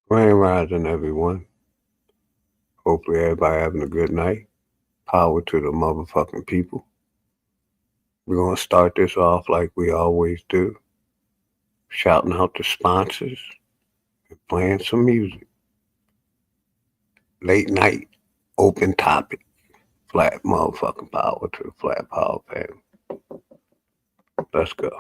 Grand rising, everyone. Hopefully, everybody having a good night. Power to the motherfucking people. We're gonna start this off like we always do, shouting out the sponsors and playing some music. Late night, open topic, flat motherfucking power to the flat power family. Let's go.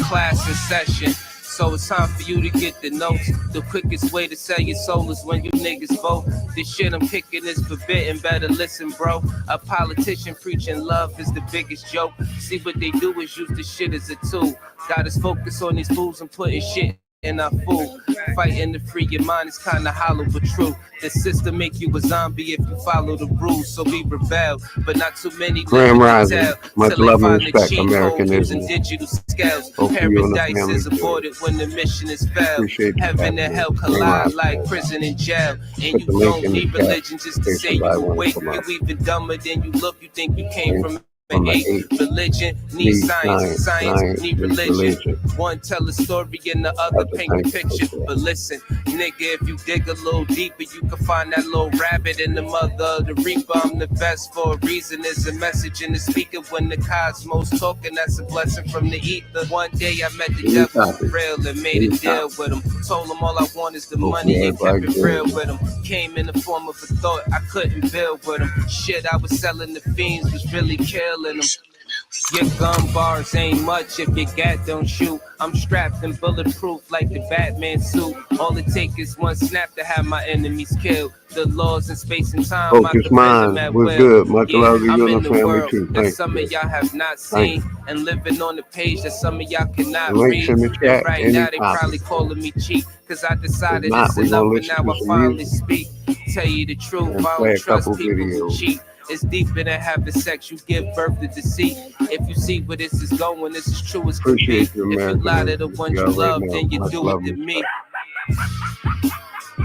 Class in session, so it's time for you to get the notes. The quickest way to sell your soul is when you niggas vote. This shit I'm kicking is forbidden, better listen, bro. A politician preaching love is the biggest joke. See, what they do is use this shit as a tool. Got us focus on these fools and putting shit in our food. Fighting to free your mind is kinda hollow but true. The system make you a zombie if you follow the rules, so we rebel, but not too many Grand live to rising. tell. Much Till they love and find the respect, cheat code Americanism. using digital scales. Hopefully you and the Paradise family is too. aborted when the mission is failed. Appreciate you, Heaven Captain. and hell Grand collide rising. like prison and jail. And Put you the link don't in the need chat religion just in to case say you somebody wanna awake. come up. You even dumber than you look. You think you came from From an the 8. eight. Religion Need needs science. Science science need needs religion. religion. One tell a story and the other That's a paint the thank you picture. for that. But listen, nigga, if you dig a little deeper, you can find that little rabbit in the mother of the reaper. I'm the best for a reason. There's a message in the speaker when the cosmos talking. That's a blessing from the ether. One day I met the Any devil topic. for real and made a Any deal topic. with him. Told him all I want is the Hopefully money and kept everybody it real good. with him. Came in the form of a thought I couldn't build with him. Shit I was selling the fiends was really killing them. Your gun bars ain't much if your gat don't shoot. I'm strapped and bulletproof like the Batman suit. All it takes is one snap to have my enemies killed. The laws in space and time, I Focus can bend them mind at was will. good. Much Yeah, love to I'm you in and the the family world too. that Thank some of you. y'all have not Thank seen. And living on the page that some of y'all The cannot links read. in the And chat. right Any now they topic. probably calling me cheap. Cause I If decided not, it's we're enough gonna and listen now to I some finally music speak. Tell you the truth, and I play don't a trust couple people who videos. cheat. It's deeper than having sex, you give birth to deceit. If you see where this is going, this is true as could be. Appreciate you, If you lie to the Americanism. ones You you already love, know. then you Much do love it and to me. respect.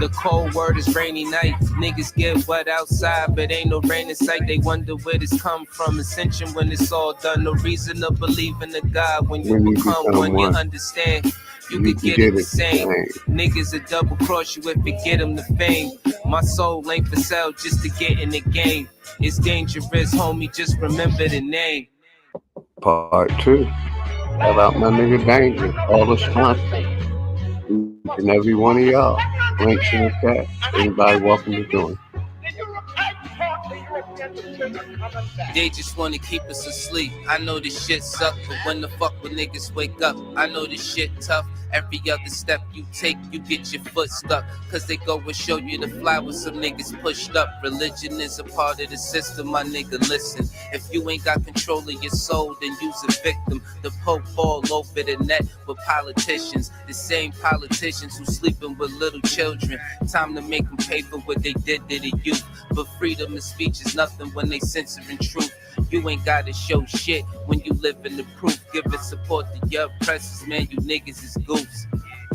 The cold word is rainy night. Niggas get wet outside, but ain't no rain in sight. They wonder where this come from. Ascension when it's all done. No reason to believe in a God when you When you become become one. You one, understand. You you could can get get it the it the same. same. Niggas will double cross you if you get them the fame. My soul ain't for sale just to get in the game. It's dangerous, homie. Just remember the name. Part two. Shout out my nigga Danger. All the sponsors. Each and every one of y'all. Links in the chat. Anybody welcome to join. They just wanna keep us asleep. I know this shit suck, but when the fuck will niggas wake up? I know this shit tough. Every other step you take, you get your foot stuck. Cause they go and show you the fly with some niggas pushed up. Religion is a part of the system, my nigga, listen. If you ain't got control of your soul, then you's a victim. The Pope all over the net with politicians. The same politicians who sleeping with little children. Time to make them pay for what they did to the youth. But freedom of speech is nothing when they censoring truth. You ain't gotta show shit when you live in the proof. Giving support to your oppressors, man, you niggas is goofs.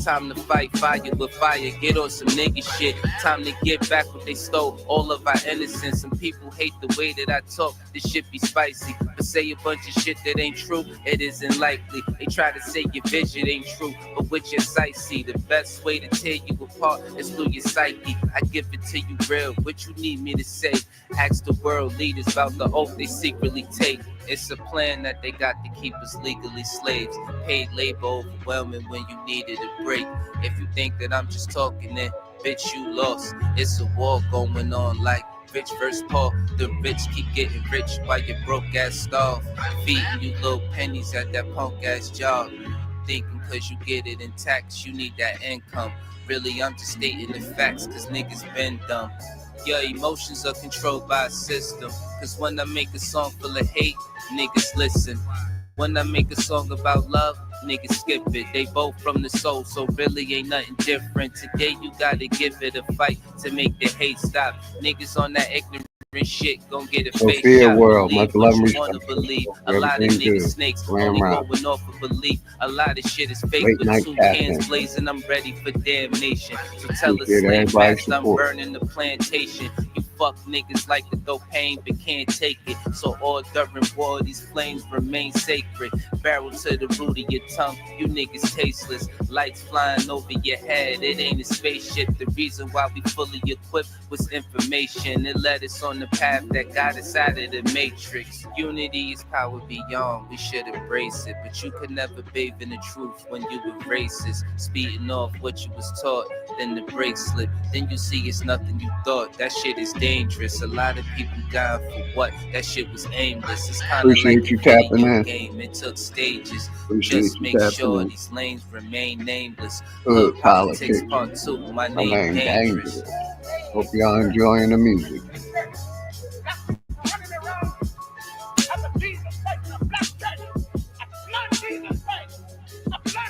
Time to fight fire with fire, get on some nigga shit. Time to get back what they stole, all of our innocence. Some people hate the way that I talk, this shit be spicy. But say a bunch of shit that ain't true, it isn't likely. They try to say your vision ain't true, but with your sight see. The best way to tear you apart is through your psyche. I give it to you real, what you need me to say. Ask the world leaders about the oath they secretly take. It's a plan that they got to keep us legally slaves. Paid labor overwhelming when you needed a break. If you think that I'm just talking, then bitch, you lost. It's a war going on like rich versus poor. The rich keep getting rich while your broke ass starve. Feeding you little pennies at that punk ass job. Thinking cause you get it in tax, you need that income. Really, I'm just stating the facts cause niggas been dumb. Your emotions are controlled by a system. Cause when I make a song full of hate, niggas listen. When I make a song about love, niggas skip it. They both from the soul, so really ain't nothing different. Today you gotta give it a fight to make the hate stop. Niggas on that ignorant ignorant shit gon' get a face Sophia shot. World, much Believe love what and you respect. wanna believe. A lot of Everything niggas good. snakes, Ram only Ram. going off of belief. A lot of shit is fake Late with night two casting. cans blazing. I'm ready for damnation. So tell a Appreciate slave everybody's master I'm support. burning the plantation. You fuck niggas like to throw pain but can't take it. So all during war, these flames remain sacred. Barrel to the root of your tongue, you niggas tasteless. Lights flying over your head, it ain't a spaceship. The reason why we fully equipped was information. It led us on the path that got us out of the matrix. Unity is power beyond, we should embrace it. But you could never bathe in the truth when you were racist. Speeding off what you was taught, then the brakes slip. Then you see it's nothing you thought. That shit is dangerous. A lot of people dying for what? That shit was aimless. It's kinda Appreciate like you a tapping video in. game. It took stages. Appreciate Just you make tapping sure in. these lanes remain nameless. Hood Hood politics. Politics Part 2. My My name name Dangerous. Dangerous. Hope y'all enjoying the music.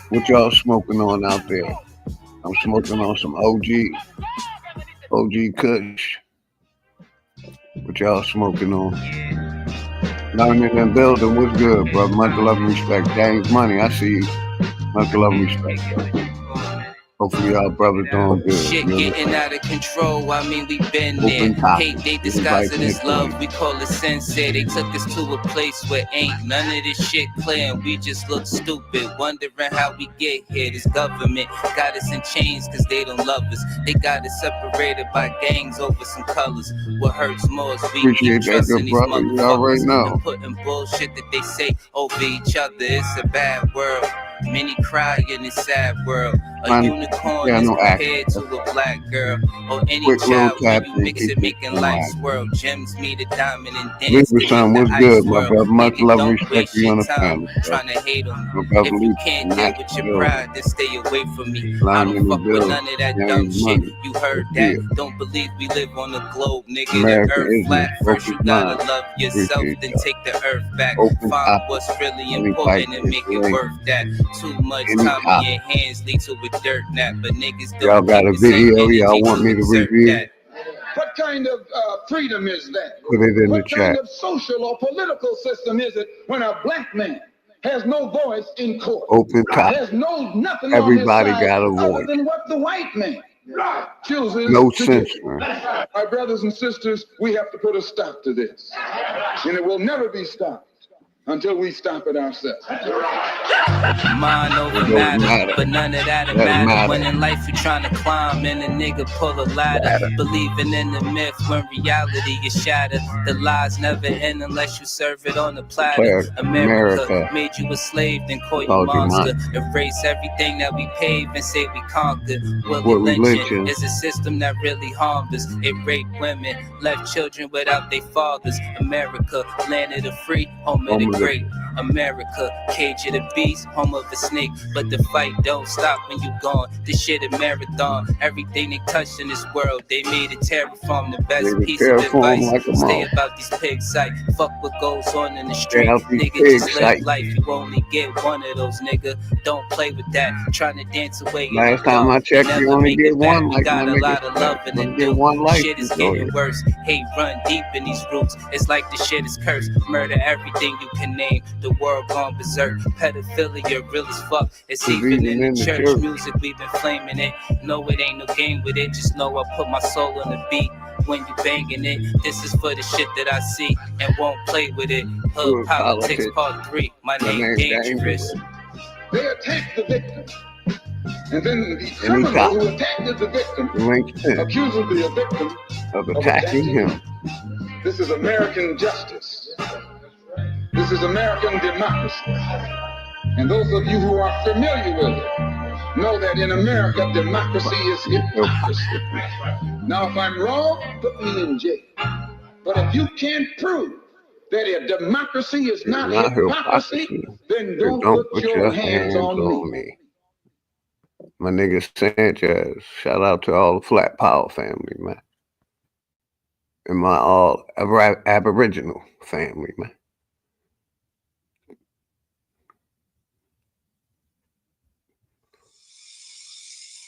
What y'all smoking on out there? I'm smoking on some OG Kush. What y'all smoking on? Learning and building, what's good, bro? Much love and respect. James Money, I see you. Much love and respect, bro. Hopefully y'all brothers doing good. Shit getting out of control, I mean we been there. Open topic. Hate they disguise it as Anybody love, we call it sensei. They took us to a place where ain't none of this shit clear and we just look stupid, wondering how we get here. This government got us in chains cause they don't love us. They got us separated by gangs over some colors. What hurts more is we Appreciate keep that, trusting good these brother. You already motherfuckers know. and putting bullshit that they say over each other. It's a bad world. Many cry in this sad world. A Man, unicorn yeah, is no compared to a black girl. Or any Quick little child when tap you and mix keep it, it making in life line. swirl. Gems meet a diamond and dance Libra to son, hit what's the good, ice my swirl. brother? Much Nigga, love and don't respect waste to you your and the time family, bro. trying to hate on me. My brother If you Lisa, can't deal Max with your Building. pride, then stay away from me. I Line don't in the fuck with building. none of that James dumb shit. Money. You heard Let's that? see it. Don't believe we live on the globe, nigga. The American earth Islam, flat. First you focused gotta mind. love yourself, Appreciate then y'all. take the earth back. Open Find topic. what's really Any important type and make it inspiration. worth that. Too much Any time in topic. your hands lead to a dirt nap, but niggas Y'all don't got keep a the same video y'all energy want me to to exert review? that. What kind of freedom is that? Put it in the What kind chat. of social or political system is it when a black man has no voice in court? Open topic. Has nothing Everybody on his side got a other voice. than what the white man chooses No to do. censoring. My brothers and sisters, we have to put a stop to this. And it will never be stopped until we stop it ourselves. Mind It over don't matter, matter. but none of that Doesn't matter. matter. When in life you're trying to climb and a nigga pull a ladder, believing in the myth when reality is shattered. The lies never end unless you serve it on a platter. America made you a slave, then call you monster. Erase everything that we paved and say we conquered. Willie lynching is a system that really harmed us. It raped women, left children without their fathers. America, land of the free, home of the great. America, cage of the beast, home of the snake. But the fight don't stop when you gone. This shit a marathon. Everything they touched in this world, they made it terraform. The best piece of advice, stay about these pig sight. Fuck what goes on in the street. Nigga, just live life. You only get one of those, nigga. Don't play with that. Trying to dance away. Last time I checked, you only get one. We got a lot of loving to do. Shit is getting worse. Hate run deep in these roots. It's like the shit is cursed. Murder everything you can name. The world gone berserk. Pedophilia real as fuck. It's even in the church. Music, we've been flaming it. No, it ain't no game with it. Just know I put my soul on the beat. When you banging it, this is for the shit that I see and won't play with it. Hood Politics Part 3. My name Dangerous. They attack the victim. And then the criminal who attacked the victim accuses the victim of attacking him. This is American justice. This is American democracy. And those of you who are familiar with it know that in America, democracy is hypocrisy. Now, if I'm wrong, put me in jail. But if you can't prove that a democracy is not hypocrisy, then don't put your hands on me. My nigga Sanchez, shout out to all the Flat Power family, man. And my all Aboriginal family, man.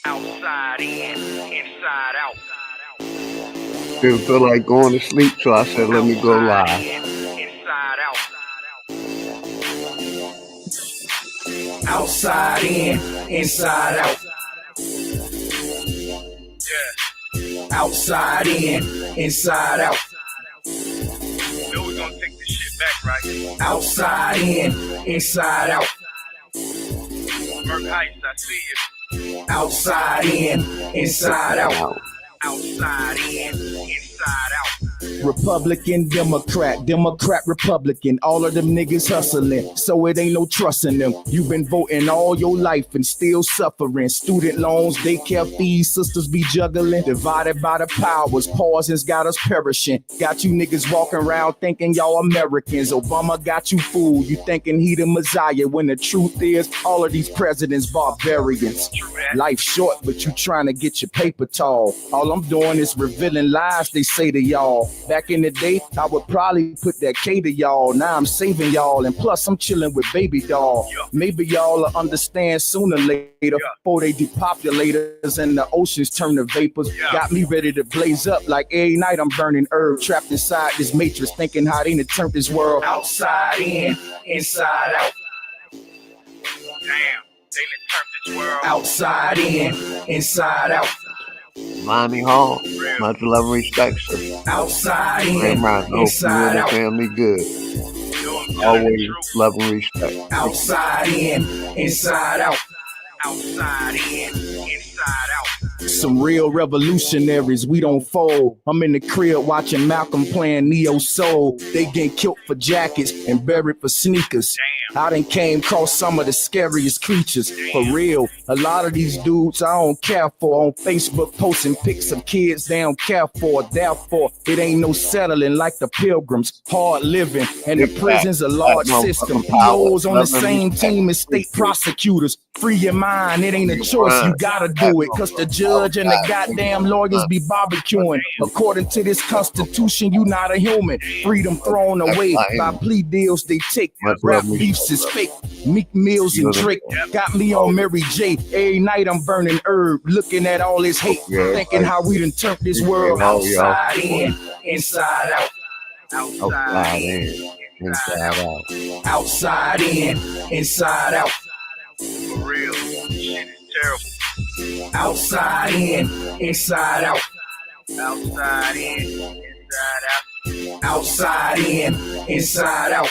Outside in, inside out. Didn't feel like going to sleep, so I said, let me go live. Outside in, inside out. Yeah. Outside in, inside out. You know we're gonna take this shit back, right? Outside in, inside out. Merc Heights, I see you. Outside in, inside out. Outside in, inside out. Republican, Democrat, Democrat, Republican. All of them niggas hustling, so it ain't no trust in them. You've been voting all your life and still suffering. Student loans, daycare fees, sisters be juggling. Divided by the powers, poison's got us perishing. Got you niggas walking around thinking y'all Americans. Obama got you fooled, you thinking he the Messiah, when the truth is all of these presidents barbarians. Life short, but you trying to get your paper tall. All I'm doing is revealing lies they say to y'all. Back in the day, I would probably put that K to y'all. Now I'm saving y'all, and plus I'm chilling with baby doll. Maybe y'all will understand sooner or later, before they depopulate us and the oceans turn to vapors. Got me ready to blaze up like every night I'm burning herb, trapped inside this matrix, thinking how they done turned this world outside in, inside out. Damn, they done turned this world outside in, inside out. Monty Hall, much love and respect, sir. Outside in, inside out. Family good. Always love and respect. Outside in, inside out. outside in, inside out. Some real revolutionaries, we don't fold. I'm in the crib watching Malcolm playing Neo Soul. They getting killed for jackets and buried for sneakers. I done came across some of the scariest creatures. For real, a lot of these dudes I don't care for. On Facebook posting pics of kids they don't care for. Therefore, it ain't no settling like the Pilgrims. Hard living, and the prison's a large system. POs on the same team as state prosecutors. Free your mind, it ain't a choice, you gotta do it. Cause the judge and the goddamn lawyers be barbecuing. According to this constitution, you not a human. Freedom thrown away by plea deals they take. Rap beefs is fake. Meek Mills and Drake got me on Mary J. Every night I'm burning herb, looking at all this hate, thinking how we done turned this world outside in, inside out. Outside in, inside out. Outside in, inside out. For real, shit is terrible. Outside in, inside out. Outside in, inside out. Outside in, inside out.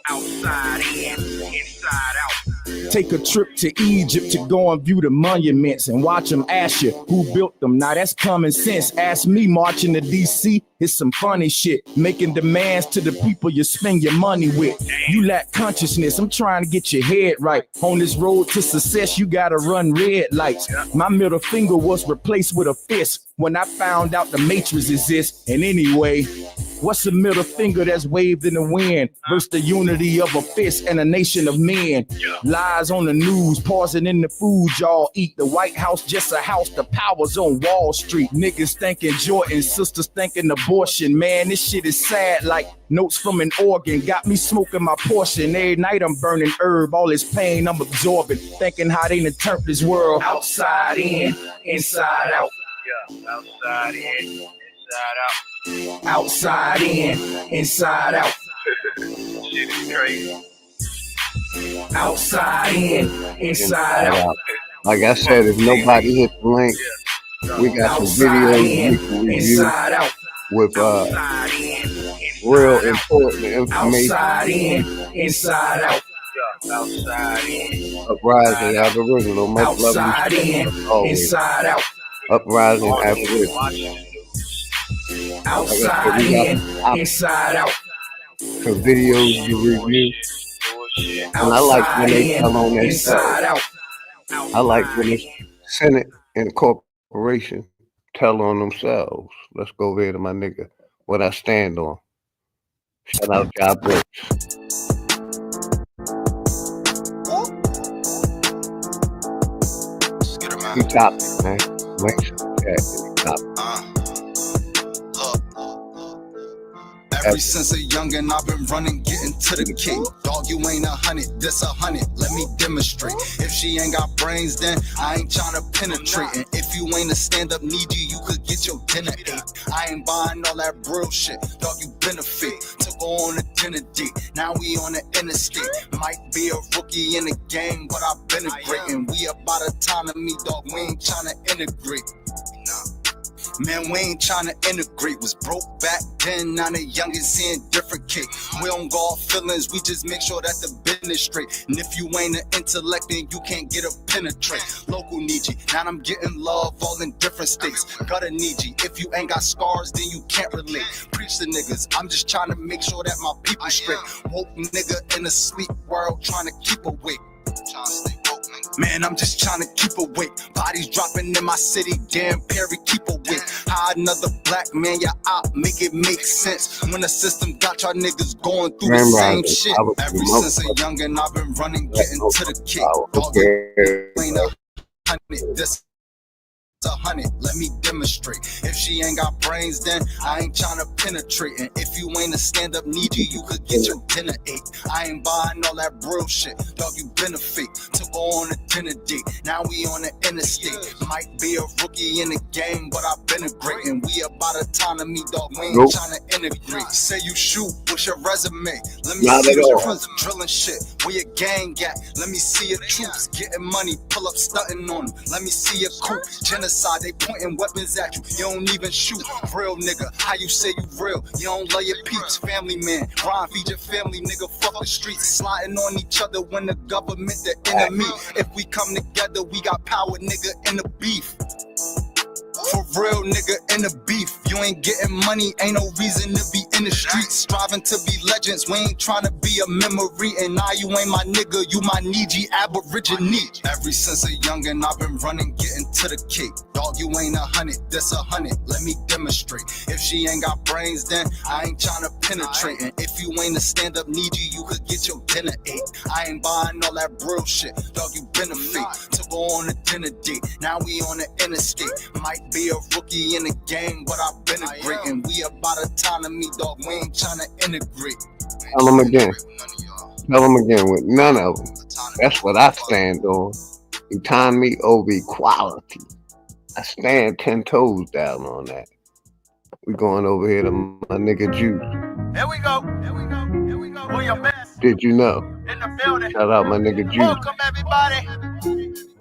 Outside in, inside out. Take a trip to Egypt to go and view the monuments and watch them ask you who built them. Now that's common sense. Ask me, marching to DC, it's some funny shit. Making demands to the people you spend your money with. You lack consciousness, I'm trying to get your head right. On this road to success, you gotta run red lights. My middle finger was replaced with a fist when I found out the matrix exists. And anyway, what's a middle finger that's waved in the wind versus the unity of a fist and a nation of men? Lies on the news, pausing in the food y'all eat. The White House just a house, the power's on Wall Street. Niggas thinking Jordan, sisters thinking abortion. Man, this shit is sad like notes from an organ. Got me smoking my portion. Every night I'm burning herb, all this pain I'm absorbing. Thinking how they done turned this world outside in, inside out. Outside in, inside out. Outside in, inside out. Shit is crazy. Outside in, inside out. Like I said, if nobody hit the link, we got some videos we can review with real important information. Outside in, inside out. Outside in. Uprising Aboriginal, much love Outside in, inside out. Uprising Aboriginal. Outside in, inside out. For videos to review. And I like when they tell on themselves. I like when the Senate and corporation tell on themselves. Let's go over here to my nigga, what I stand on. Shout out Job Brooks. He top it, man. Make sure that he top it. Ever since a youngin', I've been running, getting to the cake. Dog, you ain't 100, this 100. Let me demonstrate. If she ain't got brains, then I ain't tryna penetrate. And if you ain't a stand-up needy, you could get your dinner ate. I ain't buying all that real shit. Dog, you benefit. Took her on a dinner date. Now we on the interstate. Might be a rookie in the game, but I've been a great. And we about autonomy, dog. We ain't tryna integrate. Man, we ain't tryna integrate. Was broke back then, now the youngin' seeing different cake. We don't go off feelings, we just make sure that the business straight. And if you ain't an intellect, then you can't get a penetrate. Local need you, now I'm getting love all in different states. Gotta need you, if you ain't got scars, then you can't relate. Preach the niggas, I'm just trying to make sure that my people straight. Woke nigga in a sleep world, trying to keep awake. Man, I'm just trying to keep awake. Bodies dropping in my city, damn Perry, keep awake. How another black man, your op, make it make sense. When the system got y'all niggas going through the same shit. Ever since a youngin', I've been running, getting to the kick. Dog, ain't 100, this 100, let me demonstrate. If she ain't got brains, then I ain't tryna penetrate. And if you ain't a stand-up needy, you could get your dinner ate. I ain't buying all that real shit. Dog, you benefit. Took her on a dinner date. Now we on the interstate. Might be a rookie in the game, but I've been a great. And we about autonomy, dog. We ain't tryna integrate. Say you shoot, what's your resume? Let me see your resume. Drilling shit. Where your gang at? Let me see your troops. Getting money, pull up stunting on them. Let me see your coupe. They pointing weapons at you, you don't even shoot. Real nigga, how you say you real? You don't love your peeps, family man. Rhyme feed your family, nigga, fuck the streets. Sliding on each other when the government the enemy. If we come together, we got power, nigga, in the beef. For real, nigga, in the beef. You ain't getting money, ain't no reason to be in the streets. Striving to be legends, we ain't trying to be a memory. And now you ain't my nigga, you my Niji Aborigine. Ever since a youngin', I've been running, getting to the cake. Dog, you ain't 100, this 100, let me demonstrate. If she ain't got brains, then I ain't trying to penetrate. And if you ain't a stand-up needy, you could get your dinner ate. I ain't buying all that real shit, dog, you benefit. Took her on a dinner date, now we on the interstate. Might be a rookie in the game, but I've been a great. And we about autonomy, dog, we ain't trying to integrate. Tell them again. Tell them again with none of them. That's what I stand on. Autonomy over equality. I stand 10 toes down on that. We going over here to my nigga Juice. Here we go. Here we go. Here we go. William Bass. Did you know? In the building. Shout out my nigga Juice. Welcome everybody.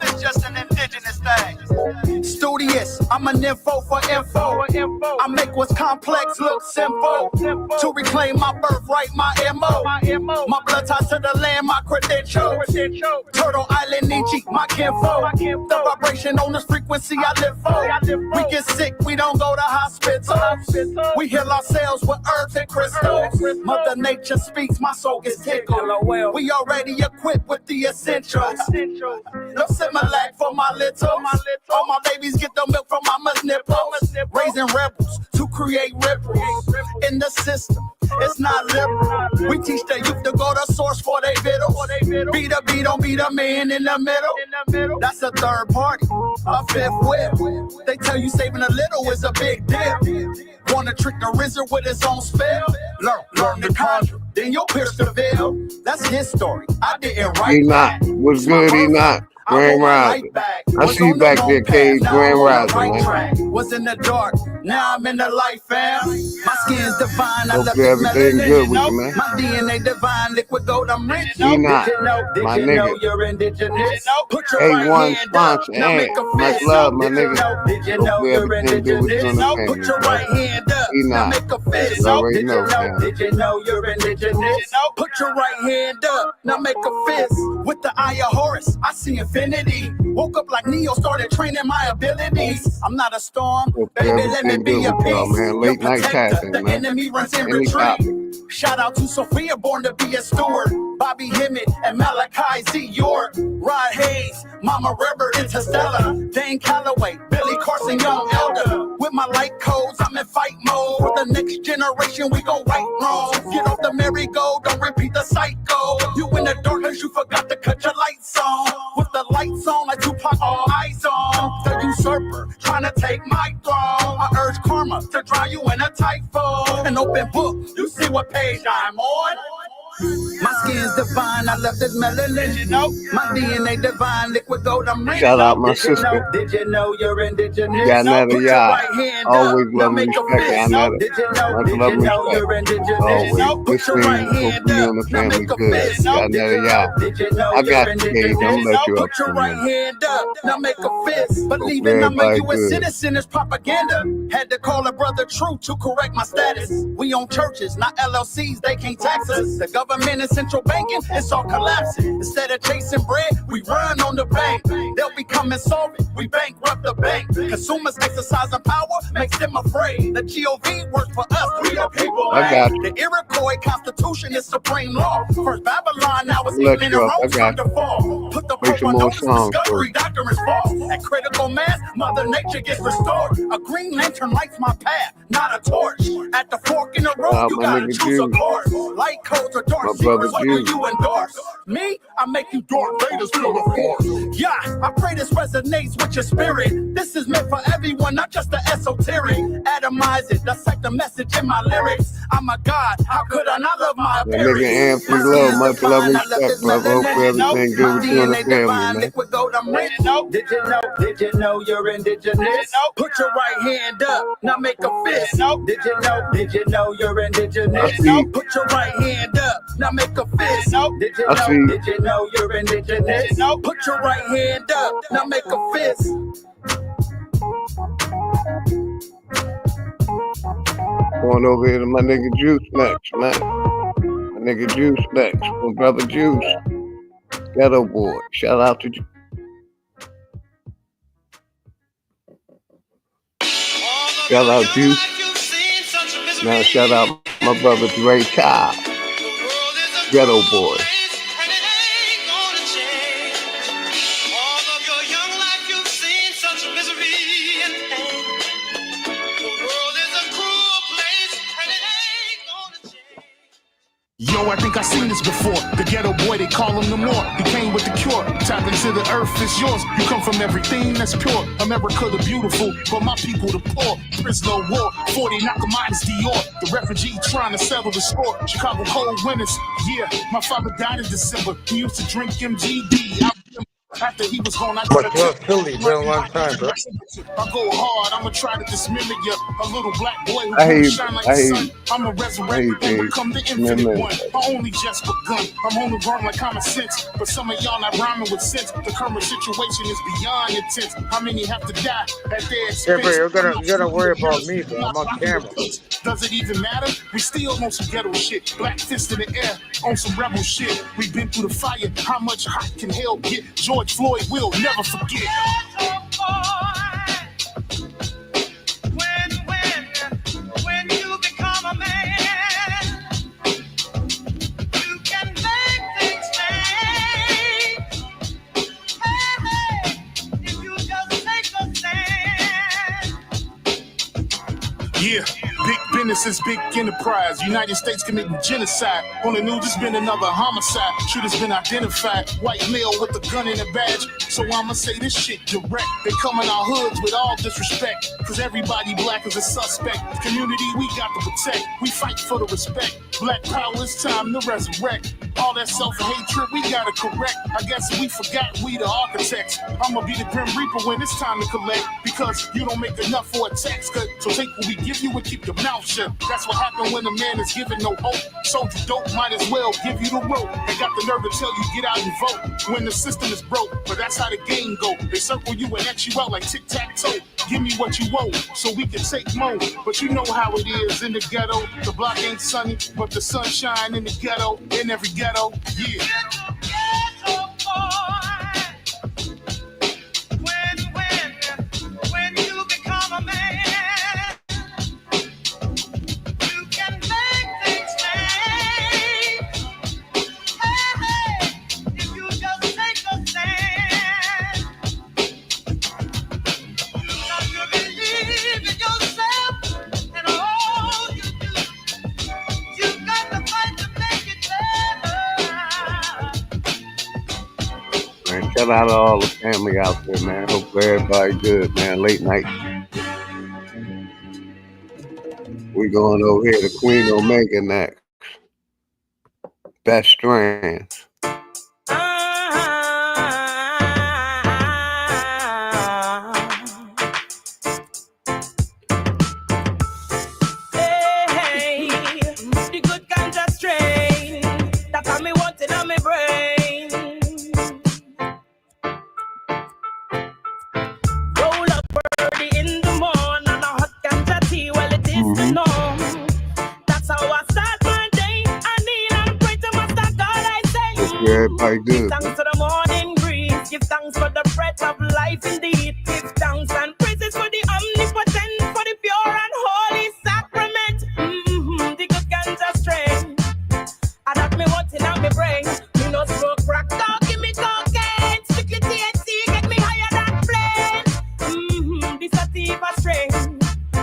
It's just an indigenous thing. Studious, I'm an info for info. I make what's complex look simple. To reclaim my birthright, my MO. My blood ties to the land, my credentials. Turtle Island, Nietzsche, my kinfo. The vibration on this frequency I live for. We get sick, we don't go to hospital. We heal ourselves with herbs and crystals. Mother Nature speaks, my soul gets tickled. We already equipped with the essentials. No Similac for my little. All my babies get the milk from mama's nipple. Raising rebels to create ripples in the system. It's not liberal. We teach the youth to go to source for they vittles. Be the B, don't be the man in the middle. That's a third party, a fifth whip. They tell you saving a little is a big deal. Wanna trick the RZA with his own spell? Learn the conjure, then you'll pierce the veil. That's his story. I didn't write He not. What's good, he not. Grand Rising. I see you back there, Cage. Grand Rising, man. Was in the dark, now I'm in the light, fam. My skin's divine, I love Hopefully everything good with you, man. My DNA divine, liquid gold, I'm rich. He not. Did My you know nigga. you're indigenous? Put your A1 right hand up, sponsor, now and make a much fist. love, my Did you nigga. know? Did you know Hopefully you're everything good with you on indigenous? the Put your right hand up, He now not. make a fist. You already Did you know, know? man. Did you know you're indigenous? Put your right hand up, now make a fist. With the eye of Horus, I see infinity. Woke up like Neo, started training my abilities. I'm not a storm, baby, let me be a peace. Man. Late night passing, The man. enemy runs in Any top. retreat. Shout out to Sophia, born to be a steward. Bobby Hemmett and Malachi Z. York. Rod Hayes, Mama Rubber, Interstellar. Dane Calloway, Billy Carson, Young Elder. With my light codes, I'm in fight mode. For the next generation, we gon' right wrong. Get off the merry-go, don't repeat the cycle. You in the dark cause you forgot to cut your lights on. With the lights on, like Tupac, all eyes on. So you usurper, trying to take my throne. I urge karma to drown you in a tight fold. An open book, you see what page I'm on. My skin's divine, I love this melanin. You know, my DNA divine, liquid gold, I'm rich. Shout out my sister. Did you know you're indigenous? Janetta, Put your right hand always up, love now and make a respect fist. Janetta. Did you know, Much did love you and know respect. you're indigenous? Always. Put your right Hope hand you up, and the now family make a good. fist. Janetta, Did you know I got you're you, Gage. I'm gonna let you up Put your for a right minute. hand up, now make a fist. Believing I'm a everybody U.S. good. citizen is propaganda. Had to call a brother true to correct my status. We own churches, not LLCs, they can't tax us. The government and central banking, it's all collapsing. Instead of chasing bread, we run on the bank. They'll become insolvent, we bankrupt the bank. Consumers exercising power makes them afraid. The GOV works for us, we the people. I got you. The Iroquois Constitution is supreme law. First Babylon, now it's Let even in you up. I Rome's got time to fall. Put the Make some more notice, songs for discovery you. doctrines fall. At critical mass, Mother Nature gets restored. A green lantern lights my path, not a torch. At the fork in the road, you my gotta nigga choose a Juice. course. Light codes or dark My secrets, brother what do Juice. you endorse? Me, I make you Darth Vader's feel the force. Yeah, I pray this resonates with your spirit. This is meant for everyone, not just the esoteric. Atomize it, dissect the message in my lyrics. I'm a god, how could I not love my That appearance? nigga Ampy My Love, skin's much love and divine, I love respect, this brother. Hope melanin. everything good My with you and the DNA family, divine, man. liquid gold, I'm rich. Did you know you're indigenous? Put your right hand up, now make a fist. Did you know you're indigenous? Put your right hand up, now make a fist. Did you know you're indigenous? Put your right hand up, now make a fist. Going over here to my nigga Juice next, man. My nigga Juice next. My brother Juice. Ghetto Boy. Shout out to Juice. Shout out Juice. Now shout out my brother Dre Child. Ghetto Boy. Yo, I think I seen this before. The ghetto boy, they call him the more. He came with the cure. Tap into the earth, it's yours. You come from everything that's pure. America the beautiful, but my people the poor. Prisoner of war, 40 Nakamai's Dior. The refugee trying to settle the score. Chicago cold winters, yeah. My father died in December. He used to drink MGD. After he was gone, I Much love, Philly. Been a long time, bro. I go hard, I'ma try to dismember you. A little black boy who I hate you. shine like I the hate sun. you. I'ma resurrect and become the infinite one. I only just begun. I'm only grown like common sense. But some of y'all not rhyming with sense. The current situation is beyond intense. How many have to die at their expense? Yeah, but you gotta worry about me, bro. I'm on camera. Does it even matter? We still on some ghetto shit. Black fist in the air on some rebel shit. We've been through the fire. How much hot can hell get? George Floyd will never forget. When you become a man, you can make things change. Hey, if you just take a stand. Yeah, big business is big enterprise. United States committing genocide. On the news, it's been another homicide. Shooter's been identified. White male with a gun and a badge. So I'ma say this shit direct. They come in our hoods with all disrespect. Cause everybody black is a suspect. Community we got to protect. We fight for the respect. Black power, it's time to resurrect. All that self-hatred we gotta correct. I guess we forgot we the architects. I'ma be the Grim Reaper when it's time to collect. Because you don't make enough for a tax cut. So take what we give you and keep your mouth shut. That's what happened when a man is given no hope. Soldier dope might as well give you the rope. They got the nerve to tell you get out and vote when the system is broke. But that's how the game go. They circle you and X you out like tic-tac-toe. Give me what you owe so we can take more. But you know how it is in the ghetto. The block ain't sunny, but the sunshine in the ghetto. In every ghetto, yeah. When you become a man, you can make things change. Hey, if you just take a stand. You believe in yourself and all you do. You got to fight to make it better. shout out to all the family out there, man. Hope everybody good, man. Late night. We going over here to Queen Omega next. Best Strands. Everybody good. Give thanks for the morning breeze. Give thanks for the breath of life indeed. Give thanks and praises for the omnipotent, for the pure and holy sacrament. The good ganja strain. I got me wanting out my brain. Me no smoke crack, dog, give me cocaine. Strictly THC, get me higher than plane. This sativa strain.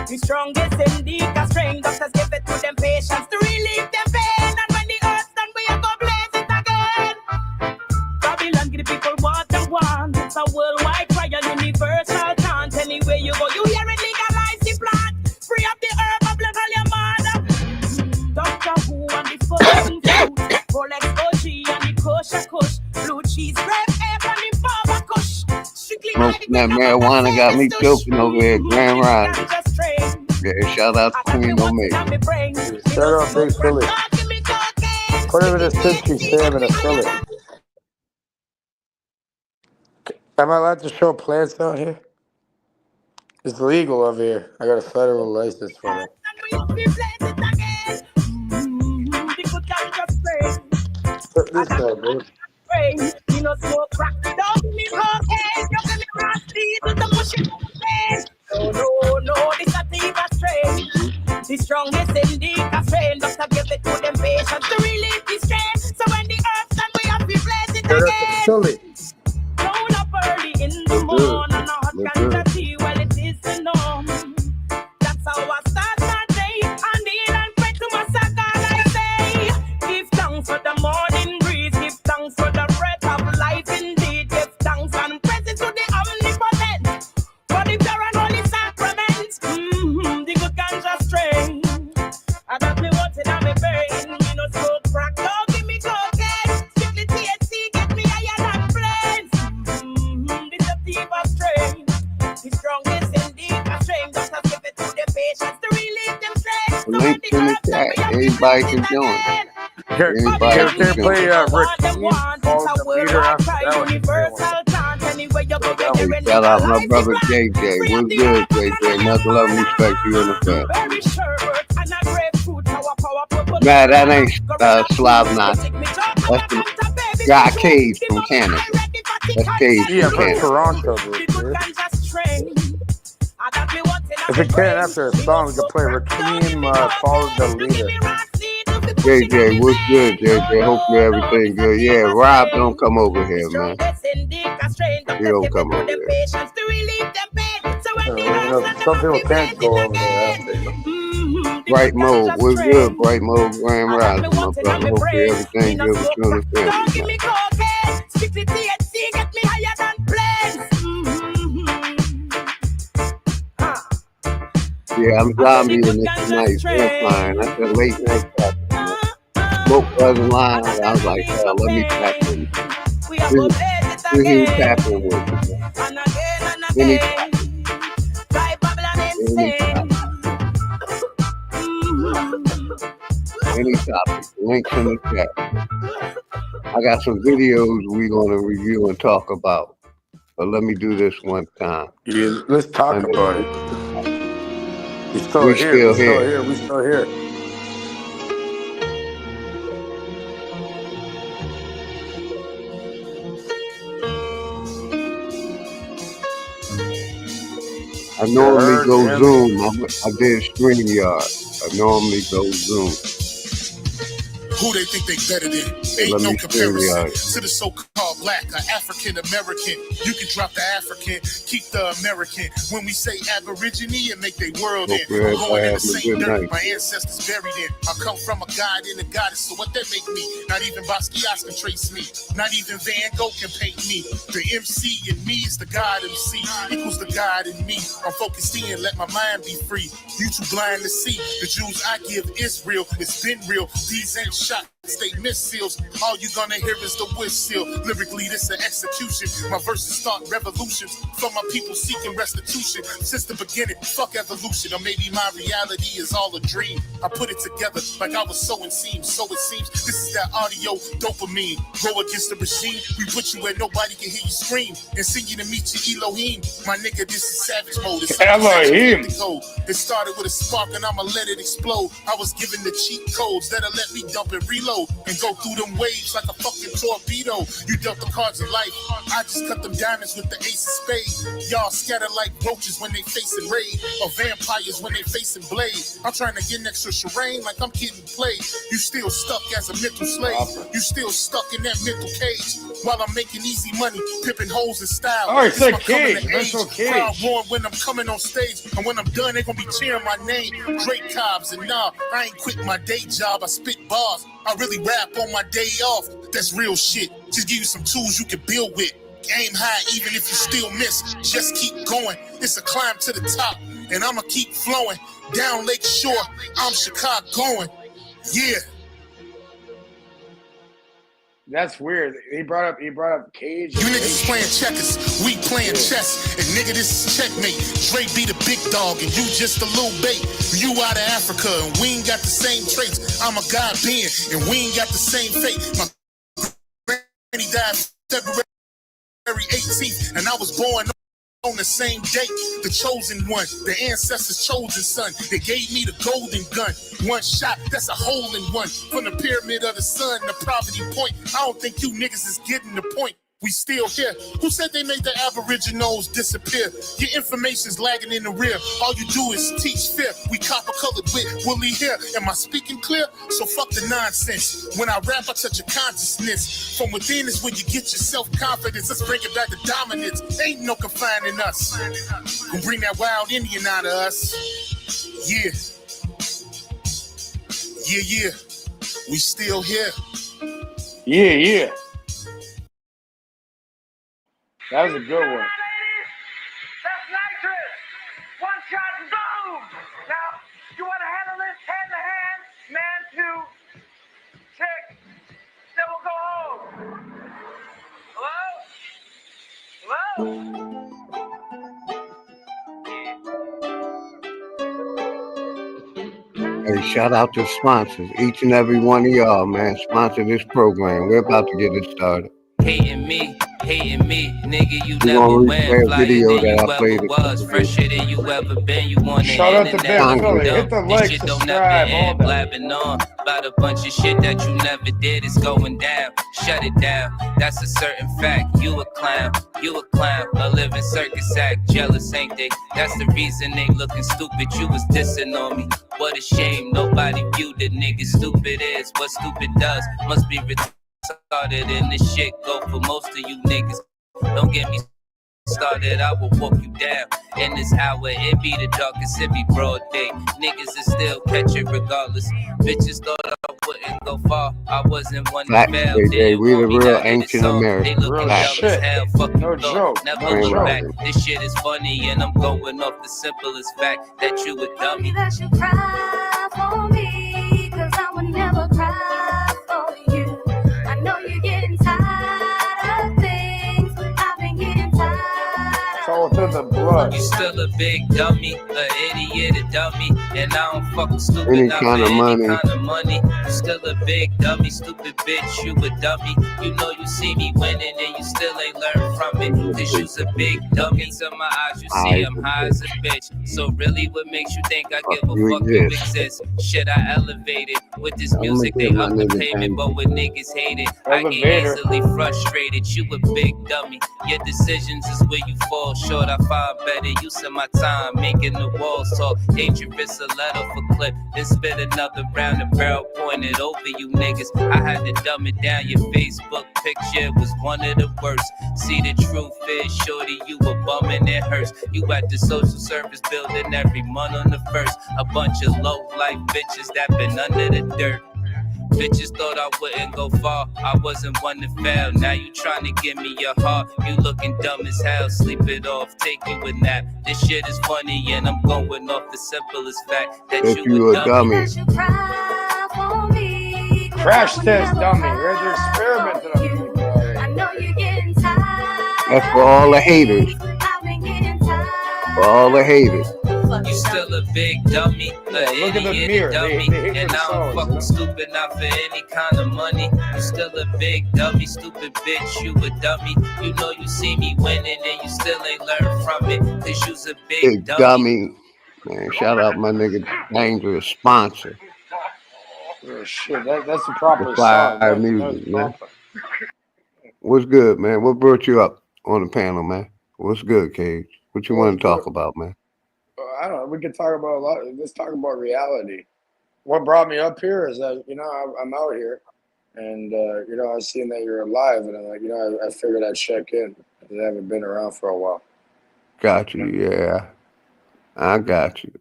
The strongest indica strain. Doctors give it to them patients to relieve them pain. And when the earth's done, we are go blaze it again. Babylon give the people what they want. It's a worldwide cry, a universal chant. Anywhere you go, you hear it, legalize the plant. Free up the herb, of blood all your mother. Doctor Who and the fucking fruit. Rolex OG and the kosher kush. Blue cheese, grape, ape and the baba kush. Strictly smoking that marijuana got me choking over here, Grand Rising. Yeah, shout out to Queen Omega. Shout out Big Philly. Put him in a Cinchy Sam and a Philly. Am I allowed to show plants out here? It's legal over here. I got a federal license for it. This guy, bro. You know, smoke crack, don't give me cocaine. You give me rusty, do the pushing. No, this a sativa strain. The strongest indica strain. Doctor give it to them patients to relieve the strain. So when the earth's done, we have to blaze it again. Roll up early in the morning, and a hot ganja tea, well it is the norm. That's how I start my day. I kneel and pray to my God, I say. Give thanks for the morning breeze. Give thanks for the breath of life indeed. Give thanks and praises to the omnipotent. For the pure and holy sacrament. The good ganja strain. I got me wanting on my brain. You know, smoke crack, don't give me cocaine. Strictly THC, get me higher than planes. The sativa strain. The strongest indica strain. Doctors give it to the patients to relieve them strain. The link's in the chat. Anybody can join. Anybody can play join. Rick Shout out my brother JJ. What's good, JJ? Much love and respect to you and the family. Nah, that ain't Slav Nazi. That's the guy Cage from Canada. That's Cage Yeah, from from Canada. Toronto, dude. If we can, after a song, we can play Rakim, Follow the Leader. JJ, what's good, JJ? Hopefully everything good. Yeah, Rob don't come over here, man. He don't come over here. Some people can't go over there. Bright Mode, what's good? Bright Mode, Grand Rising, my brother. Hopefully everything good with you and the family, man. Yeah, I'm zombie in this tonight. Fine. That's a late night tap. Smoke wasn't lying. I was like, hell, let me tap in. This is tapping with me. Any topic. Links in the chat. I got some videos we're going to review and talk about. But let me do this one time. Yeah, let's talk about it. We still here. We still here. I normally go Zoom. I did StreamYard. I normally go Zoom. Who they think they better than? Ain't Let no me comparison StreamYard. to the so-called black or African American. You can drop the African, keep the American. When we say Aborigine, and make their world in. I'm going in the same dirt my ancestors buried in. I come from a god and a goddess, so what that make me? Not even Basquiat can trace me. Not even Van Gogh can paint me. The MC in me is the God MC, equals the God in me. I'm focused in, let my mind be free. You too blind to see. The Jews I give is real, it's been real. These ain't shots, they missiles. All you gonna hear is the whistle. Lyrically, this an execution. My verses start revolutions from my people seeking restitution. Since the beginning, fuck evolution. Or maybe my reality is all a dream. I put it together like I was sowing seams. So it seems this is that audio dopamine. Go against the regime, we put you where nobody can hear you scream. And send you to meet your Elohim. My nigga, this is savage mode. It's Elohim. It started with a spark and I'ma let it explode. I was given the cheat codes that'll let me dump and reload and go through them waves like a fucking torpedo. You dealt the cards of life, I just cut them diamonds with the ace of spades. Y'all scatter like roaches when they facing raid, or vampires when they facing blade. I'm trying to get next to Shireen like I'm getting played. You still stuck as a mental slave. You still stuck in that mental cage. While I'm making easy money, pipping holes in style. Oh, it's a cage. Crowd roar when I'm coming on stage, and when I'm done, they gonna be cheering my name. Drake Cobbs, and nah, I ain't quit my day job. I spit bars. I really rap on my day off. That's real shit. Just give you some tools you can build with. Aim high even if you still miss. Just keep going. It's a climb to the top, and I'ma keep flowing. Down Lake Shore, I'm Chicagoan. Yeah. That's weird. He brought up Cage. You niggas playing checkers, we playing chess. And nigga, this is checkmate. Dre be the big dog and you just a little bait. You out of Africa and we ain't got the same traits. I'm a God being and we ain't got the same fate. My granny died February 18th and I was born on the same date. The chosen one, the ancestors' chosen son. They gave me the golden gun. One shot, that's a hole in one. From the pyramid of the sun, the poverty point. I don't think you niggas is getting the point. We still here. Who said they made the Aboriginals disappear? Your information's lagging in the rear. All you do is teach fear. We copper-colored with woolly hair. Am I speaking clear? So fuck the nonsense. When I rap, I touch your consciousness. From within is when you get your self-confidence. Let's bring it back to dominance. Ain't no confining us. Gonna bring that wild Indian out of us. Yeah. Yeah, yeah. We still here. Yeah, yeah. That was a good one. That's nitrous. One shot, boom. Now, you want to handle this hand to hand, man to chick. Then we'll go home. Hello? Hello? Hey, shout out to sponsors. Each and every one of y'all, man, sponsor this program. We're about to get it started. Hating me, nigga, you never win. Flyer than you ever was, fresher than you ever been. You on the internet, hit the like, this shit don't never subscribe, end. Blabbing on about a bunch of shit that you never did. It's going down, shut it down. That's a certain fact. You a clown, a living circus act. Jealous, ain't they? That's the reason they looking stupid. You was dissing on me. What a shame, nobody viewed the nigga stupid is. What stupid does must be started in this shit go for most of you niggas. Don't get me started, I will walk you down. In this hour, it be the darkest, it be broad day. Niggas is still catch it regardless. Bitches thought I wouldn't go far. I wasn't one to fail. We the real ancient Americans. They looking jealous as hell. Fuck you, no joke. Never look back. This shit is funny, and I'm going off the simplest fact that you a dummy. That you cry for me, 'cause I would never cry for you. I know you're getting tired of things. I've been getting tired. It's all within the blood. You still a big dummy, an idiot, a dummy, and I don't fuck stupid. Any kind of money. You still a big dummy, stupid bitch. You a dummy. You know you see me winning, and you still ain't learned from it. 'Cause you's a big dummy. Into my eyes, you see I'm high as a bitch. So really, what makes you think I give a fuck you exist? Shit, I elevated with this music. They up the payment, but with niggas hate it, I get easily frustrated. You a big dummy. Your decisions is where you fall short. I find better use of my time, making the walls talk. Dangerous, a to let off a clip, then spit another round and barrel pointed over you niggas. I had to dumb it down. Your Facebook picture was one of the worst. See, the truth is, shorty, you a bum and it hurts. You at the social service building every month on the first. A bunch of low-life bitches that been under the dirt. Bitches thought I wouldn't go far. I wasn't one to fail. Now you trying to give me your heart. You looking dumb as hell. Sleep it off, take you a nap. This shit is funny and I'm going off the simplest fact that you a dummy. Crash test dummy. We're just experimenting on people. I know you're getting tired. That's for all the haters. For all the haters. You still a big dummy, Yeah, look at the mirror. Dummy, they hit and now I'm fucking stupid, not for any kind of money. You still a big dummy, stupid bitch, you a dummy. You know you see me winning and you still ain't learned from it, cause you's a big dummy. Man, shout out my nigga Dangerous sponsor. Oh, shit, that's the proper the fire song. music, man. What's good, man? What brought you up on the panel, man? What's good, Cage? What you want to talk about, man? I don't know. We can talk about a lot. Let's talk about reality. What brought me up here is that, I'm out here and, I seen that you're alive and I'm like, I figured I'd check in. I haven't been around for a while. Got you, yeah. I got you.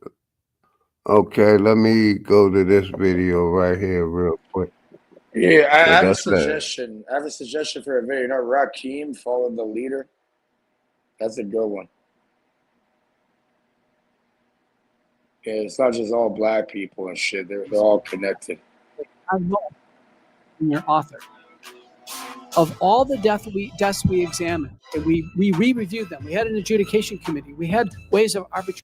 Okay, let me go to this video right here real quick. Yeah, I have a suggestion. I have a suggestion for a video. Rakim followed the leader. That's a good one. Yeah, it's not just all black people and shit. They're all connected. I'm your author. Of all the deaths we examined, and we re-reviewed them. We had an adjudication committee. We had ways of arbitrage.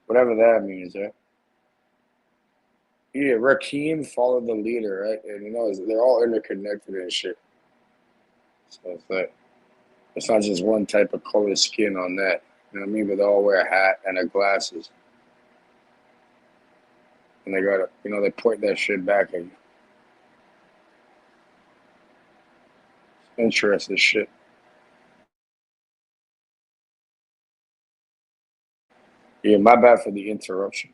Whatever that means, right? Yeah, Rakim followed the leader, right? And they're all interconnected and shit. So it's like, it's not just one type of color skin on that. You know what I mean? But they all wear a hat and their glasses. And they gotta, they point that shit back at you. Interesting shit. Yeah, my bad for the interruption.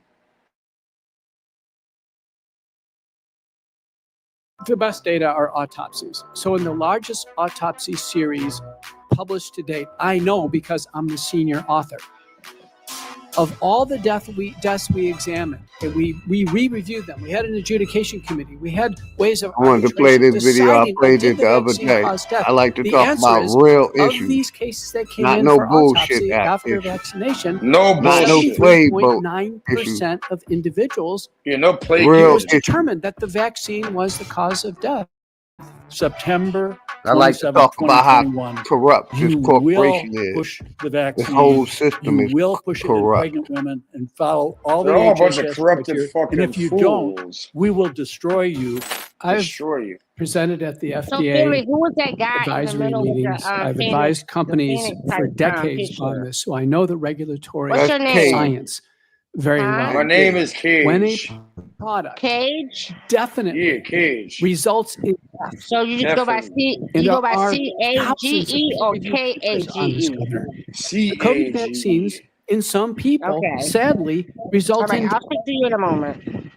The best data are autopsies. So in the largest autopsy series published to date, I know because I'm the senior author. Of all the deaths we examined, and we re-reviewed them. We had an adjudication committee. We had ways of. I wanted to play this video. I played it the other day. I like to talk about real issues. Of these cases that came not in no for bullshit autopsy after vaccination, no bullshit. 73.9% of individuals. Yeah, no play. It was determined that the vaccine was the cause of death. September. I like to talk about how corrupt this corporation is. Push the vaccine. This whole system is push corrupt. It in pregnant women and follow all They're the all a bunch of HHS corrupted criteria. fucking And if you fools. don't, we will destroy you. I've presented at the FDA who was that guy advisory meetings. I've advised companies for decades on this, so I know the regulatory What's your name? science very well. My name is Cage. When a product definitely results in death. So you just go by C. You go by CAGE or KAGE. The COVID vaccines in some people, sadly, result in. I'll speak to you in a moment.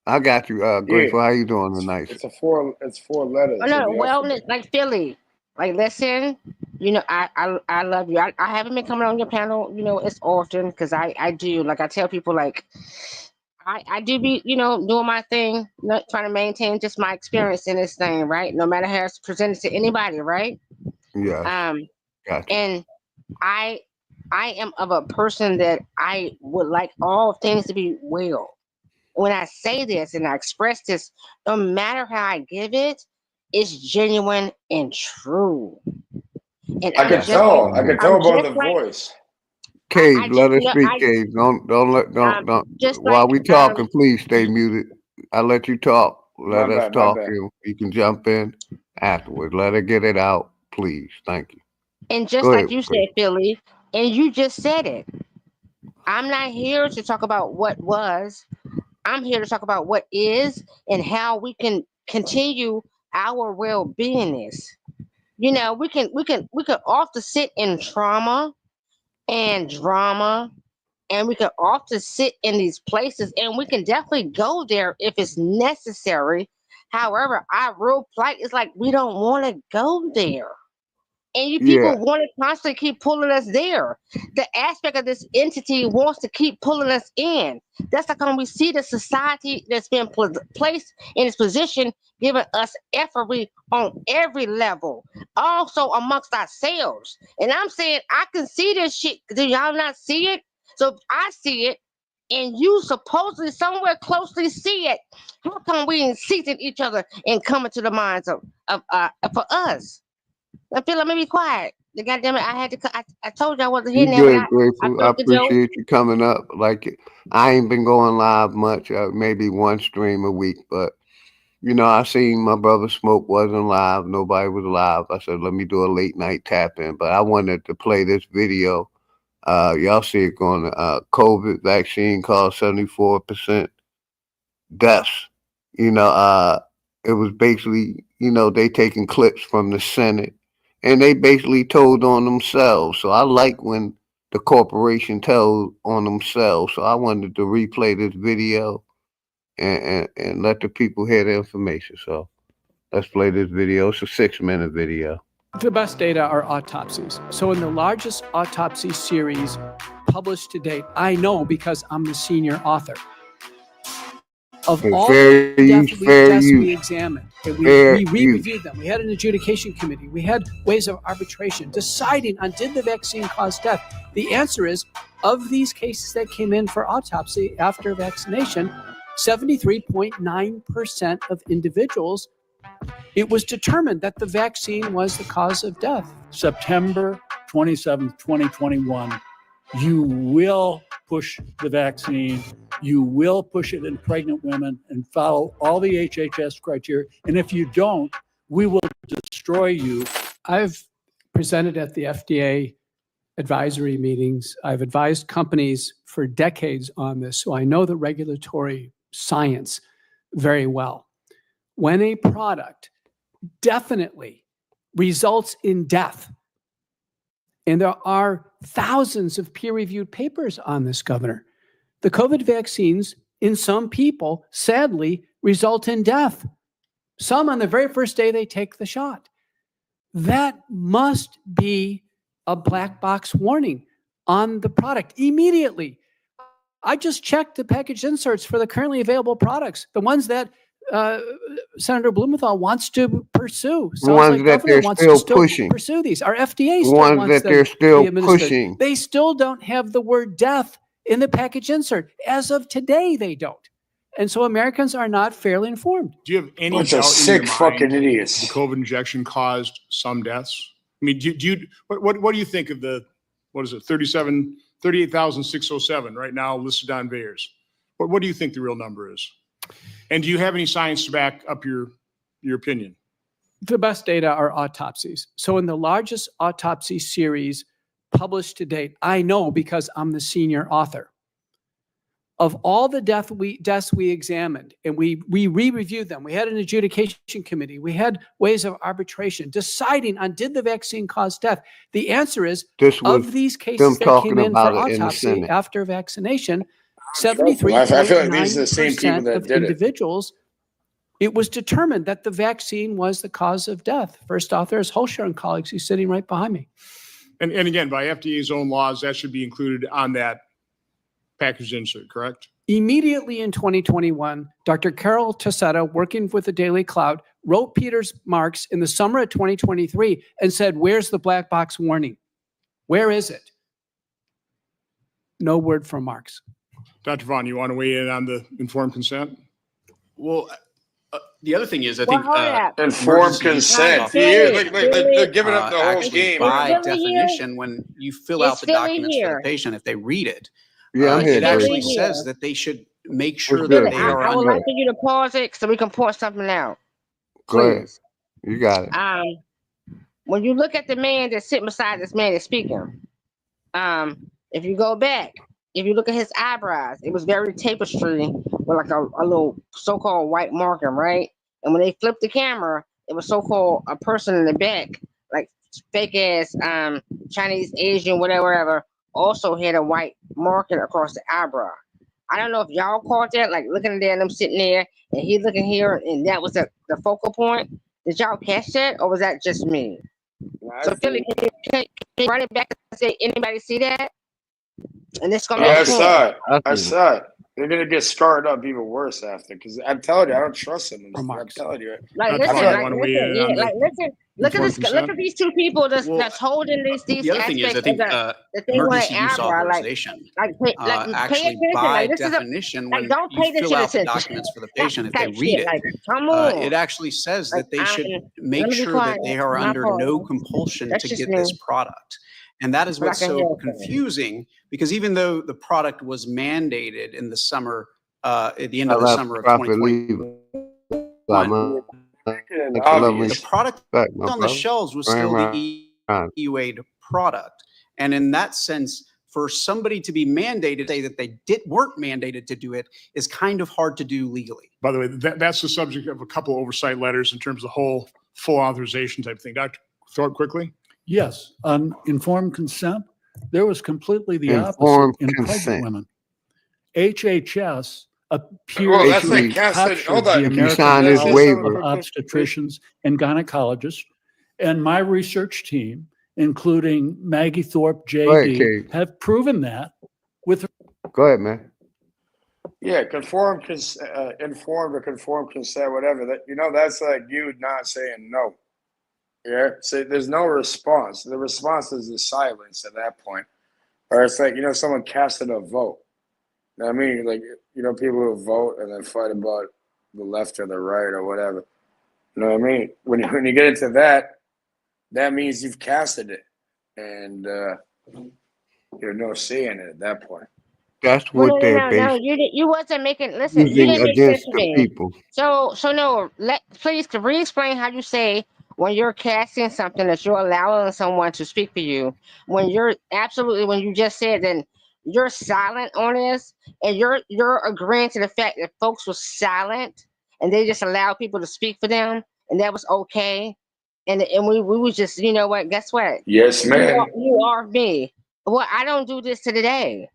I got you, Grateful. How you doing tonight? It's four letters. Oh, no, wellness, like Philly. Like, listen, I love you. I haven't been coming on your panel, as often because I do. Like, I tell people, like, I do be, doing my thing, not trying to maintain just my experience in this thing, right? No matter how it's presented to anybody, right? Yeah. Gotcha. And I am of a person that I would like all things to be well. When I say this and I express this, no matter how I give it, it's genuine and true. And I can tell by the voice. Cage, let us speak, Cage. Don't. While we talking, please stay muted. I let you talk. Let us talk. You can jump in afterwards. Let her get it out, please. Thank you. And just like you said, Philly, and you just said it. I'm not here to talk about what was. I'm here to talk about what is and how we can continue our well-beingness. We can often sit in trauma and drama and we can often sit in these places, and we can definitely go there if it's necessary. However, our real plight is like we don't want to go there. And you Yeah, people want to constantly keep pulling us there. The aspect of this entity wants to keep pulling us in. That's like when we see the society that's been placed in this position, giving us effery on every level, also amongst ourselves. And I'm saying, I can see this shit. Do y'all not see it? So I see it, and you supposedly somewhere closely see it. How come we ain't seizing each other and coming to the minds of for us? I feel like maybe quiet. The goddamn it, I had to. I told you I wasn't you hitting that, but good, I Grateful. I took the joke. appreciate you coming up. Like, I ain't been going live much, maybe one stream a week, but I seen my brother Smoke wasn't live. Nobody was live. I said, let me do a late night tap in. But I wanted to play this video. Y'all see it going. COVID vaccine caused 74% deaths. You know, it was basically, they taking clips from the Senate, and they basically told on themselves. So I like when the corporation tells on themselves. So I wanted to replay this video and let the people hear the information. So let's play this video. It's a 6-minute video. The best data are autopsies. So in the largest autopsy series published to date, I know because I'm the senior author, of And all fair the use, deaths we examined, and we use. re-reviewed them. We had an adjudication committee. We had ways of arbitration deciding on did the vaccine cause death. The answer is, of these cases that came in for autopsy after vaccination, 73.9% of individuals, it was determined that the vaccine was the cause of death. September 27th, 2021, you will push the vaccine. You will push it in pregnant women and follow all the HHS criteria. And if you don't, we will destroy you. I've presented at the FDA advisory meetings. I've advised companies for decades on this, so I know the regulatory science very well. When a product definitely results in death, and there are thousands of peer-reviewed papers on this, Governor, the COVID vaccines in some people, sadly, result in death. Some on the very first day they take the shot. That must be a black box warning on the product immediately. I just checked the package inserts for the currently available products, the ones that Senator Blumenthal wants to pursue. The ones like that they're wants to still pushing. Pursue these. Our FDA The still ones wants that them they're to still be administered. pushing. They still don't have the word death in the package insert. As of today, they don't. And so Americans are not fairly informed. Do you have any Bunch of doubt sick in your fucking mind idiots. the COVID injection caused some deaths? I mean, what do you think of the, what is it, 38,607 right now listed on VAERS? What do you think the real number is? And do you have any science to back up your opinion? The best data are autopsies. So in the largest autopsy series published to date, I know because I'm the senior author, of all the deaths we examined, and we re-reviewed them. We had an adjudication committee. We had ways of arbitration deciding on did the vaccine cause death. The answer is, of these cases that came in for autopsy after vaccination, 73.9% I feel like these are the same people that of did it. individuals, it was determined that the vaccine was the cause of death. First author is Holscher and colleagues. He's sitting right behind me. And again, by FDA's own laws, that should be included on that package insert, correct? Immediately in 2021, Dr. Carol Tassetta, working with the Daily Cloud, wrote Peter's Marks in the summer of 2023 and said, where's the black box warning? Where is it? No word from Marks. Dr. Vaughn, you want to weigh in on the informed consent? Well, the other thing is, I think informed consent. They're giving up the whole game. By definition, when you fill out the documents for the patient, if they read it, it actually says that they should make sure that they are I would like for you to pause it so we can point something out. Go ahead. You got it. When you look at the man that's sitting beside this man that's speaking, if you go back, if you look at his eyebrows, it was very tapestry with like a little so-called white marking, right? And when they flipped the camera, it was so-called a person in the back, like fake ass Chinese, Asian, whatever, also had a white marking across the eyebrow. I don't know if y'all caught that, like looking there and them sitting there, and he looking here, and that was the focal point. Did y'all catch that, or was that just me? So Philly, can you run it back and say, anybody see that? And it's gonna Yeah, make I sense. saw it. I saw it. They're gonna get scarred up even worse after, because I'm telling you, I don't trust them. I'm telling you. Like listen, yeah, like listen. Look at this. Look at these two people that's holding these The other thing is, I aspects think of the thing on emergency the use eyebrow. authorization Pay actually, attention. by Like this is definition, like when don't you pay this fill shit out the attention. documents for the patient, if they Type read shit. it, Like come on. it actually says Like that they should let make me be sure quiet. that they are My under fault. no compulsion That's to just get me. this product. And that is But I what's can so hear it. confusing, because even though the product was mandated in the summer, at the end of the summer of 2021, the product on the shelves was still the EUA product. And in that sense, for somebody to be mandated, say that they weren't mandated to do it, is kind of hard to do legally. By the way, that's the subject of a couple oversight letters in terms of the whole full authorization type thing. Dr. Thorpe, quickly. Yes, on informed consent, there was completely the opposite in pregnant women. HHS appears to have captured the American College of Obstetricians and Gynecologists, and my research team, including Maggie Thorpe, JD, have proven that with. Go ahead, man. Yeah, informed or conformed consent, whatever. That that's like you not saying no. Yeah, so there's no response. The response is the silence at that point, or it's like someone casted a vote. You know what I mean, like people who vote and then fight about the left or the right or whatever. You know what I mean? When you get into that, that means you've casted it, and you're no say in it at that point. That's what they're No, you wasn't making. Listen, you didn't make sense to me. People. So no. Please re-explain how you say when you're casting something that you're allowing someone to speak for you. When you just said then you're silent on this, and you're agreeing to the fact that folks were silent and they just allowed people to speak for them, and that was okay. And we was just what? Guess what? Yes, ma'am. You are me. Well, I don't do this to the day.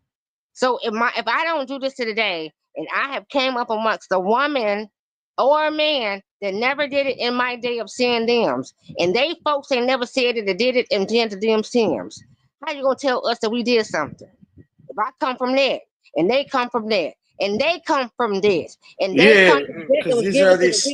So if I don't do this to the day, and I have came up amongst a woman or a man that never did it in my day of seeing thems, and they folks ain't never said it or did it and did to them thems, how you gonna tell us that we did something? If I come from that, and they come from that, and they come from this, and they come from this, because these are these.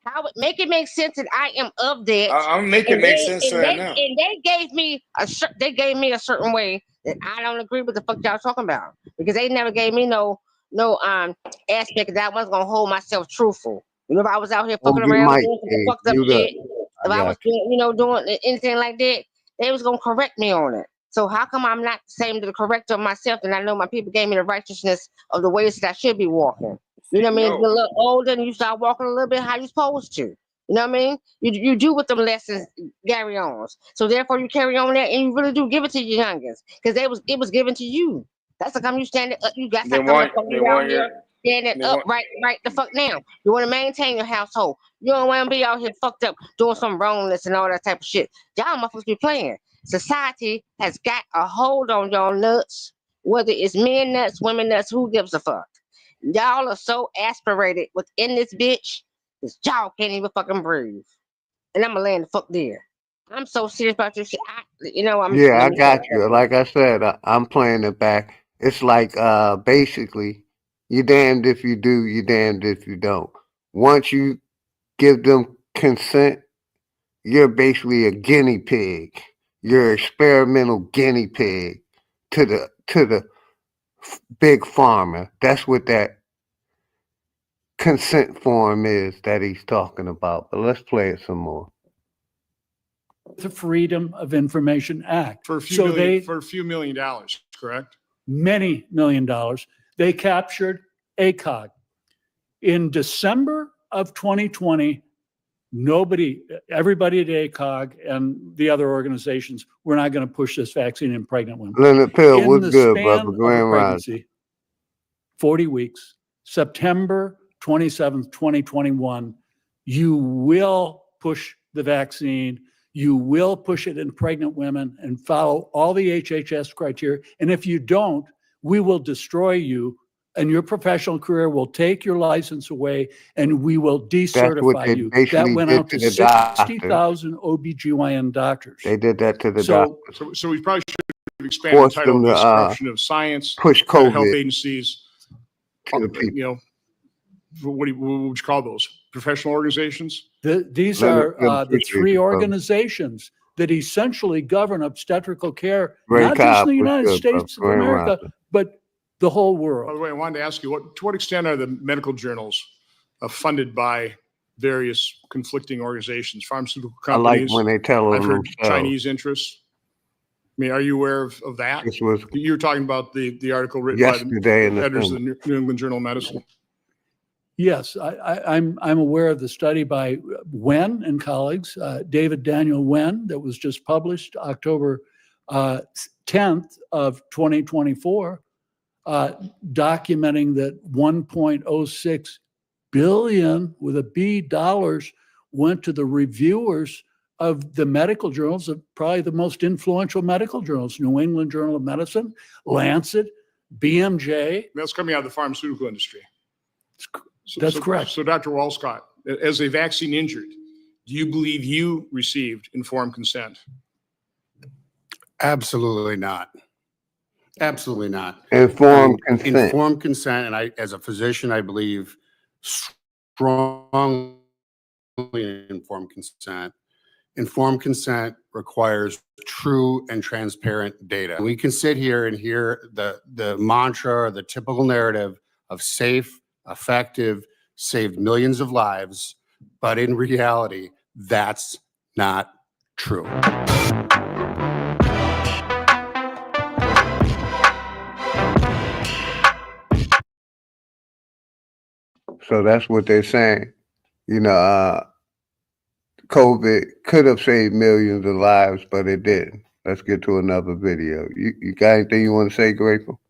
How make it make sense that I am of that? I'm making make sense right now. And they gave me a certain way that I don't agree with the fuck y'all talking about, because they never gave me no aspect that I wasn't gonna hold myself truthful. If I was out here fucking around doing some fucked up shit, if I was doing anything like that, they was gonna correct me on it. So how come I'm not the same to the corrector of myself, and I know my people gave me the righteousness of the ways that I should be walking? You know what I mean? You're a little older and you start walking a little bit how you supposed to. You know what I mean? You do with them lessons carry on. So therefore you carry on that, and you really do give it to your youngest, because it was given to you. That's how come you stand up. You got something down here standing up right the fuck now. You want to maintain your household. You don't want to be out here fucked up doing some wrongness and all that type of shit. Y'all motherfuckers be playing. Society has got a hold on y'all nuts, whether it's men nuts, women nuts, who gives a fuck? Y'all are so aspirated within this bitch that y'all can't even fucking breathe. And I'm gonna land the fuck there. I'm so serious about this shit. I got you. Like I said, I'm playing it back. It's like basically, you're damned if you do, you're damned if you don't. Once you give them consent, you're basically a guinea pig. You're an experimental guinea pig to the big pharma. That's what that consent form is that he's talking about. But let's play it some more. The Freedom of Information Act. For a few $1 million, correct? Many $1 million. They captured ACOG. In December of 2020, everybody at ACOG and the other organizations, we're not going to push this vaccine in pregnant women. Leonard Pill, what's good, brother? Grand Rising. 40 weeks, September 27th, 2021, you will push the vaccine. You will push it in pregnant women and follow all the HHS criteria. And if you don't, we will destroy you and your professional career will take your license away and we will decertify you. That went out to 60,000 OBGYN doctors. They did that to the So, doctors. So we probably should have expanded the title of this corruption of science, push kind of COVID health agencies, to the people. you know, what would you call those? Professional organizations? These are the three organizations that essentially govern obstetrical care, not just in the United States of America, but the whole world. By the way, I wanted to ask you, to what extent are the medical journals funded by various conflicting organizations, pharmaceutical companies? I like when they tell them I've heard themselves. Chinese interests. I mean, are you aware of that? You were talking about the article written yesterday by the editors of the New England Journal of Medicine. Yes, I'm aware of the study by Wen and colleagues, David Daniel Wen, that was just published October 10th of 2024, documenting that 1.06 billion with a B dollars went to the reviewers of the medical journals, of probably the most influential medical journals, New England Journal of Medicine, Lancet, BMJ. That's coming out of the pharmaceutical industry. That's correct. So Dr. Walscott, as a vaccine injured, do you believe you received informed consent? Absolutely not. Absolutely not. Informed consent. Informed consent, and I, as a physician, I believe strongly in informed consent. Informed consent requires true and transparent data. We can sit here and hear the mantra or the typical narrative of safe, effective, saved millions of lives, but in reality, that's not true. So that's what they're saying. You know, COVID could have saved millions of lives, but it didn't. Let's get to another video. You got anything you want to say, Grateful?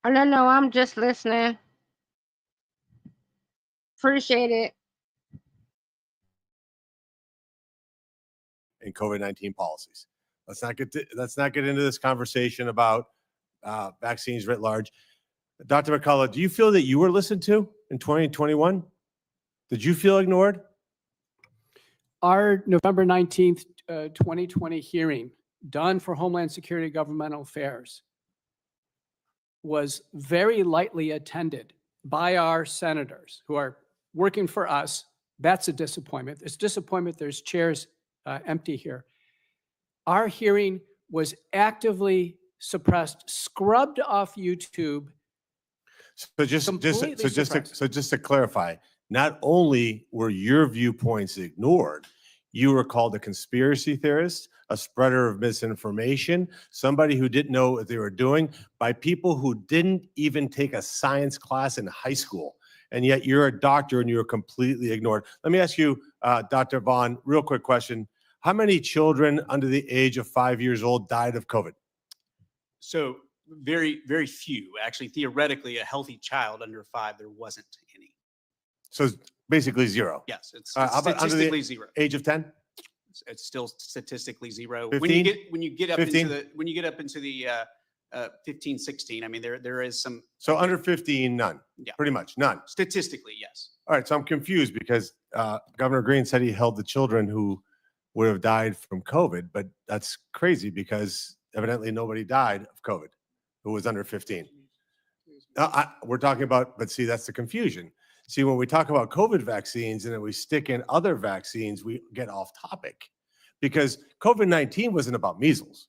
Oh, no, I'm just listening. Appreciate it. And COVID-19 policies. Let's not get into this conversation about vaccines writ large. Dr. McCullough, do you feel that you were listened to in 2021? Did you feel ignored? Our November 19th, 2020 hearing done for Homeland Security Governmental Affairs was very lightly attended by our senators who are working for us. That's a disappointment. It's disappointment there's chairs empty here. Our hearing was actively suppressed, scrubbed off YouTube. So just to clarify, not only were your viewpoints ignored, you were called a conspiracy theorist, a spreader of misinformation, somebody who didn't know what they were doing by people who didn't even take a science class in high school. And yet you're a doctor and you were completely ignored. Let me ask you, Dr. Vaughn, real quick question. How many children under the age of 5 years old died of COVID? So very, very few. Actually, theoretically, a healthy child under 5, there wasn't any. So basically zero. Yes, it's how about statistically under the zero. Age of 10? It's still statistically zero. 15? When you get up 15? into the 15, 16, I mean there is some. So under 15, none. Yeah. Pretty much none. Statistically, yes. All right, so I'm confused because Governor Green said he held the children who would have died from COVID, but that's crazy because evidently nobody died of COVID who was under 15. We're talking about, but see, that's the confusion. See, when we talk about COVID vaccines and then we stick in other vaccines, we get off topic because COVID-19 wasn't about measles.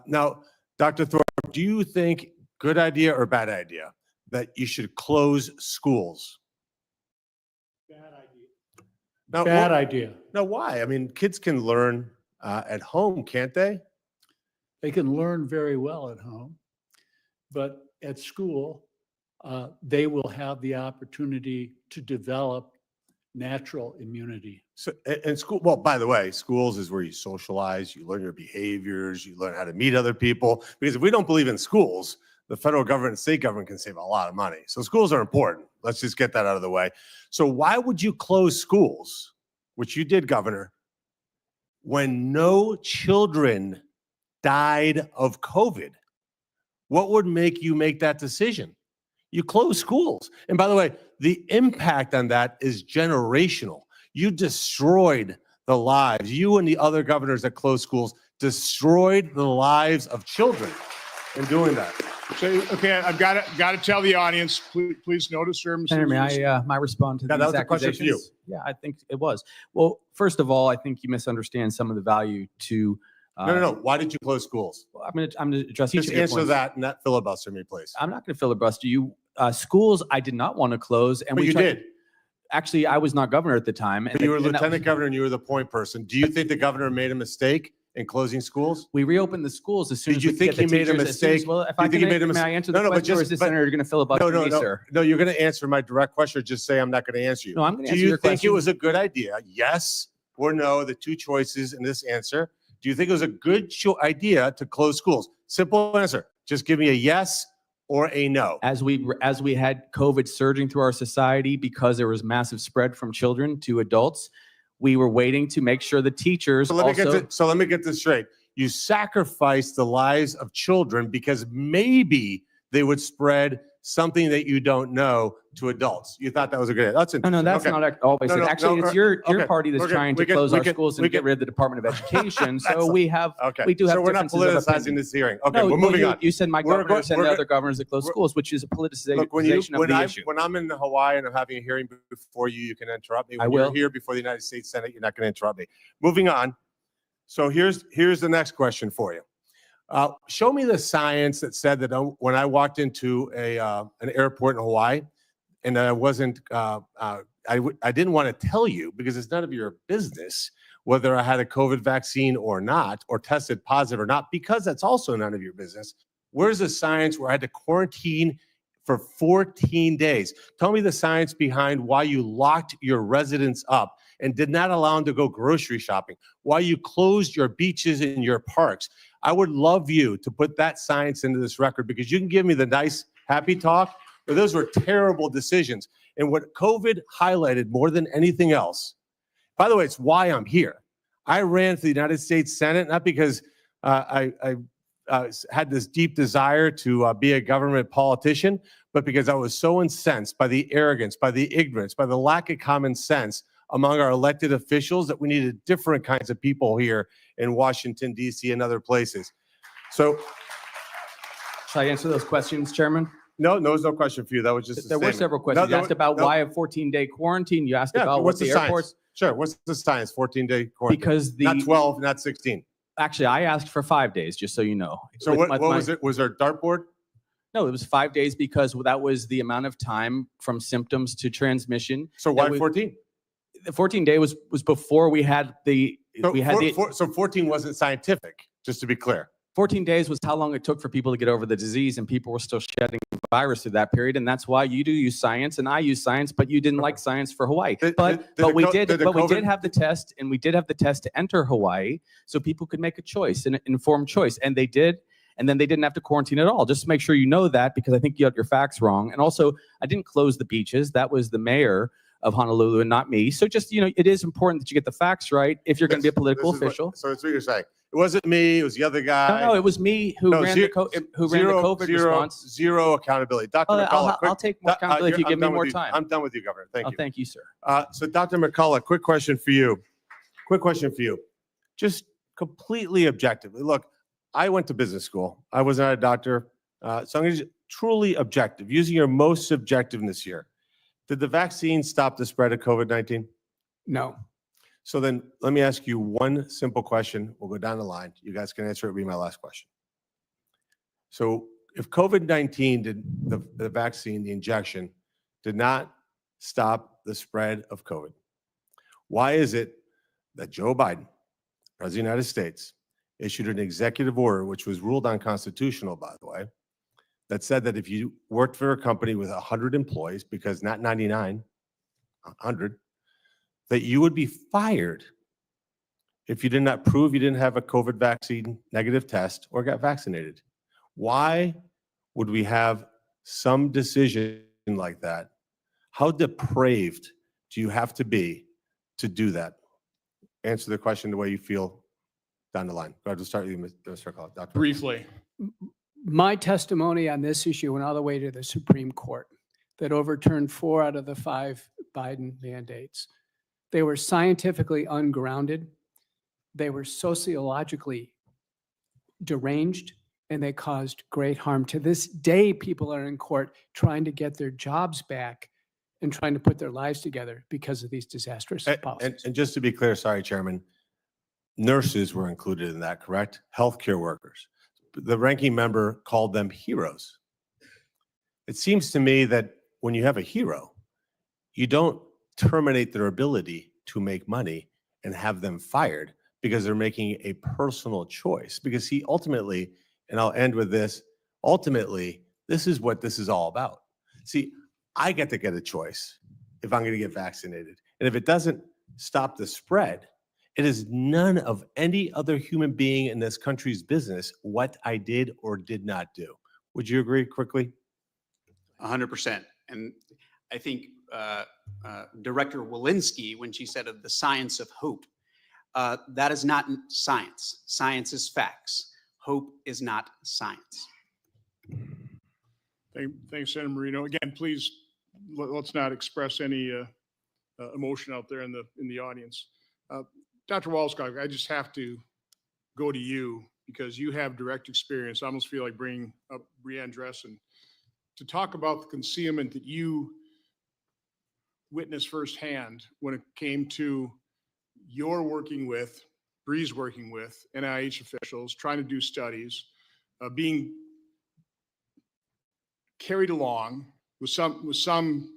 Now, Dr. Thorpe, do you think good idea or bad idea that you should close schools? Bad idea. No, why? I mean, kids can learn at home, can't they? They can learn very well at home, but at school, they will have the opportunity to develop natural immunity. So, and school, well, by the way, schools is where you socialize, you learn your behaviors, you learn how to meet other people. Because if we don't believe in schools, the federal government and state government can save a lot of money. So schools are important. Let's just get that out of the way. So why would you close schools, which you did, Governor, when no children died of COVID? What would make you make that decision? You close schools. And by the way, the impact on that is generational. You destroyed the lives. You and the other governors that closed schools destroyed the lives of children in doing that. So, okay, I've got to tell the audience, please notice, sir. Senator, may I respond to Yeah, these that was a question for you. accusations? Yeah, I think it was. Well, first of all, I think you misunderstand some of the value to. No. Why did you close schools? I'm going to address each Just of your answer points. that and not filibuster me, please. I'm not going to filibuster you. Schools, I did not want to close, and But you did. Actually, I was not governor at the time. But you were lieutenant governor and you were the point person. Do you think the governor made a mistake in closing schools? We reopened the schools as soon Did as you we think could get he the made a teachers as soon as- mistake? Well, if Do you I think can, he made a may I mistake? answer the No, but question, or is this senator going to filibuster me, sir? No, you're going to answer my direct question. Or just say I'm not going to answer you. No, I'm going to Do answer you your think question. it was a good idea? Yes or no, the two choices in this answer. Do you think it was a good idea to close schools? Simple answer. Just give me a yes or a no. As we had COVID surging through our society because there was massive spread from children to adults, we were waiting to make sure the teachers So let me get this straight. You sacrificed the lives of children because maybe they would spread something that you don't know to adults. You thought that was a good idea. That's interesting. No, that's Okay. not always it. Actually, it's your okay. party that's We're good. trying to We can- close we our can- schools we and get can- rid of the Department of Education. So That's- we do have So we're not differences of politicizing opinion. this hearing. Okay, No, we're moving you, on. You said my We're governor go- and we're the go- other governors that close schools, which is a politicization Look, of the issue. when I'm in Hawaii and I'm having a hearing before you, you can interrupt me. When I will. You're here before the United States Senate, you're not going to interrupt me. Moving on. So here's the next question for you. Show me the science that said that when I walked into an airport in Hawaii, and I wasn't, I didn't want to tell you because it's none of your business whether I had a COVID vaccine or not, or tested positive or not, because that's also none of your business. Where's the science where I had to quarantine for 14 days? Tell me the science behind why you locked your residents up and did not allow them to go grocery shopping, why you closed your beaches and your parks. I would love you to put that science into this record, because you can give me the nice, happy talk, but those were terrible decisions. And what COVID highlighted more than anything else, by the way, it's why I'm here. I ran for the United States Senate, not because I had this deep desire to be a government politician, but because I was so incensed by the arrogance, by the ignorance, by the lack of common sense among our elected officials that we needed different kinds of people here in Washington, D.C. and other places. So, Shall I answer those questions, Chairman? No, there's no question for you. That was just a There were statement. several questions. No, You asked about why a 14-day quarantine. You asked about what's what the science? airports. Sure, what's the science? 14-day quarantine. Because not 12, not 16. Actually, I asked for 5 days, just so you know. So what was it? Was there a dartboard? No, it was 5 days because that was the amount of time from symptoms to transmission. So why 14? The 14-day was before we had the So 14 wasn't scientific, just to be clear. 14 days was how long it took for people to get over the disease, and people were still shedding virus through that period. And that's why you do use science and I use science, but you didn't like science for Hawaii. But we did have the test, and we did have the test to enter Hawaii so people could make a choice, an informed choice. And they did. And then they didn't have to quarantine at all. Just to make sure you know that, because I think you have your facts wrong. And also, I didn't close the beaches. That was the mayor of Honolulu and not me. So just, it is important that you get the facts right if you're going to be a political official. So that's what you're saying. It wasn't me. It was the other guy. No, it was me who ran the COVID response. Zero accountability. Dr. McCullough. I'll take more accountability if you give me more time. I'm done with you, Governor. Thank you. Thank you, sir. So Dr. McCullough, quick question for you. Just completely objectively. Look, I went to business school. I was not a doctor. So I'm going to truly objective, using your most subjectiveness here. Did the vaccine stop the spread of COVID-19? No. So then let me ask you one simple question. We'll go down the line. You guys can answer it. It'll be my last question. So if COVID-19 did the vaccine, the injection, did not stop the spread of COVID, why is it that Joe Biden, President of the United States, issued an executive order, which was ruled unconstitutional, by the way, that said that if you worked for a company with 100 employees, because not 99, 100, that you would be fired if you did not prove you didn't have a COVID vaccine negative test or got vaccinated? Why would we have some decision like that? How depraved do you have to be to do that? answer the question the way you feel down the line. Go ahead, we'll start with you, Mr. Call. Dr. Briefly. My testimony on this issue went all the way to the Supreme Court that overturned 4 out of the 5 Biden mandates. They were scientifically ungrounded. They were sociologically deranged, and they caused great harm. To this day, people are in court trying to get their jobs back and trying to put their lives together because of these disastrous policies. And just to be clear, sorry, Chairman, nurses were included in that, correct? Healthcare workers. The ranking member called them heroes. It seems to me that when you have a hero, you don't terminate their ability to make money and have them fired because they're making a personal choice. Because he ultimately, and I'll end with this, ultimately, this is what this is all about. See, I get to get a choice if I'm going to get vaccinated. And if it doesn't stop the spread, it is none of any other human being in this country's business what I did or did not do. Would you agree quickly? 100%. And I think Director Walensky, when she said of the science of hope, that is not science. Science is facts. Hope is not science. Thanks, Senator Marino. Again, please, let's not express any emotion out there in the audience. Dr. Walskog, I just have to go to you because you have direct experience. I almost feel like bringing up Breanne Dressen to talk about the concealment that you witnessed firsthand when it came to your working with, Bree's working with NIH officials, trying to do studies, being carried along with some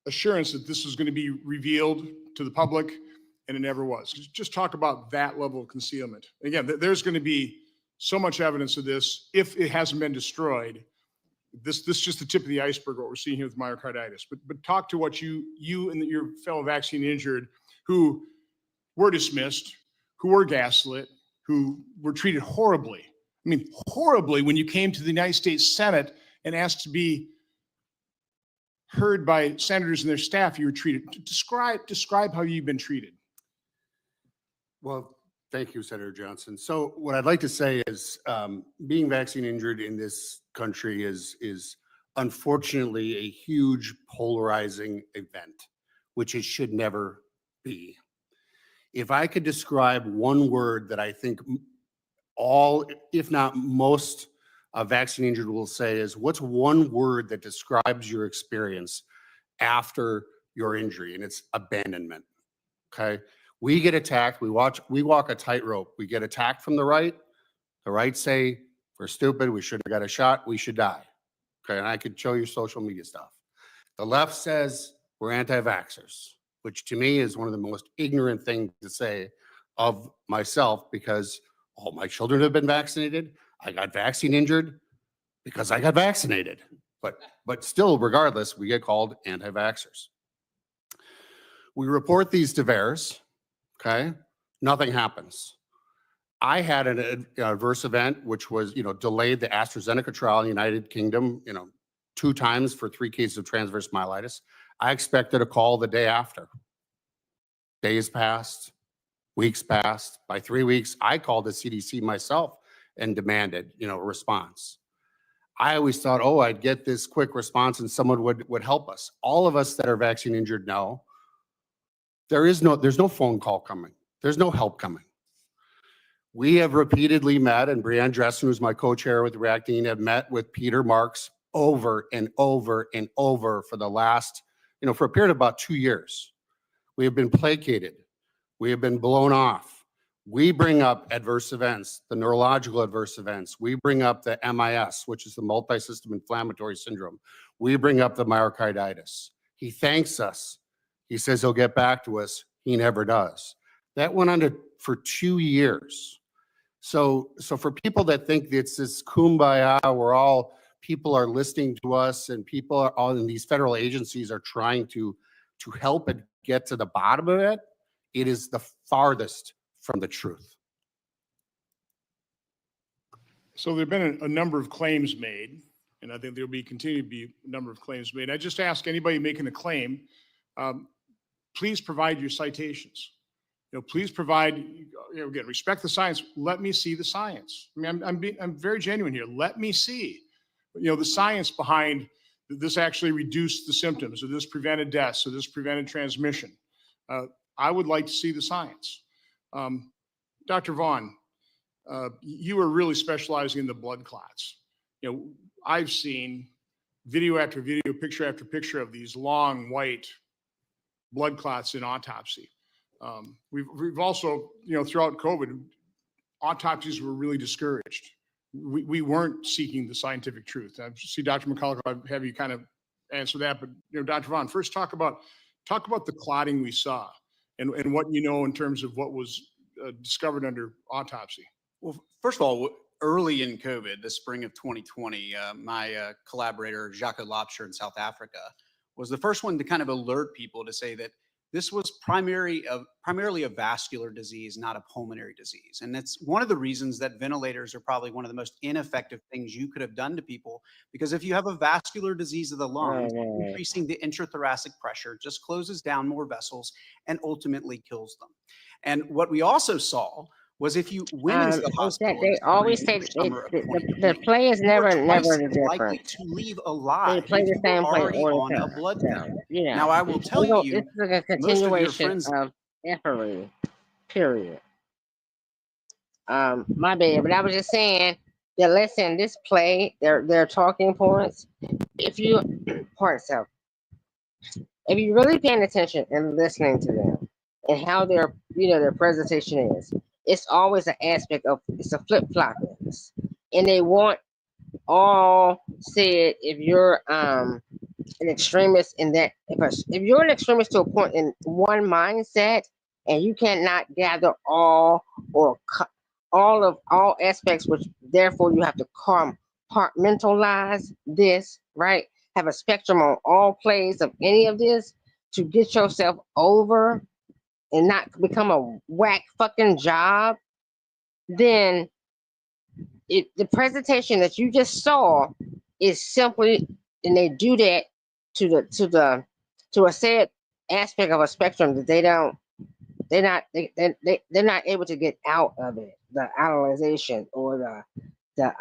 assurance that this was going to be revealed to the public, and it never was. Just talk about that level of concealment. Again, there's going to be so much evidence of this if it hasn't been destroyed. This is just the tip of the iceberg, what we're seeing here with myocarditis. But talk to what you and your fellow vaccine injured who were dismissed, who were gaslit, who were treated horribly. I mean, horribly when you came to the United States Senate and asked to be heard by senators and their staff, you were treated. Describe how you've been treated. Well, thank you, Senator Johnson. So what I'd like to say is being vaccine injured in this country is unfortunately a huge polarizing event, which it should never be. If I could describe one word that I think all, if not most, vaccine injured will say is, what's one word that describes your experience after your injury? And it's abandonment. Okay. We get attacked. We walk a tightrope. We get attacked from the right. The right say, we're stupid. We shouldn't have got a shot. We should die. Okay. And I could show you social media stuff. The left says we're anti-vaxxers, which to me is one of the most ignorant things to say of myself because all my children have been vaccinated. I got vaccine injured because I got vaccinated. But still, regardless, we get called anti-vaxxers. We report these to VAERS. Okay, nothing happens. I had an adverse event, which was, delayed the AstraZeneca trial in the United Kingdom, 2 times for 3 cases of transverse myelitis. I expected a call the day after. Days passed, weeks passed. By 3 weeks, I called the CDC myself and demanded, a response. I always thought, oh, I'd get this quick response and someone would help us. All of us that are vaccine injured know there's no phone call coming. There's no help coming. We have repeatedly met, and Breanne Dressen, who's my co-chair with Reacting, have met with Peter Marks over and over and over for the last, for a period of about 2 years. We have been placated. We have been blown off. We bring up adverse events, the neurological adverse events. We bring up the MIS, which is the multi-system inflammatory syndrome. We bring up the myocarditis. He thanks us. He says he'll get back to us. He never does. That went on for 2 years. So for people that think it's this kumbaya, people are listening to us and people are all in these federal agencies are trying to help and get to the bottom of it, it is the farthest from the truth. So there have been a number of claims made, and I think there'll continue to be a number of claims made. I just ask anybody making a claim, please provide your citations. please provide, again, respect the science. Let me see the science. I mean, I'm very genuine here. Let me see, the science behind this actually reduced the symptoms, or this prevented deaths, or this prevented transmission. I would like to see the science. Dr. Vaughn, you are really specializing in the blood clots. I've seen video after video, picture after picture of these long white blood clots in autopsy. We've also, throughout COVID, autopsies were really discouraged. We weren't seeking the scientific truth. I see Dr. McCullough, I'll have you kind of answer that, but Dr. Vaughn, first talk about the clotting we saw and what you know in terms of what was discovered under autopsy. Well, first of all, early in COVID, the spring of 2020, my collaborator, Jacques Lopscher in South Africa, was the first one to kind of alert people to say that this was primarily a vascular disease, not a pulmonary disease. And that's one of the reasons that ventilators are probably one of the most ineffective things you could have done to people, because if you have a vascular disease of the lungs, increasing the intrathoracic pressure just closes down more vessels and ultimately kills them. And what we also saw was if you went into the hospital, they always say the play is never the likely difference. to leave alive. They play the same play already all the on time. a blood So, thinner. you know, Now I will tell you, it's like a most of your continuation friends. of effery, period. My bad, but I was just saying that listen, this play, their talking points. If you part self, if you're really paying attention and listening to them and how their presentation is, it's always an aspect of it's a flip flopping, and they want all said if you're an extremist in that if you're an extremist to a point in one mindset and you cannot gather all or all aspects, which therefore you have to compartmentalize this, right? Have a spectrum on all plays of any of this to get yourself over and not become a whack fucking job, then the presentation that you just saw is simply, and they do that to a said aspect of a spectrum that they're not able to get out of it, the analyzation or the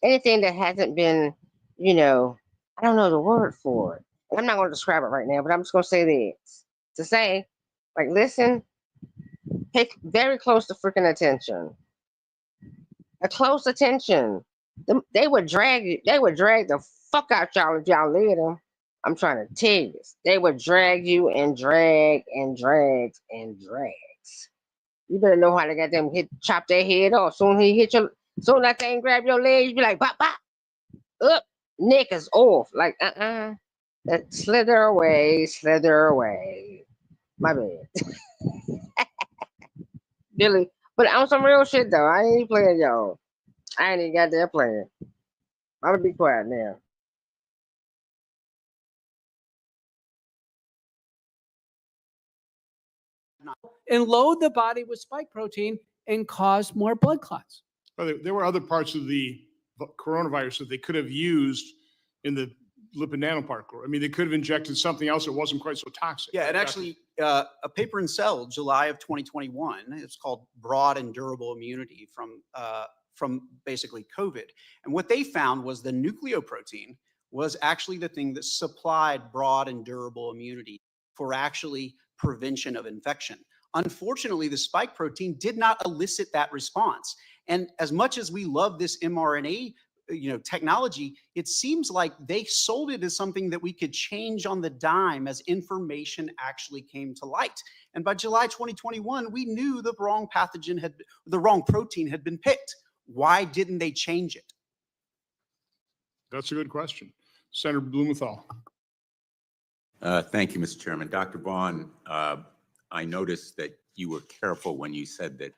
anything that hasn't been, I don't know the word for it. I'm not going to describe it right now, but I'm just going to say this to say, like, listen, pay very close to freaking attention. A close attention. They would drag you. They would drag the fuck out y'all if y'all let them. I'm trying to tell you this. They would drag you and drag and drag and drag. You better know how to get them chop their head off. Soon that thing grab your leg, you be like, bop, bop, up, neck is off. Like, that slither away. My bad. Billy. But on some real shit though, I ain't playing y'all. I ain't even got that playing. I'm gonna be quiet now. And load the body with spike protein and cause more blood clots. Well, there were other parts of the coronavirus that they could have used in the lipid nanoparticle. I mean, they could have injected something else that wasn't quite so toxic. Yeah, and actually, a paper in Cell, July of 2021, it's called Broad and Durable Immunity from basically COVID. And what they found was the nucleoprotein was actually the thing that supplied broad and durable immunity for actually prevention of infection. Unfortunately, the spike protein did not elicit that response. And as much as we love this mRNA technology, it seems like they sold it as something that we could change on the dime as information actually came to light. And by July 2021, we knew the wrong protein had been picked. Why didn't they change it? That's a good question. Senator Blumenthal. Thank you, Mr. Chairman. Dr. Vaughn, I noticed that you were careful when you said that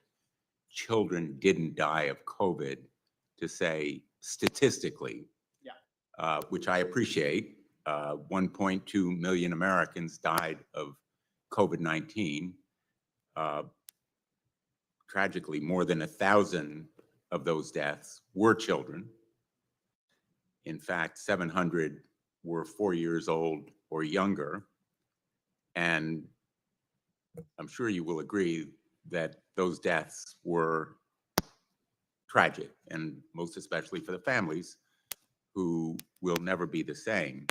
children didn't die of COVID to say statistically, which I appreciate. 1.2 million Americans died of COVID-19. Tragically, more than 1,000 of those deaths were children. In fact, 700 were 4 years old or younger. And I'm sure you will agree that those deaths were tragic, and most especially for the families who will never be the same.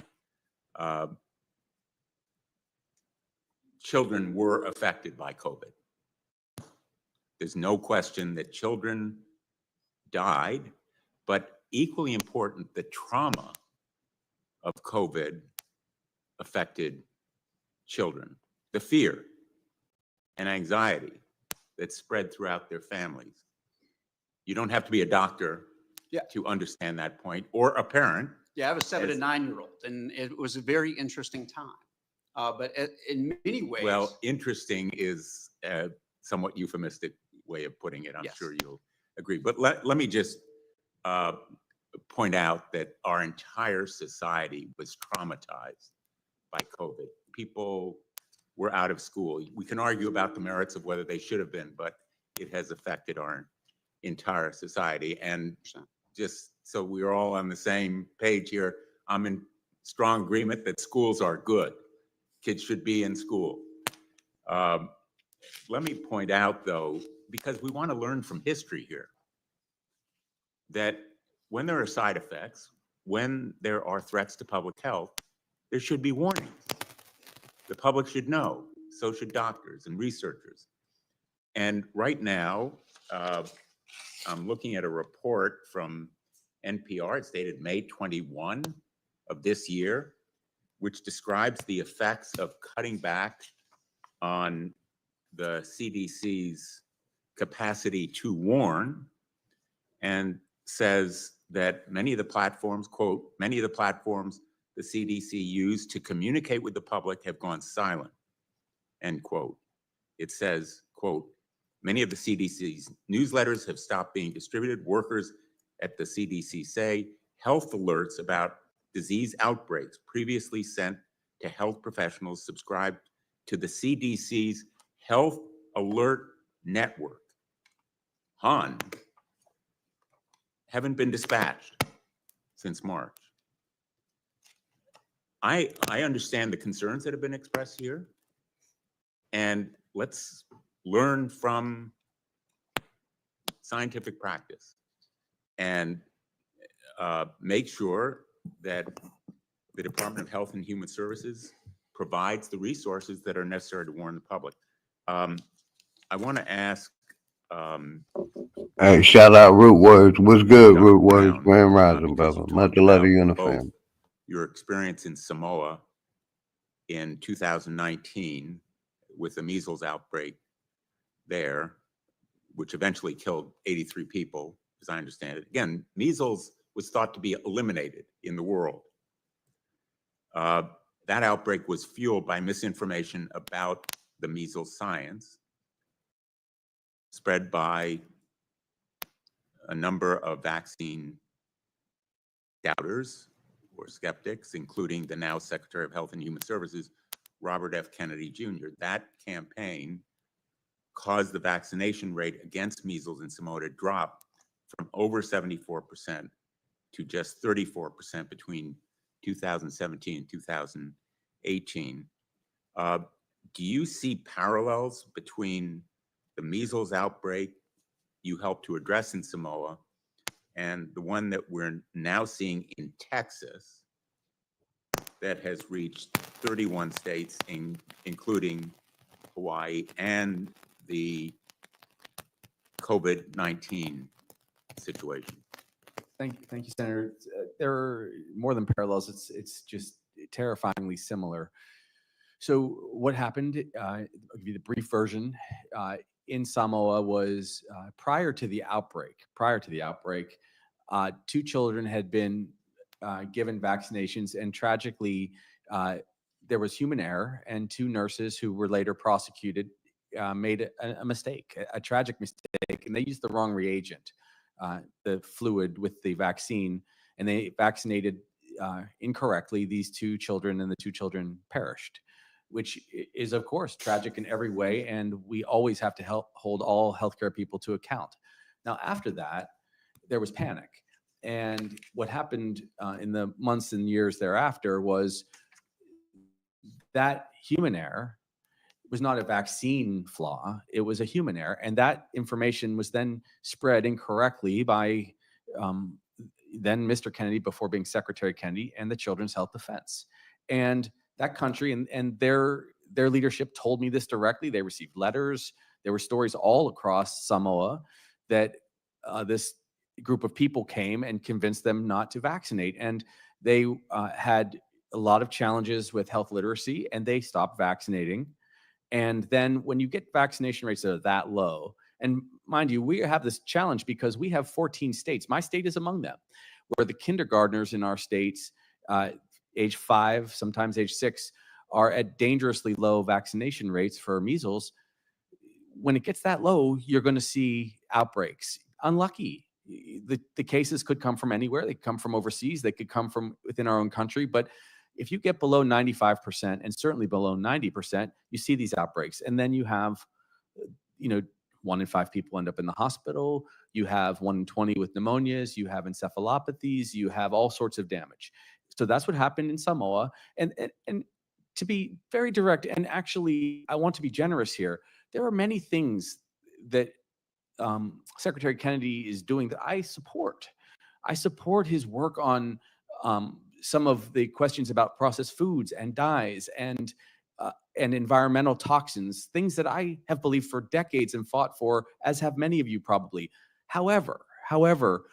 Children were affected by COVID. There's no question that children died, but equally important, the trauma of COVID affected children. The fear and anxiety that spread throughout their families. You don't have to be a doctor to understand that point, or a parent. Yeah, I have a 7 to 9-year-old, and it was a very interesting time. But in many ways, Well, interesting is a somewhat euphemistic way of putting it. I'm sure you'll agree. But let me just point out that our entire society was traumatized by COVID. People were out of school. We can argue about the merits of whether they should have been, but it has affected our entire society. And just so we're all on the same page here, I'm in strong agreement that schools are good. Kids should be in school. Let me point out, though, because we want to learn from history here, that when there are side effects, when there are threats to public health, there should be warnings. The public should know, so should doctors and researchers. And right now, I'm looking at a report from NPR. It's dated May 21 of this year, which describes the effects of cutting back on the CDC's capacity to warn, and says that many of the platforms, quote, many of the platforms the CDC used to communicate with the public have gone silent, end quote. It says, quote, many of the CDC's newsletters have stopped being distributed. Workers at the CDC say health alerts about disease outbreaks previously sent to health professionals subscribed to the CDC's Health Alert Network, HAN, haven't been dispatched since March. I understand the concerns that have been expressed here, and let's learn from scientific practice and make sure that the Department of Health and Human Services provides the resources that are necessary to warn the public. I want to ask. Hey, shout out Root Words. What's good, Root Words? Grand Rising, brother. Much love to you and the family. Your experience in Samoa in 2019 with the measles outbreak there, which eventually killed 83 people, as I understand it. Again, measles was thought to be eliminated in the world. That outbreak was fueled by misinformation about the measles science, spread by a number of vaccine doubters or skeptics, including the now Secretary of Health and Human Services, Robert F. Kennedy Jr. That campaign caused the vaccination rate against measles in Samoa to drop from over 74% to just 34% between 2017 and 2018. Do you see parallels between the measles outbreak you helped to address in Samoa and the one that we're now seeing in Texas that has reached 31 states, including Hawaii, and the COVID-19 situation? Thank you, Senator. There are more than parallels. It's just terrifyingly similar. So what happened, I'll give you the brief version, in Samoa was prior to the outbreak, 2 children had been given vaccinations, and tragically, there was human error, and 2 nurses who were later prosecuted made a mistake, a tragic mistake, and they used the wrong reagent, the fluid with the vaccine, and they vaccinated incorrectly these 2 children, and the 2 children perished, which is, of course, tragic in every way, and we always have to hold all healthcare people to account. Now, after that, there was panic, and what happened in the months and years thereafter was that human error was not a vaccine flaw. It was a human error. And that information was then spread incorrectly by then Mr. Kennedy, before being Secretary Kennedy, and the Children's Health Defense. And that country and their leadership told me this directly. They received letters. There were stories all across Samoa that this group of people came and convinced them not to vaccinate. And they had a lot of challenges with health literacy, and they stopped vaccinating. And then when you get vaccination rates that are that low, and mind you, we have this challenge because we have 14 states. My state is among them, where the kindergartners in our states, age 5, sometimes age 6, are at dangerously low vaccination rates for measles. When it gets that low, you're going to see outbreaks. Unlucky. The cases could come from anywhere. They could come from overseas. They could come from within our own country. But if you get below 95% and certainly below 90%, you see these outbreaks. And then you have, 1 in 5 people end up in the hospital. You have 1 in 20 with pneumonias. You have encephalopathies. You have all sorts of damage. So that's what happened in Samoa. And to be very direct, and actually, I want to be generous here, there are many things that Secretary Kennedy is doing that I support. I support his work on some of the questions about processed foods and dyes and environmental toxins, things that I have believed for decades and fought for, as have many of you probably. However,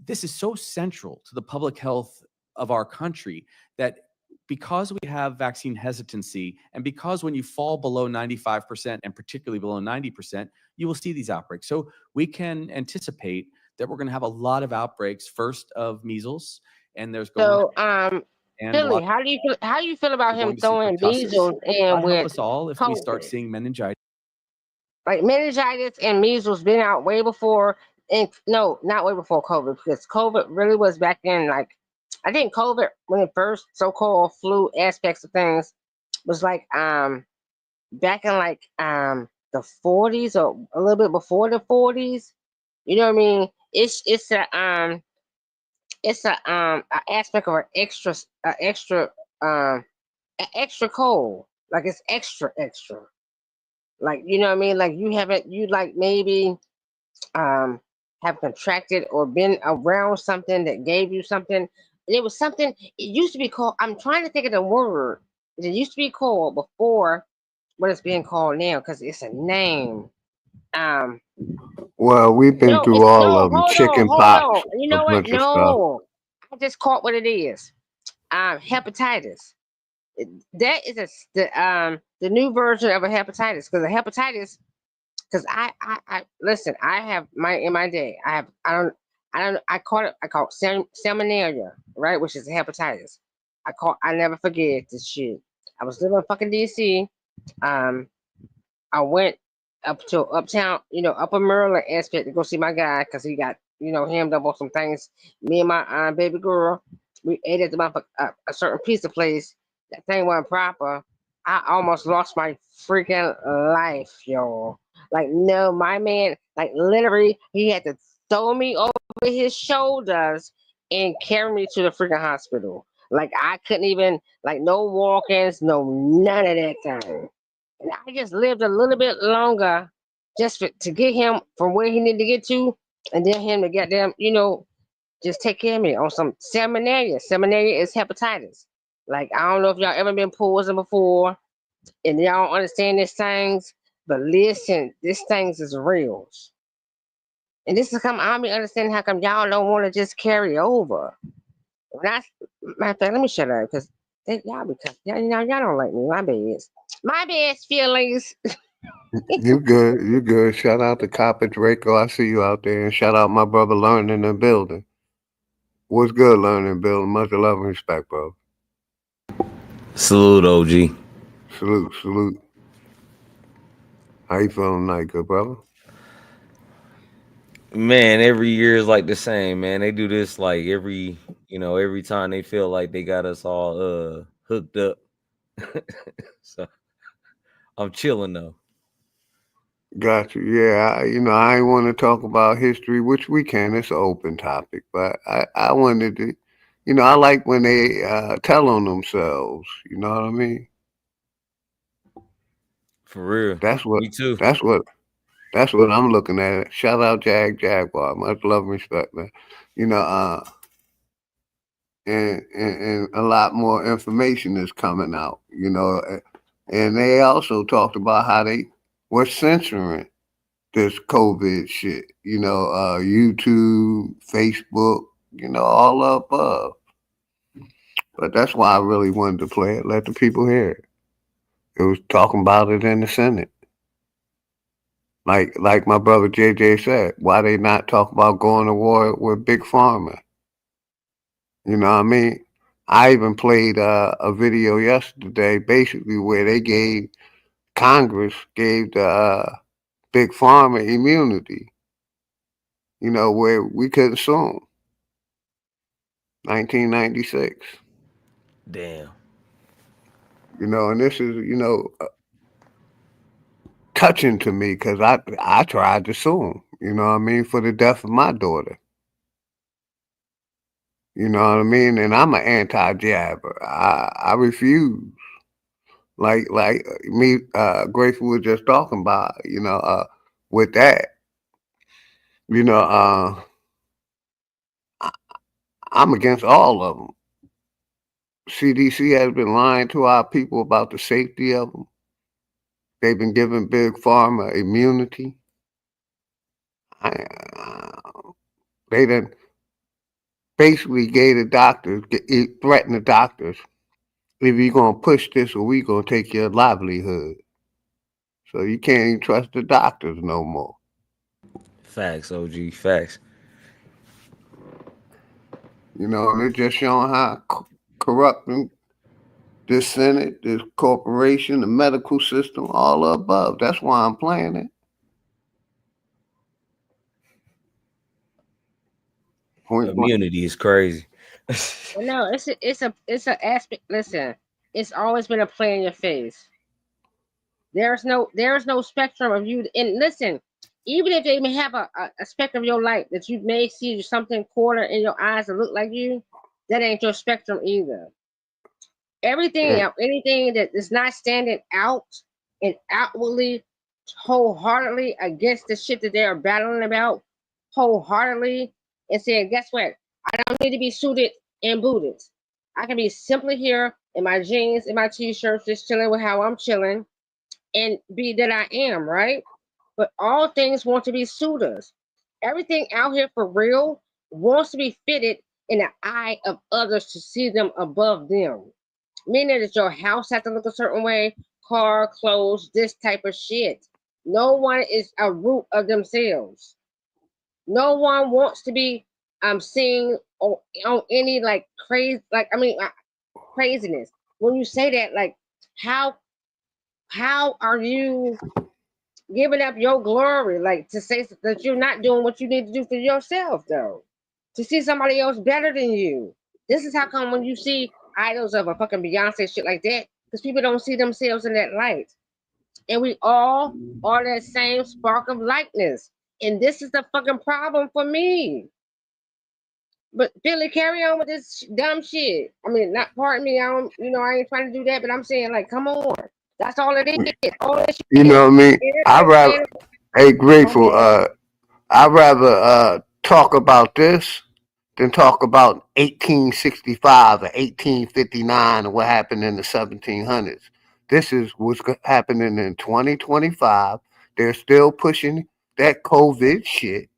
this is so central to the public health of our country that because we have vaccine hesitancy, and because when you fall below 95% and particularly below 90%, you will see these outbreaks. So we can anticipate that we're going to have a lot of outbreaks, first of measles, and there's going to Billy, how do you feel about him throwing measles in God with help us all if we start COVID? seeing meningitis. Like meningitis and measles been out way before, and no, not way before COVID, because COVID really was back in, like, I think COVID, when it first so-called flu aspects of things, was like back in like the 40s or a little bit before the 40s. You know what I mean? It's a aspect of an extra cold, like it's extra. Like, you know what I mean? Like you like maybe have contracted or been around something that gave you something. It was something, it used to be called, I'm trying to think of the word. It used to be called before what it's being called now, because it's a name. Well, we've been No, through it's all no, of them. hold Chicken on. pox, You a know what? bunch of stuff. No. I just caught what it is. Hepatitis. That is the new version of a hepatitis, because a hepatitis, because I listen, I have in my day, I caught salmonella, right, which is a hepatitis. I never forget this shit. I was living in fucking DC. I went up to uptown, Upper Maryland aspect to go see my guy, because he got, hemmed up on some things. Me and my baby girl, we ate at a certain pizza place. That thing wasn't proper. I almost lost my freaking life, yo. Like, no, my man, like, literally, he had to throw me over his shoulders and carry me to the freaking hospital. Like, I couldn't even, like, no walk-ins, no, none of that thing. And I just lived a little bit longer just to get him from where he needed to get to, and then him to get them, just take care of me on some salmonella. Salmonella is hepatitis. Like, I don't know if y'all ever been poisoned before and y'all don't understand these things, but listen, this things is real. And this is I'll be understanding how come y'all don't want to just carry over. Matter of fact, let me shut up, because y'all don't like me. My bad, feelings. You good. You good. Shout out to Copper Draco. I see you out there. And shout out my brother Learning in the building. What's good, Learning in the building? Much love and respect, bro. Salute, OG. Salute. How you feeling tonight, good brother? Man, every year is like the same, man. They do this like every time they feel like they got us all hooked up. So I'm chilling though. Got you. Yeah, I ain't want to talk about history, which we can. It's an open topic, but I wanted to, I like when they tell on themselves. You know what I mean? For real. That's what. Me too. That's what I'm looking at. Shout out Jaguar. Much love and respect, man. You know, and a lot more information is coming out. You know, and they also talked about how they were censoring this COVID shit. You know, YouTube, Facebook. You know, all the above. But that's why I really wanted to play it. Let the people hear it. It was talking about it in the Senate. Like my brother JJ said, why they not talk about going to war with Big Pharma? You know what I mean? I even played a video yesterday, basically where they gave Congress gave the Big Pharma immunity. You know, where we couldn't sue 'em. 1996. Damn. You know, and this is touching to me because I tried to sue 'em. You know what I mean, for the death of my daughter. You know what I mean? And I'm an anti-jabber. I refuse. Like me, Grateful was just talking about. With that, you know, I'm against all of them. CDC has been lying to our people about the safety of them. They've been giving Big Pharma immunity. They done basically gave the doctors, threatened the doctors, if you're going to push this or we going to take your livelihood. So you can't even trust the doctors no more. Facts, OG. Facts. You know, and they're just showing how corrupting this Senate, this corporation, the medical system, all above. That's why I'm playing it. Immunity is crazy. Well, no, it's a aspect. Listen, it's always been a play in your face. There's no spectrum of you. And listen, even if they may have a spectrum of your light that you may see something quarter in your eyes that look like you, that ain't your spectrum either. Everything, anything that is not standing out and outwardly, wholeheartedly against the shit that they are battling about, wholeheartedly, and saying, guess what? I don't need to be suited and booted. I can be simply here in my jeans and my t-shirts, just chilling with how I'm chilling, and be that I am, right? But all things want to be suitors. Everything out here for real wants to be fitted in the eye of others to see them above them. Meaning that your house has to look a certain way, car, clothes, this type of shit. No one is a root of themselves. No one wants to be seen on any like crazy craziness. When you say that, like how are you giving up your glory? Like to say that you're not doing what you need to do for yourself, though. To see somebody else better than you. This is how come when you see idols of a fucking Beyonce shit like that, because people don't see themselves in that light. And we all are that same spark of likeness. And this is the fucking problem for me. But Billy, carry on with this dumb shit. I mean, not pardon me. I don't, I ain't trying to do that. But I'm saying, like, come on. That's all it is. All this shit. You know what I mean? I'd rather, hey, Grateful, I'd rather talk about this than talk about 1865 or 1859 or what happened in the 1700s. This is what's happening in 2025. They're still pushing that COVID shit.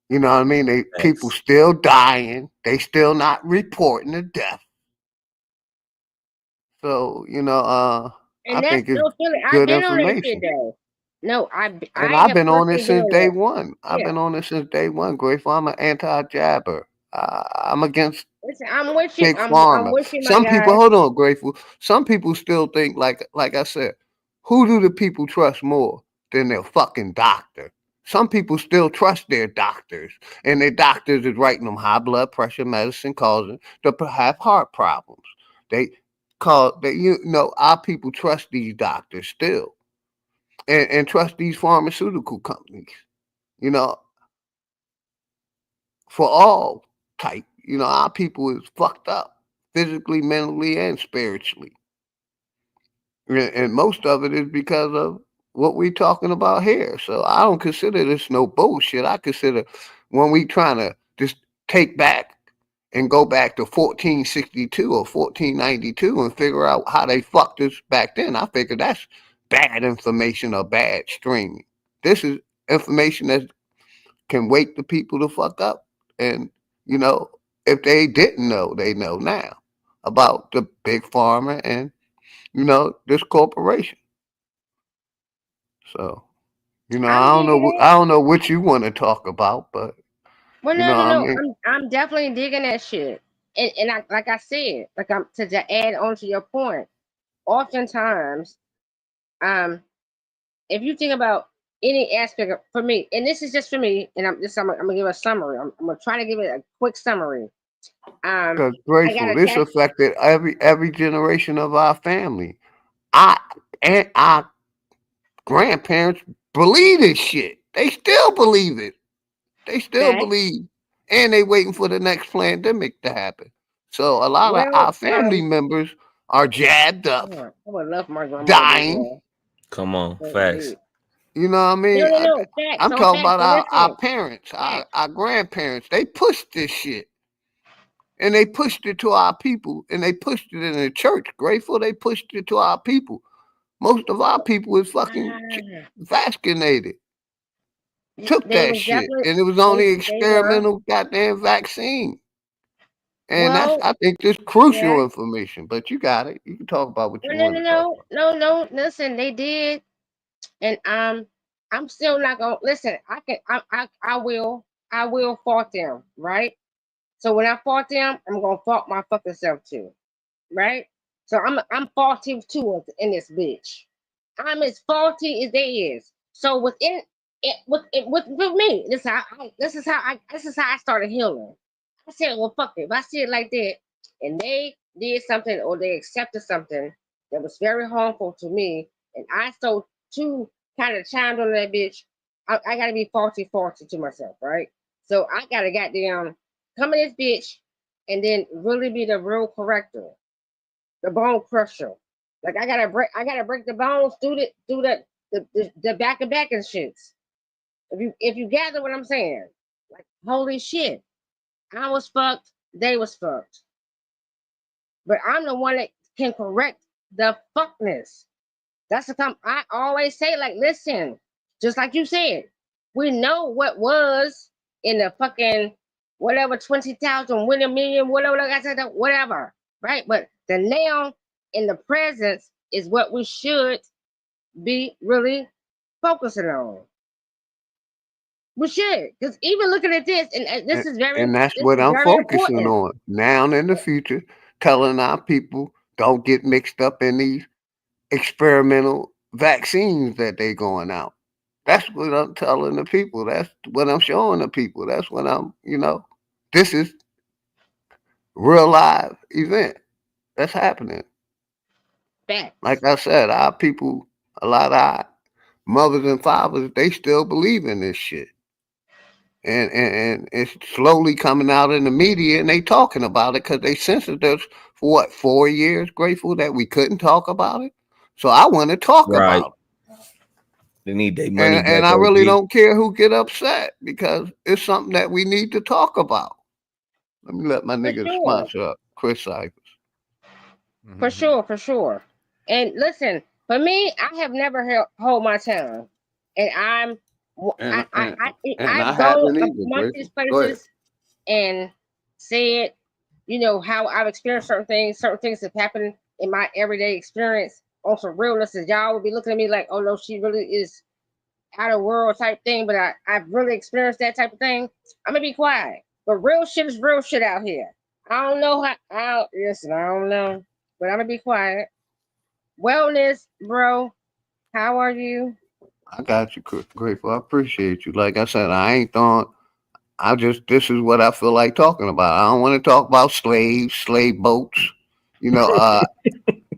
You know what I mean? People still dying. They still not reporting the death. So, and I that's think it's no feeling. I've good been on that shit information. though. No, And I I've have been on it personally been since on day that. one. I've Yeah. been on it since day one, Grateful. I'm an anti-jabber. I'm against Listen, I'm with you. Big I'm Pharma. with you, my Some guy. people, hold on, Grateful. Some people still think, like I said, who do the people trust more than their fucking doctor? Some people still trust their doctors, and their doctors is writing them high blood pressure medicine, causing them to have heart problems. Our people trust these doctors still, and trust these pharmaceutical companies. You know, for all type. Our people is fucked up physically, mentally, and spiritually. And most of it is because of what we talking about here. So I don't consider this no bullshit. I consider when we trying to just take back and go back to 1462 or 1492 and figure out how they fucked us back then. I figure that's bad information or bad streaming. This is information that can wake the people to fuck up. And, you know, if they didn't know, they know now about the big pharma and, you know, this corporation. So, you know, I'm digging it. I don't know what you want to talk about, but Well, you no, know, no, I no. mean, I'm definitely digging that shit. And I, like I said, like I'm to add on to your point. Oftentimes, um, if you think about any aspect of, for me, and this is just for me, and I'm gonna give a summary. I'm gonna try to give it a quick summary. because I got grateful, this attacked. affected every generation of our family. I and our grandparents believe this shit. They still believe it. They still Facts. believe, and they waiting for the next pandemic to happen. So a lot of Well, our family members are jabbed up, I would love for my grandma to be dying. here. Come on, But facts. You know what I no, mean? no, no. Facts I'm on talking facts. about But our listen, parents, facts. our grandparents. They pushed this shit. And they pushed it to our people, and they pushed it in the church. Grateful they pushed it to our people. Most of our people is fucking Ah, vaccinated. Took they that was shit, definitely and it was only they were. experimental goddamn vaccine. And that's, Well, I think, this yeah. crucial information. But you got it. You can talk about what you Well, no, want no, to talk no, about. no, no. Listen, they did, and I'm still not gonna listen. I will fault them, right? So when I fault them, I'm gonna fault my fucking self too, right? So I'm faulty too in this bitch. I'm as faulty as they is. So within it, with me, this is how I started healing. I said, well, fuck it. If I see it like that, and they did something or they accepted something that was very harmful to me, and I so too kind of chimed on that bitch, I gotta be faulty to myself, right? So I gotta goddamn come in this bitch and then really be the real corrector, the bone crusher. Like I gotta break the bones through the back and back and shits. If you gather what I'm saying, like holy shit, I was fucked, they was fucked, but I'm the one that can correct the fuckness. That's the time I always say, like, listen, just like you said, we know what was in the fucking whatever 20,000, win a million, whatever, like I said, whatever, right? But the now in the present is what we should be really focusing on. We should, because even looking at this, and And, and that's what I'm very focusing important. on now and in the future, telling our people don't get mixed up in these experimental vaccines that they going out. That's what I'm telling the people. That's what I'm showing the people. That's what I'm, you know, this is real live event that's happening. Facts. Like I said, our people, a lot of our mothers and fathers, they still believe in this shit. And it's slowly coming out in the media and they talking about it because they censored us for what, 4 years, Grateful, that we couldn't talk about it. So I want to talk Right. about it. They need their money And back, I really OG. don't care who get upset because it's something that we need to talk about. Let me let my For nigga sure. sponsor up, Chris Cyphers. For sure, for sure. And listen, for me, I have never hold my tongue, and And and and I I've gone haven't either, amongst these Grateful. Go ahead. places and said, how I've experienced certain things have happened in my everyday experience on some realness, and y'all would be looking at me like, oh no, she really is out of world type thing, but I've really experienced that type of thing. I'm gonna be quiet. But real shit is real shit out here. I don't know listen, I don't know. But I'm gonna be quiet. Wellness, bro. How are you? I got you, Grateful. I appreciate you. Like I said, I ain't thought. This is what I feel like talking about. I don't want to talk about slave boats. You know,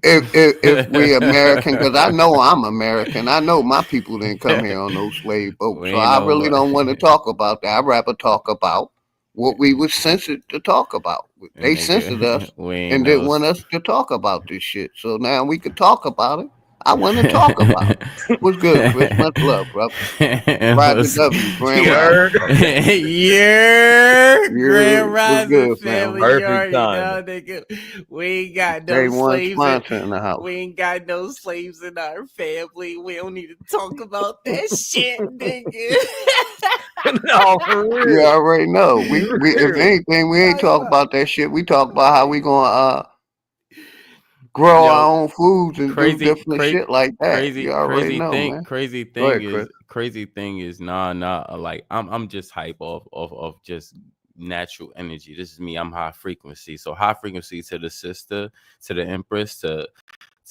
if we American, because I know I'm American. I know my people didn't come here on those slave boats. We So ain't I know really what. don't want to talk about that. I'd rather talk about what we were censored to talk about. They censored us Nigga, we ain't and didn't know. want us to talk about this shit. So now we could talk about it I want to talk about it. What's good, Chris? Much love, brother. Rising W, Grand Rising. Yeah, Grand What's Rising good, family. family? You already know, nigga. We ain't got no Day one slaves. sponsor in the house. We ain't got no slaves in our family. We don't need to talk about that shit, nigga. No, for real. You already know. We if anything, we ain't talk about that shit. We talk about how we gonna grow our own foods and do different shit like that. You already know, man. Crazy Go thing ahead, Chris. is like I'm just hype of just natural energy. This is me. I'm high frequency. So high frequency to the sister, to the empress, to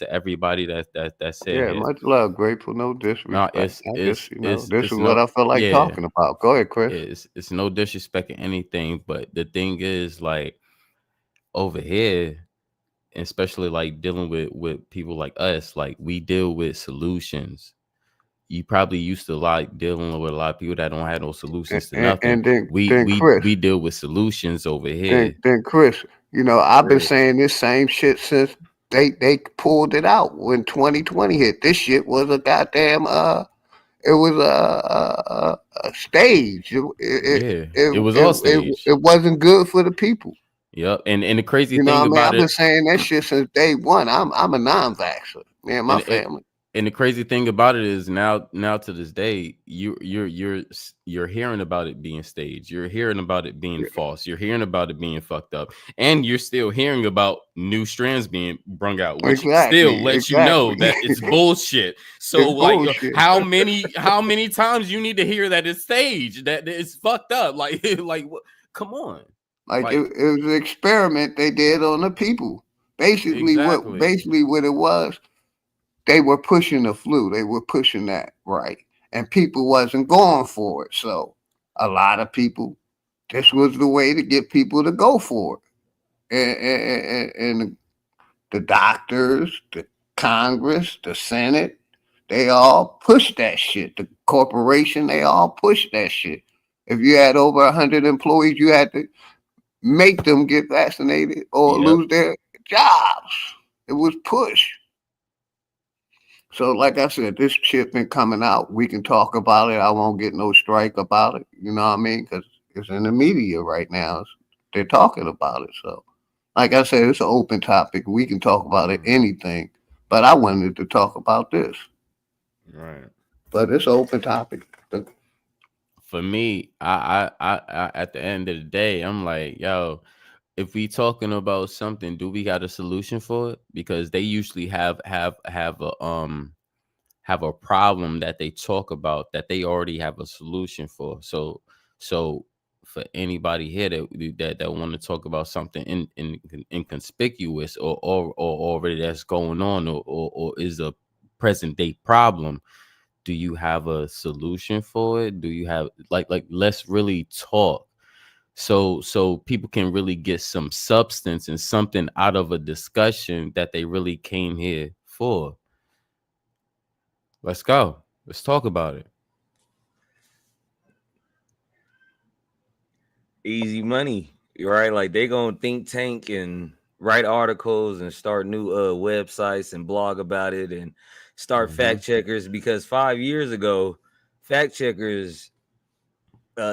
everybody that's Yeah, much love. Grateful, no disrespect. No, this is it's what I feel like talking about. Go ahead, Chris. It's no disrespect or anything, but the thing is, like, over here, especially like dealing with people like us, like we deal with solutions. You probably used to like dealing with a lot of people that don't have no solutions to nothing. And then we Chris, deal with solutions over here. Then Chris, you know, I've been saying this same shit since they pulled it out when 2020 hit. This shit was a goddamn it was a stage. It was all stage. It wasn't good for the people. Yep. And the crazy You know thing what I mean? about I've been saying that shit since day one. I'm a non-vaxxer. Me and my family. And the crazy thing about it is now to this day, you're hearing about it being staged. You're hearing about it being false. You're hearing about it being fucked up, and you're still hearing about new strands being brung out, which still lets you know that it's bullshit. So It's like, bullshit. how many times you need to hear that it's staged, that it's fucked up? Like what? Come on. Like it was an experiment they did on the people. Basically, what it was. They were pushing the flu. They were pushing that, right? And people wasn't going for it. So a lot of people, this was the way to get people to go for it. And the doctors, the Congress, the Senate, they all pushed that shit. The corporation, they all pushed that shit. If you had over 100 employees, you had to make them get vaccinated or lose their jobs. It was pushed. So, like I said, this shit been coming out. We can talk about it. I won't get no strike about it. You know what I mean? Because it's in the media right now. They're talking about it. So, like I said, it's an open topic. We can talk about it, anything. But I wanted to talk about this. Right. But it's an open topic. For me, I at the end of the day, I'm like, yo, if we talking about something, do we got a solution for it? Because they usually have a problem that they talk about that they already have a solution for. So for anybody here that want to talk about something inconspicuous or already that's going on or is a present day problem, do you have a solution for it? Do you have like let's really talk so people can really get some substance and something out of a discussion that they really came here for. Let's go. Let's talk about it. Easy money, right? Like they gonna think tank and write articles and start new websites and blog about it and start fact checkers, because 5 years ago, fact checkers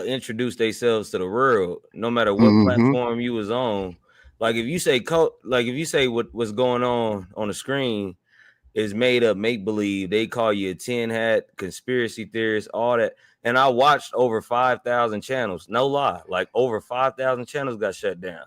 introduced themselves to the world. No matter what platform you was on, like if you say what's going on the screen is made up, make believe, they call you a tin hat, conspiracy theorist, all that. And I watched over 5,000 channels. No lie, like over 5,000 channels got shut down.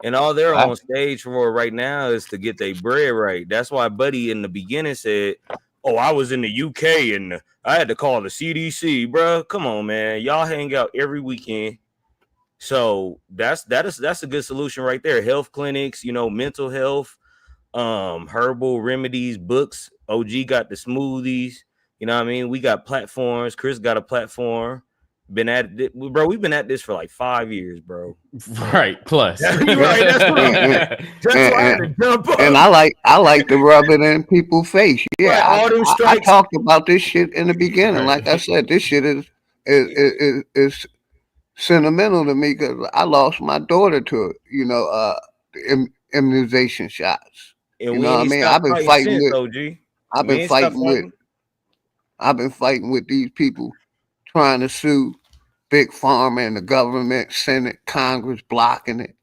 And all they're on stage for right now is to get their bread right. That's why Buddy in the beginning said, "Oh, I was in the UK and I had to call the CDC, bro." Come on, man. Y'all hang out every weekend. So that's a good solution right there. Health clinics, mental health, herbal remedies, books. OG got the smoothies. You know what I mean? We got platforms. Chris got a platform. Been at it, bro. We've been at this for like 5 years, bro. Right, plus. Right, that's right. And I like to rub it in people's face. Yeah, right, I talked about this shit in the beginning. Like I said, this shit is sentimental to me because I lost my daughter to immunization shots. And you know what I mean? I've been fighting since, with. OG. I've been fighting with these people trying to sue Big Pharma and the government, Senate, Congress blocking it.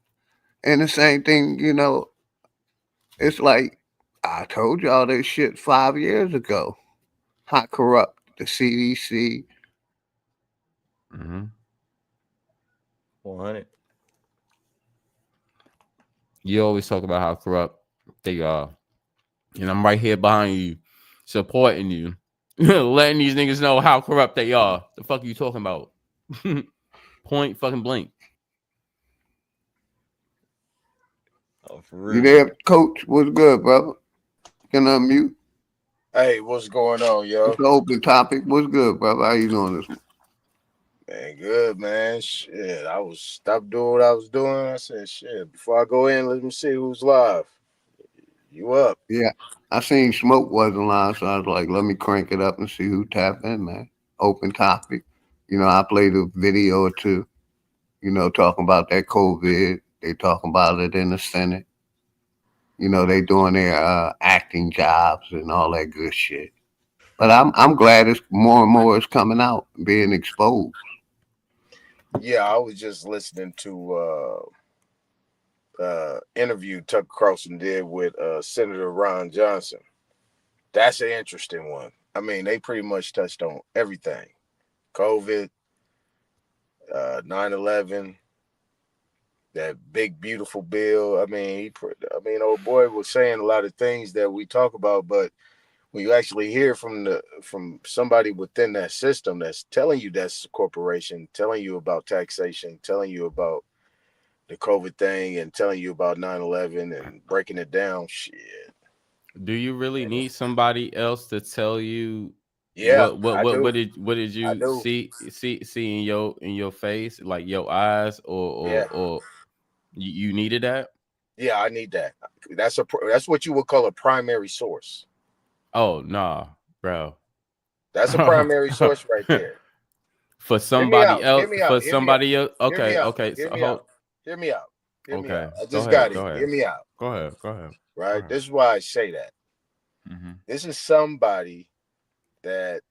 And the same thing, you know, it's like I told y'all this shit 5 years ago. How corrupt the CDC. 100. You always talk about how corrupt they are. And I'm right here behind you, supporting you, letting these niggas know how corrupt they are. The fuck are you talking about? Point fucking blank. Oh, for You real. there, Coach? What's good, brother? Can I unmute? Hey, what's going on, yo? It's an open topic. What's good, brother? How you doing this morning? Man, good, man. Shit, I was stopped doing what I was doing. I said, shit, before I go in, let me see who's live. You up? Yeah, I seen Smoke wasn't live, so I was like, let me crank it up and see who tapped in, man. Open topic. You know, I played a video or two, you know, talking about that COVID. They talking about it in the Senate. You know, they doing their acting jobs and all that good shit. But I'm glad it's more and more is coming out, being exposed. Yeah, I was just listening to interview Tucker Carlson did with Senator Ron Johnson. That's an interesting one. I mean, they pretty much touched on everything. COVID, 9/11, that big beautiful bill. I mean, old boy was saying a lot of things that we talk about, but when you actually hear from somebody within that system that's telling you that's a corporation, telling you about taxation, telling you about the COVID thing, and telling you about 9/11 and breaking it down, shit. Do you really need somebody else to tell you Yeah, what did you do. see in your face, like your eyes, or you needed that? Yeah, I need that. That's what you would call a primary source. Oh nah, bro. That's a primary source right there. For somebody else, for somebody else. Okay, okay. Hear So me out. Hear me out. Hear me okay. out. I Go just ahead. got Go it. ahead. Hear me out. Go ahead. Go ahead. Right. This is why I say that. This is somebody that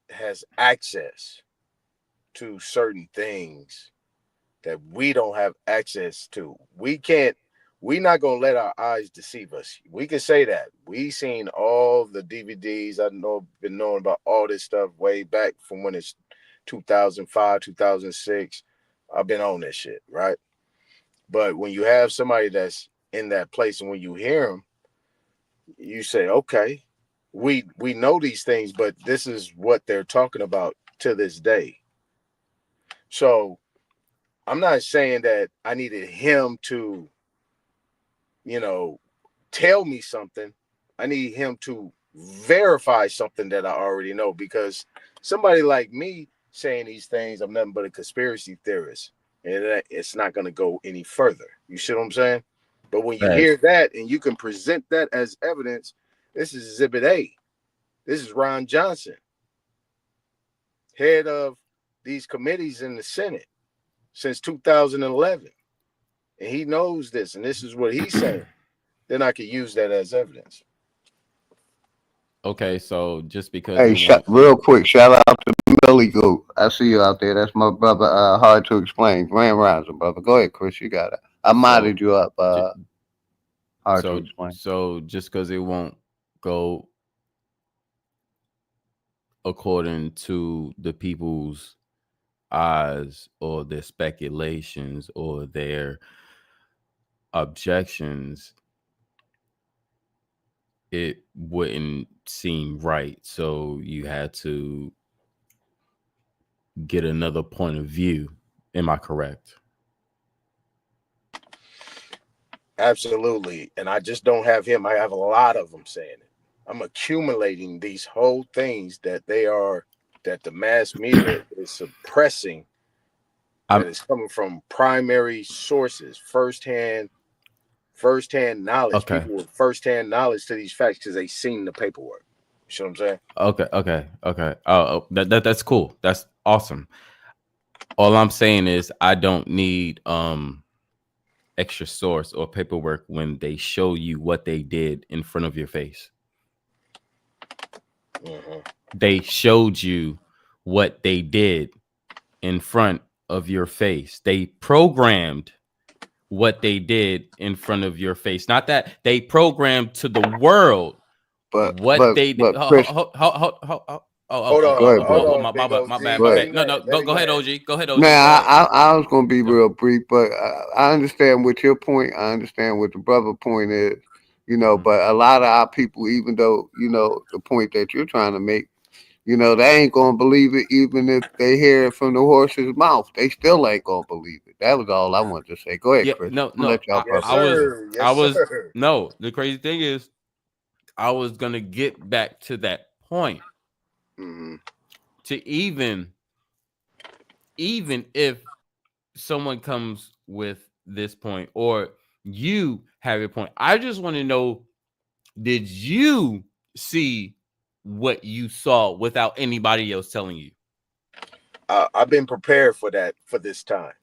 has access to certain things that we don't have access to. We're not gonna let our eyes deceive us. We can say that. We seen all the DVDs. Been knowing about all this stuff way back from when it's 2005, 2006. I've been on this shit, right? But when you have somebody that's in that place, and when you hear them, you say, okay, we know these things, but this is what they're talking about to this day. So I'm not saying that I needed him to, tell me something. I need him to verify something that I already know, because somebody like me saying these things, I'm nothing but a conspiracy theorist, and it's not going to go any further. You see what I'm saying? But when you hear that and you can present that as evidence, this is Exhibit A. This is Ron Johnson, head of these committees in the Senate since 2011. And he knows this, and this is what he's saying. Then I could use that as evidence. Okay, so just because Hey, real quick, shout out to Millie Goat. I see you out there. That's my brother. Hard to explain. Grand Rising, brother. Go ahead, Chris. You got it. I modded you up. Hard to explain. So just because it won't go according to the people's eyes or their speculations or their objections, it wouldn't seem right. So you had to get another point of view. Am I correct? Absolutely. And I just don't have him. I have a lot of them saying it. I'm accumulating these whole things that the mass media is suppressing, that is coming from primary sources, firsthand knowledge. Okay. People with firsthand knowledge to these facts because they seen the paperwork. You see what I'm saying? Okay. That's cool. That's awesome. All I'm saying is I don't need extra source or paperwork when they show you what they did in front of your face. They showed you what they did in front of your face. They programmed what they did in front of your face. Not that they programmed to the world what they did. Chris, My bad. No, go ahead, OG. Go ahead, OG. Now, I was going to be real brief, but I understand what your point. I understand what the brother point is, but a lot of our people, even though, the point that you're trying to make, they ain't going to believe it even if they hear it from the horse's mouth. They still ain't going to believe it. That was all I wanted to say. Go ahead, Chris. No. Let y'all No, the crazy thing is, I was going to get back to that point. To even if someone comes with this point or you have a point, I just want to know, did you see what you saw without anybody else telling you? I've been prepared for that for this time.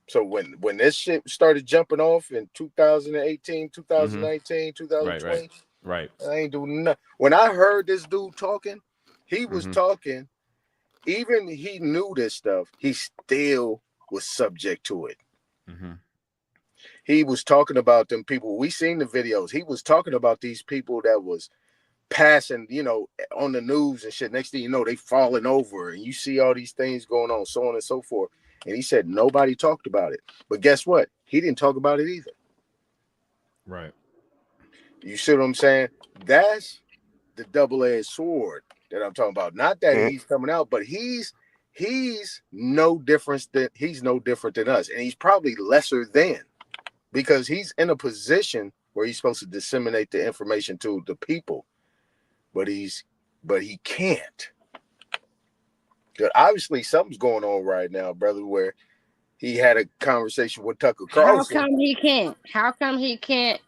So when this shit started jumping off in 2018, 2019, 2020, right. I ain't doing nothing. When I heard this dude talking, he was talking. Even he knew this stuff, he still was subject to it. He was talking about them people. We seen the videos. He was talking about these people that was passing, on the news and shit. Next thing you know, they falling over and you see all these things going on, so on and so forth. And he said nobody talked about it. But guess what? He didn't talk about it either. Right. You see what I'm saying? That's the double-edged sword that I'm talking about. Not that he's coming out, but he's no different than us. And he's probably lesser than, because he's in a position where he's supposed to disseminate the information to the people. But he can't. Because obviously something's going on right now, brother, where he had a conversation with Tucker Carlson. How come he can't? How come he can't?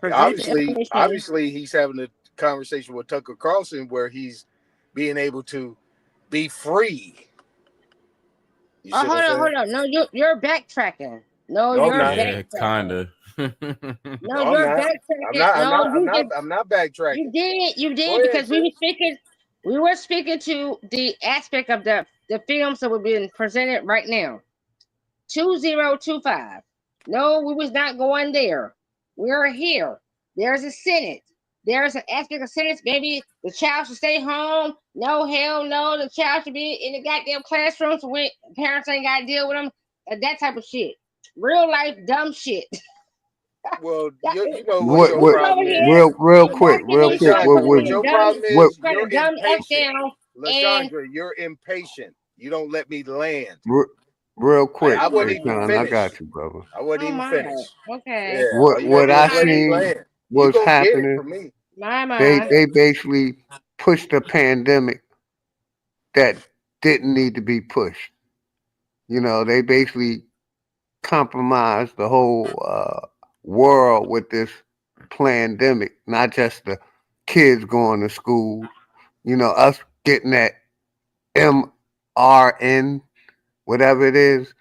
Obviously he's having a conversation with Tucker Carlson where he's being able to be free. Hold on. No, you're backtracking. No, you're backtracking. Kinda. No, you're backtracking. I'm not backtracking. You did because we were speaking to the aspect of the films that were being presented right now. 2025. No, we was not going there. We're here. There's a Senate. There's an aspect of Senate. Maybe the child should stay home. No, hell no. The child should be in the goddamn classroom so parents ain't got to deal with them. That type of shit. Real life dumb shit. Well, you know what your problem is. Real quick. What your problem is, you're impatient. LaShondra, you're impatient. You don't let me land. Real quick. I wasn't even finished. I got you, brother. I wasn't even finished. Okay. Yeah, what I seen was happening. They basically pushed a pandemic that didn't need to be pushed. They basically compromised the whole world with this pandemic, not just the kids going to school. Us getting that mRN, whatever it is,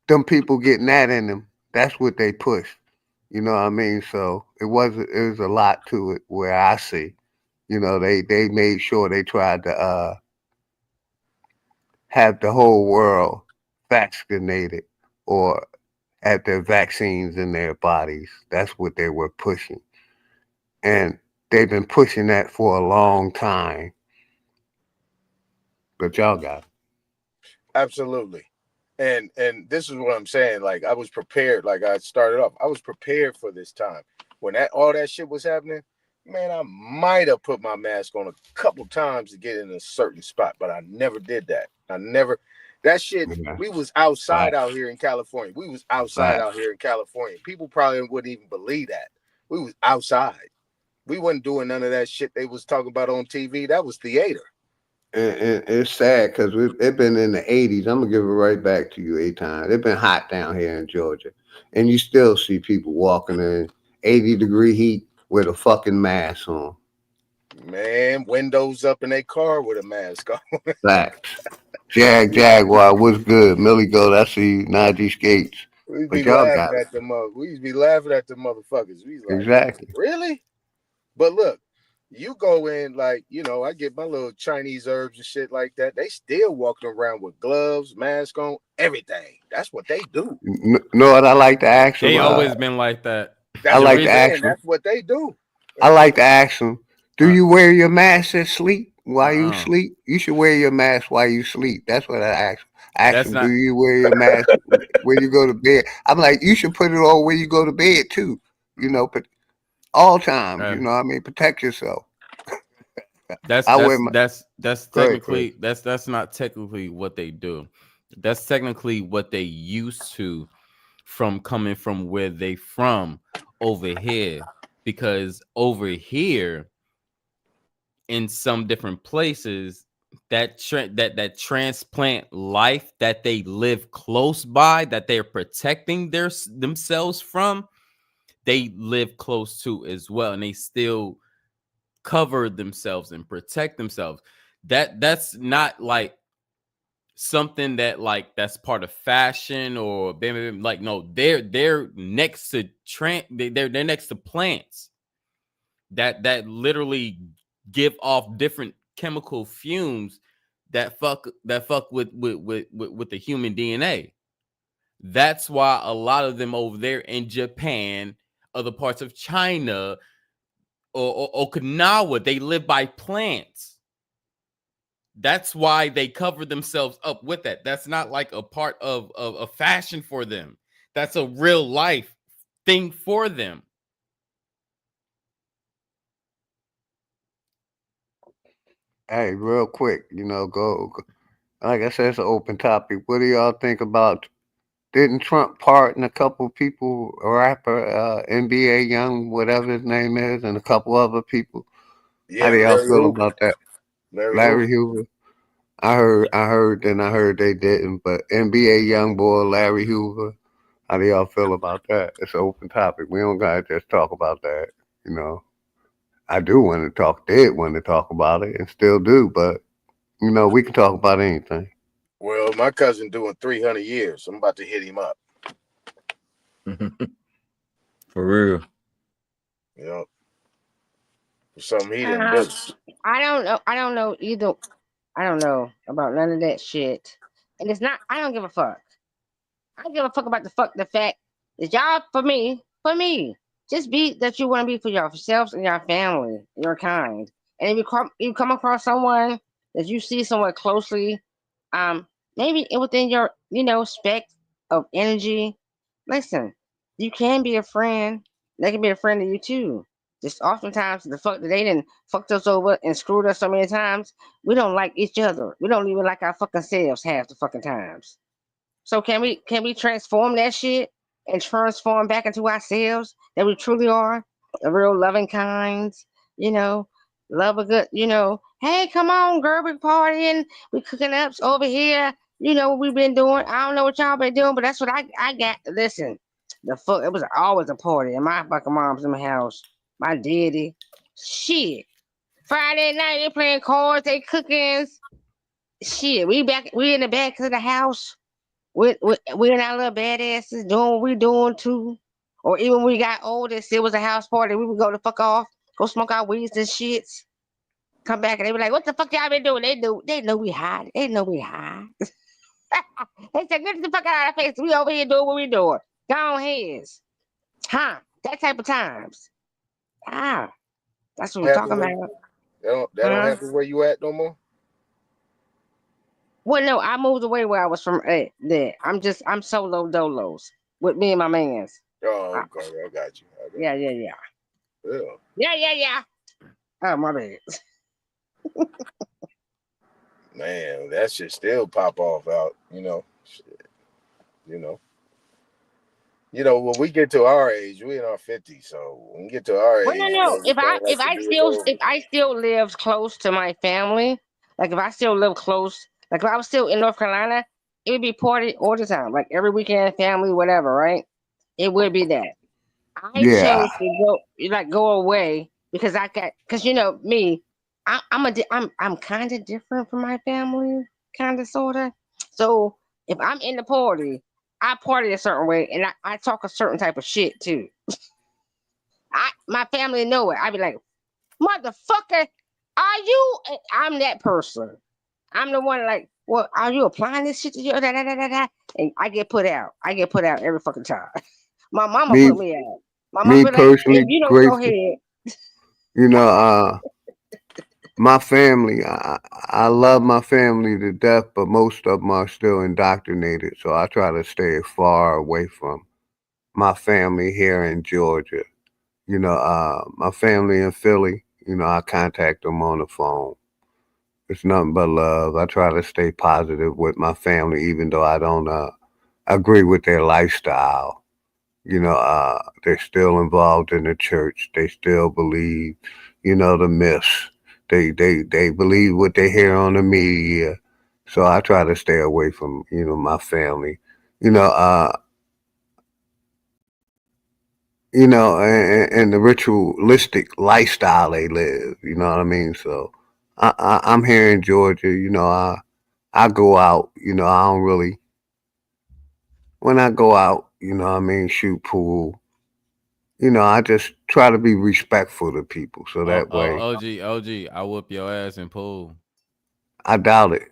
them people getting that in them. That's what they pushed. You know what I mean? So it was a lot to it where I see. They made sure they tried to have the whole world vaccinated or have their vaccines in their bodies. That's what they were pushing. And they've been pushing that for a long time. But y'all got it. Absolutely. And this is what I'm saying. Like, I was prepared. Like I started off, I was prepared for this time. When all that shit was happening, man, I might have put my mask on a couple times to get in a certain spot, but I never did that. That shit, we was outside out here in California. People probably wouldn't even believe that. We was outside. We wasn't doing none of that shit they was talking about on TV. That was theater. And it's sad because it's been in the 80s. I'm going to give it right back to you 8 times. It's been hot down here in Georgia. And you still see people walking in 80-degree heat with a fucking mask on. Man, windows up in their car with a mask on. Facts. Jaguar, what's good? Millie Gold, I see you. Najee Skates. We used to be laughing at the motherfuckers. We was like, exactly. really? But look, You go in like, I get my little Chinese herbs and shit like that. They still walking around with gloves, mask on, everything. That's what they do. Know what I like to ask them? They always been like that. That's I what like I'm to ask saying. them. That's what they do. I like to ask them, do you wear your mask at sleep? While you sleep? You should wear your mask while you sleep. That's what I ask them. Ask them, do you wear your mask when you go to bed? I'm like, you should put it on when you go to bed too. But all times, I mean, protect yourself. That's technically that's not technically what they do. That's technically what they used to from coming from where they from over here, because over here in some different places that transplant life that they live close by, that they're protecting themselves from, they live close to as well, and they still cover themselves and protect themselves. That's not like something that like that's part of fashion or like, no, they're next to they're next to plants that literally give off different chemical fumes that fuck with the human DNA. That's why a lot of them over there in Japan, other parts of China, or Okinawa, they live by plants. That's why they cover themselves up with that. That's not like a part of a fashion for them. That's a real life thing for them. Hey, real quick, go. Like I said, it's an open topic. What do y'all think about? Didn't Trump pardon a couple people, a rapper, NBA Young, whatever his name is, and a couple other people? How Yeah, do y'all Larry feel Hoover. about that? Larry Hoover. I heard they didn't, but NBA Young boy Larry Hoover. How do y'all feel about that? It's an open topic. We don't gotta just talk about that. I did want to talk about it, and still do, but we can talk about anything. Well, my cousin doing 300 years. I'm about to hit him up. For real. For something he didn't do. I don't know. I don't know either. I don't know about none of that shit. And it's not. I don't give a fuck. I don't give a fuck about the fact that y'all, for me, just be that you want to be for yourselves and your family, your kind. And if you come across someone that you see somewhat closely, maybe within your, spec of energy, listen, you can be a friend. They can be a friend to you too. Just oftentimes the fuck that they didn't fucked us over and screwed us so many times, we don't like each other. We don't even like our fucking selves half the fucking times. So can we transform that shit and transform back into ourselves that we truly are, the real loving kinds, you know, love a good, hey, come on, girl, we partying, we cooking ups over here, what we've been doing. I don't know what y'all been doing, but that's what I got. Listen, the fuck, it was always a party in my fucking mom's in my house, my daddy, shit. Friday night they playing cards, they cooking, shit. We in the back of the house we in our little badasses doing what we doing too. Or even when we got older, still was a house party, we would go the fuck off, go smoke our weeds and shits. Come back and they be like, what the fuck y'all been doing? They know we high. They know we high. They said, get the fuck out of our face. We over here doing what we doing. Go on heads. Huh? That type of times. Ah, that's what we're talking about. That don't happen where you at no more? Well, no, I moved away where I was from. There, I'm solo dolos with me and my mans. Oh, okay, I got you. Yeah. Yeah. Oh, my bad. Man, that shit still pop off out. Shit. When we get to our age, we in our 50s. So when we get to our Well, age, no. If everything has to do with if I still live close to my family, like if I still live close, like if I was still in North Carolina, it would be party all the time, like every weekend, family, whatever, right? It would be that. I Yeah. chose to go away because me, I'm kind of different from my family, kind of sorta. So if I'm in the party, I party a certain way, and I talk a certain type of shit too. My family know it. I be like, motherfucker, are you? I'm that person. I'm the one like, well, are you applying this shit to you? And I get put out. I get put out every fucking time. My mama Me, put me out. My mama me be like, personally, if you don't go grateful. ahead. You know, my family, I love my family to death, but most of them are still indoctrinated. So I try to stay far away from my family here in Georgia. You know, my family in Philly, you know, I contact them on the phone. It's nothing but love. I try to stay positive with my family, even though I don't agree with their lifestyle. You know, they're still involved in the church. They still believe, you know, the myths. They believe what they hear on the media. So I try to stay away from, you know, my family. You know, and the ritualistic lifestyle they live. You know what I mean? So I'm here in Georgia. You know, I go out. You know, I don't really. When I go out, you know, what I mean, shoot pool. You know, I just try to be respectful to people, so that way OG, I whoop your ass in pool. I doubt it.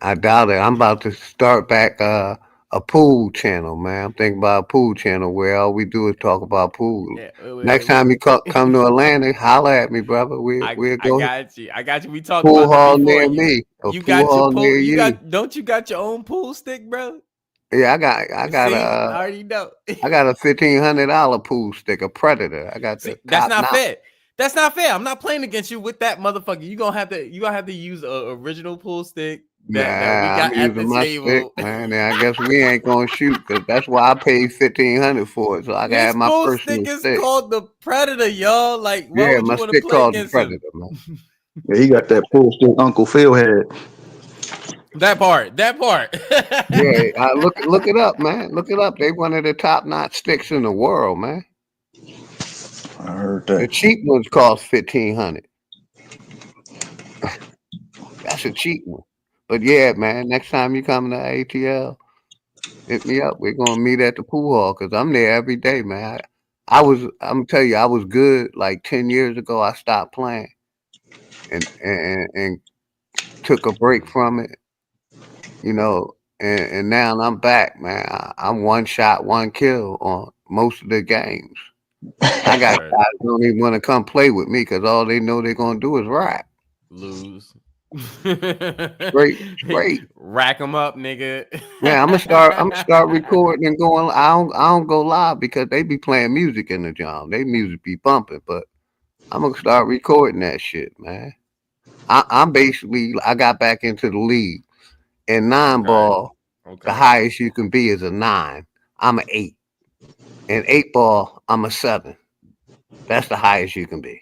I doubt it. I'm about to start back a pool channel, man. I'm thinking about a pool channel where all we do is talk about pool. Yeah, Next time you come to Atlanta, holler at me, brother. We'll I go got you. I got you. We talked pool about that hall before. near me. A You pool got your hall pool. near You you. don't you got your own pool stick, bro? Yeah, I got See, a I already know. I got a $1,500 pool stick, a Predator. I got See, the that's top not notch. fair. That's not fair. I'm not playing against you with that motherfucker. You gonna have to use a original pool stick that we Nah, I'm got at the using my stick, table. man. And I guess we ain't gonna shoot because that's why I paid $1,500 for it, so I can This have my pool personal stick is stick. called the Predator, y'all. Like, why Yeah, would you my want to stick play called the against him? Predator, man. Yeah, he got that pool stick Uncle Phil had. That part. Yeah, look it up, man. Look it up. They one of the top notch sticks in the world, man. I heard The that. cheap ones cost $1,500. That's a cheap one. But yeah, man. Next time you come to ATL, hit me up. We're gonna meet at the pool hall because I'm there every day, man. I'm gonna tell you, I was good like 10 years ago. I stopped playing and took a break from it, you know, and now I'm back, man. I'm one shot, one kill on most of the games. I got Right. guys who don't even want to come play with me because all they know they're gonna do is rap. Lose. Straight. Rack them up, nigga. Man, I'm gonna start recording and going. I don't go live because they be playing music in the job. They music be bumping, but I'm gonna start recording that shit, man. I'm basically I got back into the league. In 9 ball, the highest you can be is a 9. I'm an 8. In 8 ball, I'm a 7. That's the highest you can be.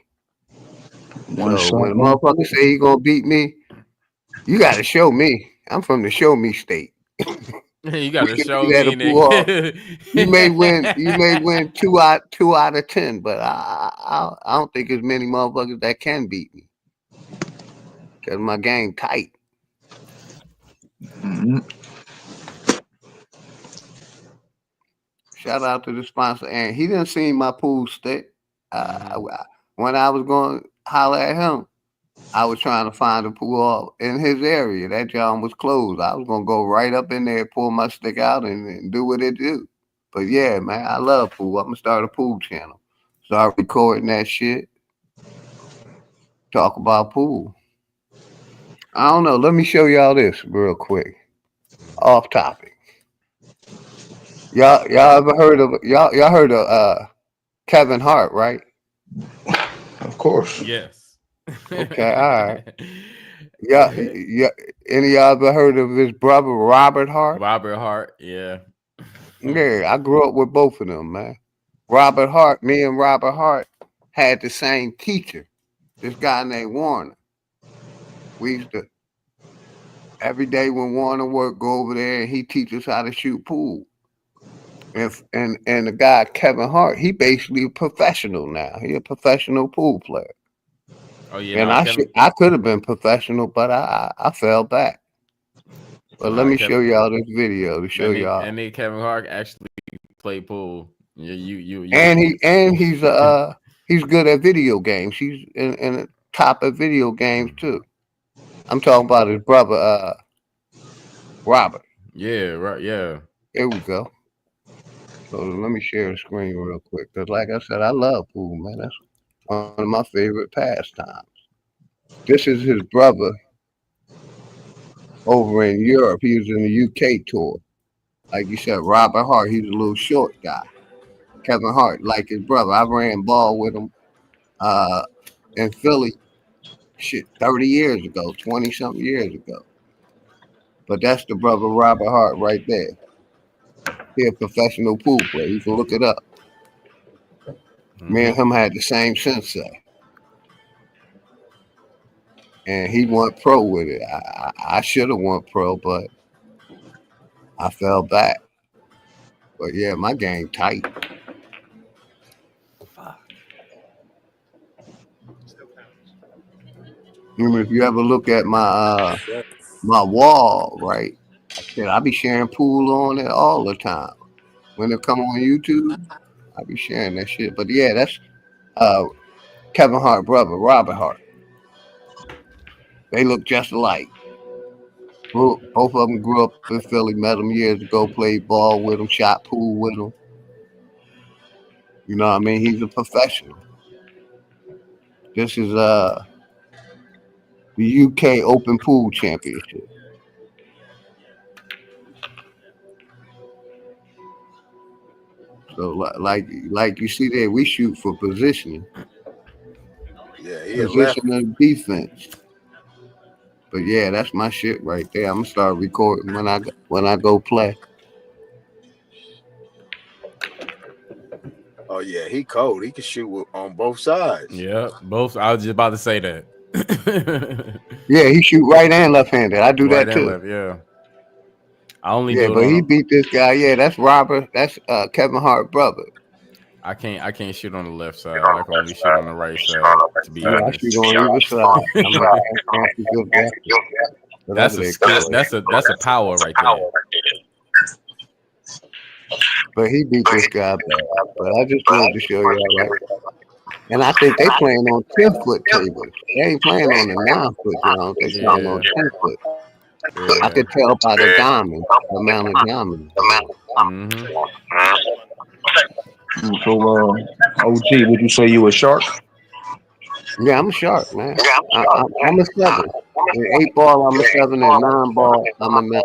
One So shot, when a one motherfucker kill. say he gonna beat me, you gotta show me. I'm from the show me state. You We gotta can show meet at me, a pool hall. You may win. You may nigga. win 2 out of 10, but I don't think there's many motherfuckers that can beat me because my game tight. Mm-hmm. Shout out to the sponsor, and he didn't see my pool stick. When I was going to holler at him, I was trying to find a pool hall in his area. That job was closed. I was gonna go right up in there, pull my stick out, and do what it do. But yeah, man, I love pool. I'm gonna start a pool channel. Start recording that shit. Talk about pool. I don't know. Let me show y'all this real quick. Off topic. Y'all ever heard of y'all heard of Kevin Hart, right? Of course. Yes. Okay, all right. Yeah. Any of y'all ever heard of his brother Robert Hart? Robert Hart, yeah. Yeah, I grew up with both of them, man. Robert Hart, me and Robert Hart had the same teacher. This guy named Warner. We used to every day when Warner worked, go over there and he teach us how to shoot pool. And the guy Kevin Hart, he basically a professional now. He a professional pool player. Oh yeah, And no, Kevin. I could have been professional, but I fell back. But let Nah, me Kevin. show y'all this video to show And y'all. Kevin Hart actually played pool. Yeah, you. And he's good at video games. He's in the top of video games too. I'm talking about his brother, Robert. Yeah, right. Yeah. Here we go. So let me share the screen real quick. Cause like I said, I love pool, man. That's one of my favorite pastimes. This is his brother over in Europe. He was in the UK tour. Like you said, Robert Hart. He's a little short guy. Kevin Hart, like his brother. I ran ball with him in Philly. Shit, 30 years ago, 20 something years ago. But that's the brother Robert Hart right there. He a professional pool player. You can look it up. Me and him had the same sensei. And he went pro with it. I should have went pro, but I fell back. But yeah, my game tight. If you ever look at my wall, right? I be sharing pool on it all the time. When it come on YouTube, I be sharing that shit. But yeah, that's Kevin Hart brother, Robert Hart. They look just alike. Both of them grew up in Philly, met them years ago, played ball with them, shot pool with them. You know what I mean? He's a professional. This is the UK Open Pool Championship. So like you see there, we shoot for positioning. Yeah, Position defense. But yeah, that's my shit right there. I'm gonna start recording when I go play. Oh yeah, he cold. He can shoot on both sides. Yeah, both. I was just about to say that. Yeah, he shoot right and left-handed. I do right that too. Left, yeah. I only yeah, do it but on he beat this guy. Yeah, that's Robert. That's Kevin Hart brother. I can't shoot on the left side. I can only shoot on the right side. To be honest, I shoot on either side. That's a skill. That's a power right there. But he beat this guy bad. But I just wanted to show y'all like. And I think they playing on 10-foot tables. They ain't playing on the 9-foot ground. They playing on 10-foot. Yeah. I could tell by the diamond, the amount of diamonds. So, OG, would you say you a shark? Yeah, I'm a shark, man. I'm a 7. In 8 ball, I'm a 7. In 9 ball, I'm a 8.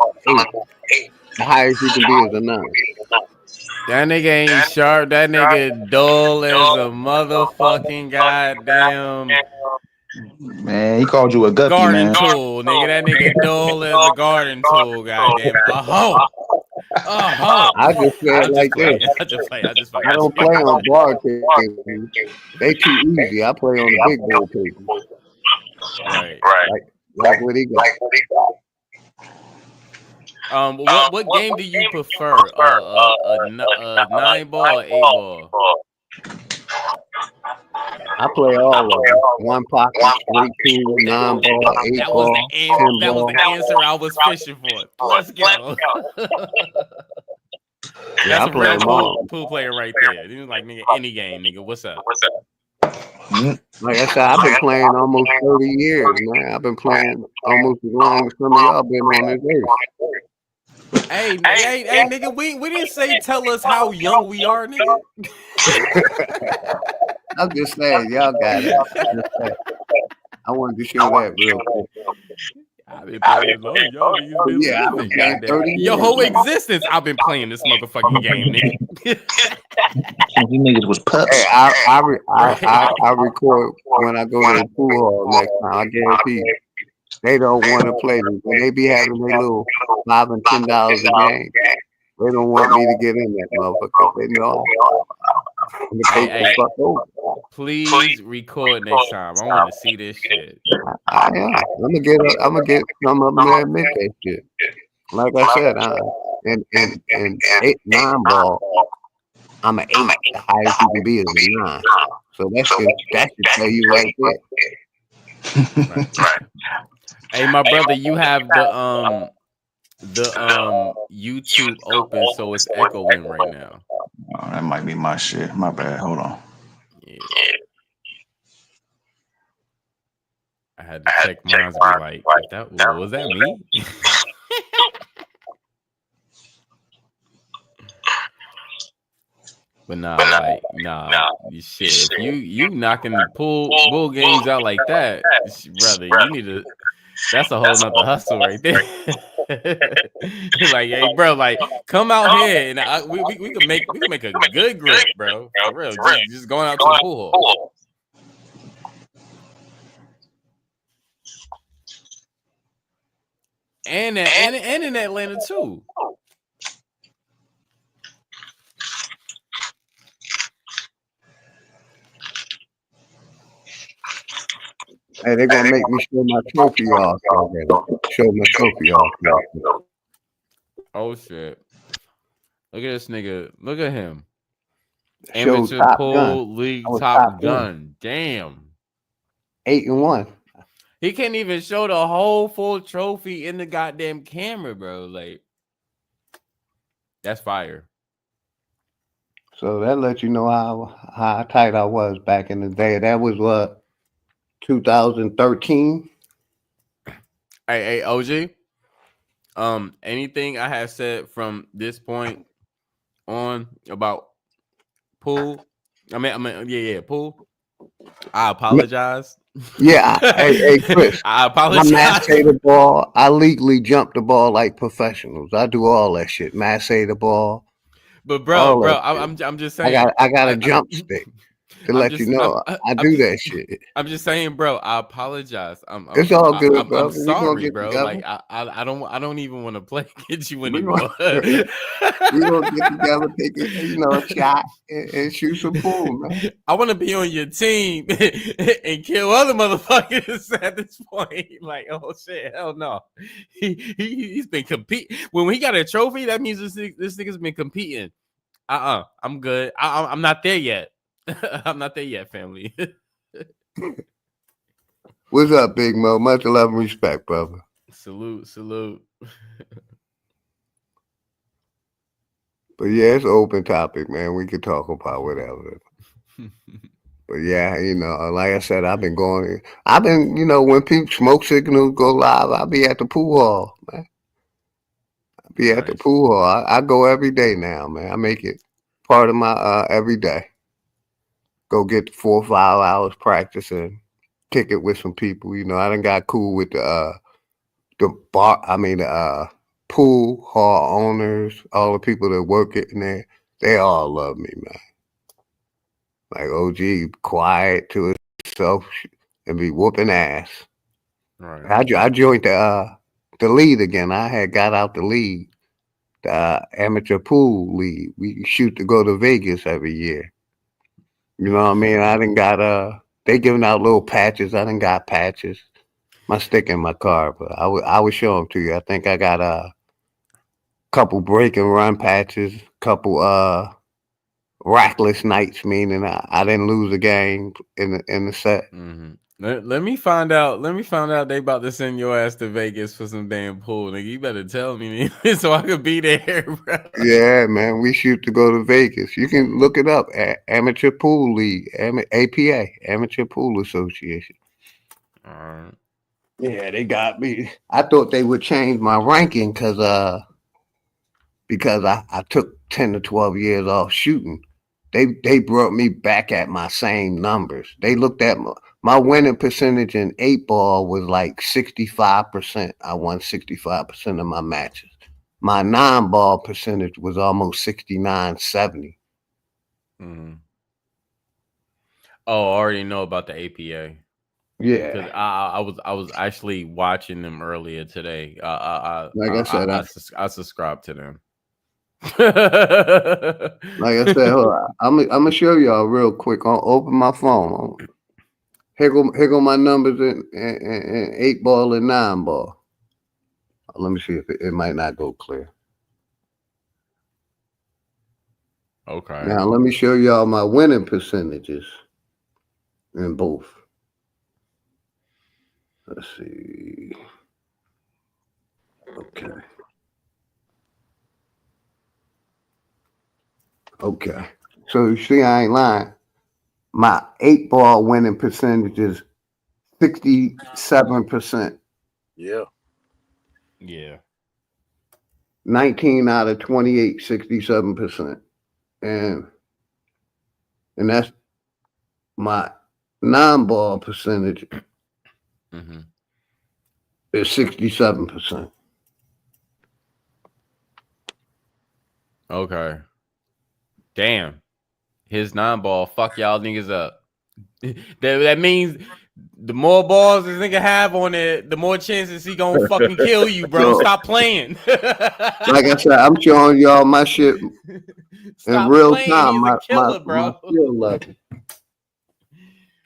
The highest you can be is a 9. That nigga ain't sharp. That nigga dull as a motherfucking goddamn. Man, he called you a guppy, garden man. tool, nigga. That nigga dull as a garden tool, goddamn. A hoe. I just say it like this. I just play. I don't play on bar tables. They too easy. I play on the big board tables. Right. Like what he got. What game do you prefer? A 9 ball or 8 ball? I play all of them. 1 pocket, 3, 2, 9 ball, 8 ball, 10 ball. That was the answer I was fishing for. Let's go. That's a real pool player right there. He was like, nigga, any game, nigga. What's up? Like I said, I've been playing almost 30 years, man. I've been playing almost as long as some of y'all been on this earth. Hey, nigga, we didn't say tell us how young we are, nigga. I'm just saying, y'all got it. I wanted to show that real quick. I've been playing low, y'all niggas been living, goddamn. Your whole existence, I've been playing this motherfucking game, nigga. You niggas was pups. Hey, I record when I go to the pool hall next time. I guarantee you. They don't want to play me. When they be having their little $5 and $10 a game, they don't want me to get in that motherfucker. They know. Hey, please record next time. I want to see this shit. I am. I'm gonna get some of them there and make that shit. Like I said, in 9 ball, I'm an 8. The highest you can be is a 9. So that should tell you right there. Right. Hey, my brother, you have the YouTube open, so it's echoing right now. Oh, that might be my shit. My bad. Hold on. Yeah. I had to check mine to be like, was that me? But nah, shit. If you knocking bull games out like that, brother, you need to. That's a whole nother hustle right there. Like, hey, bro, like, come out here and we could make a good grip, bro. For real, just going out to the pool hall. And in Atlanta too. Hey, they're gonna make me show my trophy off already. Show my trophy off. Oh shit! Look at this nigga. Look at him. Show Amateur Top pool Gun. league I was top gun. Damn. 8-1. He can't even show the whole full trophy in the goddamn camera, bro. Like, that's fire. So that lets you know how tight I was back in the day. That was what, 2013. Hey, OG. Anything I have said from this point on about pool? I mean, pool. I apologize. Yeah, hey, Chris. I apologize. I massay the ball. I legally jump the ball like professionals. I do all that shit. Massay the ball. But bro, I'm just saying. I got a jump stick to let you know I do that shit. I'm just saying, bro. I apologize. It's all good, bro. I'm sorry, bro. Like I don't even want to play against you anymore. We gonna get together, take a shot and shoot some pool, man. I want to be on your team and kill other motherfuckers at this point. Like, oh shit, hell no. He's been competing. When he got a trophy, that means this nigga's been competing. I'm good. I'm not there yet. I'm not there yet, family. What's up, Big Mo? Much love and respect, brother. Salute. But yeah, it's an open topic, man. We can talk about whatever. But yeah, like I said, I've been, when people smoke signals go live, I'll be at the pool hall, man. I'll be at the pool hall. I go every day now, man. I make it part of my every day. Go get 4 or 5 hours practicing, kick it with some people. I done got cool with the pool hall owners, all the people that work in there. They all love me, man. Like OG, quiet to himself and be whooping ass. Right. I joined the league again. I had got out the league, the amateur pool league. We shoot to go to Vegas every year. You know what I mean? I done got they giving out little patches. I done got patches. My stick in my car, but I would show them to you. I think I got a couple break and run patches, couple rackless nights, meaning I didn't lose a game in the set. Mm-hmm. Let me find out. They about to send your ass to Vegas for some damn pool, nigga. You better tell me so I could be there, bro. Yeah, man. We shoot to go to Vegas. You can look it up at Amateur Pool League, APA, Amateur Pool Association. All right. Yeah, they got me. I thought they would change my ranking because I took 10 to 12 years off shooting. They brought me back at my same numbers. They looked at my winning percentage in 8-ball was like 65%. I won 65% of my matches. My 9-ball percentage was almost 69, 70. Mm-hmm. Oh, I already know about the APA. Yeah, because I was actually watching them earlier today. I subscribed to them. Like I said, hold on. I'm gonna show y'all real quick. I'll open my phone. Here go my numbers in 8-ball and 9-ball. Let me see if it might not go clear. Okay. Now let me show y'all my winning percentages in both. Let's see. Okay. Okay. So you see, I ain't lying. My 8-ball winning percentage is 67%. Yeah. Yeah. 19 out of 28, 67%. And that's my 9-ball percentage is 67%. Okay. Damn. His 9-ball fuck y'all niggas up. That means the more balls this nigga have on it, the more chances he gonna fucking kill you, bro. So, Stop playing. like I said, I'm showing y'all my shit in Stop real playing. time. He's a My killer, bro. skill level.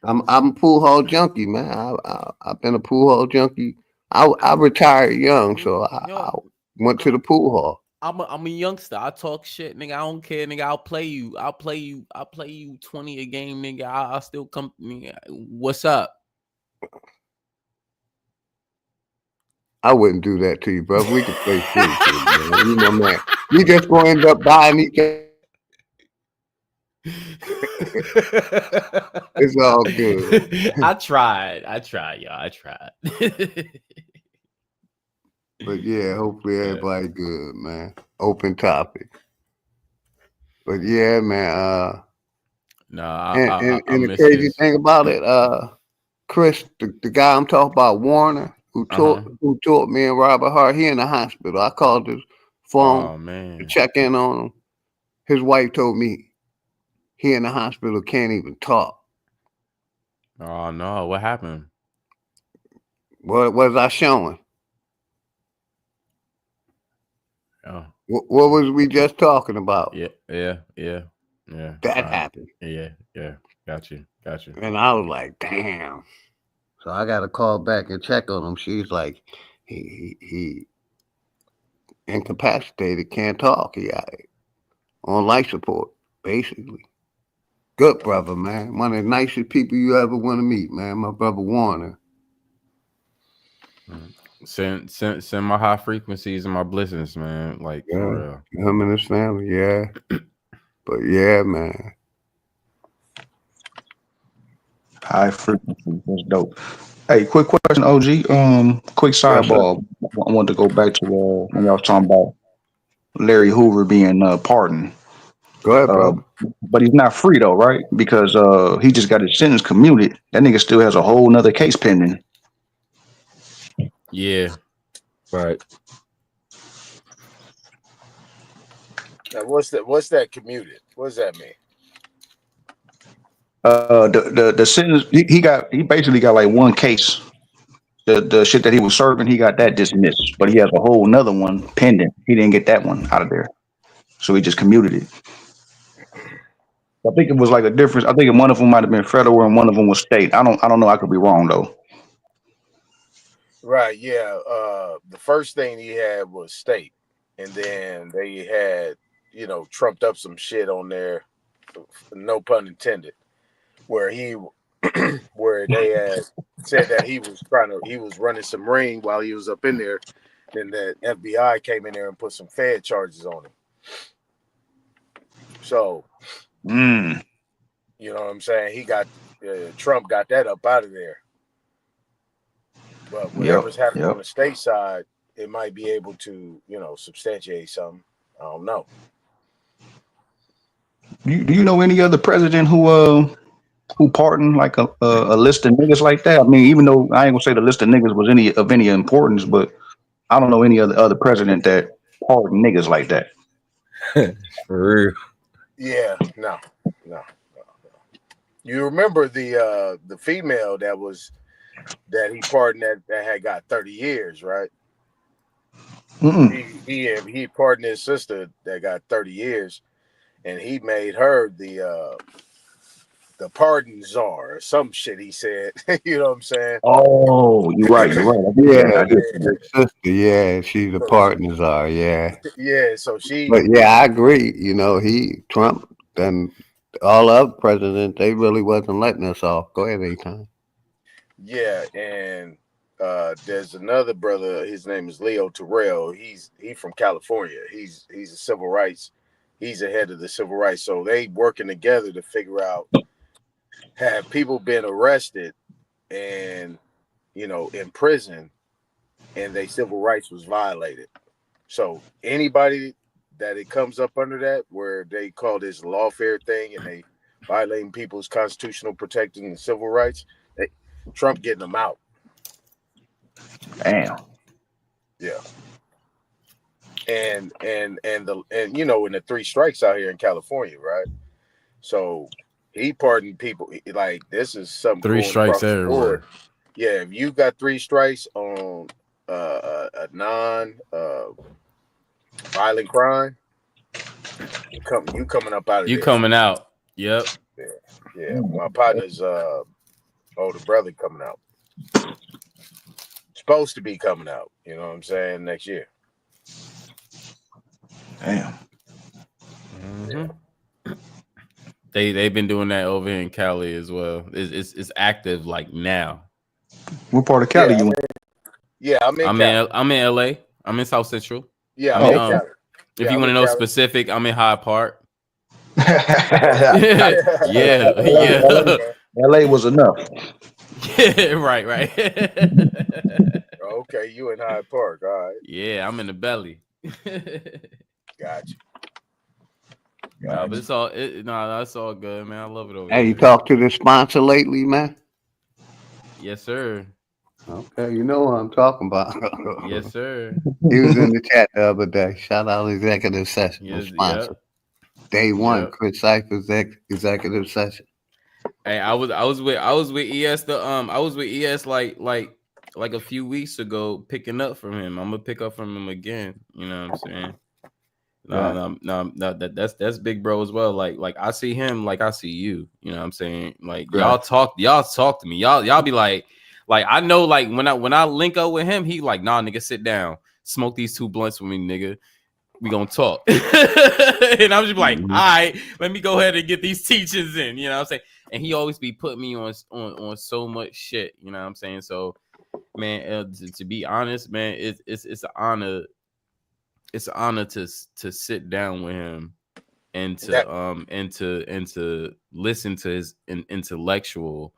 I'm a pool hall junkie, man. I've been a pool hall junkie. I retired young, so I went to the pool hall. I'm a youngster. I talk shit, nigga. I don't care, nigga. I'll play you. I'll play you 20 a game, nigga. I'll still come. Nigga. What's up? I wouldn't do that to you, bro. We could play free, man. You know, man. We just gonna end up buying each other. It's all good. I tried, y'all. I tried. But yeah, hopefully everybody good, man. Open topic. But yeah, man. And the crazy thing about it, Chris, the guy I'm talking about, Warner, who taught me and Robert Hart, he in the hospital. I called his phone to check in on him. His wife told me he in the hospital, can't even talk. Oh no, what happened? What was I showing? Oh. What was we just talking about? Yeah. That happened. Yeah. Got you. And I was like, damn. So I got to call back and check on him. She's like, he incapacitated, can't talk. He on life support, basically. Good brother, man. One of the nicest people you ever want to meet, man. My brother Warner. Send my high frequencies and my blessings, man. Like for real. Him and his family, yeah. But yeah, man. High frequency. That's dope. Hey, quick question, OG. Quick sidebar. I wanted to go back to when y'all was talking about Larry Hoover being pardoned. Go ahead, brother. But he's not free though, right? Because he just got his sentence commuted. That nigga still has a whole nother case pending. Yeah. Right. Now, what's that commuted? What does that mean? The sentence he basically got like one case. The shit that he was serving, he got that dismissed, but he has a whole nother one pending. He didn't get that one out of there, so he just commuted it. I think it was like a difference. I think one of them might have been federal and one of them was state. I don't know. I could be wrong though. Right. Yeah. The first thing he had was state, and then they had trumped up some shit on there, no pun intended, where where they had said that he was running some ring while he was up in there. Then the FBI came in there and put some Fed charges on him. So, you know what I'm saying? He got Trump got that up out of there. But whatever's happening on the state side, it might be able to, substantiate something. I don't know. Do you know any other president who pardoned like a list of niggas like that? I mean, even though I ain't gonna say the list of niggas was of any importance, but I don't know any other president that pardoned niggas like that. For real. Yeah, no. You remember the female that he pardoned that had got 30 years, right? He pardoned his sister that got 30 years, and he made her the pardon czar or some shit. He said, you know what I'm saying? Oh, you're right. Yeah, she's a partner czar. Yeah. Yeah. So she. But yeah, I agree. Trump and all other presidents, they really wasn't letting us off. Go ahead, A-Time. Yeah, and there's another brother. His name is Leo Terrell. He's from California. He's a civil rights he's ahead of the civil rights. So they working together to figure out, have people been arrested and, in prison, and their civil rights was violated. So anybody that it comes up under that, where they call this lawfare thing and they violating people's constitutional protecting and civil rights, Trump getting them out. Damn. Yeah. And in the 3 strikes out here in California, right? So he pardoned people. Like, this is something 3 going strikes across the everywhere. board. Yeah, if you got 3 strikes on a non violent crime, you coming up out of You there. coming out. Yep. Yeah. My partner's older brother coming out. Supposed to be coming out, you know what I'm saying, next year. Damn. Mm-hmm. They've been doing that over here in Cali as well. It's active like now. What part of Cali you in? Yeah, I'm in Cali. I'm in LA. I'm in South Central. Yeah, I'm in, Cali. If you want to know specific, I'm in Hyde Park. Yeah. LA was enough. Yeah, right. Okay, you in Hyde Park, all right. Yeah, I'm in the belly. Gotcha. Nah, but it's all that's all good, man. I love it over Hey, here. you talked to the sponsor lately, man? Yes, sir. Okay, you know what I'm talking about. Yes, sir. He was in the chat the other day. Shout out executive session. Yes, sponsor. Yep. Day 1, Yep. Chris Cypher's executive session. Hey, I was with ES I was with ES like a few weeks ago, picking up from him. I'm gonna pick up from him again. You know what I'm saying? No, that's big bro as well. Like I see him like I see you. You know what I'm saying? Like y'all talk to me. Y'all be like I know, like when I link up with him, he like, nah, nigga, sit down, smoke these 2 blunts with me, nigga. We gonna talk. And I'm just like, all right, let me go ahead and get these teachings in. You know what I'm saying? And he always be putting me on so much shit. You know what I'm saying? So, man, to be honest, man, it's an honor. It's an honor to sit down with him and to listen to his intellectual.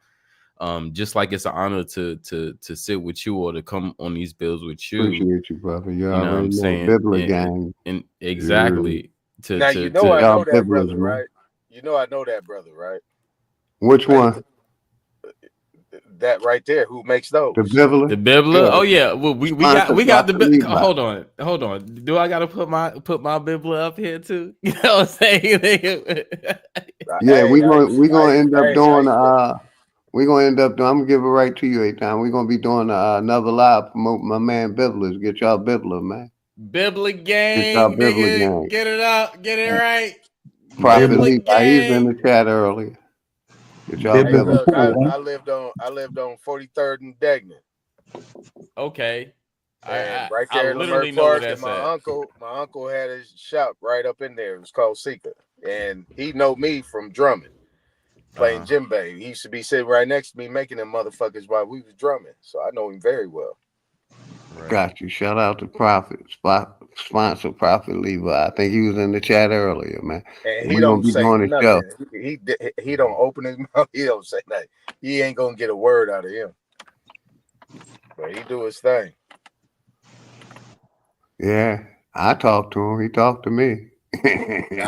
Just like it's an honor to sit with you or to come on these bills with you. Appreciate you, brother. You know what I'm saying? Bibler gang. And exactly. Now I know that brother, right? You know I know that brother, right? Which one? That right there. Who makes those? The Bibler. The Bibler. Yeah. Oh yeah. Well, we got the. Hold on. Do I gotta put my Bibler up here too? You know what I'm saying? Yeah, we gonna end up doing we're gonna end up doing, I'm gonna give it right to you, A-Time. We're gonna be doing another live promoting my man Bibler's. Get y'all Bibler, man. Bibler gang, nigga. Get it up, get it right. Prophet Levi, he was in the chat earlier. Get y'all Bibler. I lived on 43rd and Degnan. Okay. Right there in Lamert Park, and my uncle had his shop right up in there. It was called Seeker, and he know me from drumming, playing djembe. He used to be sitting right next to me making them motherfuckers while we was drumming, so I know him very well. Got you. Shout out to Prophet sponsor Prophet Levi. I think he was in the chat earlier, man. And he don't say nothing. He don't open his mouth. He don't say nothing. He ain't gonna get a word out of him, but he do his thing. Yeah, I talked to him. He talked to me. We ain't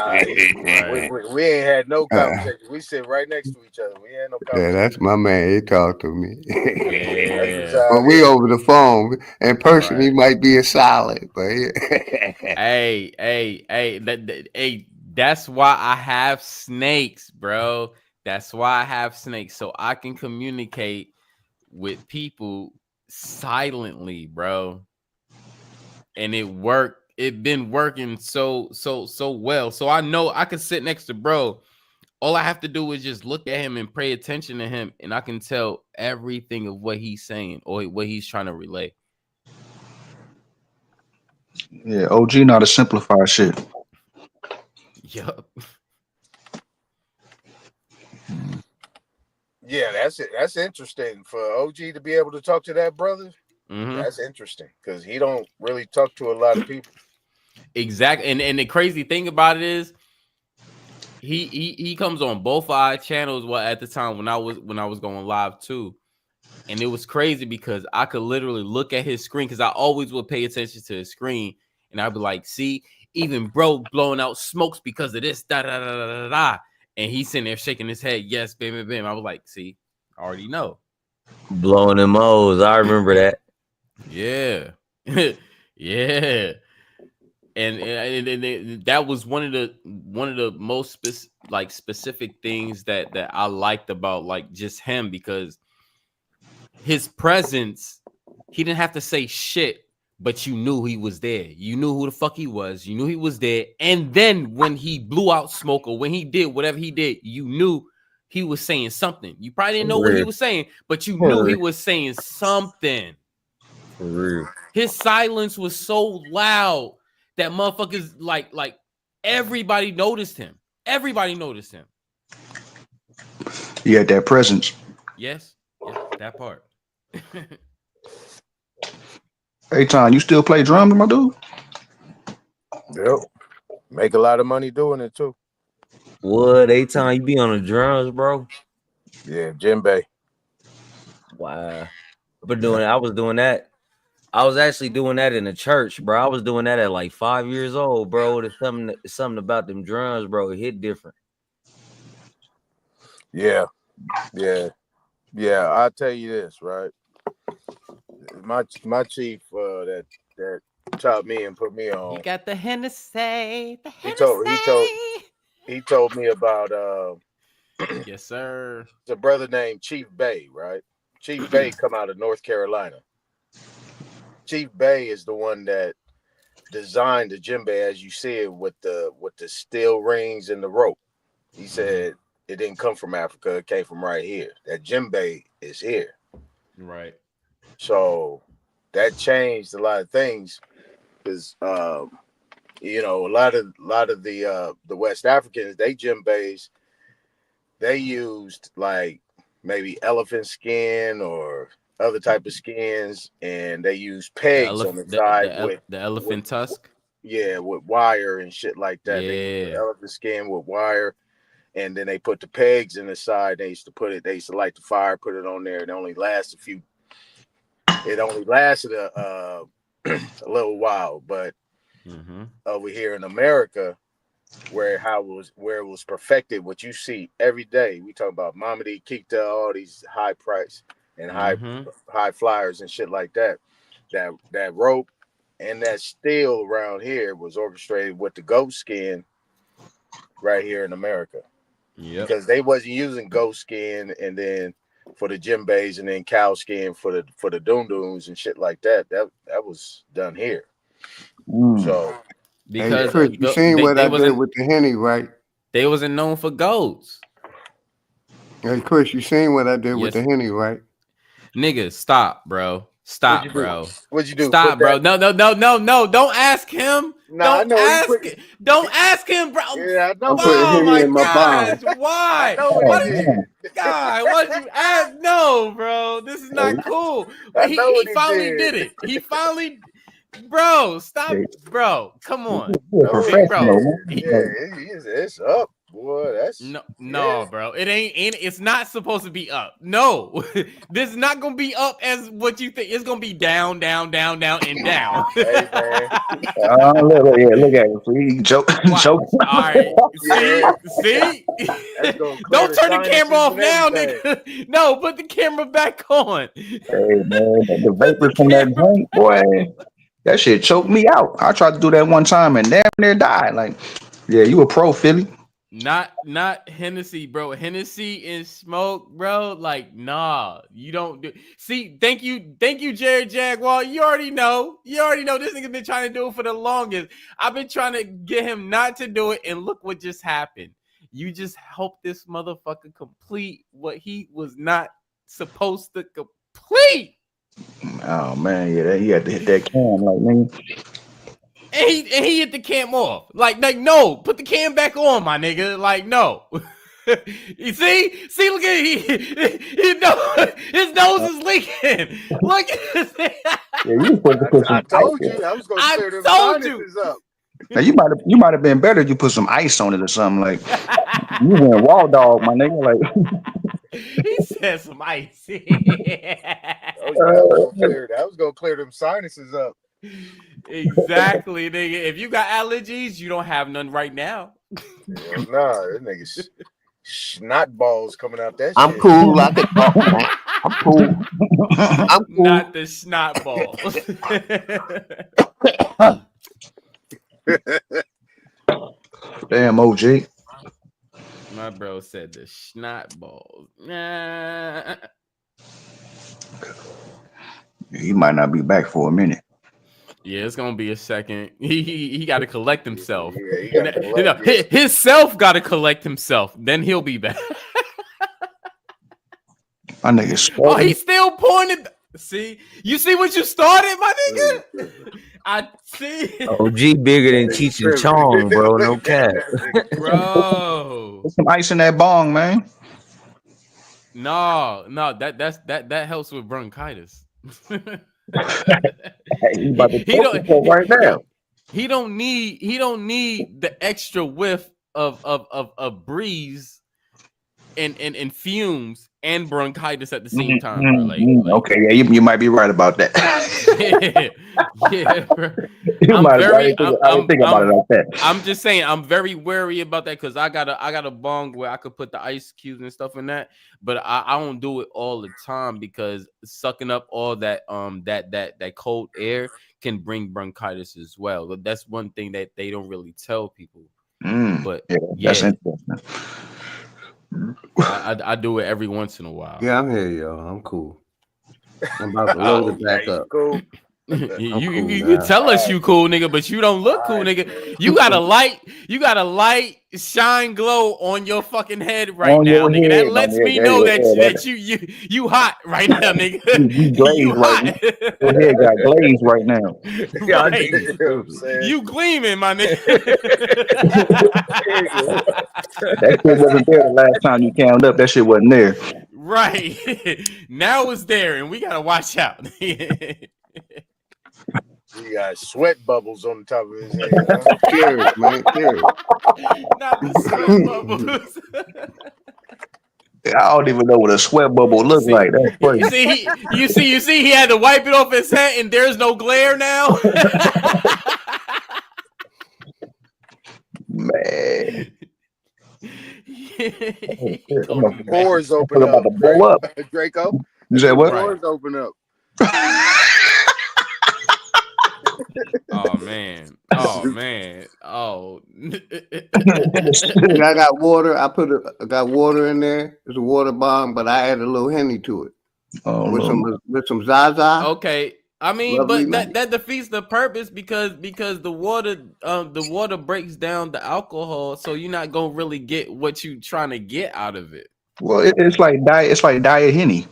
had no conversation. We sit right next to each other. We ain't no conversation. Yeah, that's my man. He talked to me. Yeah. But we over the phone. In person, he might be a solid, but hey, that's why I have snakes, bro. That's why I have snakes, so I can communicate with people silently, bro. And it worked. It been working so well. So I know I can sit next to bro. All I have to do is just look at him and pay attention to him, and I can tell everything of what he's saying or what he's trying to relay. Yeah, OG know how to simplify shit. Yup. Yeah, that's it. That's interesting for OG to be able to talk to that brother. Mm-hmm. That's interesting because he don't really talk to a lot of people. Exactly, and the crazy thing about it is, he comes on both our channels. Well, at the time when I was going live too, and it was crazy because I could literally look at his screen because I always would pay attention to his screen, and I'd be like, "See, even bro blowing out smokes because of this, da da da da da da," and he's sitting there shaking his head, "Yes, bam, bam, bam." I was like, "See, I already know." Blowing them O's. I remember that. Yeah, yeah. And that was one of the most specific things that I liked about like just him, because his presence, he didn't have to say shit, but you knew he was there. You knew who the fuck he was. You knew he was there. And then when he blew out smoke or when he did whatever he did, you knew he was saying something. You probably didn't know what he was saying, but you knew he was saying something. For real. His silence was so loud that motherfuckers like everybody noticed him. Everybody noticed him. He had that presence. Yes, that part. Hey, Tom, you still play drums, my dude? Yep. Make a lot of money doing it too. What? A-Time you be on the drums, bro? Yeah, djembe. Wow. I was doing that. I was actually doing that in the church, bro. I was doing that at like 5 years old, bro. There's something about them drums, bro. It hit different. Yeah. I'll tell you this, right? My chief that taught me and put me on. You got the Hennessy. He told me about yes, sir. It's a brother named Chief Bay, right? Chief Bay come out of North Carolina. Chief Bay is the one that designed the djembe as you see it with the steel rings and the rope. He said it didn't come from Africa, it came from right here. That djembe is here. Right. So that changed a lot of things because you know, a lot of the West Africans, they djembes, they used like maybe elephant skin or other type of skins, and they used pegs on the side with the elephant tusk. Yeah, with wire and shit like that. Yeah. They used the elephant skin with wire, and then they put the pegs in the side. They used to light the fire, put it on there. It only lasted a little while, but over here in America, where it was perfected, what you see every day. We talk about Mamadi Kikta, all these high price and high flyers and shit like that. That rope and that steel around here was orchestrated with the goat skin right here in America. Yeah. Because they wasn't using goat skin and then for the djembes and then cow skin for the doom-dooms and shit like that. That was done here. So because hey, Chris, you seen what I did with the Henny, right? They wasn't known for goats. Hey Chris, you seen what I did with the Henny, right? Nigga, stop, bro. Stop, bro. What'd you do? Stop, bro. No. Don't ask him. Nah, don't ask him, bro. Yeah, I know. Oh my gosh. Why? Why did you ask? No, bro. This is not cool. He finally did it. He finally. Bro, stop, bro. Come on, bro. It's up, boy. That's no, bro. It ain't. It's not supposed to be up. No, this is not gonna be up as what you think. It's gonna be down, down, down, down, and down. Hey, man. Look at him. See, joke. All right. See. Don't turn the camera off now, nigga. No, put the camera back on. Hey man, the vapors from that drink, boy. That shit choked me out. I tried to do that one time and damn near died. Like, yeah, you a pro, Philly. Not Hennessy, bro. Hennessy and smoke, bro. Like, nah, you don't do. See, thank you, Jared Jaguar. You already know. This nigga been trying to do it for the longest. I've been trying to get him not to do it, and look what just happened. You just helped this motherfucker complete what he was not supposed to complete. Oh man, yeah, he had to hit that cam, like man. And he hit the cam off. Like no, put the cam back on, my nigga. Like no. You see, look at his nose is leaking. Look at this. Yeah, you supposed to put some I told you I was gonna clear them sinuses up. Now you might have been better if you put some ice on it or something. Like you went raw dog, my nigga. Like He said some ice. Oh yeah, that was gonna clear them sinuses up. Exactly, nigga. If you got allergies, you don't have none right now. Hell nah, that nigga snot balls coming out that I'm shit. cool. I can talk, man. I'm cool. I'm cool. Not the snot balls. damn, OG. My bro said the snot balls. Nah. He might not be back for a minute. Yeah, it's gonna be a second. He got to collect himself. Yeah, he gotta collect, You know, his self got to collect himself. Then he'll be back. My nigga. Oh, he's still pointing. See, you see what you started, my nigga. I see. OG bigger than Cheech and Chong, bro. No cap, bro. Put some ice in that bong, man. No, that helps with bronchitis. He about to choke right now. He don't need the extra whiff of breeze and fumes and bronchitis at the same time, bro. Like, okay, yeah, you might be right about that. yeah, bro. I think about it like that. I'm just saying, I'm very wary about that because I got a bong where I could put the ice cubes and stuff in that, but I don't do it all the time because sucking up all that that cold air can bring bronchitis as well. But that's one thing that they don't really tell people. But that's interesting. I do it every once in a while. Yeah, I'm here, yo. I'm cool. I'm about to load it back up. Cool. You tell us you cool, nigga, but you don't look cool, nigga. You got a light shine glow on your fucking head right now, nigga. That lets me know that you hot right now, nigga. You hot. Your head got glazed right now. Right. You gleaming, my nigga. That shit wasn't there the last time you counted up. That shit wasn't there. Right. Now it's there, and we gotta watch out. He got sweat bubbles on the top of his head. Cheers, man. Cheers. Not the sweat bubbles. I don't even know what a sweat bubble looks like. That's crazy. You see, he had to wipe it off his head, and there's no glare now. Man. Pores open up. Draco. You said what? Pores open up. Oh man. Oh. I got water. I got water in there. It's a water bomb, but I add a little Henny to it. With some Zaza. Okay. I mean, Lovely, but that defeats the purpose because the water breaks down the alcohol, so you're not gonna really get what you trying to get out of it. Well, it's like diet Henny.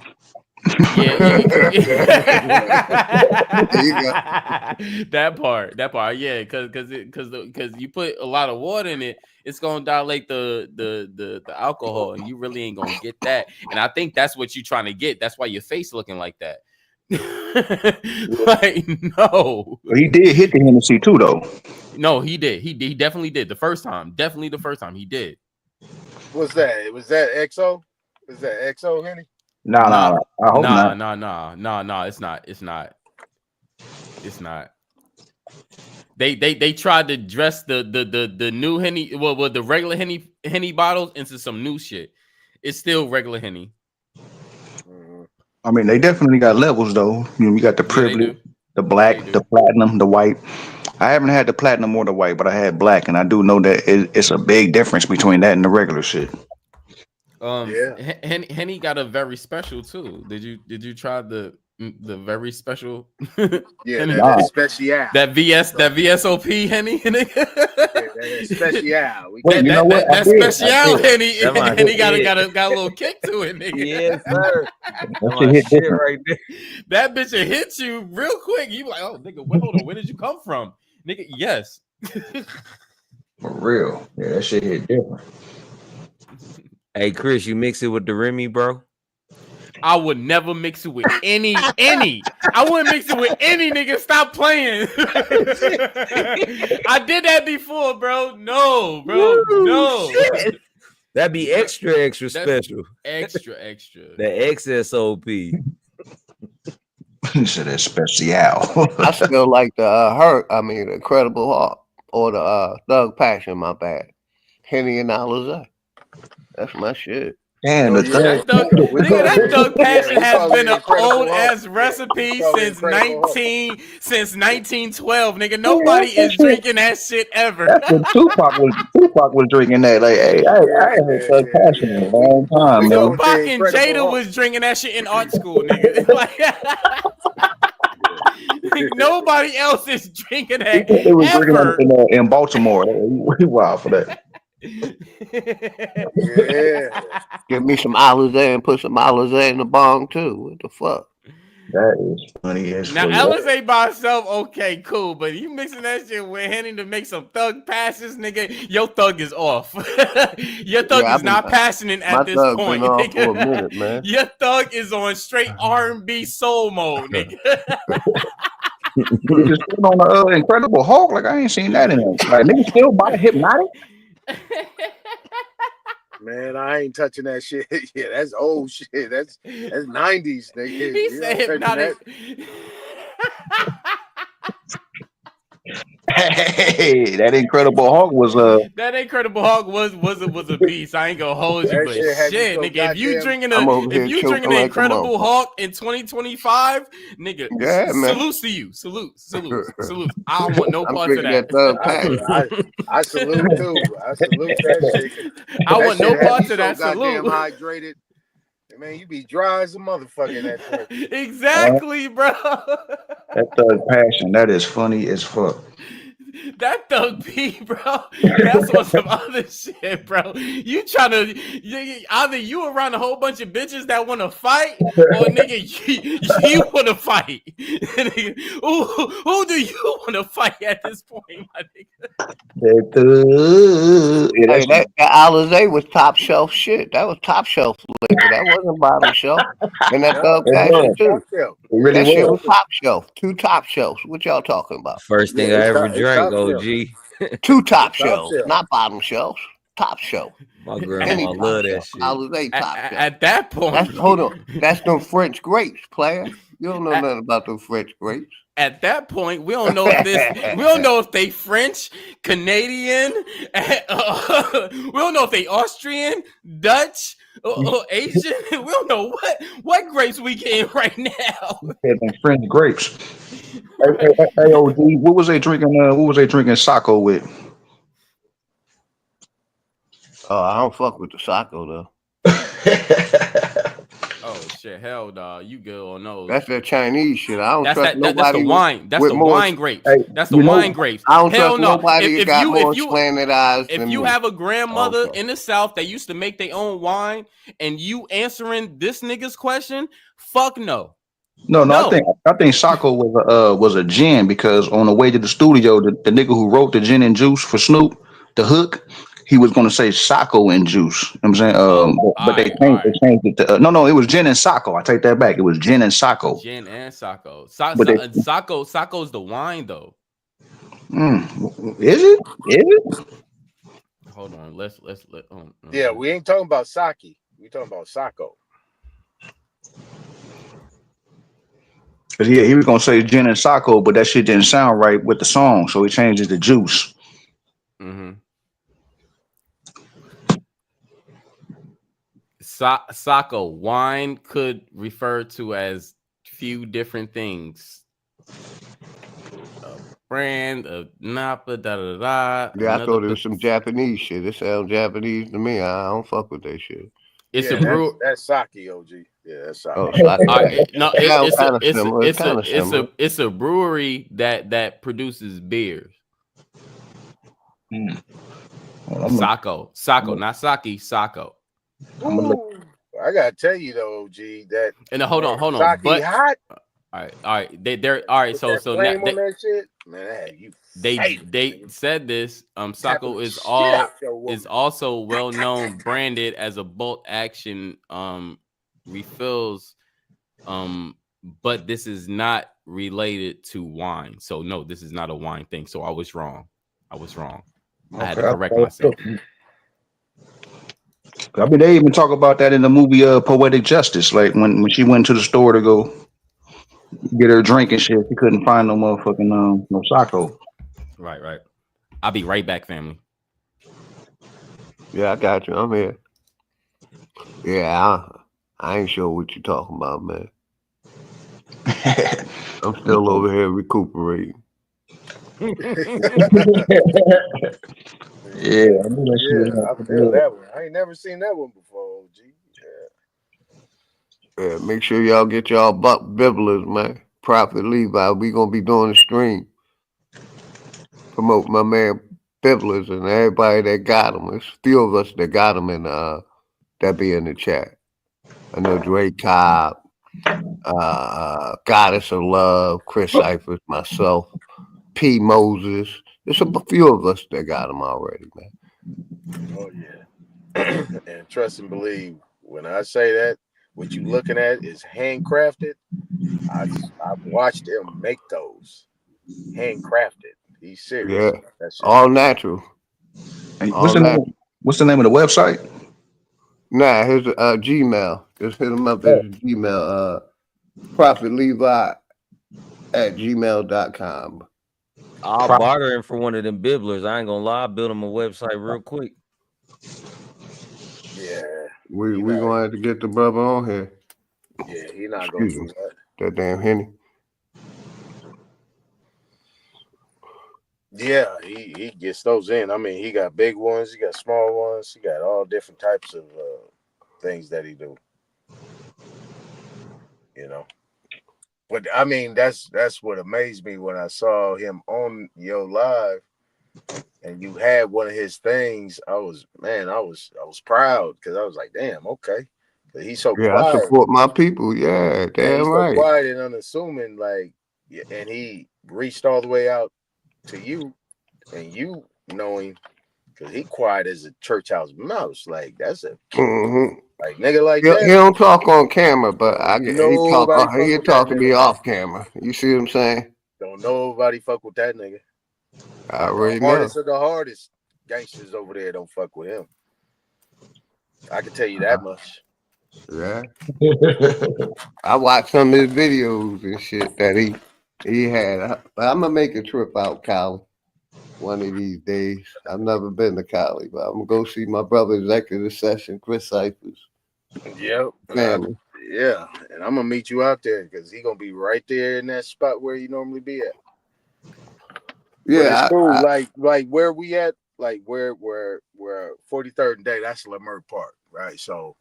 that part, yeah, because you put a lot of water in it, it's gonna dilate the alcohol, and you really ain't gonna get that. And I think that's what you're trying to get. That's why your face looking like that. Like, no, he did hit the Hennessy too, though. No, he did. He definitely did the first time. Definitely the first time he did. What's that? Was that XO? Is that XO Henny? No. I hope not. No. It's not. They tried to dress the new Henny, well, the regular Henny bottles into some new shit. It's still regular Henny. I mean, they definitely got levels, though. You know, we got the privilege, the black, the platinum, the white. I haven't had the platinum or the white, but I had black, and I do know that it's a big difference between that and the regular shit. Henny got a very special too. Did you try the very special? Yeah, that special. That VSOP Henny. That special. That special Henny got a little kick to it, nigga. Yes, sir. That shit right there. That bitch will hit you real quick. You like, oh nigga, hold on, where did you come from, nigga? Yes. For real, yeah, that shit hit different. Hey Chris, you mix it with the Remy, bro? I would never mix it with any. I wouldn't mix it with any nigga. Stop playing. I did that before, bro. No, bro. No. Shit. That'd be extra special. Extra. The XSOP. He said it's special. I still like the the Incredible Hulk or the Thug Passion. My bad. Henny and Alizé. That's my shit. Damn, That Thug Passion has been an old ass recipe since 1912, nigga. Nobody is drinking that shit ever. That's what Tupac was drinking that. Like, hey, I ain't heard Thug Passion in a long time, man. Tupac and Jada was drinking that shit in art school, nigga. Like, nobody else is drinking that. They was drinking that in Baltimore. We wild for that. Yeah. Give me some Alizé and put some Alizé in the bong too. What the fuck? That is funny as Now Alizé by itself, okay, cool. But you mixing that shit with Henny to make some thug passes, nigga, your thug is off. Your thug is not passionate at this point, nigga. For a minute, man. Your thug is on straight R&B soul mode, nigga. Niggas just put on the Incredible Hulk. Like, I ain't seen that in there. Like, niggas still buy Hypnotic. Man, I ain't touching that shit. Yeah, that's old shit. That's 90s, nigga. He said Hypnotic. Hey, that Incredible Hulk was That Incredible Hulk was a beast. I ain't gonna hold you, but shit, nigga, if you drinking the Incredible Hulk in 2025, nigga, salute to you. Salute. I don't want no part of that. I salute too. I salute that shit. I want no part of that. Goddamn Salute. hydrated. Man, you be dry as a motherfucker in that thing. Exactly, bro. That Thug Passion. That is funny as fuck. That Thug P, bro. That's on some other shit, bro. You trying to either you around a whole bunch of bitches that want to fight, or nigga, you want to fight. Who do you want to fight at this point, my nigga? Hey, that Alizé was top shelf shit. That was top shelf liquor. That wasn't bottom shelf. And that Thug Passion too. That shit was top shelf. 2 top shelves. What y'all talking about? First thing I ever drank, OG. 2 top shelves, not bottom shelves. Top shelf. My grandma loved that shit. Alizé top shelf. At that point, hold on. That's them French grapes, player. You don't know nothing about them French grapes. At that point, we don't know if they French, Canadian, we don't know if they Austrian, Dutch, or Asian. We don't know what grapes we getting right now. French grapes. Hey, OD, what was they drinking? What was they drinking Sacco with? Oh, I don't fuck with the Sacco though. Oh shit, hell nah, you good on those. That's that Chinese shit. I don't trust nobody. That's the wine. That's the wine grapes. That's the wine grapes. I don't trust nobody that got more slanted eyes than me. If you have a grandmother in the South that used to make their own wine, and you answering this nigga's question, fuck no. No. I think Sacco was a gin, because on the way to the studio, the nigga who wrote the gin and juice for Snoop, the hook, he was going to say Sacco and juice. You know what I'm saying? But they changed it to no, it was gin and Sacco. I take that back. It was gin and Sacco. Gin and Sacco. Sacco's the wine though. Is it? Hold on. Let's Yeah, we ain't talking about sake. We talking about Sacco. Cause yeah, he was gonna say gin and Sacco, but that shit didn't sound right with the song, so he changed it to juice. Mm-hmm. Sacco, wine could refer to as few different things. A brand of Napa, Yeah, I thought it was some Japanese shit. It sounds Japanese to me. I don't fuck with that shit. It's a brew. That's sake, OG. Yeah, that's sake. Oh, it's a brewery that produces beers. Sacco, not sake, Sacco. I gotta tell you though, OG, that and hold on. Sake hot. All right. They're all right. So now that shit, man, they said this. Sacco is also well known, branded as a bolt action refills. But this is not related to wine. So no, this is not a wine thing. So I was wrong. I had to correct myself. I mean, they even talk about that in the movie Poetic Justice. Like when she went to the store to go get her drink and shit, she couldn't find no motherfucking no Sacco. Right. I'll be right back, family. Yeah, I got you. I'm here. Yeah, I ain't sure what you're talking about, man. I'm still over here recuperating. Yeah, I feel that one. I ain't never seen that one before, OG. Yeah, make sure y'all get y'all buck bibblers, man. Prophet Levi, we gonna be doing a stream. Promote my man Bibblers and everybody that got them. There's a few of us that got them in that be in the chat. I know Dre Cobb, Goddess of Love, Chris Cyphers, myself, P. Moses. There's a few of us that got them already, man. Oh yeah. And trust and believe, when I say that, what you looking at is handcrafted. I've watched him make those handcrafted. He's serious. Yeah, That shit. all natural. And All natural. what's the name of the website? Nah, here's Gmail. Just hit him up as Gmail. Prophet Levi at gmail.com. I'll barter him for one of them bibblers. I ain't gonna lie, I'll build him a website real quick. Yeah. We gonna have to get the brother on here. Yeah, he not gonna do that. That damn Henny. Yeah, he gets those in. I mean, he got big ones, he got small ones, he got all different types of things that he do. You know. But I mean, that's what amazed me when I saw him on your live, and you had one of his things. I was proud because I was like, damn, okay. He's so Yeah, I quiet. support my people. Yeah, damn He's right. so quiet and unassuming, like, and he reached all the way out to you, and you knowing, because he quiet as a church house mouse. Like that's a like nigga like that. He don't talk on camera, but he talk to me off camera. You see what I'm saying? Don't nobody fuck with that nigga. I already The know. hardest of the hardest gangsters over there don't fuck with him. I can tell you that much. Yeah. I watched some of his videos and shit that he had. I'm gonna make a trip out, Cali, one of these days. I've never been to Cali, but I'm gonna go see my brother executive session, Chris Cyphers. Yep. Family. Yeah, and I'm gonna meet you out there because he gonna be right there in that spot where you normally be at. Yeah, but it's cool. Like where we at, like where 43rd and Day, that's Leimert Park, right? So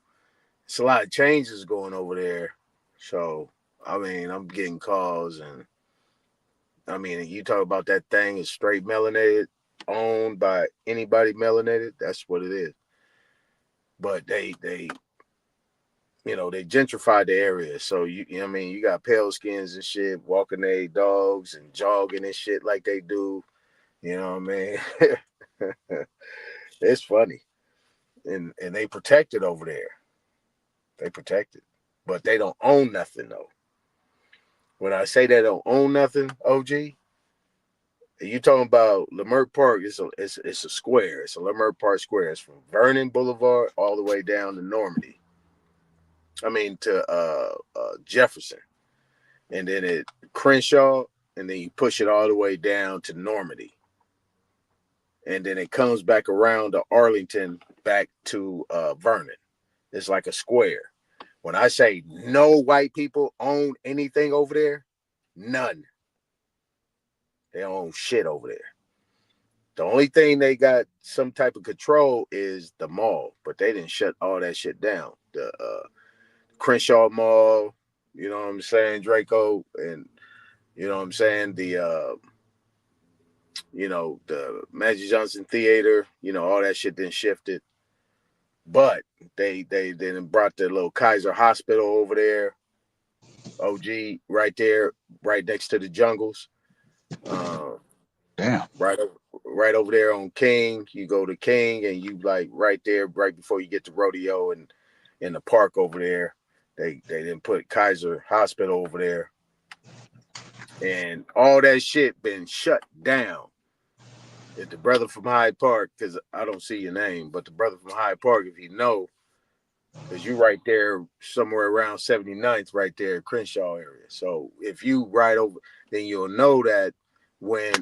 it's a lot of changes going over there. So I mean, I'm getting calls, and I mean, you talk about that thing is straight melanated, owned by anybody melanated. That's what it is. But they they gentrified the area. So you know what I mean, you got pale skins and shit walking their dogs and jogging and shit like they do. You know what I mean? It's funny. And they protect it over there. They protect it. But they don't own nothing though. When I say they don't own nothing, OG, you talking about Leimert Park, it's a square. It's a Leimert Park square. It's from Vernon Boulevard all the way down to Normandy. I mean to Jefferson. And then it Crenshaw, and then you push it all the way down to Normandy. And then it comes back around to Arlington, back to Vernon. It's like a square. When I say no white people own anything over there, none. They own shit over there. The only thing they got some type of control is the mall, but they didn't shut all that shit down. The Crenshaw Mall, you know what I'm saying, Draco, and you know what I'm saying, the the Magic Johnson Theater, all that shit then shifted. But they then brought the little Kaiser Hospital over there. OG right there, right next to the Jungles. Damn. Right over there on King. You go to King and you like right there, right before you get to Rodeo and in the park over there. They didn't put Kaiser Hospital over there, and all that shit been shut down. If the brother from Hyde Park, because I don't see your name, but the brother from Hyde Park, if you know, because you right there somewhere around 79th, right there, Crenshaw area. So if you ride over, then you'll know that when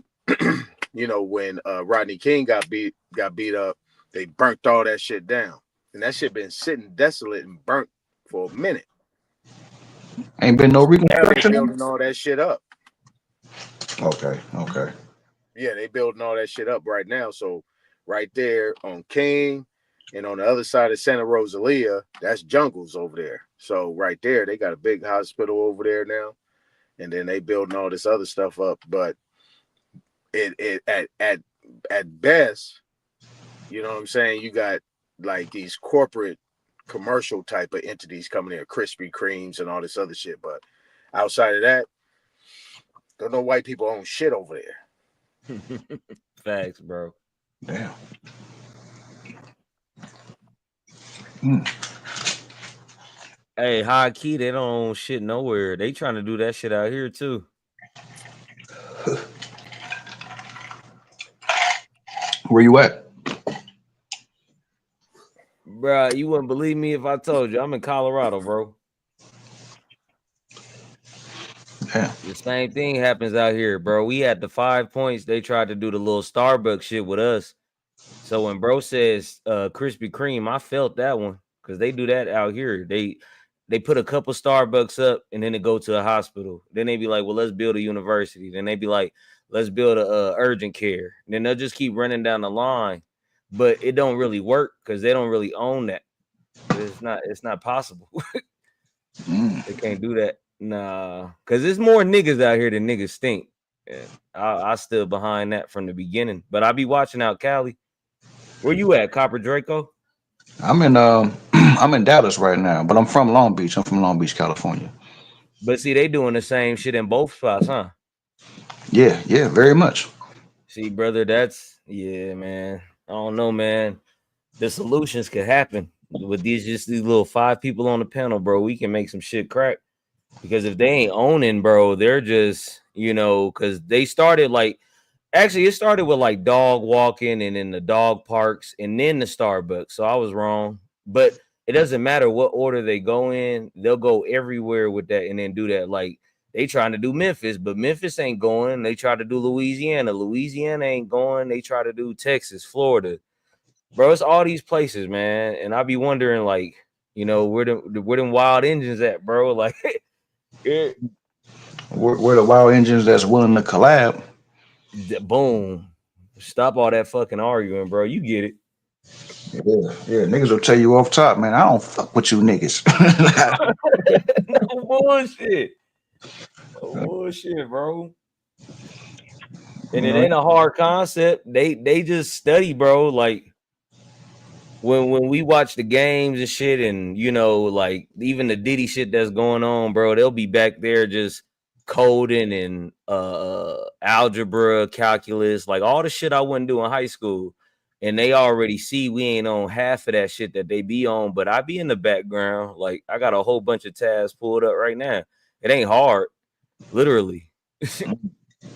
when Rodney King got beat up, they burnt all that shit down, and that shit been sitting desolate and burnt for a minute. Ain't been no Now they reconstruction. building all that shit up. Okay. Yeah, they building all that shit up right now. So right there on King and on the other side of Santa Rosalia, that's jungles over there. So right there, they got a big hospital over there now, and then they building all this other stuff up. But it at best, you know what I'm saying? You got like these corporate commercial type of entities coming in, Krispy Kremes and all this other shit. But outside of that, don't know white people own shit over there. Facts, bro. Damn. Hey, high key, they don't own shit nowhere. They trying to do that shit out here too. Where you at? Bro, you wouldn't believe me if I told you I'm in Colorado, bro. Yeah. The same thing happens out here, bro. We had the 5 points. They tried to do the little Starbucks shit with us. So when bro says Krispy Kreme, I felt that one because they do that out here. They put a couple Starbucks up and then they go to a hospital. Then they be like, well, let's build a university. Then they be like, let's build a urgent care. And then they'll just keep running down the line. But it don't really work because they don't really own that. It's not possible. They can't do that. Nah, because there's more niggas out here than niggas stink. And I stood behind that from the beginning. But I be watching out Cali. Where you at, Copper Draco? I'm in I'm in Dallas right now, but I'm from Long Beach. I'm from Long Beach, California. But see, they doing the same shit in both spots, huh? Yeah, very much. See, brother, yeah, man. I don't know, man. The solutions could happen with these little 5 people on the panel, bro. We can make some shit crack. Because if they ain't owning, bro, they're just, because they started it started with like dog walking and then the dog parks and then the Starbucks. So I was wrong. But it doesn't matter what order they go in, they'll go everywhere with that and then do that. Like they trying to do Memphis, but Memphis ain't going. They try to do Louisiana. Louisiana ain't going. They try to do Texas, Florida. Bro, it's all these places, man. And I be wondering, like, where them wild engines at, bro? Like We're the wild engines that's willing to collab. Boom. Stop all that fucking arguing, bro. You get it. Yeah. Niggas will tell you off top, man. I don't fuck with you niggas. No bullshit. No bullshit, bro. And it ain't a hard concept. They just study, bro. Like when we watch the games and shit, and like even the Diddy shit that's going on, bro, they'll be back there just coding and algebra, calculus, like all the shit I wouldn't do in high school. And they already see we ain't on half of that shit that they be on, but I be in the background. Like I got a whole bunch of tabs pulled up right now. It ain't hard, literally. Yeah,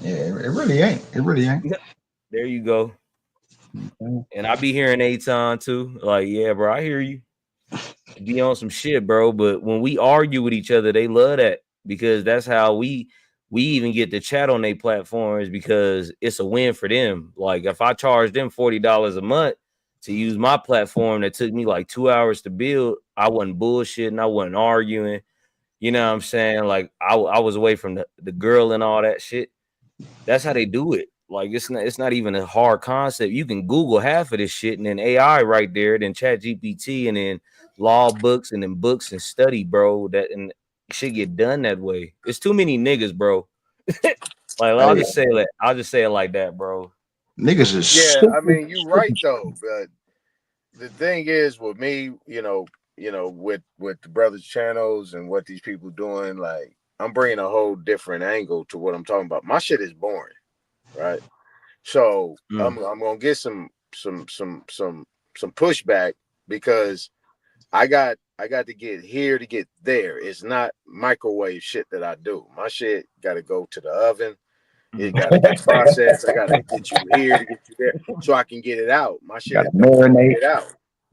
it really ain't. It really ain't. There you go. And I be hearing Aton too. Like, yeah, bro, I hear you. Be on some shit, bro. But when we argue with each other, they love that because that's how we even get to chat on their platforms because it's a win for them. Like if I charge them $40 a month to use my platform that took me like 2 hours to build, I wasn't bullshitting, I wasn't arguing. You know what I'm saying? Like I was away from the girl and all that shit. That's how they do it. Like it's not even a hard concept. You can Google half of this shit and then AI right there, then Chat GPT and then law books and then books and study, bro. That and shit get done that way. It's too many niggas, bro. Like I'll just say it like that, bro. Niggas is I mean you're right though, but the thing is with me, with the brothers channels and what these people doing, like I'm bringing a whole different angle to what I'm talking about. My shit is boring, right? So I'm gonna get some pushback because I got I got to get here to get there. It's not microwave shit that I do. My shit got to go to the oven. It got to get processed. I got to get you here to get you there so I can get it out. My shit Gotta is done when I marinate. get out.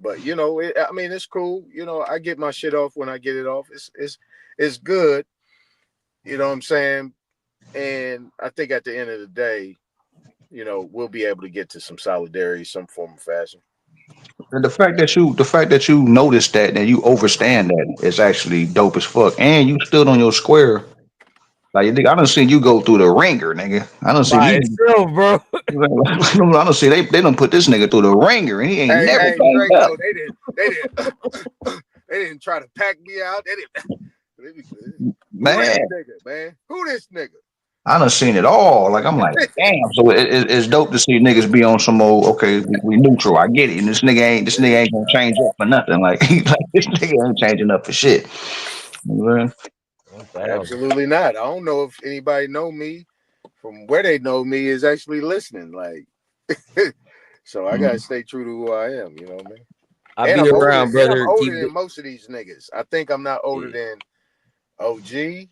But you know, I mean, it's cool. You know, I get my shit off when I get it off. It's good. You know what I'm saying? And I think at the end of the day, you know, we'll be able to get to some solidarity, some form of fashion. And the fact that you noticed that and you overstand that is actually dope as fuck. And you stood on your square. Like nigga, I done seen you go through the ringer, nigga. I done seen By these. itself, bro. I done see they done put this nigga through the ringer, and he ain't Hey, never hey, changed up. Draco, they didn't try to pack me out. Who Man, this nigga, man? Who this nigga? I done seen it all. Like I'm like, damn. So it's dope to see niggas be on some old. Okay, we neutral. I get it. And this nigga ain't gonna change up for nothing. Like, this nigga ain't changing up for shit. You know what I'm saying? Absolutely not. I don't know if anybody know me from where they know me is actually listening. Like, so I gotta stay true to who I am. You know what I mean? I be around, brother. I'm older than most of these niggas. I think I'm not older than OG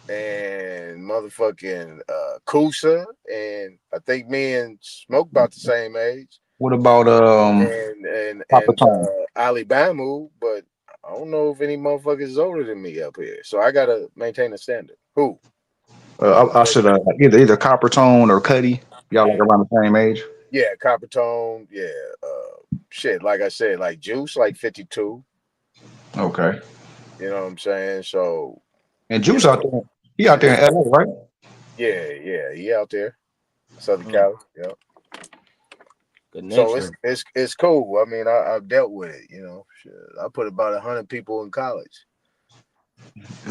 and motherfucking Kusa, and I think me and Smoke about the same age. What about Papa and Tone? Alabama, but I don't know if any motherfuckers is older than me up here. So I gotta maintain a standard. Who? I said either Copper Tone or Cuddy. Y'all like around the same age? Yeah, Copper Tone. Yeah, shit. Like I said, like Juice, like 52. Okay. You know what I'm saying? So, And Juice out there. He out there in LA, right? yeah, he out there, Southern Cali. Yeah. Good So nature. it's cool. I mean, I've dealt with it. You know, shit. I put about 100 people in college.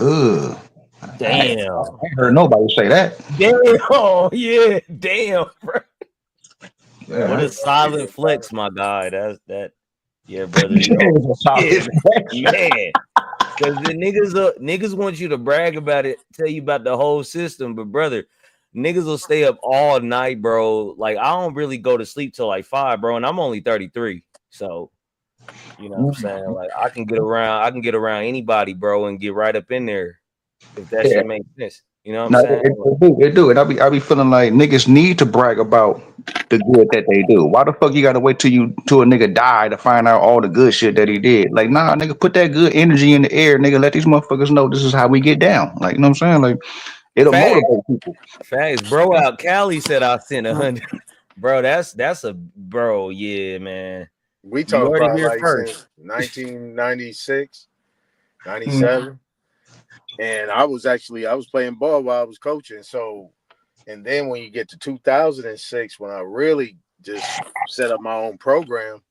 Ugh. Damn. I ain't heard nobody say that. Damn. Yeah. Damn, bro. Yeah, What a that's silent flex, my guy. That's that. Yeah, brother. It was a solid Yeah, flex. man. Because the niggas want you to brag about it, tell you about the whole system, but brother, niggas will stay up all night, bro. Like I don't really go to sleep till like 5, bro, and I'm only 33. So you know what I'm saying? Like I can get around anybody, bro, and get right up in there if that Yeah. shit makes sense. You know what I'm No, saying? it do. And I be feeling like niggas need to brag about the good that they do. Why the fuck you gotta wait till a nigga die to find out all the good shit that he did? Like, nah, nigga, put that good energy in the air, nigga. Let these motherfuckers know this is how we get down. Like, you know what I'm saying? Like, it'll motivate people. Facts, bro. Out Cali said I sent 100. Bro, that's a bro. Yeah, man. We You talk heard it about here like first. since 1996, 97. And I was playing ball while I was coaching. So, and then when you get to 2006, when I really just set up my own program,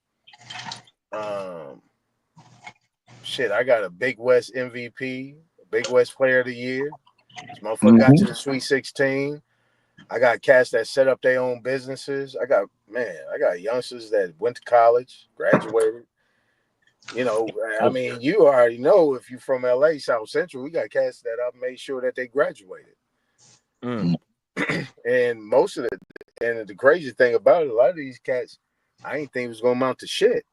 shit, I got a Big West MVP, Big West Player of the Year. This motherfucker got to the Sweet 16. I got cats that set up their own businesses. I got youngsters that went to college, graduated. You know, I mean, you already know if you're from LA, South Central, we got cats that I've made sure that they graduated. And most of the crazy thing about it, a lot of these cats, I ain't think was gonna amount to shit.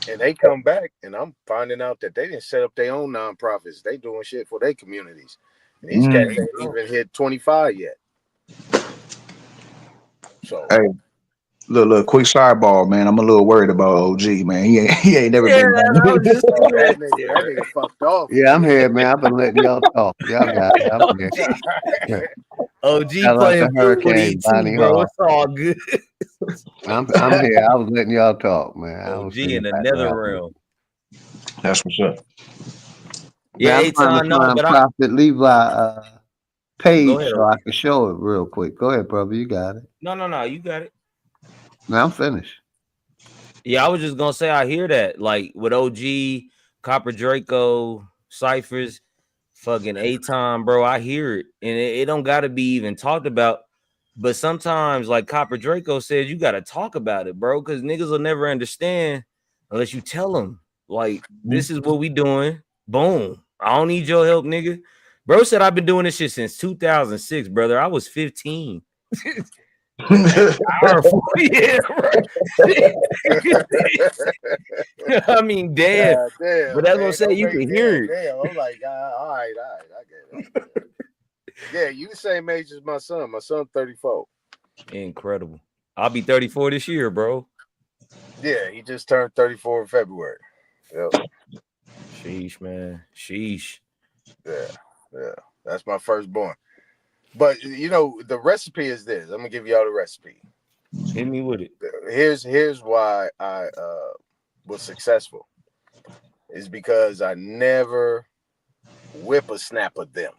And they come back, and I'm finding out that they didn't set up their own nonprofits. They doing shit for their communities. And these cats ain't even hit 25 yet. So, Hey, look, quick sidebar, man. I'm a little worried about OG, man. He ain't never been. I was just thinking that nigga fucked off. Yeah, I'm here, man. I've been letting y'all talk. Y'all got it. I'm here. OG Shout out to playing football Hurricane too, Bonnie bro. Hall. It's all good. I'm here. I was letting y'all talk, man. I OG was in the in another background. realm. That's what's up. Yeah, Man, I'm trying to find Prophet Levi page ahead, so OG. I can show it real quick. Go ahead, brother. You got it. No, you got it. Now I'm finished. Yeah, I was just gonna say I hear that. Like with OG, Copper Draco, Cyphers, fucking A-Time, bro. I hear it. And it don't gotta be even talked about. But sometimes, like Copper Draco said, you gotta talk about it, bro, because niggas will never understand unless you tell them. Like, this is what we doing. Boom. I don't need your help, nigga. Bro said I've been doing this shit since 2006, brother. I was 15. Powerful. Yeah, right. I mean, damn. Damn, But that's what I'm man. saying. Don't You make can hear it. damn. I'm like, all right. I get it. Yeah, you the same age as my son. My son 34. Incredible. I'll be 34 this year, bro. Yeah, he just turned 34 in February. Yep. Sheesh, man. Sheesh. Yeah. That's my firstborn. But you know, the recipe is this. I'm gonna give y'all the recipe. Hit me with it. Here's why I was successful. Is because I never whippersnapper them,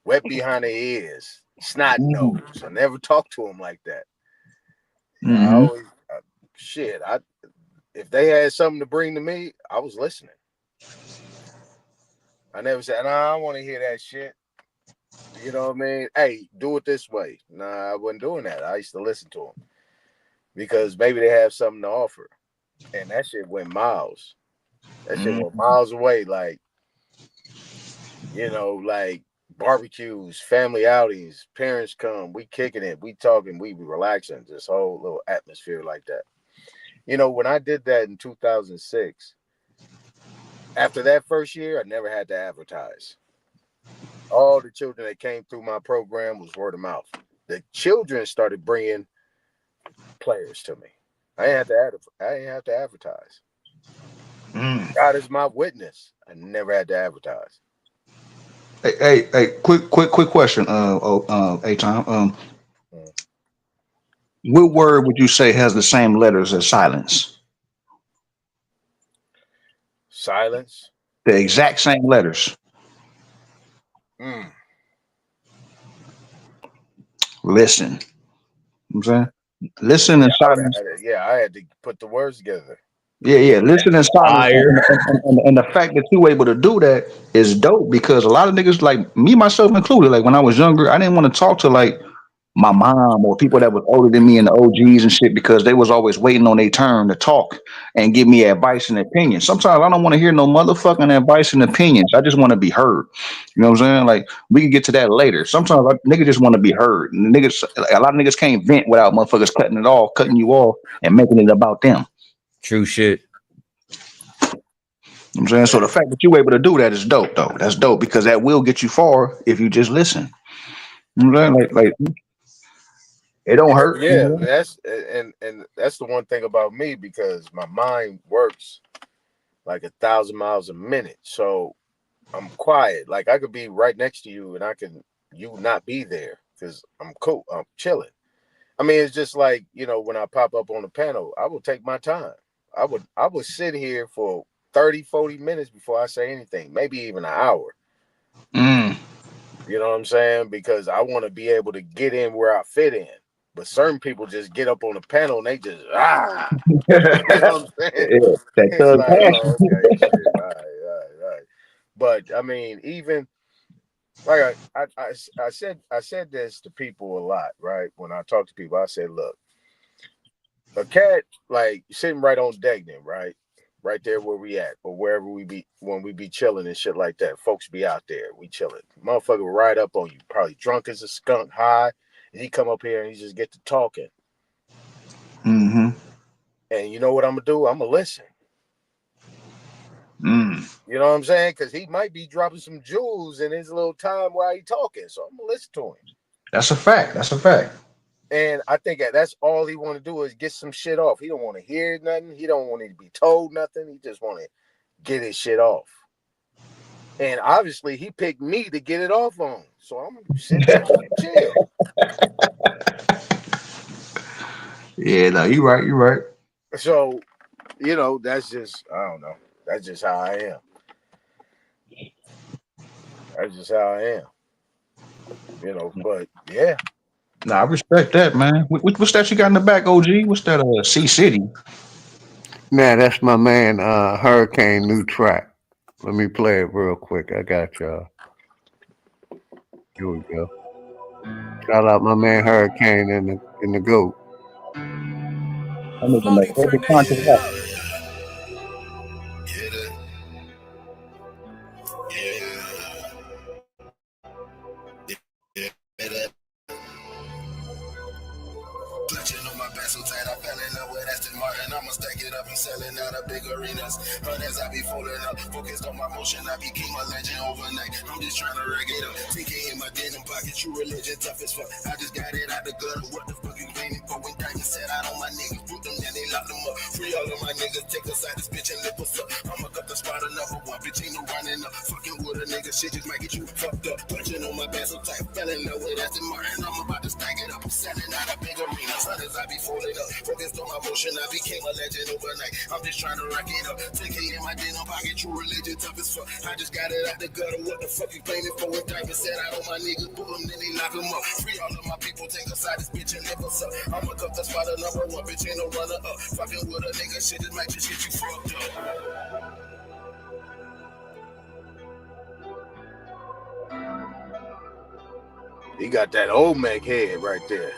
wet behind their ears, snot nose. I never talked to them like that. I always if they had something to bring to me, I was listening. I never said, "Nah, I don't want to hear that shit." You know what I mean? Hey, do it this way. Nah, I wasn't doing that. I used to listen to them because maybe they have something to offer, and that shit went miles. That shit went miles away. Like, like barbecues, family outings, parents come, we kicking it, we talking, we relaxing. This whole little atmosphere like that. When I did that in 2006, after that first year, I never had to advertise. All the children that came through my program was word of mouth. The children started bringing players to me. I didn't have to advertise. God is my witness. I never had to advertise. Hey, quick question. A-Time. What word would you say has the same letters as silence? Silence. The exact same letters. Listen. You know what I'm saying? Listen and silence. I had to put the words together. Yeah. Listen and silence. Fire. And the fact that you were able to do that is dope because a lot of niggas, like me, myself included, like when I was younger, I didn't want to talk to like my mom or people that was older than me and the OGs and shit because they was always waiting on their turn to talk and give me advice and opinions. Sometimes I don't want to hear no motherfucking advice and opinions. I just want to be heard. You know what I'm saying? Like we can get to that later. Sometimes niggas just want to be heard. And a lot of niggas can't vent without motherfuckers cutting you off and making it about them. True shit. You know what I'm saying? So the fact that you were able to do that is dope, though. That's dope because that will get you far if you just listen. You know what I'm saying? Like it don't hurt. You Yeah, know? and that's the one thing about me because my mind works like 1,000 miles a minute. So I'm quiet. Like I could be right next to you and you not be there because I'm cool. I'm chilling. I mean, it's just like, when I pop up on the panel, I will take my time. I would sit here for 30, 40 minutes before I say anything, maybe even an hour. You know what I'm saying? Because I want to be able to get in where I fit in. But certain people just get up on the panel and they just you know what I'm saying? Yeah, that It's thug like, passion. oh, okay, shit, all right. But I mean, even like I said this to people a lot, right? When I talk to people, I said, look, a cat like sitting right on Degnan, right? Right there where we at, or wherever we be when we be chilling and shit like that. Folks be out there, we chilling. Motherfucker will ride up on you, probably drunk as a skunk, high, and he come up here and he just get to talking. Mm-hmm. And you know what I'm gonna do? I'm gonna listen. Mm. You know what I'm saying? Because he might be dropping some jewels in his little time while he talking, so I'm gonna listen to him. That's a fact. That's a fact. And I think that's all he want to do is get some shit off. He don't want to hear nothing. He don't want to be told nothing. He just want to get his shit off. And obviously, he picked me to get it off on. So I'm going to sit back and chill. Yeah, no, you right. You right. So, that's just, I don't know. That's just how I am. That's just how I am. But yeah. Nah, I respect that, man. What's that you got in the back, OG? What's that? C City. Man, that's my man, Hurricane new track. Let me play it real quick. I got y'all. Here we go. Shout out my man Hurricane and the GOAT. I need to make every conscious effort. big arenas. As I be folding up, focused on my motion, I became a legend overnight. I'm just trying to rag it up. TK in my denim pocket, true religion, tough as fuck. I just got it out the gutter. What the fuck you claiming for? When Diamond said out on my niggas, put them down, they locked them up. Free all of my niggas, take us out this bitch and lift us up. I'ma cut the spot another one, bitch ain't no running up. Fucking with a nigga, shit just might get you fucked up. Punching on my back so tight, fell in love with Aston Martin. I'm about to stack it up. I'm selling out a big arena. As I be folding up, focused on my motion, I became a legend overnight. I'm just trying to rack it up. TK in my denim pocket, true religion, tough as fuck. I just got it out the gutter. What the fuck you claiming for? When Diamond said out on my niggas, pull them, then they lock them up. Free all of my people, take us out this bitch and lift us up. I'ma cut the spot another one, bitch ain't no runner up. Fucking with a nigga, shit just might just get you fucked up. He got that old Meg head right there.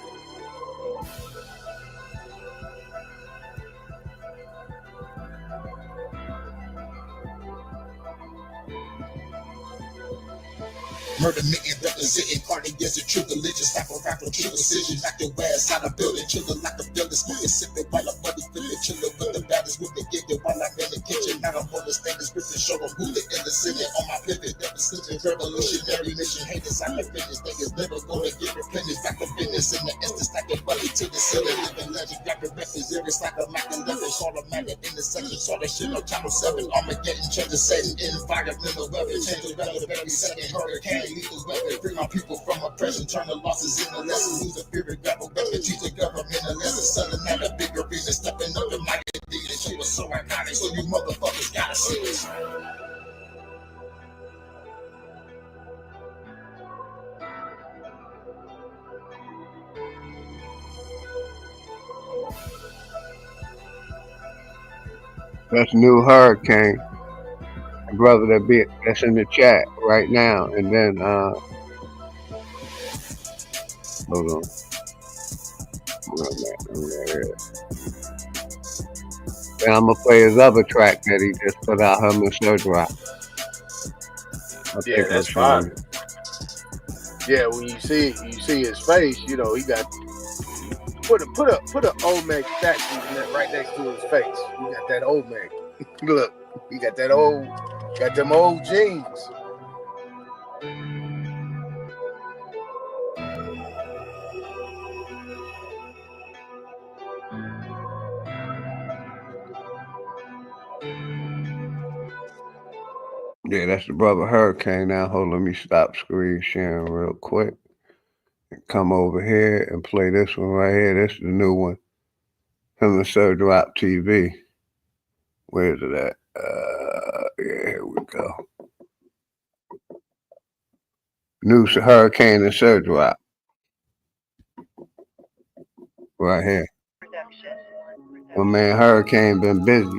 Murder meeting representing party against the true religion. Slap a rapper, true decision. Knock your ass out of building. Chillin' like a building. Smoking, sipping while I'm money feeling. Chillin' with the baddest with the gigging while I'm in the kitchen. Now I'm on the standards, gripping, show them who the innocent. On my pivot, representing revolutionary mission. Haters, I can finish. Niggas never gonna get replenished. Back to business in the instant, stacking money to the ceiling. Living legend, rapping records. It's like a Mac 11. Automatic intersection. Saw that shit on channel 7. Armageddon, change the setting. Environmental weapon. Change the weather every second. Hurricane. Lethal weapon, free my people from oppression, turn the losses into lessons, lose the fear of rebel weapon, teach the government a lesson, selling out a bigger reason, stepping up in my identity, this shit was so iconic, so you motherfuckers gotta see this. That's New Hurricane. Brother that's in the chat right now, and then hold on. Then I'm gonna play his other track that he just put out, him and Sir Drop. Yeah, that's fine. Yeah, when you see his face, you know he got put a old Meg statue right next to his face. You got that old Meg. Look, he got that old. Got them old jeans. Yeah, that's the brother Hurricane. Now, hold on, let me stop screen sharing real quick and come over here and play this one right here. This is the new one. Him and Sir Drop TV. Where's it at? Yeah, here we go. New Hurricane and Sir Drop. Right here. My man Hurricane been busy.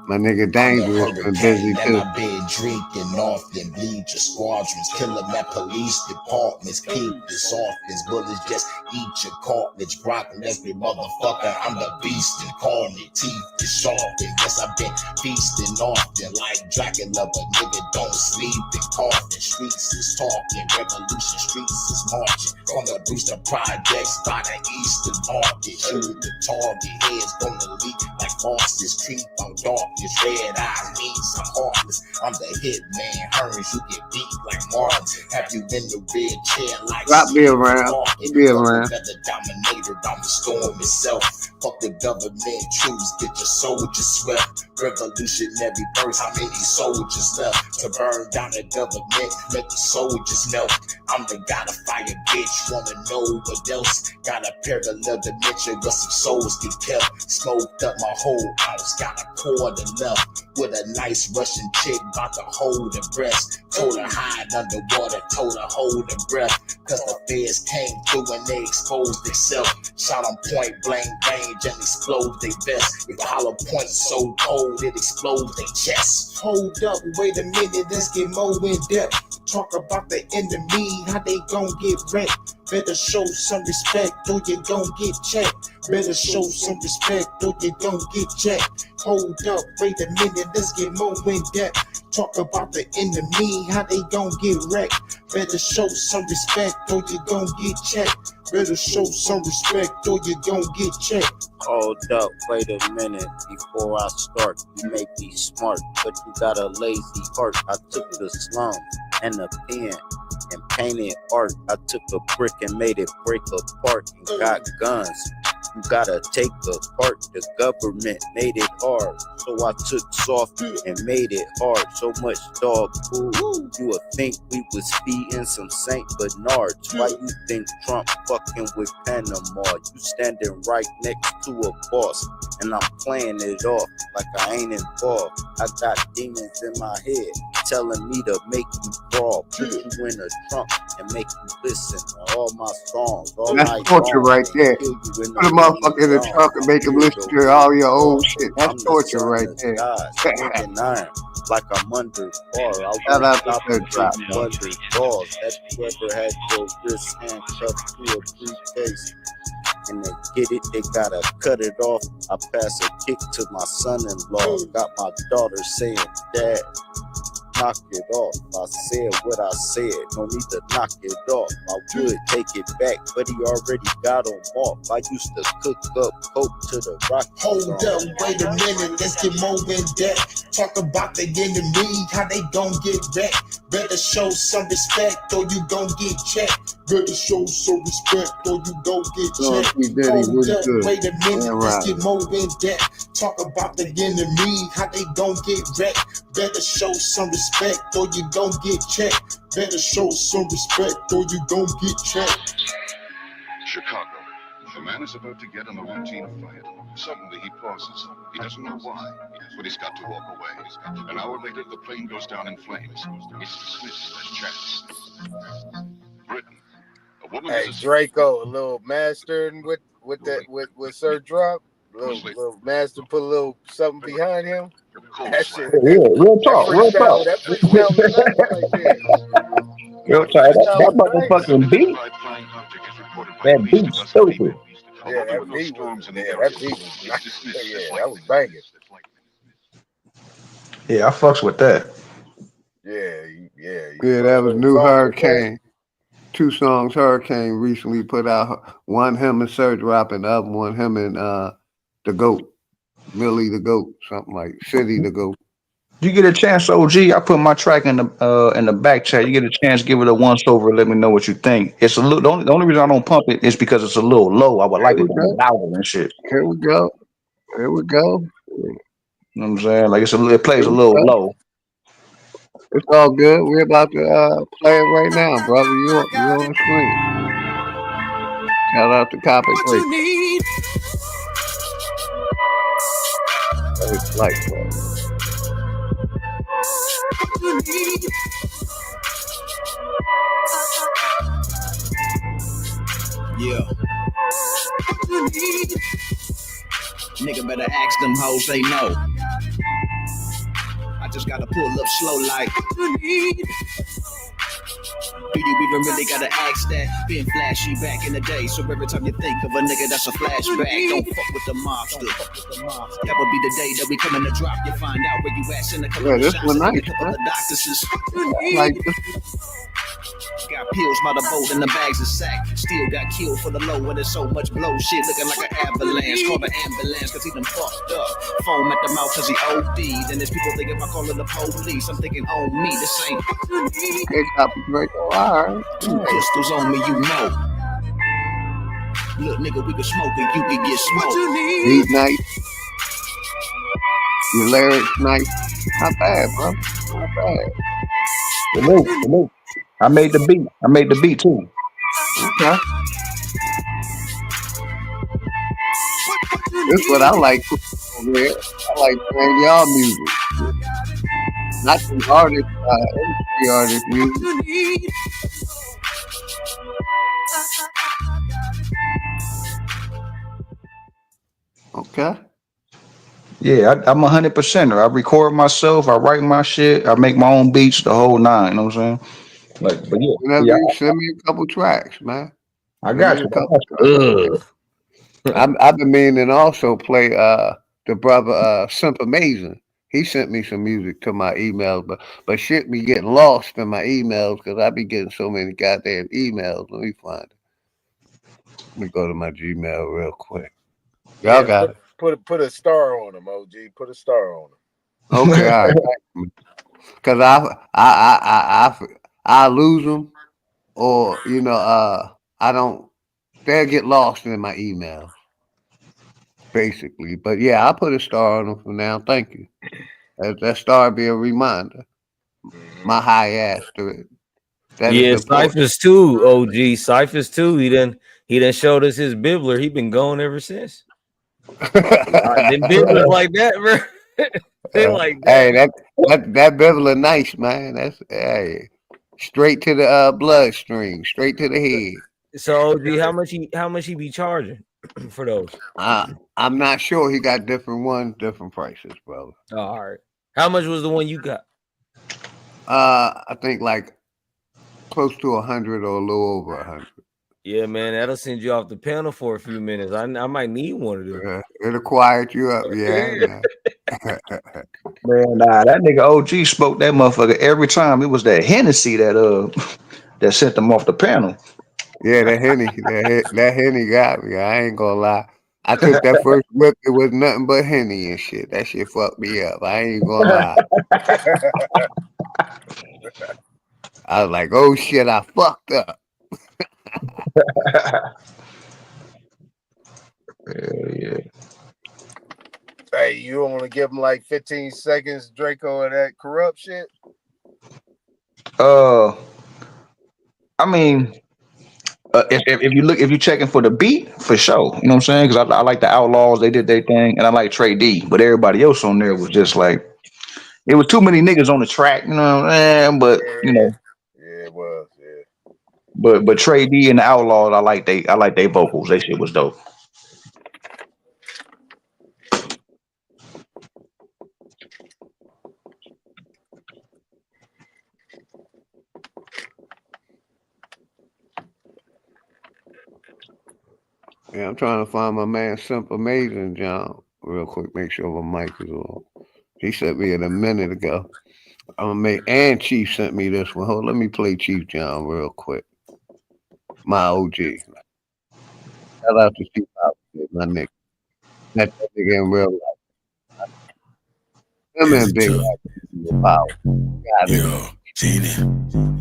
My nigga Dangerous been busy too. I've been drinking often, bleed your squadrons, kill them at police departments, keep this orphans, bullets just eat your cartilage, Brock Leslie motherfucker, I'm the beast incarnate, teeth is sharp, and yes I've been feasting often, like Dracula, but nigga don't sleep in coffin, streets is talking, revolution streets is marching, from the Brewster projects by the eastern market, shoot the target, heads gonna leak like horses, creep on darkness, red eyes means I'm heartless, I'm the hit man, Hermes, you get beat like Martin, have you in the red chair like be around, be around. The dominator, I'm the storm itself, fuck the government truths, get your soldiers swept, revolutionary burst, how many soldiers left, to burn down the government, let the soldiers melt, I'm the god of fire, bitch, wanna know what else, got a parallel dimension, where some souls get kept, smoked up my whole house, got a quarter left, with a nice Russian chick, about to hold her breast, told her hide underwater, told her hold her breath, cause the feds came through and they exposed themselves, shot on point blank range and explode they vest, with a hollow point so cold it explodes their chest. Hold up, wait a minute, let's get more in depth, talk about the enemy, how they gon' get wrecked, better show some respect or you gon' get checked, Better show some respect or you gon' get jacked. Hold up, wait a minute, let's get more in depth. Talk about the enemy, how they gon' get wrecked. Better show some respect or you gon' get checked. Better show some respect or you gon' get checked. Hold up, wait a minute before I start. You may be smart, but you got a lazy heart. I took the slum and a pen and painted art. I took a brick and made it break apart and got guns. You gotta take apart. The government made it hard, so I took soft and made it hard. So much dog food, you would think we was feeding some Saint Bernards. Why you think Trump fucking with Panama? You standing right next to a boss, and I'm playing it off like I ain't involved. I got demons in my head telling me to make you crawl, put you in a trunk and make you listen to all my songs. All That's night torture long, right there. kill you in Put a motherfucker in the trunk and make him listen to all your old shit. That's torture right there. Like I'm under bar. I Shout out to stop Third and Drop, take yo. under bars. Have you ever had your wrist handcuffed to a briefcase? And they get it, they gotta cut it off. I pass a kick to my son-in-law. Got my daughter saying, Dad, knock it off. I said what I said, no need to knock it off. I would take it back, but he already got them off. I used to cook up coke to the rock. Hold up, wait a minute, let's get more in depth. Talk about the enemy, how they gon' get wrecked. Better show some respect or you gon' get checked. Better show some respect or you gon' get checked. Hold up, wait a minute, let's get more in depth. Talk about the enemy, how they gon' get wrecked. Better show some respect or you gon' get checked. Better show some respect or you gon' get checked. Chicago. The man is about to get in a routine fight. Suddenly he pauses. He doesn't know why, but he's got to walk away. An hour later, the plane goes down in flames. He's dismissed as chance. Britain. A woman Hey, is Draco, a little mastering with Sir Drop. Little master put a little something behind him. That shit. Yeah, real talk, real talk. That freestyle was nice right there. Real talk. That motherfucking beat. That beat stupid. Yeah, that beat was nice. Yeah, that was banging. Yeah, I fucks with that. Yeah, that was New Hurricane. 2 songs Hurricane recently put out. One him and Sir Drop, and the other one him and the GOAT, Millie the GOAT, something like City the GOAT. You get a chance, OG. I put my track in the back chat. You get a chance, give it a once over. Let me know what you think. It's a little. The only reason I don't pump it is because it's a little low. I would like it to be louder and shit. Here we go. Here we go. You know what I'm saying? Like it plays a little low. It's all good. We're about to play it right now, brother. You on screen. Shout out to Copy Play. It's like Yeah. Nigga better ask them hoes they know. I just gotta pull up slow like. Do you even really gotta ask that? Been flashy back in the day, so every time you think of a nigga, that's a flashback. Don't fuck with the mobster. That would be the day that we come in the drop. You find out where you at, send a couple of this shots, one and nice, a couple of doctors is. like Got pills by the boat and the bags of sack. Still got killed for the low when there's so much blow. Shit looking like an avalanche. Call the ambulance cause he done fucked up. Foam at the mouth cause he OD'd. And there's people thinking about calling the police. I'm thinking on me, this ain't. Okay, Copy Break. Alright. Two pistols on me, you know. Look, nigga, we can smoke and you can get smoked. Beat nice. Your lyrics nice. Not bad, bro. Not bad. Salute. I made the beat too. Okay. This is what I like over here. I like playing y'all music. Not the artist, industry artist music. Okay. Yeah, I'm 100%er. I record myself. I write my shit. I make my own beats, the whole 9. You know what I'm saying? Like, but Whenever you send me a couple tracks, man. I got you. I've been meaning to also play the brother Simp Amazing. He sent me some music to my emails, but shit be getting lost in my emails because I be getting so many goddamn emails. Let me find it. Let me go to my Gmail real quick. Y'all Yeah, got it. put a star on him, OG. Put a star on him. Okay, all right. Because I lose them, or I don't. They'll get lost in my email, basically. But yeah, I put a star on them for now. Thank you. That star be a reminder. My high ass to it. That is Yeah, important. Cyphers too, OG. Cyphers too. He done showed us his Bibbler. He been going ever since. Them Bibblers like that, bro. They like Hey, that. that bevel nice, man. That's hey, straight to the bloodstream, straight to the head. So OG, how much he be charging for those? I'm not sure. He got different ones, different prices, brother. Oh, all right. How much was the one you got? I think like close to 100 or a little over 100. Yeah, man, that'll send you off the panel for a few minutes. I might need one of them. It'll quiet you up, yeah. Man, that nigga OG spoke that motherfucker every time. It was that Hennessy that sent them off the panel. Yeah, that Henny got me. I ain't gonna lie. I took that first whip. It was nothing but Henny and shit. That shit fucked me up. I ain't gonna lie. I was like, oh shit, I fucked up. Yeah. Hey, you want to give him like 15 seconds, Draco, of that corrupt shit? I mean, if you checking for the beat, for sure. You know what I'm saying? Because I like the Outlaws. They did their thing, and I like Trey D. But everybody else on there was just like, it was too many niggas on the track. You know what I'm saying? But Yeah, it was. Yeah. but Trey D and the Outlaws, I like they vocals. They shit was dope. Yeah, I'm trying to find my man Simp Amazing John real quick. Make sure my mic is on. He sent me it a minute ago. And Chief sent me this one. Hold, let me play Chief John real quick. My OG. Shout out to Chief my nigga. That nigga in real life. Him and Big Power. Yeah,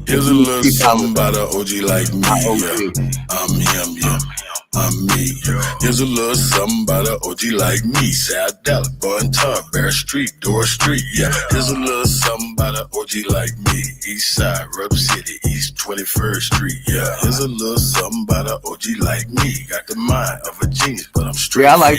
here's a little something about an OG like me. Yeah, I'm him. Yeah, I'm me. Here's a little something about an OG like me. South Dallas, Boynton, Bear Street, Door Street. Yeah, here's a little something about an OG like me. East Side, Rub City, East 21st Street. Yeah, here's a little something about an OG like me. Got the mind of a genius, but I'm straight. Yeah, I like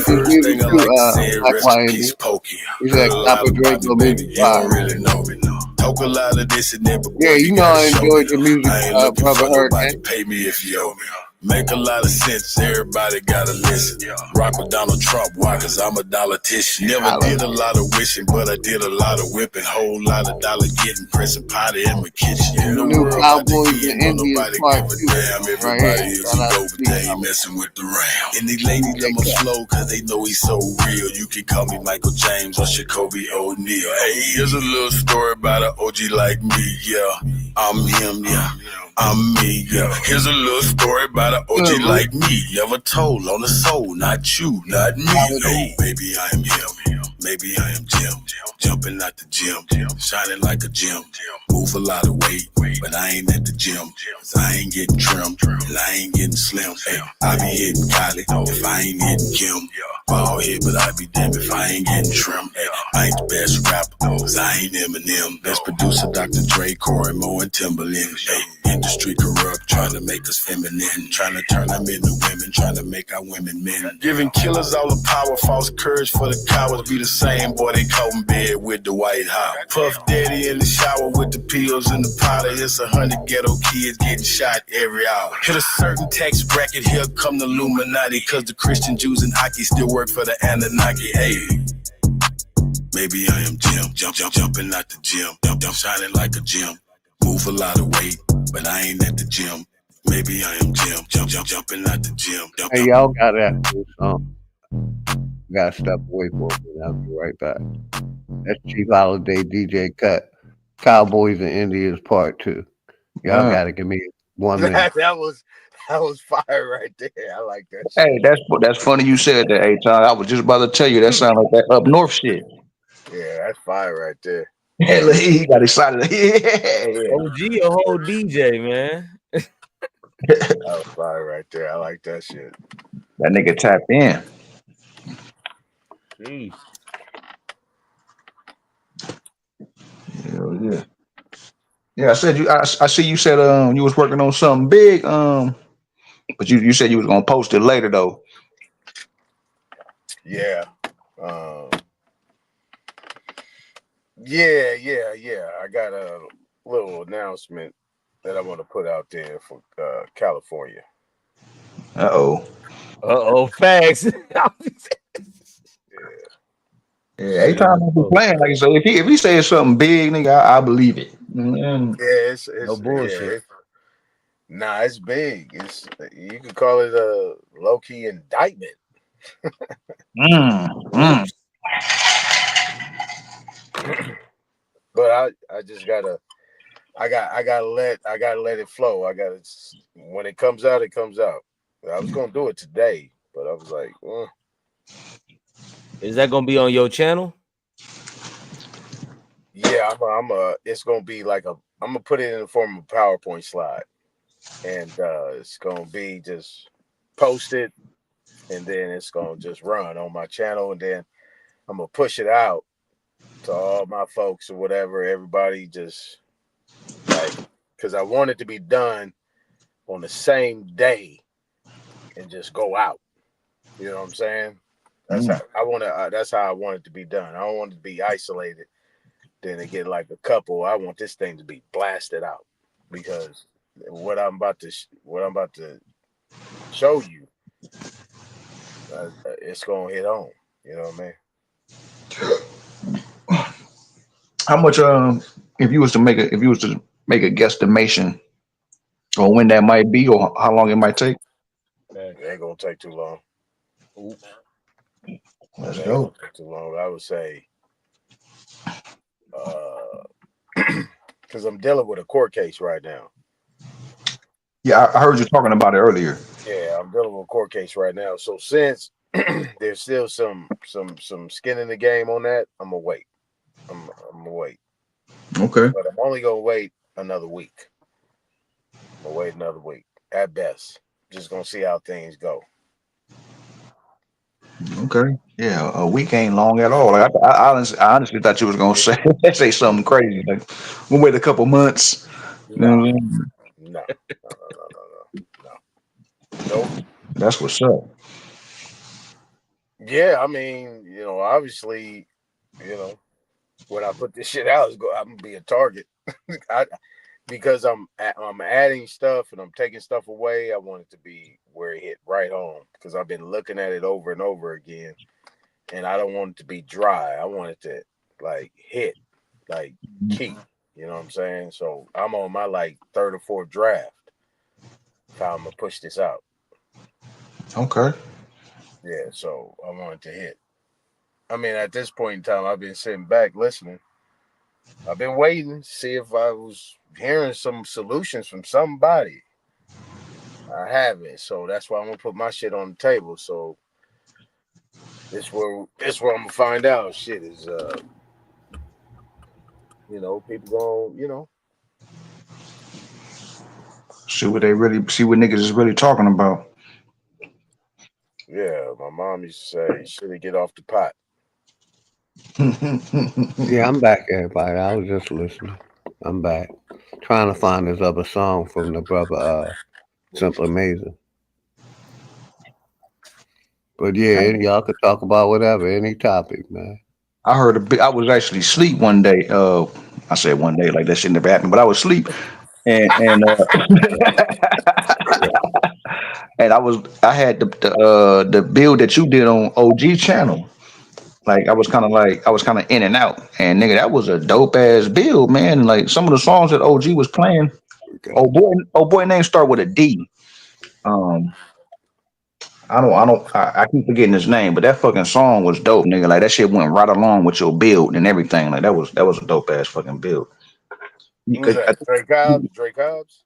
this music too. Like Peace Pokey. He's like Papa Draco music. You don't really know me, no. Talk a lot of this and that, but yeah, you know I enjoyed the music. I ain't looking Brother for nobody. Hurricane. Pay me if you owe me. Make a lot of sense, everybody gotta listen. Rock with Donald Trump, why? Cause I'm a politician. Never did a lot of wishing, but I did a lot of whipping. Whole lot of dollar getting, pressing potty in my kitchen. The world got the key and don't nobody give a damn. Everybody is a go, but they ain't messing with the ram. And these ladies let me flow, cause they know he's so real. You can call me Michael James or Jacoby O'Neal. Hey, here's a little story about an OG like me, yeah. I'm him, yeah. I'm me, yeah. Here's a little story about an OG like me. Never told on the soul, not you, not me. No, maybe I am him. Maybe I am Jim. Jumping out the gym, shining like a gym. Move a lot of weight, but I ain't at the gym. Cause I ain't getting trimmed, and I ain't getting slim. Hey, I be hitting Kylie if I ain't hitting Kim. Ball head, but I be damned if I ain't getting trimmed. Hey, I ain't the best rapper, cause I ain't Eminem. Best producer, Dr. Dre, Corey, Mo, and Timberland. Hey, industry corrupt, trying to make us feminine. Trying to turn them into women, trying to make our women men. Giving killers all the power, false courage for the cowards. Be the same boy they caught in bed with the White House. Puff Daddy in the shower with the pills and the powder. It's 100 ghetto kids getting shot every hour. Hit a certain tax bracket, here come the Illuminati. Cause the Christian Jews and Aki still work for the Anunnaki. Hey, maybe I am Jim. Jumping out the gym. Shining like a gym. Move a lot of weight, but I ain't at the gym. Maybe I am jumping out the gym. Hey, y'all got that cool song. Gotta step away for a minute. I'll be right back. That's Chief Holiday DJ Cut. Cowboys and Indians Part 2. Y'all gotta give me 1 minute. that was fire right there. I like that Hey, shit. that's funny you said that, Tom. I was just about to tell you that sounds like that up north shit. Yeah, that's fire right there. He got excited. Yeah. OG a whole DJ, man. That was fire right there. I like that shit. That nigga tapped in. Jeez. Hell yeah. Yeah, I said you. I see you said you was working on something big but you said you was gonna post it later though. Yeah. Yeah. I got a little announcement that I want to put out there for California. Facts. Yeah, every time I be playing, like so, if he says something big, nigga, I believe it. Yeah, it's no bullshit. Nah, it's big. It's you could call it a low key indictment. But I just gotta I gotta let it flow. When it comes out, it comes out. I was gonna do it today, but I was like, Is that gonna be on your channel? yeah, it's gonna be like I'm gonna put it in the form of a PowerPoint slide. And it's gonna be just posted, and then it's gonna just run on my channel, and then I'm gonna push it out to all my folks or whatever, everybody, just like, because I want it to be done on the same day and just go out. You know what I'm saying? That's how I want to. That's how I want it to be done. I don't want it to be isolated. Then they get like a couple. I want this thing to be blasted out, because what I'm about to show you, it's gonna hit home. You know what I mean? How much if you was to make a guesstimation on when that might be or how long it might take? It ain't gonna take too long. Let's go. Take too long. I would say, because I'm dealing with a court case right now. Yeah, I heard you talking about it earlier. Yeah, I'm dealing with a court case right now. So since there's still some skin in the game on that, I'm gonna wait. I'm gonna wait. Okay. But I'm only gonna wait another week. I'm gonna wait another week at best. Just gonna see how things go. Okay. Yeah, a week ain't long at all. Like I honestly thought you was gonna say something crazy. Like we'll wait a couple months. No. Nope. That's what's up. Yeah, I mean, obviously, when I put this shit out, I'm gonna be a target. Because I'm adding stuff and I'm taking stuff away. I want it to be where it hit right home, because I've been looking at it over and over again, and I don't want it to be dry. I want it to like hit, like key. You know what I'm saying? So I'm on my like third or fourth draft. How I'm gonna push this out. Okay. Yeah, so I want it to hit. I mean, at this point in time, I've been sitting back listening. I've been waiting to see if I was hearing some solutions from somebody. I haven't, so that's why I'm gonna put my shit on the table. So this where I'm gonna find out. Shit is, people gonna, See what niggas is really talking about. Yeah, my mom used to say, "Should get off the pot." Yeah, I'm back, everybody. I was just listening. I'm back. Trying to find this other song from the brother Simple Amazing. But yeah, y'all could talk about whatever, any topic, man. I heard I was actually asleep one day. I said one day, like that shit never happened, but I was asleep and and I had the build that you did on OG channel. Like I was kind of in and out, and nigga, that was a dope ass build, man. Like some of the songs that OG was playing, God. Oh boy, name start with a D. I keep forgetting his name, but that fucking song was dope, nigga. Like that shit went right along with your build and everything. Like that was a dope ass fucking build. Who's that? Drake Hobbs? Drake Hobbs?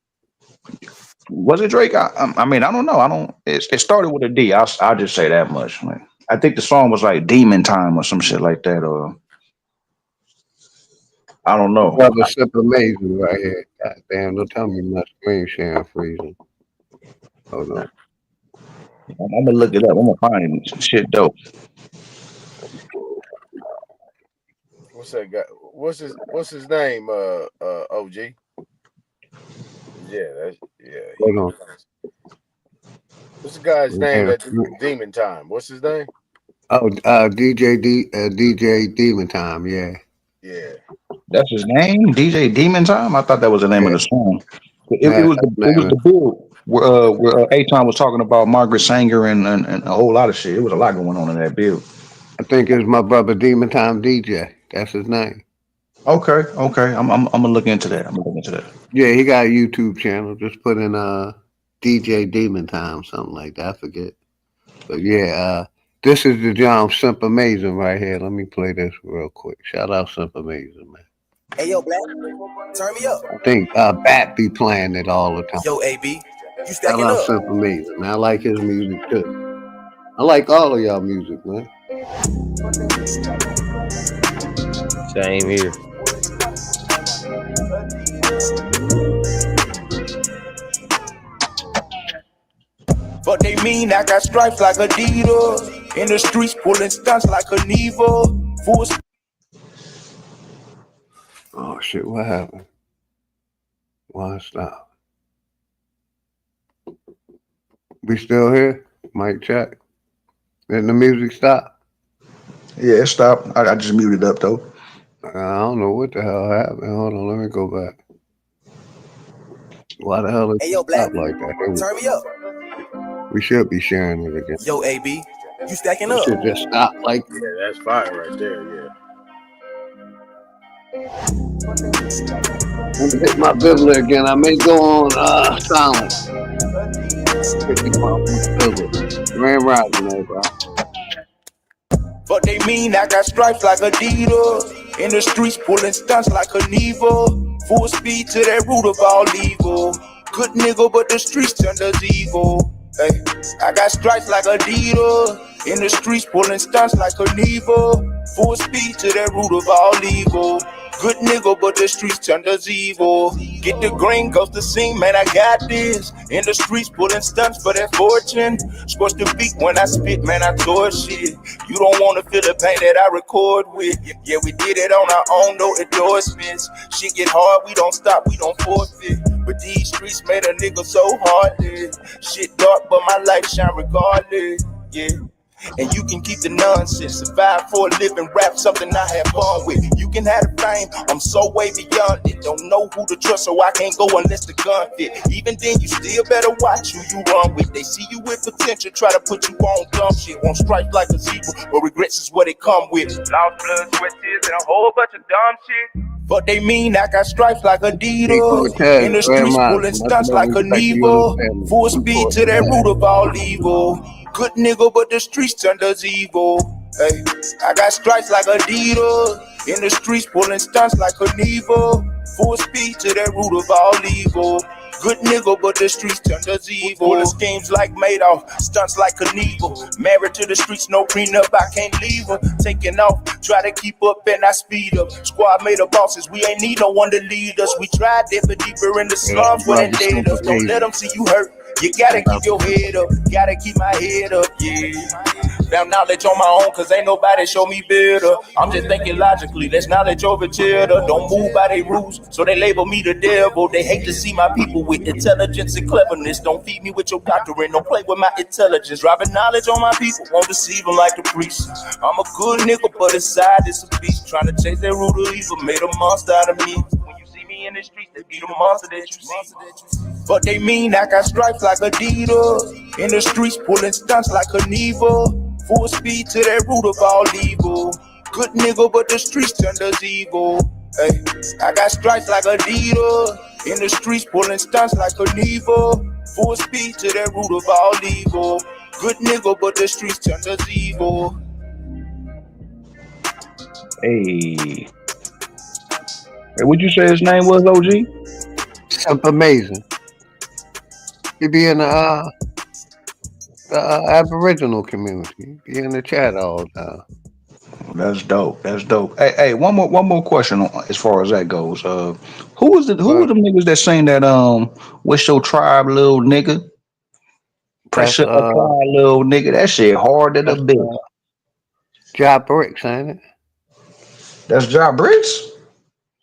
Was it Drake? I mean, I don't know. I don't. It started with a D. I'll just say that much. Like, I think the song was like Demon Time or some shit like that, or I don't know. Brother Super Amazing right here. God damn, don't tell me my screen sharing freezing. Hold on. I'm gonna look it up. I'm gonna find it. Shit dope. What's that guy? What's his name? OG. Yeah. Hold on. What's the guy's name? Yeah. That Demon Time. What's his name? Oh, DJ Demon Time. Yeah. Yeah. That's his name, DJ Demon Time. I thought that was the name of the song. It was the build where A-Time was talking about Margaret Sanger and a whole lot of shit. It was a lot going on in that build. I think it's my brother Demon Time DJ. That's his name. Okay. I'm gonna look into that. Yeah, he got a YouTube channel. Just put in DJ Demon Time, something like that. I forget. But yeah, this is the John Simp Amazing right here. Let me play this real quick. Shout out Simp Amazing, man. Hey, yo, Black, turn me up. I think Bat be playing it all the time. Yo, AB, you Shout stacking out up. Simp Amazing. I like his music too. I like all of y'all music, man. Same here. But they mean I got stripes like Adidas. In the streets pulling stunts like a Nevo. Full Oh shit, what happened? Why stop? We still here? Mic check. Didn't the music stop? Yeah, it stopped. I just muted up though. I don't know what the hell happened. Hold on, let me go back. Why the hell did it stop like that? turn me up. We should be sharing it again. Yo, AB, you stacking It up. should just stop like. Yeah, that's fire right there. Yeah. Let me hit my Biblia again. I may go on silent. Grand Rising, everybody. But they mean I got stripes like Adidas. In the streets pulling stunts like a Nevo. Full speed to that root of all evil. Good nigga, but the streets turned us evil. Hey, I got stripes like Adidas. In the streets pulling stunts like a Nevo. Full speed to that root of all evil. Good nigga, but the streets turned us evil. Get the green, goes to sing, man, I got this. In the streets pulling stunts for that fortune. Scorch the beat when I spit, man, I tore shit. You don't wanna feel the pain that I record with. Yeah, we did it on our own, no endorsements. Shit get hard, we don't stop, we don't forfeit. But these streets made a nigga so heartless. Shit dark, but my light shine regardless. Yeah. And you can keep the nonsense. Survive for a living, rap something I have fun with. You can have the fame, I'm so way beyond it. Don't know who to trust, so I can't go unless the gun fit. Even then, you still better watch who you run with. They see you with potential, try to put you on dumb shit. Won't strike like a zebra, but regrets is what it come with. Lost blood, sweat, tears, and a whole bunch of dumb shit. But they mean I got stripes like Adidas. In the streets pulling stunts like a Nevo. Full speed to that root of all evil. Good nigga, but the streets turned us evil. Hey, I got stripes like Adidas. In the streets pulling stunts like a Nevo. Full speed to that root of all evil. Good nigga, but the streets turned us evil. Full of schemes like Madoff, stunts like Knievel. Married to the streets, no prenup, I can't leave her. Taking off, try to keep up and I speed up. Squad made of bosses, we ain't need no one to lead us. We tried it, but deeper in the slums wouldn't lead us. Don't let them see you hurt. You gotta keep your head up, gotta keep my head up, yeah. Found knowledge on my own, cause ain't nobody show me better. I'm just thinking logically, that's knowledge over cheddar. Don't move by their rules, so they label me the devil. They hate to see my people with intelligence and cleverness. Don't feed me with your doctrine, don't play with my intelligence. Dropping knowledge on my people, won't deceive them like the priest. I'm a good nigga, but inside it's a beast. Trying to chase that root of evil, made a monster out of me. In the streets, they be the monster that you see. But they mean I got stripes like Adidas. In the streets pulling stunts like a Nevo. Full speed to that root of all evil. Good nigga, but the streets turned us evil. Hey, I got stripes like Adidas. In the streets, pulling stunts like an evil. Full speed to that root of all evil. Good nigga, but the streets turn us evil. Hey, what'd you say his name was, OG? Simp Amazing. He be in the Aboriginal community. He be in the chat all the time. That's dope. That's dope. Hey, one more question as far as that goes. Who was the niggas that sing that what's your tribe, little nigga? Pressure apply, little nigga. That shit hard to the bit. Job Bricks, ain't it? That's Job Bricks?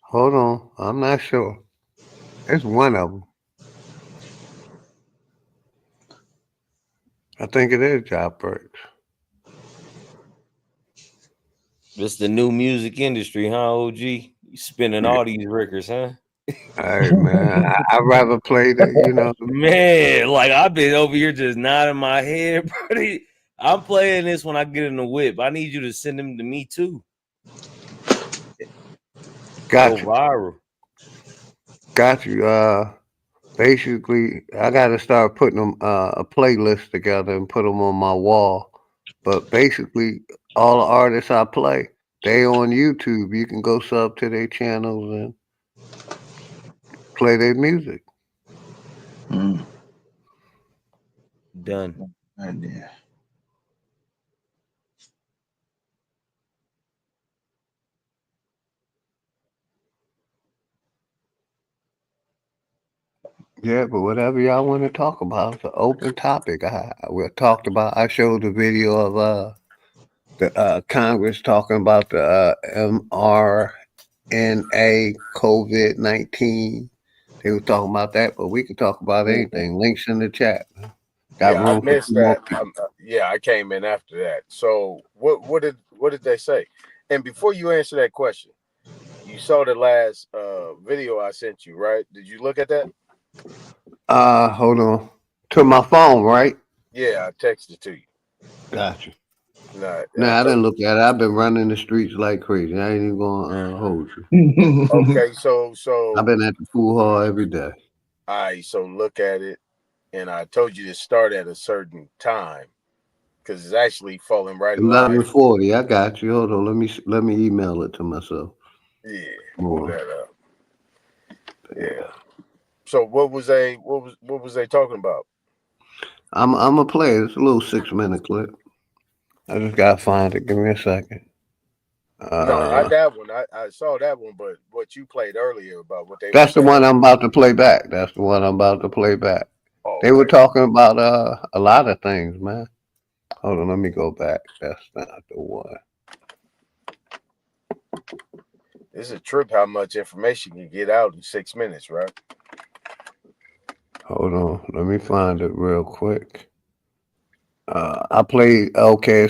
Hold on. I'm not sure. It's one of them. I think it is Job Bricks. It's the new music industry, huh, OG? You spinning all these records, huh? Hey, man. I'd rather play that, you know. Man, like I've been over here just nodding my head, bro. I'm playing this when I get in the whip. I need you to send them to me too. Got Go viral. Got you. Basically, I got to start putting them a playlist together and put them on my wall. But basically, all the artists I play, they on YouTube. You can go sub to their channels and play their music. Done. Yeah. Yeah, but whatever y'all want to talk about, it's an open topic. We talked about. I showed the video of the Congress talking about the mRNA COVID-19. They were talking about that, but we can talk about anything. Links in the chat. Got Yeah, I room for missed two more that. people. Yeah, I came in after that. So what did they say? And before you answer that question, you saw the last video I sent you, right? Did you look at that? Hold on. To my phone, right? Yeah, I texted it to you. Gotcha. Nah, Nah, I didn't look at it. I've been running the streets like crazy. I ain't even gonna hold you. Okay, so I've been at the pool hall every day. All right, so look at it, and I told you to start at a certain time because it's actually falling right in line. 11:40. I got you. Hold on. Let me email it to myself. Yeah, Hold pull on. that up. Yeah. So what was they talking about? I'm gonna play it. It's a little 6-minute clip. I just gotta find it. Give me a second. No, not that one. I saw that one, but what you played earlier about what they were That's the saying. one I'm about to play back. That's the one I'm about to play back. Oh, they were talking about a lot of things, man. Hold on, let me go back. That's not the one. It's a trip how much information you get out in 6 minutes, right? Hold on, let me find it real quick. I played. Okay,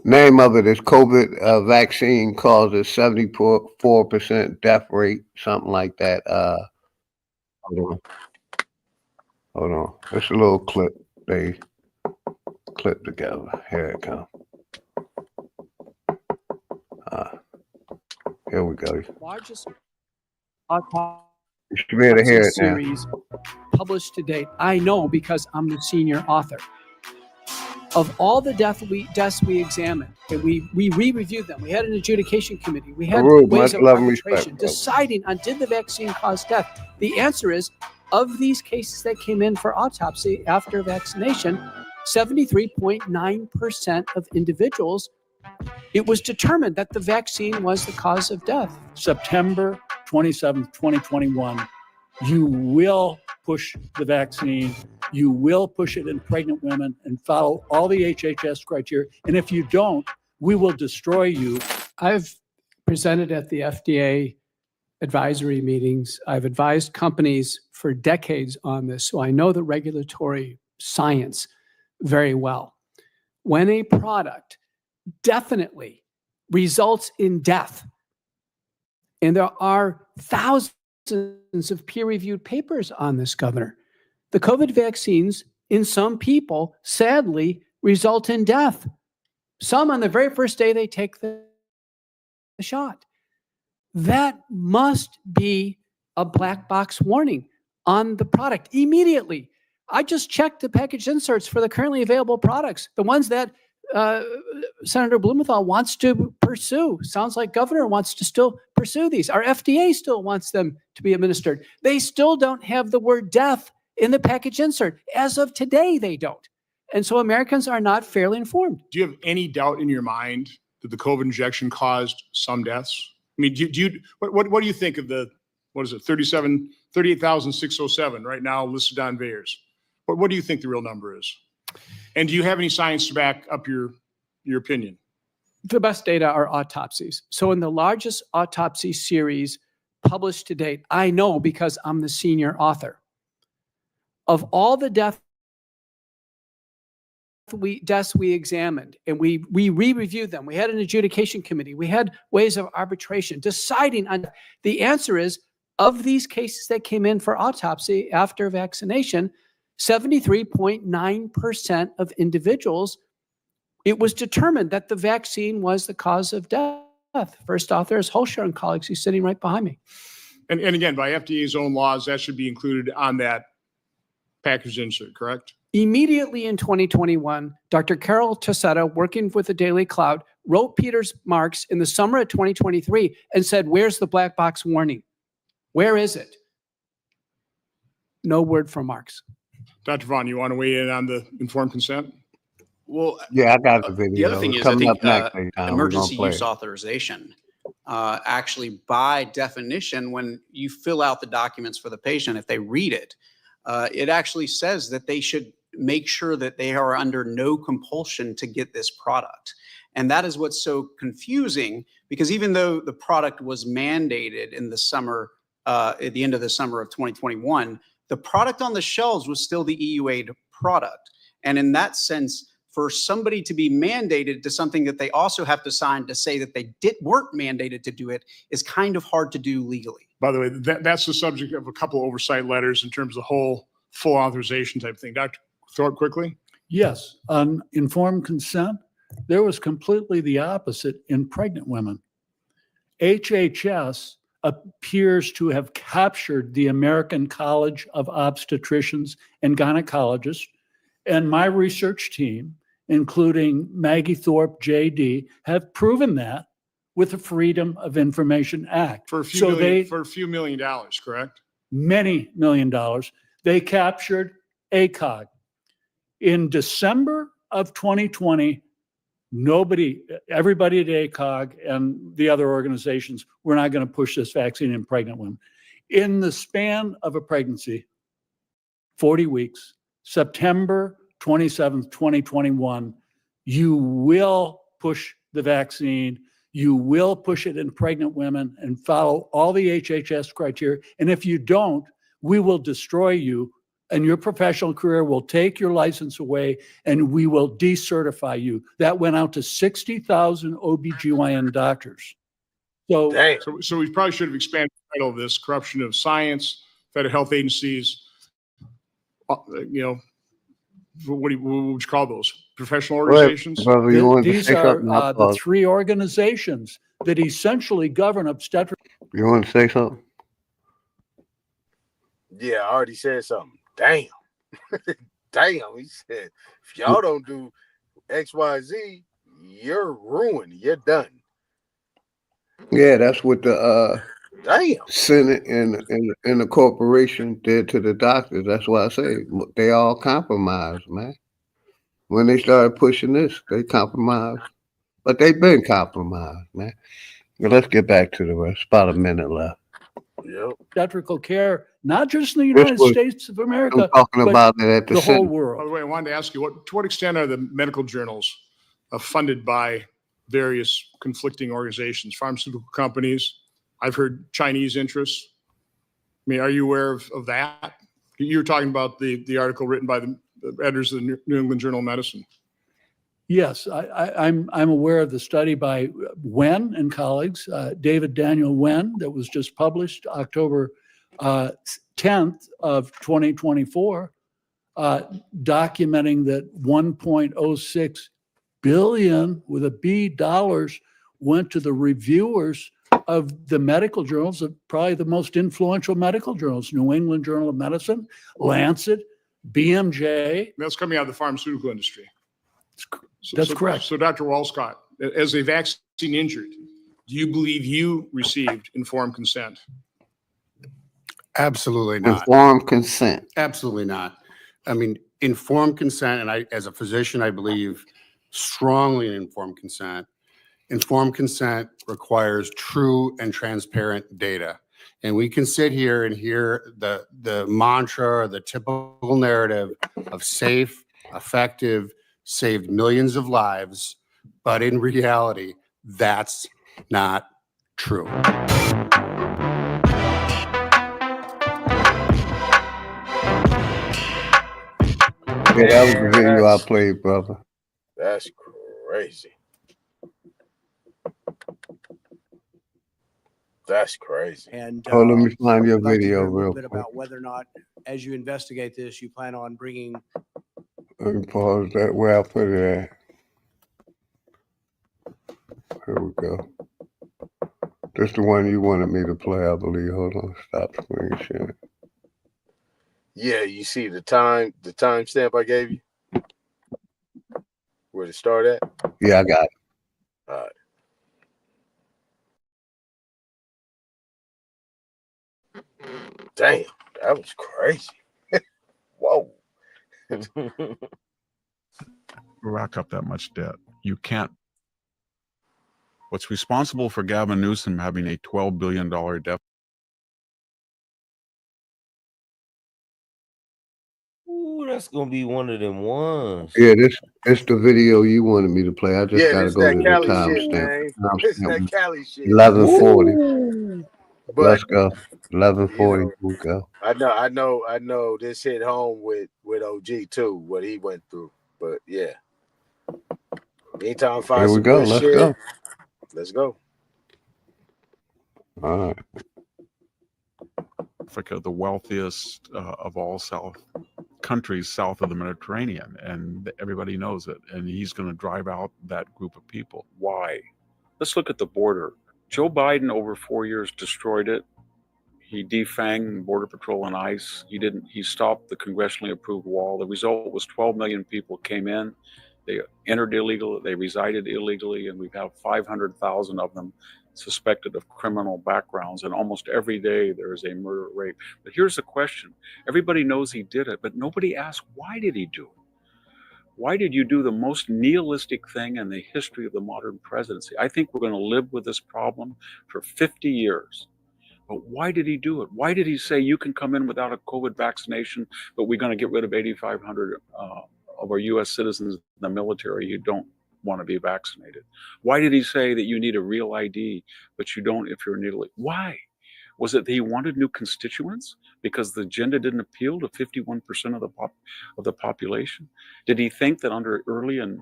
name of it is COVID vaccine causes 74% death rate, something like that. Hold on. It's a little clip they clip together. Here it comes. Here we go. Largest You should be able to hear it now. series published to date. I know because I'm the senior author. Of all the deaths we examined, and we re-reviewed them. We had an adjudication committee. We had ways of arbitration deciding on did the vaccine cause death. The answer is, of these cases that came in for autopsy after vaccination, 73.9% of individuals, it was determined that the vaccine was the cause of death. September 27th, 2021, you will push the vaccine. You will push it in pregnant women and follow all the HHS criteria. And if you don't, we will destroy you. I've presented at the FDA advisory meetings. I've advised companies for decades on this, so I know the regulatory science very well. When a product definitely results in death, and there are thousands of peer-reviewed papers on this, Governor, the COVID vaccines in some people, sadly, result in death. Some on the very first day they take the shot. That must be a black box warning. on the product immediately. I just checked the package inserts for the currently available products, the ones that Senator Blumenthal wants to pursue. Sounds like governor wants to still pursue these. Our FDA still wants them to be administered. They still don't have the word death in the package insert. As of today, they don't. And so Americans are not fairly informed. Do you have any doubt in your mind that the COVID injection caused some deaths? I mean, what do you think of the, what is it, 38,607 right now listed on VAERS? What do you think the real number is? And do you have any science to back up your opinion? The best data are autopsies. So in the largest autopsy series published to date, I know because I'm the senior author, of all the deaths we examined, and we re-reviewed them. We had an adjudication committee. We had ways of arbitration deciding on. The answer is, of these cases that came in for autopsy after vaccination, 73.9% of individuals, it was determined that the vaccine was the cause of death. First author is Holscher and colleagues. He's sitting right behind me. And again, by FDA's own laws, that should be included on that package insert, correct? Immediately in 2021, Dr. Carol Tossetta, working with the Daily Cloud, wrote Peter's Marks in the summer of 2023 and said, "Where's the black box warning? Where is it?" No word from Marks. Dr. Vaughn, you want to weigh in on the informed consent? Well, yeah, I got the video. The other thing is, I coming think up next time. emergency use authorization, actually by definition, when you fill out the documents for the patient, if they read it, it actually says that they should make sure that they are under no compulsion to get this product. And that is what's so confusing, because even though the product was mandated in the summer, at the end of the summer of 2021, the product on the shelves was still the EUA product. And in that sense, for somebody to be mandated to something that they also have to sign to say that they weren't mandated to do it is kind of hard to do legally. By the way, that's the subject of a couple oversight letters in terms of the whole full authorization type thing. Dr. Thorpe, quickly. Yes, on informed consent, there was completely the opposite in pregnant women. HHS appears to have captured the American College of Obstetricians and Gynecologists, and my research team, including Maggie Thorpe, JD, have proven that with the Freedom of Information Act. For a few million dollars, correct? Many $1 million. They captured ACOG. In December of 2020, everybody at ACOG and the other organizations, we're not going to push this vaccine in pregnant women. In the span of a pregnancy, 40 weeks, September 27th, 2021, you will push the vaccine. You will push it in pregnant women and follow all the HHS criteria. And if you don't, we will destroy you, and your professional career will take your license away, and we will decertify you. That went out to 60,000 OBGYN doctors. So we probably should have expanded the title of this: corruption of science, federal health agencies. What would you call those? Professional organizations? These are the three organizations that essentially govern obstetrics. You want to say something? Yeah, I already said something. Damn. Damn. He said, if y'all don't do XYZ, you're ruined. You're done. Yeah, that's what the Damn. Senate and the corporation did to the doctors. That's why I say they all compromised, man. When they started pushing this, they compromised. But they've been compromised, man. Now, let's get back to the rest. About a minute left. Yep. Obstetrical care, not just in the United States of America, I'm talking about it at the whole Senate. world. By the way, I wanted to ask you, to what extent are the medical journals funded by various conflicting organizations, pharmaceutical companies? I've heard Chinese interests. I mean, are you aware of that? You were talking about the article written by the editors of the New England Journal of Medicine. Yes, I'm aware of the study by Wen and colleagues, David Daniel Wen, that was just published October 10th of 2024, documenting that 1.06 billion with a B dollars went to the reviewers of the medical journals, probably the most influential medical journals, New England Journal of Medicine, Lancet, BMJ. That's coming out of the pharmaceutical industry. That's correct. So Dr. Walscott, as a vaccine injured, do you believe you received informed consent? Absolutely not. Informed consent. Absolutely not. I mean, informed consent, and I, as a physician, I believe strongly in informed consent. Informed consent requires true and transparent data. And we can sit here and hear the mantra or the typical narrative of safe, effective, saved millions of lives, but in reality, that's not true. Yeah, that was the video I played, brother. That's crazy. That's crazy. And Oh, let me find your I'd like to video hear a little real bit quick. about whether or not, as you investigate this, you plan on bringing. Let me pause that where I put it at. Here we go. This is the one you wanted me to play, I believe. Hold on, stop screen sharing. Yeah, you see the time stamp I gave you? Where to start at? Yeah, I got it. All right. Damn, that was crazy. Whoa. Rack up that much debt. You can't. What's responsible for Gavin Newsom having a $12 billion deficit? Ooh, that's gonna be one of them ones. Yeah, it's the video you wanted me to play. I just Yeah, gotta this go that to the Cali shit, timestamp. man. This that Cali shit. 11:40. But Let's go. you 11:40. know, We'll go. I know this hit home with OG too, what he went through. But yeah. Anytime I find Here we some go. good Let's shit, go. let's go. All right. Africa, the wealthiest of all countries south of the Mediterranean, and everybody knows it. And he's going to drive out that group of people. Why? Let's look at the border. Joe Biden, over 4 years, destroyed it. He defanged Border Patrol and ICE. He stopped the congressionally approved wall. The result was 12 million people came in. They entered illegal, they resided illegally, and we have 500,000 of them suspected of criminal backgrounds. And almost every day there is a murder, rape. But here's the question. Everybody knows he did it, but nobody asked, why did he do it? Why did you do the most nihilistic thing in the history of the modern presidency? I think we're going to live with this problem for 50 years. But why did he do it? Why did he say you can come in without a COVID vaccination, but we're going to get rid of 8,500 of our U.S. citizens in the military who don't want to be vaccinated? Why did he say that you need a real ID, but you don't if you're an illegal? Why? Was it that he wanted new constituents because the agenda didn't appeal to 51% of the population? Did he think that under early and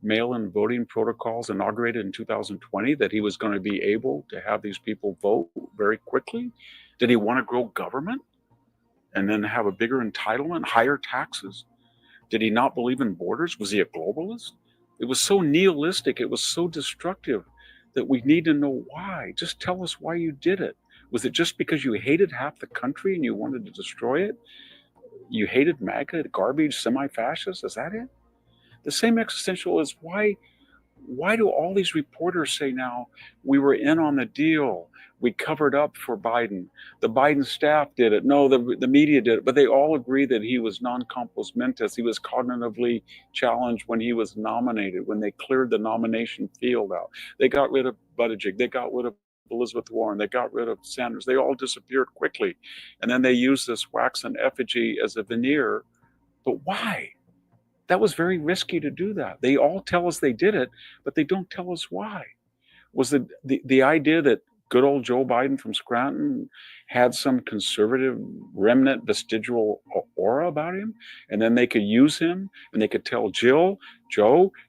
mail-in voting protocols inaugurated in 2020 that he was going to be able to have these people vote very quickly? Did he want to grow government and then have a bigger entitlement, higher taxes? Did he not believe in borders? Was he a globalist? It was so nihilistic, it was so destructive that we need to know why. Just tell us why you did it. Was it just because you hated half the country and you wanted to destroy it? You hated MAGA, garbage, semi-fascists? Is that it? The same existential is why do all these reporters say now we were in on the deal? We covered up for Biden. The Biden staff did it. No, the media did it. But they all agree that he was non-compos mentis. He was cognitively challenged when he was nominated, when they cleared the nomination field out. They got rid of Buttigieg. They got rid of Elizabeth Warren. They got rid of Sanders. They all disappeared quickly. And then they used this wax and effigy as a veneer. But why? That was very risky to do that. They all tell us they did it, but they don't tell us why. Was it the idea that good old Joe Biden from Scranton had some conservative remnant vestigial aura about him, and then they could use him and they could tell Joe,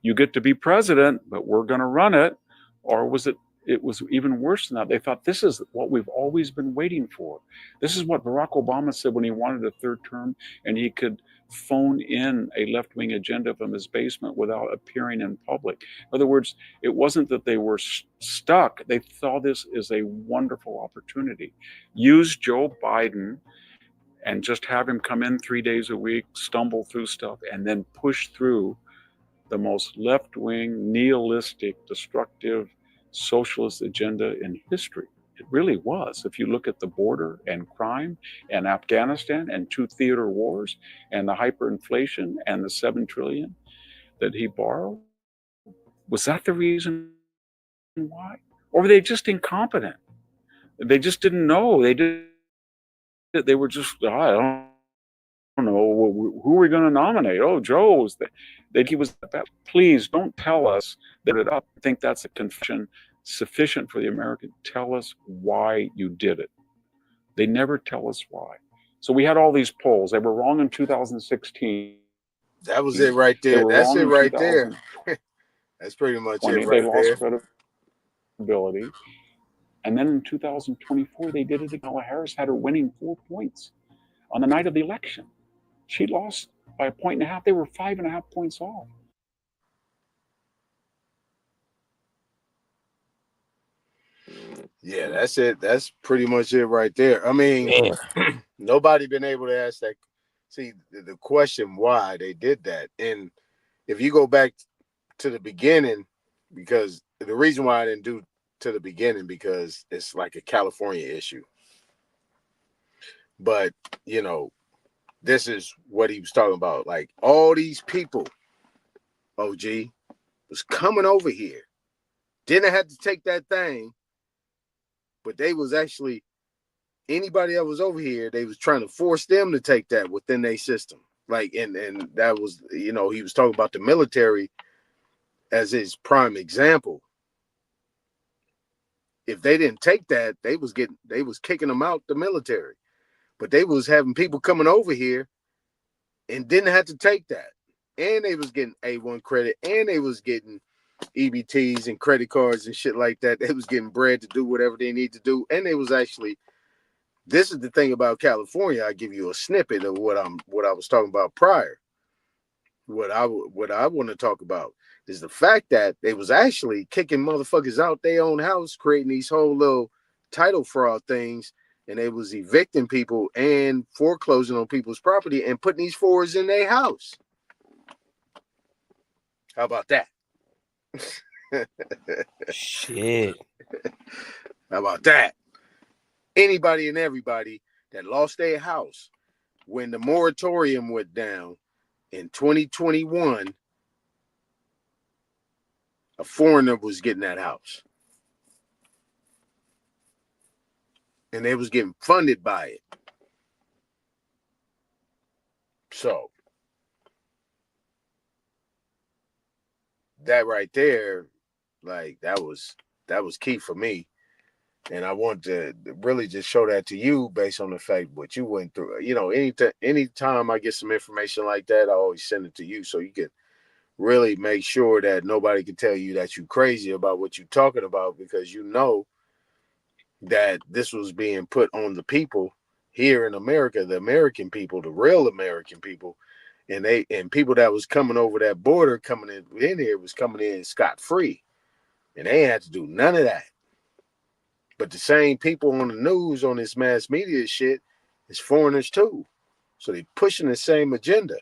you get to be president, but we're going to run it? Or was it was even worse than that? They thought this is what we've always been waiting for. This is what Barack Obama said when he wanted a third term and he could phone in a left-wing agenda from his basement without appearing in public. In other words, it wasn't that they were stuck. They saw this as a wonderful opportunity. Use Joe Biden and just have him come in 3 days a week, stumble through stuff, and then push through the most left-wing, nihilistic, destructive, socialist agenda in history. It really was. If you look at the border and crime and Afghanistan and 2 theater wars and the hyperinflation and the $7 trillion that he borrowed, was that the reason why? Or were they just incompetent? They just didn't know. They were just, I don't know, who are we going to nominate? Oh, Joe was that he was that. Please don't tell us that it up. I think that's a confession sufficient for the American. Tell us why you did it. They never tell us why. So we had all these polls. They were wrong in 2016. That was it right They there. were That's wrong it in right there. 2020. That's pretty much it They right lost there. credibility. And then in 2024, they did it again. Kamala Harris had her winning 4 points on the night of the election. She lost by 1.5 points. They were 5.5 points off. Yeah, that's it. That's pretty much it right there. I mean, nobody been able to ask that. See, the question why they did that. And if you go back to the beginning, because the reason why I didn't do to the beginning, because it's like a California issue. But, you know, this is what he was talking about. Like all these people, OG, was coming over here. Didn't have to take that thing, but they was actually, anybody that was over here, they was trying to force them to take that within their system. Like, and that was, you know, he was talking about the military as his prime example. If they didn't take that, they was kicking them out the military. But they was having people coming over here and didn't have to take that. And they was getting A1 credit, and they was getting EBTs and credit cards and shit like that. They was getting bread to do whatever they need to do. And they was actually, this is the thing about California. I give you a snippet of what I was talking about prior. What I want to talk about is the fact that they was actually kicking motherfuckers out their own house, creating these whole little title fraud things, and they was evicting people and foreclosing on people's property and putting these fours in their house. How about that? Shit. How about that? Anybody and everybody that lost their house when the moratorium went down in 2021, a foreigner was getting that house. And they was getting funded by it. So that right there, like that was key for me. And I want to really just show that to you based on the fact what you went through. You know, anytime I get some information like that, I always send it to you so you can really make sure that nobody can tell you that you're crazy about what you're talking about, because you know that this was being put on the people here in America, the American people, the real American people, and people that was coming over that border, coming in here was coming in scot-free, and they had to do none of that. But the same people on the news, on this mass media shit, is foreigners too. So they pushing the same agenda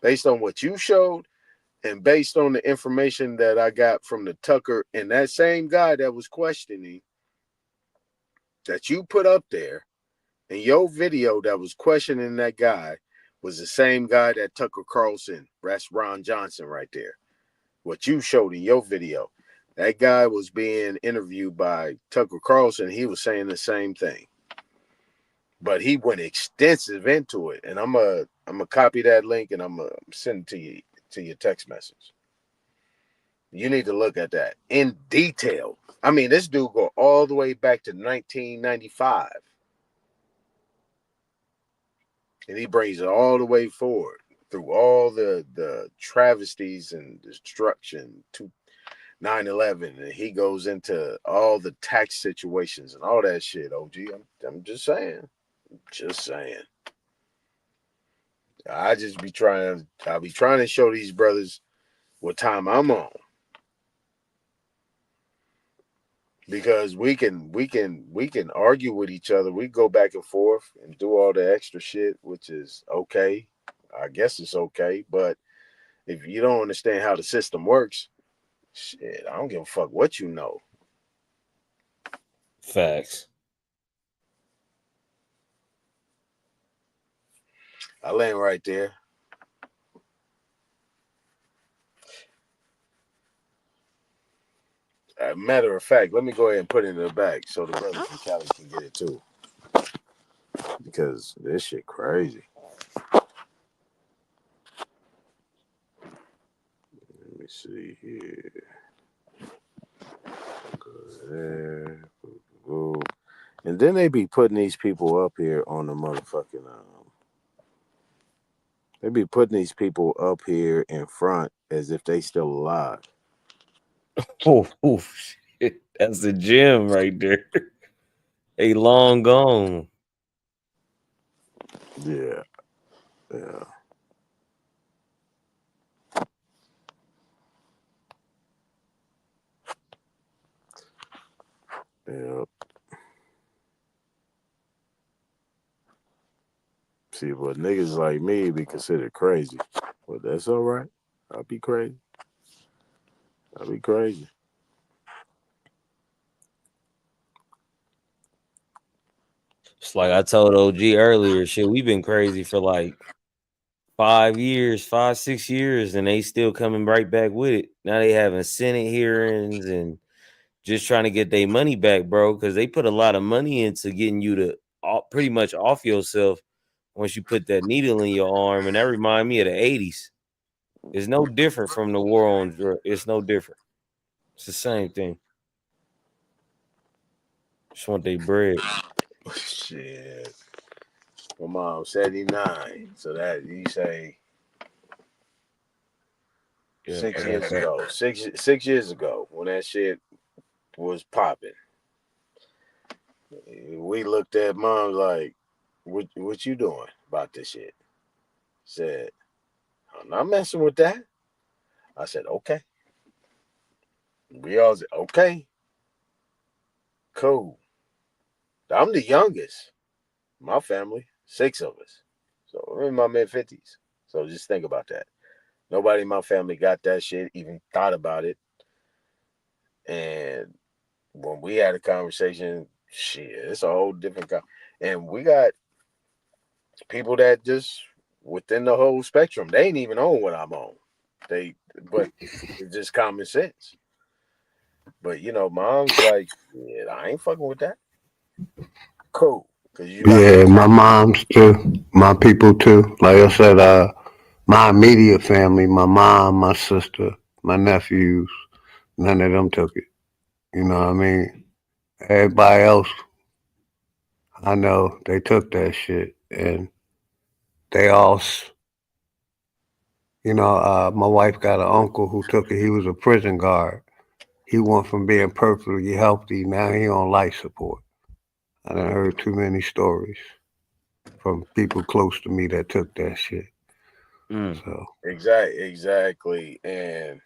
based on what you showed and based on the information that I got from the Tucker and that same guy that was questioning that you put up there in your video that was questioning that guy was the same guy that Tucker Carlson, that's Ron Johnson right there. What you showed in your video. That guy was being interviewed by Tucker Carlson. He was saying the same thing, but he went extensive into it. And I'm gonna copy that link and I'm gonna send it to your text message. You need to look at that in detail. I mean, this dude go all the way back to 1995, and he brings it all the way forward through all the travesties and destruction to 9/11, and he goes into all the tax situations and all that shit. OG, I'm just saying, I just be trying. I'll be trying to show these brothers what time I'm on, because we can argue with each other. We go back and forth and do all the extra shit, which is okay. I guess it's okay, but if you don't understand how the system works, shit, I don't give a fuck what you know. Facts. I land right there. Matter of fact, let me go ahead and put it in the back so the brothers from Cali can get it too, because this shit crazy. Let me see here. Go there. And then they be putting these people up here on the motherfucking. They be putting these people up here in front as if they still alive. Oh, shit. That's the gym right there. They long gone. Yeah. Yeah. Yeah. See, but niggas like me be considered crazy. But that's all right. I'll be crazy. I'll be crazy. It's like I told OG earlier, shit, we've been crazy for like 5 years, 6 years, and they still coming right back with it. Now they having Senate hearings and just trying to get their money back, bro, because they put a lot of money into getting you to pretty much off yourself once you put that needle in your arm. And that remind me of the 80s. It's no different from the war on drugs. It's no different. It's the same thing. Just want their bread. Shit. My mom 79. So that you say Yeah, 6 years ago. 6 years ago when that shit was popping. We looked at mom like, what you doing about this shit? Said, I'm not messing with that. I said, okay. We all said, okay, cool. I'm the youngest. My family, 6 of us. So I'm in my mid-50s. So just think about that. Nobody in my family got that shit, even thought about it. And when we had a conversation, shit, it's a whole different and we got people that just within the whole spectrum, they ain't even on what I'm on. But it's just common sense. But mom's like, yeah, I ain't fucking with that. Cool. Cause you got Yeah, my mom's too. My people too. Like I said, my immediate family, my mom, my sister, my nephews, none of them took it. You know what I mean? Everybody else, I know they took that shit, and they all, my wife got an uncle who took it. He was a prison guard. He went from being perfectly healthy, now he on life support. I done heard too many stories from people close to me that took that shit. So exactly, and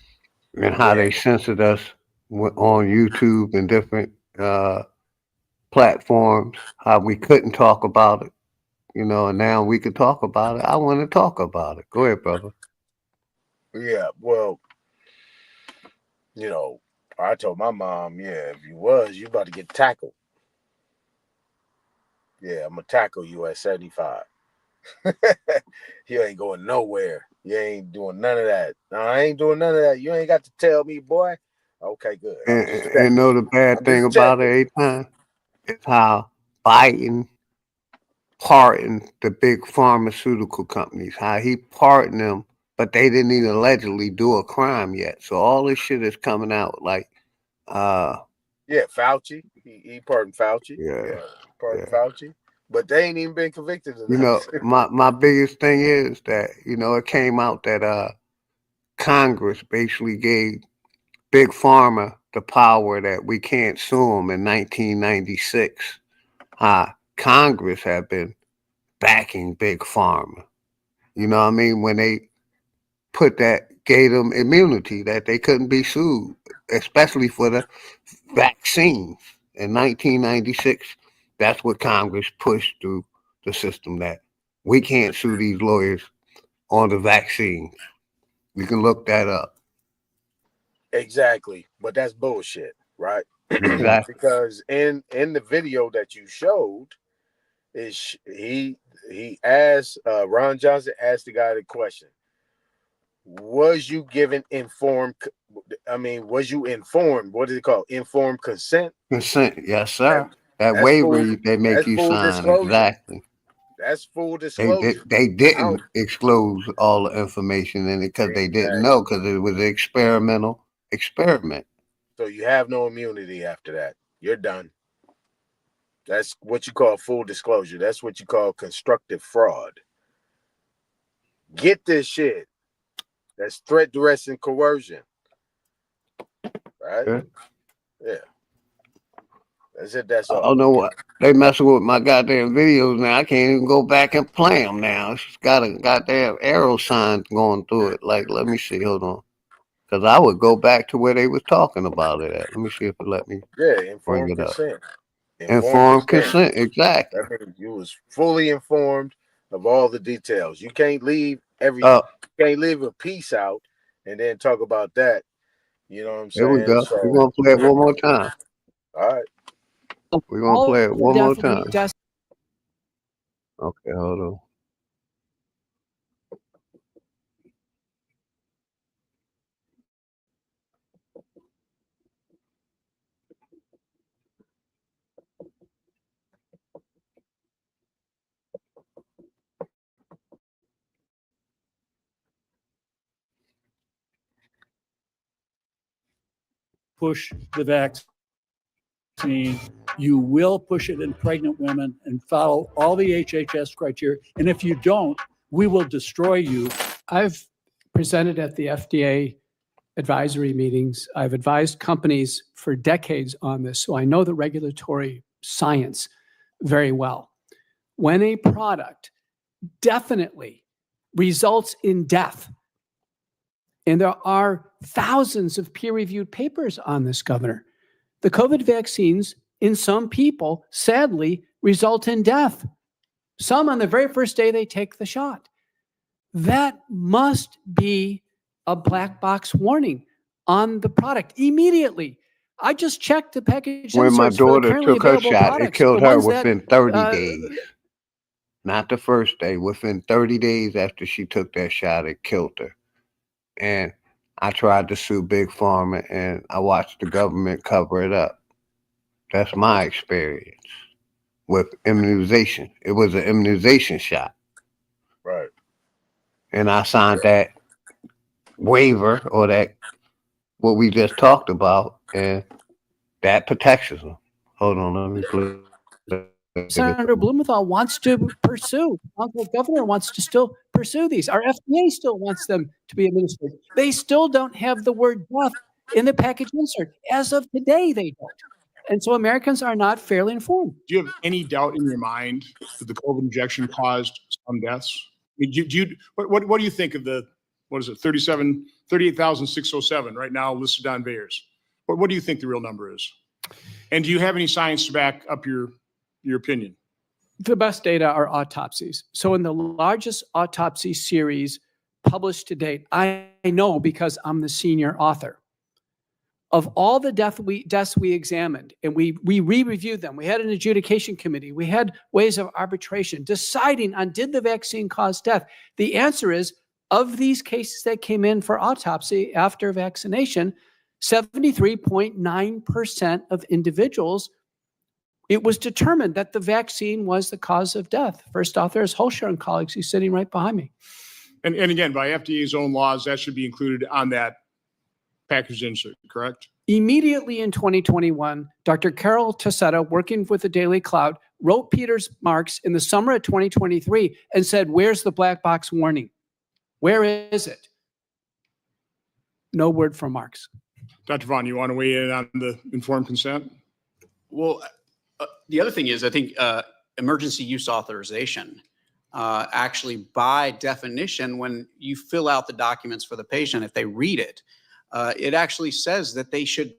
how they censored us on YouTube and different platforms, how we couldn't talk about it, and now we can talk about it. I want to talk about it. Go ahead, brother. Yeah, well, I told my mom, yeah, if you about to get tackled. Yeah, I'm gonna tackle you at 75. You ain't going nowhere. You ain't doing none of that. No, I ain't doing none of that. You ain't got to tell me, boy. Okay, good. And know the bad thing about it, A-Time, is how Biden pardoned the big pharmaceutical companies, how he pardoned them, but they didn't even allegedly do a crime yet. So all this shit is coming out like yeah, Fauci. He pardoned Fauci. Yeah, pardoned Fauci. But they ain't even been convicted of nothing. my biggest thing is that, it came out that Congress basically gave Big Pharma the power that we can't sue them in 1996. Congress had been backing Big Pharma. You know what I mean? When they gave them immunity that they couldn't be sued, especially for the vaccines. In 1996, that's what Congress pushed through the system, that we can't sue these lawyers on the vaccines. You can look that up. Exactly, but that's bullshit, right? Exactly. Because in the video that you showed, he asked Ron Johnson asked the guy the question: was you given informed? I mean, was you informed? What is it called? Informed consent. Consent, yes, sir. That That's waiver full. they make That's you full sign, disclosure. exactly. That's full They disclosure. didn't disclose all the information in it because they didn't know, because it was an experimental experiment. So you have no immunity after that. You're done. That's what you call full disclosure. That's what you call constructive fraud. Get this shit. That's threat, duress, and coercion. Right? Yeah. That's it. That's I all. don't know what they messing with my goddamn videos now. I can't even go back and play them now. It's got a goddamn arrow sign going through it. Like, let me see. Hold on, because I would go back to where they was talking about it at. Let me see if it let me bring Informed it up. consent. Informed consent, exactly. That means you was fully informed of all the details. You can't leave a piece out and then talk about that. You know what I'm Here we saying? go. So, We're gonna play it one more time. all right. We're gonna play it one more time. Okay, hold on. Push the vaccine. You will push it in pregnant women and follow all the HHS criteria. And if you don't, we will destroy you. I've presented at the FDA advisory meetings. I've advised companies for decades on this, so I know the regulatory science very well. When a product definitely results in death, and there are thousands of peer-reviewed papers on this, Governor, the COVID vaccines in some people, sadly, result in death. Some on the very first day they take the shot. That must be a black box warning on the product immediately. I just checked the package When my inserts for the daughter currently took her available shot, products. it killed the her ones that, within 30 days. Not the first day. Within 30 days after she took that shot, it killed her. And I tried to sue Big Pharma, and I watched the government cover it up. That's my experience with immunization. It was an immunization shot. Right. And I signed that waiver, or that what we just talked about, and that protects them. Hold on, let me play. Senator Blumenthal wants to pursue. The governor wants to still pursue these. Our FDA still wants them to be administered. They still don't have the word death in the package insert. As of today, they don't. And so Americans are not fairly informed. Do you have any doubt in your mind that the COVID injection caused some deaths? I mean, what do you think of the, what is it, 38,607 right now listed on VAERS? What do you think the real number is? And do you have any science to back up your opinion? The best data are autopsies. So in the largest autopsy series published to date, I know because I'm the senior author, of all the deaths we examined, and we re-reviewed them. We had an adjudication committee. We had ways of arbitration deciding on, did the vaccine cause death? The answer is, of these cases that came in for autopsy after vaccination, 73.9% of individuals, it was determined that the vaccine was the cause of death. First author is Holscher and colleagues. He's sitting right behind me. And again, by FDA's own laws, that should be included on that package insert, correct? Immediately in 2021, Dr. Carol Tassetta, working with the Daily Cloud, wrote Peter's Marks in the summer of 2023 and said, where's the black box warning? Where is it? No word from Marks. Dr. Vaughn, you want to weigh in on the informed consent? Well, the other thing is, I think emergency use authorization actually, by definition, when you fill out the documents for the patient, if they read it, it actually says that they should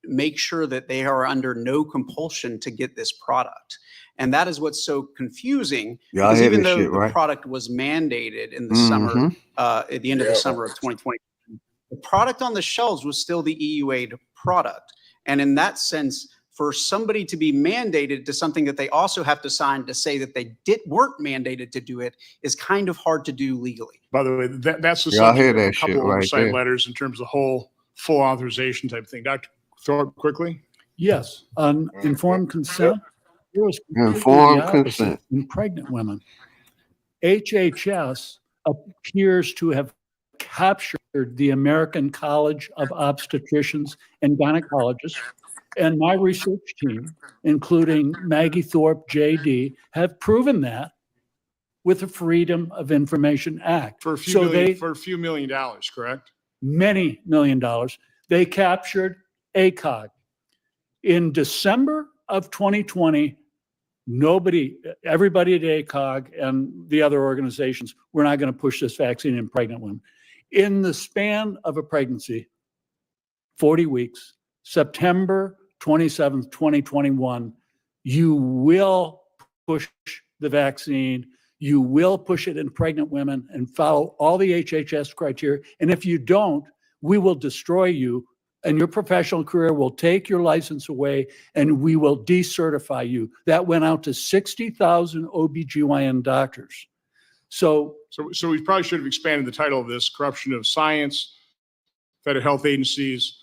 make sure that they are under no compulsion to get this product. And that is what's so confusing, because even though the product was mandated in the summer, at the end of the summer of 2020, the product on the shelves was still the EUA product. And in that sense, for somebody to be mandated to something that they also have to sign to say that they weren't mandated to do it is kind of hard to do legally. By the way, that's the subject of a couple oversight letters in terms of the whole full authorization type thing. Dr. Thorpe, quickly. Yes, on informed consent. Informed consent in pregnant women. HHS appears to have captured the American College of Obstetricians and Gynecologists, and my research team, including Maggie Thorpe, JD, have proven that with the Freedom of Information Act. For a few million dollars, correct? Many $1 million. They captured ACOG. In December of 2020, everybody at ACOG and the other organizations, we're not going to push this vaccine in pregnant women. In the span of a pregnancy, 40 weeks, September 27th, 2021, you will push the vaccine. You will push it in pregnant women and follow all the HHS criteria. And if you don't, we will destroy you, and your professional career will take your license away, and we will decertify you. That went out to 60,000 OBGYN doctors. So we probably should have expanded the title of this: corruption of science, federal health agencies,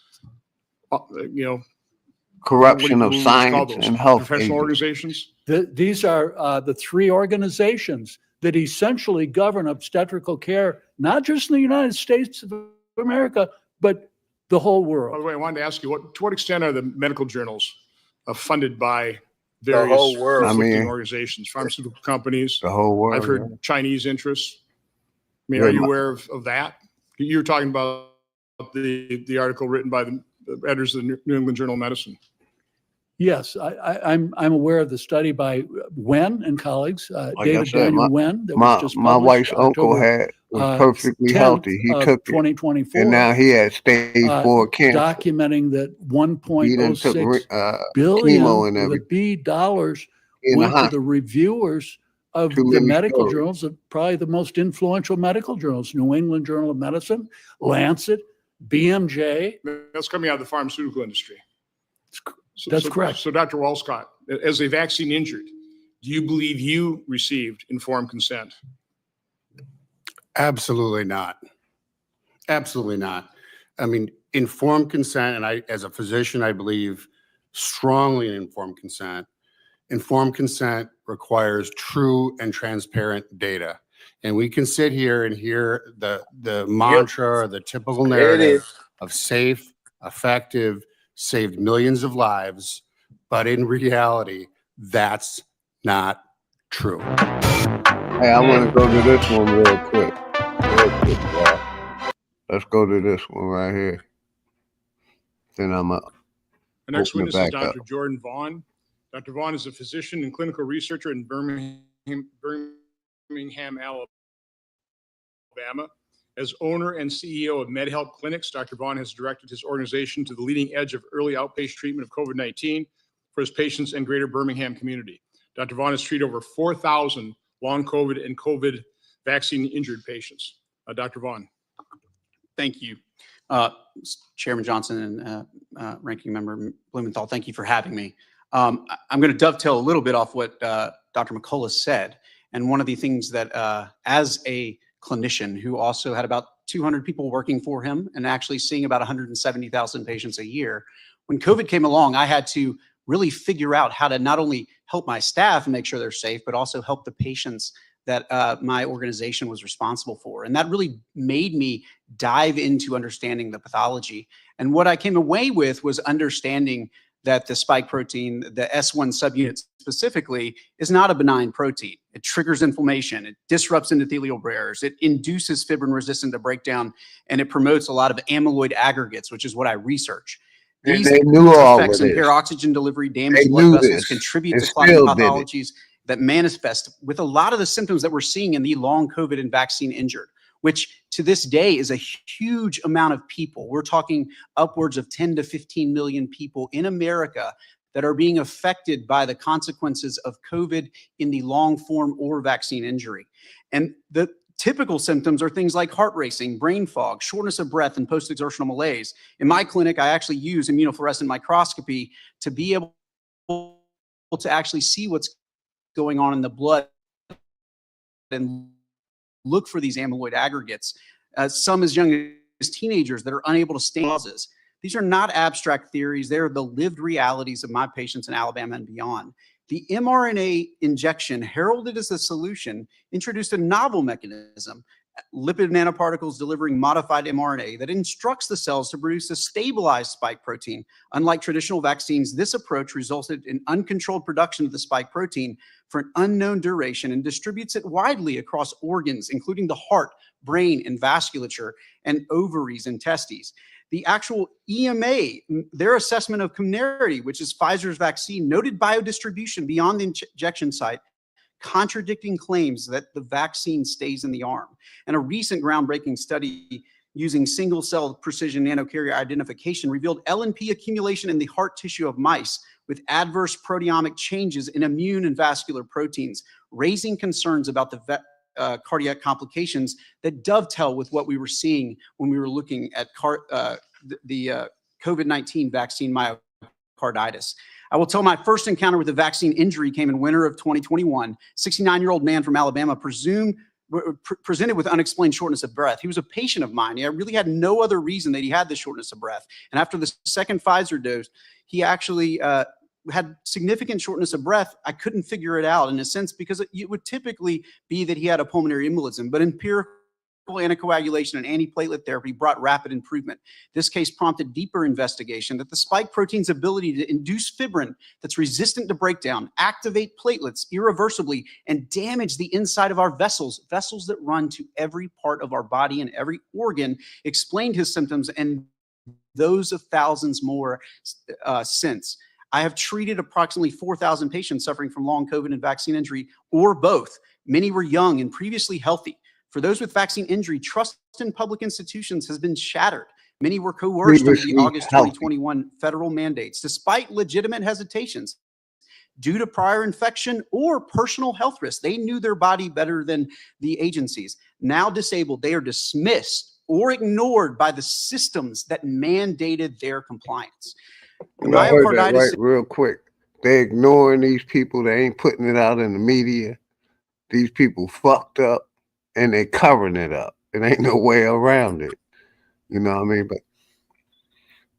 corruption of science and health professional organizations. These are the three organizations that essentially govern obstetrical care, not just in the United States of America, but the whole world. By the way, I wanted to ask you, to what extent are the medical journals funded by various conflicting organizations, pharmaceutical companies? The whole world. I've heard Chinese interests. I mean, are you aware of that? You were talking about the article written by the editors of the New England Journal of Medicine. Yes, I'm aware of the study by Wen and colleagues, David Daniel Wen. That was just my wife's uncle was perfectly healthy. He took 2024, and now he had stage 4 cancer. Documenting that 1.06 billion with a B dollars went to the reviewers of the medical journals, probably the most influential medical journals: New England Journal of Medicine, Lancet, BMJ. That's coming out of the pharmaceutical industry. That's correct. So, Dr. Walscott, as a vaccine injured, do you believe you received informed consent? Absolutely not. Absolutely not. I mean, informed consent, and I, as a physician, I believe strongly in informed consent. Informed consent requires true and transparent data. And we can sit here and hear the mantra, or the typical narrative of safe, effective, saved millions of lives, but in reality, that's not true. Hey, I want to go to this one real quick. Y'all. Let's go to this one right here. Then I'm up. The next witness is Dr. Jordan Vaughn. Dr. Vaughn is a physician and clinical researcher in Birmingham, Alabama. As owner and CEO of MedHelp Clinics, Dr. Vaughn has directed his organization to the leading edge of early outpatient treatment of COVID-19 for his patients and greater Birmingham community. Dr. Vaughn has treated over 4,000 long COVID and COVID vaccine injured patients. Dr. Vaughn. Thank you. Chairman Johnson and Ranking Member Blumenthal, thank you for having me. I'm going to dovetail a little bit off what Dr. McCullough said. And one of the things that as a clinician who also had about 200 people working for him and actually seeing about 170,000 patients a year, when COVID came along, I had to really figure out how to not only help my staff and make sure they're safe, but also help the patients that my organization was responsible for. And that really made me dive into understanding the pathology. And what I came away with was understanding that the spike protein, the S1 subunit specifically, is not a benign protein. It triggers inflammation, it disrupts endothelial barriers, it induces fibrin resistant to breakdown, and it promotes a lot of amyloid aggregates, which is what I research. These effects impair oxygen delivery, damage blood vessels, contribute to clotting pathologies, that manifest with a lot of the symptoms that we're seeing in the long COVID and vaccine injured, which to this day is a huge amount of people. We're talking upwards of 10 to 15 million people in America that are being affected by the consequences of COVID in the long form or vaccine injury. And the typical symptoms are things like heart racing, brain fog, shortness of breath, and post-exertional malaise. In my clinic, I actually use immunofluorescent microscopy to be able to actually see what's going on in the blood and look for these amyloid aggregates. Some as young as teenagers that are unable to stand causes. These are not abstract theories. They're the lived realities of my patients in Alabama and beyond. The mRNA injection, heralded as a solution, introduced a novel mechanism, lipid nanoparticles delivering modified mRNA that instructs the cells to produce a stabilized spike protein. Unlike traditional vaccines, this approach resulted in uncontrolled production of the spike protein for an unknown duration and distributes it widely across organs, including the heart, brain, and vasculature, and ovaries and testes. The actual EMA, their assessment of Comirnaty, which is Pfizer's vaccine, noted biodistribution beyond the injection site, contradicting claims that the vaccine stays in the arm. And a recent groundbreaking study using single-cell precision nanocarrier identification revealed LNP accumulation in the heart tissue of mice with adverse proteomic changes in immune and vascular proteins, raising concerns about the cardiac complications that dovetail with what we were seeing when we were looking at the COVID-19 vaccine myocarditis. I will tell my first encounter with a vaccine injury came in winter of 2021. 69-year-old man from Alabama presented with unexplained shortness of breath. He was a patient of mine. He really had no other reason that he had the shortness of breath. And after the second Pfizer dose, he actually had significant shortness of breath. I couldn't figure it out in a sense because it would typically be that he had a pulmonary embolism, but empirical anticoagulation and antiplatelet therapy brought rapid improvement. This case prompted deeper investigation that the spike protein's ability to induce fibrin that's resistant to breakdown, activate platelets irreversibly, and damage the inside of our vessels that run to every part of our body and every organ, explained his symptoms and those of thousands more since. I have treated approximately 4,000 patients suffering from long COVID and vaccine injury, or both. Many were young and previously healthy. For those with vaccine injury, trust in public institutions has been shattered. Many were coerced under the August 2021 federal mandates, despite legitimate hesitations due to prior infection or personal health risks. They knew their body better than the agencies. Now disabled, they are dismissed or ignored by the systems that mandated their compliance. I heard that right real quick. They ignoring these people. They ain't putting it out in the media. These people fucked up and they covering it up. It ain't no way around it. You know what I mean? But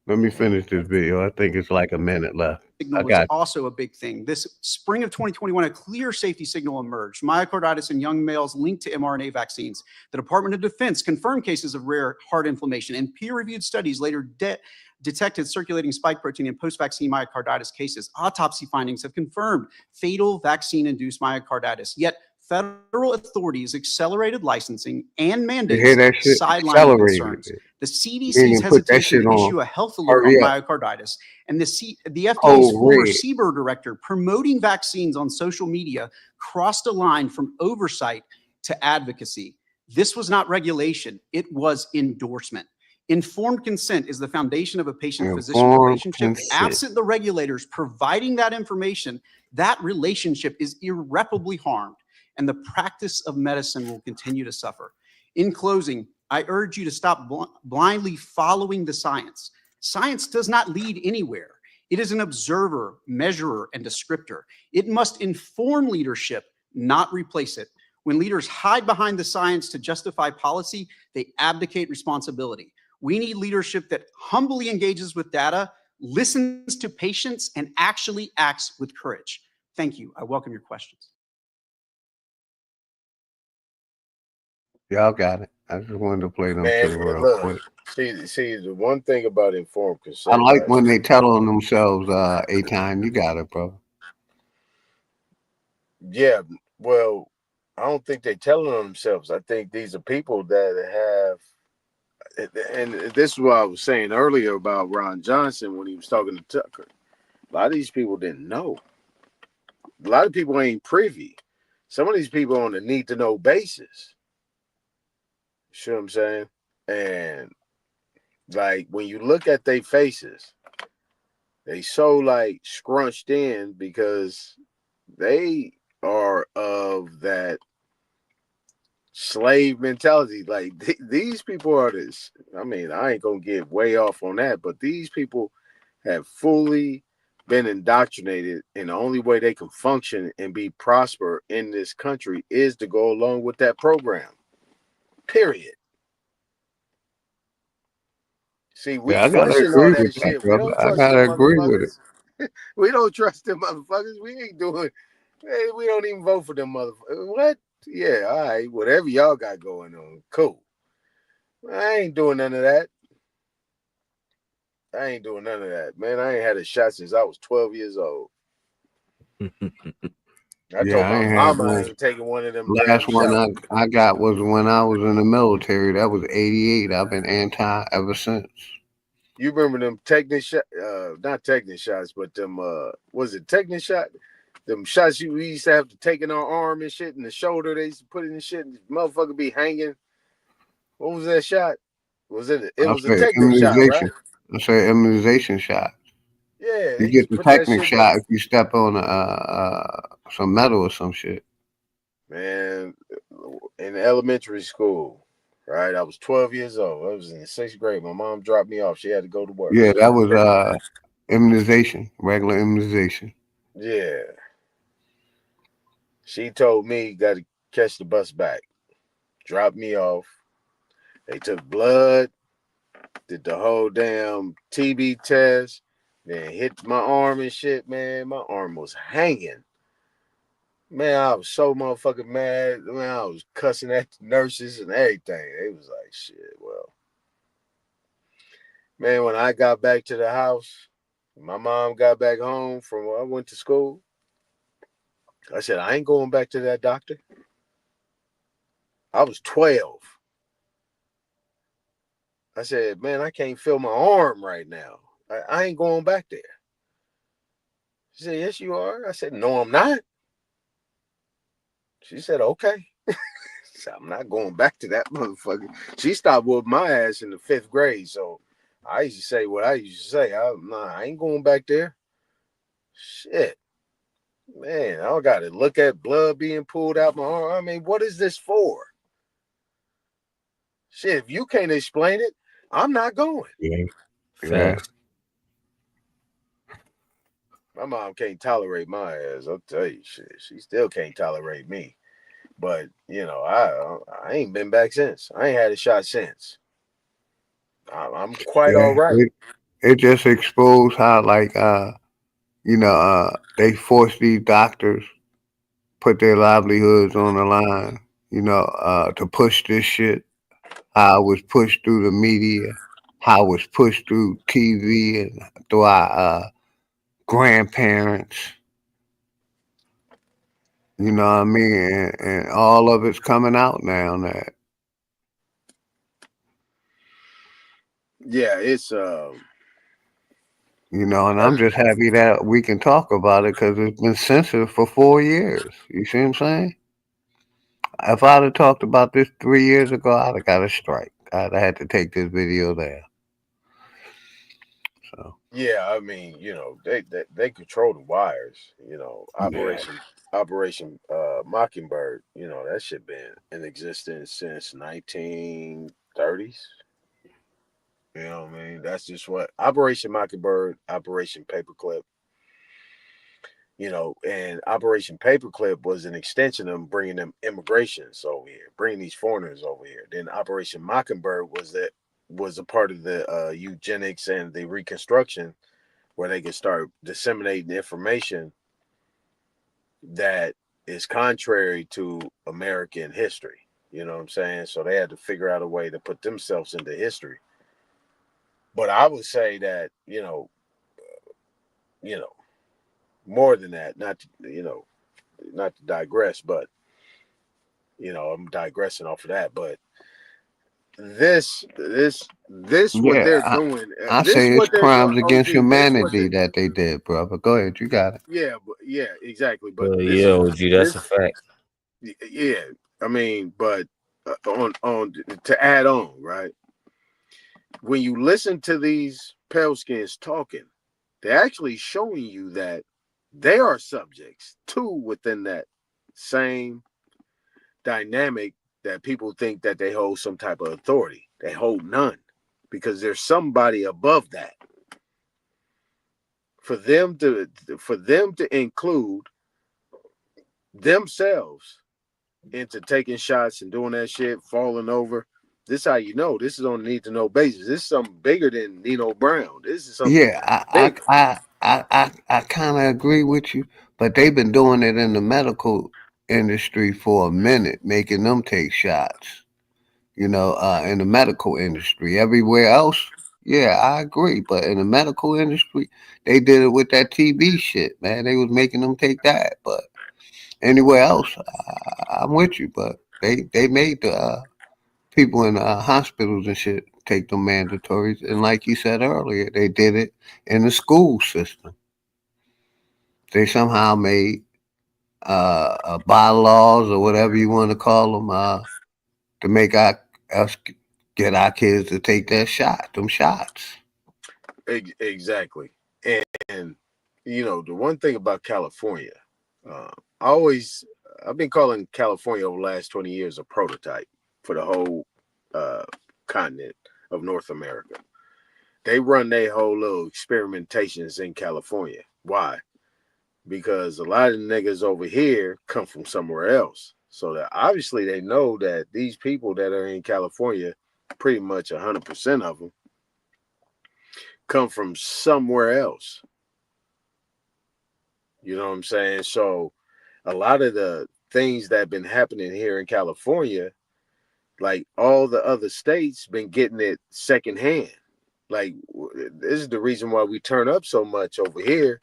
let me finish this video. I think it's like a minute left. Signal was also a big thing. This spring of 2021, a clear safety signal emerged. Myocarditis in young males linked to mRNA vaccines. The Department of Defense confirmed cases of rare heart inflammation, and peer-reviewed studies later detected circulating spike protein in post-vaccine myocarditis cases. Autopsy findings have confirmed fatal vaccine-induced myocarditis. Yet federal authorities accelerated licensing and mandates sideline concerns. The CDC's hesitation to issue a health alert on myocarditis, and the FDA's former CBER director promoting vaccines on social media crossed a line from oversight to advocacy. This was not regulation, it was endorsement. Informed consent is the foundation of a patient-physician relationship. Absent the regulators providing that information, that relationship is irreparably harmed, and the practice of medicine will continue to suffer. In closing, I urge you to stop blindly following the science. Science does not lead anywhere. It is an observer, measurer, and descriptor. It must inform leadership, not replace it. When leaders hide behind the science to justify policy, they abdicate responsibility. We need leadership that humbly engages with data, listens to patients, and actually acts with courage. Thank you. I welcome your questions. Y'all got it. I just wanted to play them two real quick. See, the one thing about informed consent. I like when they tell on themselves, A-Time, you got it, bro. Yeah, well, I don't think they're telling on themselves. I think these are people that have, and this is what I was saying earlier about Ron Johnson when he was talking to Tucker. A lot of these people didn't know. a lot of people ain't privy. Some of these people on a need to know basis. You see what I'm saying? And like when you look at their faces, they so like scrunched in because they are of that slave mentality. Like these people are this. I mean, I ain't gonna get way off on that, but these people have fully been indoctrinated, and the only way they can function and be prosper in this country is to go along with that program. Period. See, we Yeah, I gotta question all agree with that that, shit. We brother. don't I trust them gotta agree with it. motherfuckers. We don't trust them motherfuckers. We ain't doing. Hey, we don't even vote for them motherfuckers. What? Yeah, all right. Whatever y'all got going on, cool. I ain't doing none of that. I ain't doing none of that, man. I ain't had a shot since I was 12 years old. I Yeah, told I my ain't had mama I one. ain't taking one of them damn Last one shots. I got was when I was in the military. That was '88. I've been anti ever since. You remember them Technic shot? Not Technic shots, but them. Was it Technic shot? Them shots we used to have to take in our arm and shit, and the shoulder. They used to put it in shit, and the motherfucker be hanging. What was that shot? Was it? It I was a say Technic shot, right? immunization. I say immunization shot. Yeah, You they used get to the put that technic shit in the shot if you step on some metal or some shit. man in elementary school. Right, I was 12 years old. I was in the 6th grade. My mom dropped me off. She had to go to work. Yeah, that was immunization, regular immunization. Yeah, she told me got to catch the bus back. Dropped me off. They took blood, did the whole damn TB test, then hit my arm and shit, man. My arm was hanging. Man, I was so motherfucking mad. Man, I was cussing at the nurses and everything. They was like, shit, well. Man, when I got back to the house, my mom got back home from where I went to school. I said, I ain't going back to that doctor. I was 12. I said, man, I can't feel my arm right now. I ain't going back there. She said, yes, you are. I said, no, I'm not. She said, okay. So I'm not going back to that motherfucker. She stopped whooping my ass in the 5th grade. So I used to say what I used to say. I ain't going back there. Shit. Man, I got to look at blood being pulled out my arm. I mean, what is this for? Shit, if you can't explain it, I'm not going. Yeah. Facts. My mom can't tolerate my ass. I'll tell you, shit. She still can't tolerate me. But you know, I ain't been back since. I ain't had a shot since. I'm quite all Yeah. right. It just exposed how like they force these doctors put their livelihoods on the line, to push this shit. How it was pushed through the media, how it was pushed through TV and through our grandparents. You know what I mean? And all of it's coming out now. That Yeah, it's and I'm just happy that we can talk about it because it's been censored for 4 years. You see what I'm saying? If I'd have talked about this 3 years ago, I'd have got a strike. I'd have had to take this video down. So yeah. I mean, they control the wires. yeah, Operation Mockingbird. That shit been in existence since 1930s. You know what I mean? That's just what Operation Mockingbird, Operation Paperclip. And Operation Paperclip was an extension of bringing them immigrations over here, bringing these foreigners over here. Then Operation Mockingbird was a part of the eugenics and the reconstruction, where they could start disseminating information that is contrary to American history. You know what I'm saying? So they had to figure out a way to put themselves into history. But I would say that you know, more than that, not to digress, but I'm digressing off of that. But this what they're yeah. doing. I This say it's what they're doing. crimes OG, against this what they humanity that they did, brother. Go ahead, you got it. yeah, Yeah, exactly. But this Yeah, is OG, that's a this. fact. Yeah, I mean, but on to add on, right? When you listen to these pale skins talking, they're actually showing you that they are subjects too within that same dynamic that people think that they hold some type of authority. They hold none because there's somebody above that. For them to include themselves into taking shots and doing that shit, falling over. This how you know. This is on a need to know basis. This is something bigger than Nino Brown. This is something Yeah, bigger. I kind of agree with you, but they've been doing it in the medical industry for a minute, making them take shots. In the medical industry. Everywhere else, yeah, I agree. But in the medical industry, they did it with that TB shit, man. They was making them take that. But anywhere else, I'm with you. But they made the people in hospitals and shit take them mandatories. And like you said earlier, they did it in the school system. They somehow made bylaws or whatever you want to call them to make us get our kids to take them shots. Exactly. And the one thing about California, uh, I always I've been calling California over the last 20 years a prototype for the whole uh, continent of North America. They run their whole little experimentations in California. Why? Because a lot of the niggas over here come from somewhere else. So that obviously they know that these people that are in California, pretty much 100% of them, come from somewhere else. You know what I'm saying? So a lot of the things that have been happening here in California, like all the other states been getting it secondhand. Like this is the reason why we turn up so much over here,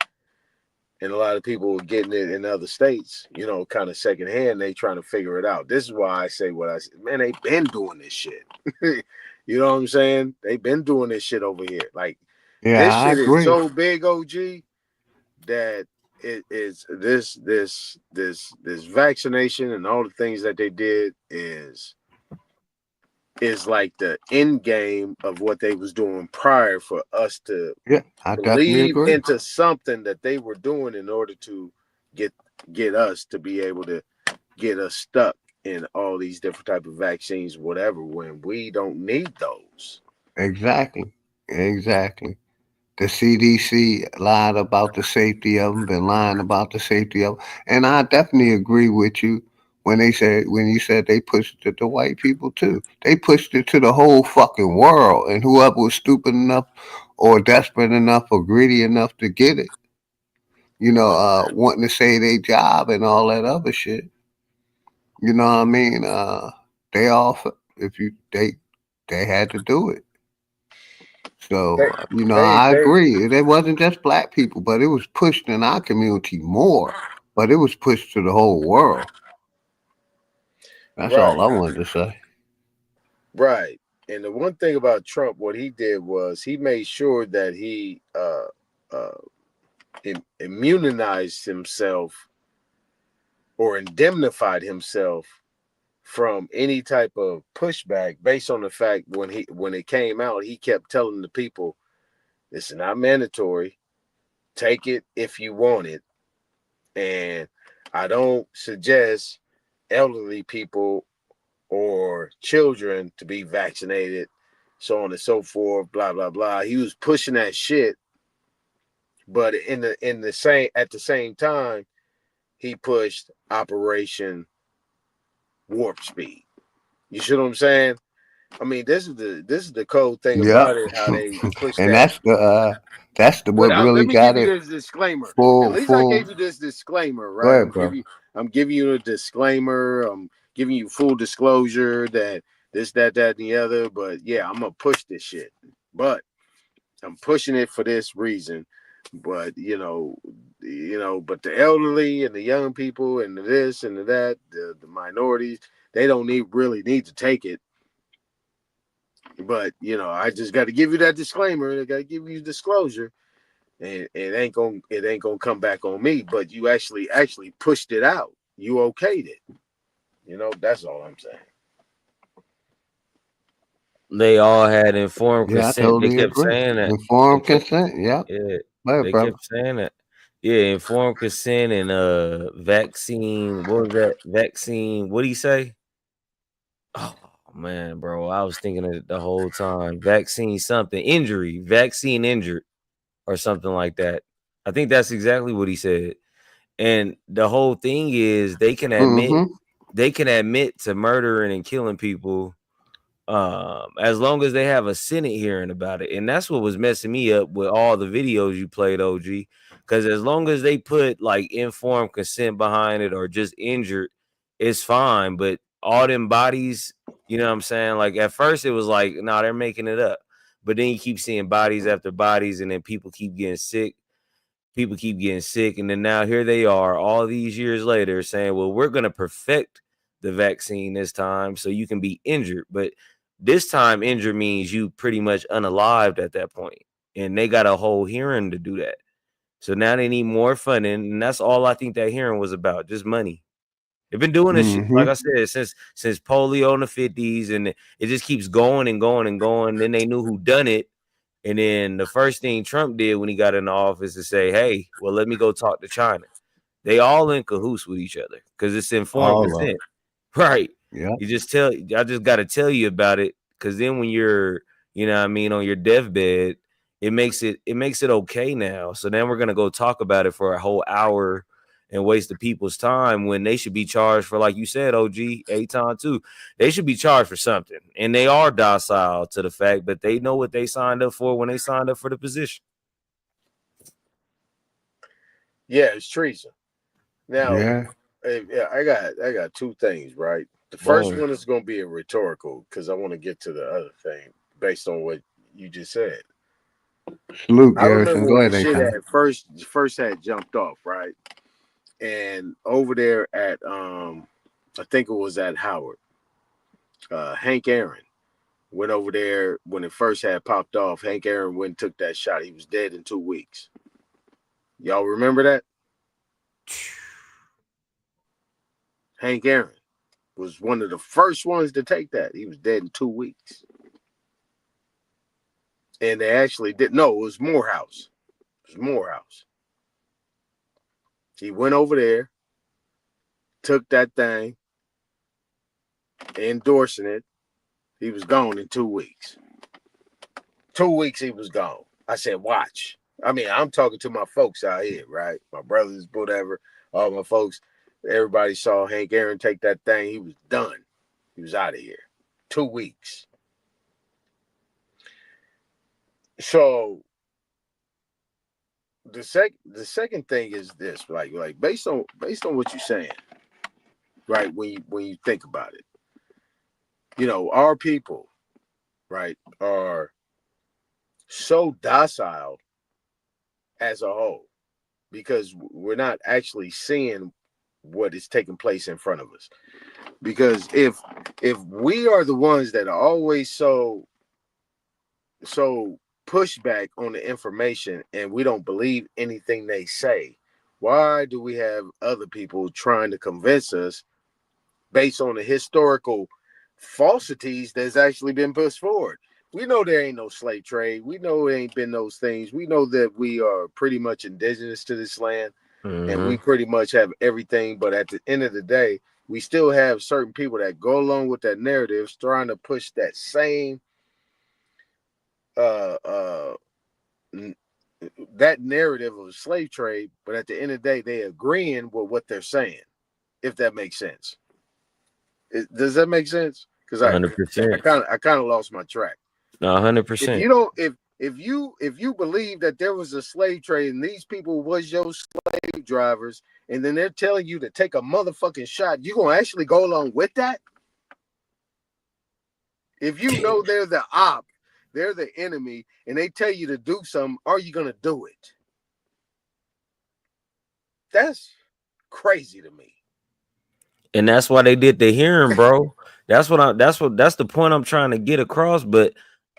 and a lot of people are getting it in other states, kind of secondhand. They trying to figure it out. This is why I say what I said. Man, they been doing this shit. You know what I'm saying? They've been doing this shit over here. Like Yeah, this I shit is agree. so big, OG, that it is this vaccination and all the things that they did is like the end game of what they was doing prior for us to Yeah, I definitely believe agree. into something that they were doing in order to get us to be able to get us stuck in all these different type of vaccines, whatever, when we don't need those. Exactly. Exactly. The CDC lied about the safety of them, been lying about the safety of them. And I definitely agree with you when you said they pushed it to white people too. They pushed it to the whole fucking world. And whoever was stupid enough or desperate enough or greedy enough to get it, wanting to say their job and all that other shit. You know what I mean? They all if you they had to do it. So, They I they agree. It wasn't just black people, but it was pushed in our community more. But it was pushed to the whole world. That's all right, I wanted to say. right. And the one thing about Trump, what he did was he made sure that he uh immunized himself or indemnified himself from any type of pushback based on the fact when it came out, he kept telling the people, "This is not mandatory. Take it if you want it, and I don't suggest elderly people or children to be vaccinated, so on and so forth." Blah blah blah. He was pushing that shit, but in the same at the same time, he pushed Operation Warp Speed. You see what I'm saying? I mean, this is the cold thing Yep. about it, how they push And that. that's But what really let me give got you it this disclaimer. At full least I full. gave you this disclaimer, Go right? ahead, bro. I'm giving you a disclaimer. I'm giving you full disclosure that this, that, and the other. But yeah, I'm gonna push this shit. But I'm pushing it for this reason. But but the elderly and the young people and the this and the that, the minorities, they don't really need to take it. But I just got to give you that disclaimer. I got to give you disclosure and it ain't gonna come back on me. But you actually pushed it out. You okayed it. You know, that's all I'm saying. They all had informed Yeah, I consent. They totally kept agree. saying that. They Informed kept, consent. Yep. yeah, Hey, they brother. kept saying that. Yeah, informed consent and vaccine. What was that? Vaccine. What do you say? Oh man, bro, I was thinking of it the whole time. Vaccine something injury, vaccine injured, or something like that. I think that's exactly what he said. And the whole thing is Mm-hmm. they can admit to murdering and killing people as long as they have a Senate hearing about it. And that's what was messing me up with all the videos you played, OG. Because as long as they put like informed consent behind it or just injured, it's fine. But all them bodies, you know what I'm saying? Like at first it was like, nah, they're making it up. But then you keep seeing bodies after bodies, and then people keep getting sick. People keep getting sick, and then now here they are all these years later saying, well, we're going to perfect the vaccine this time so you can be injured. But this time injured means you pretty much unalived at that point, and they got a whole hearing to do that. So now they need more funding, and that's all I think that hearing was about, just money. They've been doing this shit, Mm-hmm. like I said, since polio in the 50s, and it just keeps going and going and going. Then they knew who done it. And then the first thing Trump did when he got in the office is say, hey, well, let me go talk to China. They all in cahoots with each other because it's informed All of consent. Right. Yep. I just got to tell you about it, because then when you're, you know what I mean, on your deathbed, it makes it okay now. So then we're going to go talk about it for a whole hour and waste the people's time when they should be charged for, like you said, OG, Aton too. They should be charged for something. And they are docile to the fact that they know what they signed up for when they signed up for the position. Yeah, it's treason. Now, Yeah. I got two things, right? The first one is going to be a rhetorical, because I want to get to the other thing based on what you just said. Salute, I Garrison. remember Go when ahead, the shit Aton. had first had jumped off, right? And over there at I think it was at Howard, Hank Aaron went over there when it first had popped off. Hank Aaron went and took that shot. He was dead in 2 weeks. Y'all remember that? Hank Aaron was one of the first ones to take that. He was dead in 2 weeks. And they actually did. No, it was Morehouse. It was Morehouse. He went over there, took that thing, endorsing it. He was gone in 2 weeks. 2 weeks he was gone. I said, watch. I mean, I'm talking to my folks out here, right? My brothers, whatever, all my folks. Everybody saw Hank Aaron take that thing. He was done. He was out of here. 2 weeks. So the second thing is this, like based on what you're saying, right? When you think about it, you know, our people, right, are so docile as a whole because we're not actually seeing what is taking place in front of us. Because if we are the ones that are always so pushback on the information and we don't believe anything they say, why do we have other people trying to convince us based on the historical falsities that's actually been pushed forward? We know there ain't no slave trade. We know it ain't been those things. We know that we are pretty much indigenous to this land, and we pretty much have everything. But at the end of the day, we still have certain people that go along with that narrative, trying to push that same that narrative of slave trade. But at the end of the day, they agreeing with what they're saying, if that makes sense. Does that make sense? Because I 100%. kind of lost my track. No, 100%. If you don't, if you believe that there was a slave trade and these people was your slave drivers, and then they're telling you to take a motherfucking shot, you gonna actually go along with that? If you know they're the op, they're the enemy, and they tell you to do something, are you gonna do it? That's crazy to me. And that's why they did the hearing, bro. That's the point I'm trying to get across. But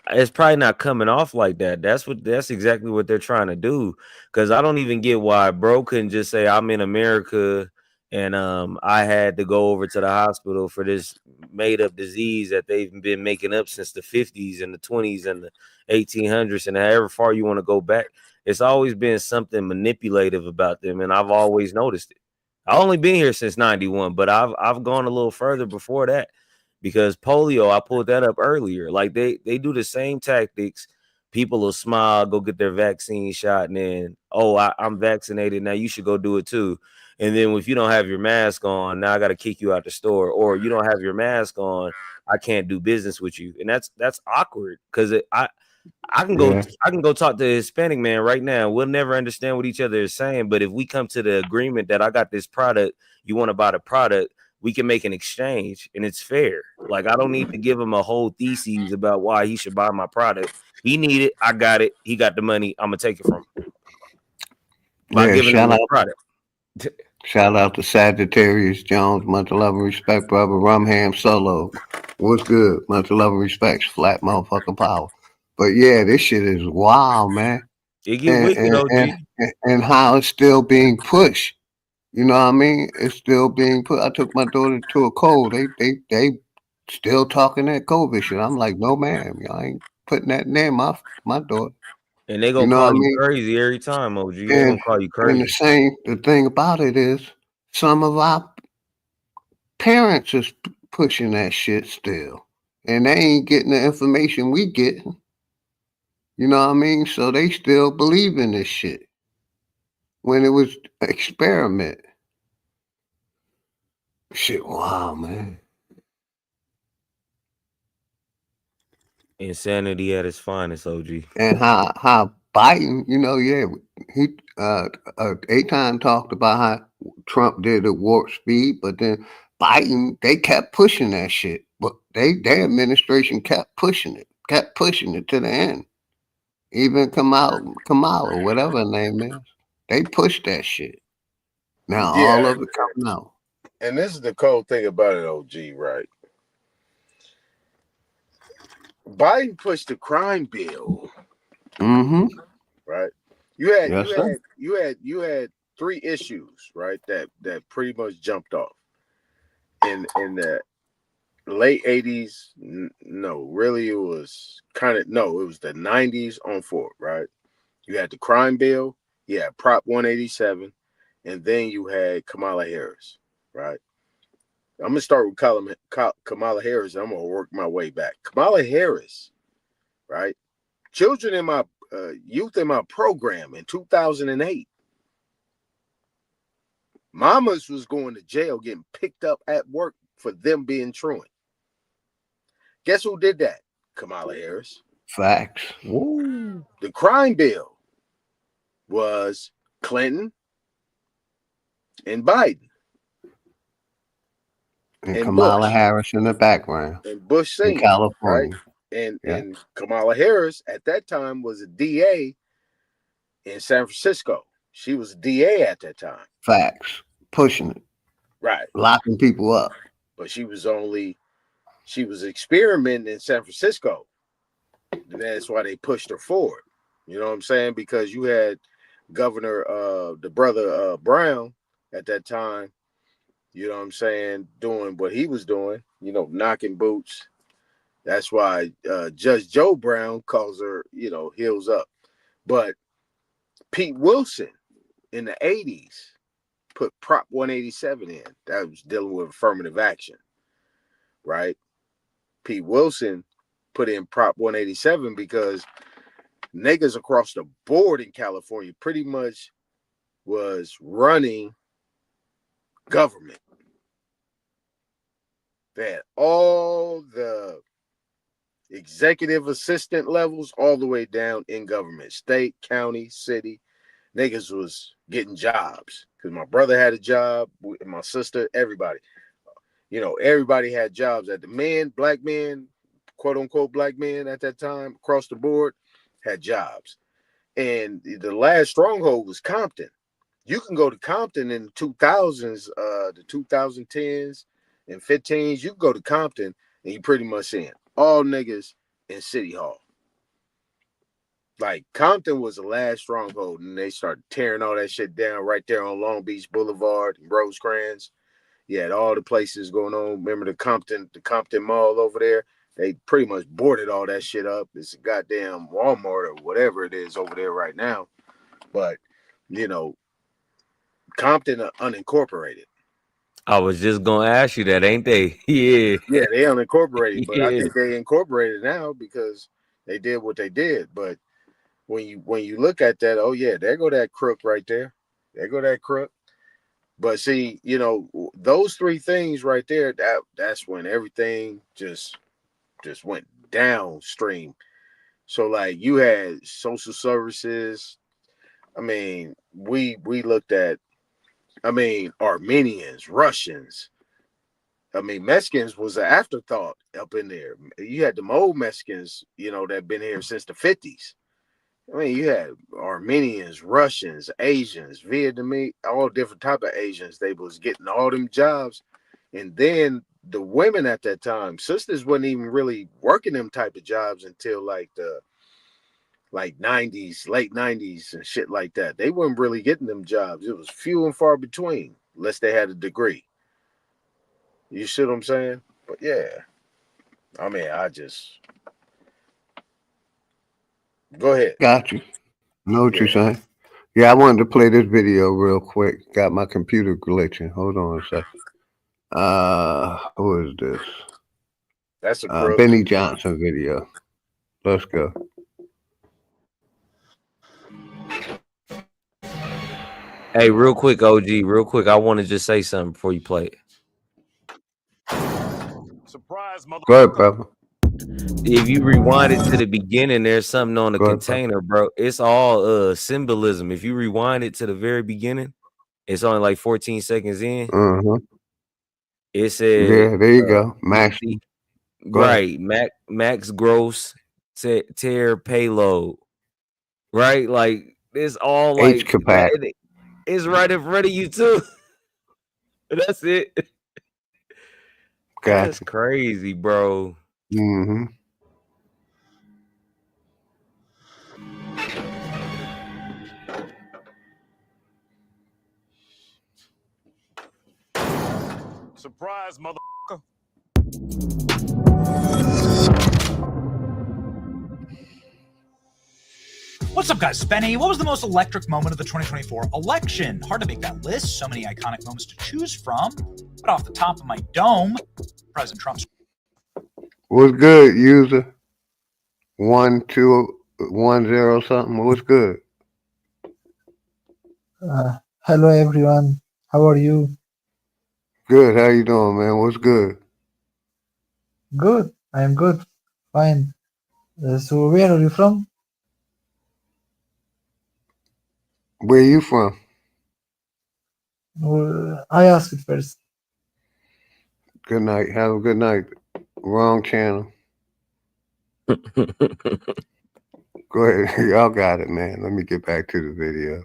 it's probably not coming off like that. That's exactly what they're trying to do. Because I don't even get why bro couldn't just say I'm in America and I had to go over to the hospital for this made up disease that they've been making up since the 50s and the 20s and the 1800s and however far you want to go back. It's always been something manipulative about them, and I've always noticed it. I only been here since 91, but I've gone a little further before that. Because polio, I pulled that up earlier. Like they do the same tactics. People will smile, go get their vaccine shot, and then, oh, I'm vaccinated. Now you should go do it too. And then if you don't have your mask on, now I got to kick you out the store. Or you don't have your mask on, I can't do business with you. And that's awkward because I can go Yeah. talk to a Hispanic man right now. We'll never understand what each other is saying. But if we come to the agreement that I got this product, you want to buy the product, we can make an exchange and it's fair. Like I don't need to give him a whole thesis about why he should buy my product. He need it, I got it, he got the money, I'm gonna take it from him by Yeah, giving him his product. shout out to Sagittarius Jones, much love and respect, brother. Rumham Solo. What's good? Much love and respect. Flat motherfucking power. But yeah, this shit is wild, man. It get wicked, OG. And how it's still being pushed. You know what I mean? It's still being put. I took my daughter to a cold. They still talking that COVID shit. I'm like, no, ma'am, I ain't putting that near my daughter. And they You gonna know what I call you mean? crazy every time, OG. They And gonna call you and crazy. the thing about it is, some of our parents is pushing that shit still, and they ain't getting the information we getting. You know what I mean? So they still believe in this shit when it was experiment. Shit, wow, man. Insanity at its finest, OG. And how Biden, yeah, he Aton talked about how Trump did at warp speed, but then Biden, they kept pushing that shit. But their administration kept pushing it to the end. Even Kamala, whatever her name is, they pushed that shit. Now all Yeah, of it coming out. and this is the cold thing about it, OG, right? Biden pushed the crime bill. Mm-hmm. Right. You had Yes, you sir. had you had three issues, right? That pretty much jumped off in the late 80s. No, really it was it was the 90s on forward, right? You had the crime bill, you had Prop 187, and then you had Kamala Harris, right? I'm gonna start with Kamala Harris. I'm gonna work my way back. Kamala Harris, right? Children in my youth in my program in 2008. Mamas was going to jail getting picked up at work for them being truant. Guess who did that? Kamala Harris. Facts. Woo. The crime bill was Clinton and Biden And and Kamala Bush Harris in the background and Bush in Senior, right? California. And Yeah. and Kamala Harris at that time was a DA in San Francisco. She was a DA at that time. Facts. Pushing it. Right. Locking people up. But she was experimenting in San Francisco. And that's why they pushed her forward. You know what I'm saying? Because you had Governor the brother Brown at that time, you know what I'm saying, doing what he was doing, knocking boots. That's why Judge Joe Brown calls her, heels up. But Pete Wilson in the 80s put Prop 187 in. That was dealing with affirmative action, right? Pete Wilson put in Prop 187 because niggas across the board in California pretty much was running government. They had all the executive assistant levels all the way down in government, state, county, city. Niggas was getting jobs because my brother had a job, and my sister, everybody. Everybody had jobs. At the black men, quote unquote black men at that time, across the board, had jobs. And the last stronghold was Compton. You can go to Compton in the 2000s, the 2010s and 15s. You can go to Compton and you pretty much seeing all niggas in City Hall. like Compton was the last stronghold, and they started tearing all that shit down right there on Long Beach Boulevard and Rosecrans. You had all the places going on. Remember the Compton Mall over there? They pretty much boarded all that shit up. It's a goddamn Walmart or whatever it is over there right now. But, you know, Compton unincorporated. I was just gonna ask you that, ain't they? Yeah. Yeah, they unincorporated, but I Yeah. think they incorporated now because they did what they did. But when you look at that, oh yeah, there go that crook right there. There go that crook. But see, you know, those three things right there, that's when everything just went downstream. So like you had social services. I mean, we looked at, I mean, Armenians, Russians. I mean, Mexicans was an afterthought up in there. You had the old Mexicans, you know, that been here since the 50s. I mean, you had Armenians, Russians, Asians, Vietnamese, all different type of Asians. They was getting all them jobs. And then the women at that time, sisters wasn't even really working them type of jobs until like the 90s, late 90s and shit like that. They weren't really getting them jobs. It was few and far between, unless they had a degree. You see what I'm saying? But yeah, I mean, go ahead. Got you. Know what Yeah. you're saying? Yeah, I wanted to play this video real quick. Got my computer glitching. Hold on a second. Who is this? That's a crook. Benny Johnson video. Let's go. Hey, real quick, OG, real quick. I want to just say something before you play it. Surprise, mother. Go ahead, brother. If you rewind it to the beginning, there's something on the Go ahead, container, bro. It's all symbolism. If you rewind it to the very beginning, it's only like 14 seconds in. It said, yeah, there you go. Max. Right. Max gross tear payload. Right? Like it's all like H capacity. it's right in front of you too. That's it. Gotcha. That's crazy, bro. Mm-hmm. Surprise, motherfucker. What's up, guys? Spenny. What was the most electric moment of the 2024 election? Hard to make that list. So many iconic moments to choose from. But off the top of my dome, President Trump's. What's good, user? 1210 something. What's good? Hello, everyone. How are you? Good. How you doing, man? What's good? Good. I am good. Fine. So where are you from? Where you from? I asked it first. Good night. Have a good night. Wrong channel. Go ahead. Y'all got it, man. Let me get back to the video.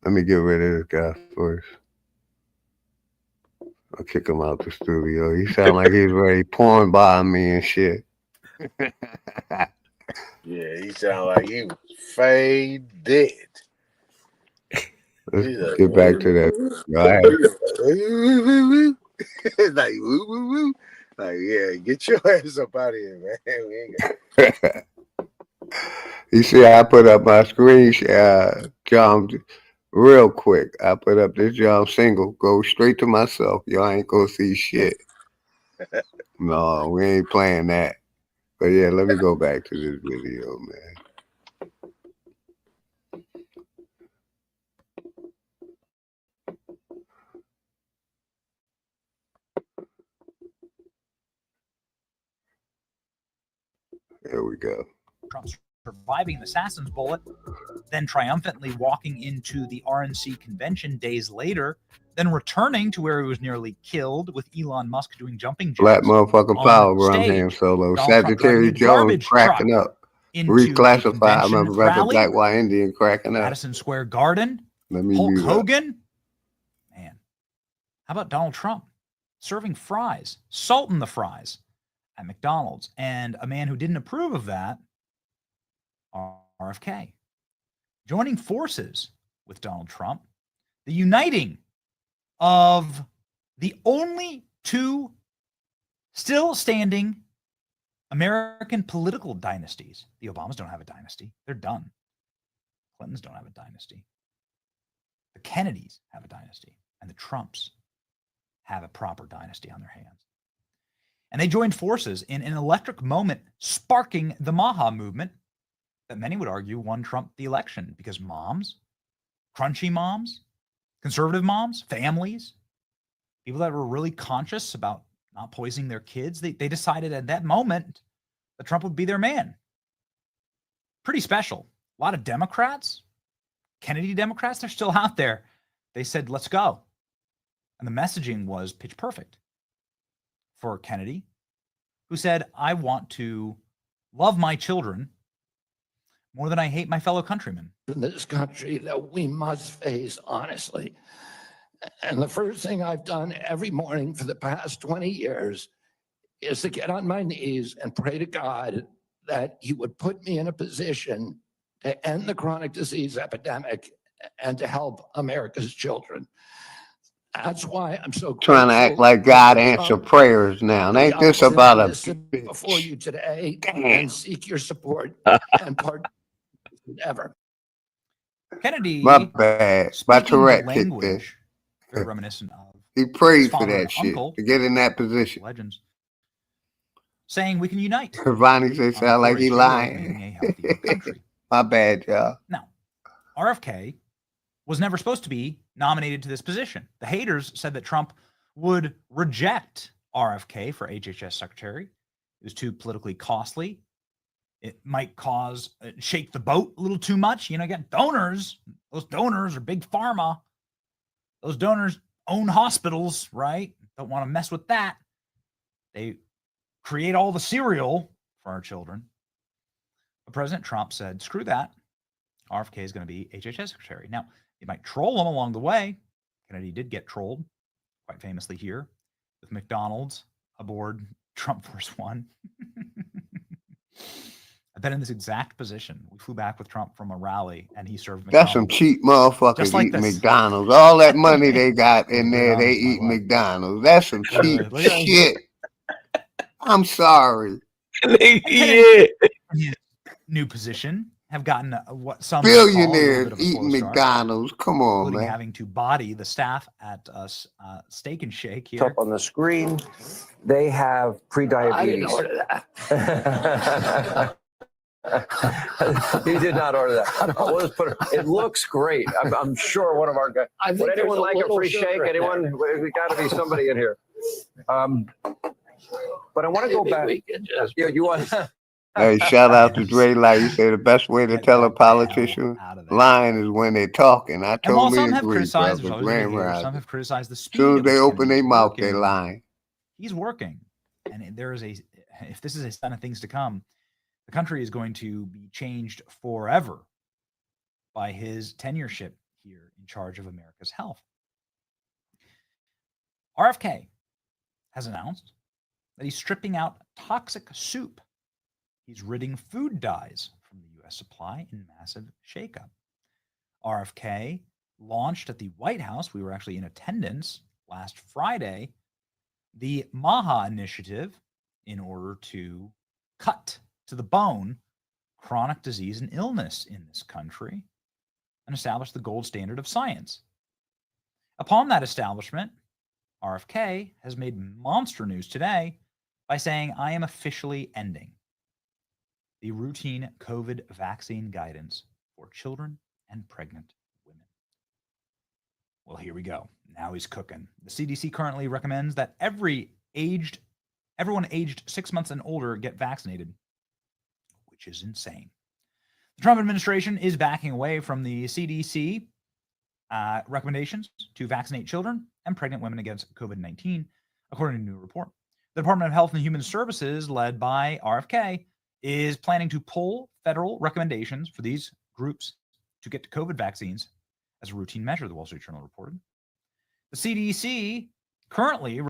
Let me get rid of this guy first. I'll kick him out the studio. He sound like he's ready porn by me and shit. Yeah, he sound like he was faded. Let's get back to that. It's like woo woo woo. Like, yeah, get your ass up out of here, man. We ain't got... You see, I put up my screen, John, real quick. I put up this John single. Go straight to myself. Y'all ain't gonna see shit. No, we ain't playing that. But yeah, let me go back to this video, man. There we go. Trump's surviving an assassin's bullet, then triumphantly walking into the RNC convention days later, then returning to where he was nearly killed with Elon Musk doing jumping jacks. Black motherfucking power around here solo. Sagittarius Jones cracking up. Reclassified. I remember about the Black White Indian cracking up. Madison Square Garden. Let me Hulk mute Hogan. Man, how about Donald Trump serving fries, salting the fries at McDonald's, and a man who didn't approve of that, our RFK, joining forces with Donald Trump, the uniting of the only two still standing American political dynasties. The Obamas don't have a dynasty. They're done. Clintons don't have a dynasty. The Kennedys have a dynasty. And the Trumps have a proper dynasty on their hands. And they joined forces in an electric moment, sparking the Maha movement that many would argue won Trump the election, because moms, crunchy moms, conservative moms, families, people that were really conscious about not poisoning their kids, they decided at that moment that Trump would be their man. Pretty special. A lot of Democrats, Kennedy Democrats, they're still out there. They said, let's go. And the messaging was pitch perfect for Kennedy, who said, I want to love my children more than I hate my fellow countrymen. In this country that we must face honestly. And the first thing I've done every morning for the past 20 years is to get on my knees and pray to God that he would put me in a position to end the chronic disease epidemic and to help America's children. That's why I'm so trying to act like God answer prayers now. And ain't this about a bitch? Before you today and seek your support and part ever. Kennedy, my bad, my Tourette kicked in. Very reminiscent of he prayed for that shit to get in that position. Legends saying we can unite. Ronnie said sound like he lying. My bad, y'all. Now, RFK was never supposed to be nominated to this position. The haters said that Trump would reject RFK for HHS secretary. It was too politically costly. It might shake the boat a little too much. You know, get donors. Those donors are big pharma. Those donors own hospitals, right? Don't want to mess with that. They create all the cereal for our children. But President Trump said, screw that. RFK is going to be HHS secretary. Now, you might troll him along the way. Kennedy did get trolled, quite famously here, with McDonald's aboard Trump Force One. I've been in this exact position. We flew back with Trump from a rally, and he served McDonald's. That's some cheap motherfuckers like eating McDonald's. All that money they got in there, they eat McDonald's. That's some cheap shit. I'm sorry. New position have gotten what some billionaires eating McDonald's. Come on, man. Having to body the staff at Steak and Shake here. Up on the screen, they have pre-diabetes. I didn't order that. He did not order that. We'll just put it looks great. I'm sure one of our guys. Would anyone like a free shake? Anyone? We got to be somebody in here. But I want to go back. You want? Hey, shout out to Dre. Like you say, the best way to tell a politician lying is when they're talking. I totally agree, brother. Some have criticized the speed. As soon as they open their mouth, they're lying. He's working, and if this is a sign of things to come, the country is going to be changed forever by his tenureship here in charge of America's health. RFK has announced that he's stripping out toxic soup. He's ridding food dyes from the U.S. supply in massive shakeup. RFK launched at the White House. We were actually in attendance last Friday, the Maha initiative in order to cut to the bone chronic disease and illness in this country and establish the gold standard of science. Upon that establishment, RFK has made monster news today by saying, I am officially ending the routine COVID vaccine guidance for children and pregnant women. Well, here we go. Now he's cooking. The CDC currently recommends that everyone aged 6 months and older get vaccinated, which is insane. The Trump administration is backing away from the CDC recommendations to vaccinate children and pregnant women against COVID-19, according to a new report. The Department of Health and Human Services, led by RFK, is planning to pull federal recommendations for these groups to get COVID vaccines as a routine measure, the Wall Street Journal reported. The CDC currently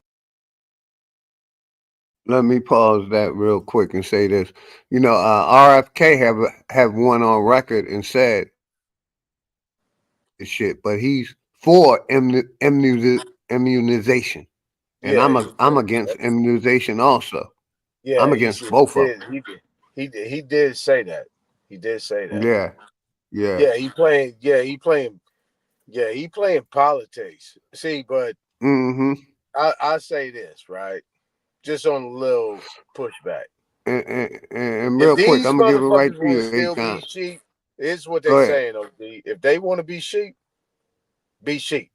let me pause that real quick and say this. You know, RFK have one on record and said the shit, but he's for immunization, and Yeah, I'm against immunization also. I'm yeah. against both of them. He did say that. He did say that. Yeah, yeah. Yeah, he playing. Yeah, he playing. Yeah, he playing politics. See, but Mm-hmm. I say this right, just on a little pushback. And If real quick, these I'm gonna give it right motherfuckers to want to you, still be Akon. sheep, it's what they Go ahead. saying. OD. If they want to be sheep, be sheep.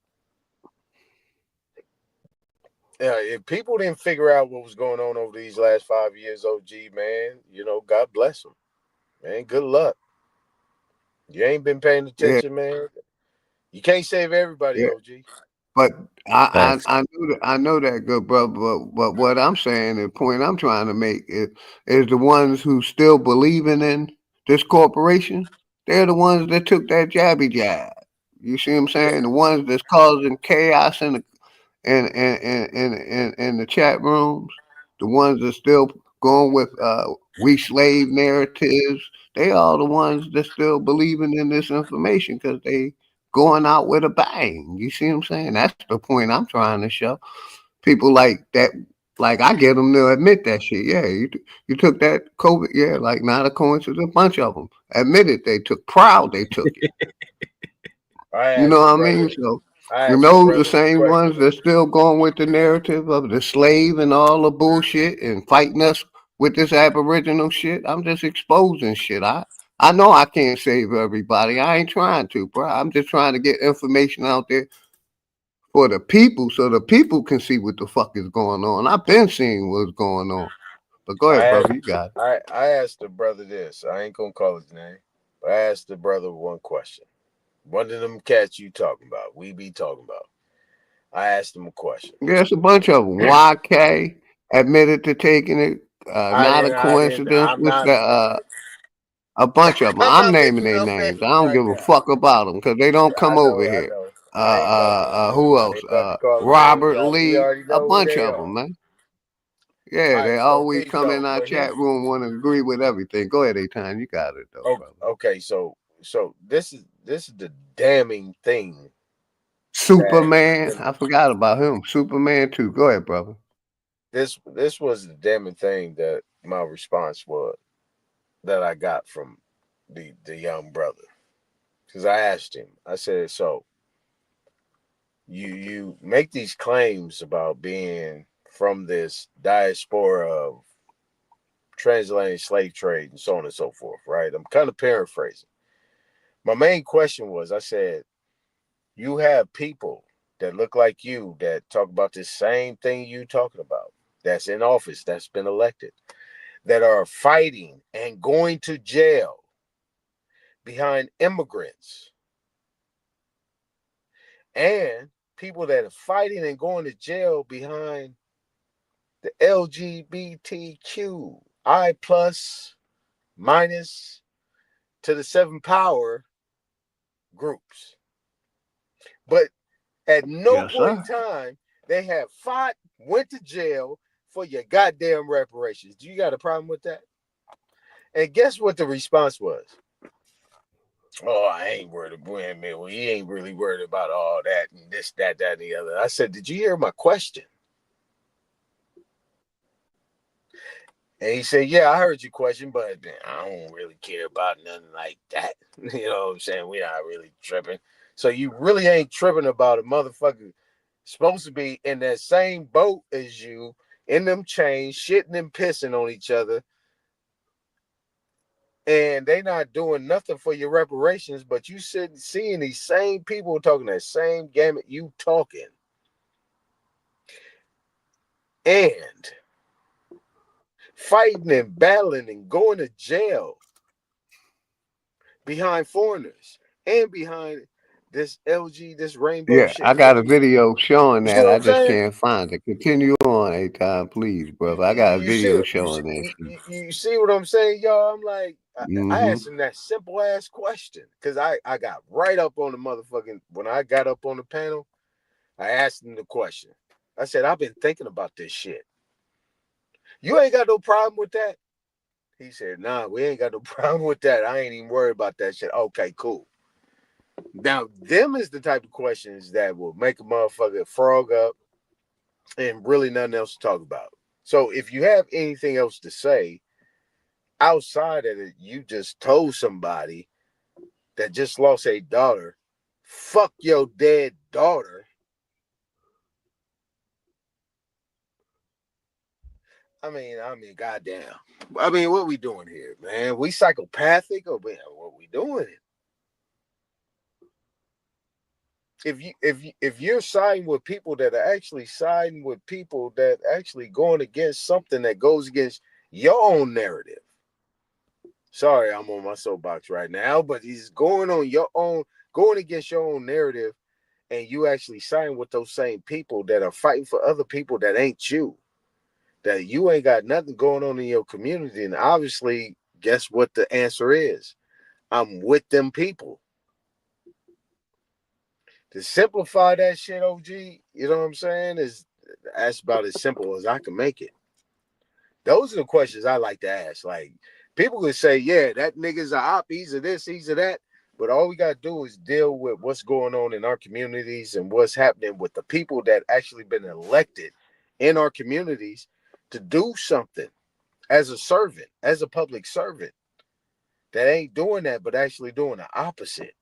If people didn't figure out what was going on over these last 5 years, OG man, God bless them, man. Good luck. You ain't been paying Yeah, attention, man. You can't save everybody, yeah. OG. But Thanks. I know that, good brother. But what I'm saying, the point I'm trying to make is the ones who still believing in this corporation. They're the ones that took that jabby jab. You see what I'm Yeah, saying? The ones that's causing chaos in the in the chat rooms, the ones that still going with we slave narratives, they are the ones that still believing in this information because they going out with a bang. You see what I'm saying? That's the point I'm trying to show. People like that, like I get them to admit that shit. Yeah, you took that COVID. Yeah, like not a coincidence. A bunch of them admitted they took proud they took it. I You know asked the what I mean? brother. So, I and asked the those the brother a same question. ones that still going with the narrative of the slave and all the bullshit and fighting us with this aboriginal shit. I'm just exposing shit. I know I can't save everybody. I ain't trying to, bro. I'm just trying to get information out there for the people so the people can see what the fuck is going on. I've been seeing what's going on. But go I ahead, asked. brother. You got it. I asked the brother this. I ain't gonna call his name, but I asked the brother one question. One of them cats you talking about, we be talking about. I asked him a question. There's a bunch of them. YK admitted to taking it. I Not a didn't. I didn't. coincidence. I'm What's not. the a bunch of them. I'm I'm not naming making their no names. I names don't right give a now. fuck about them because they don't I come over know. I here. know. I ain't calling no names. Who I else? ain't about to call no names Robert out. We Lee. already A know who bunch they of are. them, man. Yeah, All they right. So always here you come go. in our But chat room, want to agree with everything. Go ahead, A-Time. You got it though, brother. okay. So this is the damning thing that Superman. I forgot about him. Superman too. Go ahead, brother. this was the damning thing that my response was that I got from the young brother, because I asked him. I said, "So you make these claims about being from this diaspora of transatlantic slave trade and so on and so forth, right?" I'm kind of paraphrasing. My main question was, I said, you have people that look like you that talk about the same thing you talking about, that's in office, that's been elected, that are fighting and going to jail behind immigrants, and people that are fighting and going to jail behind the LGBTQI plus minus to the seven power groups. But at no Yes, point in sir. time they have fought, went to jail for your goddamn reparations. Do you got a problem with that? And guess what the response was? Oh, I ain't worried about it. Well, he ain't really worried about all that and this, that, and the other. I said, did you hear my question? And he said, yeah, I heard your question, but I don't really care about nothing like that. You know what I'm saying? We're not really tripping. So you really ain't tripping about a motherfucker supposed to be in that same boat as you, in them chains, shitting and pissing on each other, and they not doing nothing for your reparations, but you sitting seeing these same people talking that same gamut you talking, and fighting and battling and going to jail behind foreigners and behind this rainbow Yeah, shit. I got a video showing You see that. what I I'm just saying? can't find it. Continue on, A-Time, please, brother. I got a You see, video showing that shit. you see what I'm saying, y'all? I'm like, I Mm-hmm. asked him that simple ass question because I got right up on the motherfucking, when I got up on the panel, I asked him the question. I said, I've been thinking about this shit. You ain't got no problem with that? He said, nah, we ain't got no problem with that. I ain't even worried about that shit. Okay, cool. Now, them is the type of questions that will make a motherfucker frog up and really nothing else to talk about. So if you have anything else to say outside of it, you just told somebody that just lost a daughter, fuck your dead daughter. I mean, goddamn. I mean, what we doing here, man? We psychopathic or what we doing? If you're siding with people that are actually siding with people that actually going against something that goes against your own narrative. Sorry, I'm on my soapbox right now, but he's going against your own narrative, and you actually siding with those same people that are fighting for other people that ain't you. That you ain't got nothing going on in your community. And obviously, guess what the answer is? I'm with them people. To simplify that shit, OG, you know what I'm saying? That's about as simple as I can make it. Those are the questions I like to ask. Like, people could say, yeah, that nigga's a op, he's a this, he's a that. But all we got to do is deal with what's going on in our communities and what's happening with the people that actually been elected in our communities to do something as a servant, as a public servant that ain't doing that, but actually doing the opposite.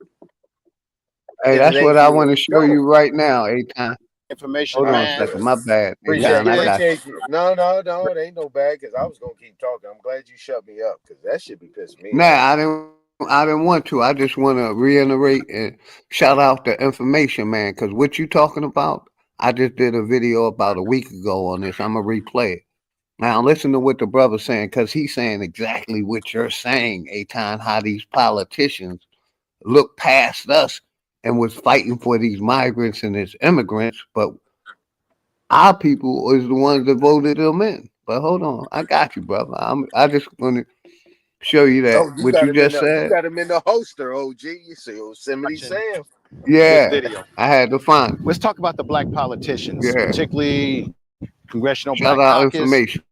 Hey, that's what I want to show you right now, A-Time. Information, Hold on a man. second. My bad. Appreciate A-Time, you. No, it ain't no bad because I was gonna keep talking. I'm glad you shut me up because that shit be pissing me off. I didn't want to. I just want to reiterate and shout out the information, man, because what you talking about, I just did a video about a week ago on this. I'm going to replay it. Now, listen to what the brother's saying, because he's saying exactly what you're saying, A-Time, how these politicians look past us and was fighting for these migrants and these immigrants, but our people is the ones that voted them in. But hold on, I got you, brother. I just want to show you that what you just said. You got him in the holster, OG. You see Yosemite Sam. Yeah, I had to find it. Let's talk about the black politicians, Yeah. particularly Congressional Shout Black out Caucus, information,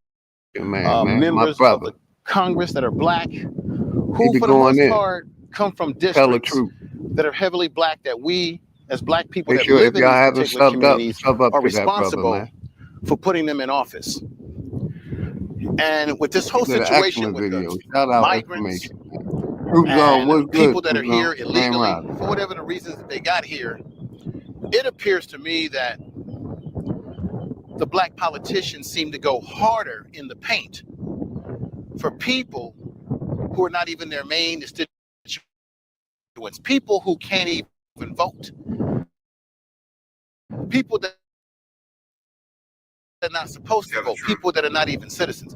man. members My of brother. the Congress that are black, who be for the going most in. part come from Tell the districts truth. that are heavily black, that we as black people Make that sure live if in y'all these haven't particular communities sub up are to that brother, responsible man. for putting them in office. And with this whole Did an situation excellent with video. the Shout out migrants information. True Zone, what's and good? people that are True here Zone? illegally, Man, for whatever the reasons that they got here, it appears to me that the black politicians seem to go harder in the paint for people who are not even their main constituents, people who can't even vote, people that are not supposed to vote, people that are not even citizens,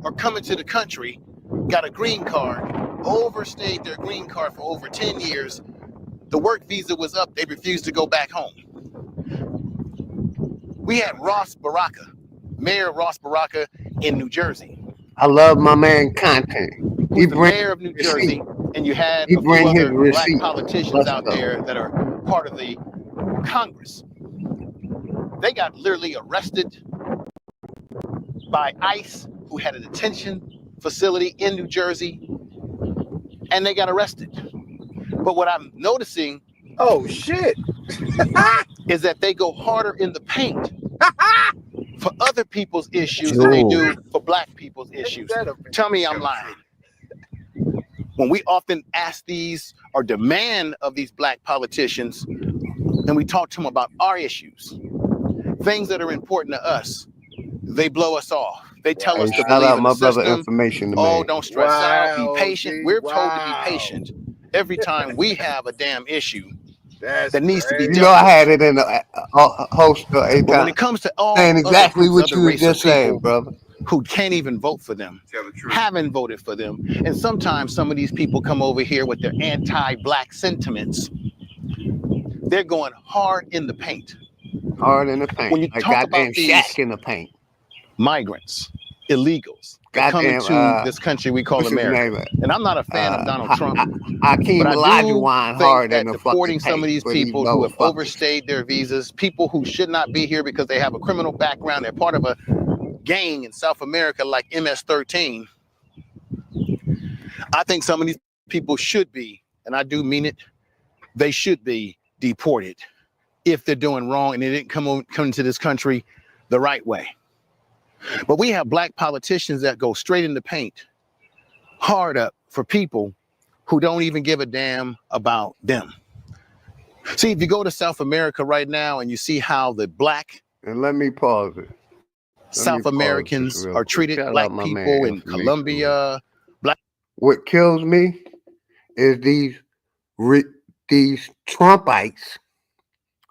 are coming to the country, got a green card, overstayed their green card for over 10 years. The work visa was up, they refused to go back home. We had Mayor Ross Baraka in New Jersey. I love my man content. Who's the mayor of New Jersey, and you had a few other black politicians out there that are part of the Congress. They got literally arrested by ICE, who had a detention facility in New Jersey, and they got arrested. But what I'm noticing, oh shit, is that they go harder in the paint for other people's issues than they do for black people's issues. Tell me I'm lying. When we often ask these or demand of these black politicians, and we talk to them about our issues, things that are important to us, they blow us off. They tell us to shout believe out in my the brother system. information, Oh, man. don't stress out, be patient. We're told to be patient every time we have a damn issue that needs to be You dealt know, I with. had it in the host A-Time. But when it comes to all saying exactly other groups, what other you was race of just saying, people brother. who can't even vote for them, haven't voted for them, and sometimes some of these people come over here with their anti-black sentiments. They're going hard in the paint. Hard in the paint. When you like talk about goddamn these shack in the paint. Migrants, illegals, that come into this country we call America. And I'm not a fan of Donald Trump, Hakeem but I do Olajuwon hard think in that the fucking deporting some of these paint for these people who have motherfuckers. overstayed their visas, people who should not be here because they have a criminal background, they're part of a gang in South America like MS-13, I think some of these people should be, and I do mean it, they should be deported if they're doing wrong and they didn't come into this country the right way. But we have black politicians that go straight in the paint, hard up for people who don't even give a damn about them. See, if you go to South America right now and you see how the black and let me pause it. South Americans are treated, black people in Colombia, black. What kills me is these Trumpites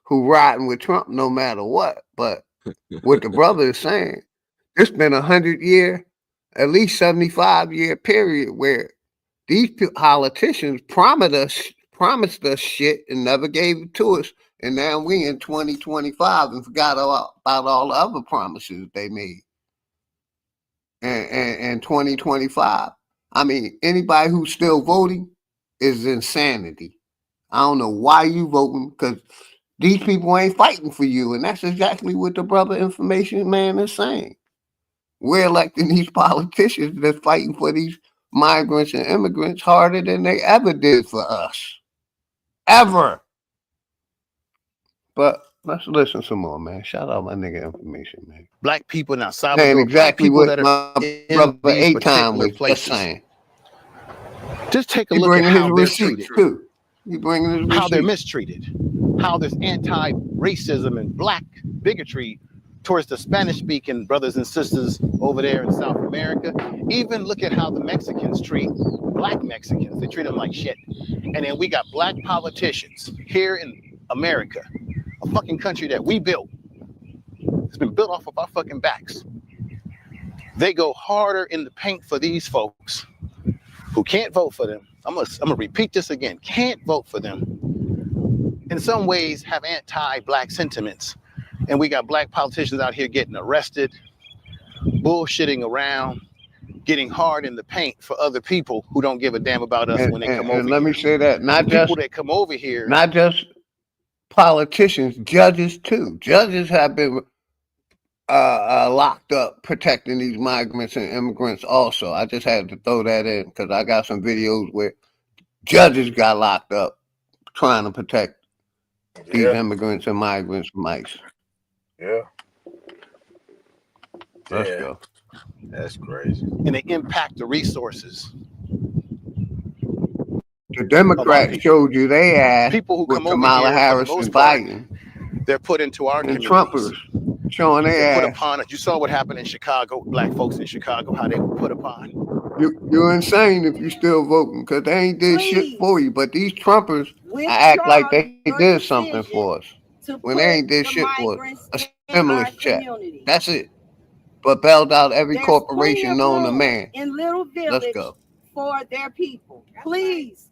who riding with Trump no matter what. But what the brother is saying, it's been 100-year, at least 75-year period where these politicians promised us shit and never gave it to us. And now we in 2025 and forgot about all the other promises they made. And 2025. I mean, anybody who's still voting is insanity. I don't know why you voting, because these people ain't fighting for you. And that's exactly what the brother information man is saying. We're electing these politicians that's fighting for these migrants and immigrants harder than they ever did for us. Ever. But let's listen some more, man. Shout out my nigga information, man. Black people in El Salvador, saying exactly people what that are my brother in A-Time particular was places. just saying. Just take a He look at bringing how his they're receipts treated. too. He bringing his How they're receipts. mistreated, how there's anti-racism and black bigotry towards the Spanish-speaking brothers and sisters over there in South America. Even look at how the Mexicans treat black Mexicans. They treat them like shit. And then we got black politicians here in America, a fucking country that we built. It's been built off of our fucking backs. They go harder in the paint for these folks who can't vote for them. I'm gonna repeat this again. Can't vote for them. In some ways have anti-black sentiments. And we got black politicians out here getting arrested, bullshitting around, getting hard in the paint for other people who don't give a damn about us when they come over here. And let me say that, not people just that come over here, not just politicians, judges too. Judges have been locked up protecting these migrants and immigrants also. I just had to throw that in because I got some videos where judges got locked up trying to protect these immigrants and migrants from ICE. Yeah. Let's go. That's crazy. and they impact the resources. The Democrats showed you they ass People who with come over Kamala here, Harris for the and most part, Biden. they're put into our And communities. Trumpers showing their They're put ass. upon it. You saw what happened in Chicago, black folks in Chicago, how they were put upon. You're insane if you still voting because they ain't did shit for you. But these Trumpers act like they did something for us when they ain't did shit for us. A stimulus check. That's it. But bailed out every corporation known to man. In Little Village Let's go. for their people. Please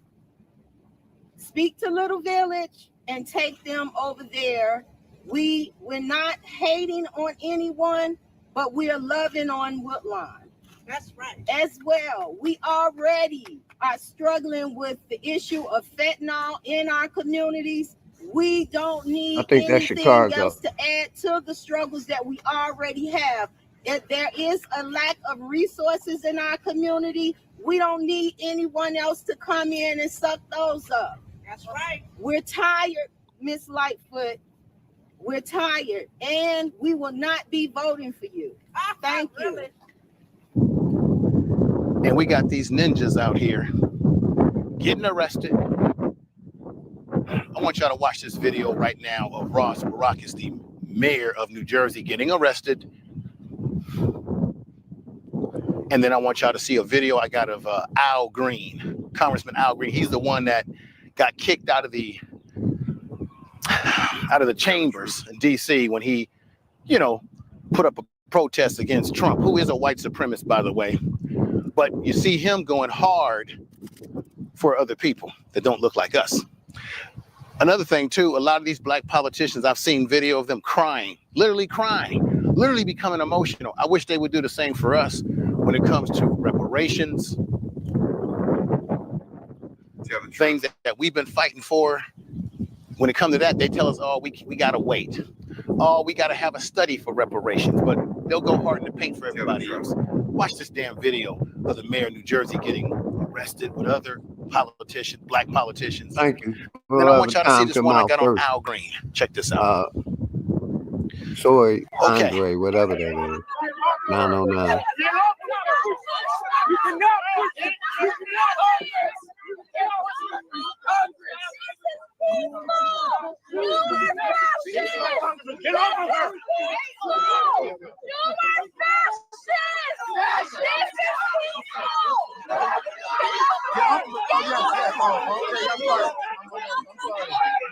speak to Little Village and take them over there. We're not hating on anyone, but we are loving on Woodlawn. That's right. As well, we already are struggling with the issue of fentanyl in our communities. We don't need I think that's anything Chicago. else to add to the struggles that we already have. If there is a lack of resources in our community, we don't need anyone else to come in and suck those up. That's right. We're tired, Miss Lightfoot. We're tired, and we will not be voting for you. Thank you. And we got these ninjas out here getting arrested. I want y'all to watch this video right now of Ross Baracus, the mayor of New Jersey, getting arrested. And then I want y'all to see a video I got of Al Green, Congressman Al Green. He's the one that got kicked out of the chambers in DC when he, put up a protest against Trump, who is a white supremacist, by the way. But you see him going hard for other people that don't look like us. Another thing too, a lot of these black politicians, I've seen video of them crying, literally becoming emotional. I wish they would do the same for us when it comes to reparations, things that we've been fighting for. When it comes to that, they tell us, oh, we gotta wait. oh, we got to have a study for reparations, but they'll go hard in the paint for everybody else. Watch this damn video of the mayor of New Jersey getting arrested with other politicians, black politicians. Thank you. Then I want Whoever y'all to see timed this him one I out got on first. Al Green. Check this out. Soy Okay. Andre, whatever that is. 909. You cannot push it. You cannot. Get off of her.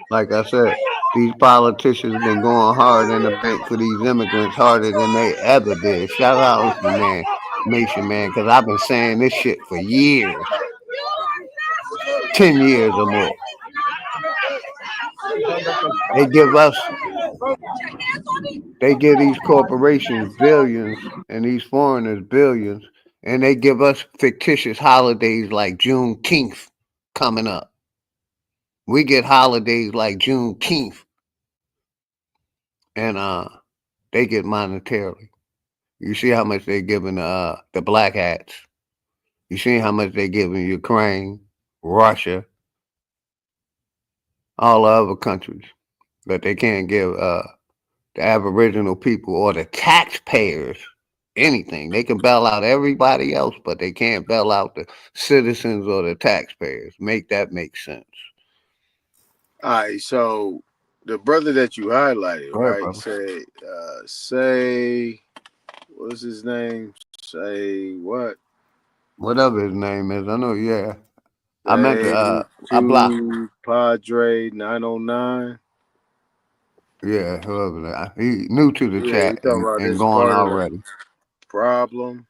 Like I said, these politicians been going hard in the bank for these immigrants harder than they ever did. Shout out to man, Mason, man, because I've been saying this shit for years. 10 years or more. They give these corporations billions and these foreigners billions, and they give us fictitious holidays like Juneteenth coming up. We get holidays like Juneteenth, and they get monetarily. You see how much they're giving the black hats. You see how much they're giving Ukraine, Russia, all the other countries, but they can't give the Aboriginal people or the taxpayers anything. They can bail out everybody else, but they can't bail out the citizens or the taxpayers. Make that make sense. All right, so the brother that you highlighted, Go ahead, right? brother. Say, what's his name? Say what? Whatever his name is, I know. Yeah, I meant to. I blocked him. Padre 909. Yeah, whoever that. He new to the Yeah, chat you talking about and this going part of the already. problem?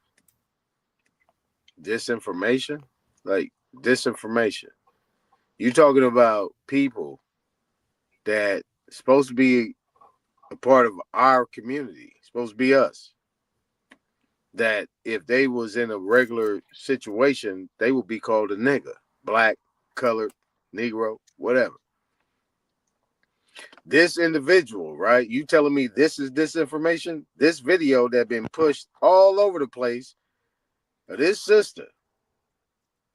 Disinformation, like disinformation. You talking about people that supposed to be a part of our community, supposed to be us. That if they was in a regular situation, they would be called a nigger, black, colored, Negro, whatever. This individual, right? You telling me this is disinformation? This video that been pushed all over the place of this sister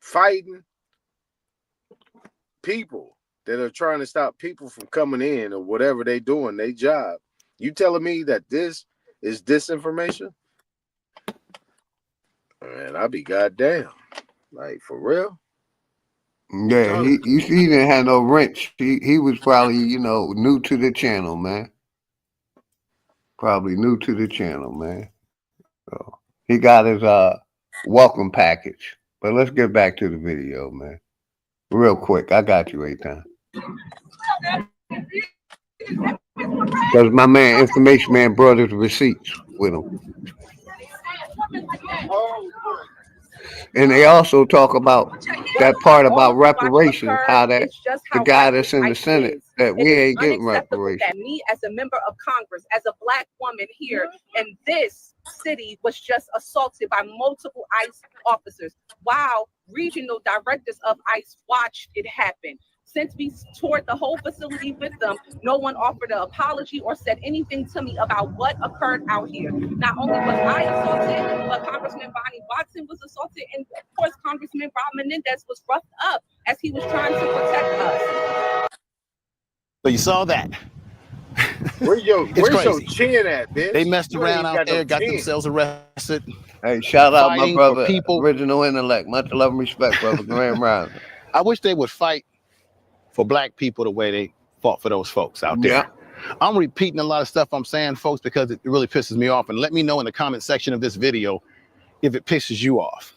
fighting people that are trying to stop people from coming in or whatever they doing, their job. You telling me that this is disinformation? Man, I'll be goddamn. Like, for real? Yeah, he didn't have no wrench. He was probably, new to the channel, man. Probably new to the channel, man. So he got his welcome package. But let's get back to the video, man. Real quick. I got you, A-Time. Because my man, Information Man, brought his receipts with him. And they also talk about that part about reparations, how that the guy that's in the Senate, that we ain't getting reparations. That me as a member of Congress, as a black woman here in this city was just assaulted by multiple ICE officers while regional directors of ICE watched it happen. Since we toured the whole facility with them, no one offered an apology or said anything to me about what occurred out here. Not only was I assaulted, but Congressman Bonnie Watson was assaulted, and of course, Congressman Rob Menendez was roughed up as he was trying to protect us. So you saw that. Where's your chin at, bitch? They messed around out there, got themselves arrested. Hey, shout out my brother, people. Original Intellect. Much love and respect, brother. Grand Rising. I wish they would fight for black people the way they fought for those folks out there. Yeah. I'm repeating a lot of stuff I'm saying, folks, because it really pisses me off. And let me know in the comment section of this video if it pisses you off.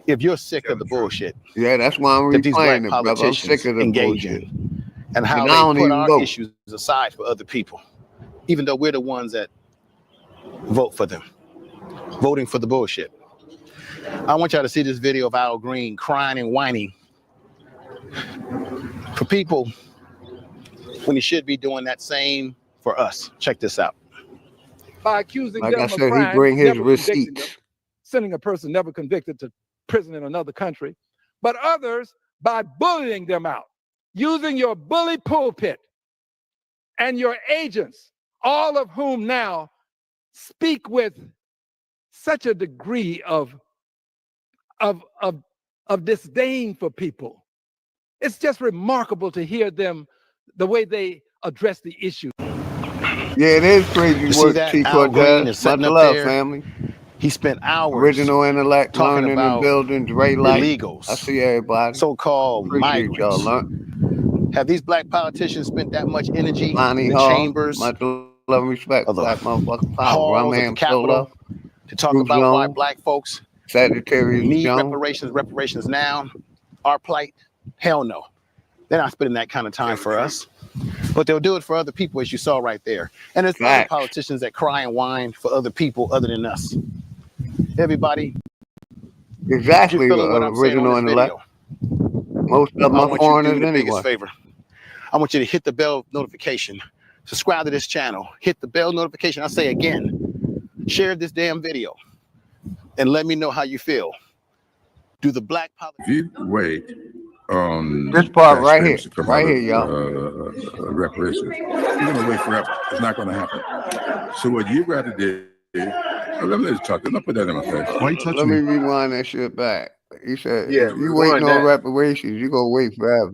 If you're sick of the bullshit. Yeah, that's why I'm replaying it, brother. I'm sick of the bullshit. And how they put our issues aside for other people, even though we're the ones that vote for them, voting for the bullshit. I want y'all to see this video of Al Green crying and whining for people when he should be doing that same for us. Check this out. By accusing like them I of said, crime, he bring his never convicting receipts. them, sending a person never convicted to prison in another country, but others by bullying them out, using your bully pulpit and your agents all of whom now speak with such a degree of disdain for people. It's just remarkable to hear them, the way they address the issue. Yeah, it is crazy You see work, that T. Al Green Cortez. is sitting Much up love, there. family. He spent hours Original intellect, talking learning and about building, Dre Light. illegals, I see everybody. so-called Appreciate y'all. migrants. Have these black politicians spent that much energy Lonnie in the Hall, chambers much love and respect. of the Black motherfucking power. halls at the Rumham Capitol Solo, to talk Bruce about why Jones, black folks Sagittarius need Jones. reparations now, our plight? Hell no. They're not spending that kind of time for us. But they'll do it for other people, as you saw right there. And there's other politicians that cry and whine for other people other than us. Everybody, Exactly, you're feeling what I'm saying on original this intellect. video. Most of them I are want you to do me foreigners the anyway. biggest favor. I want you to hit the bell notification. Subscribe to this channel. Hit the bell notification. I say again, share this damn video and let me know how you feel. Do the black politics? If you wait on this part right here, taxpayers to come right out here, of y'all. reparations, you're gonna wait forever. It's not gonna happen. So what you got to do? Let me just talk. Don't put that in my face. Why you touching Let me me? rewind that shit back. He said, Yeah, if you waiting rewind on that. reparations, you gonna wait forever.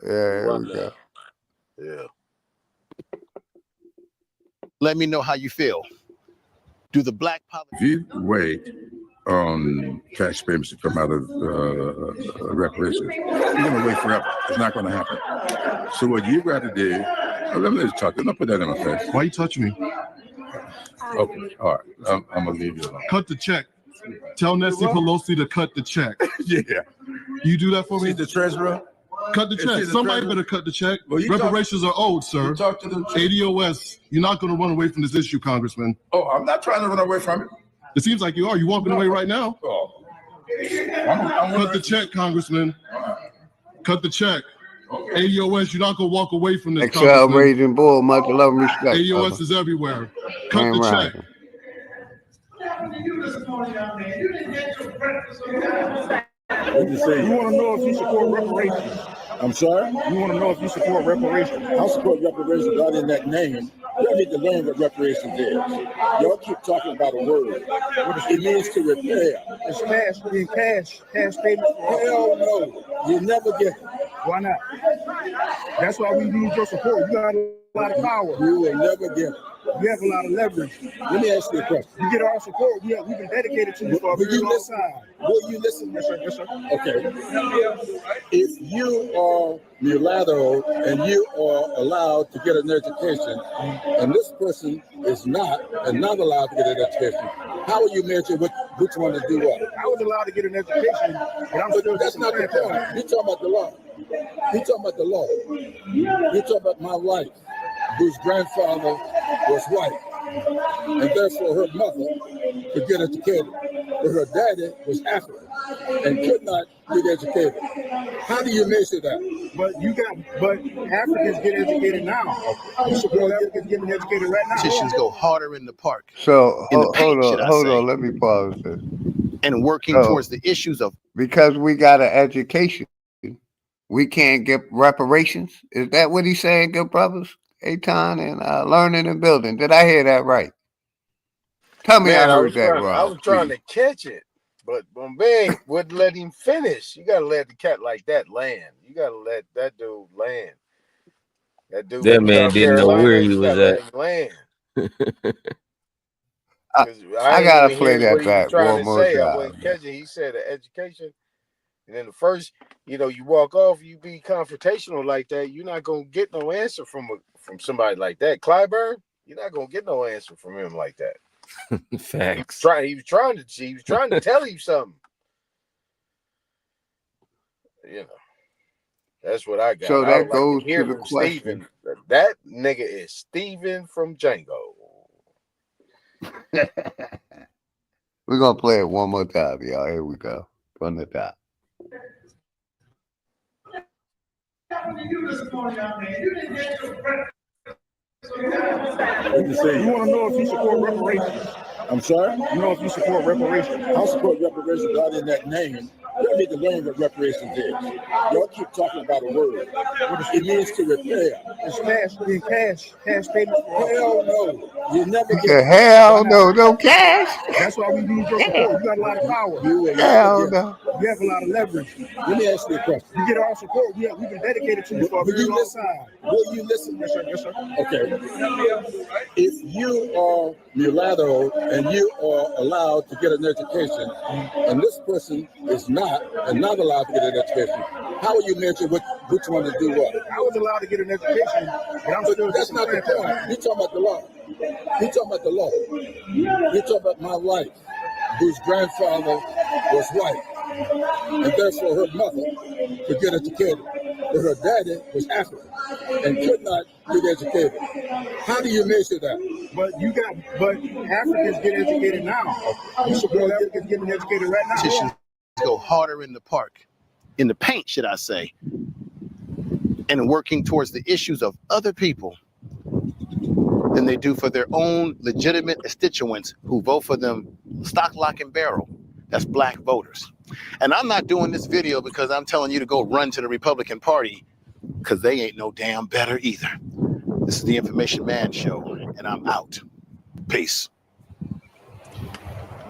Yeah, there we go. Yeah. Let me know how you feel. Do the black politics? If you wait on tax payments to come out of reparations, you're gonna wait forever. It's not gonna happen. So what you got to do? Let me just talk. Don't put that in my face. Why you touching me? Okay, all right. I'm gonna leave you alone. Cut the check. Tell Nancy Pelosi to cut the check. Yeah. You do that for me? She's the treasurer. Cut the Is check. she the Somebody treasurer? better cut the check. Well, you Reparations are owed, sir. You talk to the ADOS. You're not going to run away from this issue, Congressman. Oh, I'm not trying to run away from it. It seems like you are. You're walking away right now. Oh. Cut the check, Congressman. Cut the check. ADOS, you're not going to walk away from this, Excel Congressman. Raging Bull, much love and respect. ADOS brother. is everywhere. Cut Damn the right. check. You want to know if you support reparations? I'm sorry? You want to know if you support reparations? I support reparations right in that name. Y'all need to learn what reparations is. Y'all keep talking about a word. It means to repair. It's cash, in cash payment. Hell no. You never get it. Why not? That's why we need your support. You got a lot of power. You will never get it. You have a lot of leverage. Let me ask you a question. You get our support. We've been dedicated to you for a Will very you long listen? time. Will you listen? Yes, sir. Yes, sir. Okay. If you are mulatto and you are allowed to get an education, and this person is not and not allowed to get an education, how will you measure which one to do what? I was allowed to get an education, but I'm still That's not the point. You're talking about the law. You're talking about the law. You're talking about my wife, whose grandfather was white, and therefore her mother could get educated, but her daddy was African and could not get educated. How do you measure that? But Africans get educated now. You support Africans getting educated right now. Politicians go harder in the park. So in the paint, hold should on, I hold say, on. Let me pause this. and working So, towards the issues of because we got an education, we can't get reparations. Is that what he's saying, good brothers? Aton and learning and building. Did I hear that right? Tell me Man, I I heard was that trying. wrong. I was trying please. to catch it, but Bombay wouldn't let him finish. You gotta let the cat like that land. You gotta let that dude land. That dude That from man South didn't know where Carolina, he you was gotta let at. him land. I, 'Cause I I ain't gotta even play hear what that he was back trying one to more say. I time. wasn't catching. He said the education, and then the first, you walk off. You be confrontational like that. You're not gonna get no answer from somebody like that. Clyburn, you're not gonna get no answer from him like that. Facts. He was trying to tell you something. That's what I got. So I would that like goes to hear to the from question. Steven. That nigga is Steven from Django. We're gonna play it one more time, y'all. Here we go. From the top. You want to know if you support reparations? I'm sorry? You know if you support reparations? I support reparations right in that name. Y'all need to learn what reparations is. Y'all keep talking about a word. It means to repair. It's cash payment. Hell no. You never He get said, it. hell no, no cash. That's why we need your support. You got a lot of power. You will Hell never get no. it. You have a lot of leverage. Let me ask you a question. You get our support. We've been dedicated to you for a very long time. Will you listen? Yes, sir. Yes, sir. Okay. If you are mulatto and you are allowed to get an education, and this person is not allowed to get an education, how will you measure which one to do what? I was allowed to get an education, but I'm still. That's not the point. You're talking about the law. You're talking about the law. You're talking about my wife, whose grandfather was white, and therefore her mother could get educated, but her daddy was African and could not get educated. How do you measure that? But Africans get educated now. You support Africans getting educated right now. Politicians go harder in the park, in the paint, should I say, and working towards the issues of other people than they do for their own legitimate constituents who vote for them stock, lock, and barrel. That's black voters. And I'm not doing this video because I'm telling you to go run to the Republican Party, because they ain't no damn better either. This is the Information Man Show, and I'm out. Peace.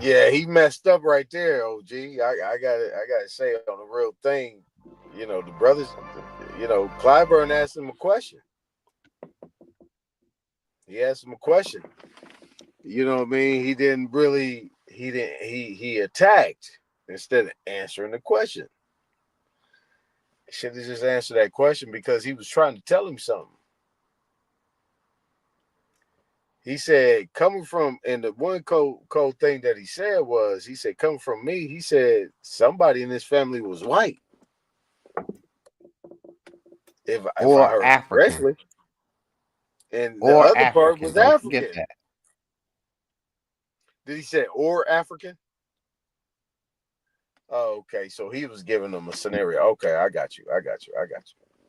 Yeah, he messed up right there, OG. I gotta say on the real thing, you know, the brothers, you know, Clyburn asked him a question. He asked him a question. You know what I mean? He attacked instead of answering the question. Should have just answered that question because he was trying to tell him something. He said, coming from, and the one cold thing that he said was, he said, coming from me, he said, somebody in this family was white. If I heard African. correctly. And the Or other African. part was Don't African. forget that. Did he say or African? Oh, okay. So he was giving them a scenario. Okay, I got you.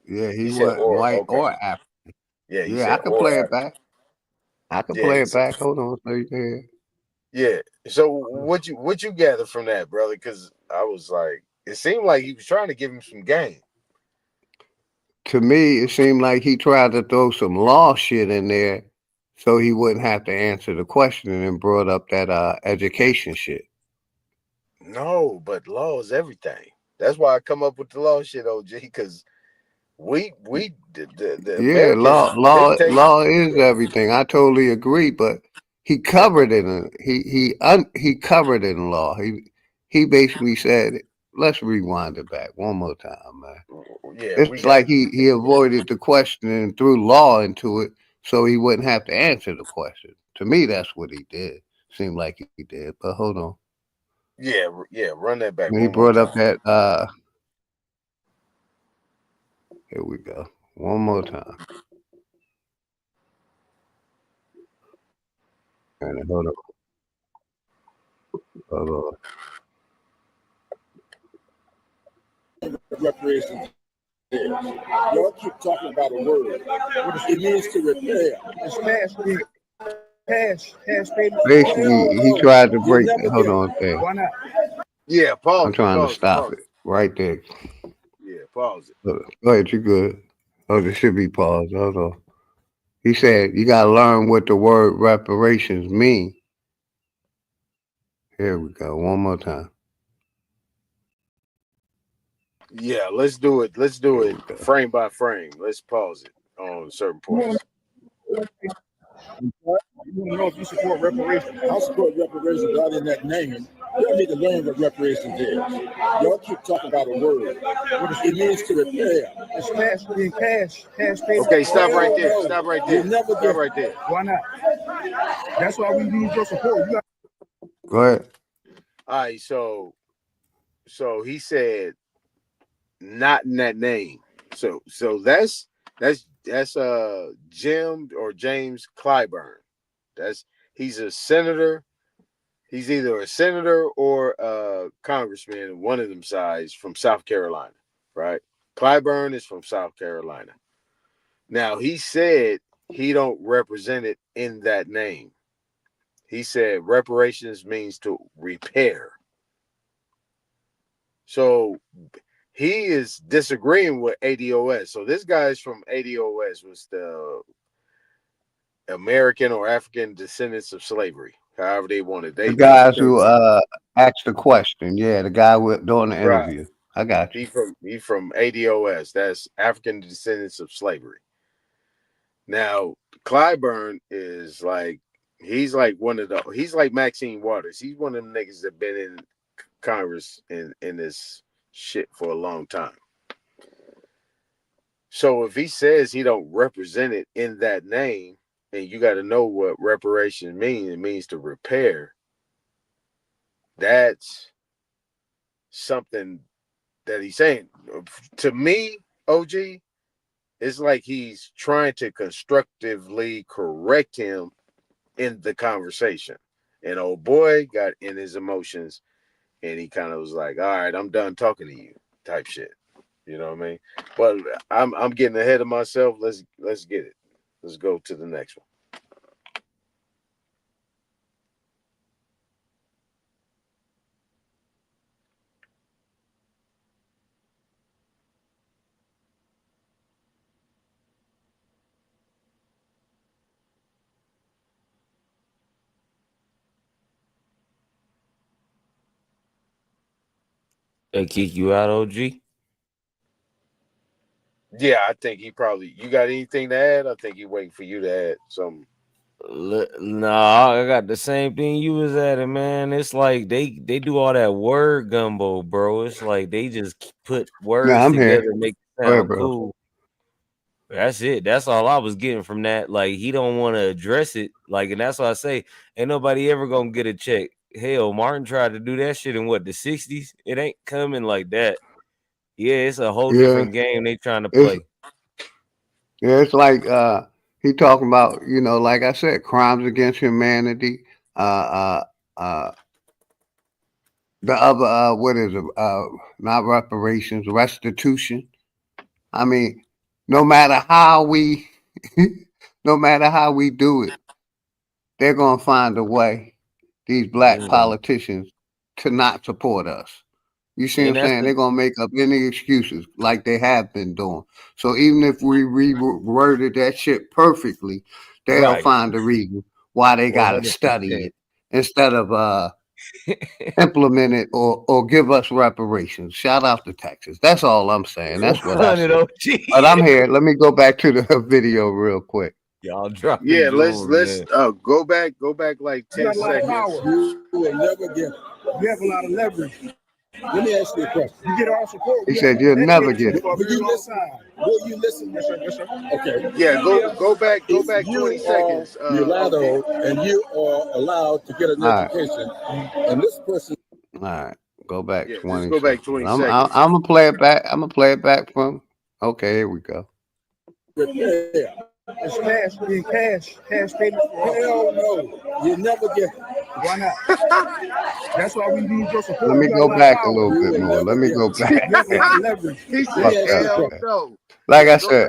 Yeah, he said was or, white okay. or African. Yeah, he Yeah, said I can or play it African. back. I can Yeah, play he it said- back. Hold on. So you can- Yeah. So what you gather from that, brother? Because I was like, it seemed like he was trying to give him some game. To me, it seemed like he tried to throw some law shit in there so he wouldn't have to answer the question, and then brought up that education shit. No, but law is everything. That's why I come up with the law shit, OG, because the Yeah, Americans dictate. law is everything. I totally agree, but he covered it in he covered it in law. He basically said, let's rewind it back one more time, man. Yeah, It's like he avoided the question and threw law into it so he wouldn't have to answer the question. To me, that's what he did. Seemed like he did, but hold on. Yeah, run that back. He brought up that here we go. One more time. And hold on. Hold on. Reparations is. Y'all keep talking about a word. It means to repair. It's cash payment. Basically, he tried to break. Hold on, thing. Why not? Yeah, pause. I'm trying to stop it right there. Yeah, pause it. Go ahead, you good. Oh, there should be pause. Hold on. He said you gotta learn what the word reparations mean. Here we go. One more time. Yeah, let's do it. Let's do it frame by frame. Let's pause it on certain points. You want to know if you support reparations? I support reparations rather than that name. Y'all need to learn what reparations is. Y'all keep talking about a word. It means to repair. It's cash payment. Okay, stop right there. Stop right there. You never Stop right there. Why not? That's why we need your support. You got Go ahead. All right, so he said not in that name. So that's Jim or James Clyburn. He's a senator. He's either a senator or a congressman, one of them sides from South Carolina, right? Clyburn is from South Carolina. Now he said he don't represent it in that name. He said reparations means to repair. So he is disagreeing with ADOS. So this guy's from ADOS, was the American or African descendants of slavery, however they wanted. The guys who asked the question. Yeah, the guy doing the interview. I got you. He from ADOS. That's African descendants of slavery. Now, Clyburn is like, he's like he's like Maxine Waters. He's one of them niggas that been in Congress in this shit for a long time. So if he says he don't represent it in that name, and you got to know what reparation means, it means to repair. That's something that he's saying. To me, OG, it's like he's trying to constructively correct him in the conversation. And old boy got in his emotions, and he kind of was like, all right, I'm done talking to you type shit. You know what I mean? But I'm getting ahead of myself. Let's get it. Let's go to the next one. They kick you out, OG? Yeah, I think he probably. You got anything to add? I think he waiting for you to add something. No, I got the same thing you was at it, man. It's like they do all that word gumbo, bro. It's like they just put words I'm here. together and make it Go ahead, sound bro. cool. That's it. That's all I was getting from that. Like, he don't want to address it. Like, and that's why I say ain't nobody ever gonna get a check. Hell, Martin tried to do that shit in what, the 60s? It ain't coming like that. Yeah, it's a whole different game they trying to play. It's like he talking about, like I said, crimes against humanity. The other, what is it? Not reparations, restitution. I mean, no matter how we do it, they're gonna find a way, these black politicians, to not support us. You see what I'm saying? They're gonna make up any excuses like they have been doing. So even if we reworded that shit perfectly, they'll find a reason why they gotta study it instead of implement it or give us reparations. Shout out to Texas. That's all I'm saying. That's what I said. But I'm here. Let me go back to the video real quick. Y'all drop. Yeah, let's go back like 10 seconds. You will never get it. You have a lot of leverage. Let me ask you a question. You get our support. He said you'll never get it. Will you listen? Will you listen? Yes, sir. Yes, sir. Okay. Yeah, go back 20 seconds. Mulatto, and you are allowed to get an education, and this person. All right, go back 20. Just go back 20 seconds. I'm gonna play it back. I'm gonna play it back from. Okay, here we go. Yeah. It's cash, being cash payment. Hell no, you never get it. Why not? That's why we need your support. Let me go back a little bit more. Let me go back. He said, hell no. Like I said,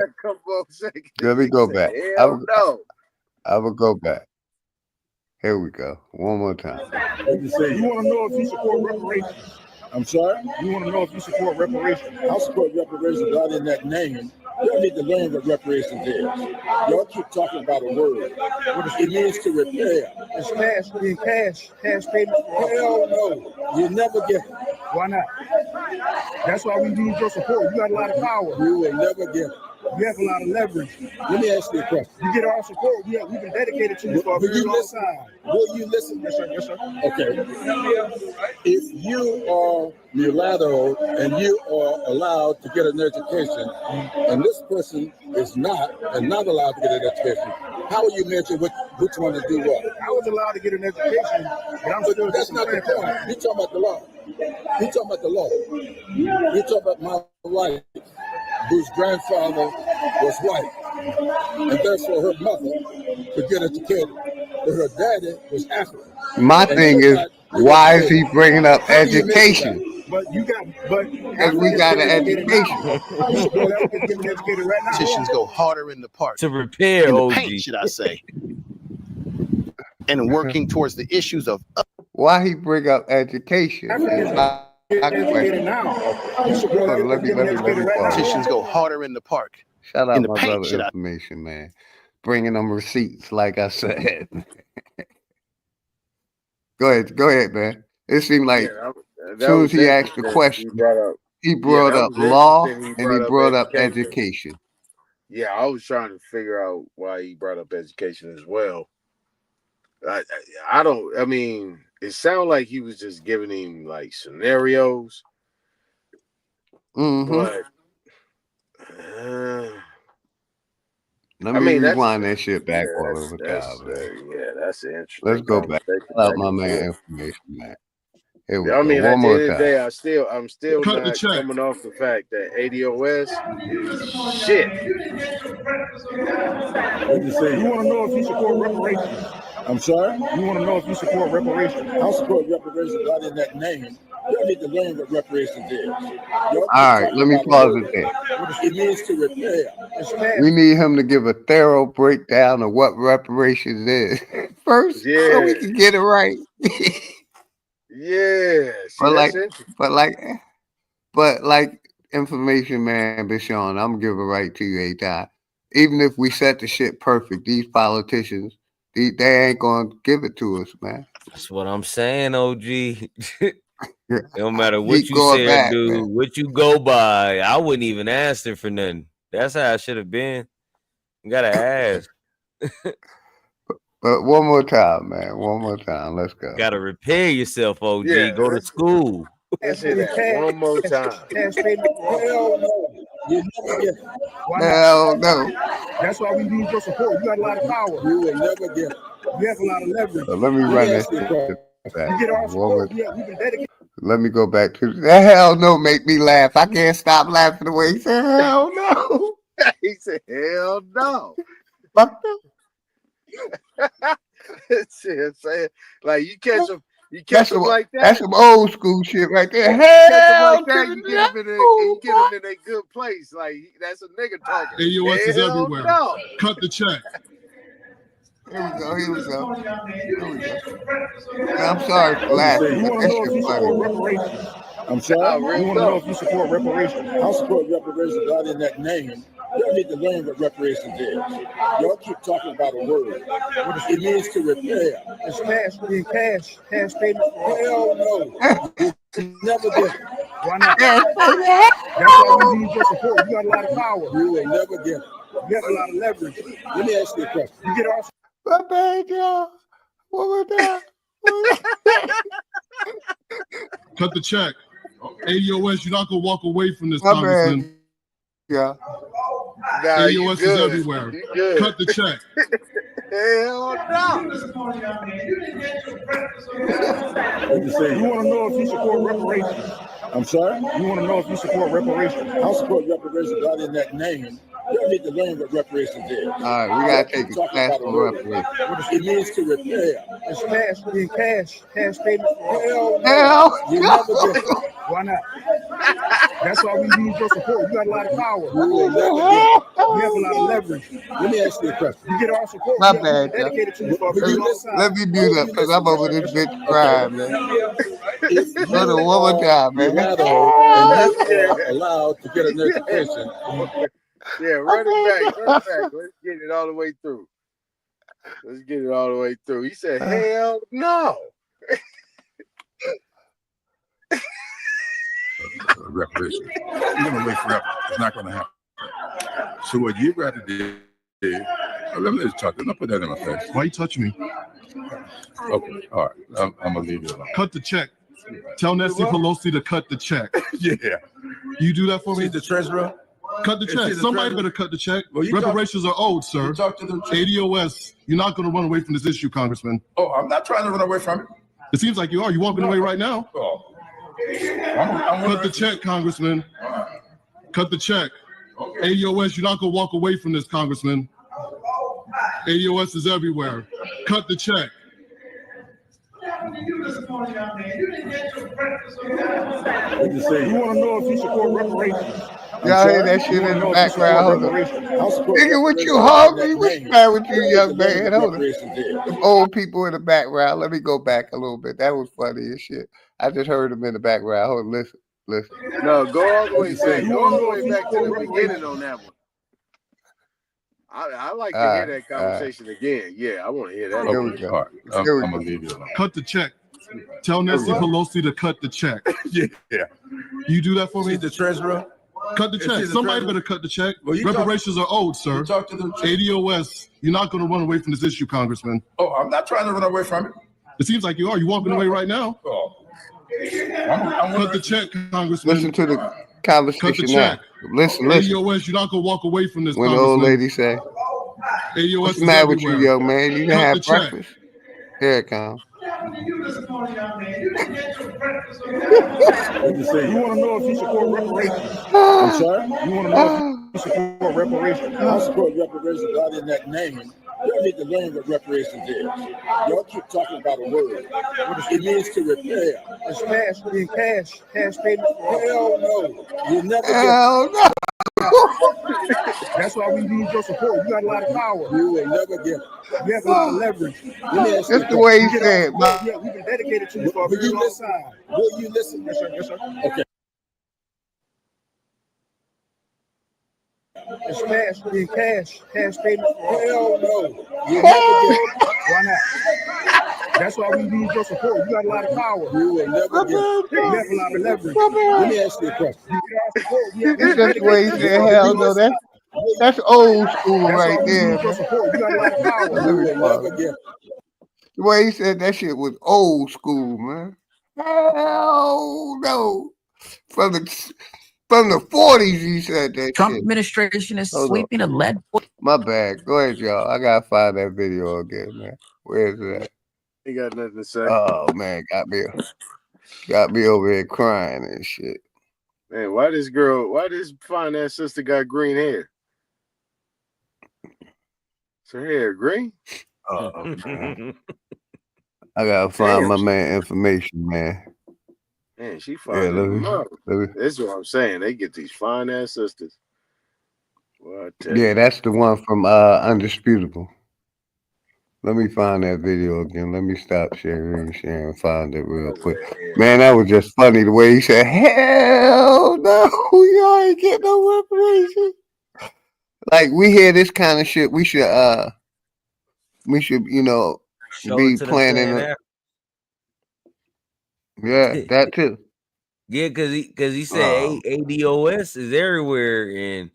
let me go said, back. Hell no. I will go back. Here we go. One more time. You want to know if you support reparations? I'm sorry? You want to know if you support reparations? I support reparations, but other than that name, y'all need to learn what reparations is. Y'all keep talking about a word. It means to repair. It's cash, being cash payment. Hell no, you never get it. Why not? That's why we need your support. You got a lot of power. You will never get it. You have a lot of leverage. Let me ask you a question. You get our support. We've been dedicated to you for a very long time. Will you listen? Yes, sir. Yes, sir. Okay. If you are mulatto and you are allowed to get an education, and this person is not allowed to get an education, how will you mention which one to do what? I was allowed to get an education, but I'm still. That's not the point. You're talking about the law. You're talking about the law. You're talking about my wife, whose grandfather was white, and therefore her mother could get educated, but her daddy was African. My thing is, why is he bringing up education? But you got, because we got an education. Politicians go harder in the park to repair in the OG. paint, should I say? And working towards the issues of why he bring up education? It's educated now. You should go ahead and get educated right now. Politicians go harder in the park. Shout out In the my paint, brother should I? Information, man. Bringing them receipts, like I said. Go ahead, man. It seemed like as soon as he asked the question, he brought up law and he brought up education. Yeah, I was trying to figure out why he brought up education as well. I mean, it sounded like he was just giving him like scenarios. But let me rewind that shit back one over time, man. That's an interesting. Let's go back. Shout out my man Information, man. Here we I go. mean, One at the more end of the time. day, I'm still not coming off the fact that ADOS is shit. What you say? You want to know if you support reparations? I'm sorry? You want to know if you support reparations? I support reparations, but in that name, you need to learn what reparations is. All right, let me pause it there. It means to repair. We need him to give a thorough breakdown of what reparations is first, so we can get it right. Yeah, but like Information, man, Bashawn, I'm gonna give it right to you, A-Time. Even if we set the shit perfect, these politicians, they ain't gonna give it to us, man. That's what I'm saying, OG. No matter what Keep you going say or back, do, man. what you go by, I wouldn't even ask her for nothing. That's how I should have been. You gotta ask. But one more time, man. One more time. Let's go. Gotta repair yourself, OG. Yeah, Go to school. Let's hear that one more time. Hell no. You never get it. Hell no. That's why we need your support. You got a lot of power. You will never get it. You have a lot of leverage. So let me run this shit back. You get our One support. more- We've been dedicated. Let me go back to the hell no. Make me laugh. I can't stop laughing the way he said hell no. He said hell no. Fuck no. Saying, like you catch them like that. That's some old school shit right there. You catch them Hell like that, you get them in a good place. Like that's a nigga talking. AUS is Hell everywhere. no. Cut the check. Here we go. I'm sorry for laughing. You want to know if you support reparations? I'm sorry? You want to know if you support reparations? I support reparations, but in that name, y'all need to learn what reparations is. Y'all keep talking about a word. It means to repair. It's cash payment. Hell no. You never get it. Why not? That's why we need your support. You got a lot of power. You will never get it. You have a lot of leverage. Let me ask you a question. You get our my bad, y'all. One more time. Cut the check. ADOS, you're not gonna walk away from this, My Congressman. bad. Yeah. Nah, you ADOS is good. everywhere. You good. Cut the check. Hell no. What you say? You want to know if you support reparations? I'm sorry? You want to know if you support reparations? I support reparations, but in that name, you need to learn what reparations is. All right, we gotta take a class on reparations. It means to repair. It's cash payment. Hell no. Hell You no. never get it. Why not? That's why we need your support. You got a lot of power. You will never get it. You have a lot of leverage. Let me ask you a question. You get our support. My We are bad, y'all. dedicated to you for a very long time. Let me mute up because I'm over this bitch crying, man. Go to one more time, man. Mulatto and you are allowed to get an education. Yeah, run it back. Let's get it all the way through. He said, hell no. Reparations. You're gonna wait forever. It's not gonna happen. So what you got to do let me just talk. Don't put that in my face. Why you touching me? Okay, all right. I'm gonna leave you alone. Cut the check. Tell Nancy Pelosi to cut the check. Yeah. You do that for me? She's the treasurer. Cut the Is check. she the Somebody treasurer? better cut the check. Well, you Reparations are owed, sir. You talk to the ADOS, you're not going to run away from this issue, Congressman. Oh, I'm not trying to run away from it. It seems like you are. You're walking away right now. Oh. Cut the check, Congressman. Cut the check. ADOS, you're not going to walk away from this, Congressman. ADOS is everywhere. Cut the check. What you say? You want to know if you support reparations? Y'all hear that shit in the background? Hold on. Nigga, what you hungry? What's the matter with you, young man? Hold on. Them old people in the background. Let me go back a little bit. That was funny as shit. I just heard them in the background. Hold on, listen. No, go all the way back. Go all the way back to the beginning on that one. I like to hear that conversation again. Yeah, I want to hear that. Here we go. I'm gonna leave you alone. Cut the check. Tell Nancy Pelosi to cut the check. Yeah. You do that for me? She's the treasurer. Cut the check. Somebody better cut the check. Well, reparations are owed, sir. You talk to the ADOS, you're not going to run away from this issue, Congressman. Oh, I'm not trying to run away from it. It seems like you are. You're walking away right now. Oh. Cut the check, Congressman. Listen to the conversation now. Listen. ADOS, you're not going to walk away from this, when the Congressman. old lady say, ADOS what's the matter with you, everywhere. young man? You can Cut have the check. breakfast. Here it comes. You want to know if you support reparations? I'm sorry? You want to know if you support reparations? I support reparations out in that name. Y'all need to learn what reparations is. Y'all keep talking about a word. It means to repair. It's cash payment. Hell no. You never Hell no. That's why we need your support. You got a lot of power. You will never get it. You have a lot of leverage. That's the way he said. Yeah, we've been dedicated to you for a very long time. Will you listen? Yes, sir. Yes, sir. Okay. It's cash payment. Hell no. You never get it. Why not? That's why we need your support. You got a lot of power. You will never get it. You have a lot of leverage. Let me ask you a question. It's just the way he said, hell no. That's old school right there. Your support. You got a lot of power. You will never get it. The way he said that shit was old school, man. Hell no. From the 40s, he said that Trump shit. administration is Hold sweeping a lead. My bad. Go ahead, y'all. I gotta find that video again, man. Where is it at? He got nothing to say. Oh man, got me over here crying and shit. Man, why this finance sister got green hair? Is her hair green? Oh man. I gotta find my man information, man. Man, she fine. That's what I'm saying. They get these fine ass sisters. Well, yeah, that's the one from Undisputable. Let me find that video again. Let me stop sharing and find it real quick. Man, that was just funny the way he said, hell no, y'all ain't get no reparations. Like, we hear this kind of shit, we should you know, be planning it. Yeah, that too. Yeah, because he said ADOS is everywhere, and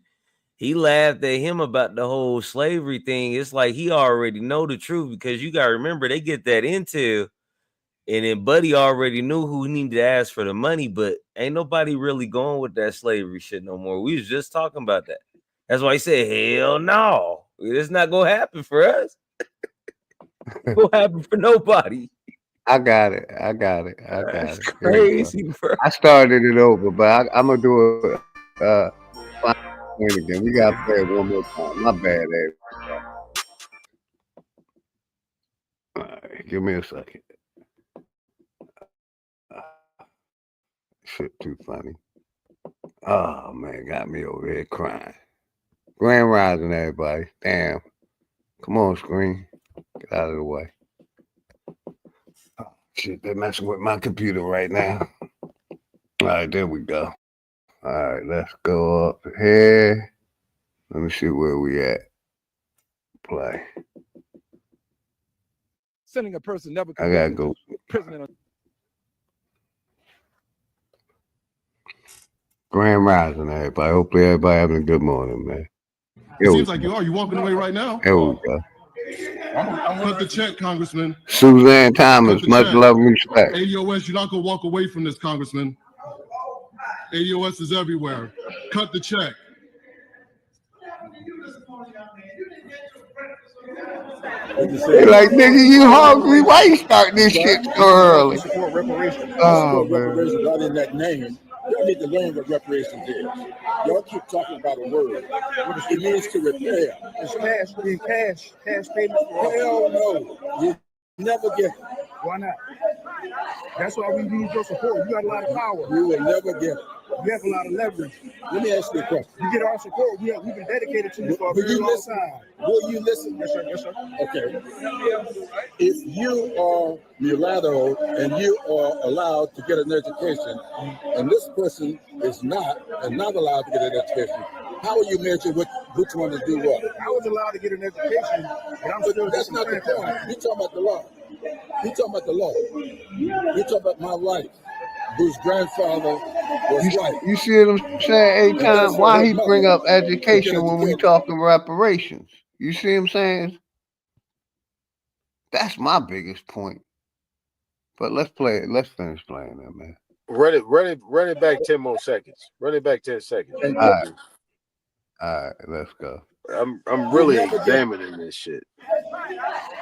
he laughed at him about the whole slavery thing. It's like he already know the truth, because you gotta remember they get that intel, and then Buddy already knew who he needed to ask for the money, but ain't nobody really going with that slavery shit no more. We was just talking about that. That's why he said, hell no, it's not gonna happen for us. It's gonna happen for nobody. I got it. That's crazy, bro. I started it over, but I'm gonna do it again. We gotta play it one more time. My bad, Abe. All right, give me a second. Shit, too funny. Oh man, got me over here crying. Grand Rising, everybody. Damn. Come on, screen. Get out of the way. Shit, they're messing with my computer right now. All right, there we go. All right, let's go up here. Let me see where we at. Play. Sending a person never. I gotta go. Prison. Grand Rising, everybody. Hopefully, everybody having a good morning, man. It seems like you are. You walking away right now? There we go. Cut the check, Congressman. Suzanne Thomas, much love and respect. ADOS, you're not gonna walk away from this, Congressman. ADOS is everywhere. Cut the check. They like, nigga, you hungry? Why you starting this shit so early? Support reparations. Oh, support reparations out in that name. Y'all need to learn what reparations is. Y'all keep talking about a word. It means to repair. It's cash payment. Hell no. You never get it. Why not? That's why we need your support. You got a lot of power. You will never get it. You have a lot of leverage. Let me ask you a question. You get our support. We've been dedicated to you for a very long time. Will you listen? Yes, sir. Yes, sir. Okay. If you are mulatto and you are allowed to get an education, and this person is not allowed to get an education, how will you measure which one to do what? I was allowed to get an education, but I'm still. That's not the point. You're talking about the law. You're talking about the law. You're talking about my wife, whose grandfather was white. You see what I'm saying? A time, why he bring up education when we talking reparations? You see what I'm saying? That's my biggest point. But let's play it. Let's finish playing that, man. Run it back 10 more seconds. Run it back 10 seconds. All right, let's go. I'm really examining this shit.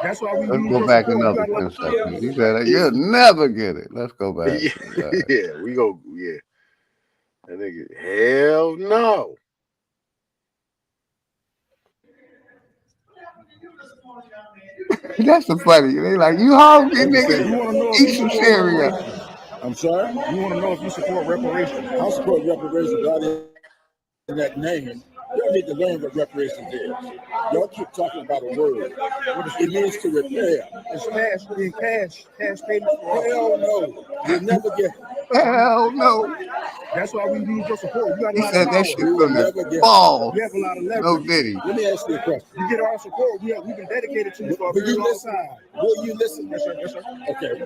That's why we Let's go back another 10 seconds. He said you'll never get it. Let's go back. Yeah, we go. Yeah, that nigga. Hell no. That's the funny. They like, you hungry, nigga? You want to know if Eat you some support cereal. reparations? I'm sorry? You want to know if you support reparations? I support reparations. God in that name. Y'all need to learn what reparations is. Y'all keep talking about a word. What it means to repair. It's cash payment. Hell no. You'll never get it. Hell no. That's why we need your support. You got a He lot said of power. that shit from the ball. You have a lot of leverage. No diddy. Let me ask you a question. You get our support. We've been dedicated to you for a very long time. Will you listen? Yes, sir. Yes, sir. Okay.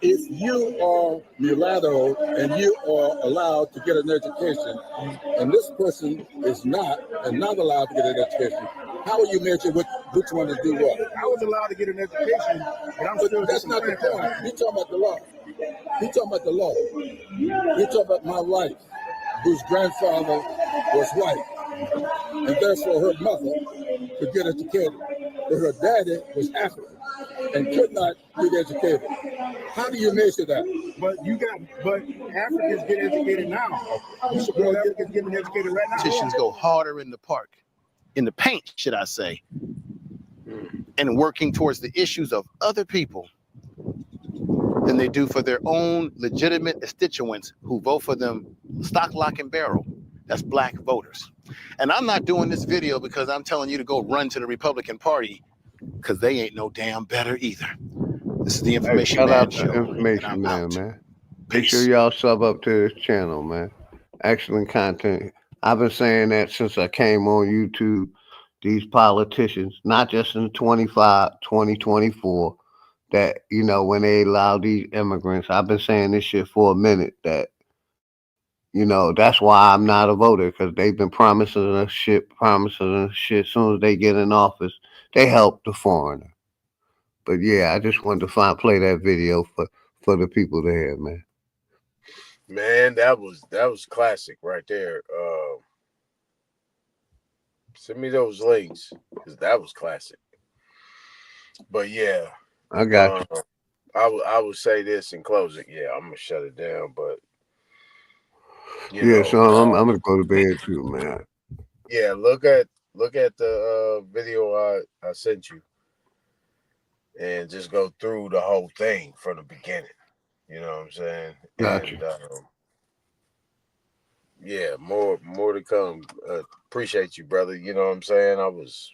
If you are mulatto and you are allowed to get an education, and this person is not allowed to get an education, how will you measure which one to do what? I was allowed to get an education, but I'm still. That's not the point. You're talking about the law. You're talking about the law. You're talking about my wife, whose grandfather was white, and therefore her mother could get educated, but her daddy was African and could not get educated. How do you measure that? But Africans get educated now. You support Africans getting educated right now. Politicians go harder in the park, in the paint, should I say, and working towards the issues of other people than they do for their own legitimate constituents who vote for them stock, lock, and barrel. That's black voters. And I'm not doing this video because I'm telling you to go run to the Republican Party, because they ain't no damn better either. This is the Information Shout Man out Show. to Information Man, man. Make sure y'all sub up to this channel, man. Excellent content. I've been saying that since I came on YouTube. These politicians, not just in 2024, that, you know, when they allow these immigrants, I've been saying this shit for a minute, that, you know, that's why I'm not a voter, because they've been promising us shit. As soon as they get in office, they help the foreigner. But yeah, I just wanted to play that video for the people there, man. Man, that was classic right there. Send me those links, because that was classic. But yeah, I got you. I would say this in closing. Yeah, I'm gonna shut it down, but So I'm gonna go to bed too, man. Yeah, look at the video I sent you, and just go through the whole thing from the beginning. You know what I'm saying? Gotcha. Yeah, more to come. Appreciate you, brother. You know what I'm saying? I was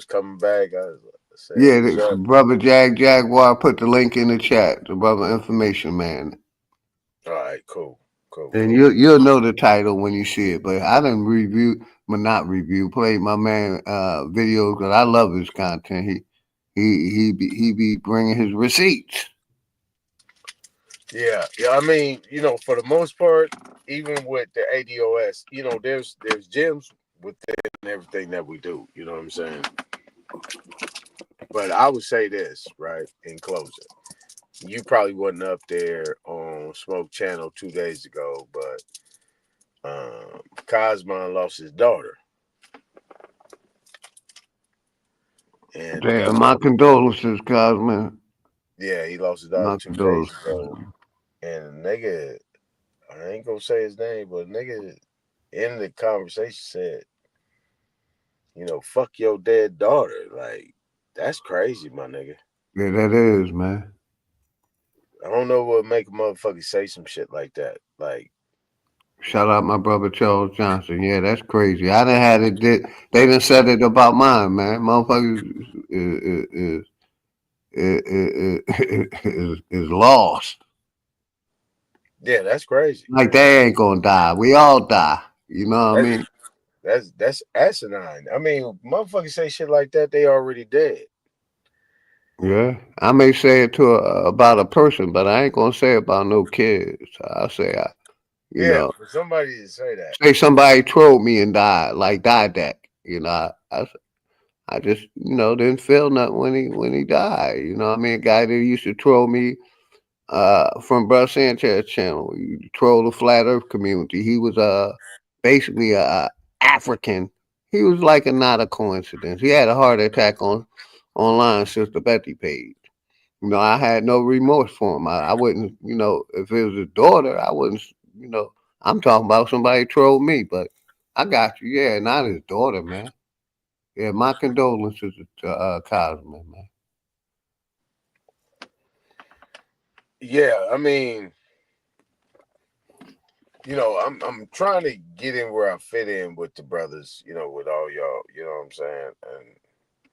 coming back. The brother Jaguar put the link in the chat. The brother Information Man. All right, cool. And you'll know the title when you see it. But I didn't play my man videos, because I love his content. He be bringing his receipts. Yeah. I mean, you know, for the most part, even with the ADOS, you know, there's gems within everything that we do. You know what I'm saying? But I would say this, right, in closing. You probably wasn't up there on Smoke Channel 2 days ago, but Cosmo lost his daughter. And Damn, my condolences, Cosmo. Yeah, he lost his daughter 2 days ago. And nigga, I ain't gonna say his name, but nigga in the conversation said, you know, fuck your dead daughter. Like, that's crazy, my nigga. Yeah, that is, man. I don't know what make a motherfucker say some shit like that. Like, Shout out my brother Charles Johnson. Yeah, that's crazy. I done had it. They done said it about mine, man. Motherfuckers is lost. Yeah, that's crazy. Like they ain't gonna die. We all die. You know what I mean? That's asinine. I mean, motherfuckers say shit like that, they already dead. Yeah, I may say it to about a person, but I ain't gonna say it about no kids. I say, you Yeah, know, for somebody to say that. say somebody trolled me and died, like died that. You know, I just didn't feel nothing when he died. You know what I mean? A guy that used to troll me from Bro Sanchez channel, he trolled the flat earth community. He was basically a African. He was like not a coincidence. He had a heart attack online Sister Betty page. I had no remorse for him. I wouldn't, if it was his daughter, I wouldn't, I'm talking about somebody trolled me, but I got you. Yeah, not his daughter, man. Yeah, my condolences to Cosman, man. Yeah, I mean, I'm trying to get in where I fit in with the brothers, with all y'all, you know what I'm saying?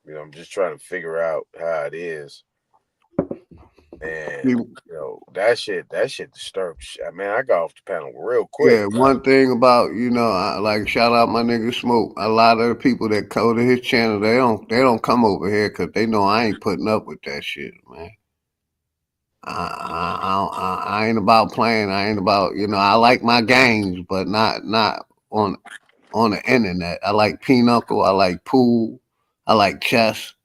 And I'm just trying to figure out how it is. And that shit disturbs. I mean, I got off the panel real quick. Yeah, one thing about like shout out my nigga Smoke. A lot of the people that go to his channel, they don't come over here because they know I ain't putting up with that shit, man. I ain't about playing. I ain't about I like my games, but not on the internet. I like pinochle. I like pool. I like chess,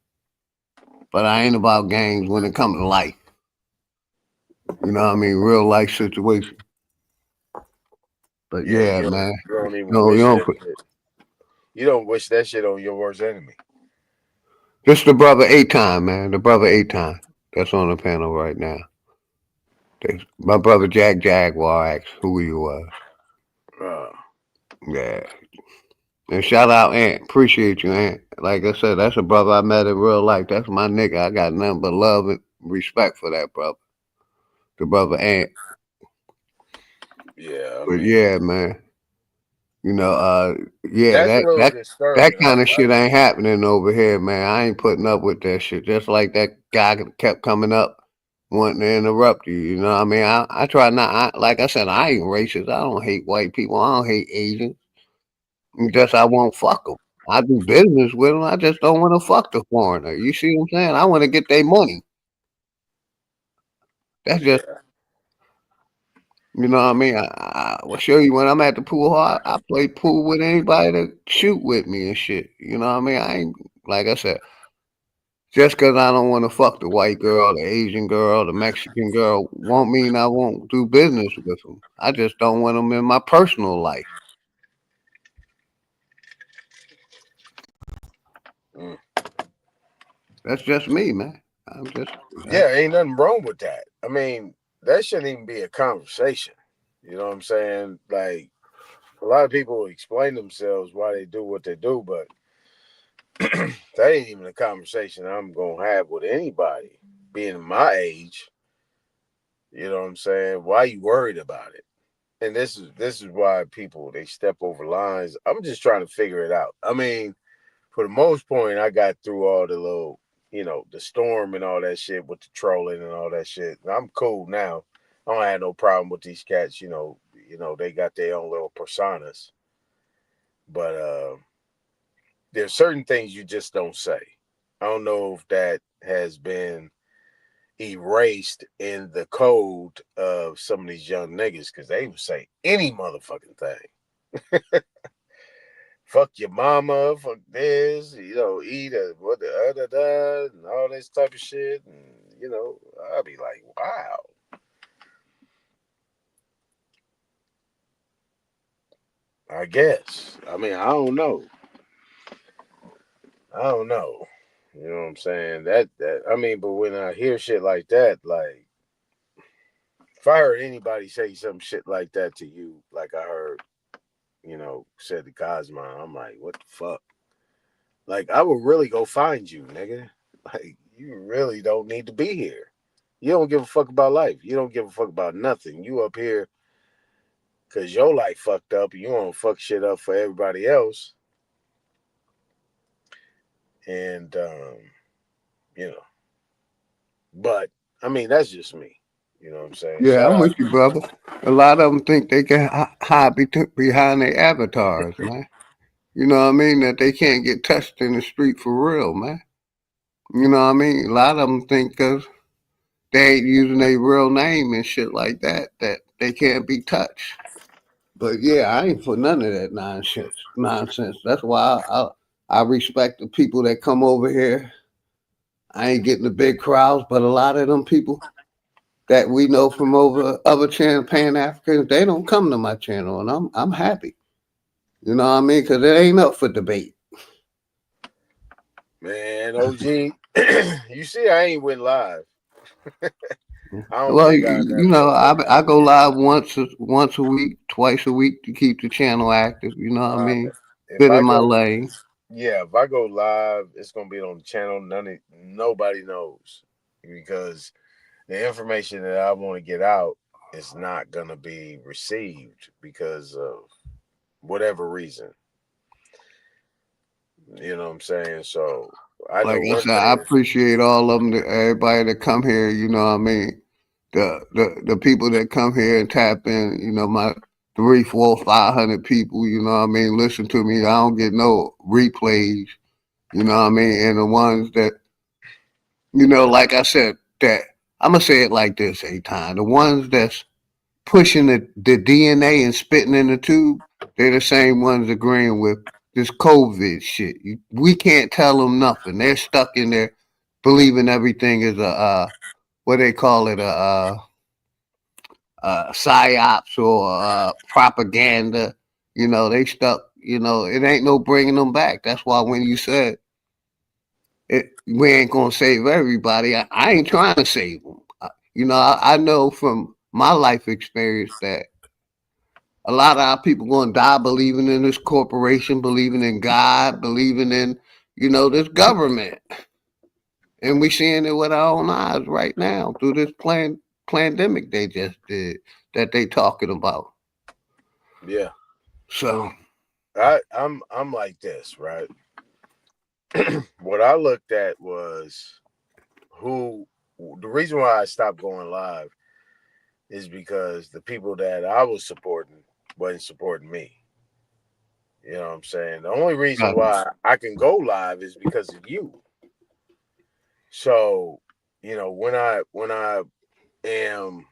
but I ain't about games when it comes to life. You know what I mean? Real life situation. But yeah, man. You don't even No, wish you don't that shit. You don't wish that shit on your worst enemy. Just the brother 8-time, man. The brother 8-time. That's on the panel right now. My brother Jack Jaguar asked who he was. Yeah. And shout out Ant. Appreciate you, Ant. Like I said, that's a brother I met in real life. That's my nigga. I got nothing but love and respect for that brother. The brother Ant. Yeah, But yeah, man. Yeah, that's a little that disturbing. kind of shit ain't happening over here, man. I ain't putting up with that shit. Just like that guy kept coming up wanting to interrupt you. You know what I mean? I try not. Like I said, I ain't racist. I don't hate white people. I don't hate Asians. Just I won't fuck them. I do business with them. I just don't want to fuck the foreigner. You see what I'm saying? I want to get their money. That's just. You know what I mean? I will show you when I'm at the pool hall. I play pool with anybody that shoot with me and shit. You know what I mean? I ain't, like I said, just because I don't want to fuck the white girl, the Asian girl, the Mexican girl, won't mean I won't do business with them. I just don't want them in my personal life. That's just me, man. I'm just. Yeah, ain't nothing wrong with that. I mean, that shouldn't even be a conversation. You know what I'm saying? Like, a lot of people explain themselves why they do what they do, but that ain't even a conversation I'm gonna have with anybody being my age. You know what I'm saying? Why you worried about it? And this is why people they step over lines. I'm just trying to figure it out. I mean, for the most part, I got through all the little, the storm and all that shit with the trolling and all that shit. I'm cool now. I don't have no problem with these cats. They got their own little personas. But there's certain things you just don't say. I don't know if that has been erased in the code of some of these young niggas because they would say any motherfucking thing. Fuck your mama, fuck this, eat what the other, and all this type of shit. And, I'll be like, wow. I guess. I mean, I don't know. You know what I'm saying? But when I hear shit like that, like, if I heard anybody say some shit like that to you, like I heard, said to Cosmo, I'm like, what the fuck? Like, I will really go find you, nigga. Like, you really don't need to be here. You don't give a fuck about life. You don't give a fuck about nothing. You up here because your life fucked up. You want to fuck shit up for everybody else. And, you know, but I mean, that's just me. You know what I'm saying? Yeah, Shout I'm out. with you, brother. A lot of them think they can hide behind their avatars, man. You know what I mean? That they can't get touched in the street for real, man. You know what I mean? A lot of them think because they ain't using their real name and shit like that, that they can't be touched. But yeah, I ain't for none of that nonsense. Nonsense. That's why I respect the people that come over here. I ain't getting the big crowds, but a lot of them people that we know from over other channel, Pan Africans, they don't come to my channel, and I'm happy. You know what I mean? Because it ain't up for debate. Man, OG, you see, I ain't went live. I don't Well, think I you never know, went live. I go live once a week, twice a week to keep the channel active. You know what I mean? If Fit I in my go, lane. yeah, if I go live, it's gonna be on the channel. Nobody knows because the information that I want to get out is not gonna be received because of whatever reason. You know what I'm saying? So I know Like I one said, I thing. appreciate all of them, everybody that come here. You know what I mean? The people that come here and tap in. You know, my 3, 4, 500 people. You know what I mean? Listen to me. I don't get no replays. You know what I mean? And the ones that, you know, like I said, that I'm gonna say it like this, A-Time. The ones that's pushing the DNA and spitting in the tube, they're the same ones agreeing with this COVID shit. We can't tell them nothing. They're stuck in there believing everything is a what they call it, a psyops or propaganda. You know, they stuck. You know, it ain't no bringing them back. That's why when you said we ain't gonna save everybody, I ain't trying to save them. You know, I know from my life experience that a lot of our people going to die believing in this corporation, believing in God, believing in, you know, this government. And we seeing it with our own eyes right now through this pandemic they just did that they talking about. Yeah. So I'm like this, right? What I looked at was the reason why I stopped going live is because the people that I was supporting wasn't supporting me. You know what I'm saying? The only reason why I can go live is because of you. So, you know, when I am,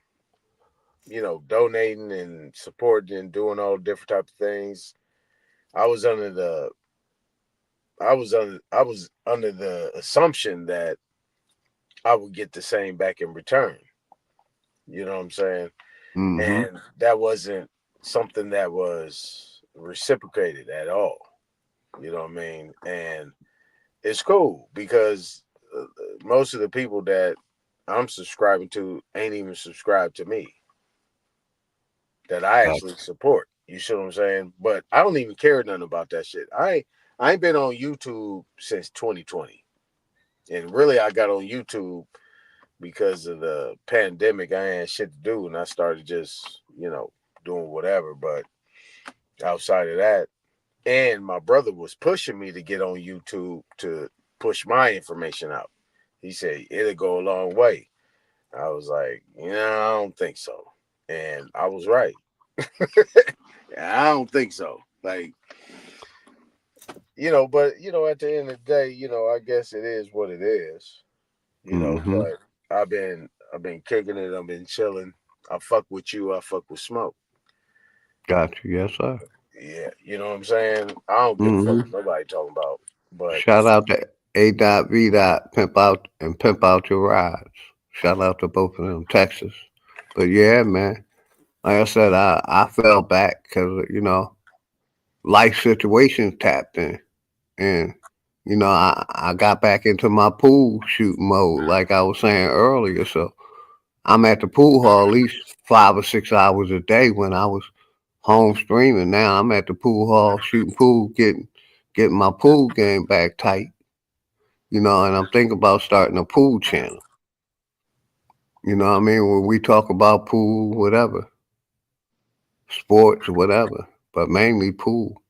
you know, donating and supporting and doing all different type of things, I was under the assumption that I would get the same back in return. You know what I'm saying? Mm-hmm. And that wasn't something that was reciprocated at all. You know what I mean? And it's cool because most of the people that I'm subscribing to ain't even subscribed to me that I actually support. You see what I'm saying? But I don't even care nothing about that shit. I ain't been on YouTube since 2020. And really I got on YouTube because of the pandemic. I had shit to do and I started just, you know, doing whatever. But outside of that, and my brother was pushing me to get on YouTube to push my information out. He said it'll go a long way. I was like, I don't think so. And I was right. I don't think so. Like, you know, but you know, at the end of the day, you know, I guess it is what it is. You know, but I've been kicking it, I've been chilling. I fuck with you, I fuck with Smoke. Got you, yes, sir. Yeah, you know what I'm saying? I don't give a fuck what nobody talking about. But shout out to A.V. Pimp out and pimp out your rides. Shout out to both of them, Texas. But yeah, man, like I said, I fell back because, you know, life situations tapped in. And, you know, I got back into my pool shooting mode, like I was saying earlier. So I'm at the pool hall at least 5 or 6 hours a day when I was home streaming. Now I'm at the pool hall shooting pool, getting my pool game back tight. You know, and I'm thinking about starting a pool channel. You know what I mean? When we talk about pool, whatever. sports or whatever, but mainly pool.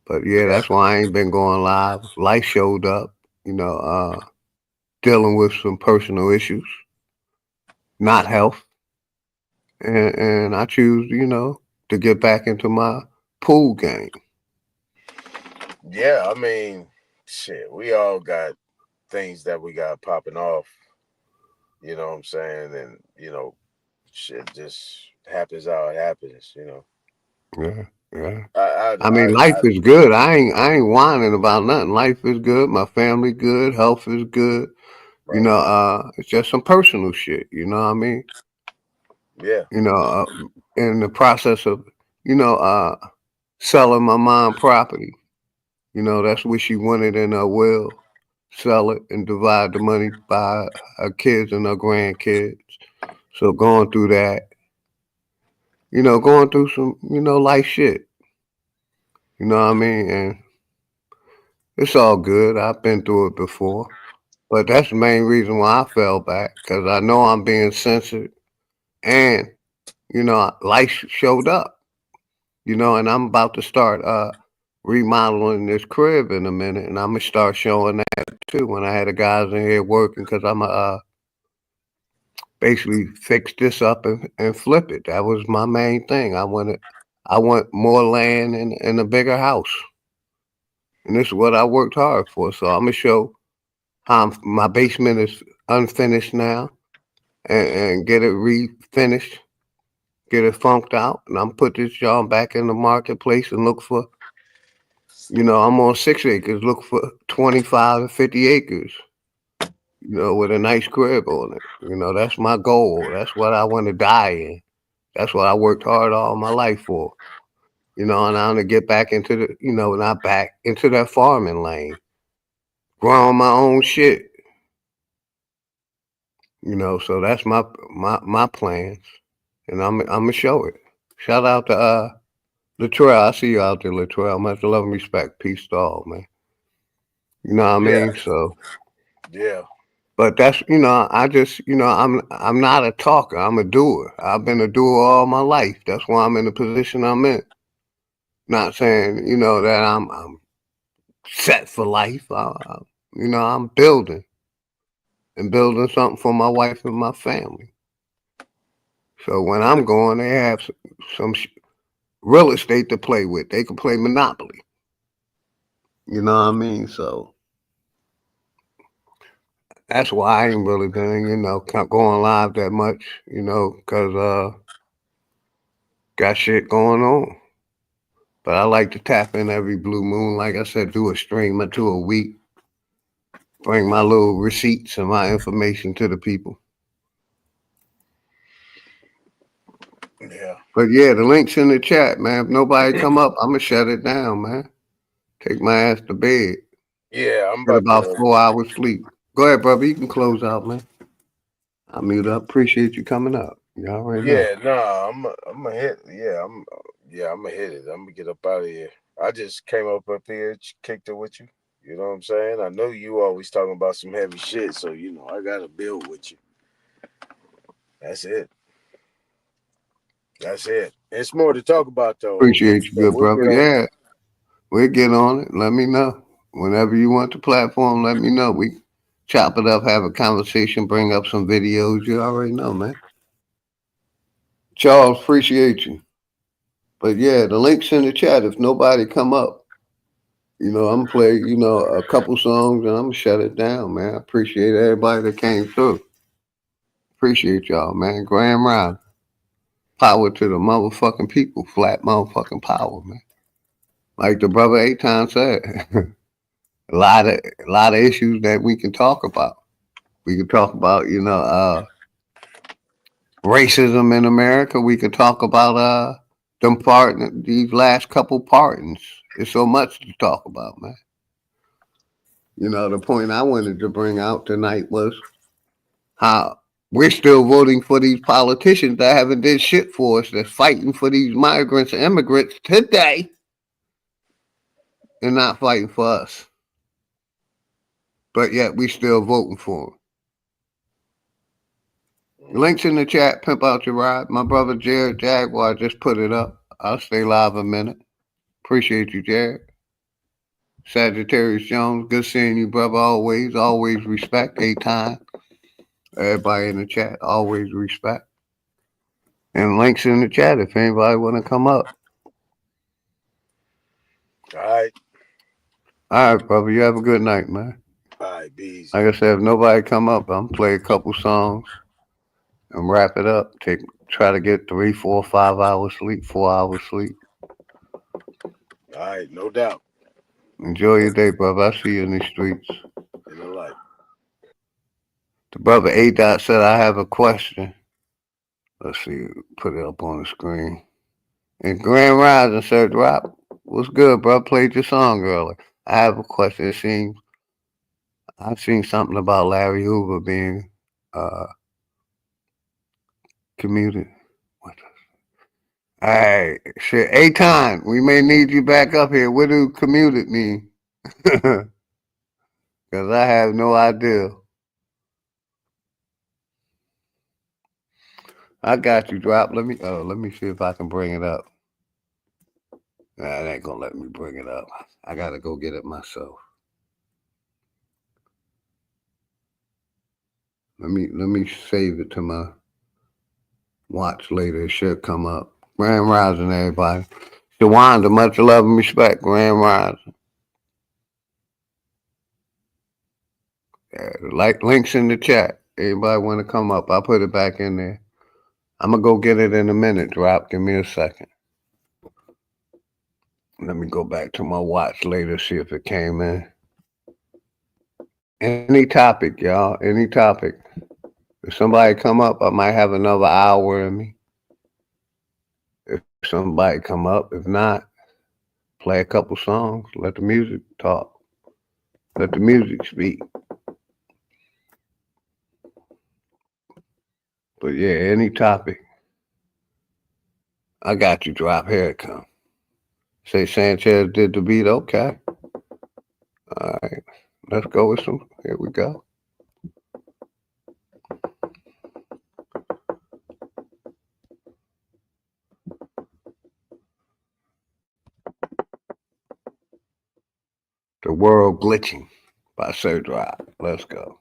But yeah, that's why I ain't been going live. Life showed up, dealing with some personal issues, not health. And I choose, to get back into my pool game. Yeah, I mean, shit, we all got things that we got popping off. You know what I'm saying? And, shit just happens how it happens, Yeah, yeah. I, I mean, life is good. I ain't whining about nothing. Life is good. My family good. Health is good. It's just some personal shit. You know what I mean? Yeah. In the process of, selling my mom property. That's what she wanted in her will. Sell it and divide the money by her kids and her grandkids. So going through that, going through some, life shit. You know what I mean? And it's all good. I've been through it before. But that's the main reason why I fell back, because I know I'm being censored. And, life showed up, and I'm about to start remodeling this crib in a minute. And I'm going to start showing that too when I had the guys in here working, because I'm going to basically fix this up and flip it. That was my main thing. I want more land and a bigger house. And this is what I worked hard for. So I'm going to show how my basement is unfinished now and get it refinished, get it funked out. And I'm put this job back in the marketplace and look for, I'm on 6 acres, look for 25 to 50 acres, with a nice crib on it. That's my goal. That's what I want to die in. That's what I worked hard all my life for. And I want to get back into the, not back into that farming lane, growing my own shit. So that's my plans, and I'm gonna show it. Shout out to Latrell. I see you out there, Latrell. Much love and respect. Peace to all, man. You know what I mean? So yeah. But that's I just I'm not a talker. I'm a doer. I've been a doer all my life. That's why I'm in the position I'm in. Not saying that I'm set for life. I'm building and building something for my wife and my family. So when I'm going, they have some real estate to play with. They can play Monopoly. You know what I mean? So that's why I ain't really been, going live that much, because got shit going on. But I like to tap in every blue moon. Like I said, do a stream or two a week. Bring my little receipts and my information to the people. Yeah. But yeah, the link's in the chat, man. If nobody come up, I'm gonna shut it down, man. Take my ass to bed. Yeah, I'm Get about about to. 4 hours sleep. Go ahead, brother. You can close out, man. I mute up. Appreciate you coming up. You already know. Yeah, nah, I'm gonna hit. I'm gonna hit it. I'm gonna get up out of here. I just came up here, kicked it with you. You know what I'm saying? I know you always talking about some heavy shit, so I gotta build with you. That's it. That's it. It's more to talk about though. Appreciate you, So good we'll brother. get on. Yeah, we'll get on it. Let me know. Whenever you want the platform, let me know. We chop it up, have a conversation, bring up some videos. You already know, man. Charles, appreciate you. But yeah, the link's in the chat. If nobody come up, I'm gonna play, a couple songs and I'm gonna shut it down, man. I appreciate everybody that came through. Appreciate y'all, man. Graham Ryan. Power to the motherfucking people. Flat motherfucking power, man. Like the brother Aton said. a lot of issues that we can talk about. We can talk about, racism in America. We could talk about these last couple pardons. There's so much to talk about, man. The point I wanted to bring out tonight was how we're still voting for these politicians that haven't did shit for us, that's fighting for these migrants and immigrants today and not fighting for us. But yet we still voting for them. Links in the chat. Pimp out your ride. My brother Jared Jaguar just put it up. I'll stay live a minute. Appreciate you, Jared. Sagittarius Jones, good seeing you, brother. Always respect. 8 times. Everybody in the chat, always respect. And links in the chat if anybody want to come up. All right. All right, brother. You have a good night, man. All right, be easy. Like I said, if nobody come up, I'm play a couple songs and wrap it up. Try to get 3, 4, 5 hours sleep, 4 hours sleep. All right, no doubt. Enjoy your day, brother. I see you in these streets. In the light. The brother A. Dot said, I have a question. Let's see, put it up on the screen. And Grand Rising, Sir Drop. What's good, bro? Played your song earlier. I have a question. I've seen something about Larry Hoover being commuted. All right, shit. Aton, we may need you back up here. What do commuted mean? Because I have no idea. I got you, Drop. Let me see if I can bring it up. Nah, it ain't gonna let me bring it up. I gotta go get it myself. Let me save it to my watch later. It should come up. Grand Rising, everybody. Shawanda, much love and respect. Grand Rising. Yeah, links in the chat. Anybody want to come up? I'll put it back in there. I'm going to go get it in a minute, Drop. Give me a second. Let me go back to my watch later, see if it came in. Any topic, y'all. Any topic. If somebody come up, I might have another hour in me. If somebody come up, if not, play a couple songs. Let the music talk. Let the music speak. But yeah, any topic. I got you, Drop. Here it come. Say Sanchez did the beat. Okay. All right. Let's go with some. Here we go. The World Glitching by Sir Drop. Let's go.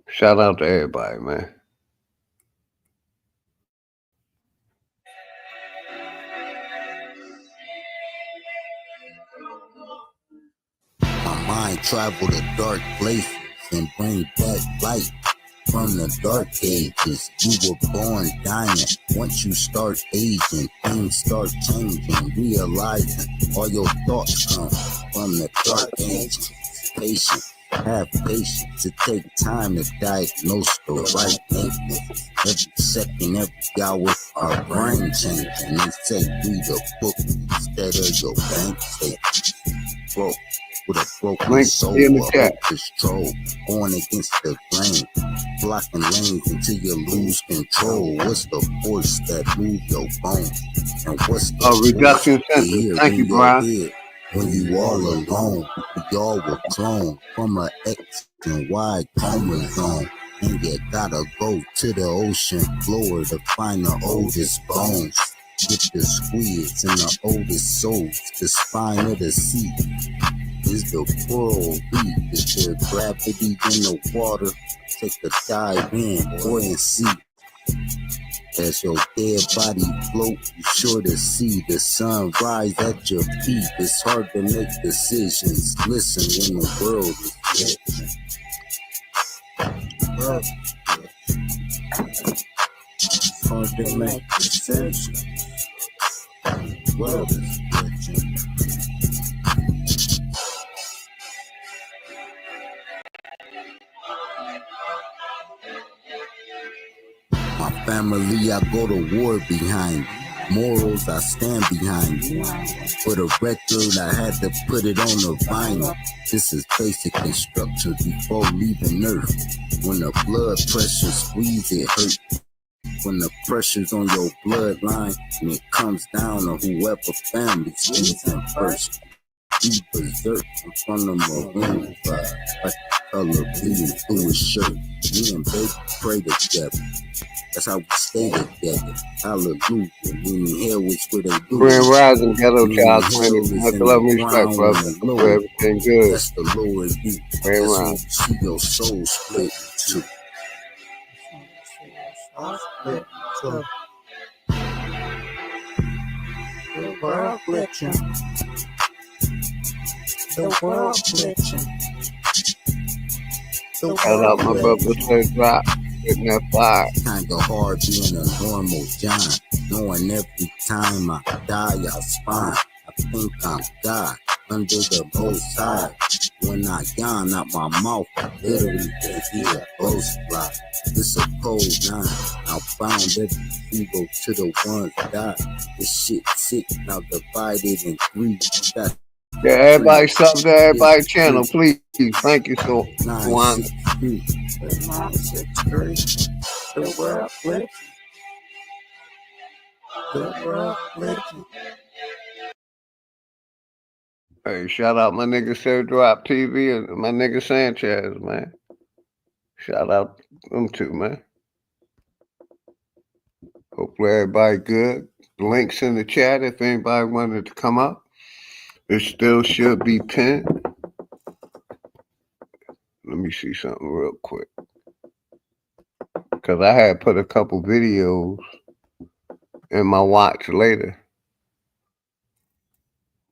Shout out to everybody, man. My mind travel to dark places and bring back light from the dark ages. You were born dying. Once you start aging, things start changing. Realizing all your thoughts come from the dark ages. Patient, have patience to take time to diagnose the right thing. Every second, every hour, our brain changing. They say read a book instead of your bank statement. Broke with a broken soul, a hopeless stroll, going against the grain, blocking lanes until you lose control. What's the force that move your bones? And what's the reduction center? Thank you, Brian. When you all alone, we all were cloned from a X and Y chromosome. And you gotta go to the ocean floor to find the oldest bones. Get the squids and the oldest souls, the spine of the sea. Is the coral reef, is there gravity in the water? Take a dive in, boy, and see. As your dead body float, you sure to see the sun rise at your feet. It's hard to make decisions. Listen when the world is dead. It's hard to make decisions. The world is glitching. My family, I go to war behind. Morals, I stand behind. For the record, I had to put it on the vinyl. This is basic instructions before leaving Earth. When the blood pressure squeeze, it hurt. When the pressure's on your bloodline, and it comes down to whoever family squeezing first. Be berserk in front of Maroon 5, like color bleeding through his shirt. Me and baby pray together. That's how we stay together. Hallelujah. Meaning hell is where they do Grand it. Rising, Ghetto Meaning Child hell 20. is Much in love the and respect, crown brother. and the Hope glory. everything good. That's the lower view. Grand That's when you Rising. see your soul split too. The world glitching. The world glitching. Shout out my brother Sir Drop. Hitting that fire. Kinda hard being a normal John. Knowing every time I die, I spine. I think I'm God under the most high. When I yawn out my mouth, I literally can hear a ghost fly. It's a cold nine. I found every zero to the ones die. This shit sick, now divided in three. That's Yeah, everybody sub to everybody's channel, please. Thank you so much. The world glitching. The world glitching. Hey, shout out my nigga Sir Drop TV and my nigga Sanchez, man. Shout out them two, man. Hopefully everybody good. Links in the chat if anybody wanted to come up. It still should be pinned. Let me see something real quick. Because I had put a couple videos in my watch later.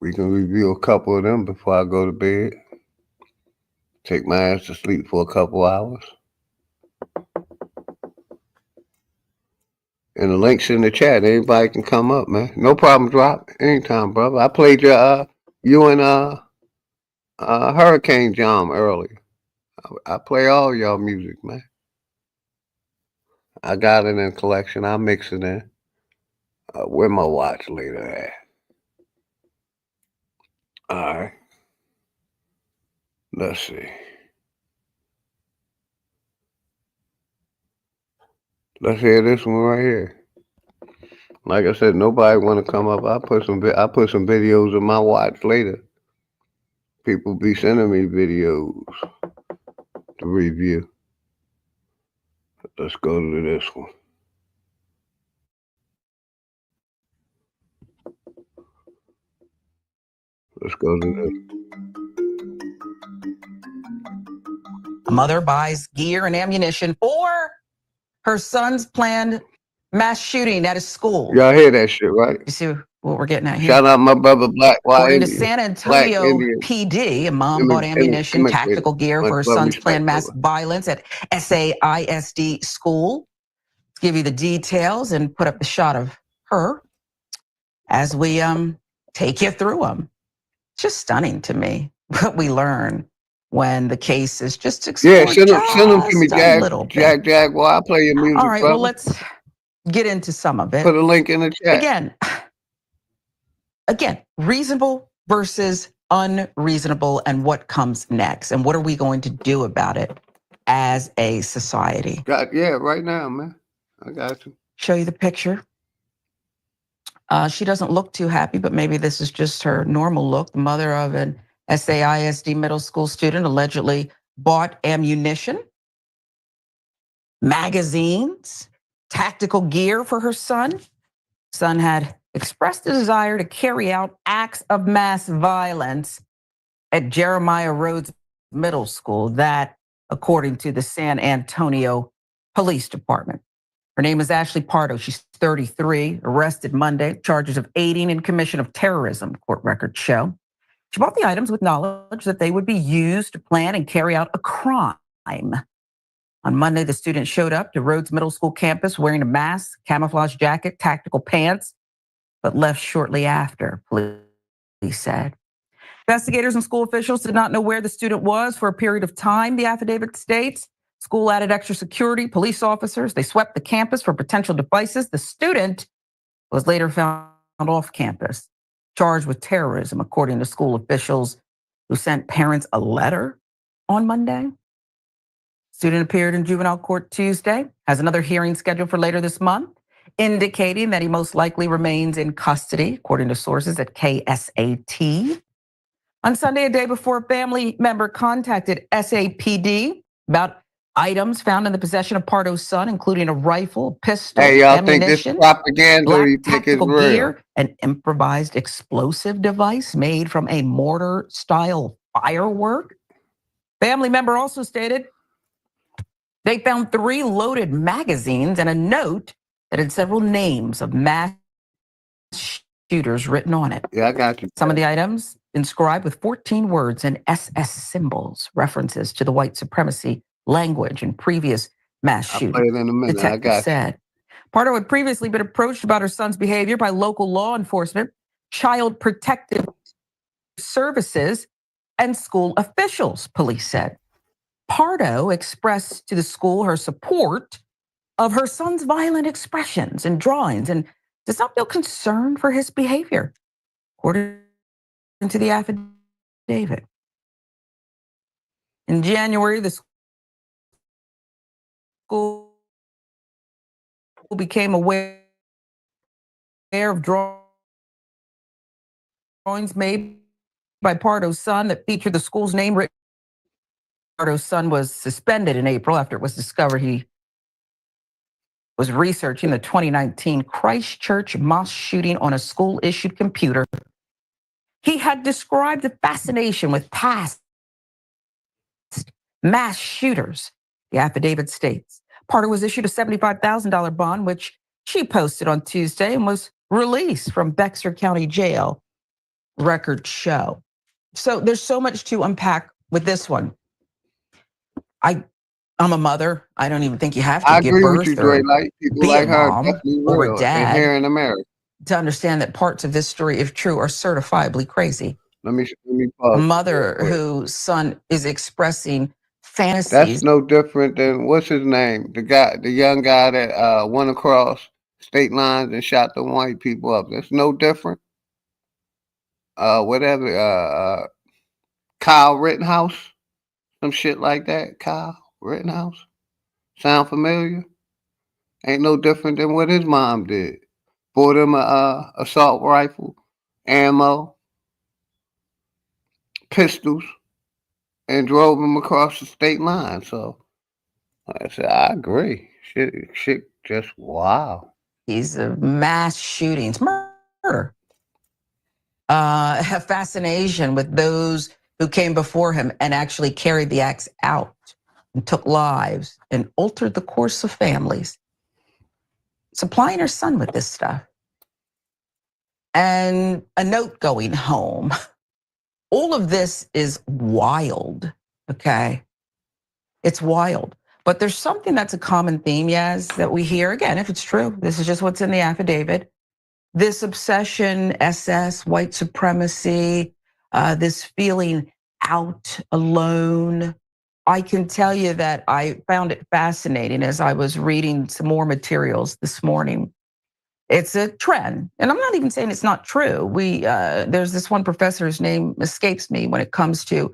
We can review a couple of them before I go to bed. Take my ass to sleep for a couple hours. And the link's in the chat. Anybody can come up, man. No problem, Drop. Anytime, brother. I played your you and Hurricane Jam earlier. I play all y'all music, man. I got it in collection. I'll mix it in. Where my watch later at? All right. Let's see. Let's hear this one right here. Like I said, nobody want to come up. I put some videos in my watch later. People be sending me videos to review. Let's go to this one. Let's go to this. A mother buys gear and ammunition for her son's planned mass shooting at his school. Y'all hear that shit, right? You see what we're getting at here? Shout out my brother Black White According to Indian. San Antonio PD, a mom bought ammunition, tactical gear for her son's planned mass violence at SAISD school. Let's give you the details and put up the shot of her as we take you through them. It's just stunning to me what we learn when the case is just explored. Yeah, send them to me, Jaguar. I play your music, all right, brother. well, let's get into some of it. Put a link in the chat. Again, reasonable versus unreasonable and what comes next and what are we going to do about it as a society? Yeah, right now, man. I got you. Show you the picture. She doesn't look too happy, but maybe this is just her normal look. The mother of an SAISD middle school student allegedly bought ammunition, magazines, tactical gear for her son. Son had expressed a desire to carry out acts of mass violence at Jeremiah Rhodes Middle School, that according to the San Antonio Police Department. Her name is Ashley Pardo. She's 33, arrested Monday, charges of aiding in commission of terrorism, court records show. She bought the items with knowledge that they would be used to plan and carry out a crime. On Monday, the student showed up to Rhodes Middle School campus wearing a mask, camouflage jacket, tactical pants, but left shortly after, police said. Investigators and school officials did not know where the student was for a period of time, the affidavit states. School added extra security, police officers. They swept the campus for potential devices. The student was later found off campus, charged with terrorism, according to school officials who sent parents a letter on Monday. Student appeared in juvenile court Tuesday, has another hearing scheduled for later this month, indicating that he most likely remains in custody, according to sources at KSAT. On Sunday, a day before a family member contacted SAPD about items found in the possession of Pardo's son, including a rifle, pistol, Hey, y'all think this ammunition, propaganda or black you think it's tactical real? gear, an improvised explosive device made from a mortar-style firework. Family member also stated they found 3 loaded magazines and a note that had several names of mass shooters written on it. Yeah, I got you. Some of the items inscribed with 14 words and SS symbols, references to the white supremacy language and previous mass I'll play shootings. it in a minute. I Detectives got you. said Pardo had previously been approached about her son's behavior by local law enforcement, child protective services, and school officials, police said. Pardo expressed to the school her support of her son's violent expressions and drawings and does not feel concerned for his behavior, according to the affidavit. In January, the school became aware of drawings made by Pardo's son that featured the school's name written. Pardo's son was suspended in April after it was discovered he was researching the 2019 Christchurch mosque shooting on a school-issued computer. He had described the fascination with past mass shooters, the affidavit states. Pardo was issued a $75,000 bond, which she posted on Tuesday and was released from Bexar County Jail, records show. So there's so much to unpack with this one. I'm a mother. I don't even think you have to I give agree with you, birth or Dre. Like people be like a her, mom definitely or a real. And dad here in America. to understand that parts of this story, if true, are certifiably crazy. Let me A pause real mother quick. whose son is expressing That's fantasies. no different than what's his name? The young guy that went across state lines and shot the white people up. That's no different. Whatever. Kyle Rittenhouse, some shit like that. Kyle Rittenhouse. Sound familiar? Ain't no different than what his mom did. Bought him a assault rifle, ammo, pistols, and drove him across the state line. So I said, I agree. Shit, just wow. He's a mass shootings, murder. A fascination with those who came before him and actually carried the axe out and took lives and altered the course of families. Supplying her son with this stuff. And a note going home. All of this is wild, okay? It's wild. But there's something that's a common theme, Yaz, that we hear. Again, if it's true, this is just what's in the affidavit. This obsession, SS, white supremacy, this feeling out, alone. I can tell you that I found it fascinating as I was reading some more materials this morning. It's a trend, and I'm not even saying it's not true. There's this one professor, his name escapes me when it comes to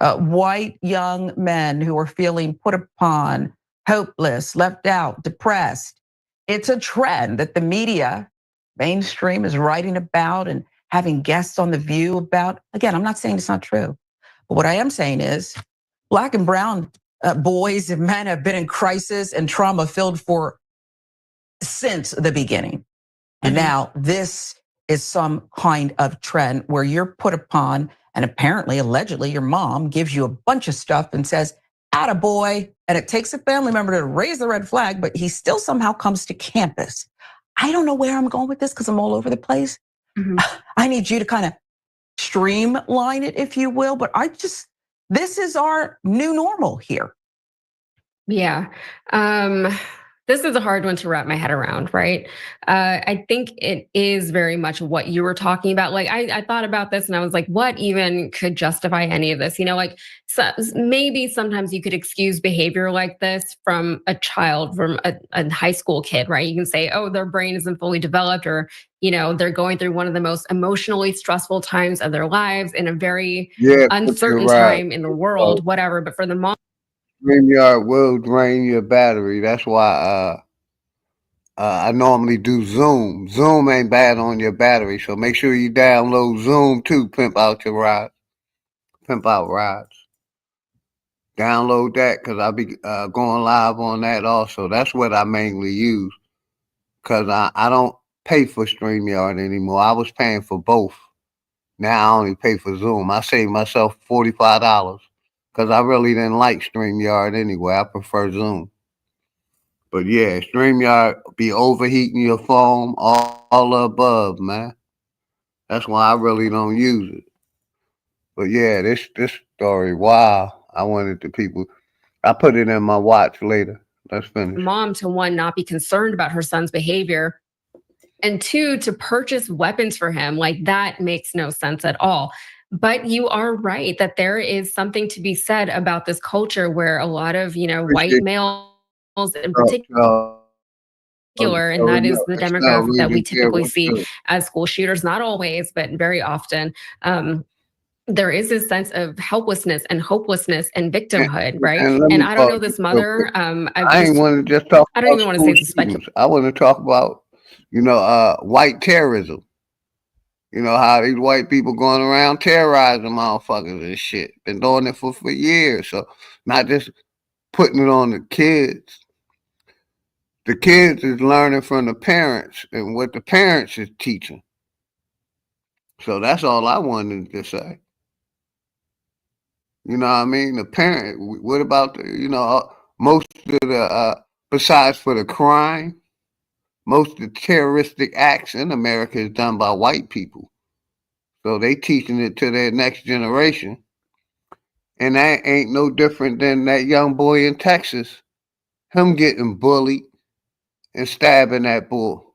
white young men who are feeling put upon, hopeless, left out, depressed. It's a trend that the media, mainstream, is writing about and having guests on The View about. Again, I'm not saying it's not true, but what I am saying is Black and brown boys and men have been in crisis and trauma filled since the beginning. And now this is some kind of trend where you're put upon, and apparently, allegedly, your mom gives you a bunch of stuff and says, attaboy, and it takes a family member to raise the red flag, but he still somehow comes to campus. I don't know where I'm going with this because I'm all over the place. I need you to kind of streamline it, if you will, but this is our new normal here. Yeah. This is a hard one to wrap my head around, right? I think it is very much what you were talking about. Like I thought about this and I was like, what even could justify any of this? So maybe sometimes you could excuse behavior like this from a child, from a high school kid, right? You can say, oh, their brain isn't fully developed, or they're going through one of the most emotionally stressful times of their lives in a very uncertain time in the world, whatever. But for the mom, StreamYard will drain your battery. That's why I normally do Zoom. Zoom ain't bad on your battery, so make sure you download Zoom too. Pimp out your rides. Pimp out rides. Download that because I'll be going live on that also. That's what I mainly use because I don't pay for StreamYard anymore. I was paying for both. Now I only pay for Zoom. I saved myself $45 because I really didn't like StreamYard anyway. I prefer Zoom. But yeah, StreamYard be overheating your phone, all the above, man. That's why I really don't use it. But yeah, this story, wow. I wanted the people. I put it in my watch later. Let's finish. Mom to, one, not be concerned about her son's behavior, and two, to purchase weapons for him. Like, that makes no sense at all. But you are right that there is something to be said about this culture where a lot of, white males in particular, and that is the demographic that we typically see as school shooters. Not always, but very often. There is this sense of helplessness and hopelessness and victimhood, right? And I don't know this mother. I ain't want to just talk. I don't even want to say it's speculation. I want to talk about, white terrorism. You know how these white people going around terrorizing motherfuckers and shit. Been doing it for years. So not just putting it on the kids. The kids is learning from the parents and what the parents is teaching. So that's all I wanted to say. You know what I mean? The parent, what about, most of the, besides for the crime, most of the terroristic acts in America is done by white people. So they teaching it to their next generation. And that ain't no different than that young boy in Texas, him getting bullied and stabbing that bull.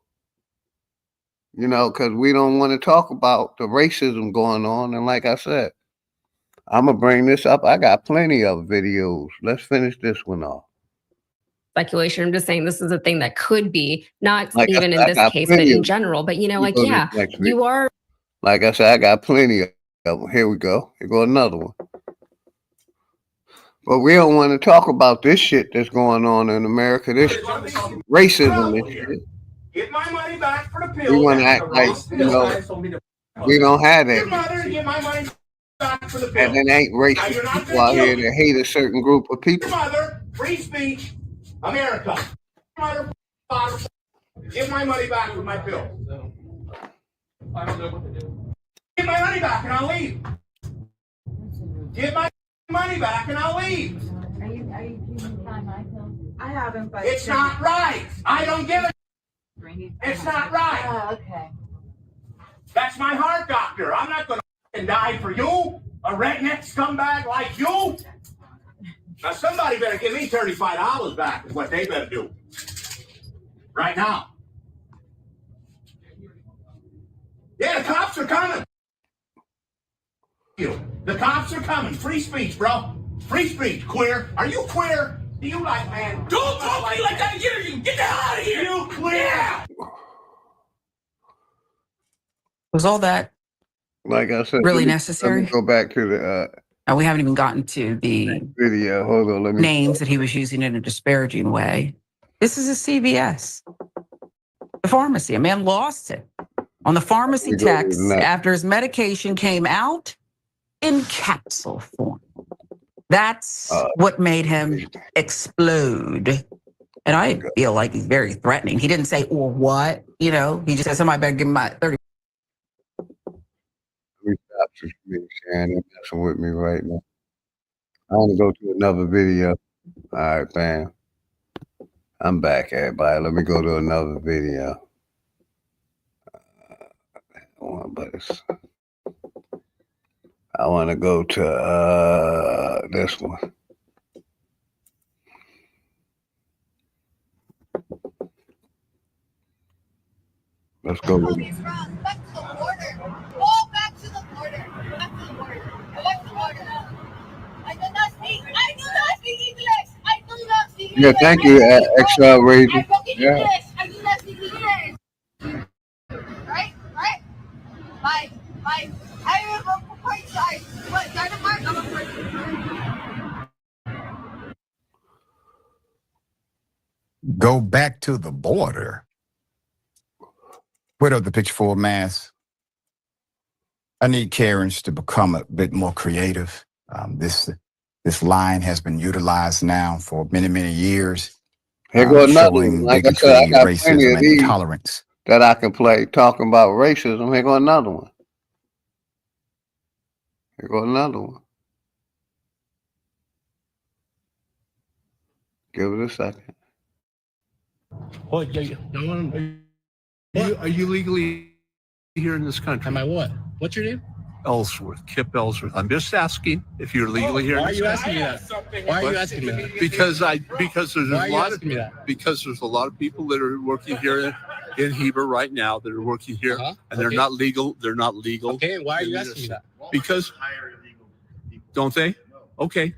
Because we don't want to talk about the racism going on. And like I said, I'm going to bring this up. I got plenty of videos. Let's finish this one off. Speculation. I'm just saying this is a thing that could be, not even in this case, but in general. But, you are. Like I said, I got plenty of them. Here we go. Here go another one. But we don't want to talk about this shit that's going on in America. This racism and shit. Get my money back for the pill. We want to act like, we don't have that. Get my money back for the pill. And it ain't racist people out here that hate a certain group of people. Mother, free speech, America. Mother, father, give my money back with my pill. I don't know what to do. Give my money back and I'll leave. Give my money back and I'll leave. Are you using my pill? I haven't, but it's not right. I don't give a. It's not right. Oh, okay. That's my heart doctor. I'm not going to die for you, a redneck scumbag like you. Now, somebody better give me $35 back is what they better do. Right now. Yeah, the cops are coming. The cops are coming. Free speech, bro. Free speech. Queer. Are you queer? Do you like, man? Don't talk to me like I hear you. Get the hell out of here. You queer. Yeah. Was all that like I said, really necessary? Let me go back to the we haven't even gotten to the video. Hold on, let me names that he was using in a disparaging way. This is a CVS, the pharmacy. A man lost it on the pharmacy text after his medication came out in capsule form. That's what made him explode. And I feel like he's very threatening. He didn't say, or what, he just said, somebody better give him my 30. Stop Sharon, messing with me right now. I want to go to another video. All right, bam. I'm back, everybody. Let me go to another video. I want to go to this one. Let's go. Back to the border. Go back to the border. Back to the border. Back to the border. I do not speak English. I do not speak English. Yeah, thank you, XL Radio. Yeah. I do not speak English. Right? I am a point side. What? Dynamite? I'm a person. Go back to the border. Put up the picture for mass. I need Karens to become a bit more creative. This line has been utilized now for many, many years. Here go another one. Showing Like I bigotry, said, I got plenty racism, of and these intolerance. that I can play talking about racism. Here go another one. Here go another one. Give it a second. What? Are you legally here in this country? Am I what? What's your name? Ellsworth, Kip Ellsworth. I'm just asking if you're legally here. Why in are this you country. asking me that? Why are you asking me that? Because there's Why are a you lot asking me that? because there's a lot of people that are working here in Heber right now that are working here and they're Okay. not legal. They're not legal. Okay, why are you asking me that? Because don't they? Okay.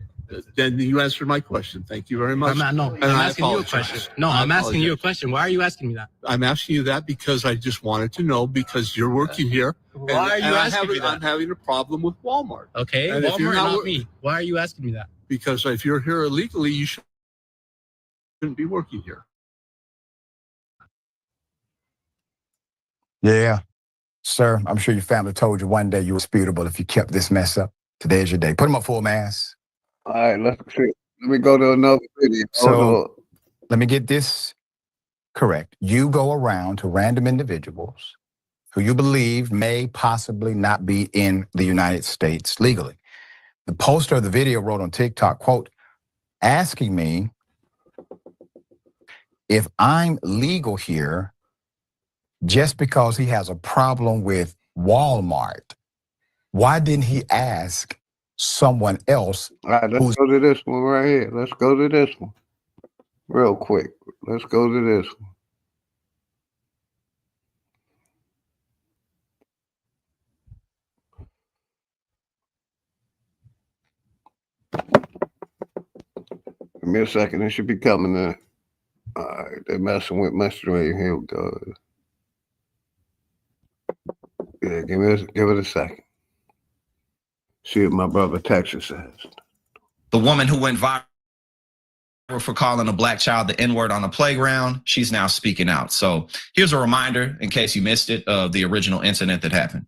Then you answered my question. Thank you very much. I'm And asking I you a apologize. question. No, I I'm asking you a apologize. question. Why are you asking me that? I'm asking you that because I just wanted to know because you're working here. Why are you asking me that? I'm having a problem with Walmart. Okay, And if you're Walmart, not not wor- me. Why are you asking me that? Because if you're here illegally, you shouldn't be working here. Yeah. Sir, I'm sure your family told you one day you were disputable if you kept this mess up. Today's your day. Put them up full mass. All right, let's see. Let me go to another video. So let me get this correct. You go around to random individuals who you believe may possibly not be in the United States legally. The poster of the video wrote on TikTok, quote, asking me if I'm legal here just because he has a problem with Walmart. Why didn't he ask someone else? All right, let's go to this one right here. Let's go to this one real quick. Let's go to this one. Give me a second. It should be coming in. All right, they're messing with my stream. Here we go. Yeah, give it a second. See what my brother Texas says. The woman who went viral for calling a black child the N-word on a playground, she's now speaking out. So here's a reminder, in case you missed it, of the original incident that happened.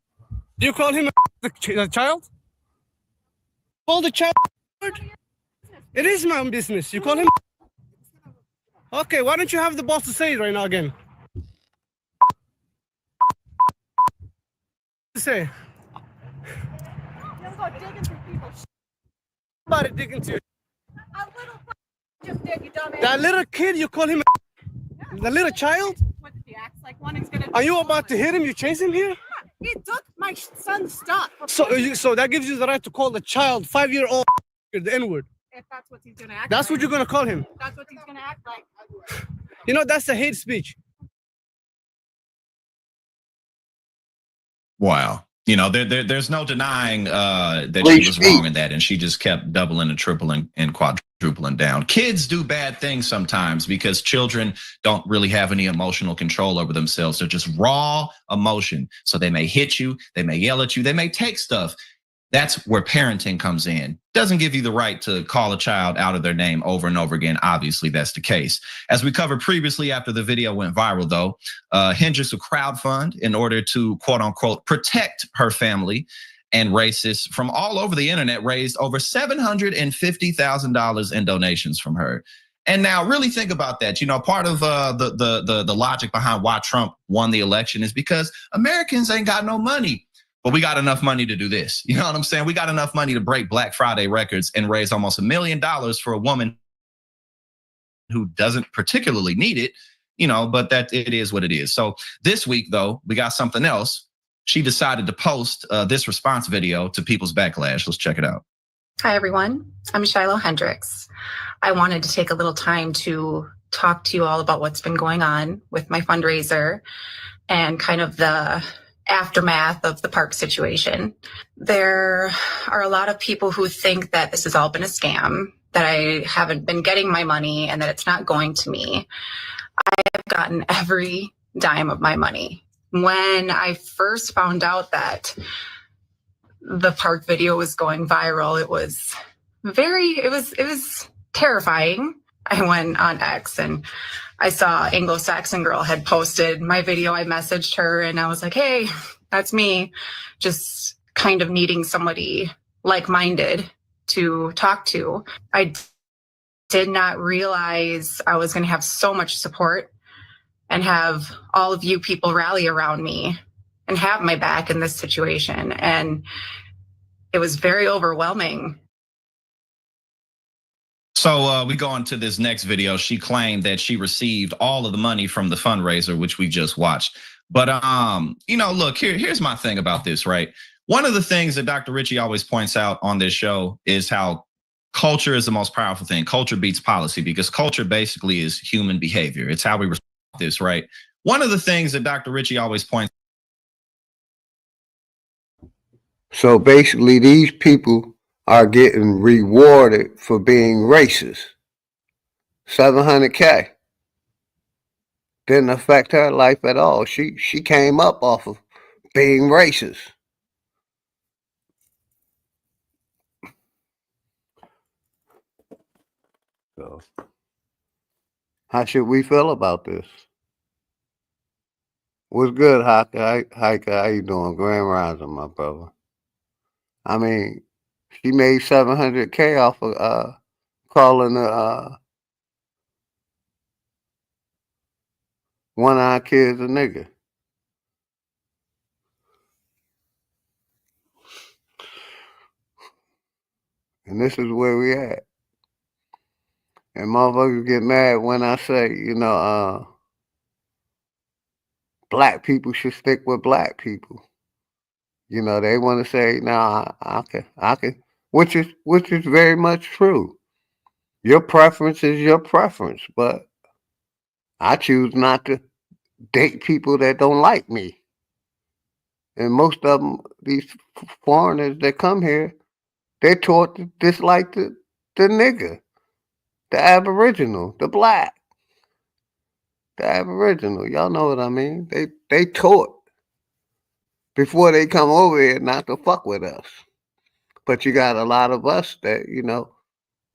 Do you call him a child? Call the child. It is my own business. You call him. Okay, why don't you have the boss to say it right now again? Say. Somebody dig into it. That little kid, you call him the little child? Are you about to hit him? You chase him here? He took my son's stuff. So that gives you the right to call the child 5-year-old the N-word. If that's what he's gonna act That's like. what you're gonna call him. That's what he's gonna act like. You know, that's a hate speech. Wow. You know, there's no denying that Please she was wrong in that, and she just kept doubling and tripling and quadrupling down. Kids do bad things sometimes because children don't really have any emotional control over themselves. They're just raw emotion. So they may hit you, they may yell at you, they may take stuff. That's where parenting comes in. Doesn't give you the right to call a child out of their name over and over again. Obviously, that's the case. As we covered previously after the video went viral, though, Hendricks will crowdfund in order to, quote unquote, protect her family, and racists from all over the internet raised over $750,000 in donations from her. And now really think about that. You know, part of the logic behind why Trump won the election is because Americans ain't got no money. But we got enough money to do this. You know what I'm saying? We got enough money to break Black Friday records and raise almost $1 million for a woman who doesn't particularly need it, you know, but that it is what it is. So this week, though, we got something else. She decided to post this response video to people's backlash. Let's check it out. Hi, everyone. I'm Shiloh Hendricks. I wanted to take a little time to talk to you all about what's been going on with my fundraiser and kind of the aftermath of the park situation. There are a lot of people who think that this has all been a scam, that I haven't been getting my money and that it's not going to me. I have gotten every dime of my money. When I first found out that the park video was going viral, it was terrifying. I went on X and I saw Anglo-Saxon Girl had posted my video. I messaged her and I was like, hey, that's me. Just kind of needing somebody like-minded to talk to. I did not realize I was going to have so much support and have all of you people rally around me and have my back in this situation. And it was very overwhelming. So we go on to this next video. She claimed that she received all of the money from the fundraiser, which we just watched. But look, here's my thing about this, right? One of the things that Dr. Richie always points out on this show is how culture is the most powerful thing. Culture beats policy, because culture basically is human behavior. It's how we respond to this, right? One of the things that Dr. Richie always points. So basically, these people are getting rewarded for being racist. $700K didn't affect her life at all. She came up off of being racist. So, how should we feel about this? What's good, Hika? How you doing? Grand Rising, my brother. I mean, she made $700K off of calling the one of our kids a nigga. And this is where we at. And motherfuckers get mad when I say, black people should stick with black people. They want to say, nah, I can, which is very much true. Your preference is your preference, but I choose not to date people that don't like me. And most of them, these foreigners that come here, they're taught to dislike the nigga, the aboriginal, the black, the aboriginal. Y'all know what I mean? They taught before they come over here not to fuck with us. But you got a lot of us that,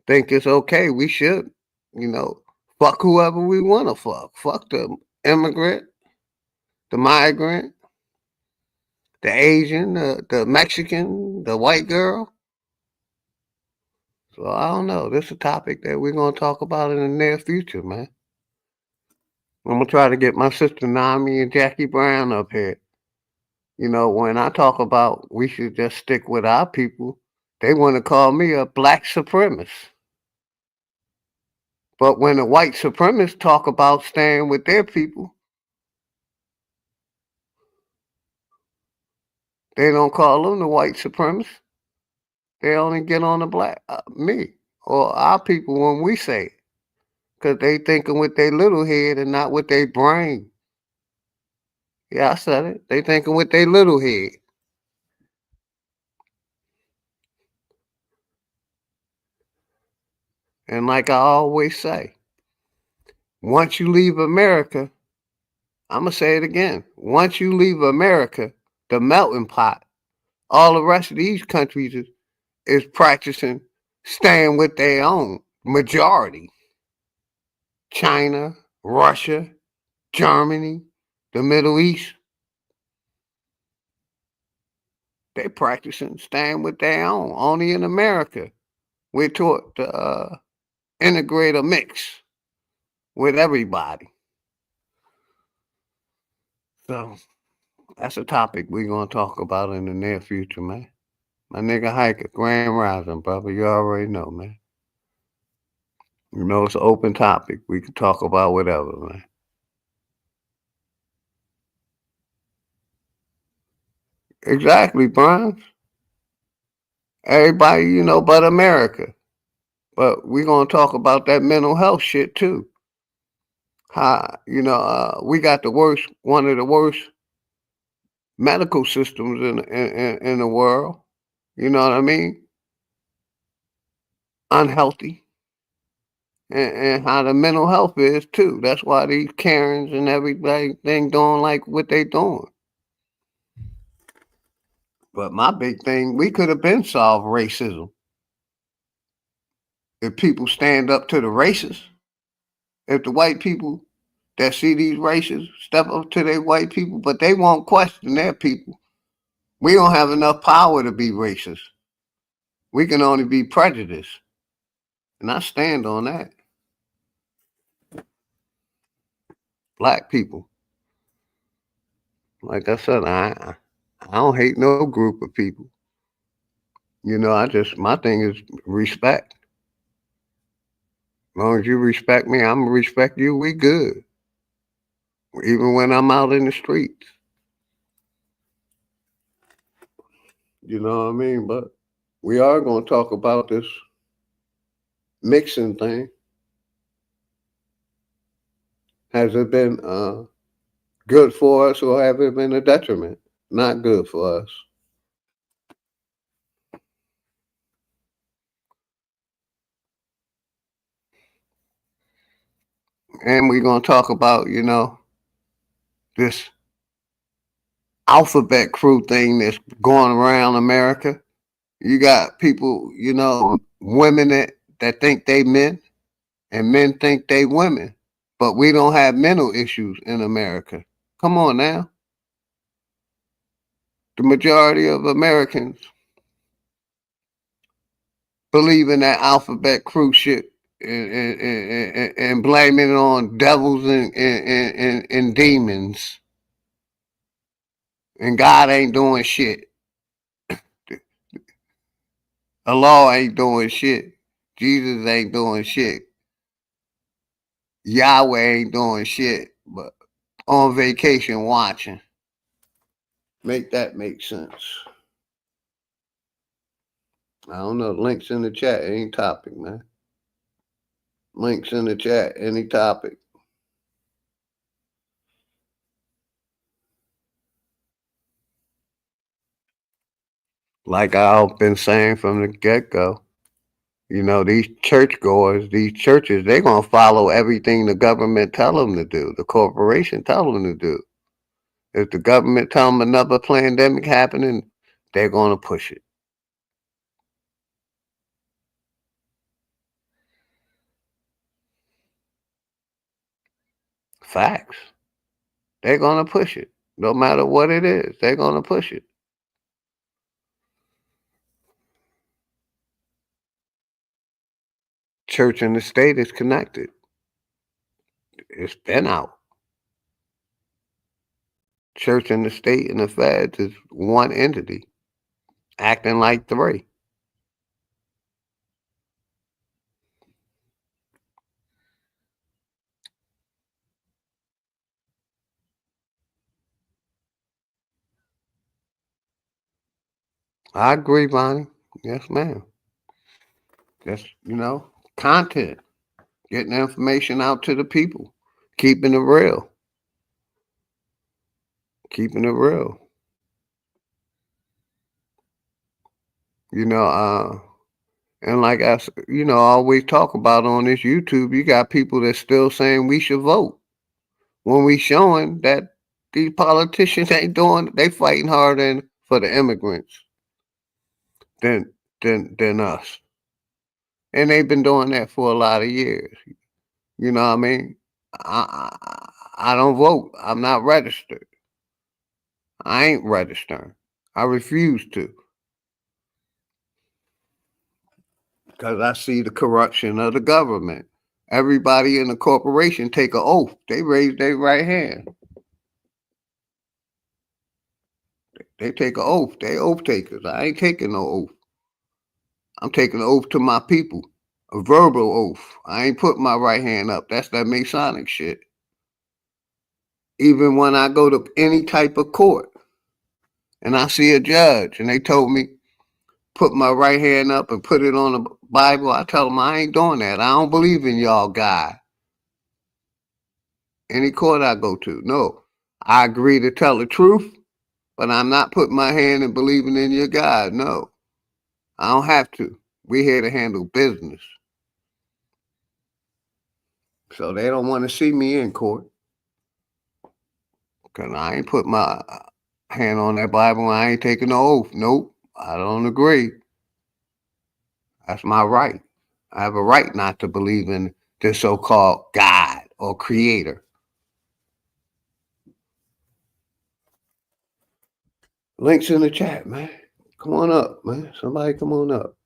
think it's okay. We should, fuck whoever we want to fuck. Fuck the immigrant, the migrant, the Asian, the Mexican, the white girl. So I don't know. This is a topic that we're going to talk about in the near future, man. I'm going to try to get my sister Nami and Jackie Brown up here. When I talk about we should just stick with our people, they want to call me a black supremacist. But when the white supremacists talk about staying with their people, they don't call them the white supremacists. They only get on the black, me, or our people when we say it. Because they thinking with their little head and not with their brain. Yeah, I said it. They thinking with their little head. And like I always say, once you leave America, I'm going to say it again. Once you leave America, the melting pot, all the rest of these countries is practicing staying with their own majority. China, Russia, Germany, the Middle East. They practicing staying with their own. Only in America, we're taught to integrate a mix with everybody. So that's a topic we're going to talk about in the near future, man. My nigga Hiker, Grand Rising, brother. You already know, man. It's an open topic. We can talk about whatever, man. Exactly, Brian. Everybody, but America. But we're going to talk about that mental health shit, too. How, we got one of the worst medical systems in the world. You know what I mean? Unhealthy. And how the mental health is, too. That's why these Karens and everything doing like what they doing. But my big thing, we could have been solved racism if people stand up to the racists. If the white people that see these racists step up to their white people, but they won't question their people. We don't have enough power to be racist. We can only be prejudiced. And I stand on that. Black people. Like I said, I don't hate no group of people. You know, my thing is respect. As long as you respect me, I'm gonna respect you, we good. Even when I'm out in the streets. You know what I mean? But we are gonna talk about this mixing thing. Has it been good for us or have it been a detriment? Not good for us. And we're going to talk about, you know, this alphabet crew thing that's going around America. You got people, you know, women that think they men and men think they women. But we don't have mental issues in America. Come on now. The majority of Americans believe in that alphabet crew shit and blaming it on devils and demons. And God ain't doing shit. Allah ain't doing shit. Jesus ain't doing shit. Yahweh ain't doing shit, but on vacation watching. Make that make sense. I don't know. Links in the chat. Any topic, man. Links in the chat. Any topic. Like I've been saying from the get-go, you know, these churchgoers, these churches, they're going to follow everything the government tell them to do, the corporation tell them to do. If the government tell them another pandemic happening, they're going to push it. Facts. They're going to push it. No matter what it is, they're going to push it. Church and the state is connected. It's been out. Church and the state and the feds is one entity, acting like three. I agree, Bonnie. Yes, ma'am. Just, you know, content. Getting information out to the people. Keeping it real. Keeping it real. You know, and like I, you know, I always talk about on this YouTube, you got people that still saying we should vote. When we showing that these politicians ain't doing, they fighting harder for the immigrants than us. And they've been doing that for a lot of years. You know what I mean? I don't vote. I'm not registered. I ain't registering. I refuse to. Because I see the corruption of the government. Everybody in the corporation take an oath. They raise their right hand. They take an oath. They oath takers. I ain't taking no oath. I'm taking an oath to my people. A verbal oath. I ain't putting my right hand up. That's that Masonic shit. Even when I go to any type of court and I see a judge and they told me, put my right hand up and put it on the Bible, I tell them I ain't doing that. I don't believe in y'all God. Any court I go to, no. I agree to tell the truth, but I'm not putting my hand and believing in your God. No, I don't have to. We're here to handle business. So they don't want to see me in court because I ain't put my hand on that Bible and I ain't taking the oath. Nope, I don't agree. That's my right. I have a right not to believe in this so-called God or creator. Links in the chat, man. Come on up, man. Somebody come on up.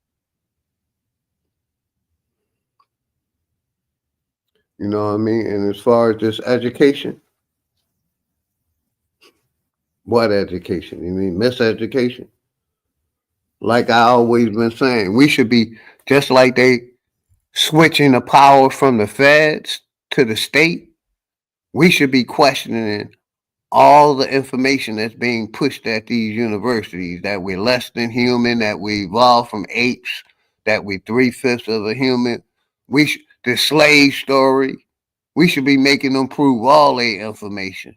You know what I mean? And as far as this education, what education? You mean miseducation? Like I always been saying, we should be just like they switching the power from the feds to the state. We should be questioning all the information that's being pushed at these universities, that we're less than human, that we evolved from apes, that we 3/5 of a human. The slave story. We should be making them prove all their information,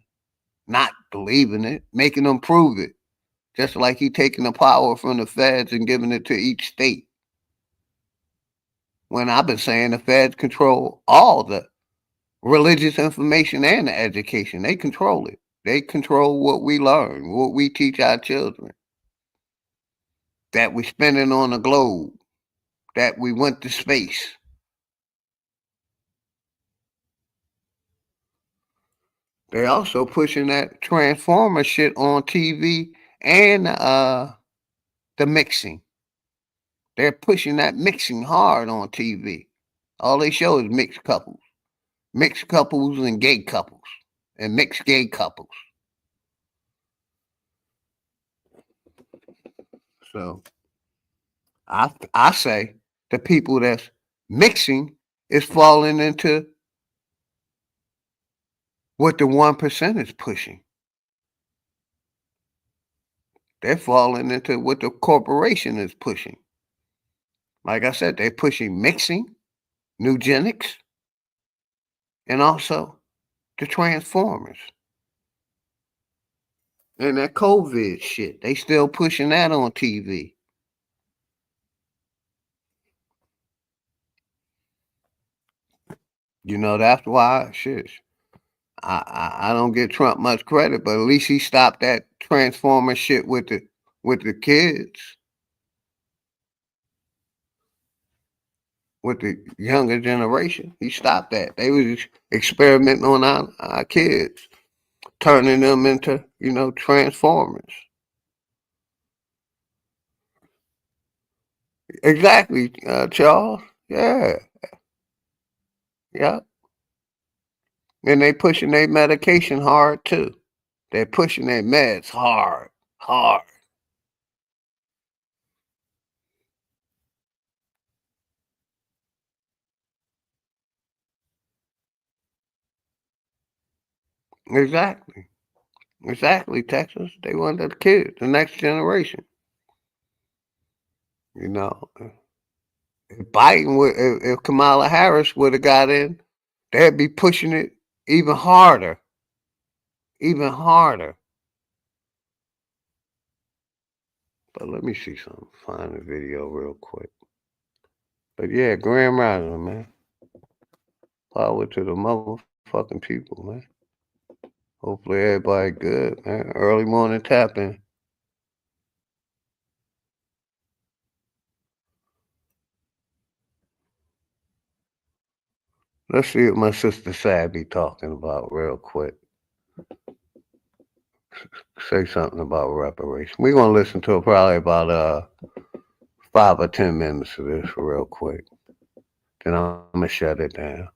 not believing it, making them prove it. Just like he taking the power from the feds and giving it to each state. When I've been saying the feds control all the religious information and the education. They control it. They control what we learn, what we teach our children, that we're spending on the globe, that we went to space. They also pushing that Transformer shit on TV and the mixing. They're pushing that mixing hard on TV. All they show is mixed couples and gay couples, and mixed gay couples. So I say the people that's mixing is falling into what the 1% is pushing. They're falling into what the corporation is pushing. Like I said, they're pushing mixing, eugenics, and also the Transformers. And that COVID shit, they still pushing that on TV. You know, that's why shit. I don't give Trump much credit, but at least he stopped that Transformer shit with the kids, with the younger generation. He stopped that. They was experimenting on our kids, turning them into, Transformers. Exactly, Charles. Yeah. Yep. And they pushing their medication hard too. They're pushing their meds hard. Exactly, Texas. They want the kids, the next generation. You know, if Biden would, if Kamala Harris would have got in, they'd be pushing it even harder. But let me see something. Find the video real quick. But yeah, Grand Rising, man. Power to the motherfucking people, man. Hopefully everybody good, man. Early morning tapping. Let's see what my sister Sabby talking about real quick. Say something about reparation. We're gonna listen to probably about 5 or 10 minutes of this real quick. Then I'm gonna shut it down.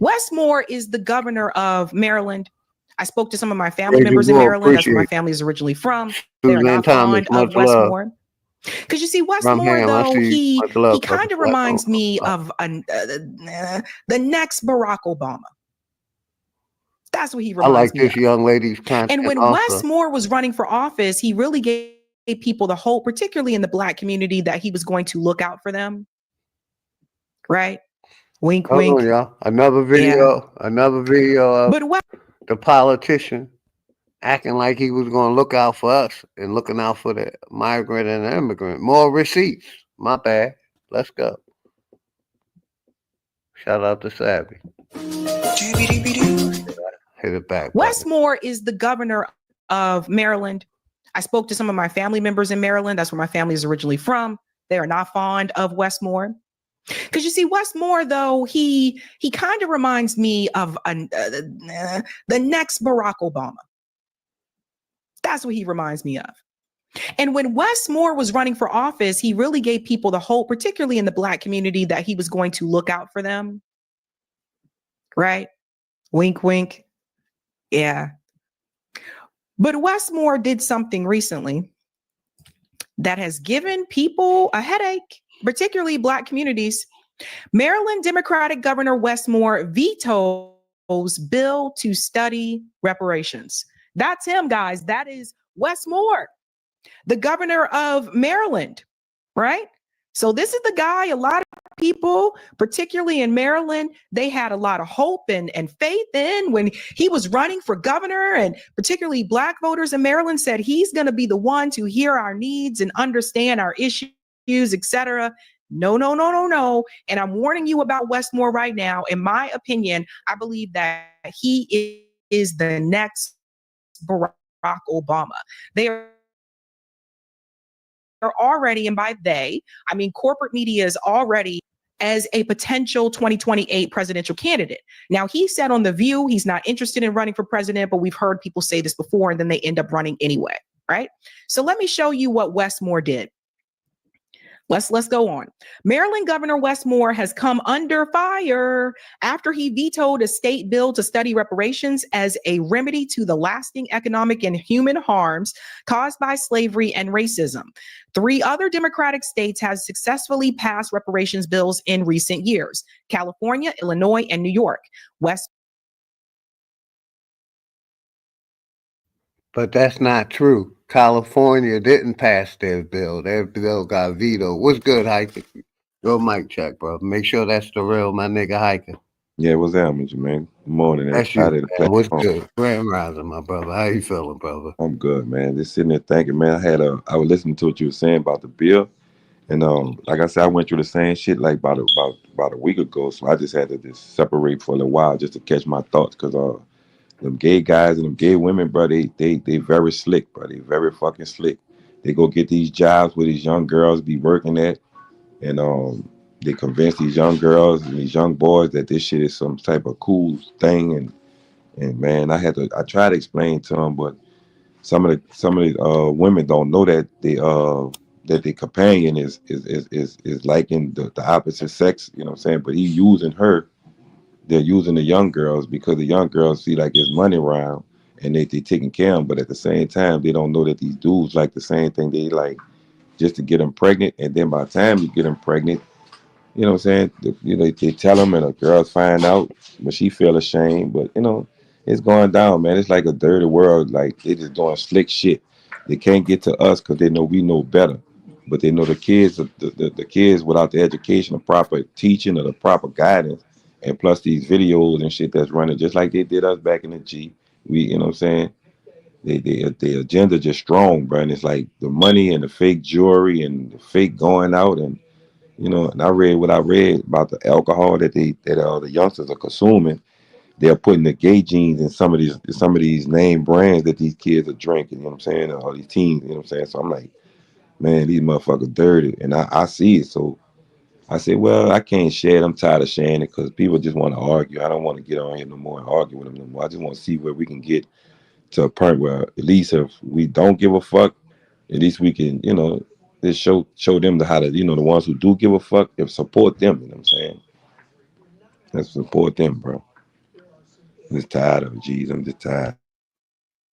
Westmore is the governor of Maryland. I spoke to some of my family members in Maryland. That's where my family is originally from. They're not fond of Westmore. Because you see, Westmore, though, he kind of reminds me of the next Barack Obama. That's what he reminds me of. I like this young lady's content. And when Westmore was running for office, he really gave people the hope, particularly in the Black community, that he was going to look out for them. Right? Wink, wink. Hold on, y'all. Another video of the politician acting like he was going to look out for us and looking out for the migrant and the immigrant. More receipts. My bad. Let's go. Shout out to Savvy. Hit it back. Westmore is the governor of Maryland. I spoke to some of my family members in Maryland. That's where my family is originally from. They are not fond of Westmore. Because you see, Westmore, though, he kind of reminds me of the next Barack Obama. That's what he reminds me of. And when Westmore was running for office, he really gave people the hope, particularly in the Black community, that he was going to look out for them. Right? Wink, wink. Yeah. But Westmore did something recently that has given people a headache, particularly Black communities. Maryland Democratic Governor Westmore vetoes bill to study reparations. That's him, guys. That is Westmore, the governor of Maryland, right? So this is the guy a lot of people, particularly in Maryland, they had a lot of hope and faith in when he was running for governor, and particularly Black voters in Maryland said he's going to be the one to hear our needs and understand our issues, etc. No, no, no, no, no. And I'm warning you about Westmore right now. In my opinion, I believe that he is the next Barack Obama. They are already, and by they, I mean corporate media is already as a potential 2028 presidential candidate. Now, he said on The View he's not interested in running for president, but we've heard people say this before and then they end up running anyway, right? So let me show you what Westmore did. Let's go on. Maryland Governor Westmore has come under fire after he vetoed a state bill to study reparations as a remedy to the lasting economic and human harms caused by slavery and racism. 3 other Democratic states have successfully passed reparations bills in recent years: California, Illinois, and New York. But that's not true. California didn't pass their bill. Their bill got vetoed. What's good, Hiker? Go mic check, bro. Make sure that's the real my nigga Hiker. Yeah, what's happening, man? Good morning. That's you, man. What's good? Grand Rising, my brother. How you feeling, brother? I'm good, man. Just sitting there thinking, man. I was listening to what you were saying about the bill, and like I said, I went through the same shit like about a week ago. So I just had to just separate for a little while just to catch my thoughts, because them gay guys and them gay women, bro, they very slick, bro. They very fucking slick. They go get these jobs where these young girls be working at, and they convince these young girls and these young boys that this shit is some type of cool thing, and man, I try to explain to them, but some of the women don't know that their companion is liking the opposite sex, you know what I'm saying? But he's using her. They're using the young girls because the young girls see like there's money around and they taking care of them, but at the same time they don't know that these dudes like the same thing they like, just to get them pregnant. And then by the time you get them pregnant, you know what I'm saying? They tell them, and the girls find out, but she feel ashamed. But it's going down, man. It's like a dirty world. Like they just doing slick shit. They can't get to us because they know we know better. But they know the kids, the kids without the education, the proper teaching, or the proper guidance, and plus these videos and shit that's running just like they did us back in the G. You know what I'm saying? The agenda just strong, bro. And it's like the money and the fake jewelry and the fake going out, and and I read what I read about the alcohol that the youngsters are consuming. They're putting the gay genes in some of these name brands that these kids are drinking. You know what I'm saying? Or these teens. You know what I'm saying? So I'm like, man, these motherfuckers dirty, and I see it. So I said, well, I can't share it. I'm tired of sharing it because people just want to argue. I don't want to get on here no more and argue with them no more. I just want to see where we can get to a point where at least if we don't give a fuck, at least we can, just show them how to, the ones who do give a fuck, if support them. You know what I'm saying? Let's support them, bro. I'm just tired of it, G's. I'm just tired.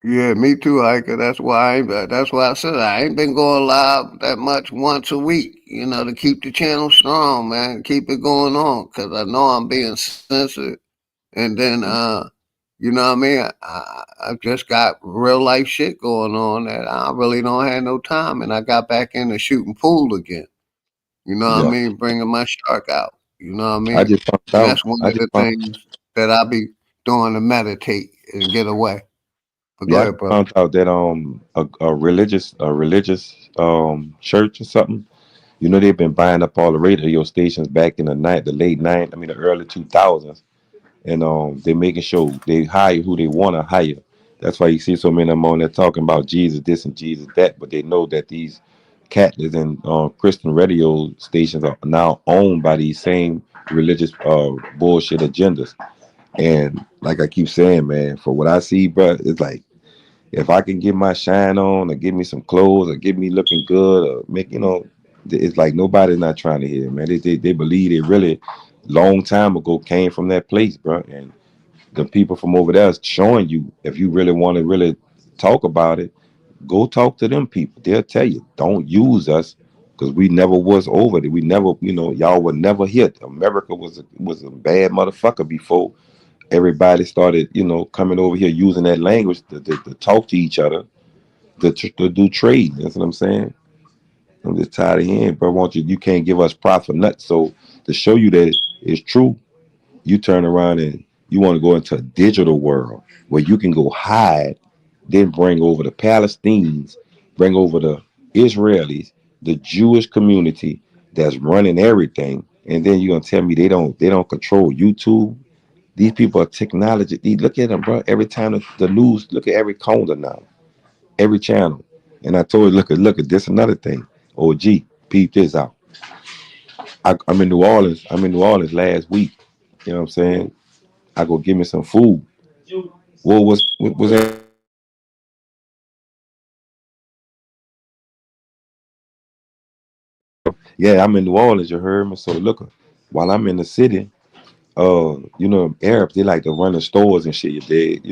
Yeah, me too, Hiker. That's why I said I ain't been going live that much once a week, to keep the channel strong, man. Keep it going on, because I know I'm being censored. And then, you know what I mean? I just got real life shit going on that I really don't have no time. And I got back into shooting pool again. You know what I mean? Bringing my shark out. You know what I mean? I just found out. That's one of the things that I be doing to meditate and get away. But go ahead, bro. I found out that a religious church or something, they've been buying up all the radio stations back in the early 2000s, and they're making sure they hire who they want to hire. That's why you see so many of them on there talking about Jesus this and Jesus that, but they know that these Catholics and Christian radio stations are now owned by these same religious bullshit agendas. And like I keep saying, man, for what I see, bro, it's like if I can get my shine on or give me some clothes or get me looking good or make, it's like nobody's not trying to hear, man. They believe it really long time ago came from that place, bro. And the people from over there is showing you if you really want to really talk about it, go talk to them people. They'll tell you, don't use us because we never was over there. We never, y'all were never hit. America was a bad motherfucker before everybody started, coming over here using that language to talk to each other, to do trade. That's what I'm saying. I'm just tired of hearing, bro. You can't give us profit for nuts. So to show you that it's true, you turn around and you want to go into a digital world where you can go hide, then bring over the Palestinians, bring over the Israelis, the Jewish community that's running everything, and then you're gonna tell me they don't control YouTube. These people are technology. Look at them, bro. Every time the news, look at every corner now, every channel. And I told you, look at this. Another thing. OG, peep this out. I'm in New Orleans. I'm in New Orleans last week. You know what I'm saying? I go give me some food. What was that? Yeah, I'm in New Orleans. You heard me. So look, while I'm in the city, Arabs, they like to run the stores and shit. You dig?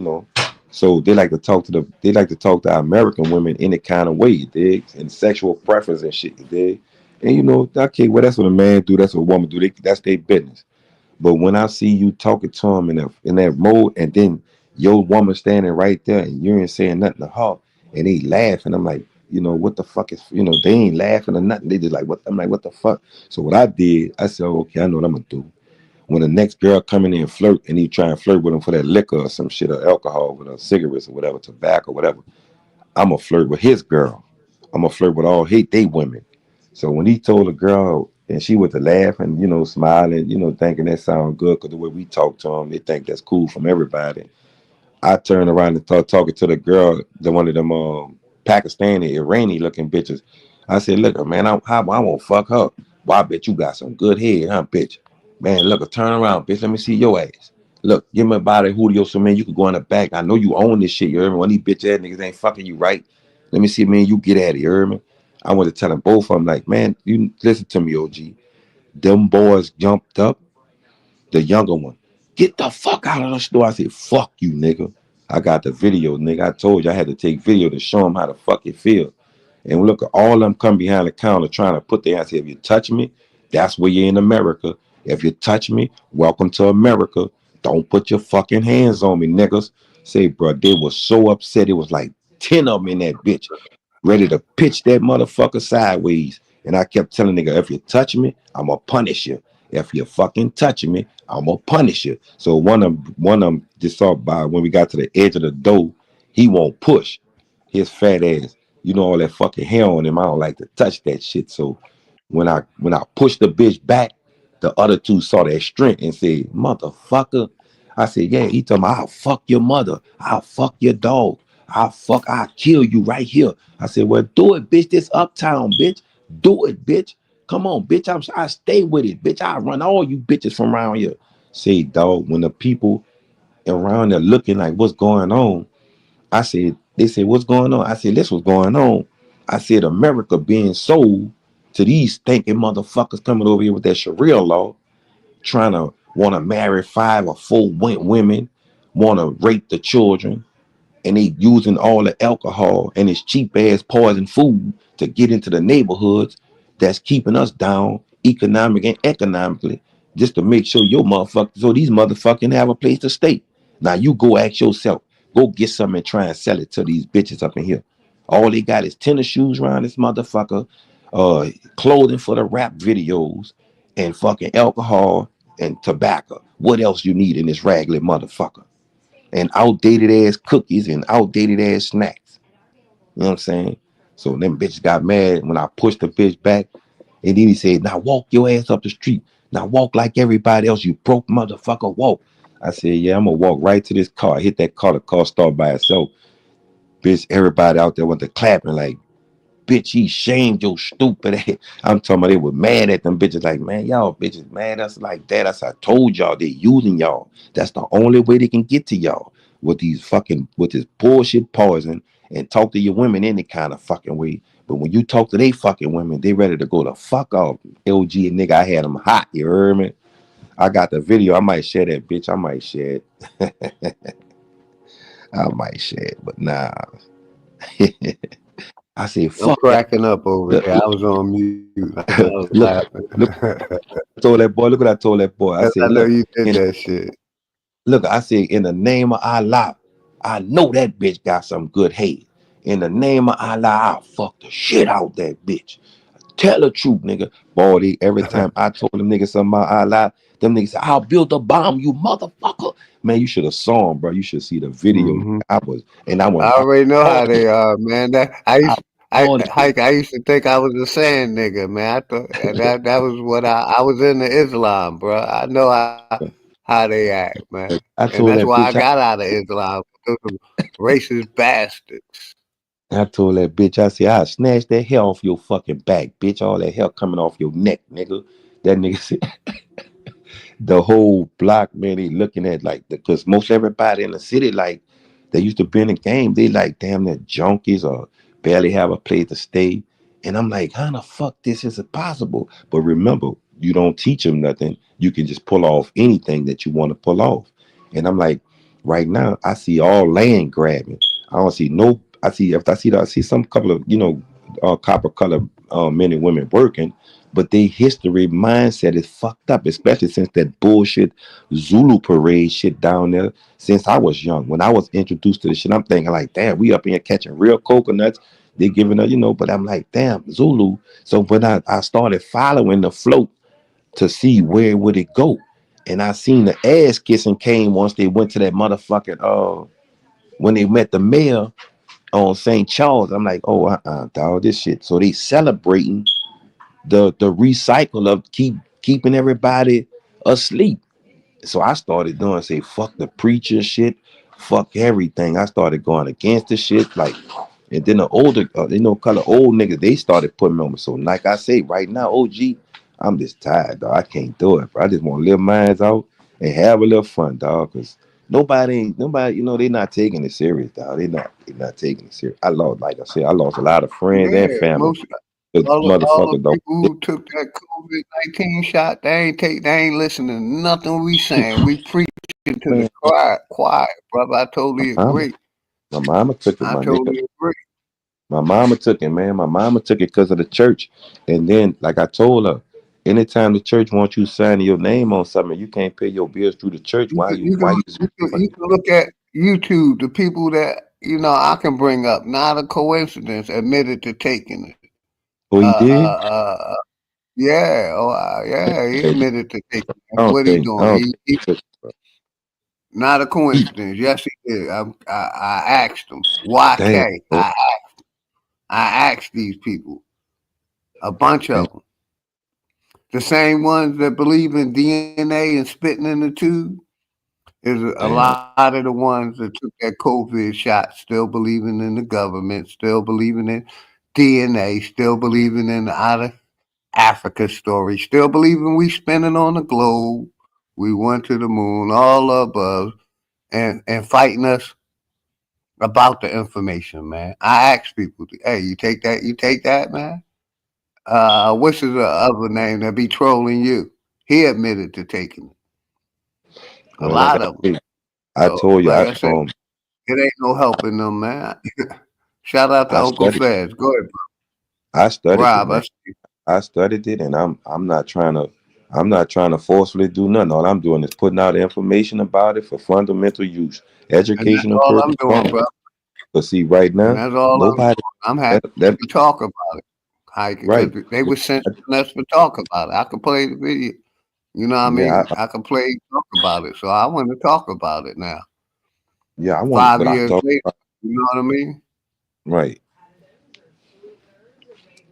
So they like to talk to our American women any kind of way. You dig? And sexual preference and shit. You dig? And okay, well that's what a man do. That's what a woman do. That's their business. But when I see you talking to him in that mode, and then your woman standing right there, and you ain't saying nothing to her, and they laughing, I'm like, what the fuck is, they ain't laughing or nothing. They just like, what? I'm like, what the fuck? So what I did, I said, okay, I know what I'm gonna do. When the next girl come in and flirt, and he try and flirt with him for that liquor or some shit or alcohol, with cigarettes or whatever, tobacco, whatever, I'm gonna flirt with his girl. I'm gonna flirt with all they women. So when he told a girl and she was to laugh and smiling, thinking that sound good because the way we talk to them, they think that's cool from everybody. I turned around and start talking to the girl, one of them Pakistani, Iranian looking bitches. I said, look, man, I won't fuck her. Well, I bet you got some good head, huh, bitch? Man, look, turn around, bitch. Let me see your ass. Look, give me a body Julio, so man, you can go in the back. I know you own this shit. You heard me? One of these bitch ass niggas ain't fucking you right. Let me see, man, you get at it. You heard me? I want to tell them both of them, like, man, you listen to me, OG. Them boys jumped up. The younger one, get the fuck out of the store. I said, fuck you, nigga. I got the video, nigga. I told you I had to take video to show them how the fuck it feel. And look at all of them come behind the counter trying to put their hands. If you touch me, that's where you're in America. If you touch me, welcome to America. Don't put your fucking hands on me, niggas. Say, bro, they were so upset. It was like 10 of them in that bitch, ready to pitch that motherfucker sideways. And I kept telling nigga, if you touch me, I'ma punish you. If you fucking touch me, I'ma punish you. So one of them just saw by when we got to the edge of the door, he won't push his fat ass. All that fucking hair on him. I don't like to touch that shit. So when I pushed the bitch back, the other two saw that strength and said, motherfucker. I said, yeah, he told me, I'll fuck your mother. I'll fuck your dog. I'll kill you right here. I said, well, do it, bitch. This uptown, bitch. Do it, bitch. Come on, bitch. I stay with it, bitch. I run all you bitches from around here. Say, dog, when the people around there looking like what's going on, I said, they said, what's going on? I said, this was going on. I said, America being sold to these thinking motherfuckers coming over here with that Sharia law, trying to want to marry 5 or 4 women, want to rape the children, and they using all the alcohol and this cheap ass poison food to get into the neighborhoods that's keeping us down economic and economically, just to make sure your motherfuckers, so these motherfucking have a place to stay. Now you go ask yourself, go get something and try and sell it to these bitches up in here. All they got is tennis shoes around this motherfucker, clothing for the rap videos, and fucking alcohol and tobacco. What else you need in this raggedy motherfucker? And outdated ass cookies and outdated ass snacks. You know what I'm saying? So them bitches got mad when I pushed the bitch back. And then he said, now walk your ass up the street. Now walk like everybody else, you broke motherfucker, walk. I said, yeah, I'm gonna walk right to this car. Hit that car, the car started by itself. Bitch, everybody out there went to clapping like, bitch, he shamed your stupid ass. I'm talking about they were mad at them bitches like, man, y'all bitches mad at us like that. I told y'all they using y'all. That's the only way they can get to y'all with this bullshit poison and talk to your women any kind of fucking way. But when you talk to they fucking women, they ready to go the fuck off. LG and nigga, I had them hot. You heard me? I got the video. I might share that bitch. I might share it. I might share it, but nah. I said, I'm fuck that. cracking up over here. I was on mute. I was Look, laughing. look, I told that boy, look what I told that boy. I I said, know look, you did that shit. look, I said, in the name of Allah, I know that bitch got some good hate. In the name of Allah, I'll fuck the shit out that bitch. Tell the truth, nigga. Boy, every time I told them niggas something about Allah, them niggas said, I'll build a bomb, you motherfucker. Man, you should have saw him, bro. You should see the video. Mm-hmm. I I already know how they are, man. I used to think I was a sand nigga, man. I thought that was what I was into Islam, bro. I know how they act, man, I and told that's that why I bitch, got out of Islam. Those racist bastards. I told that bitch, I said, I'll snatch that hair off your fucking back, bitch. All that hair coming off your neck, nigga. That nigga said, the whole block, man, they looking at like, because most everybody in the city, like, they used to be in the game, they like, damn, they're junkies or barely have a place to stay. And I'm like, how the fuck this is possible? But remember, you don't teach them nothing. You can just pull off anything that you want to pull off. And I'm like, right now, I see all land grabbing. I don't see no. I see some couple of copper color men and women working, but their history mindset is fucked up, especially since that bullshit Zulu parade shit down there. Since I was young, when I was introduced to the shit, I'm thinking like, damn, we up here catching real coconuts. They giving us, but I'm like, damn, Zulu. So when I started following the float to see where would it go, and I seen the ass kissing came once they went to that motherfucking when they met the mayor on St. Charles. I'm like, oh, dog, this shit. So they celebrating the recycle of keeping everybody asleep. So I started doing say fuck the preacher shit, fuck everything. I started going against the shit, like, and then the older, color old niggas, they started putting me on. So like I say, right now, OG, I'm just tired, dog. I can't do it, bro. I just want to live mines out and have a little fun, dog. Cause nobody, they not taking it serious, dog. They not taking it serious. Like I said, I lost a lot of friends Yeah, and family. most The all the motherfucker, dog. people who took that COVID-19 shot, they ain't listening to nothing we saying. We preaching to the Man, choir, brother. I totally my mama, agree. my mama took it, I my nigga. totally agree. My mama took it, man. My mama took it because of the church. And then, like I told her, anytime the church wants you signing your name on something, you can't pay your bills through the church. You can, you Why can, you you can look at YouTube. The people that I can bring up, not a coincidence, admitted to taking it. Oh, he did? Yeah. Yeah. He admitted to taking it. That's what he I doing. don't He think not a coincidence. Yes, he did. I asked him. damn, YK. bro. I asked these people, a bunch Damn, of them, the same ones that believe in DNA and spitting in the tube. Is a damn. lot of the ones that took that COVID shot still believing in the government, still believing in DNA, still believing in the out of Africa story, still believing we spinning on the globe, we went to the moon, all above, and fighting us about the information, man. I ask people, hey, you take that, man. What's his other name that be trolling you? He admitted to taking it. A Well, like lot I of them. said, I So, told you, like I said, it ain't no helping them, man. Shout out to I Uncle studied, Fez. Go ahead, I studied it, Rob. man. I studied it, and I'm not trying to forcefully do nothing. All I'm doing is putting out information about it for fundamental use, And that's educational all I'm purpose doing, only. bro. But see, right And now, that's all I'm doing. nobody I'm happy that to talk about it. Because right. they were censoring us for talk about it. I could play the video. You know what I Yeah, mean? I can talk about it. So I want to talk about it now. I want, 5 but I years thought, later. You know what I mean? right,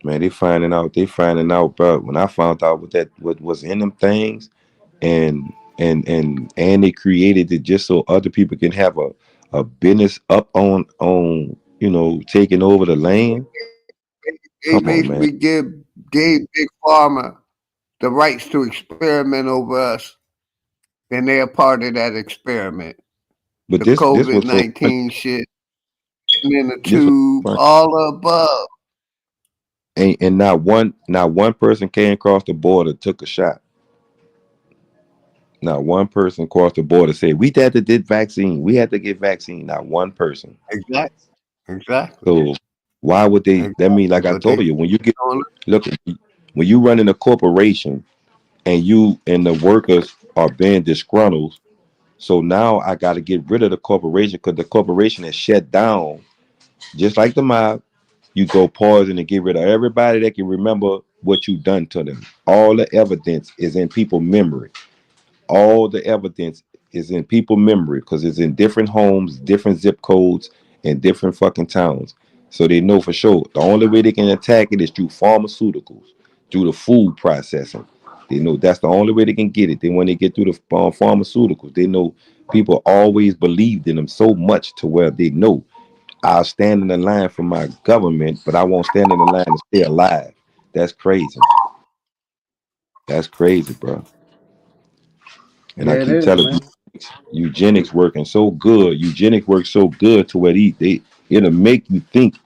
man. They finding out, bro. When I found out what was in them things, and they created it just so other people can have a business up on taking over the land. They basically gave Big Pharma the rights to experiment over us, and they're part of that experiment. But the this was so COVID-19 shit, and in the this was tube, funny. all above. And not one person came across the border took a shot. Not one person crossed the border said we had to get vaccine. We had to get vaccine. Not one person. Exactly. So why would they? Exactly. That mean, like I But they told you, when you get look, when you run in a corporation and you and the workers are being disgruntled, so now I got to get rid of the corporation because the corporation is shut down. Just like the mob, you go poison and get rid of everybody that can remember what you done to them. All the evidence is in people's memory. All the evidence is in people's memory because it's in different homes, different zip codes, and different fucking towns. So they know for sure. The only way they can attack it is through pharmaceuticals, through the food processing. They know that's the only way they can get it. Then when they get through the pharmaceuticals, they know people always believed in them so much to where they know I'll stand in the line for my government, but I won't stand in the line to stay alive. That's crazy. That's crazy, bro. And I Yeah, it keep is, telling man. you, eugenics working so good. Eugenics works so good to where it'll make you think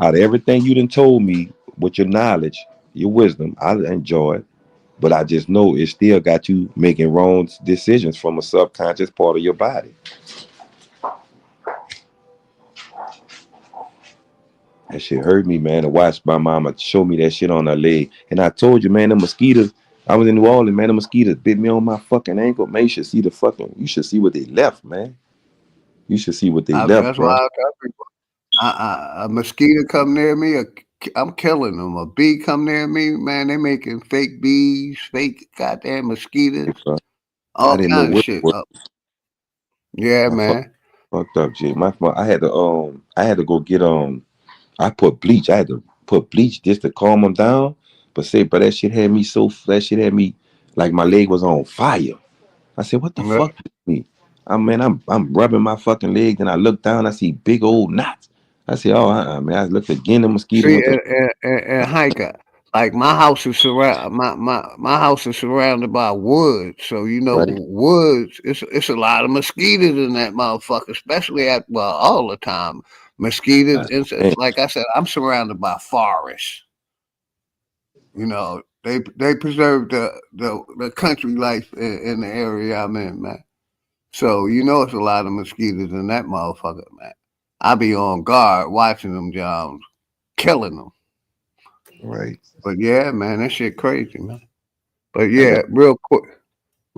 out of everything you done told me with your knowledge, your wisdom. I enjoy it, but I just know it still got you making wrong decisions from a subconscious part of your body. That shit hurt me, man, to watch my mama show me that shit on her leg. And I told you, man, the mosquitoes, I was in New Orleans, man, the mosquitoes bit me on my fucking ankle. Man, you should see what they left, man. You should see what they left, That's why bro. I tell people, a mosquito come near me, I'm killing them. A bee come near me, man, they making fake bees, fake goddamn mosquitoes, I all didn't know kind of what it shit. was. Yeah, I man. fucked up, G. I had to go get I put bleach. I had to put bleach just to calm them down. But that shit had me like my leg was on fire. I said, what the Yeah. fuck with me? I'm rubbing my fucking leg, and I look down, I see big old knots. I said, oh, man. I looked again, the mosquito See, went to and hiker, like my house is surrounded by woods, so right. woods. It's a lot of mosquitoes in that motherfucker, especially all the time. Mosquitoes, Man, insects. Like I said, I'm surrounded by forests. They preserve the country life in the area I'm in, man. So it's a lot of mosquitoes in that motherfucker, man. I be on guard watching them jobs, killing them. right. But yeah, man, that shit crazy, man. But I got yeah, real go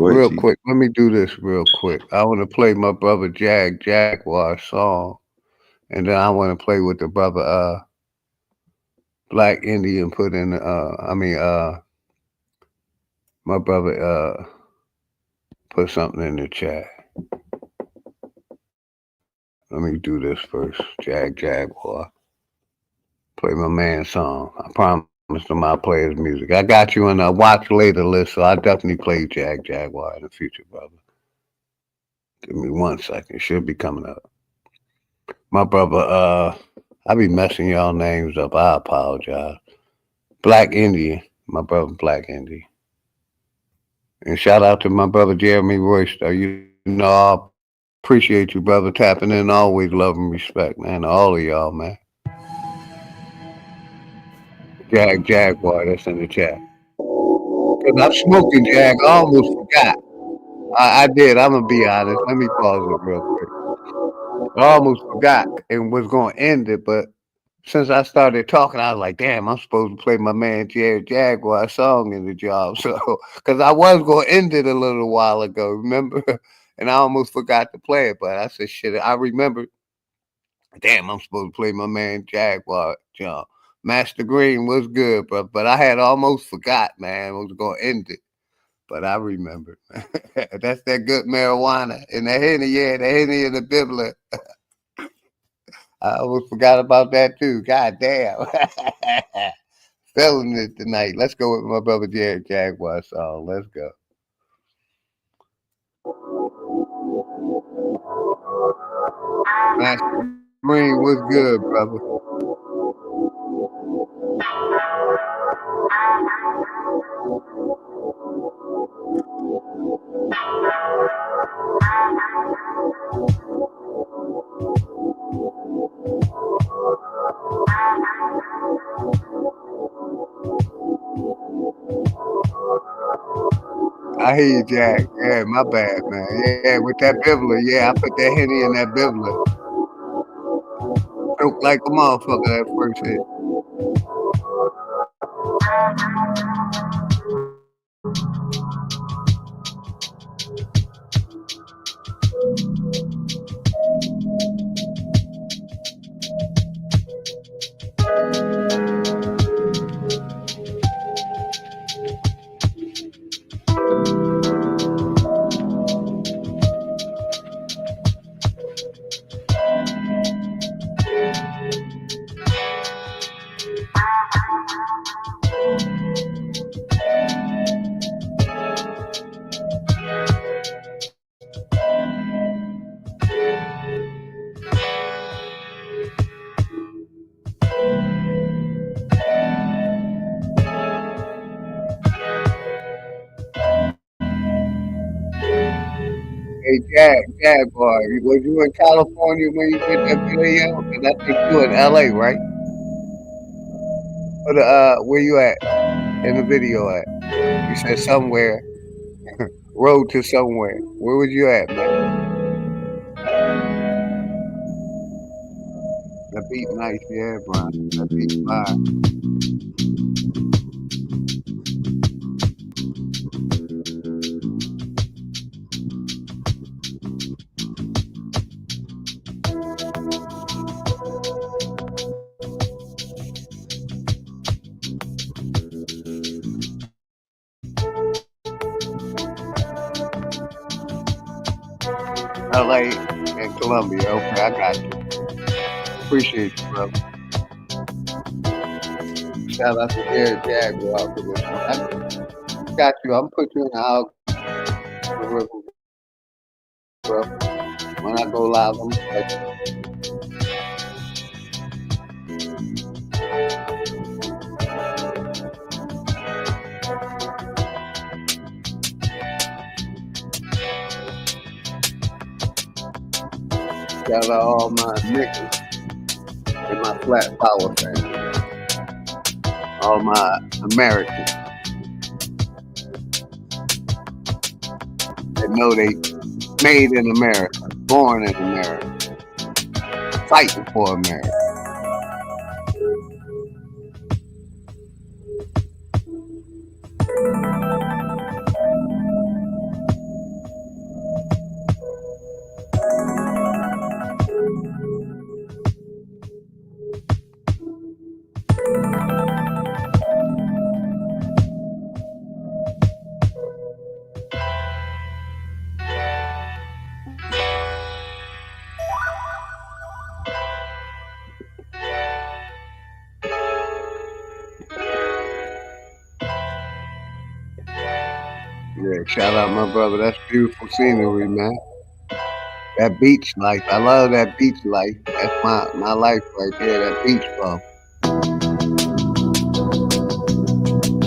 ahead, G. quick. Let me do this real quick. I want to play my brother Jaguar song, and then I want to play with the brother Black Indian put in. My brother put something in the chat. Let me do this first. Jaguar. Play my man's song. I promise him I'll play his music. I got you on the watch later list, so I'll definitely play Jaguar in the future, brother. Give me 1 second. Should be coming up. My brother, I be messing y'all names up. I apologize. Black Indian. My brother Black Indian. And shout out to my brother Jeremy Royster. I appreciate you, brother, tapping in. Always love and respect, man. To all of y'all, man. Jaguar, that's in the chat. Because I'm smoking, Jag. I almost forgot. I did. I'm going to be honest. Let me pause it real quick. I almost forgot and was going to end it, but since I started talking, I was like, damn, I'm supposed to play my man Jared Jaguar song in the job. So, because I was going to end it a little while ago, remember? And I almost forgot to play it, but I said, shit, I remembered. Damn, I'm supposed to play my man Jaguar, John. Master Green was good, but I had almost forgot, man. I was going to end it. But I remembered. That's that good marijuana. And the Henny, yeah, the Henny and the Bibler. I almost forgot about that too. God damn. Feeling it tonight. Let's go with my brother Jared Jaguar song. Let's go. Master Green was good, brother. I hear you, Jack. Yeah, my bad, man. Yeah, with that Bibler. Yeah, I put that Henny in that Bibler. Choke like a motherfucker that first hit. Hey, Jaguar, was you in California when you did that video? Because I think you in LA, right? Or where you at in the video at? You said somewhere, road to somewhere. Where was you at, man? That beat nice, yeah, bro. That beat fire. LA and Columbia. Okay, I got you. Appreciate you, brother. Shout out to Jared Jaguar for this one. I got you. I'm putting you in the algorithm, bro. When I go live, I'm like, shout out all my niggas and my Flat Power family. All my Americans that know they made in America, born in America, fighting for America. Yeah, shout out my brother. That's beautiful scenery, man. That beach life. I love that beach life. That's my life right there, that beach bum.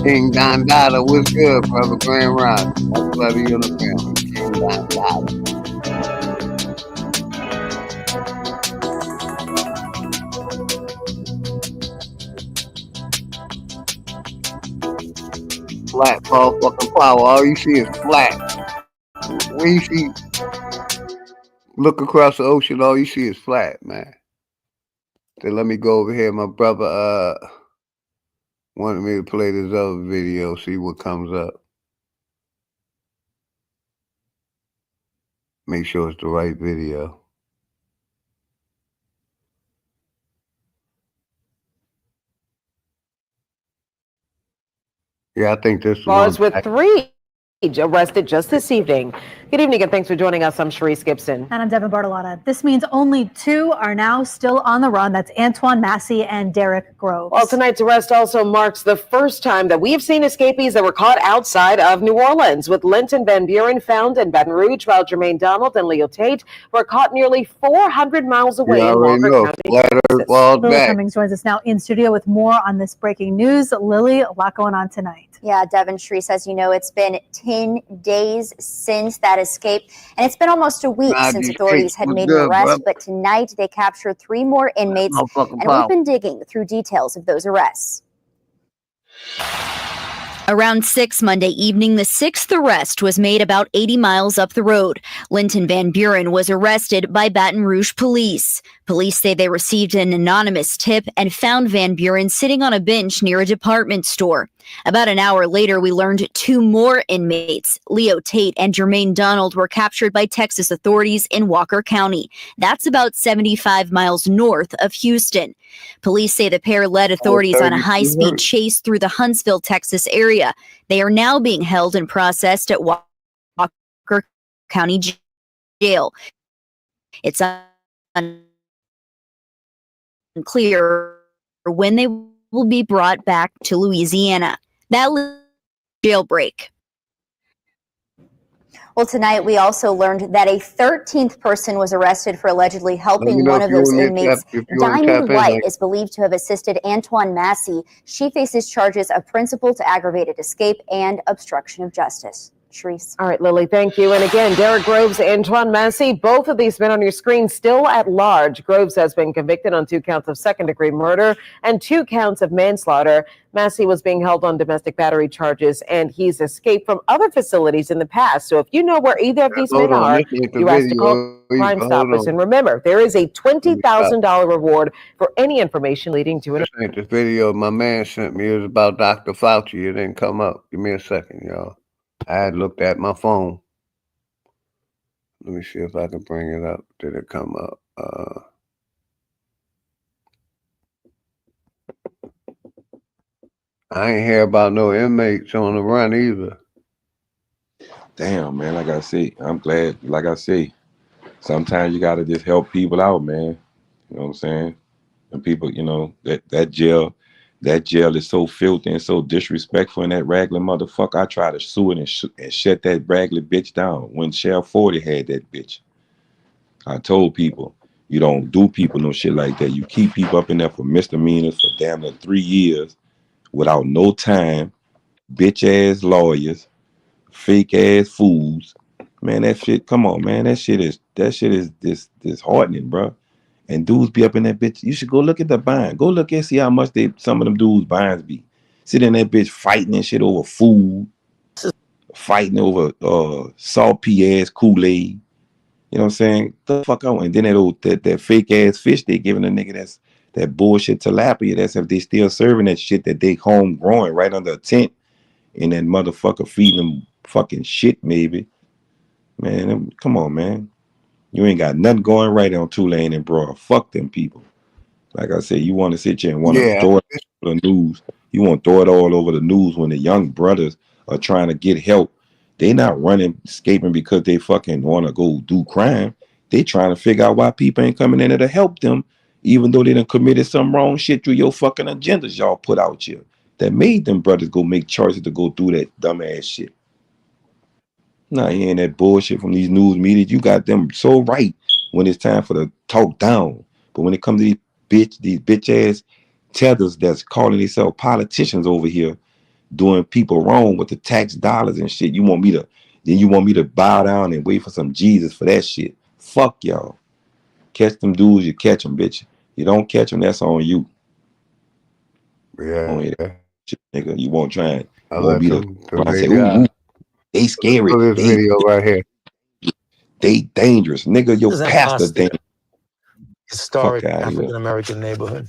King Don Dada, what's good, brother? Grand Rise. That's brother you in the family. King Don Dada. Flat fucking power. All you see is flat. Where you see, look across the ocean, all you see is flat, man. So let me go over here. My brother wanted me to play this other video, see what comes up. Make sure it's the right video. Yeah, I think this Bars with 3 arrested just this evening. Good evening and thanks for joining us. I'm Sharice Gibson. And I'm Devin Bartolotta. This means only 2 are now still on the run. That's Antoine Massey and Derek Groves. Well, tonight's arrest also marks the first time that we've seen escapees that were caught outside of New Orleans, with Linton Van Buren found in Baton Rouge, while Jermaine Donald and Leo Tate were caught nearly 400 miles away in Walker County. Lily Cummings joins us now in studio with more on this breaking news. Lily, a lot going on tonight. Yeah, Devin, Sharice, as you know, it's been 10 days since that escape, and it's been almost a week since authorities had made an arrest, but tonight they captured 3 more inmates, and we've been digging through details of those arrests. Around 6 Monday evening, the sixth arrest was made about 80 miles up the road. Linton Van Buren was arrested by Baton Rouge police. Police say they received an anonymous tip and found Van Buren sitting on a bench near a department store. About an hour later, we learned 2 more inmates, Leo Tate and Jermaine Donald, were captured by Texas authorities in Walker County. That's about 75 miles north of Houston. Police say the pair led authorities on a high-speed chase through the Huntsville, Texas area. They are now being held and processed at Walker County Jail. It's unclear when they will be brought back to Louisiana. That jailbreak. Well, tonight we also learned that a 13th person was arrested for allegedly helping one of those inmates. Diamond White is believed to have assisted Antoine Massey. She faces charges of principal to aggravated escape and obstruction of justice. Sharice. All right, Lily, thank you. And again, Derek Groves, Antoine Massey, both of these men on your screen still at large. Groves has been convicted on 2 counts of second-degree murder and 2 counts of manslaughter. Massey was being held on domestic battery charges, and he's escaped from other facilities in the past. So if you know where either of these men are, you ask to call Crime Stoppers. And remember, there is a $20,000 reward for any information leading to an... This video my man sent me is about Dr. Fauci. It didn't come up. Give me a second, y'all. I had looked at my phone. Let me see if I can bring it up. Did it come up? I ain't hear about no inmates on the run either. Damn, man, like I say, I'm glad, like I say, sometimes you gotta just help people out, man. You know what I'm saying? And people, you know, that jail is so filthy and so disrespectful, and that Raglan motherfucker, I try to sue it and shut that Raglan bitch down. When Sheriff 40 had that bitch, I told people, you don't do people no shit like that. You keep people up in there for misdemeanors for damn near 3 years without no time, bitch ass lawyers, fake ass fools. Man, that shit, come on, man. That shit is disheartening, bro. And dudes be up in that bitch. You should go look at the bind. Go look and see how much some of them dudes binds be. Sit in that bitch fighting and shit over food, fighting over salty ass Kool-Aid. You know what I'm saying? The fuck on. And then that fake ass fish they giving a nigga that bullshit tilapia. That's if they still serving that shit that they home growing right under a tent, and that motherfucker feeding them fucking shit maybe. Man, come on, man. You ain't got nothing going right on Tulane and Broad. Fuck them people. Like I said, you want to sit here and want to throw it over the news. You want to throw it all over the news when the young brothers are trying to get help. They not running, escaping because they fucking want to go do crime. They trying to figure out why people ain't coming in there to help them, even though they done committed some wrong shit through your fucking agendas y'all put out here that made them brothers go make choices to go do that dumbass shit. Nah, you ain't that bullshit from these news media. You got them so right when it's time for the talk down. But when it comes to these bitch ass tethers that's calling themselves politicians over here doing people wrong with the tax dollars and shit, you want me to bow down and wait for some Jesus for that shit. Fuck y'all. Catch them dudes, you catch them, bitch. You don't catch them, that's on you. Yeah. On you, nigga. You won't try and I'll be the say, ooh, they scary. Look at this video right here. They dangerous. Nigga, your pastor dangerous. Historic African American neighborhood.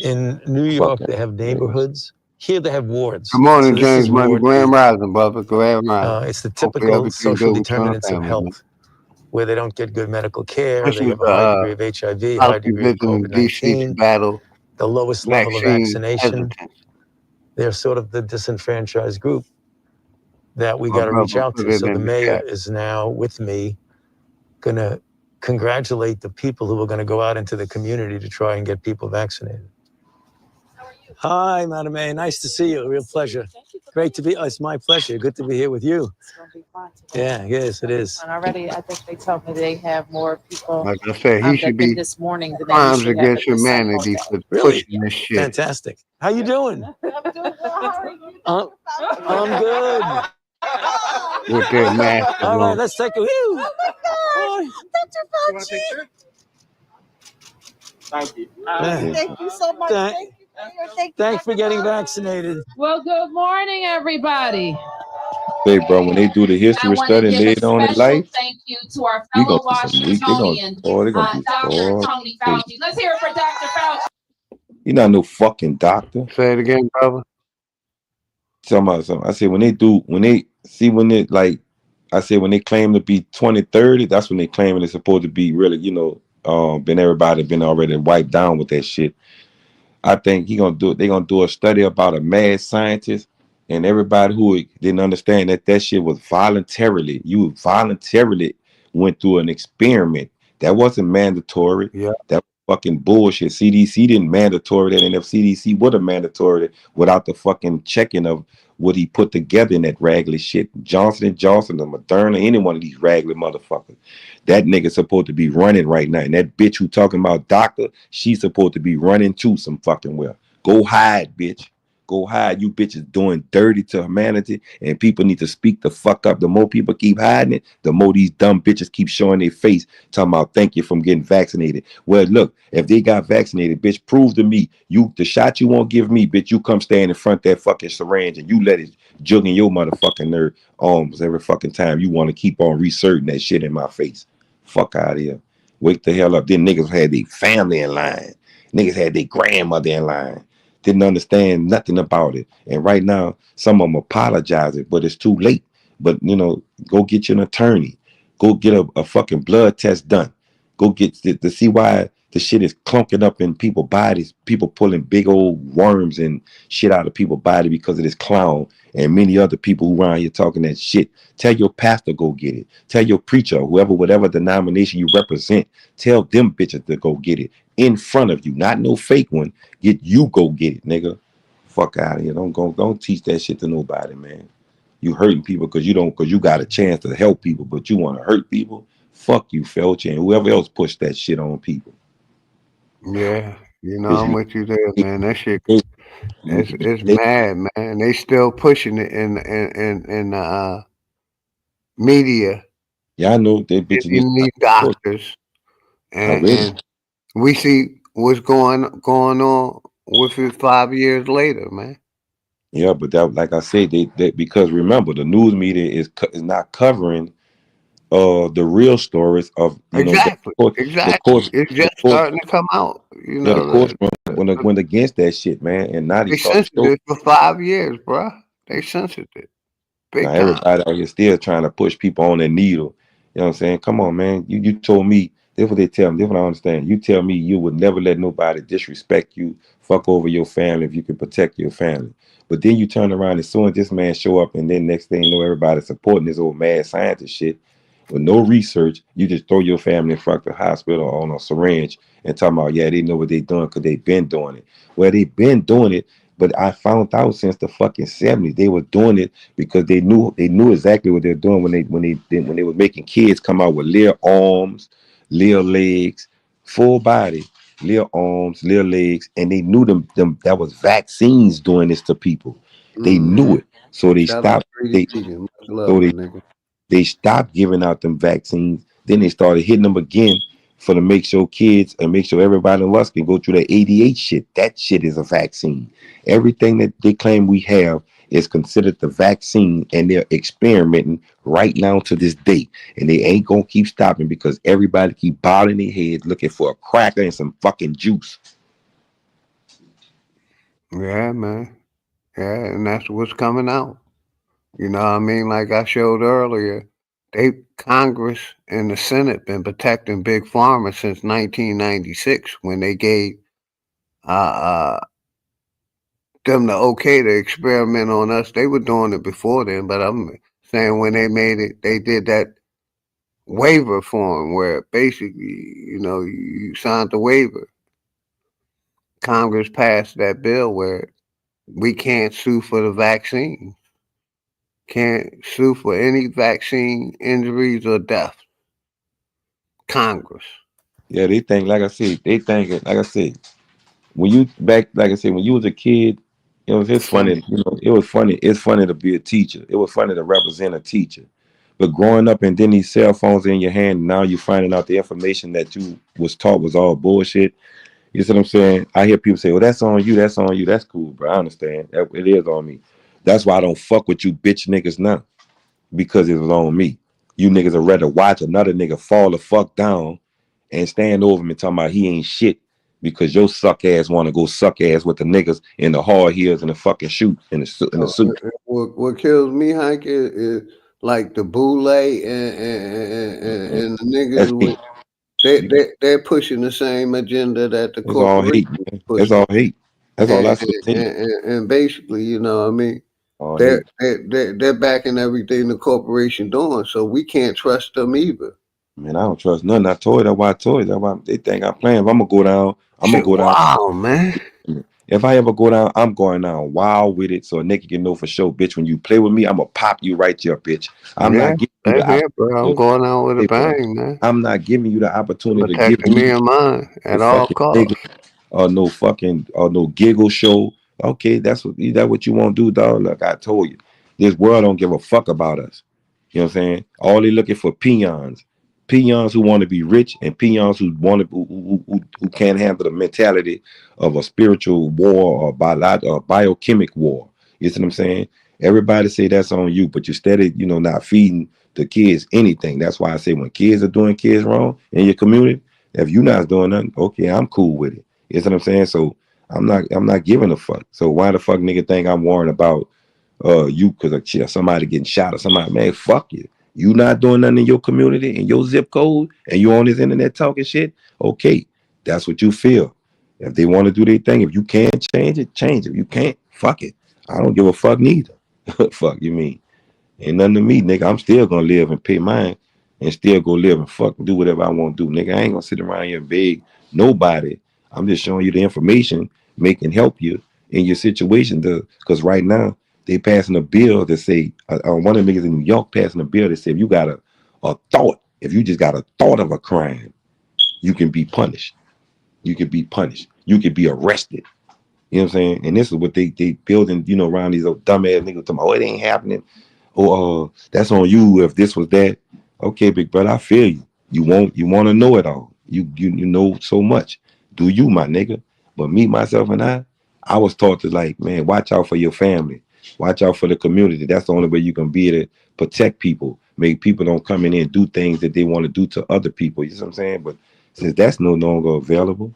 In New York, they have neighborhoods. Here they have wards. Good morning, James Money. Grand Rising, brother. Grand Rising. It's the typical social determinants of health, where they don't get good medical care. They have a high degree of HIV, high degree of COVID-19, the lowest level of vaccination. They're sort of the disenfranchised group that we got to reach out to. So the mayor is now with me, going to congratulate the people who are going to go out into the community to try and get people vaccinated. Hi, Madam Mayor. Nice to see you. A real pleasure. Great to be. Oh, it's my pleasure. Good to be here with you. It's going to be fun today. Yeah, yes, it is. And already, I think they told me they have more people. Like I said, he should be this morning than crimes against humanity for pushing this shit. Fantastic. How you doing? I'm doing well. How are you? I'm good. With their masks All on. right, let's take a view. Oh my gosh, Dr. Fauci. Thank you. Thank you so much. Thank you. Thanks for getting vaccinated. Well, good morning, everybody. Hey, bro, when they do the history study and lay it on in life, Thank you to our we gonna fellow do some weak. They gonna Washingtonian, they gonna do Dr. Tony Fauci. Let's hear it for Dr. Fauci. You're not no fucking doctor. Say it again, brother. Talking about something. I said when they claim to be 2030, that's when they claim it's supposed to be really, been everybody been already wiped down with that shit. I think they're gonna do a study about a mad scientist and everybody who didn't understand that shit was voluntarily. You voluntarily went through an experiment. That wasn't mandatory. Yeah. That was fucking bullshit. CDC didn't mandatory that, and if CDC would have mandatory it without the fucking checking of what he put together in that raggedy shit, Johnson & Johnson, or Moderna, any one of these raggedy motherfuckers, that nigga's supposed to be running right now. And that bitch who talking about doctor, she's supposed to be running too some fucking well. Go hide, bitch. Go hide. You bitches doing dirty to humanity, and people need to speak the fuck up. The more people keep hiding it, the more these dumb bitches keep showing their face, talking about thank you from getting vaccinated. Well, look, if they got vaccinated, bitch, prove to me, the shot you won't give me, bitch, you come stand in front of that fucking syringe and you let it jug in your motherfucking nerve arms every fucking time you want to keep on researching that shit in my face. Fuck out of here. Wake the hell up. Then niggas had their family in line. Niggas had their grandmother in line. Didn't understand nothing about it. And right now, some of them apologizing, but it's too late. But, go get you an attorney. Go get a fucking blood test done. Go get to see why the shit is clunking up in people's bodies. People pulling big old worms and shit out of people's body because of this clown and many other people who around here talking that shit. Tell your pastor go get it. Tell your preacher, whatever denomination you represent, tell them bitches to go get it in front of you. Not no fake one. Go get it, nigga. Fuck out of here. Don't teach that shit to nobody, man. You hurting people because you got a chance to help people, but you want to hurt people. Fuck you, Felch, and whoever else pushed that shit on people. Yeah, I'm with you there, man. That shit, it's mad, man. They still pushing it in the media. Yeah, I know they bitches. These doctors, and we see what's going on with it 5 years later, man. Yeah, but that, like I said, they because remember the news media is not covering the real stories of exactly. It's just starting to come out. The court went against that shit, man, and now they censored it for 5 years, bro. They censored it. Now everybody out here still trying to push people on their needle. You know what I'm saying? Come on, man. You told me, this is what they tell me, this is what I understand. You tell me you would never let nobody disrespect you, fuck over your family if you can protect your family. But then you turn around as soon as this man show up, and then next thing you know, everybody supporting this old mad scientist shit with no research. You just throw your family in front of the hospital on a syringe and talking about, yeah, they know what they doing because they've been doing it. Well, they've been doing it, but I found out since the fucking 70s they were doing it because they knew exactly what they're doing when they were making kids come out with little arms, little legs, full body, little arms, little legs, and they knew them that was vaccines doing this to people. They knew it, so they stopped. They stopped giving out them vaccines. Then they started hitting them again to make sure kids and make sure everybody in us can go through that 88 shit. That shit is a vaccine. Everything that they claim we have is considered the vaccine, and they're experimenting right now to this day. And they ain't gonna keep stopping because everybody keep bobbing their heads looking for a cracker and some fucking juice. Yeah, man. Yeah, and that's what's coming out. You know what I mean? Like I showed earlier, Congress and the Senate been protecting Big Pharma since 1996 when they gave them the okay to experiment on us. They were doing it before then, but I'm saying when they made it, they did that waiver form where basically, you signed the waiver. Congress passed that bill where we can't sue for the vaccine. Can't sue for any vaccine injuries or death. Congress. Yeah, they think, like I said, when you was a kid, it's funny. It was funny. It's funny to be a teacher. It was funny to represent a teacher. But growing up and then these cell phones in your hand, now you're finding out the information that you was taught was all bullshit. You see what I'm saying? I hear people say, "Well, that's on you. That's on you." That's cool, bro. I understand. It is on me. That's why I don't fuck with you, bitch niggas now, because it was on me. You niggas would rather watch another nigga fall the fuck down and stand over him and talking about he ain't shit because your suck ass want to go suck ass with the niggas in the hard heels and the fucking shoot in the suit. What kills me, Hank, is like the boule and the niggas with they're pushing the same agenda that the corporation is pushing. It's all hate. That's all I say. And basically, you know what I mean? They're backing everything the corporation doing, so we can't trust them either. Man, I don't trust nothing. I told you that's why I told you. That's why they think I'm playing. If I'm gonna go down, I'm gonna go down. Wow, man. If I ever go down, I'm going down wild with it, so a nigga can know for sure, bitch. When you play with me, I'm gonna pop you right there, bitch. I'm not giving you the opportunity. Bro. I'm going out with a bang, man. I'm not giving you the opportunity to give me and mine at all costs. Or no giggle show. Okay, that's what you want to do, dog. Look, I told you, this world don't give a fuck about us. You know what I'm saying? All they looking for peons who want to be rich, and peons who want to who can't handle the mentality of a spiritual war or biochemic war. You see what I'm saying? Everybody say that's on you, but you steady, not feeding the kids anything. That's why I say when kids are doing kids wrong in your community, if you're not doing nothing, okay, I'm cool with it. You see what I'm saying? So I'm not giving a fuck. So why the fuck nigga think I'm worrying about you because somebody getting shot or somebody? Man, fuck you. You not doing nothing in your community, in your zip code, and you on this internet talking shit, okay, that's what you feel. If they want to do their thing, if you can't change it, change it. If you can't, fuck it. I don't give a fuck neither. Fuck you mean? Ain't nothing to me, nigga. I'm still gonna live and pay mine and still go live and fuck and do whatever I want to do. Nigga, I ain't gonna sit around here and beg nobody. I'm just showing you the information, making help you in your situation. Because right now, they passing a bill that say, one of the niggas in New York passing a bill that said if you got a thought, if you just got a thought of a crime, you can be punished. You can be punished. You can be arrested. You know what I'm saying? And this is what they building, around these old dumbass niggas talking about, oh, it ain't happening. Oh, that's on you if this was that. Okay, big brother, I feel you. You want to know it all. You know so much. Do you, my nigga? But me, myself, and I was taught to like, man, watch out for your family. Watch out for the community. That's the only way you can be able to protect people. Make people don't come in and do things that they want to do to other people. You know what I'm saying? But since that's no longer available,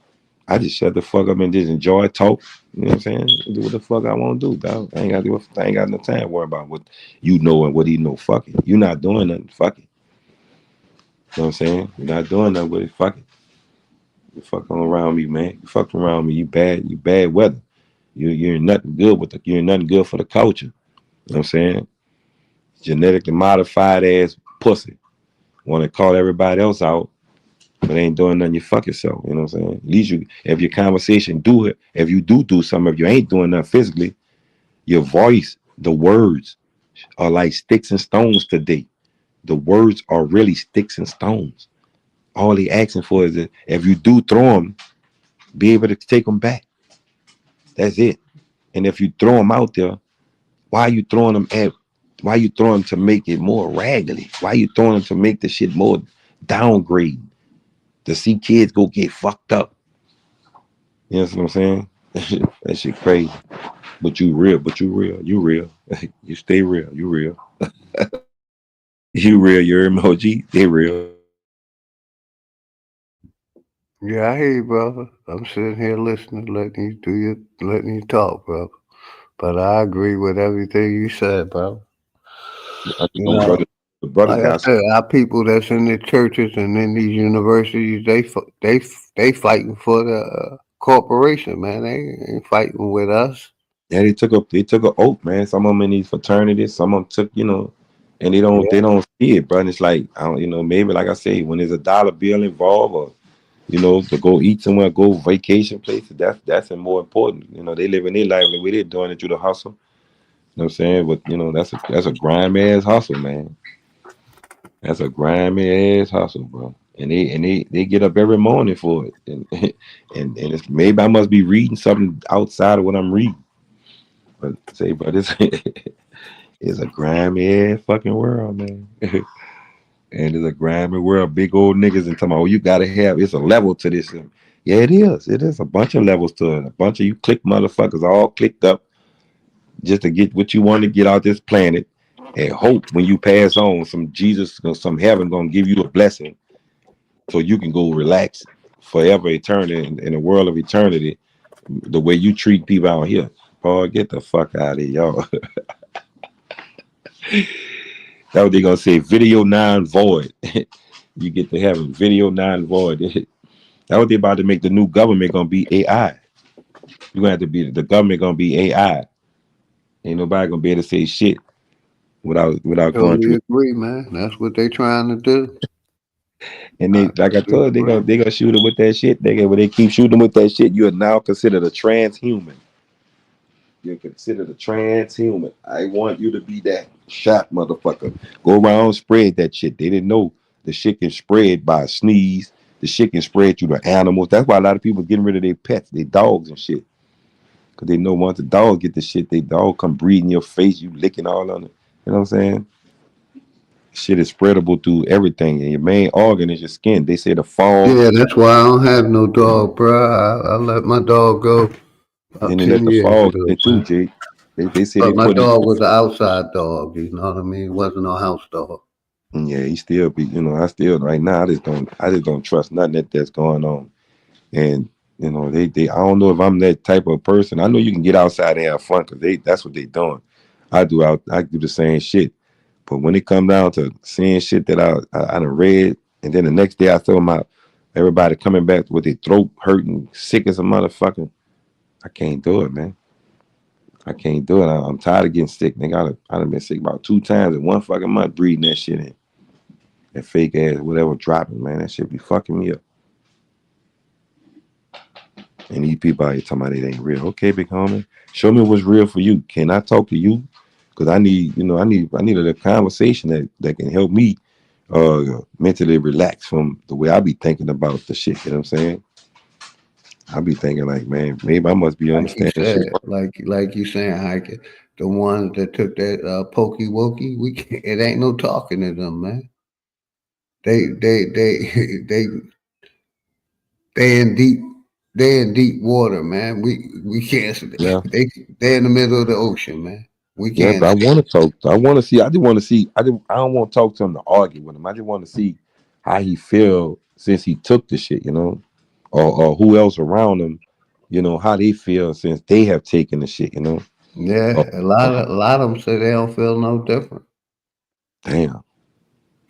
I just shut the fuck up and just enjoy talk. You know what I'm saying? Do what the fuck I want to do, dog. I ain't got no time to worry about what you know and what he know. Fuck it. You not doing nothing. Fuck it. You know what I'm saying? You're not doing nothing with it. Fuck it. You fucking around me, man. You fucking around me. You bad weather. You're nothing good you're nothing good for the culture. You know what I'm saying? Genetically modified ass pussy. Want to call everybody else out, but ain't doing nothing. You fuck yourself. You know what I'm saying? At least if your conversation do it, if you do something, if you ain't doing nothing physically, your voice, the words are like sticks and stones today. The words are really sticks and stones. All they asking for is that if you do throw them, be able to take them back. That's it. And if you throw them out there, why are you throwing them why are you throwing them to make it more raggedy? Why are you throwing them to make the shit more downgrade? To see kids go get fucked up. You know what I'm saying? That shit crazy. But you real. You real. You stay real. You real. You real. Your emoji, they real. Yeah, I hear you, brother. I'm sitting here listening, letting you talk, brother. But I agree with everything you said, bro. Like I said, our people that's in the churches and in these universities, they fighting for the corporation, man. They ain't fighting with us. Yeah, they took a oath, man. Some of them in these fraternities, some of them took, and they don't see it, bro. And it's like, I don't, maybe like I say, when there's a dollar bill involved, or to go eat somewhere, go vacation places, that's more important. They living their life the way they're doing it through the hustle. You know what I'm saying? But that's a grimy ass hustle, man. That's a grimy ass hustle, bro. And they get up every morning for it. And it's, maybe I must be reading something outside of what I'm reading. But it's a grimy ass fucking world, man. And it's a grimy world. Big old niggas and talking about, oh, you gotta have, it's a level to this. Yeah, it is. It is a bunch of levels to it. A bunch of you click motherfuckers all clicked up just to get what you want to get out this planet, and hope when you pass on, some Jesus or some heaven gonna give you a blessing so you can go relax forever, eternity in the world of eternity. The way you treat people out here, Paul, get the fuck out of here, y'all. That's what they gonna say. Video non void. You get to heaven. Video non void. That's what they about to make the new government gonna be AI. You're gonna have to be the government gonna be AI. Ain't nobody gonna be able to say shit without going Totally through. agree, man. That's what they trying to do. And they, like I told you, they gonna shoot them with that shit. When they keep shooting with that shit, you are now considered a transhuman. You're considered a transhuman. I want you to be that shot, motherfucker. Go around, spread that shit. They didn't know the shit can spread by a sneeze. The shit can spread through the animals. That's why a lot of people getting rid of their pets, their dogs and shit. Cause they know once the dog get the shit, they dog come breathe in your face, you licking all on it. You know what I'm saying? Shit is spreadable through everything, and your main organ is your skin. They say the fall. Yeah, that's why I don't have no dog, bro. I let my dog go about Then they 10 let the years fall ago, get it too, man. Jake. They say they But my put it. dog was an outside dog, you know what I mean? It wasn't no house dog. Yeah, he still be. I still right now. I just don't trust nothing that's going on. And they. I don't know if I'm that type of person. I know you can get outside and have fun because that's what they doing. I do the same shit. But when it come down to seeing shit that I done read, and then the next day I saw everybody coming back with their throat hurting, sick as a motherfucker. I can't do it, man. I can't do it. I'm tired of getting sick. Nigga, I done been sick about 2 times in 1 fucking month breathing that shit in. That fake ass, whatever dropping, man. That shit be fucking me up. And these people out here talking about it ain't real. Okay, big homie. Show me what's real for you. Can I talk to you? Because I need a conversation that can help me mentally relax from the way I be thinking about the shit. You know what I'm saying? I be thinking like, man, maybe I must be Like you understanding shit. said, like you saying, Hike, the ones that took that pokey wokey, it ain't no talking to them, man. They in deep water, man. We can't. Yeah. They in the middle of the ocean, man. We Yeah, can't. but I want to talk. I want to see. I just want to see. I don't want to talk to him to argue with him. I just want to see how he feel since he took the shit, or who else around him, how they feel since they have taken the shit, Yeah, a lot of them say they don't feel no different. Damn.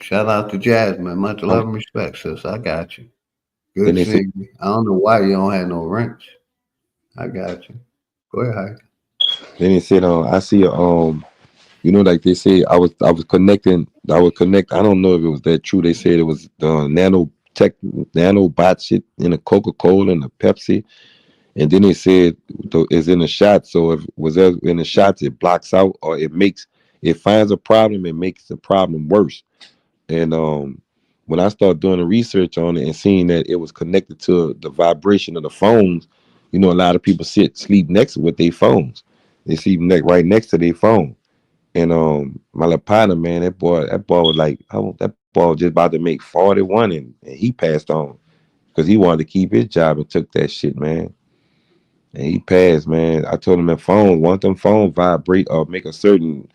Shout out to Jasmine. Much love and respect, sis. I got you. Then Good they seeing you. I don't know why you don't have no wrench. I got you. Go ahead, Hike. Then they said, I see like they say, I was connecting. I would connect. I don't know if it was that true. They said it was nanobot shit in the Coca-Cola and the Pepsi. And then they said it's in the shot. So if it was in the shots, it blocks out or it finds a problem, it makes the problem worse. And when I started doing the research on it and seeing that it was connected to the vibration of the phones, a lot of people sleep next with their phones. They sleep right next to their phone. And my little partner, man, that boy was like, that boy was just about to make 41 and he passed on because he wanted to keep his job and took that shit, man. And he passed, man. I told him that once them phone vibrate or make a certain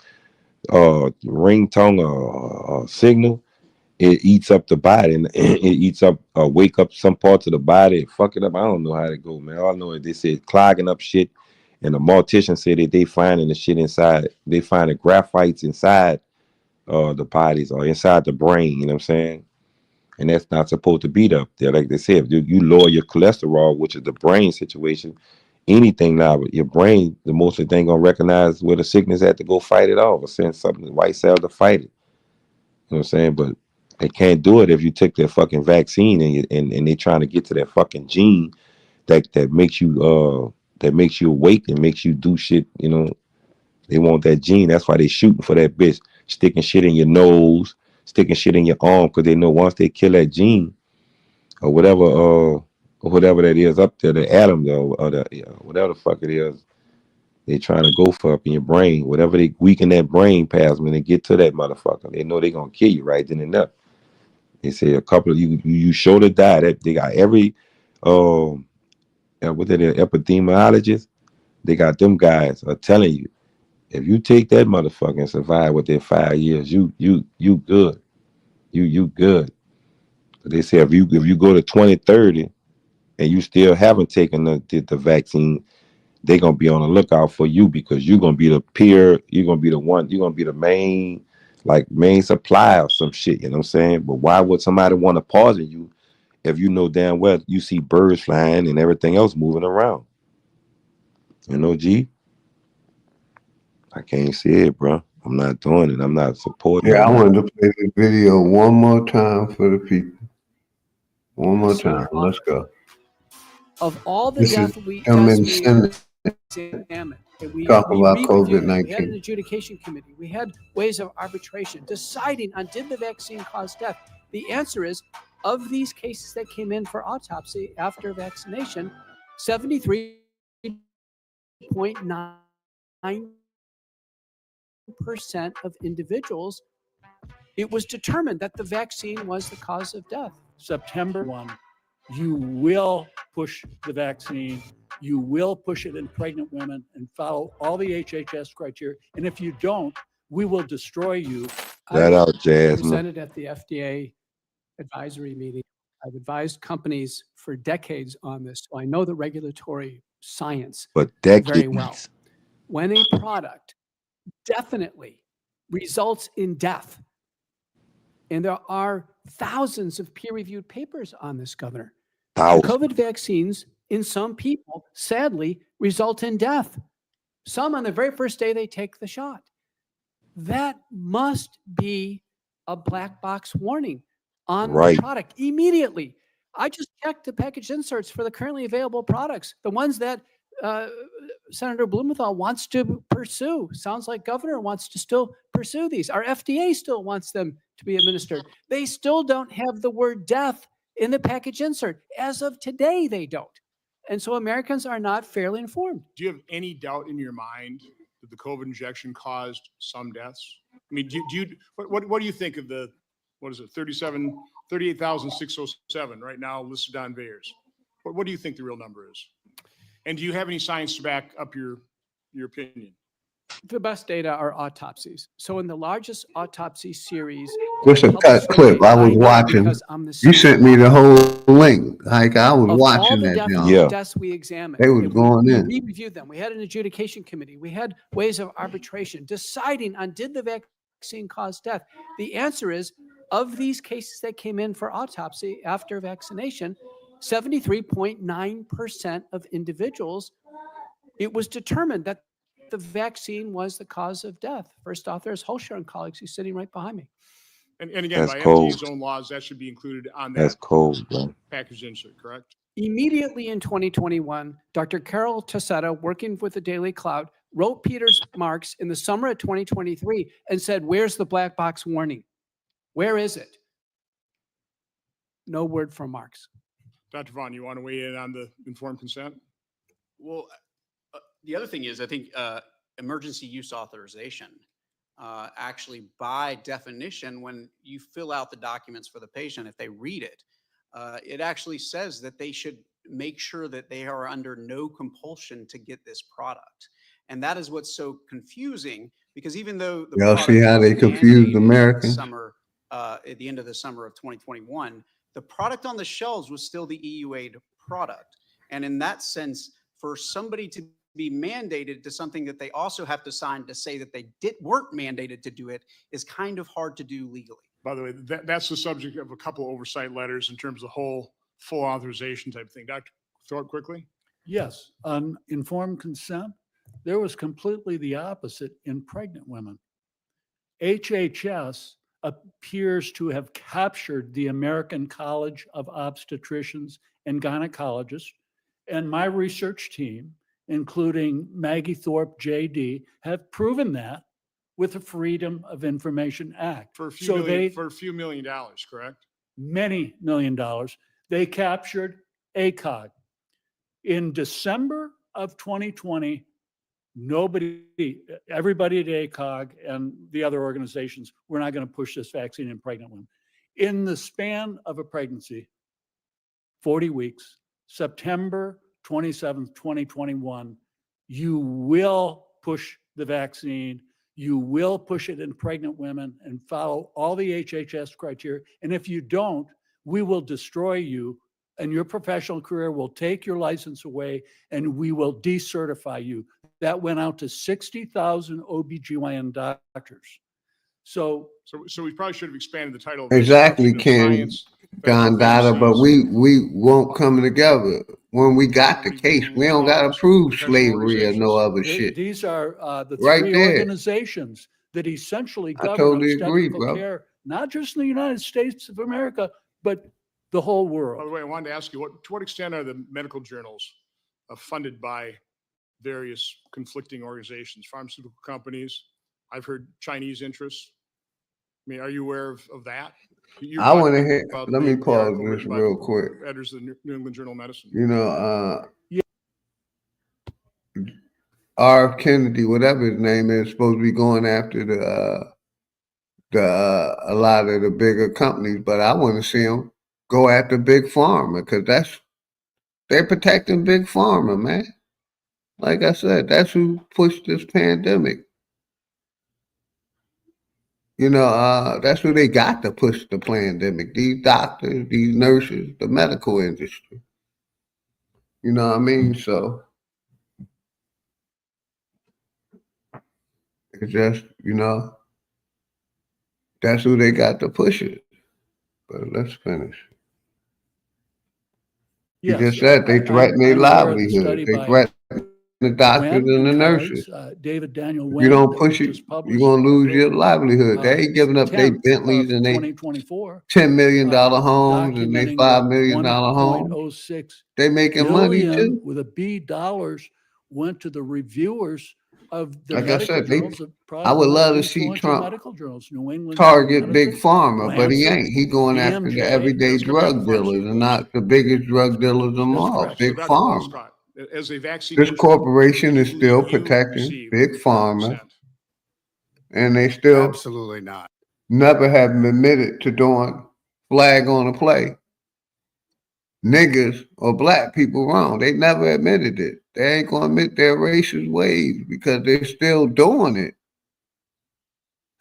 ringtone or signal, it eats up the body and it eats up wake up some parts of the body, fuck it up. I don't know how to go, man. All I know is they said clogging up shit. And the mortician said that they finding the shit inside. They find the graphites inside the bodies or inside the brain, you know what I'm saying? And that's not supposed to be up there. Like they said, if you lower your cholesterol, which is the brain situation, anything now, your brain, the most of the thing gonna recognize where the sickness at to go fight it off or send something to white cell to fight it. You know what I'm saying? But they can't do it if you took their fucking vaccine and they trying to get to that fucking gene that makes you awake and makes you do shit, They want that gene. That's why they shooting for that bitch, sticking shit in your nose, sticking shit in your arm, because they know once they kill that gene or whatever that is up there, the atom though, or whatever the fuck it is, they trying to go for up in your brain. Whatever they weaken that brain past when they get to that motherfucker, they know they gonna kill you right then and there. They say a couple of you sure to die. That they got what they epidemiologists, they got them guys are telling you, if you take that motherfucker and survive within 5 years, you good. You good. They say if you go to 2030 and you still haven't taken the vaccine, they're gonna be on the lookout for you because you're gonna be the peer, you're gonna be the one, you're gonna be the main supply of some shit, you know what I'm saying? But why would somebody want to poison you if you know damn well you see birds flying and everything else moving around? You know, G? I can't see it, bro. I'm not doing it. I'm not supporting Yeah, I nobody. wanted to play the video one more time for the people. One more time. Let's go. Of all the This is deaths him we in the Senate examined, and we talking about re-reviewed them. We had an COVID-19. adjudication committee. We had ways of arbitration deciding on did the vaccine cause death. The answer is, of these cases that came in for autopsy after vaccination, 73.9% of individuals, it was determined that the vaccine was the cause of death. September 1, you will push the vaccine. You will push it in pregnant women and follow all the HHS criteria. And if you don't, we will destroy you. Shout out, Jasmine. Presented at the FDA advisory meeting. I've advised companies for decades on this, so I know the regulatory science But very well. decades. When a product definitely results in death, and there are thousands of peer-reviewed papers on this, Governor. COVID vaccines in some people, sadly, result in death. Some on the very first day they take the shot. That must be a black box warning on the product immediately. I just checked the package inserts for the currently available products, the ones that Senator Blumenthal wants to pursue. Sounds like Governor wants to still pursue these. Our FDA still wants them to be administered. They still don't have the word death in the package insert. As of today, they don't. And so Americans are not fairly informed. Do you have any doubt in your mind that the COVID injection caused some deaths? I mean, what do you think of the, what is it, 38,607 right now listed on VAERS? What do you think the real number is? And do you have any science to back up your opinion? The best data are autopsies. So in the largest autopsy series, Just a cut clip. I was watching. You sent me the whole link. Like I was watching that. Deaths we examined, they was going in. We reviewed them. We had an adjudication committee. We had ways of arbitration deciding on did the vaccine cause death. The answer is, of these cases that came in for autopsy after vaccination, 73.9% of individuals, it was determined that the vaccine was the cause of death. First author is Holscher and colleagues, who's sitting right behind me. And again, by FDA's own laws, that should be included on that package insert, correct? Immediately in 2021, Dr. Carol Tassetta, working with the Daily Cloud, wrote Peter's Marks in the summer of 2023 and said, where's the black box warning? Where is it? No word from Marks. Dr. Vaughn, you want to weigh in on the informed consent? Well, the other thing is, I think emergency use authorization, actually by definition, when you fill out the documents for the patient, if they read it, it actually says that they should make sure that they are under no compulsion to get this product. And that is what's so confusing, because even though the y'all see how they confused Americans? At the end of the summer of 2021, the product on the shelves was still the EUA product. And in that sense, for somebody to be mandated to something that they also have to sign to say that they weren't mandated to do it is kind of hard to do legally. By the way, that's the subject of a couple oversight letters in terms of the whole full authorization type thing. Dr. Thorpe, quickly. Yes, on informed consent, there was completely the opposite in pregnant women. HHS appears to have captured the American College of Obstetricians and Gynecologists, and my research team, including Maggie Thorpe, JD, have proven that with the Freedom of Information Act. For a few million, for a few $1 million, correct? Many $1 million. They captured ACOG. In December of 2020, everybody at ACOG and the other organizations, we're not going to push this vaccine in pregnant women. In the span of a pregnancy, 40 weeks, September 27th, 2021, you will push the vaccine. You will push it in pregnant women and follow all the HHS criteria. And if you don't, we will destroy you and your professional career will take your license away and we will decertify you. That went out to 60,000 OBGYN doctors. So we probably should have expanded the title. Exactly, Ken, John Dada, but we won't come together. When we got the case, we don't got to prove slavery or no other shit. These are the Right three there. organizations that essentially I govern totally agree, obstetrical bro. care, not just in the United States of America, but the whole world. By the way, I wanted to ask you, to what extent are the medical journals funded by various conflicting organizations, pharmaceutical companies? I've heard Chinese interests. I mean, are you aware of that? I want to hear. Let me pause this real quick. Editors of the New England Journal of Medicine. You know, R. Kennedy, whatever his name is, supposed to be going after a lot of the bigger companies, but I want to see him go after Big Pharma because they're protecting Big Pharma, man. Like I said, that's who pushed this pandemic. You know, that's who they got to push the pandemic. These doctors, these nurses, the medical industry. You know what I mean? So it's just, you know, that's who they got to push it. But let's finish. You just said they threaten their livelihood. They threaten the doctors and the nurses. David Daniel If you don't push it, you're going to lose your livelihood. They ain't giving up their Bentleys and they $10 million homes and they $5 million homes. They making money too. With a B dollars went to the reviewers of the like medical I said, journals. I would love to see Trump medical journals, New England target Big Pharma, but he ain't. He going after the everyday drug dealers and not the biggest drug dealers of them all, Big Pharma. As a vaccine, This corporation is still protecting Big Pharma, and they still absolutely not. Never have admitted to doing flag on a play. Niggas or black people wrong. They never admitted it. They ain't gonna admit their racist ways because they're still doing it.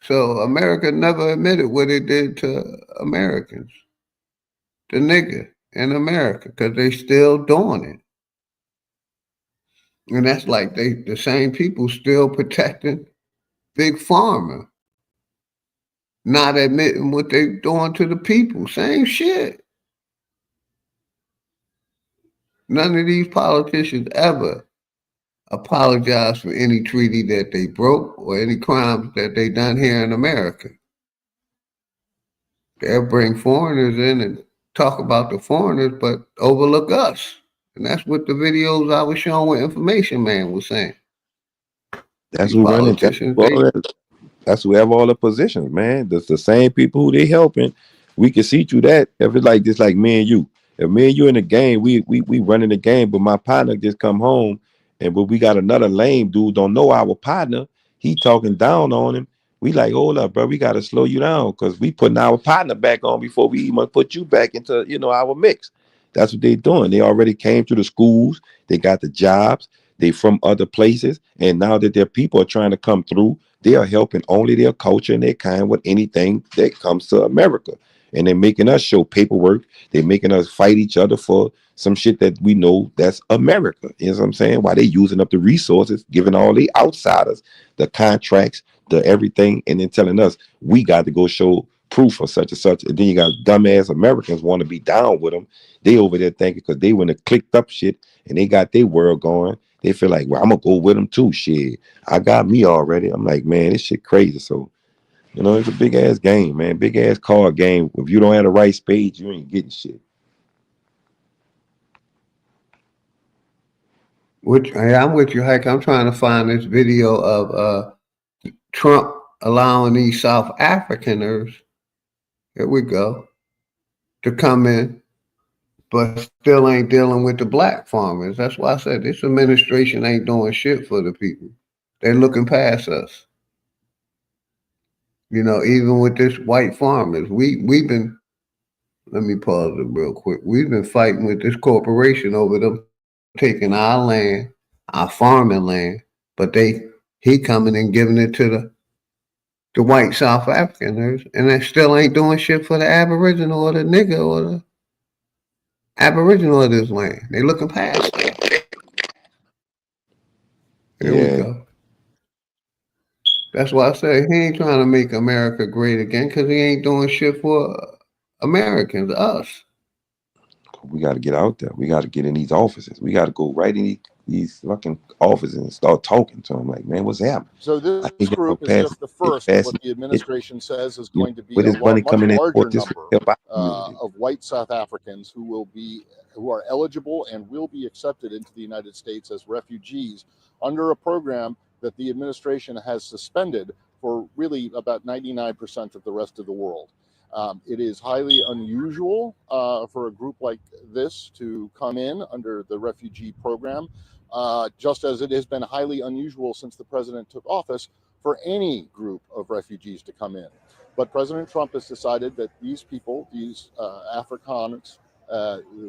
So America never admitted what it did to Americans, the nigga in America, because they still doing it. And that's like the same people still protecting Big Pharma, not admitting what they doing to the people. Same shit. None of these politicians ever apologize for any treaty that they broke or any crimes that they done here in America. They'll bring foreigners in and talk about the foreigners, but overlook us. And that's what the videos I was showing with Information Man was saying. That's who running. That's who have all the positions, man. That's the same people who they helping. We can see through that. If it's like this, like me and you. If me and you in the game, we running the game, but my partner just come home, but we got another lame dude don't know our partner. He talking down on him. We like, hold up, bro. We got to slow you down because we putting our partner back on before we even put you back into our mix. That's what they doing. They already came to the schools. They got the jobs. They from other places, and now that their people are trying to come through, they are helping only their culture and their kind with anything that comes to America. And they're making us show paperwork. They're making us fight each other for some shit that we know that's America. You know what I'm saying? Why they using up the resources, giving all the outsiders the contracts, the everything, and then telling us we got to go show proof of such and such. And then you got dumbass Americans want to be down with them. They over there thinking because they went to clicked up shit and they got their world going. They feel like, well, I'm gonna go with them too. Shit, I got me already. I'm like, man, this shit crazy. So, it's a big ass game, man. Big ass card game. If you don't have the right spades, you ain't getting shit. I'm with you, Hike. I'm trying to find this video of Trump allowing these South Africaners, here we go, to come in, but still ain't dealing with the black farmers. That's why I said this administration ain't doing shit for the people. They're looking past us. Even with this white farmers, we've been Let me pause it real quick. We've been fighting with this corporation over them taking our land, our farming land, but he coming and giving it to the white South Africaners, and they still ain't doing shit for the Aboriginal or the nigga or the Aboriginal of this land. They looking past that. Here we go. That's why I say he ain't trying to make America great again, because he ain't doing shit for Americans, us. We got to get out there. We got to get in these offices. We got to go right in these fucking offices and start talking to them. Like, man, what's happening? So this group is just the first of what the administration says is going to be a much larger number of white South Africans who are eligible and will be accepted into the United States as refugees under a program that the administration has suspended for really about 99% of the rest of the world. It is highly unusual for a group like this to come in under the refugee program, just as it has been highly unusual since the president took office for any group of refugees to come in. But President Trump has decided that these people, these Afrikaners,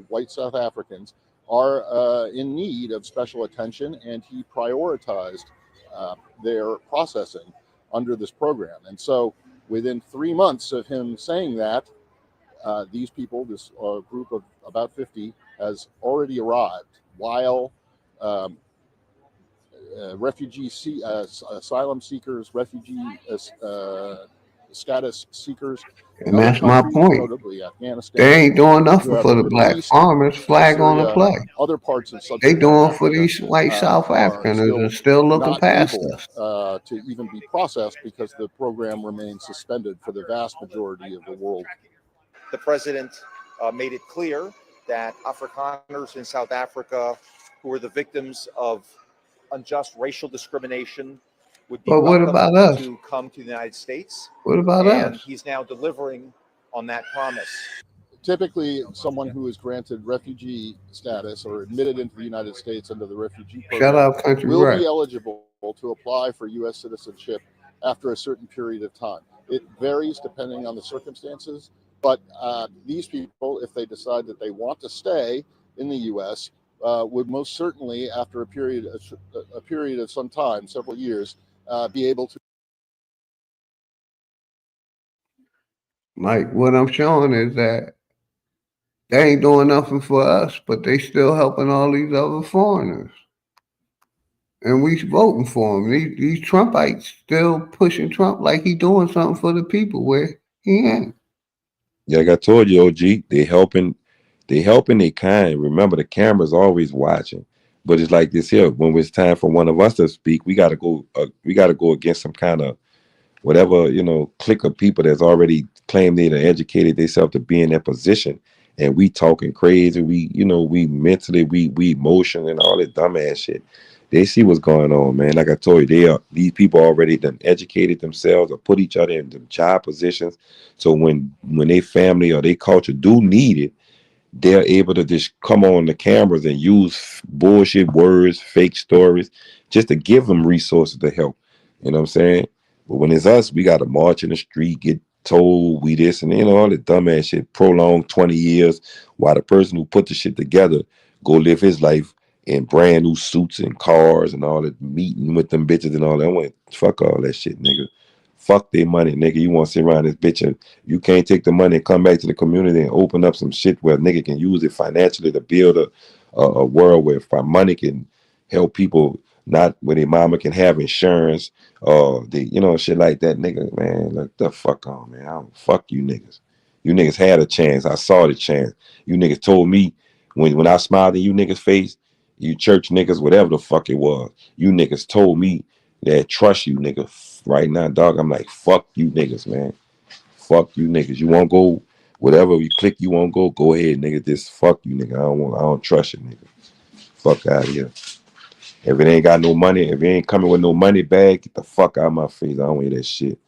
white South Africans, are in need of special attention, and he prioritized their processing under this program. And so within 3 months of him saying that, these people, this group of about 50, has already arrived, while asylum seekers, refugee status seekers, and that's my point. notably Afghanistan, they ain't doing nothing for the black farmers. Flag on the play. Other parts of they doing for these white South Africans and still looking past us. To even be processed because the program remains suspended for the vast majority of the world. The president made it clear that Afrikaners in South Africa who were the victims of unjust racial discrimination would be welcome to come to the United States. What about us? And us? he's now delivering on that promise. Typically, someone who is granted refugee status or admitted into the United States under the refugee program will be eligible to apply for U.S. citizenship after a certain period of time. It varies depending on the circumstances, but these people, if they decide that they want to stay in the U.S., would most certainly, after a period of some time, several years, be able to. Mike, what I'm showing is that they ain't doing nothing for us, but they still helping all these other foreigners. And we voting for him. These Trumpites still pushing Trump like he doing something for the people where he ain't. Yeah, like I told you, OG, they helping they kind. Remember, the camera's always watching. But it's like this here. When it's time for one of us to speak, we gotta go against some kind of whatever, clique of people that's already claimed they educated themselves to be in that position. And we talking crazy. We mentally, we emotion and all that dumbass shit. They see what's going on, man. Like I told you, these people already done educated themselves or put each other in the job positions. So when their family or their culture do need it, they're able to just come on the cameras and use bullshit words, fake stories, just to give them resources to help. You know what I'm saying? But when it's us, we got to march in the street, get told we this and all the dumbass shit, prolonged 20 years, while the person who put the shit together go live his life in brand new suits and cars and all that, meeting with them bitches and all that. I went, fuck all that shit, nigga. Fuck their money, nigga. You want to sit around this bitch and you can't take the money and come back to the community and open up some shit where nigga can use it financially to build a world where money can help people, not where their mama can have insurance or shit like that, nigga. Man, look the fuck on, man. Fuck you niggas. You niggas had a chance. I saw the chance. You niggas told me when I smiled in you niggas' face, you church niggas, whatever the fuck it was, you niggas told me that trust you, nigga. Right now, dog, I'm like, fuck you niggas, man. Fuck you niggas. You won't go, whatever you click, you won't go ahead, nigga. Just fuck you, nigga. I don't trust you, nigga. Fuck out of here. If it ain't got no money, if it ain't coming with no money bag, get the fuck out of my face. I don't hear that shit.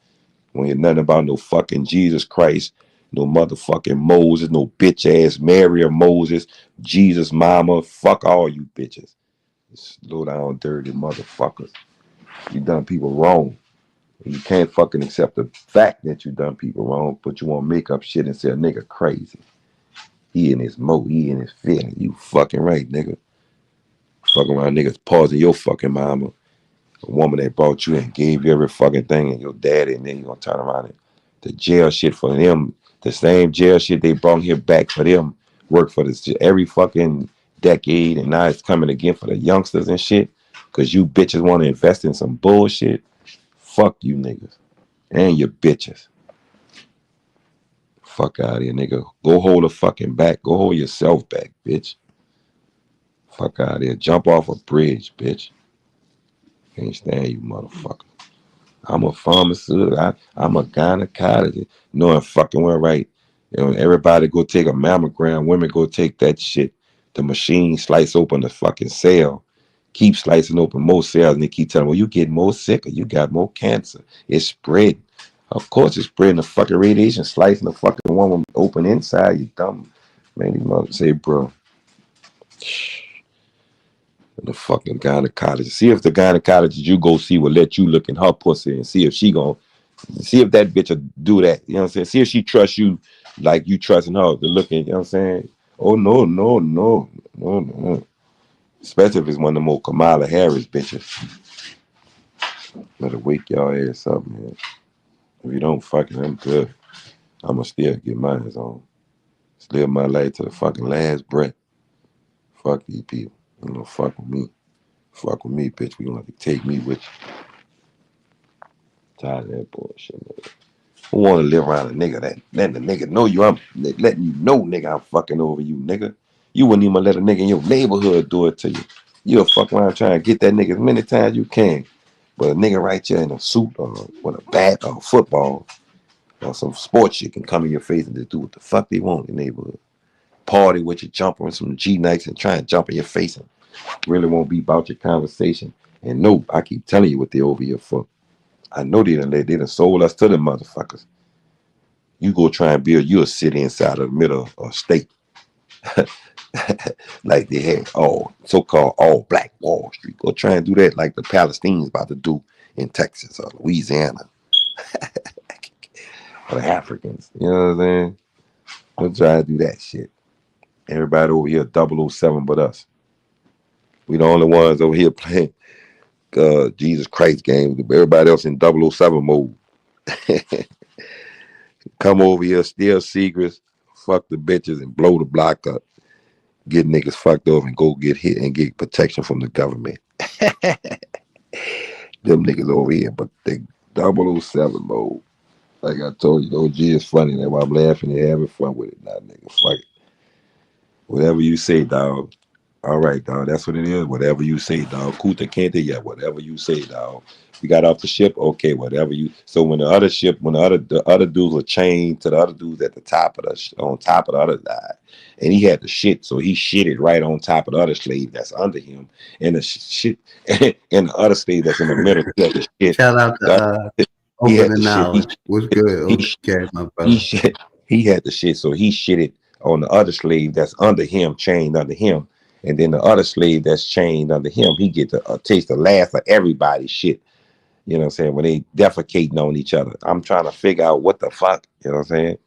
I don't hear nothing about no fucking Jesus Christ, no motherfucking Moses, no bitch ass Mary or Moses, Jesus mama. Fuck all you bitches. Slow down, dirty motherfuckers. You done people wrong. You can't fucking accept the fact that you done people wrong, but you want to make up shit and say a nigga crazy. He in his he in his feeling. You fucking right, nigga. Fucking around niggas pausing your fucking mama. A woman that brought you and gave you every fucking thing and your daddy, and then you gonna turn around and the jail shit for them, the same jail shit they brought here back for them, work for this every fucking decade, and now it's coming again for the youngsters and shit. Cause you bitches want to invest in some bullshit. Fuck you niggas. And your bitches. Fuck out of here, nigga. Go hold a fucking back. Go hold yourself back, bitch. Fuck out of here. Jump off a bridge, bitch. Can't stand you, motherfucker. I'm a pharmacist. I'm a gynecologist. Knowing fucking well right. You know, everybody go take a mammogram. Women go take that shit. The machine slice open the fucking cell. Keep slicing open more cells, and they keep telling, well, you get more sicker. You got more cancer. It's spreading. Of course it's spreading. The fucking radiation slicing the fucking woman open inside. You dumb. Man, these mother say, bro. The fucking gynecologist. See if the gynecologist you go see will let you look in her pussy and see if she gonna see if that bitch will do that. You know what I'm saying? See if she trusts you like you trusting her to look in, you know what I'm saying? Oh no. Especially if it's one of the more Kamala Harris bitches. Better wake y'all ass up, man. If you don't fucking, I'm good. I'ma still get mine on. Live my life to the fucking last breath. Fuck these people. You know, fuck with me. Fuck with me, bitch. We gonna have to take me with you. Tired of that bullshit, nigga. Who wanna live around a nigga that letting the nigga know you? I'm letting you know, nigga, I'm fucking over you, nigga. You wouldn't even let a nigga in your neighborhood do it to you. You'll fuck around trying to get that nigga as many times you can. But a nigga right there in a suit or with a bat or a football or some sports shit can come in your face and just do what the fuck they want in the neighborhood. Party with you, jump on some G-Nikes and try and jump in your face and really won't be about your conversation. And no, I keep telling you what they over here for. I know they done sold us to them motherfuckers. You go try and build you a city inside of the middle of state. Like they had so-called all black Wall Street. Go try and do that like the Palestinians about to do in Texas or Louisiana. Or the Africans. You know what I'm saying? Go try to do that shit. Everybody over here 007 but us. We the only ones over here playing Jesus Christ games. Everybody else in 007 mode. Come over here, steal secrets, fuck the bitches, and blow the block up. Get niggas fucked over and go get hit and get protection from the government. Them niggas over here, but they 007 mode. Like I told you, the OG is funny. That's why I'm laughing and having fun with it now, nigga. Fuck it. Whatever you say, dog. All right, dog. That's what it is. Whatever you say, dog. Kuta Kente, yeah. Whatever you say, dog. We got off the ship. Okay, whatever you. So when the other dudes were chained to the other dudes at the top of on top of the other side, and he had the shit, so he shitted right on top of the other slave that's under him, and the shit, and the other slave that's in the middle. He had the shit. Shout out to He had Open the Knowledge. shit. What's good? Okay, my brother. He had the shit, so he shitted on the other slave that's under him, chained under him. And then the other slave that's chained under him, he get to taste the last of everybody's shit. You know what I'm saying? When they defecating on each other. I'm trying to figure out what the fuck, you know what I'm saying?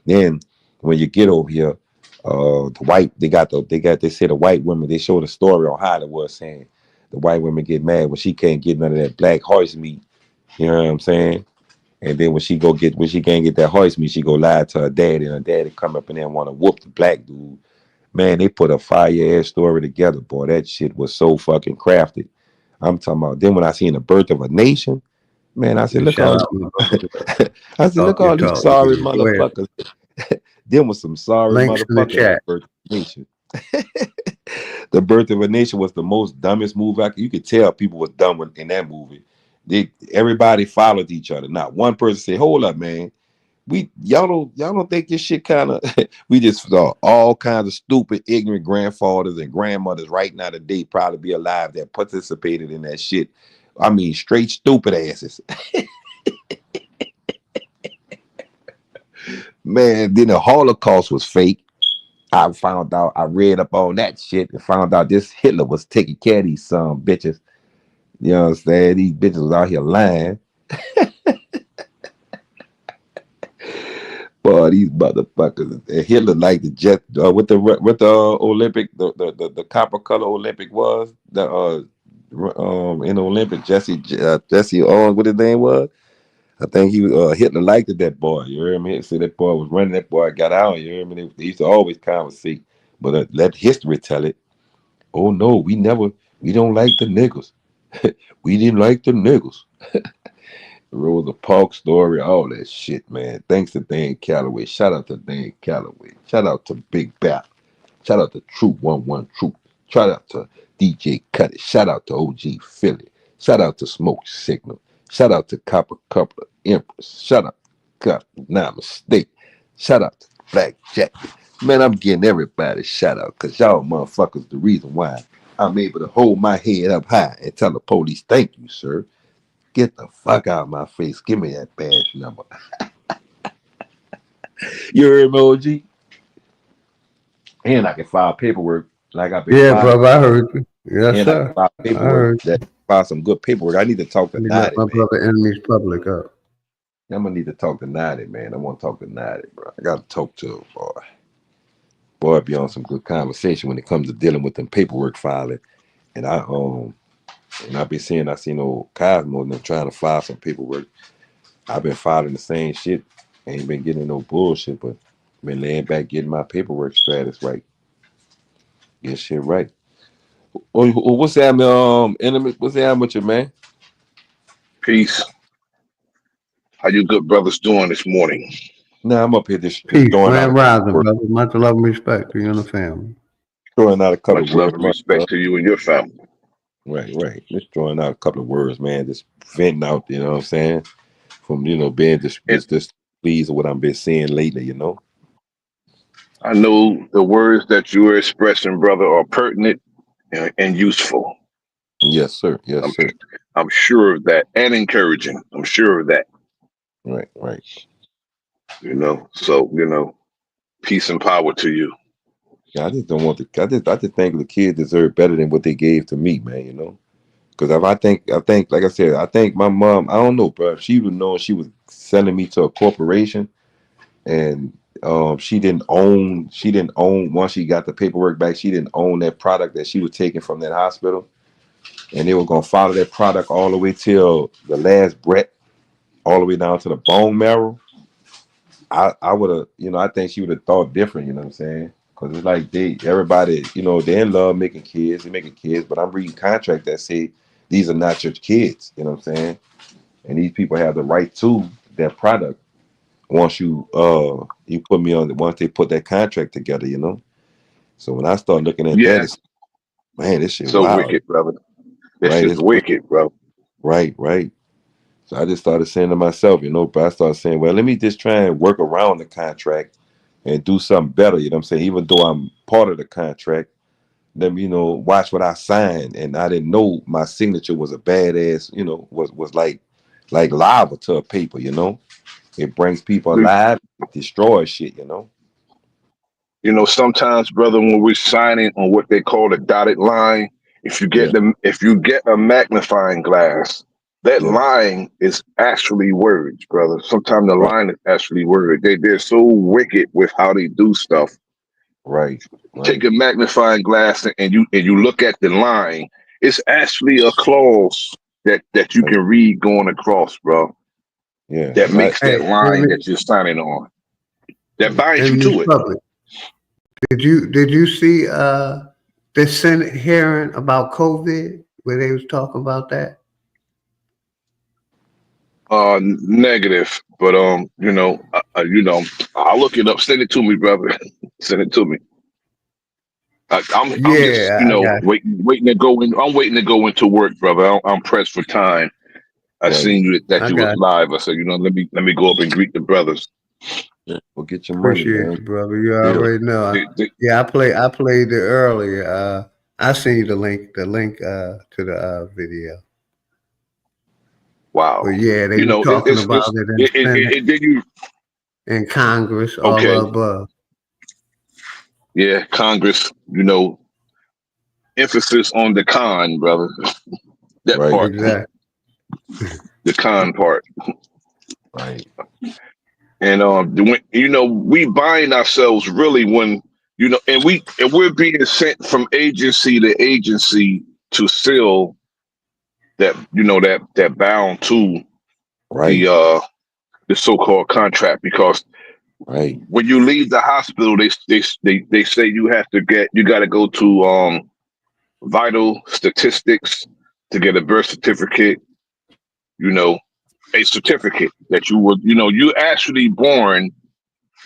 Then when you get over here, they say the white women, they showed a story on Hollywood saying the white women get mad when she can't get none of that black horse meat. You know what I'm saying? And then when she can't get that horse meat, she go lie to her daddy, and her daddy come up in there and want to whoop the black dude. Man, they put a fire-ass story together, boy. That shit was so fucking crafted. I'm talking about. Then when I seen The Birth of a Nation, man, I said, look all these sorry motherfuckers. Them was some sorry Links in the motherfuckers. chat. Birth of a Nation. The Birth of a Nation was the most dumbest movie. You could tell people was dumb in that movie. Everybody followed each other. Not one person said, "Hold up, man. Y'all don't think this shit kind of we just saw all kinds of stupid, ignorant grandfathers and grandmothers right now today probably be alive that participated in that shit. I mean, straight stupid asses." Man, then the Holocaust was fake. I read up on that shit and found out this Hitler was taking care of these bitches. You know what I'm saying? These bitches was out here lying. Boy, these motherfuckers. And Hitler liked the jet with the Olympic the copper color Olympic was the in the Olympic Jesse Owens, what his name was. I think he was Hitler liked it, that boy. You hear me? See, that boy was running. That boy got out. You hear me? They used to always conversate, but let history tell it. Oh no, we don't like the niggas. We didn't like the niggas. Rosa Parks story, all that shit, man. Thanks to Dan Calloway. Shout out to Dan Calloway. Shout out to Big Bat. Shout out to Troop 11 Troop. Shout out to DJ Cuddy. Shout out to OG Philly. Shout out to Smoke Signal. Shout out to Copper Coupler Empress. Shout out to Nah Mistake. Shout out to Black Jack. Man, I'm getting everybody shout out because y'all motherfuckers the reason why I'm able to hold my head up high and tell the police, thank you, sir. Get the fuck out of my face. Give me that badge number. You heard me, OG? And I can file paperwork like I've been filing. brother, I heard you. Yes, And I can sir. file I paperwork heard you. that file some good paperwork. I need to talk to Let me let Nadi, my man. brother enemies public up. I'm gonna need to talk to Nadi, man. I want to talk to Nadi, bro. I gotta talk to him, boy. Boy, be on some good conversation when it comes to dealing with them paperwork filing. And I seen old Cosmo and them trying to file some paperwork. I've been filing the same shit. Ain't been getting no bullshit, but been laying back getting my paperwork status right. Get shit right. What's happening, enemy? What's happening with you, man? Peace. How you good brothers doing this morning? Nah, I'm up here just Peace, throwing out grand rising, brother. Much love and respect to you and the family. Throwing out a couple Much of words. love and respect to you and your family. Right. Just throwing out a couple of words, man. Just venting out, you know what I'm saying? From, being just pleased with what I've been seeing lately, you know? I know the words that you are expressing, brother, are pertinent and useful. Yes, sir. Yes, sir. I'm sure of that, and encouraging. I'm sure of that. Right. So, peace and power to you. Yeah, I just don't want to. I just think the kids deserve better than what they gave to me, man. You know, because I think, like I said, I think my mom. I don't know, bro. She was knowing she was sending me to a corporation, and she didn't own. Once she got the paperwork back, she didn't own that product that she was taking from that hospital, and they were gonna follow that product all the way till the last breath, all the way down to the bone marrow. I would have, I think she would have thought different, you know what I'm saying? Because it's like everybody, they in love making kids, but I'm reading contracts that say these are not your kids, you know what I'm saying? And these people have the right to that product once you put me on, once they put that contract together, you know? So when I start looking at that, it's, man, this shit so wild. wicked, brother. This Right? is wicked, bro. Right. So I just started saying to myself, but I started saying, well, let me just try and work around the contract and do something better, you know what I'm saying? Even though I'm part of the contract, let me, watch what I signed. And I didn't know my signature was a badass, was like lava to a paper, It brings people alive, destroys shit, Sometimes, brother, when we're signing on what they call a dotted line, if you get a magnifying glass, that line is actually words, brother. Sometimes the line is actually words. They're so wicked with how they do stuff. Right. Take a magnifying glass and you look at the line. It's actually a clause that you can read going across, bro. Yeah. That makes that line that you're signing on. That binds you to it. Public. Did you see the Senate hearing about COVID where they was talking about that? Negative, but I'll look it up. Send it to me, brother. Send it to me. I'm just waiting to go in. I'm waiting to go into work, brother. I'm pressed for time. I seen you that you was live. I said, let me go up and greet the brothers. We'll get your money, Appreciate man. you, brother. You already know. I played it earlier. I sent you the link to the video. Wow. But yeah, they were talking about it in Congress, all the above. Yeah, Congress, emphasis on the con, brother. That part. Exactly. The con part. Right. And we bind ourselves really when and we're being sent from agency to agency to seal that that bound to the so-called contract, because when you leave the hospital, they say you got to go to vital statistics to get a birth certificate, a certificate that you actually born.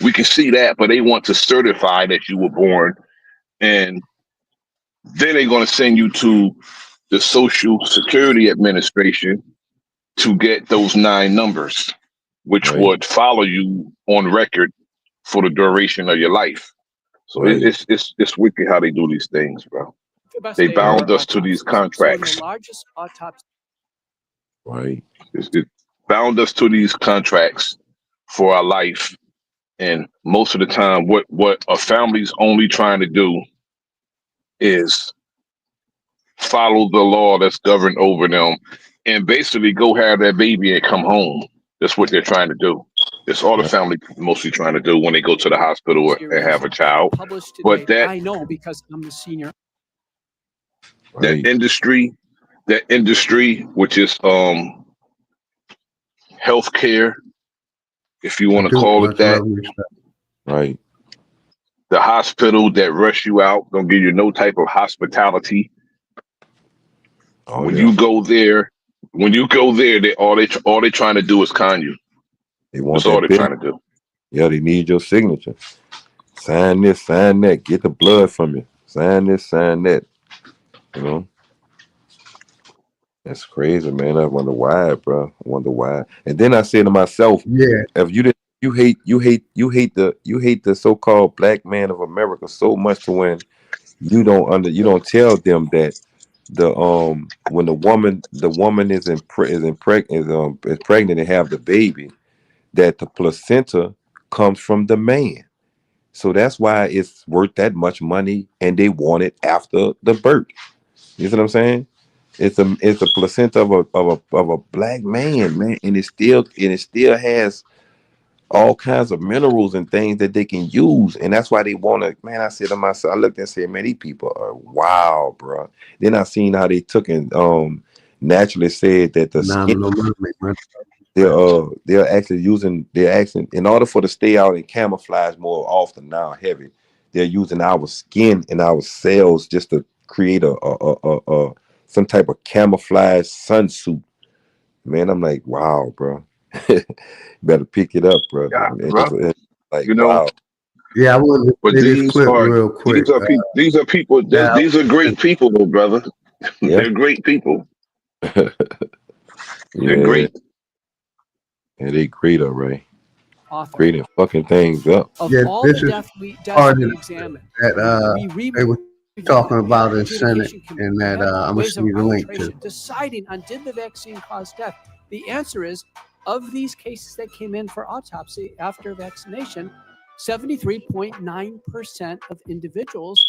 We can see that, but they want to certify that you were born, and then they're going to send you to the Social Security Administration to get those 9 numbers, which would follow you on record for the duration of your life. So it's wicked how they do these things, bro. They bound us to these contracts. So the largest autopsy. It bound us to these contracts for our life. And most of the time, what a family's only trying to do is follow the law that's governed over them and basically go have that baby and come home. That's what they're trying to do. That's all the family mostly trying to do when they go to the hospital and have a child. Published today. But that I know because I'm the senior. That industry, which is healthcare, if you want to call it that. The hospital that rush you out, don't give you no type of hospitality. When you go there, they all they trying to do is con you. They want That's all that they're trying to do. Yeah, they need your signature. Sign this, sign that. Get the blood from you. Sign this, sign that. That's crazy, man. I wonder why, bro. I wonder why. And then I say to myself, if you hate the so-called black man of America so much to when you don't tell them that when the woman is pregnant and have the baby, that the placenta comes from the man. So that's why it's worth that much money, and they want it after the birth. You see what I'm saying? It's a placenta of a black man, and it still has all kinds of minerals and things that they can use, and that's why they want to. Man, I said to myself, I looked and said, man, these people are wild, bro. Then I seen how they took and naturally said that the skin, they're actually in order for to stay out and camouflage more often now heavy, they're using our skin and our cells just to create a some type of camouflage sunsuit. Man, I'm like, wow, bro. Better pick it up, bro. Yeah, Man, bro. like, wow. Yeah, I want to But say this clip real quick. These are great people, though, brother. They're great people. They're great. Yeah, they great, all right. Author. Creating fucking things up. Of all the deaths we examined, they were talking about in Senate, and that I'm going to send you the link to. Deciding on did the vaccine cause death. The answer is, of these cases that came in for autopsy after vaccination, 73.9% of individuals,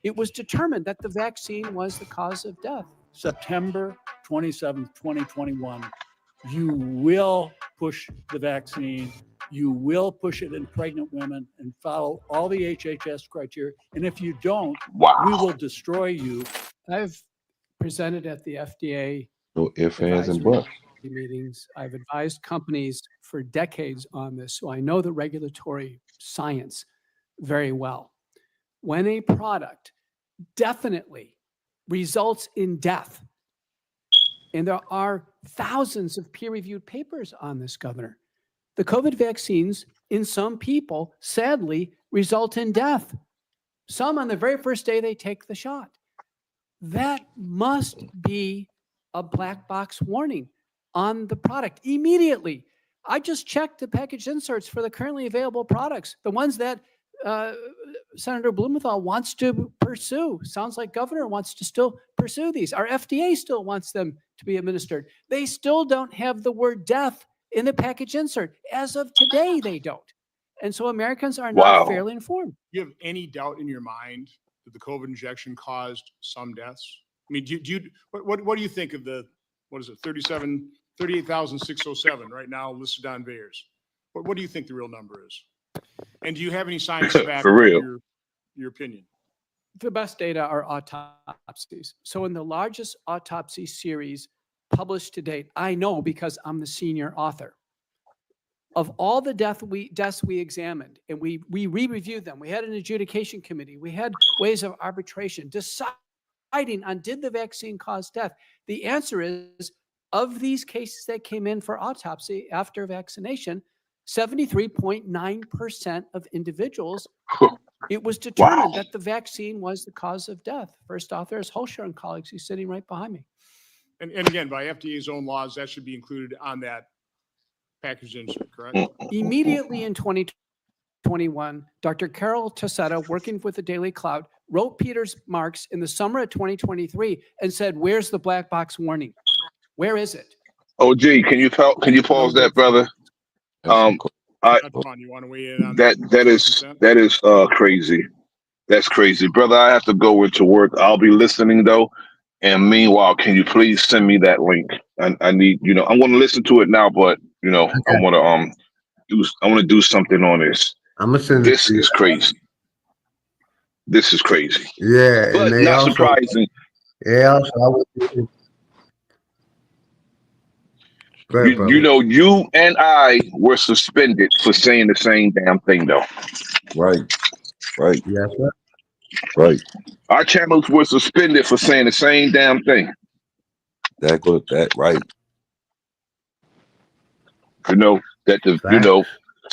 it was determined that the vaccine was the cause of death. September 27th, 2021, you will push the vaccine. You will push it in pregnant women and follow all the HHS criteria. And if you don't, we will destroy you. I've presented at the FDA No ifs, ands, and buts. meetings. I've advised companies for decades on this, so I know the regulatory science very well. When a product definitely results in death, and there are thousands of peer-reviewed papers on this, Governor, the COVID vaccines in some people sadly result in death. Some on the very first day they take the shot. That must be a black box warning on the product immediately. I just checked the package inserts for the currently available products, the ones that Senator Blumenthal wants to pursue. Sounds like Governor wants to still pursue these. Our FDA still wants them to be administered. They still don't have the word death in the package insert. As of today, they don't. And so Americans are not fairly informed. Do you have any doubt in your mind that the COVID injection caused some deaths? I mean, what do you think of the, 38,607 right now listed on VAERS? What do you think the real number is? And do you have any science to back For up real. your opinion? The best data are autopsies. So in the largest autopsy series published to date, I know because I'm the senior author, of all the deaths we examined, and we re-reviewed them. We had an adjudication committee. We had ways of arbitration deciding on did the vaccine cause death. The answer is, of these cases that came in for autopsy after vaccination, 73.9% of individuals, it was determined that the vaccine was the cause of death. First author is Holscher and colleagues. He's sitting right behind me. And again, by FDA's own laws, that should be included on that package insert, correct? Immediately in 2021, Dr. Carol Tassetta, working with the Daily Cloud, wrote Peter's Marks in the summer of 2023 and said, "Where's the black box warning? Where is it?" OG, can you pause that, brother? You want to weigh in on that is crazy. That's crazy, brother. I have to go into work. I'll be listening though. And meanwhile, can you please send me that link? I need, I'm going to listen to it now, but I want to do something on this. I'm gonna send this is crazy. This is crazy. Yeah, but and they not also, surprising. Yeah, also, you and I were suspended for saying the same damn thing, though. Right. Yes, sir. Right. Our channels were suspended for saying the same damn thing. That right.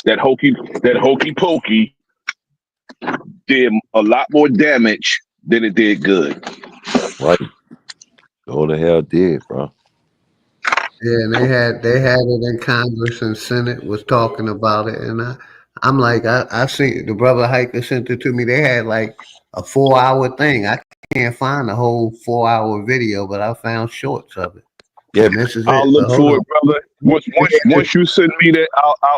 That hokey pokey did a lot more damage than it did good. Right. Go the hell did, bro. Yeah, and they had it in Congress and Senate was talking about it, and I'm like, I see the brother Hiker sent it to me. They had like a 4-hour thing. I can't find the whole 4-hour video, but I found shorts of it. Yeah, and this is I'll it. look for it, brother. Once you send me that,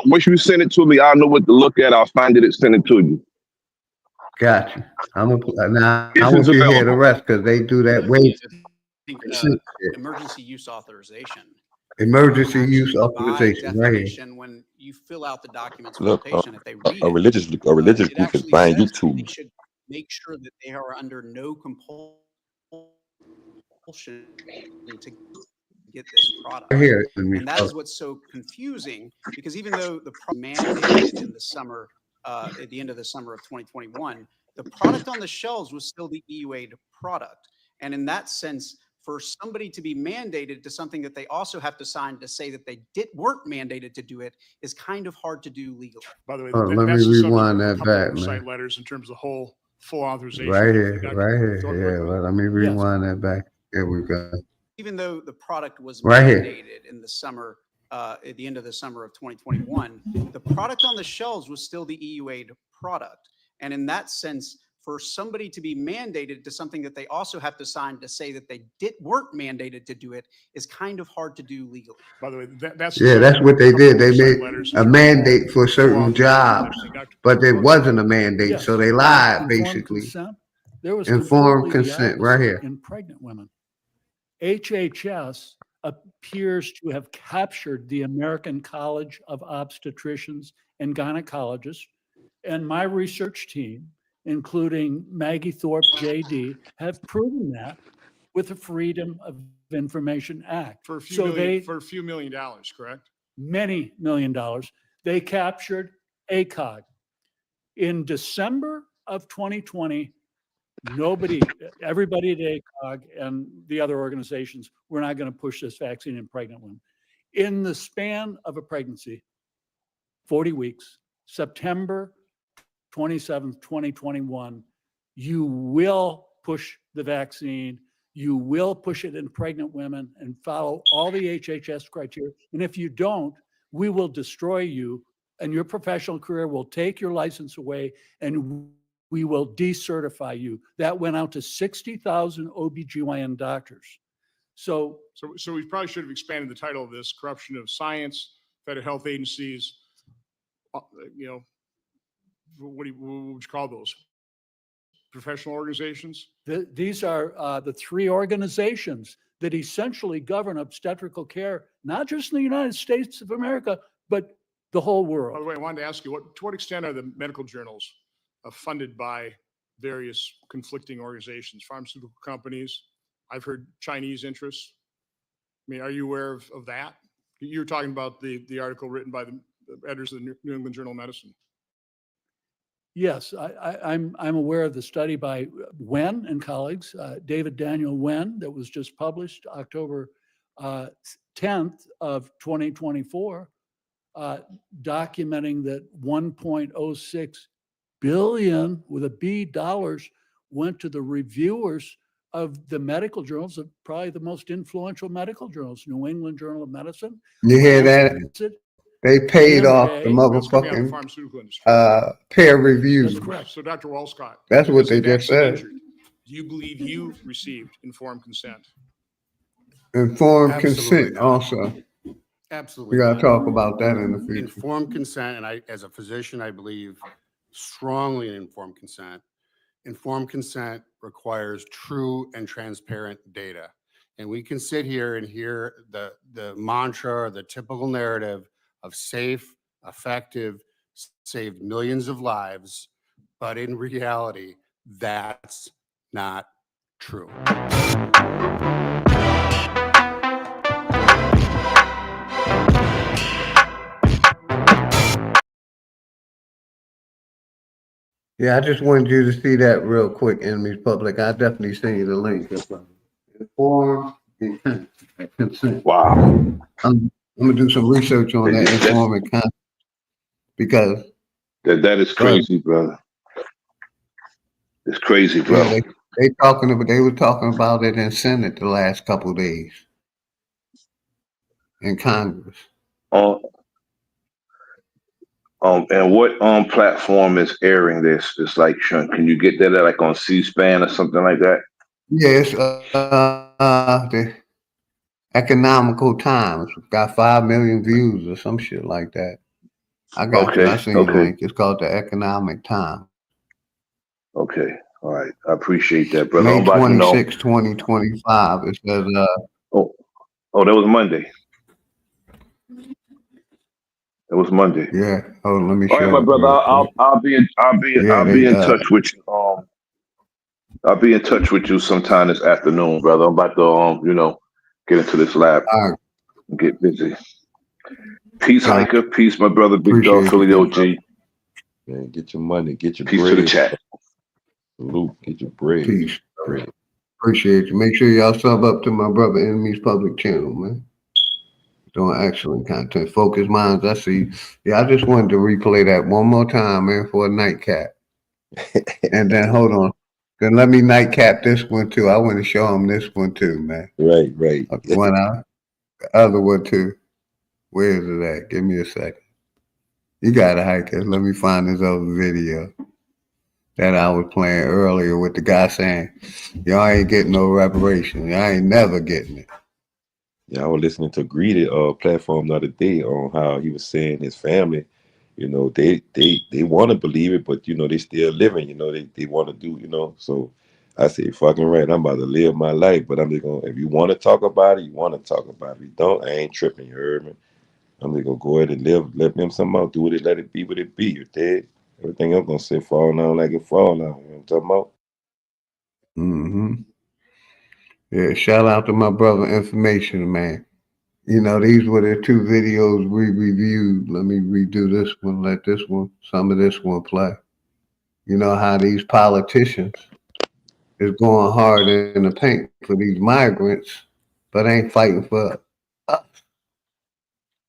once you send it to me, I'll know what to look at. I'll find it and send it to you. Gotcha. I'm gonna If I it's want you to hear the available. rest because they do that way. Emergency use authorization. Emergency use By authorization, right here. definition, when you fill out the documents for Look, the patient, if they read a religious it group is actually buying says YouTube. they should make sure that they are under no compulsion to get this product. Right here. And that is what's so confusing, because even though the mandated in the summer, at the end of the summer of 2021, the product on the shelves was still the EUA product. And in that sense, for somebody to be mandated to something that they also have to sign to say that they weren't mandated to do it is kind of hard to do legally. By the way, let me that's the subject rewind of a that couple back, oversight man. letters in terms of the whole full authorization. Right here. Yeah, let me rewind that back. Here we go. Even though the product was Right here. mandated in the summer, at the end of the summer of 2021, the product on the shelves was still the EUA product. And in that sense, for somebody to be mandated to something that they also have to sign to say that they weren't mandated to do it is kind of hard to do legally. By the way, that's what they did. They made a mandate for certain jobs, but it wasn't a mandate, Yes. so they lied Informed basically. consent. There was Informed completely the consent right here. opposite in pregnant women. HHS appears to have captured the American College of Obstetricians and Gynecologists, and my research team, including Maggie Thorpe, JD, have proven that with the Freedom of Information Act. for a few million dollars, correct? Many $1 million. They captured ACOG. In December of 2020, everybody at ACOG and the other organizations, we're not going to push this vaccine in pregnant women. In the span of a pregnancy, 40 weeks, September 27th, 2021, you will push the vaccine. You will push it in pregnant women and follow all the HHS criteria. And if you don't, we will destroy you and your professional career will take your license away and we will decertify you. That went out to 60,000 OBGYN doctors. So we probably should have expanded the title of this: corruption of science, federal health agencies. What would you call those? Professional organizations? These are the three organizations that essentially govern obstetrical care, not just in the United States of America, but The whole By world. the way, I wanted to ask you, to what extent are the medical journals funded by various conflicting organizations, pharmaceutical companies? I've heard Chinese interests. I mean, are you aware of that? You were talking about the article written by the editors of the New England Journal of Medicine. Yes, I'm aware of the study by Wen and colleagues, David Daniel Wen, that was just published October 10th of 2024, documenting that 1.06 billion with a B dollars went to the reviewers of the medical journals, of probably the most influential medical journals, New England Journal of Medicine. You hear that? They paid off the motherfucking peer reviews. That's correct. So Dr. Walscott, that's what they as a just vaccine said. injured, do you believe you received informed consent? Informed consent also. Absolutely. We got to not. talk about that in the future. Informed consent, and I, as a physician, I believe strongly in informed consent. Informed consent requires true and transparent data. And we can sit here and hear the mantra or the typical narrative of safe, effective, saved millions of lives, but in reality, that's not true. Yeah, I just wanted you to see that real quick, Enemies Public. I definitely send you the link. Informed consent. Wow. I'm gonna do some research on that informed consent because that is crazy, brother. It's crazy, bro. Yeah, they were talking about it in Senate the last couple of days in Congress. And what platform is airing this? It's like, can you get that like on C-SPAN or something like that? Yes, the Economical Times got 5 million views or some shit like that. I got you. I seen the link. It's called the Economic Times. Okay, all right. I appreciate that, brother. May 26, 2025. It says. Oh, that was Monday. It was Monday. Yeah. Oh, let me show. All right, my brother. I'll be in touch with you. I'll be in touch with you sometime this afternoon, brother. I'm about to get into this lab and get busy. Peace, hiker. Peace, my brother. Big dog, Philly OG. Man, get your money. Get your peace bread. To the chat. Salute. Get your bread. Peace. Bread. Appreciate you. Make sure y'all sub up to my brother Enemies Public channel, man. Doing excellent content. Focus Minds. I see. Yeah, I just wanted to replay that one more time, man, for a nightcap. And then hold on. Then let me nightcap this one too. I want to show them this one too, man. Right. One out. The other one too. Where is it at? Give me a second. You got it, hiker. Let me find this other video that I was playing earlier with the guy saying, y'all ain't getting no reparation. Y'all ain't never getting it. Yeah, I was listening to Greedy platform the other day on how he was saying his family, they want to believe it, but they still living, they want to do, so I say, fucking right, I'm about to live my life, but I'm just gonna, if you want to talk about it, you want to talk about it. If you don't, I ain't tripping, you heard me? I'm just gonna go ahead and live, let them something out, do what it, let it be what it be, you dead. Everything else gonna say fall down like it fall down, you know what I'm talking about? Mm-hmm. Yeah, shout out to my brother Information Man. These were the two videos we reviewed. Let me redo this one, let some of this one play. You know how these politicians is going hard in the paint for these migrants, but ain't fighting for us,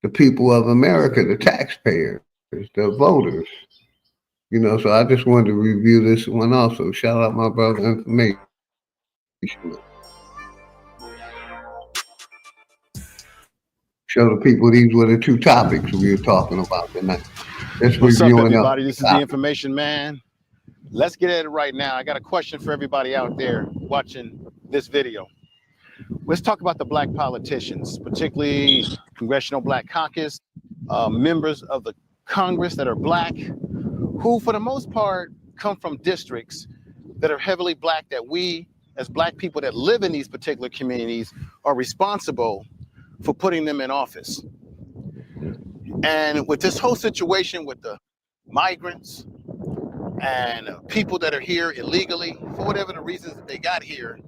the people of America, the taxpayers, the voters. So I just wanted to review this one also. Shout out my brother Information. Show the people these were the two topics we were talking about tonight. What's up, everybody? This is the Information Man. Let's get at it right now. I got a question for everybody out there watching this video. Let's talk about the black politicians, particularly Congressional Black Caucus, members of the Congress that are black, who for the most part come from districts that are heavily black, that we as black people that live in these particular communities are responsible for putting them in office. And with this whole situation with the migrants and people that are here illegally, for whatever the reasons that they got here,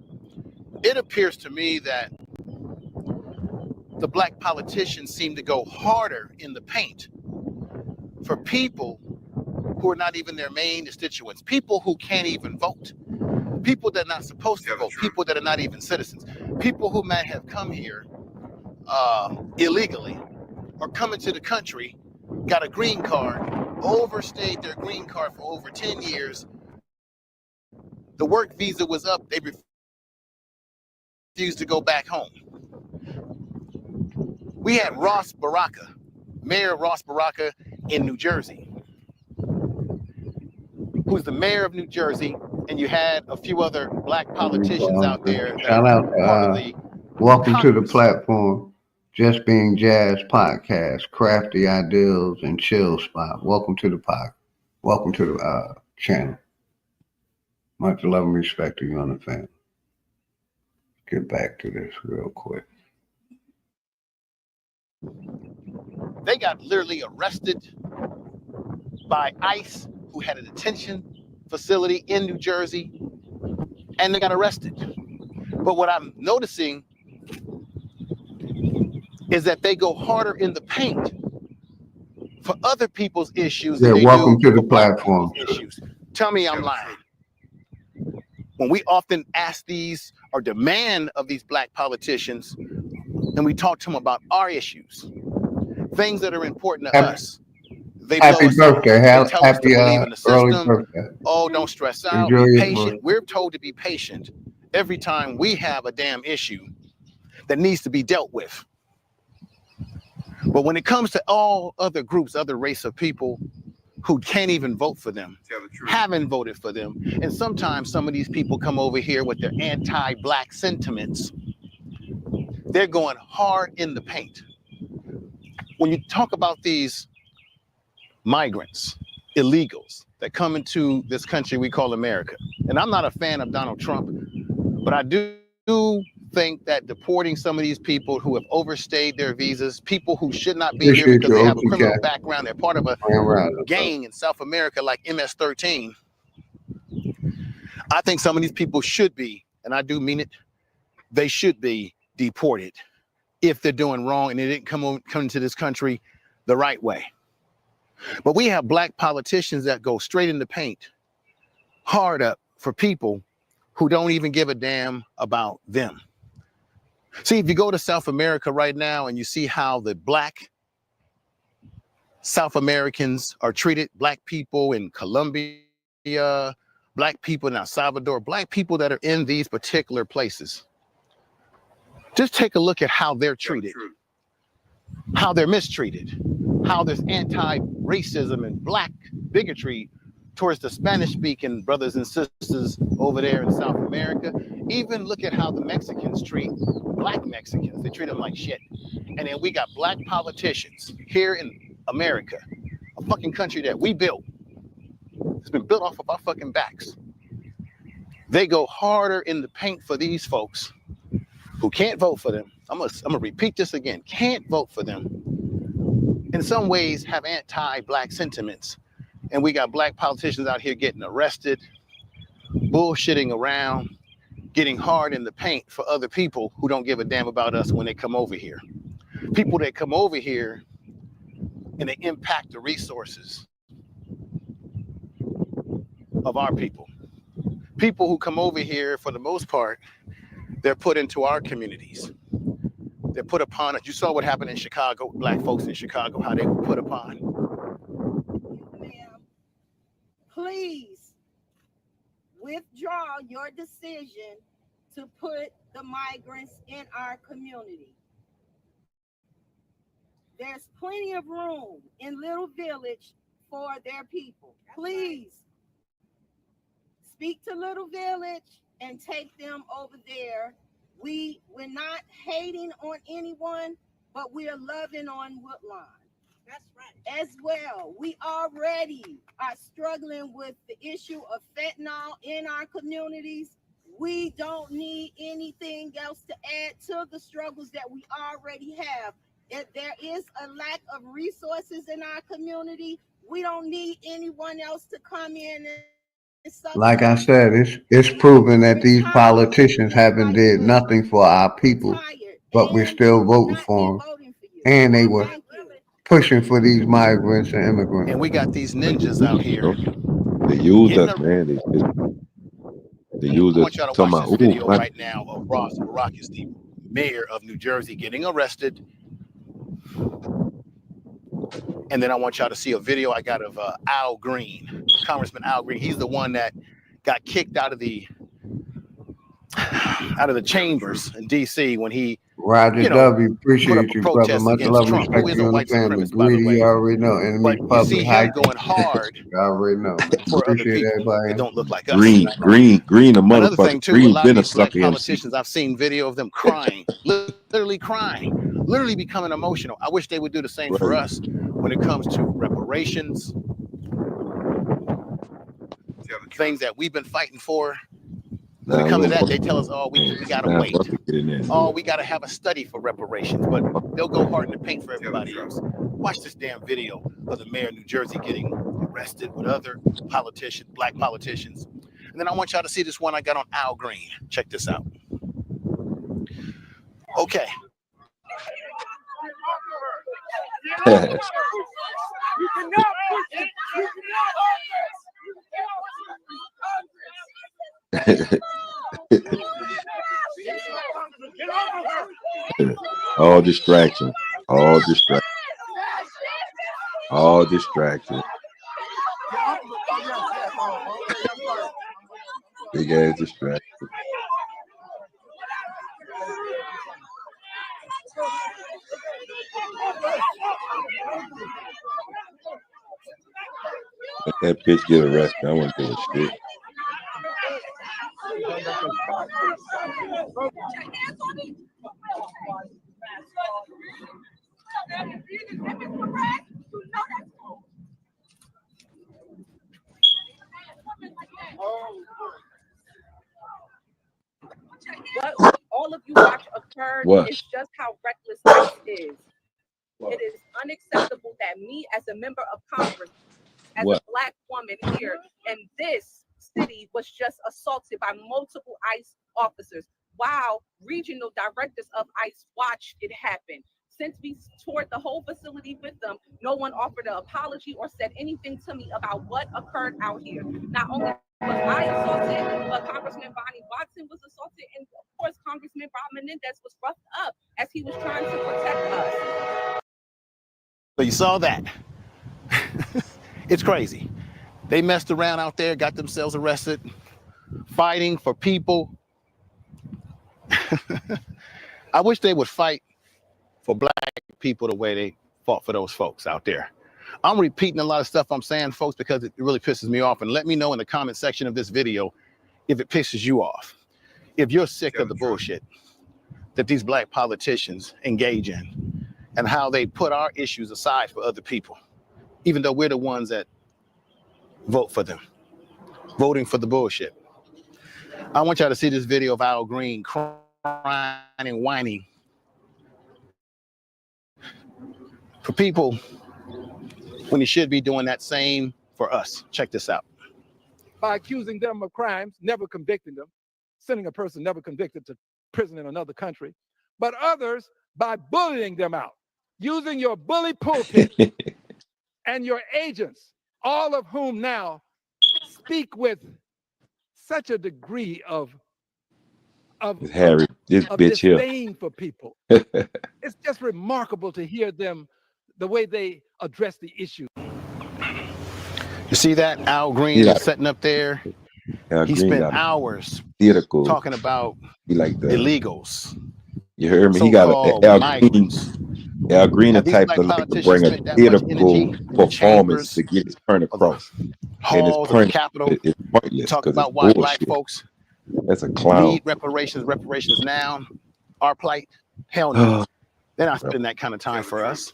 it appears to me that the black politicians seem to go harder in the paint for people who are not even their main constituents, people who can't even vote, people that are not supposed to vote, people that are not even citizens, people who might have come here illegally or come into the country, got a green card, overstayed their green card for over 10 years. The work visa was up, they refused to go back home. We had Ross Baraka, Mayor Ross Baraka in New Jersey, who's the mayor of New Jersey, and you had a few other black politicians out there that Shout are out part of the welcome to the Congress. platform, Just Being Jazz podcast, crafty ideals and chill spot. Welcome to the welcome to the channel. Much love and respect to you and the family. Get back to this real quick. They got literally arrested by ICE, who had a detention facility in New Jersey, and they got arrested. But what I'm noticing is that they go harder in the paint for other people's issues than they welcome do to the for black platform. people's issues. Tell me I'm lying. When we often ask these or demand of these black politicians, and we talk to them about our issues, things that are important to us, they blow Happy us off. birthday. They tell us to Happy believe in the early system. birthday. Oh, don't stress out. Enjoy Be your patient. birthday. We're told to be patient every time we have a damn issue that needs to be dealt with. But when it comes to all other groups, other race of people who can't even vote for them, haven't voted for them, and sometimes some of these people come over here with their anti-black sentiments, they're going hard in the paint. When you talk about these migrants, illegals that come into this country we call America, and I'm not a fan of Donald Trump, but I do think that deporting some of these people who have overstayed their visas, people who should not be here because they have a criminal background, they're part of a gang in South America like MS-13. I think some of these people should be, and I do mean it, they should be deported if they're doing wrong and they didn't come into this country the right way. But we have black politicians that go straight in the paint, hard up for people who don't even give a damn about them. See, if you go to South America right now and you see how the black South Americans are treated, black people in Colombia, black people in El Salvador, black people that are in these particular places, just take a look at how they're treated, how they're mistreated, how there's anti-racism and black bigotry towards the Spanish-speaking brothers and sisters over there in South America. Even look at how the Mexicans treat black Mexicans. They treat them like shit. And then we got black politicians here in America, a fucking country that we built. It's been built off of our fucking backs. They go harder in the paint for these folks who can't vote for them. I'm gonna repeat this again. Can't vote for them. In some ways have anti-black sentiments. And we got black politicians out here getting arrested, bullshitting around, getting hard in the paint for other people who don't give a damn about us when they come over here. People that come over here and they impact the resources of our people. People who come over here, for the most part, they're put into our communities. They're put upon it. You saw what happened in Chicago, black folks in Chicago, how they were put upon. Please withdraw your decision to put the migrants in our community. There's plenty of room in Little Village for their people. Please speak to Little Village and take them over there. We're not hating on anyone, but we are loving on Woodlawn. That's right. As well, we already are struggling with the issue of fentanyl in our communities. We don't need anything else to add to the struggles that we already have If there is a lack of resources in our community, we don't need anyone else to come in and Like I said, it's proven that these politicians haven't did nothing for our people, but we're still voting for them. And they were pushing for these migrants and immigrants. And we got these ninjas out here. They used us, man. They used I us. want y'all to Talking watch about, this video right now of Ross Barackis, the mayor of New Jersey, getting arrested. And then I want y'all to see a video I got of Al Green, Congressman Al Green. He's the one that got kicked out of the chambers in D.C. when he, Roger W. Appreciate you, brother. Much love, Trump, respect who is you a and the white family. supremacist, by the Greedy, way. you already know. Enemy But you see public, him high going hard you already know, man. for other Appreciate people everybody. that don't look like us. green, a Another motherfucker. thing too, a Green lot of been a these black sucker MC. politicians, I've seen video of them crying, literally crying, literally becoming emotional. I wish they would do the same for us when it comes to reparations, things that we've been fighting for. When it comes to that, they tell us, oh, we gotta wait. Oh, we gotta have a study for reparations, but they'll go hard in the paint for everybody else. Watch this damn video of the mayor of New Jersey getting arrested with other politicians, black politicians. And then I want y'all to see this one I got on Al Green. Check this out. Okay. All distraction. All distraction. All distraction. Big ass distraction. Let that bitch get arrested. I want to do a shit. What all of you watch occurred is just how reckless ICE is. It is unacceptable that me as a member of Congress, as a black woman here in this city, was just assaulted by multiple ICE officers while regional directors of ICE watched it happen. Since we toured the whole facility with them, no one offered an apology or said anything to me about what occurred out here. Not only was I assaulted, but Congressman Bonnie Watson was assaulted, and of course, Congressman Rob Menendez was roughed up as he was trying to protect us. So you saw that. It's crazy. They messed around out there, got themselves arrested, fighting for people. I wish they would fight for black people the way they fought for those folks out there. I'm repeating a lot of stuff I'm saying, folks, because it really pisses me off. And let me know in the comment section of this video if it pisses you off. If you're sick of the bullshit that these black politicians engage in and how they put our issues aside for other people, even though we're the ones that vote for them, voting for the bullshit. I want y'all to see this video of Al Green crying and whining for people when he should be doing that same for us. Check this out. By accusing them of crimes, never convicting them, sending a person never convicted to prison in another country, but others by bullying them out, using your bully pulpit and your agents, all of whom now speak with such a degree of Harry, this bitch here. disdain for people. It's just remarkable to hear them, the way they address the issue. You see that? Al Green is sitting up there. He spent hours talking about illegals. You heard me? He got Al Green the type of like to bring a theatrical performance to get his point across. And his point is pointless. Talk about why black folks that's a clown. need reparations now. Our plight, hell no. They're not spending that kind of time for us.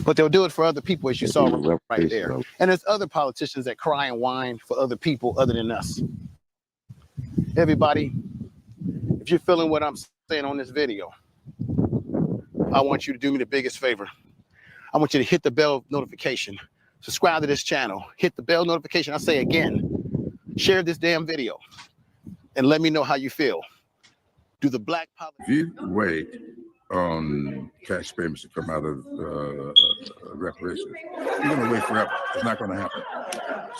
But they'll do it for other people, as you saw right there. And there's other politicians that cry and whine for other people other than us. Everybody, if you're feeling what I'm saying on this video, I want you to do me the biggest favor. I want you to hit the bell notification, subscribe to this channel, hit the bell notification. I say again, share this damn video and let me know how you feel. Do the black If you wait on cash payments to come out of reparations, you're going to wait forever. It's not going to happen.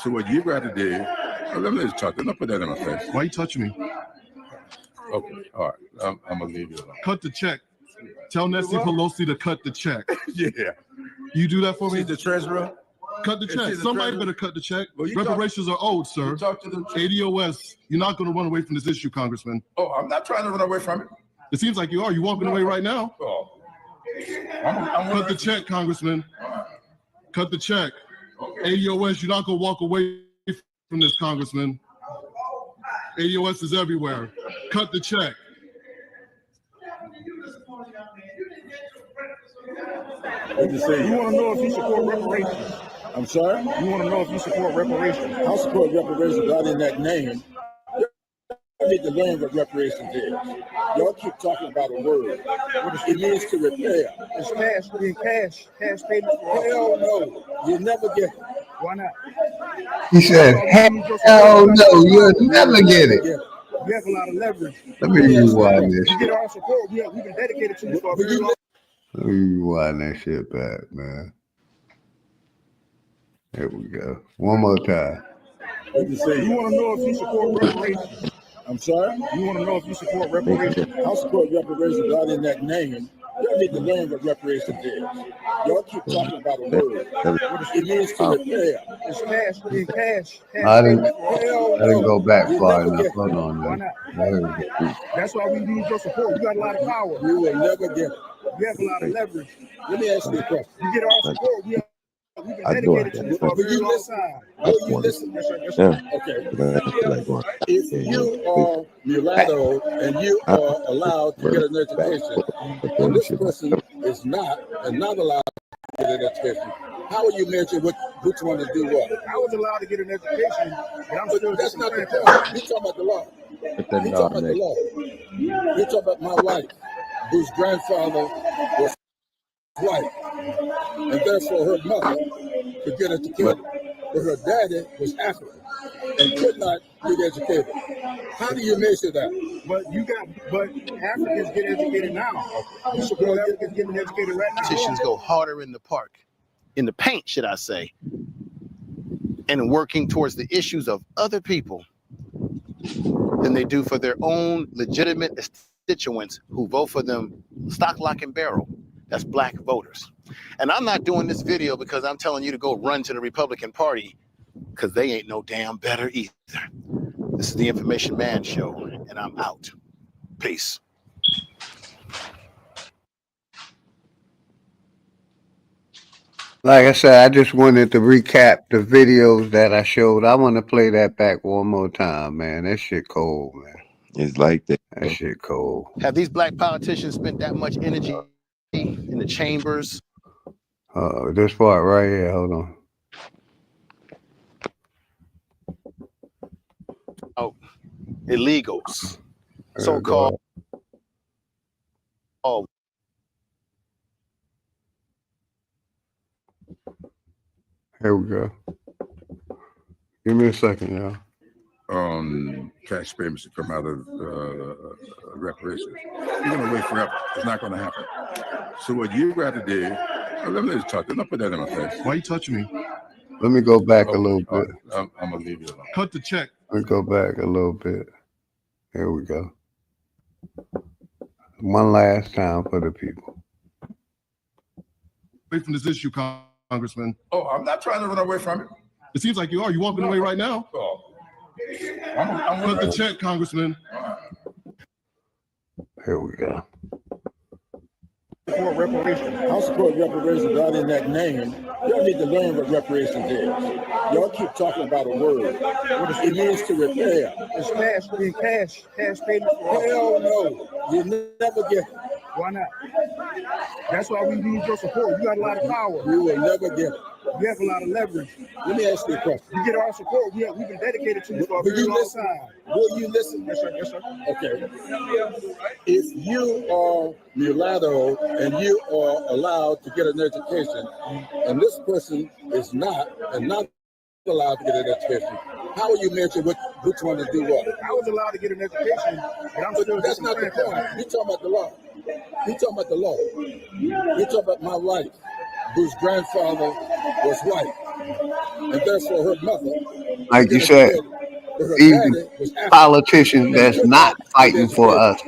So what you got to do, let me just talk. Don't put that in my face. Why you touching me? Okay, all right. I'm going to leave you alone. Cut the check. Tell Nancy Pelosi to cut the check. Yeah. You do that for me? She's the treasurer. Cut the check. Somebody better cut the check. Well, reparations are owed, sir. Talk to the ADOS, you're not going to run away from this issue, Congressman. Oh, I'm not trying to run away from it. It seems like you are. You're walking away right now. Oh. Cut the check, Congressman. Cut the check. Okay. ADOS, you're not going to walk away from this, Congressman. ADOS is everywhere. Cut the check. What you say? You want to know if you support reparations? I'm sorry? You want to know if you support reparations? I support reparations out in that name. I need to learn what reparations is. Y'all keep talking about a word. It means to repair. It's cash. We need cash. Cash payment. Hell no. You never get it. Why not? He said, hell no, you'll never get it. We have a lot of leverage. Let me rewind this You shit. get our support. We've been dedicated to you for a very long time. Let me rewind that shit back, man. There we go. One more time. What you say? You want to know if you support reparations? I'm sorry? You want to know if you support reparations? I support reparations out in that name. Y'all need to learn what reparations is. Y'all keep talking about a word. It means to repair. It's cash. We need cash. I didn't go back far enough. Hold on, Why man. not? That's why we need your support. You got a lot of power. You will never get it. You have a lot of leverage. Let me ask you a question. You get our support. We've been dedicated to you for a very long time. Will you listen? Okay. If you are mulatto and you are allowed to get an education, and this person is not allowed to get an education, how will you measure which one to do what? I was allowed to get an education, but I'm still. That's not the point. You're talking about the law. You're talking about the law. You're talking about my wife, whose grandfather was white, and therefore her mother could get educated, but her daddy was African and could not get educated. How do you measure that? But Africans get educated now. You support Africans getting educated right now. Politicians go harder in the park, in the paint, should I say, and working towards the issues of other people than they do for their own legitimate constituents who vote for them stock, lock, and barrel. That's black voters. And I'm not doing this video because I'm telling you to go run to the Republican Party, because they ain't no damn better either. This is the Information Man Show, and I'm out. Peace. Like I said, I just wanted to recap the videos that I showed. I want to play that back one more time, man. That shit cold, man. It's like that. That shit cold. Have these black politicians spent that much energy in the chambers? This part right here. Hold on. Oh, illegals, so-called. Oh. Here we go. Give me a second, y'all. Cash payments to come out of reparations, you're going to wait forever. It's not going to happen. So what you got to do, let me just talk. Don't put that in my face. Why you touching me? Let me go back a little bit. I'm going to leave you alone. Cut the check. Let me go back a little bit. Here we go. One last time for the people. Away from this issue, Congressman. Oh, I'm not trying to run away from it. It seems like you are. You're walking away right now. Oh. Cut the check, Congressman. Here we go. Support reparations. I support reparations out in that name. Y'all need to learn what reparations is. Y'all keep talking about a word. It means to repair. It's cash. We need cash. Cash payment. Hell no. You never get it. Why not? That's why we need your support. You got a lot of power. You will never get it. You have a lot of leverage. Let me ask you a question. You get our support. We've been dedicated to you for a very long time. Will you listen? Yes, sir. Yes, sir. Okay. If you are mulatto and you are allowed to get an education, and this person is not, and not allowed to get an education, how will you measure which one to do what? I was allowed to get an education, but I'm still. That's not the point. You're talking about the law. You're talking about the law. You're talking about my wife, whose grandfather was white, and therefore her mother. Like you said, these politicians that's not fighting for us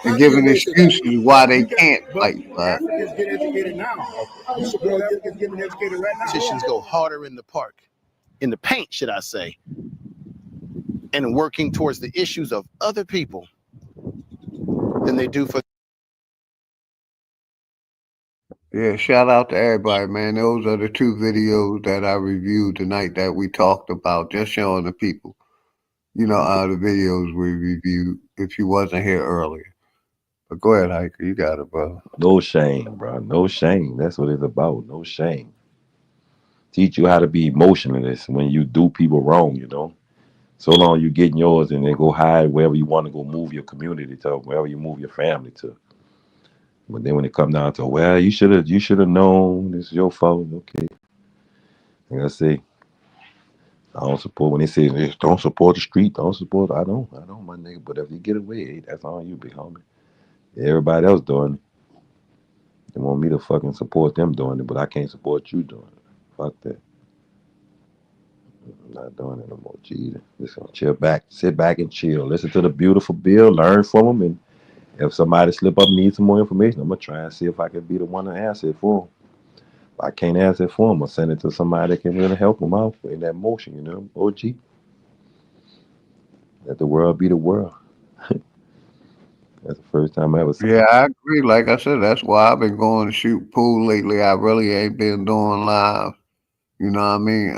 and giving excuses why they can't fight for us. Africans get educated now. You support Africans getting educated right now. Politicians go harder in the park, in the paint, should I say, and working towards the issues of other people than they do for. Yeah, shout out to everybody, man. Those are the two videos that I reviewed tonight that we talked about, just showing the people, the videos we reviewed if you wasn't here earlier. But go ahead, Hiker. You got it, bro. No shame, bro. No shame. That's what it's about. No shame. Teach you how to be emotionless when you do people wrong, So long you getting yours and then go hide wherever you want to go move your community to, wherever you move your family to. But then when it comes down to, well, you should have known it's your fault. Okay. Like I say, I don't support when they say don't support the street, don't support. I don't, my nigga. But if you get away, hey, that's on you, big homie. Everybody else doing it. They want me to fucking support them doing it, but I can't support you doing it. Fuck that. I'm not doing it no more. Gee, just gonna chill back, sit back and chill. Listen to the beautiful bill, learn from them, and if somebody slip up and needs some more information, I'm gonna try and see if I can be the one to answer it for them. If I can't answer it for them, I'll send it to somebody that can really help them out in that motion, OG. Let the world be the world. That's the first time I ever seen. Yeah, I agree. Like I said, that's why I've been going to shoot pool lately. I really ain't been doing live. You know what I mean?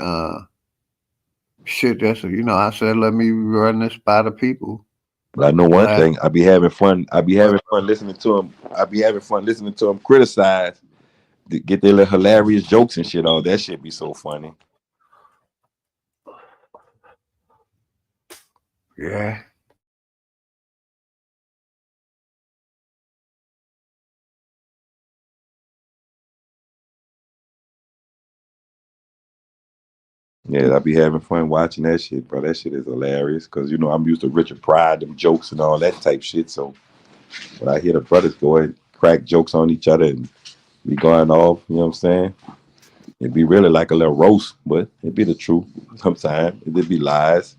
Shit, I said, let me run this by the people. But I know one thing, I be having fun listening to them. I be having fun listening to them criticize, get their little hilarious jokes and shit. All that shit be so funny. Yeah. Yeah, I be having fun watching that shit, bro. That shit is hilarious because I'm used to Richard Pryor, them jokes and all that type shit. So when I hear the brothers go and crack jokes on each other and be going off, you know what I'm saying? It'd be really like a little roast, but it'd be the truth. Sometimes it'd be lies,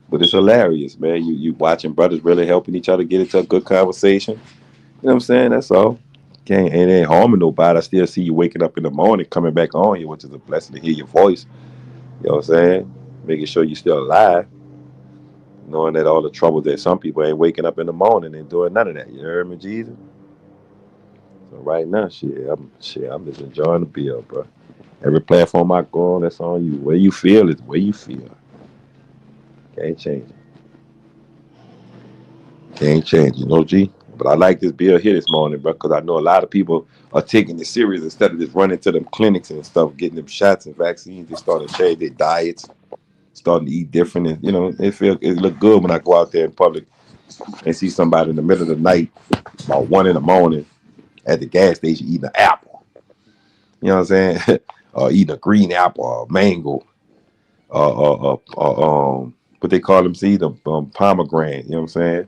but it's hilarious, man. You watching brothers really helping each other get into a good conversation. You know what I'm saying? That's all. It ain't harming nobody. I still see you waking up in the morning, coming back on here, which is a blessing to hear your voice. You know what I'm saying? Making sure you're still alive. Knowing that all the trouble that some people ain't waking up in the morning and doing none of that. You heard me, Jesus? So right now, I'm just enjoying the bill, bro. Every platform I go on, that's on you. Where you feel is where you feel. Can't change it. Can't change it, G. But I like this bill here this morning, bro, because I know a lot of people are taking it serious instead of just running to them clinics and stuff, getting them shots and vaccines. They starting to change their diets, starting to eat different, and it look good when I go out there in public and see somebody in the middle of the night, about 1 a.m, at the gas station eating an apple. You know what I'm saying? Or eating a green apple or a mango. What they call them seeds, pomegranate. You know what I'm saying?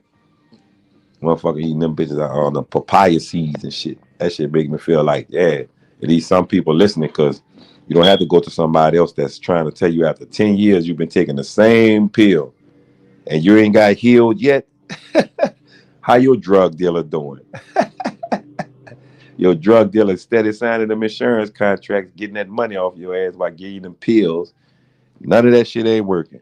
Motherfucker eating them bitches on the papaya seeds and shit. That shit make me feel like, yeah, at least some people listening, because you don't have to go to somebody else that's trying to tell you after 10 years you've been taking the same pill and you ain't got healed yet. How your drug dealer doing? Your drug dealer steady signing them insurance contracts, getting that money off your ass by giving you them pills. None of that shit ain't working.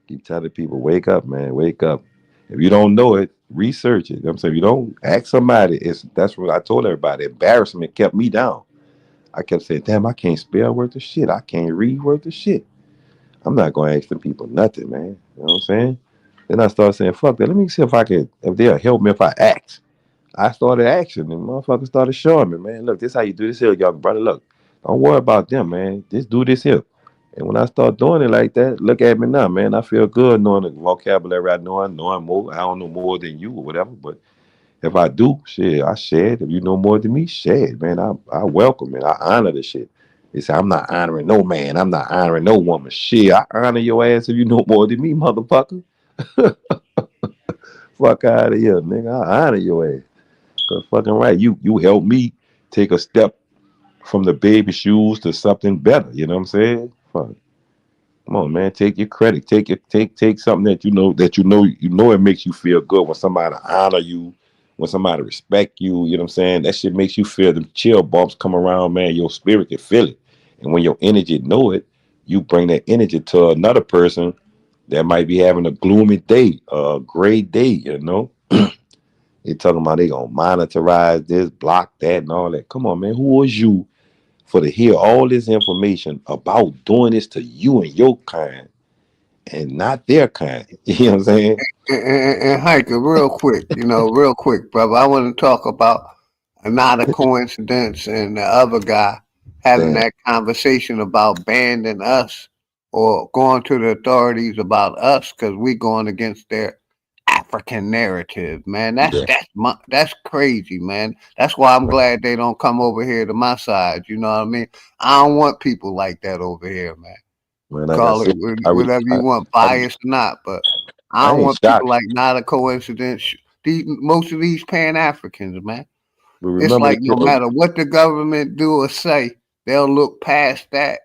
Keep telling people, wake up, man, wake up. If you don't know it, research it. You know what I'm saying? If you don't ask somebody, that's what I told everybody. Embarrassment kept me down. I kept saying, damn, I can't spell worth of shit. I can't read worth of shit. I'm not going to ask them people nothing, man. You know what I'm saying? Then I started saying, fuck that. Let me see if they'll help me if I ask. I started action, and motherfuckers started showing me, man, look, this how you do this here, young brother. Look, don't worry about them, man. Just do this here. And when I start doing it like that, look at me now, man. I feel good knowing the vocabulary I know. I know I'm more. I don't know more than you or whatever, but if I do, shit, I share it. If you know more than me, share it, man. I welcome it. I honor the shit. They say I'm not honoring no man. I'm not honoring no woman. Shit, I honor your ass if you know more than me, motherfucker. Fuck out of here, nigga. I honor your ass. Cause fucking right, you helped me take a step from the baby shoes to something better. You know what I'm saying? Fuck. Come on, man. Take your credit. Take something that you know it makes you feel good when somebody honor you, when somebody respect you. You know what I'm saying? That shit makes you feel the chill bumps come around, man. Your spirit can feel it, and when your energy know it, you bring that energy to another person that might be having a gloomy day, a gray day. You know, they talking about they gonna monitorize this, block that, and all that. Come on, man. Who was you for to hear all this information about doing this to you and your kind? And not their kind. You know what I'm saying? And Hiker, real quick, brother. I want to talk about not a coincidence and the other guy having Damn. that conversation about banning us or going to the authorities about us because we going against their African narrative, man. Yeah. That's crazy, man. That's why I'm glad they don't come over here to my side. You know what I mean? I don't want people like that over here, man. Man, like I Call it said, whatever you want, biased or not, but I I don't ain't want people shocked. like not a coincidence. Most of these Pan Africans, man, But it's remember like the no matter what the government do or say, they'll look past that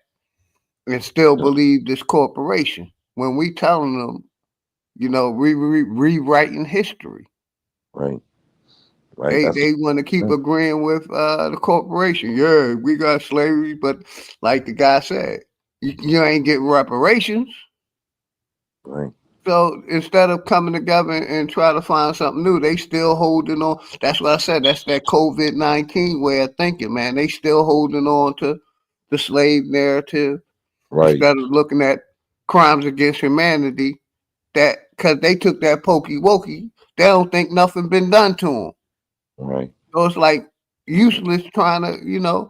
and still believe this corporation. When we telling them, rewriting history, right. Right. they want to keep agreeing with the corporation. Yeah, we got slavery, but like the guy said, you ain't getting reparations. Right. So instead of coming together and try to find something new, they still holding on. That's what I said. That's that COVID-19 way of thinking, man. They still holding on to the slave narrative Right. instead of looking at crimes against humanity. That because they took that pokey wokey, they don't think nothing been done to them. Right. So it's like useless trying to,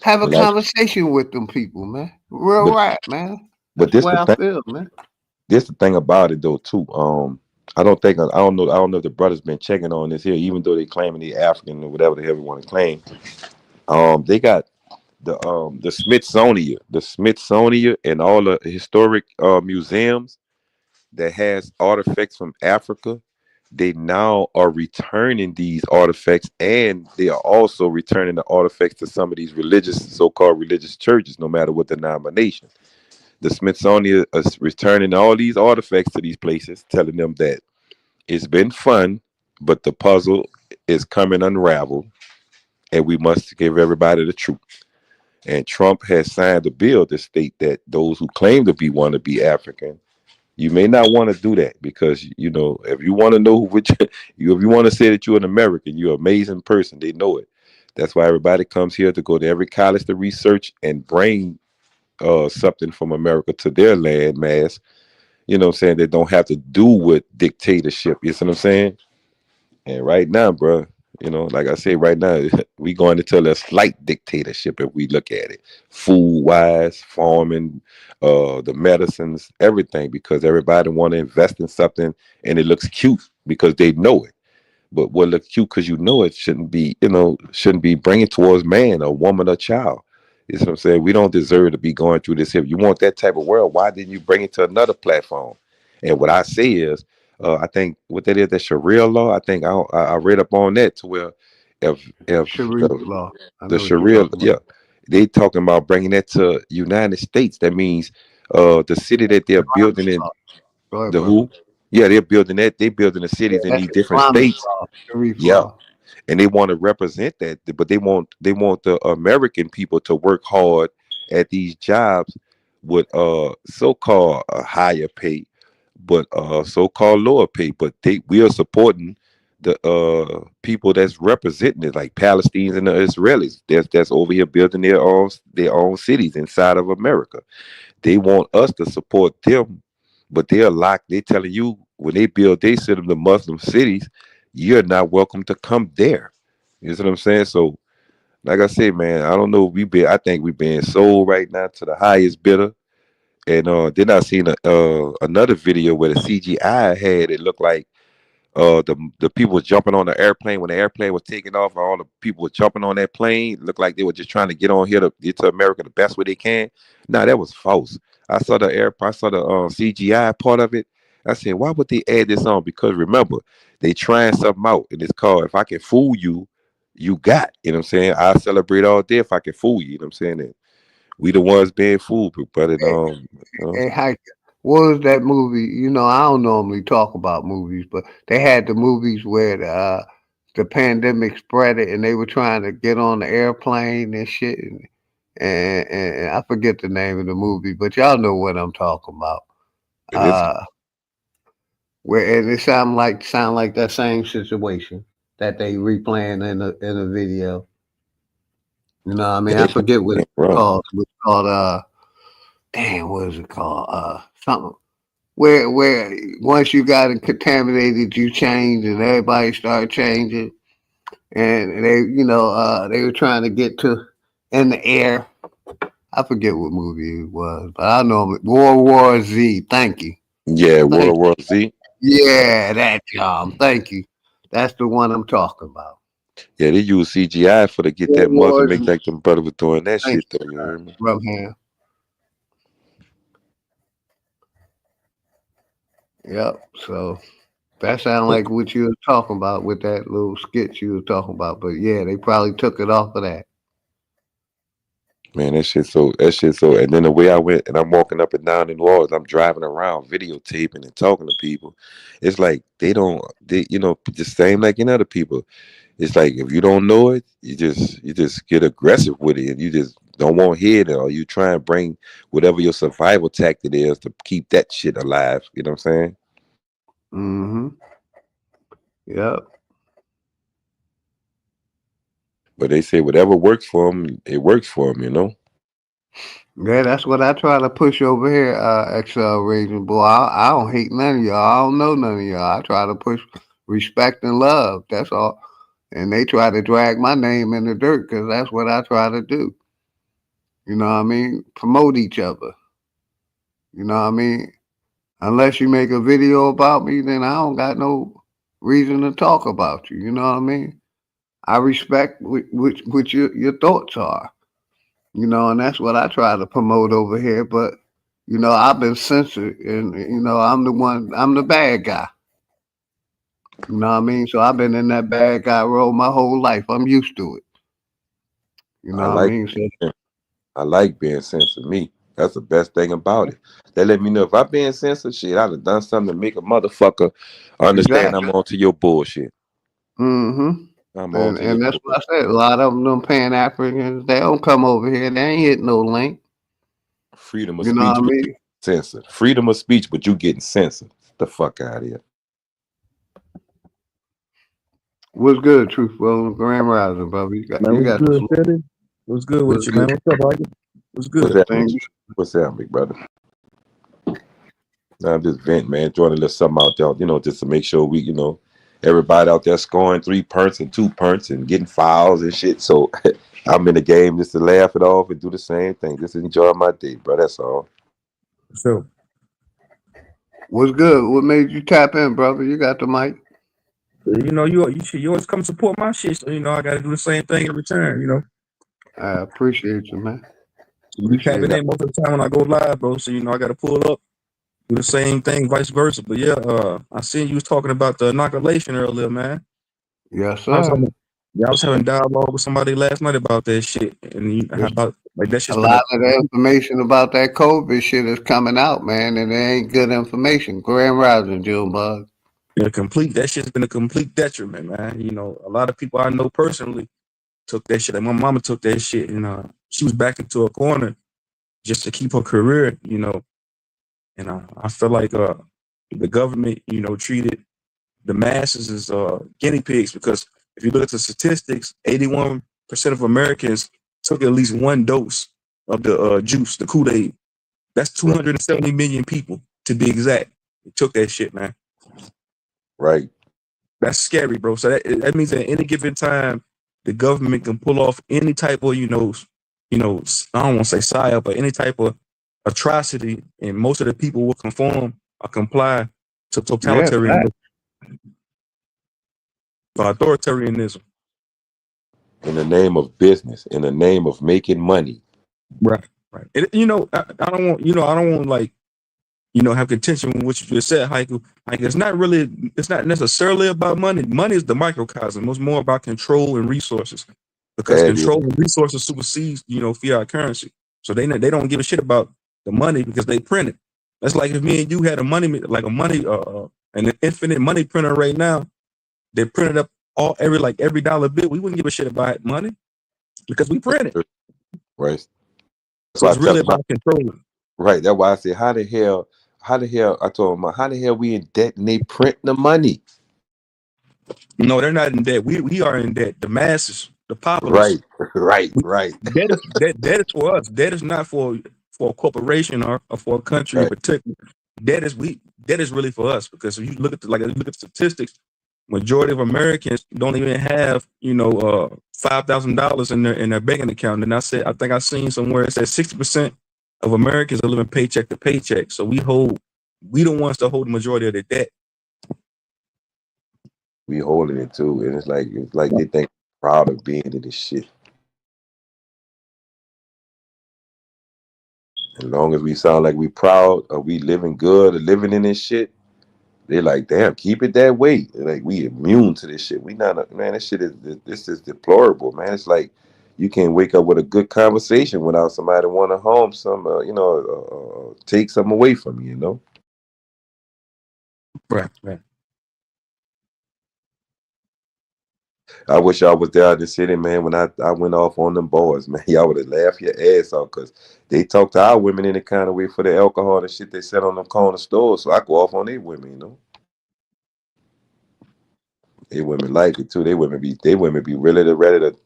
have a But like, conversation with them people, man. Real but right, man. but That's the this way the I thing. feel, man. This the thing about it though too. I don't know if the brothers been checking on this here, even though they claiming they African or whatever the hell they want to claim. They got the Smithsonian and all the historic museums that has artifacts from Africa. They now are returning these artifacts, and they are also returning the artifacts to some of these so-called religious churches, no matter what the denomination. The Smithsonian is returning all these artifacts to these places, telling them that it's been fun, but the puzzle is coming unraveled, and we must give everybody the truth. And Trump has signed a bill to state that those who claim to want to be African, you may not want to do that because if you want to know if you want to say that you're an American, you're an amazing person. They know it. That's why everybody comes here to go to every college to research and bring something from America to their land mass. You know what I'm saying? They don't have to do with dictatorship. You see what I'm saying? And right now, bro, like I say, right now, we going into a slight dictatorship if we look at it. Food wise, farming, the medicines, everything, because everybody want to invest in something and it looks cute because they know it. But what looks cute because it shouldn't be bringing towards man, a woman, or child. You see what I'm saying? We don't deserve to be going through this. If you want that type of world, why didn't you bring it to another platform? And what I say is, I think what that is, that Sharia law. I think I read up on that to where if Sharif law. I the know what you're Sharia, talking yeah, about. they talking about bringing that to United States. That means the city that they're building in Go ahead, the brother. who? Yeah, they're building that. They're building the cities in That's these different Islamic states. law, Sharif Yeah, law. and they want to represent that, but they want the American people to work hard at these jobs with so-called higher pay, but so-called lower pay. But we are supporting the people that's representing it, like Palestinians and the Israelis. That's over here building their own cities inside of America. They want us to support them, but they're telling you when they build they city, the Muslim cities, you're not welcome to come there. You know what I'm saying? So, like I said, man, I don't know. I think we being sold right now to the highest bidder. And then I seen another video where the CGI had it looked like the people was jumping on the airplane when the airplane was taking off. All the people were jumping on that plane. Looked like they were just trying to get on here to get to America the best way they can. Nah, that was false. I saw the CGI part of it. I said, why would they add this on? Because remember, they trying something out, and it's called "If I Can Fool You, You Got." You know what I'm saying? I celebrate all day if I can fool you. You know what I'm saying? And we the ones being fooled, but Hey, Hike, what was that movie? You know, I don't normally talk about movies, but they had the movies where the pandemic spread it, and they were trying to get on the airplane and shit. And I forget the name of the movie, but y'all know what I'm talking about. Where and it sound like that same situation that they replaying in the video. You know what I mean? I forget what it's called. It's called damn, what is it called? Something where once you got it contaminated, you change and everybody started changing, and they were trying to get to in the air. I forget what movie it was, but I know World War Z. Thank you. Yeah, World War Z. Yeah, that job. Thank you. That's the one I'm talking about. Yeah, they use CGI for to get that muzzle, make like them brother was doing that shit though. You heard me? Rub hand. Yep. So that sounded like what you were talking about with that little skit you were talking about. But yeah, they probably took it off of that. Man, that shit so, and then the way I went, and I'm walking up and down in New Orleans, I'm driving around, videotaping and talking to people. It's like they the same like in other people. It's like if you don't know it, you just get aggressive with it, and you just don't want to hear it, or you try and bring whatever your survival tactic is to keep that shit alive. You know what I'm saying? Mm-hmm. Yep. But they say whatever works for them, it works for them. You know. Yeah, that's what I try to push over here, XL Raging Boy. I don't hate none of y'all. I don't know none of y'all. I try to push respect and love. That's all. And they try to drag my name in the dirt because that's what I try to do. You know what I mean? Promote each other. You know what I mean? Unless you make a video about me, then I don't got no reason to talk about you. You know what I mean? I respect what your thoughts are. You know, and that's what I try to promote over here. But you know, I've been censored, and you know, I'm the bad guy. You know what I mean? So I've been in that bad guy role my whole life. I'm used to it. You know what I mean? So, I like being censored. Me, that's the best thing about it. They let me know if I'm being censored, shit, I'd have done something to make a motherfucker understand I'm onto your bullshit. Mm-hmm. I'm onto your And that's bullshit. what I said. A lot of them Pan Africans, they don't come over here. They ain't hit no link. Freedom of You know speech, what I but mean? you getting censored. Freedom of speech, but you getting censored. The fuck out of here. What's good, Truthful? Grand Rising, brother. You got the floor. Philly? What's good with you, man? What's up, Roger? What's good? What's that, big brother? Nah, I'm just venting, man. Trying to let something out there, just to make sure we, everybody out there scoring 3 punts and 2 punts and getting fouls and shit. So I'm in the game just to laugh it off and do the same thing. Just enjoy my day, bro. That's all. So, what's good? What made you tap in, brother? You got the mic. You always come support my shit, so I got to do the same thing in return. I appreciate you, man. You tapping in most of the time when I go live, bro. So I got to pull up, do the same thing, vice versa. But yeah, I seen you was talking about the inoculation earlier, man. Yes, sir. I was having dialogue with somebody last night about that shit, and how about that shit. A lot of the information about that COVID shit is coming out, man, and it ain't good information. Grand Rising, Junebug. That shit's been a complete detriment, man. A lot of people I know personally took that shit. Like my mama took that shit, and she was back into a corner just to keep her career, And I feel like the government, treated the masses as guinea pigs, because if you look at the statistics, 81% of Americans took at least 1 dose of the juice, the Kool-Aid. That's 270 million people to be exact. They took that shit, man. Right. That's scary, bro. So that means at any given time, the government can pull off any type of, I don't want to say psyop, but any type of atrocity, and most of the people will conform or comply to totalitarianism or authoritarianism. In the name of business, in the name of making money. Right. I don't want like, have contention with what you just said, Haiku. Like, it's not necessarily about money. Money is the microcosm. It's more about control and resources, because control and resources supersedes, fiat currency. So they don't give a shit about the money because they print it. That's like if me and you had an infinite money printer right now. They printed up every dollar bill. We wouldn't give a shit about money because we print it. Right. So it's really about control. Right. That's why I said, how the hell I told him, how the hell we in debt and they print the money? No, they're not in debt. We are in debt. The masses, the populace. Right. Debt is for us. Debt is not for a corporation or for a country in particular. Debt is really for us, because if you look at statistics, majority of Americans don't even have $5,000 in their banking account. And I think I seen somewhere it says 60% of Americans are living paycheck to paycheck. So we the ones that hold the majority of the debt. We holding it too, and it's like they think proud of being in this shit. As long as we sound like we proud or we living good or living in this shit, they're like, damn, keep it that way. They're like, we immune to this shit. We not, man, this is deplorable, man. It's like you can't wake up with a good conversation without somebody want to harm take something away from you, Right. I wish y'all was there in the city, man, when I went off on them boys, man. Y'all would have laughed your ass off, because they talk to our women in the kind of way for the alcohol and shit they sell on them corner stores. So I go off on their women, They women like it too. They women be really ready to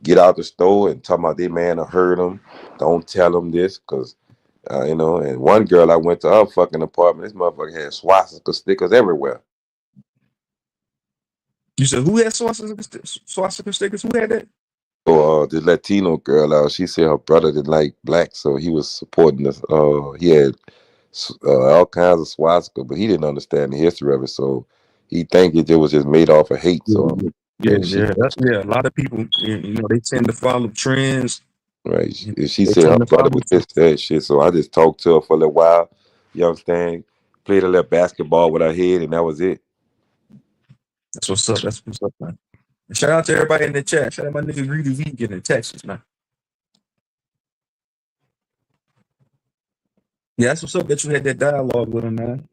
get out the store and talk about their man to hurt them. Don't tell them this, because and one girl I went to her fucking apartment, this motherfucker had swastika stickers everywhere. You said who had swastika stickers? Who had that? So the Latino girl out, she said her brother didn't like black, so he was supporting us. He had all kinds of swastika, but he didn't understand the history of it, so he think it was just made off of hate. So yeah, a lot of people, they tend to follow trends. Right. She said her brother was that shit. So I just talked to her for a little while. You understand? Played a little basketball with her head, and that was it. That's what's up, man. Shout out to everybody in the chat. Shout out my nigga Greedy Vegan in Texas, man. Yeah, that's what's up that you had that dialogue with him, man.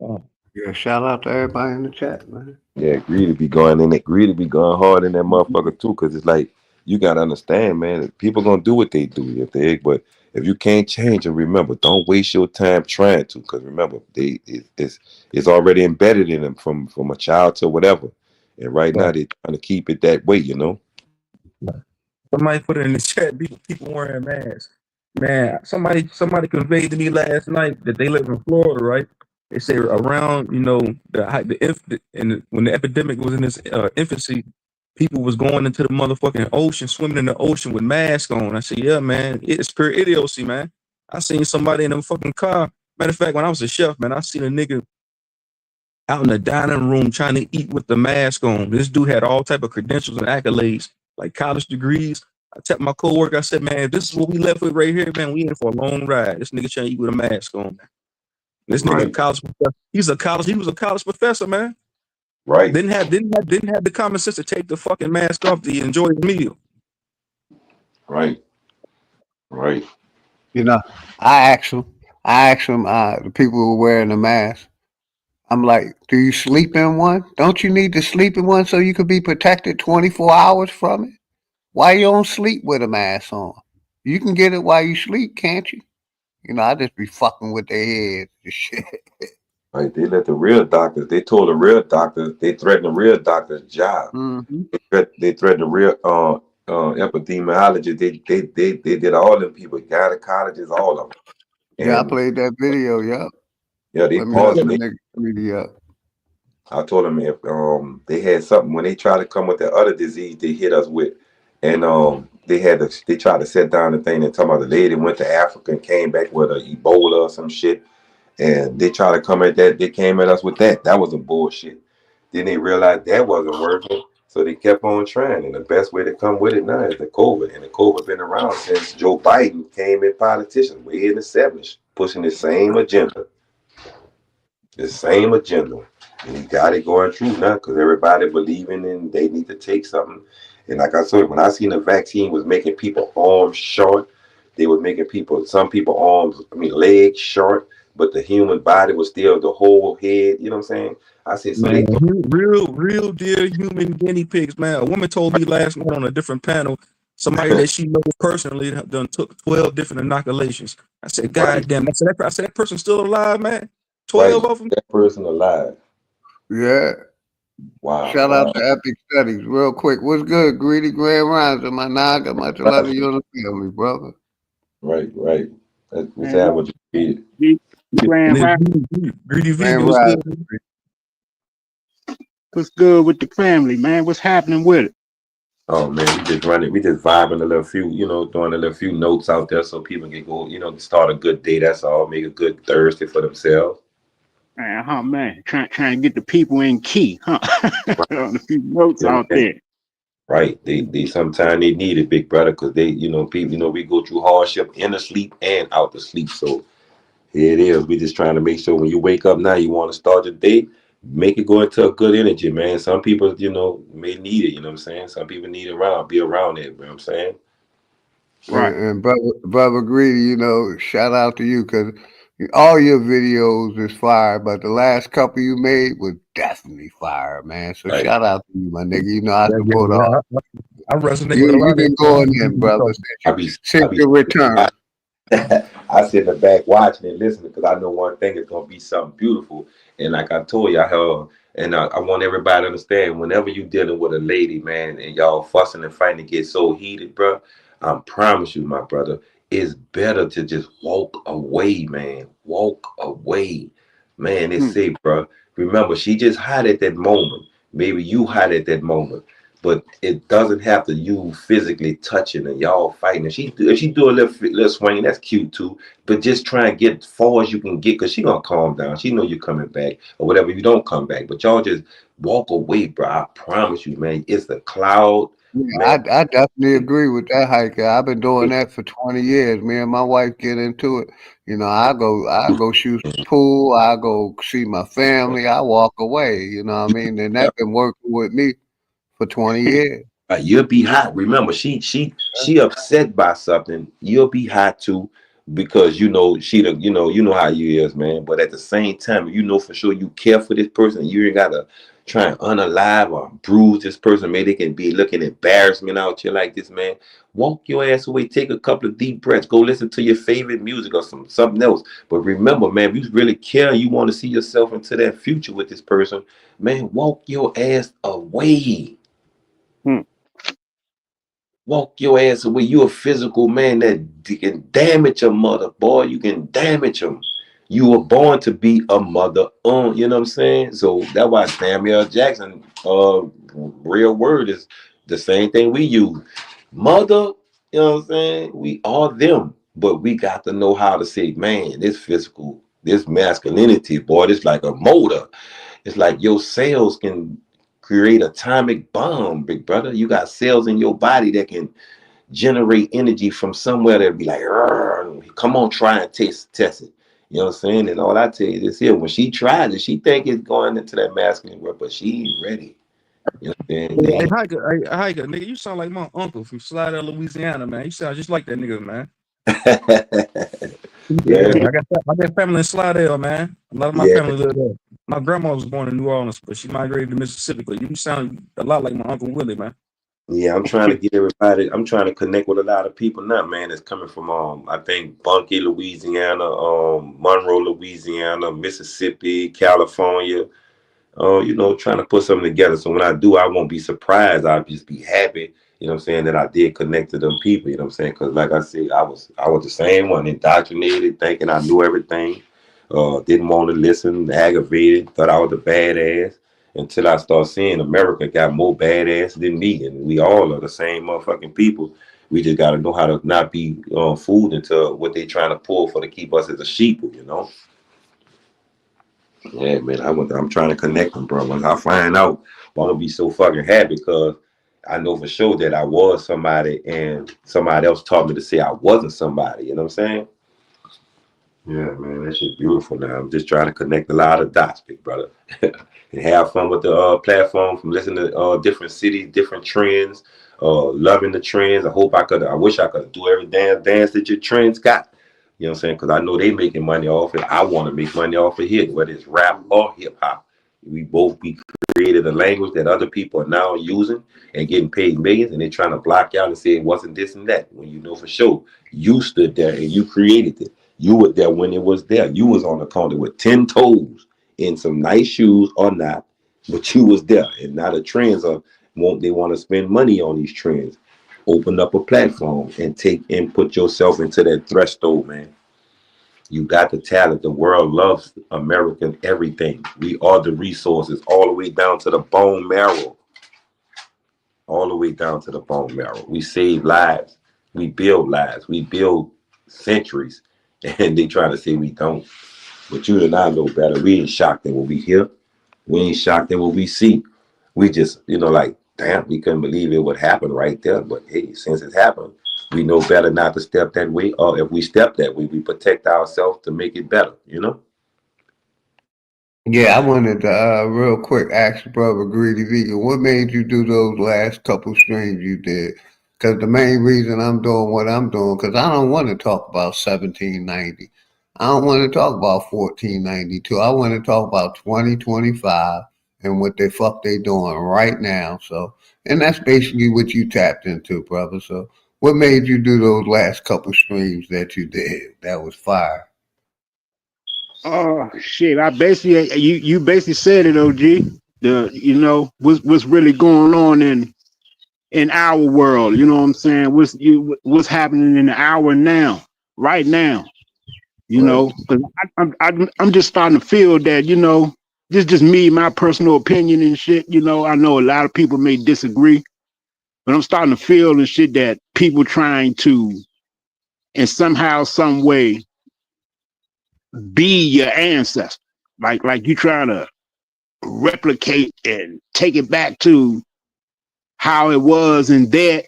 Yeah, shout out to everybody in the chat, man. Yeah, Greedy be going in it. Greedy be going hard in that motherfucker too, because it's like, you gotta understand, man. People gonna do what they do, but if you can't change them, remember, don't waste your time trying to, because remember, it's already embedded in them from a child to whatever. And right now they're trying to keep it that way, Somebody put it in the chat, people wearing masks. Man, somebody conveyed to me last night that they live in Florida, right? They say around, when the epidemic was in its infancy, people was going into the motherfucking ocean, swimming in the ocean with masks on. I said, yeah, man, it's pure idiocy, man. I seen somebody in a fucking car. Matter of fact, when I was a chef, man, I seen a nigga out in the dining room trying to eat with the mask on. This dude had all type of credentials and accolades, like college degrees. I tell my coworker, I said, man, if this is what we left with right here, man, we in for a long ride. This nigga trying to eat with a mask on, man. This nigga a college professor. He was a college professor, man. Right. Didn't have the common sense to take the fucking mask off to enjoy the meal. Right. I asked them, the people who were wearing the mask, I'm like, do you sleep in one? Don't you need to sleep in one so you could be protected 24 hours from it? Why you don't sleep with a mask on? You can get it while you sleep, can't you? I just be fucking with their heads and shit. Right, they let the real doctors. They told the real doctors. They threatened the real doctor's job. Mm-hmm. They threatened the real epidemiologists. They did all them people, gynecologists, all of them. Yeah, I played that video. Yep. Yeah, they Let me paused look it. the nigga video up. I told them if they had something when they tried to come with that other disease they hit us with, and they tried to set down the thing and talk about the lady went to Africa and came back with a Ebola or some shit, and they tried to come at that. They came at us with that. That was a bullshit. Then they realized that wasn't working, so they kept on trying. And the best way to come with it now is the COVID. And the COVID been around since Joe Biden came in politician, way in the 70s, pushing the same agenda. The same agenda. And he got it going through now because everybody believing in they need to take something. And like I said, when I seen the vaccine was making people arms short, they was making some people legs short, but the human body was still the whole head, you know what I'm saying? I said, so Man, they real dear human guinea pigs, man. A woman told me last night on a different panel, somebody that she knows personally done took 12 different inoculations. I said, God damn. I said, that person's still alive, man. 12 of them. That person alive. Yeah. Wow. Shout out to Epic Studies. Real quick. What's good? Greedy Grand Rise of my Naga. Much love to you and the family, brother. Right. What's that? What you read? Greedy vegan. What's good? What's good with the family, man? What's happening with it? Oh man, we just vibing a little few, throwing a little few notes out there so people can go, start a good day. That's all. Make a good Thursday for themselves. Man, trying to get the people in key, huh? A few notes out there. Right. They sometimes they need it, big brother, because they, people, we go through hardship in the sleep and out the sleep. So here it is. We just trying to make sure when you wake up now, you want to start the day, make it go into a good energy, man. Some people, may need it, you know what I'm saying? Some people need it be around it, you know what I'm saying? Right. And brother Greedy, shout out to you because all your videos is fire, but the last couple you made was definitely fire, man. So shout out to you, my nigga. I support all. I resonate with a lot You've been going in, brother, since your return. I sit in the back watching and listening because I know one thing is gonna be something beautiful. And like I told y'all, I want everybody to understand whenever you dealing with a lady, man, and y'all fussing and fighting, get so heated, bro. I promise you, my brother, it's better to just walk away, man. Walk away, man. It's safe, bro. Remember, she just hot at that moment. Maybe you hot at that moment. But it doesn't have to you physically touching and y'all fighting. If she do a little swing, that's cute too. But just try and get as far as you can get, because she gonna calm down. She know you're coming back or whatever. You don't come back, but y'all just walk away, bro. I promise you, man. It's the cloud. Yeah, I definitely agree with that, hiker. I've been doing that for 20 years. Me and my wife get into it. I go shoot some pool. I go see my family. I walk away. You know what I mean? And that's been working with me for 20 years. You'll be hot. Remember, she upset by something. You'll be hot too, because you know how you is, man. But at the same time, for sure you care for this person. You ain't gotta try and unalive or bruise this person. Maybe they can be looking embarrassment out here like this, man. Walk your ass away. Take a couple of deep breaths. Go listen to your favorite music or something else. But remember, man, if you really care, you want to see yourself into that future with this person, man. Walk your ass away. Walk your ass away. You a physical man that can damage a mother, boy. You can damage them. You were born to be a mother. You know what I'm saying? So that's why Samuel Jackson, real word is the same thing we use. Mother, you know what I'm saying? We are them, but we got to know how to say, man, this physical, this masculinity, boy, it's like a motor. It's like your cells can create atomic bomb, big brother. You got cells in your body that can generate energy from somewhere that be like, come on, try and test it. You know what I'm saying? And all I tell you this here, when she tries it, she think it's going into that masculine world, but she ain't ready. You know what I'm saying? Hey, hiker, nigga, you sound like my uncle from Slidell, Louisiana, man. You sound just like that nigga, man. Yeah, I got family in Slidell, man. A lot of my family live there. My grandma was born in New Orleans, but she migrated to Mississippi. But you sound a lot like my Uncle Willie, man. Yeah, I'm trying to get everybody. I'm trying to connect with a lot of people now, man. That's coming from I think Bunkie, Louisiana, Monroe, Louisiana, Mississippi, California. Trying to put something together. So when I do, I won't be surprised. I'll just be happy. You know what I'm saying, that I did connect to them people. You know what I'm saying, because like I said, I was the same one, indoctrinated, thinking I knew everything. Didn't want to listen, aggravated, thought I was a badass. until I start seeing America got more badass than me, and we all are the same motherfucking people. We just gotta know how to not be fooled into what they trying to pull for to keep us as a sheeple, you know. Yeah, man, I'm trying to connect them, bro. Once I find out, I'm gonna be so fucking happy because I know for sure that I was somebody, and somebody else taught me to say I wasn't somebody. You know what I'm saying? Yeah, man, that shit's beautiful. Now I'm just trying to connect a lot of dots, big brother, and have fun with the platform. From listening to different cities, different trends, loving the trends. I wish I could do every damn dance that your trends got. You know what I'm saying? Because I know they making money off it. I want to make money off of it, whether it's rap or hip hop. We created a language that other people are now using and getting paid millions, and they're trying to block out and say it wasn't this and that. When you know for sure you stood there and you created it. You were there when it was there. You was on the corner with 10 toes in some nice shoes or not, but you was there. And now the trends they want to spend money on these trends. Open up a platform and put yourself into that threshold, man. You got the talent. The world loves American everything. We are the resources all the way down to the bone marrow. All the way down to the bone marrow. We save lives. We build lives. We build centuries. And they try to say we don't. But you and I know better. We ain't shocked at what we hear. We ain't shocked at what we see. We just, like, damn, we couldn't believe it would happen right there. But hey, since it happened, we know better not to step that way. Or if we step that way, we protect ourselves to make it better, Yeah, I wanted to real quick ask brother Greedy Vegan, what made you do those last couple streams you did? Because the main reason I'm doing what I'm doing, because I don't want to talk about 1790. I don't want to talk about 1492. I want to talk about 2025 and what the fuck they doing right now. So, and that's basically what you tapped into, brother. So, what made you do those last couple streams that you did? That was fire. Oh shit! I basically you basically said it, OG. What's really going on in our world. You know what I'm saying? What's happening in the hour now, right now. Because I'm just starting to feel that this is just me, my personal opinion and shit. I know a lot of people may disagree, but I'm starting to feel and shit that people trying to, in somehow, some way, be your ancestor. Like you trying to replicate and take it back to how it was in their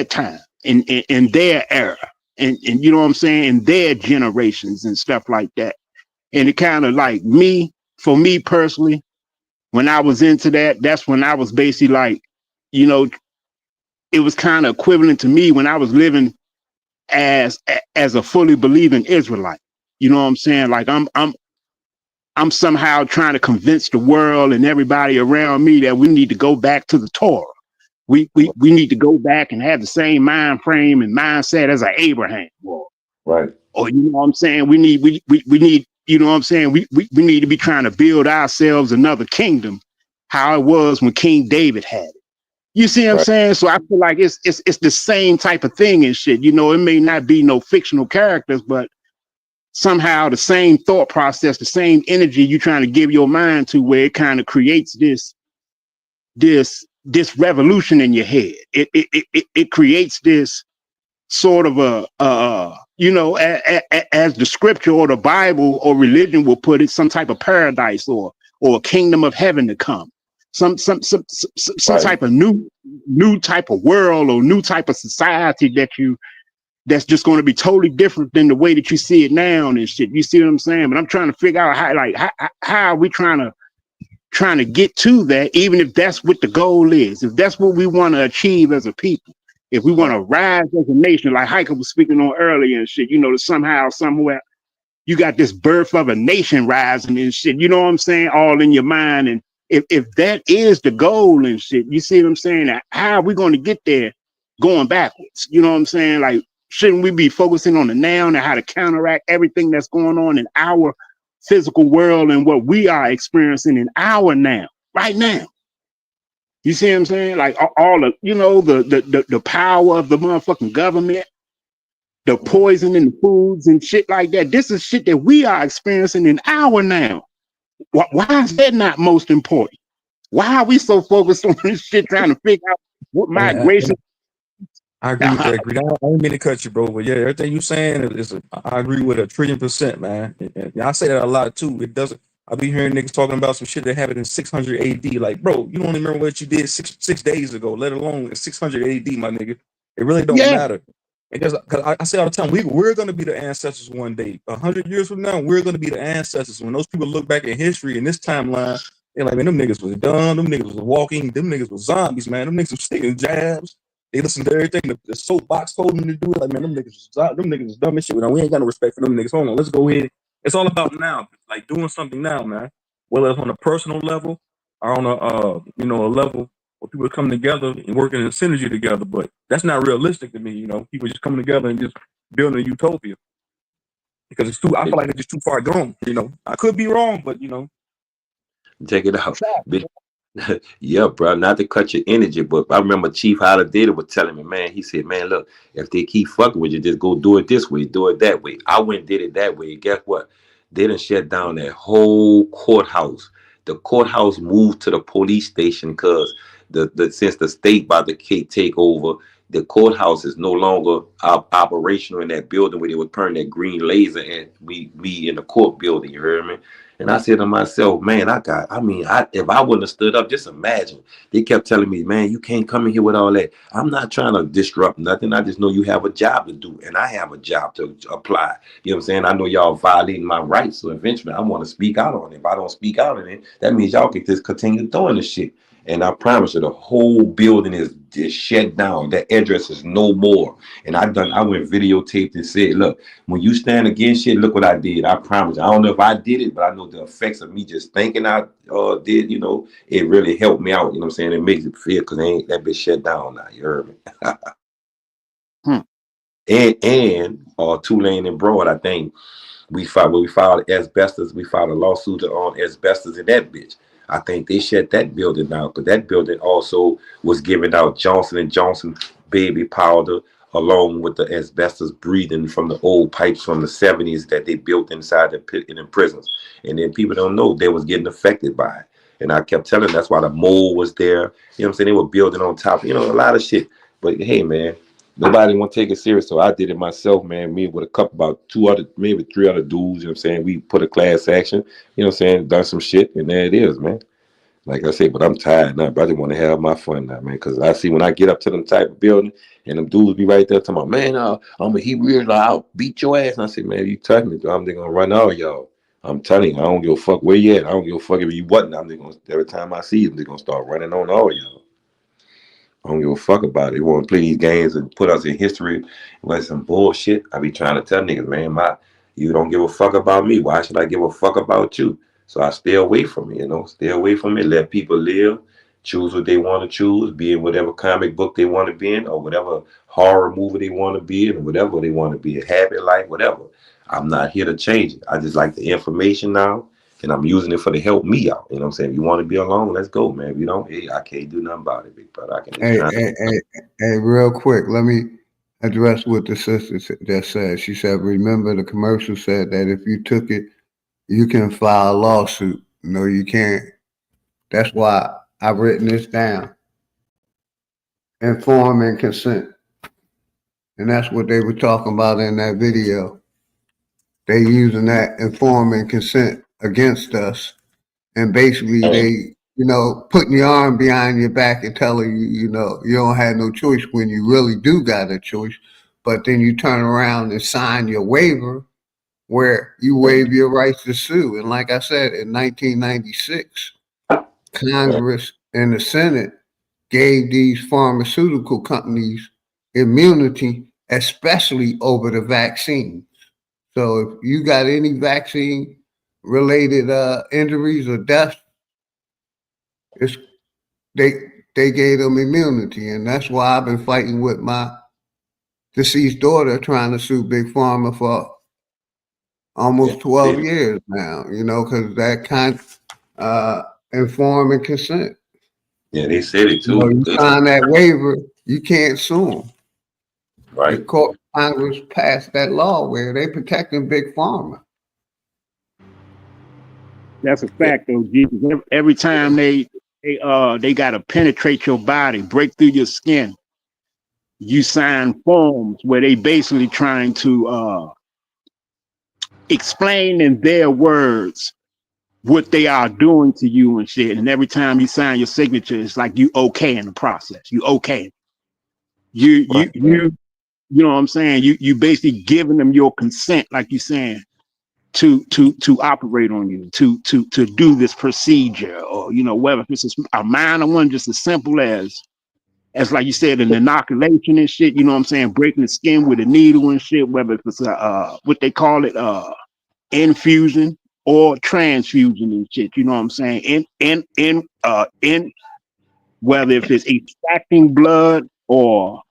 time, in their era, and you know what I'm saying, in their generations and stuff like that. And it kind of like for me personally, when I was into that, that's when I was basically like, it was kind of equivalent to me when I was living as a fully believing Israelite. You know what I'm saying? Like I'm somehow trying to convince the world and everybody around me that we need to go back to the Torah. We need to go back and have the same mind frame and mindset as an Abraham. Right. Or you know what I'm saying? We need, you know what I'm saying? We need to be trying to build ourselves another kingdom, how it was when King David had it. You see what I'm saying? So I feel like it's the same type of thing and shit. It may not be no fictional characters, but somehow the same thought process, the same energy you're trying to give your mind to, where it kind of creates this revolution in your head. It creates this sort of as the scripture or the Bible or religion will put it, some type of paradise or a kingdom of heaven to come, some type of new type of world or new type of society that's just going to be totally different than the way that you see it now and shit. You see what I'm saying? But I'm trying to figure out how are we trying to get to that, even if that's what the goal is, if that's what we want to achieve as a people, if we want to rise as a nation, like Heike was speaking on earlier and shit, to somehow, somewhere, you got this birth of a nation rising and shit, you know what I'm saying, all in your mind. And if that is the goal and shit, you see what I'm saying, how are we going to get there going backwards? You know what I'm saying? Like, shouldn't we be focusing on the now and how to counteract everything that's going on in our physical world and what we are experiencing in our now, right now? You see what I'm saying? Like all of, the power of the motherfucking government, the poison in the foods and shit like that. This is shit that we are experiencing in our now. Why is that not most important? Why are we so focused on this shit trying to figure out what migration? I agree with that, Greed. I don't mean to cut you, bro, but yeah, everything you saying I agree with 1,000,000,000%, man. And I say that a lot too. It doesn't. I be hearing niggas talking about some shit that happened in 600 AD. Like, bro, you don't even remember what you did six days ago, let alone in 600 AD, my nigga. It really don't matter. Because I say all the time, we're going to be the ancestors one day. 100 years from now, we're going to be the ancestors. When those people look back at history in this timeline, they're like, man, them niggas was dumb. Them niggas was walking. Them niggas was zombies, man. Them niggas was sticking jabs. They listen to everything the soapbox told them to do. Like, man, them niggas was dumb as shit. We ain't got no respect for them niggas. Hold on, let's go ahead. It's all about now, like doing something now, man. Whether it's on a personal level or on a level where people come together and working in synergy together. But that's not realistic to me. People just coming together and just building a utopia because it's too. I feel like it's just too far gone. I could be wrong, but check it out. Yeah, bro. Not to cut your energy, but I remember Chief Holiday was telling me, man. He said, man, look, if they keep fucking with you, just go do it this way, do it that way. I went and did it that way. Guess what? They done shut down that whole courthouse. The courthouse moved to the police station because since the state about to take over, the courthouse is no longer operational in that building where they were turning that green laser and we in the court building. You heard me? And I said to myself, man, if I wouldn't have stood up, just imagine. They kept telling me, man, you can't come in here with all that. I'm not trying to disrupt nothing. I just know you have a job to do, and I have a job to apply. You know what I'm saying? I know y'all violating my rights, so eventually I want to speak out on it. If I don't speak out on it, that means y'all can just continue doing this shit. And I promise you, the whole building is shut down. That address is no more. And I went videotaped and said, look, when you stand against shit, look what I did. I promise you. I don't know if I did it, but I know the effects of me just thinking I did, it really helped me out. You know what I'm saying? It makes it feel because ain't that bitch shut down now. You heard me? And Tulane and Broad, I think we filed asbestos. We filed a lawsuit on asbestos in that bitch. I think they shut that building down because that building also was giving out Johnson & Johnson baby powder along with the asbestos breathing from the old pipes from the 70s that they built inside the prisons. And then people don't know they was getting affected by it. And I kept telling them that's why the mold was there. You know what I'm saying? They were building on top, a lot of shit. But hey, man, nobody want to take it serious. So I did it myself, man. Me with about 3 other dudes, you know what I'm saying? We put a class action, you know what I'm saying? Done some shit, and there it is, man. Like I said, but I'm tired now, but I just want to have my fun now, man. Because I see when I get up to them type of building and them dudes be right there talking about, man, I'm a Hebrew, I'll beat your ass. And I say, man, you touch me, I'm just gonna run all y'all. I'm telling you, I don't give a fuck where you at. I don't give a fuck if you wasn't. I'm just gonna, every time I see you, they're gonna start running on all y'all. I don't give a fuck about it. They want to play these games and put us in history. Like some bullshit. I be trying to tell niggas, man, you don't give a fuck about me. Why should I give a fuck about you? So I stay away from it, stay away from it. Let people live, choose what they want to choose, be in whatever comic book they want to be in, or whatever horror movie they want to be in, or whatever they want to be, a habit life, whatever. I'm not here to change it. I just like the information now, and I'm using it for to help me out. You know what I'm saying? If you want to be alone, let's go, man. If you don't, hey, I can't do nothing about it, big brother. I can just Hey, real quick, let me address what the sister just said. She said, remember the commercial said that if you took it, you can file a lawsuit. No, you can't. That's why I've written this down. Inform and consent. And that's what they were talking about in that video. They using that inform and consent against us. And basically they, putting your arm behind your back and telling you, you don't have no choice when you really do got a choice. But then you turn around and sign your waiver where you waive your rights to sue. And like I said, in 1996, Congress and the Senate gave these pharmaceutical companies immunity, especially over the vaccine. So if you got any vaccine related injuries or deaths, they gave them immunity. And that's why I've been fighting with my deceased daughter trying to sue Big Pharma for almost 12 years now, because that inform and consent. Yeah, they said it too. You sign that waiver, you can't sue them. Right. The Congress passed that law where they protecting Big Pharma. That's a fact, though, G. Every time they they gotta penetrate your body, break through your skin. You sign forms where they basically trying to explain in their words what they are doing to you and shit. And every time you sign your signature, it's like you okay in the process. You okay. You know what I'm saying? You basically giving them your consent, like you're saying, to operate on you, to do this procedure, or whether it's a minor one, just as simple as like you said, an inoculation and shit. You know what I'm saying? Breaking the skin with a needle and shit. Whether it's what they call it, infusion or transfusion and shit. You know what I'm saying? In whether if it's extracting blood or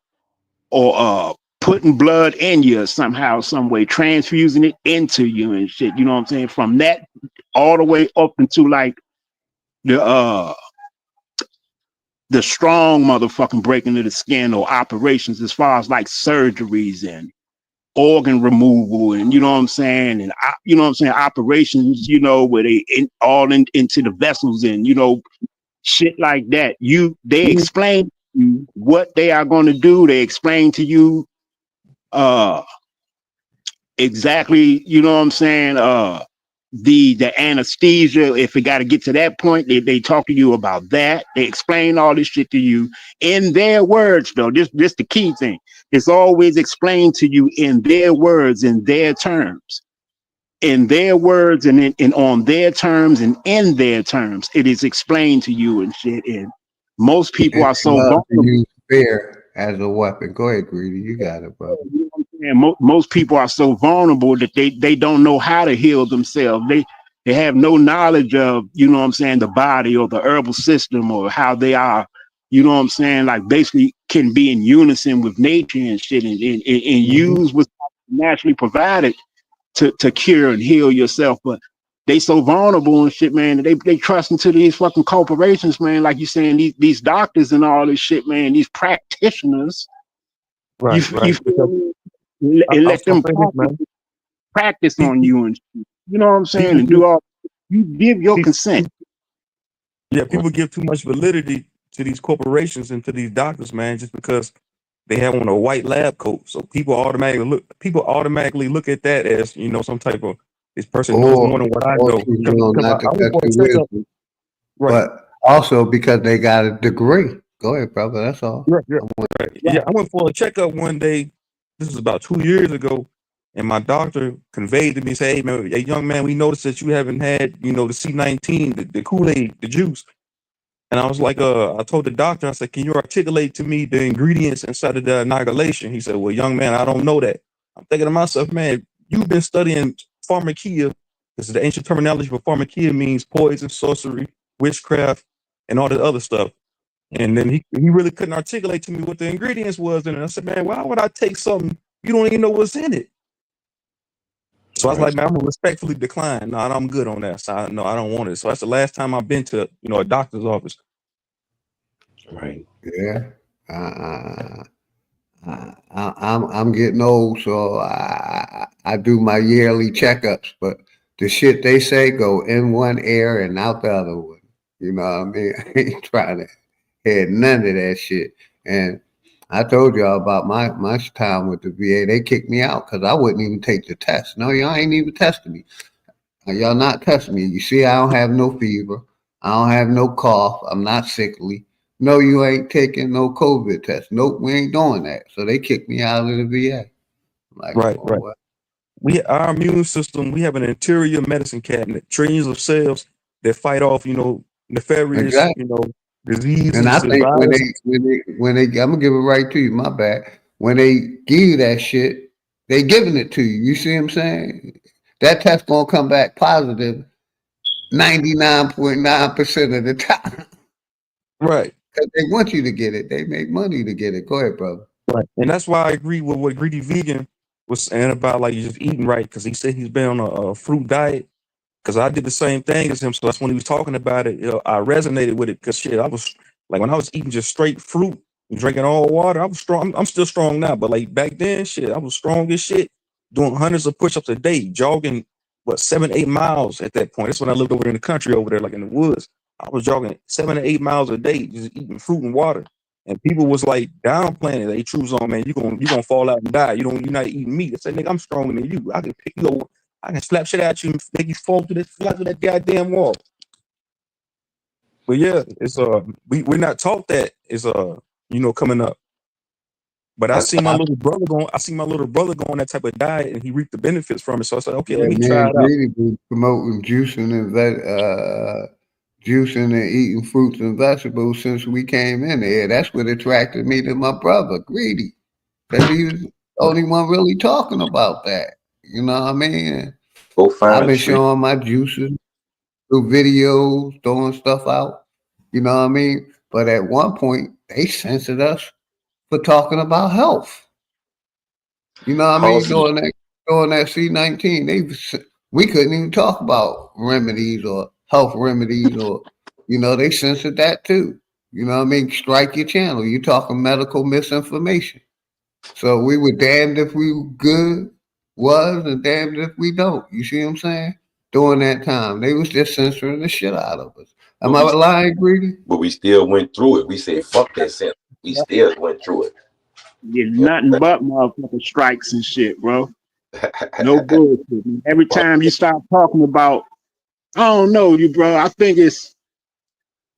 putting blood in you somehow, some way, transfusing it into you and shit. You know what I'm saying? From that all the way up into like the strong motherfucking breaking of the skin or operations as far as like surgeries and organ removal and you know what I'm saying, and you know what I'm saying, operations, where they into the vessels and shit like that. They explain to you what they are going to do. They explain to you exactly, you know what I'm saying, the anesthesia, if it got to get to that point, they talk to you about that. They explain all this shit to you in their words, though. This the key thing. It's always explained to you in their words, in their terms. In their words and on their terms and in their terms. It is explained to you and shit. And most people And are they so love to vulnerable. use fear as a weapon. Go ahead, Greedy. You got it, brother. And most people are so vulnerable that they don't know how to heal themselves. They have no knowledge of, you know what I'm saying, the body or the herbal system or how they are, you know what I'm saying, like basically can be in unison with nature and shit and use what's naturally provided to cure and heal yourself. But they so vulnerable and shit, man, they trust into these fucking corporations, man, like you saying, these doctors and all this shit, man, these practitioners. You feel me? And let them practice on you and you know what I'm saying, and do all. You give your consent. Yeah, people give too much validity to these corporations and to these doctors, man, just because they have on a white lab coat. So people automatically look at that as some type of this person knows more than what I know. Not to cut your wisdom, Right. but also because they got a degree. Go ahead, brother. That's all. Right. Yeah, I went for a checkup one day. This was about 2 years ago, and my doctor conveyed to me, say, "Hey man, hey young man, we noticed that you haven't had, the C19, the Kool-Aid, the juice." And I was like, I told the doctor, I said, "Can you articulate to me the ingredients inside of the inoculation?" He said, "Well, young man, I don't know that." I'm thinking to myself, man, you've been studying pharmakia. This is the ancient terminology for pharmakia, means poison, sorcery, witchcraft, and all the other stuff. And then he really couldn't articulate to me what the ingredients was. And I said, man, why would I take something you don't even know what's in it? So I was like, man, I'm gonna respectfully decline. No, I'm good on that. So no, I don't want it. So that's the last time I've been to a doctor's office. Right. Yeah. I'm getting old, so I do my yearly checkups, but the shit they say go in one ear and out the other one. You know what I mean? I ain't trying to hear none of that shit. And I told y'all about my time with the VA. They kicked me out because I wouldn't even take the test. No, y'all ain't even testing me. Y'all not testing me. You see, I don't have no fever. I don't have no cough. I'm not sickly. No, you ain't taking no COVID test. Nope, we ain't doing that. So they kicked me out of the VA. Like, Right. Our immune system, we have an interior medicine cabinet, trillions of cells that fight off, nefarious, exactly. diseases And I and think viruses. when they, I'm gonna give it right to you. My bad. When they give you that shit, they giving it to you. You see what I'm saying? That test gonna come back positive 99.9% of the time. Right. Because they want you to get it. They make money to get it. Go ahead, brother. Right. And that's why I agree with what Greedy Vegan was saying about like you just eating right, because he said he's been on a fruit diet. Because I did the same thing as him. So that's when he was talking about it. I resonated with it because shit, I was like when I was eating just straight fruit and drinking all water, I was strong. I'm still strong now, but like back then, shit, I was strong as shit, doing hundreds of push-ups a day, jogging 7-8 miles at that point. That's when I lived over in the country over there, like in the woods. I was jogging 7 to 8 miles a day, just eating fruit and water. And people was like downplaying it. Hey, True Zone, man, you're gonna fall out and die. You're not eating meat. I said, nigga, I'm stronger than you. I can pick you up, I can slap shit at you and make you fall through that goddamn wall. But yeah, it's we're not taught that is coming up. But I see my little brother going that type of diet, and he reaped the benefits from it. So I said, okay, let me try it out. Greedy was promoting juicing and eating fruits and vegetables since we came in there. That's what attracted me to my brother, Greedy, because he was the only one really talking about that. You know what I mean? I've been showing my juices through videos, throwing stuff out. You know what I mean? But at one point, they censored us for talking about health. You know what I mean? During that C-19, we couldn't even talk about remedies or health remedies, or they censored that too. You know what I mean? Strike your channel. You're talking medical misinformation. So we were damned if we good was and damned if we don't. You see what I'm saying? During that time, they was just censoring the shit out of us. Am I lying, Greedy? But we still went through it. We said, fuck that censor. We still went through it. Yeah, nothing but motherfucking strikes and shit, bro. No bullshit. Man. Every time you start talking about, I don't know you, bro. I think it's,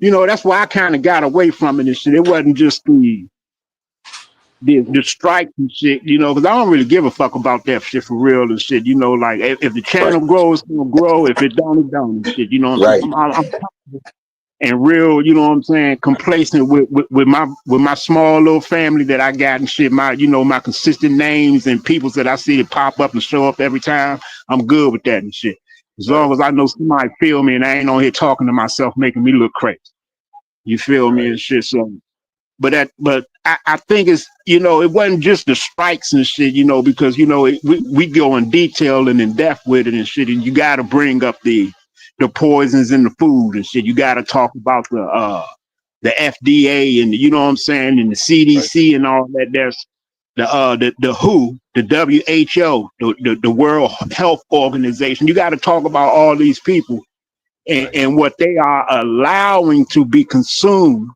that's why I kind of got away from it and shit. It wasn't just the strikes and shit, because I don't really give a fuck about that shit for real and shit. Like if the channel grows, it's gonna grow. If it don't, it don't and shit. I'm and real, what I'm saying, complacent with my small little family that I got and shit, my consistent names and peoples that I see that pop up and show up every time. I'm good with that and shit. As long as I know somebody feel me and I ain't on here talking to myself, making me look crazy. You feel me and shit. So, but I think it's, it wasn't just the strikes and shit, because, we go in detail and in depth with it and shit. And you got to bring up the poisons in the food and shit. You got to talk about the FDA and what I'm saying, and the CDC and all that. There's the WHO, the WHO, the World Health Organization. You got to talk about all these people and what they are allowing to be consumed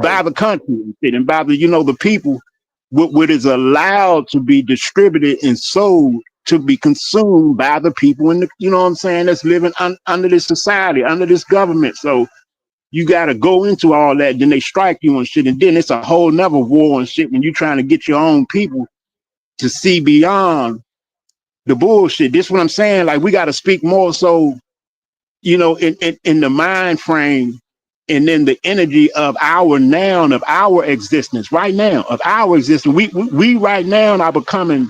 by the country and by the the people. What is allowed to be distributed and sold to be consumed by the people in the that's living under this society, under this government. So you got to go into all that, then they strike you and shit, and then it's a whole nother war and shit when you're trying to get your own people to see beyond the bullshit. This is what I'm saying. Like, we got to speak more so, in the mind frame and then the energy of our now, of our existence right now, of our existence. We right now are becoming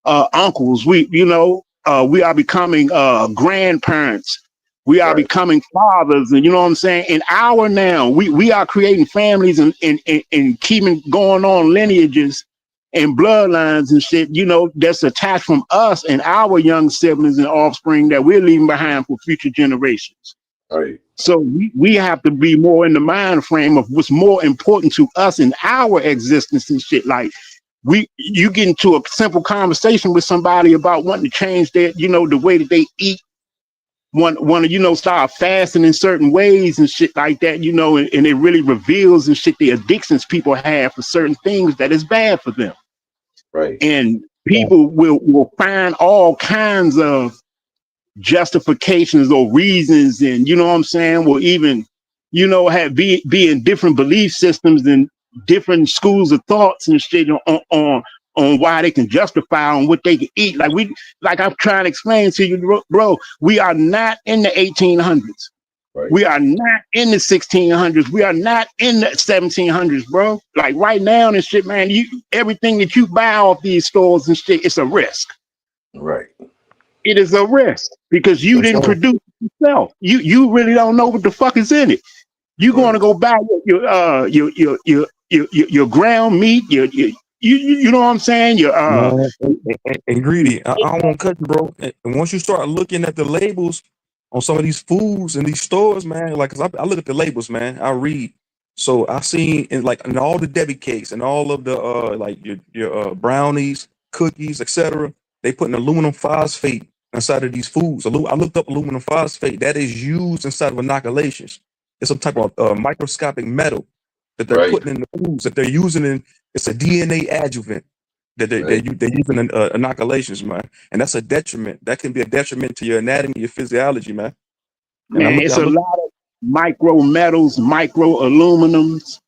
uncles. We are becoming grandparents. We are becoming fathers, and what I'm saying. In our now, we are creating families and keeping going on lineages and bloodlines and shit. That's attached from us and our young siblings and offspring that we're leaving behind for future generations. Right. So we have to be more in the mind frame of what's more important to us in our existence and shit. Like, you get into a simple conversation with somebody about wanting to change their, the way that they eat, want to, start fasting in certain ways and shit like that, and it really reveals and shit the addictions people have for certain things that is bad for them. Right. And people will find all kinds of justifications or reasons, and will even be in different belief systems and different schools of thoughts and shit on why they can justify on what they can eat. Like I'm trying to explain to you, bro, we are not in the 1800s. Right. We are not in the 1600s. We are not in the 1700s, bro. Like right now and shit, man, everything that you buy off these stores and shit, it's a risk. Right. It is a risk because you didn't produce it yourself. You really don't know what the fuck is in it. You're going to go buy your ground meat, you know what I'm saying? And Greedy, I don't want to cut you, bro. And once you start looking at the labels on some of these foods in these stores, man, like, 'cause I look at the labels, man. I read. So I seen in all the Debbie cakes and all of the like your brownies, cookies, etc. They put an aluminum phosphate inside of these foods. I looked up aluminum phosphate that is used inside of inoculations. It's some type of microscopic metal that they're putting in the foods that they're using in. It's a DNA adjuvant that they're using in inoculations, man, and that's a detriment. That can be a detriment to your anatomy, your physiology, man. And Man, it's a lot of micro metals, micro aluminums,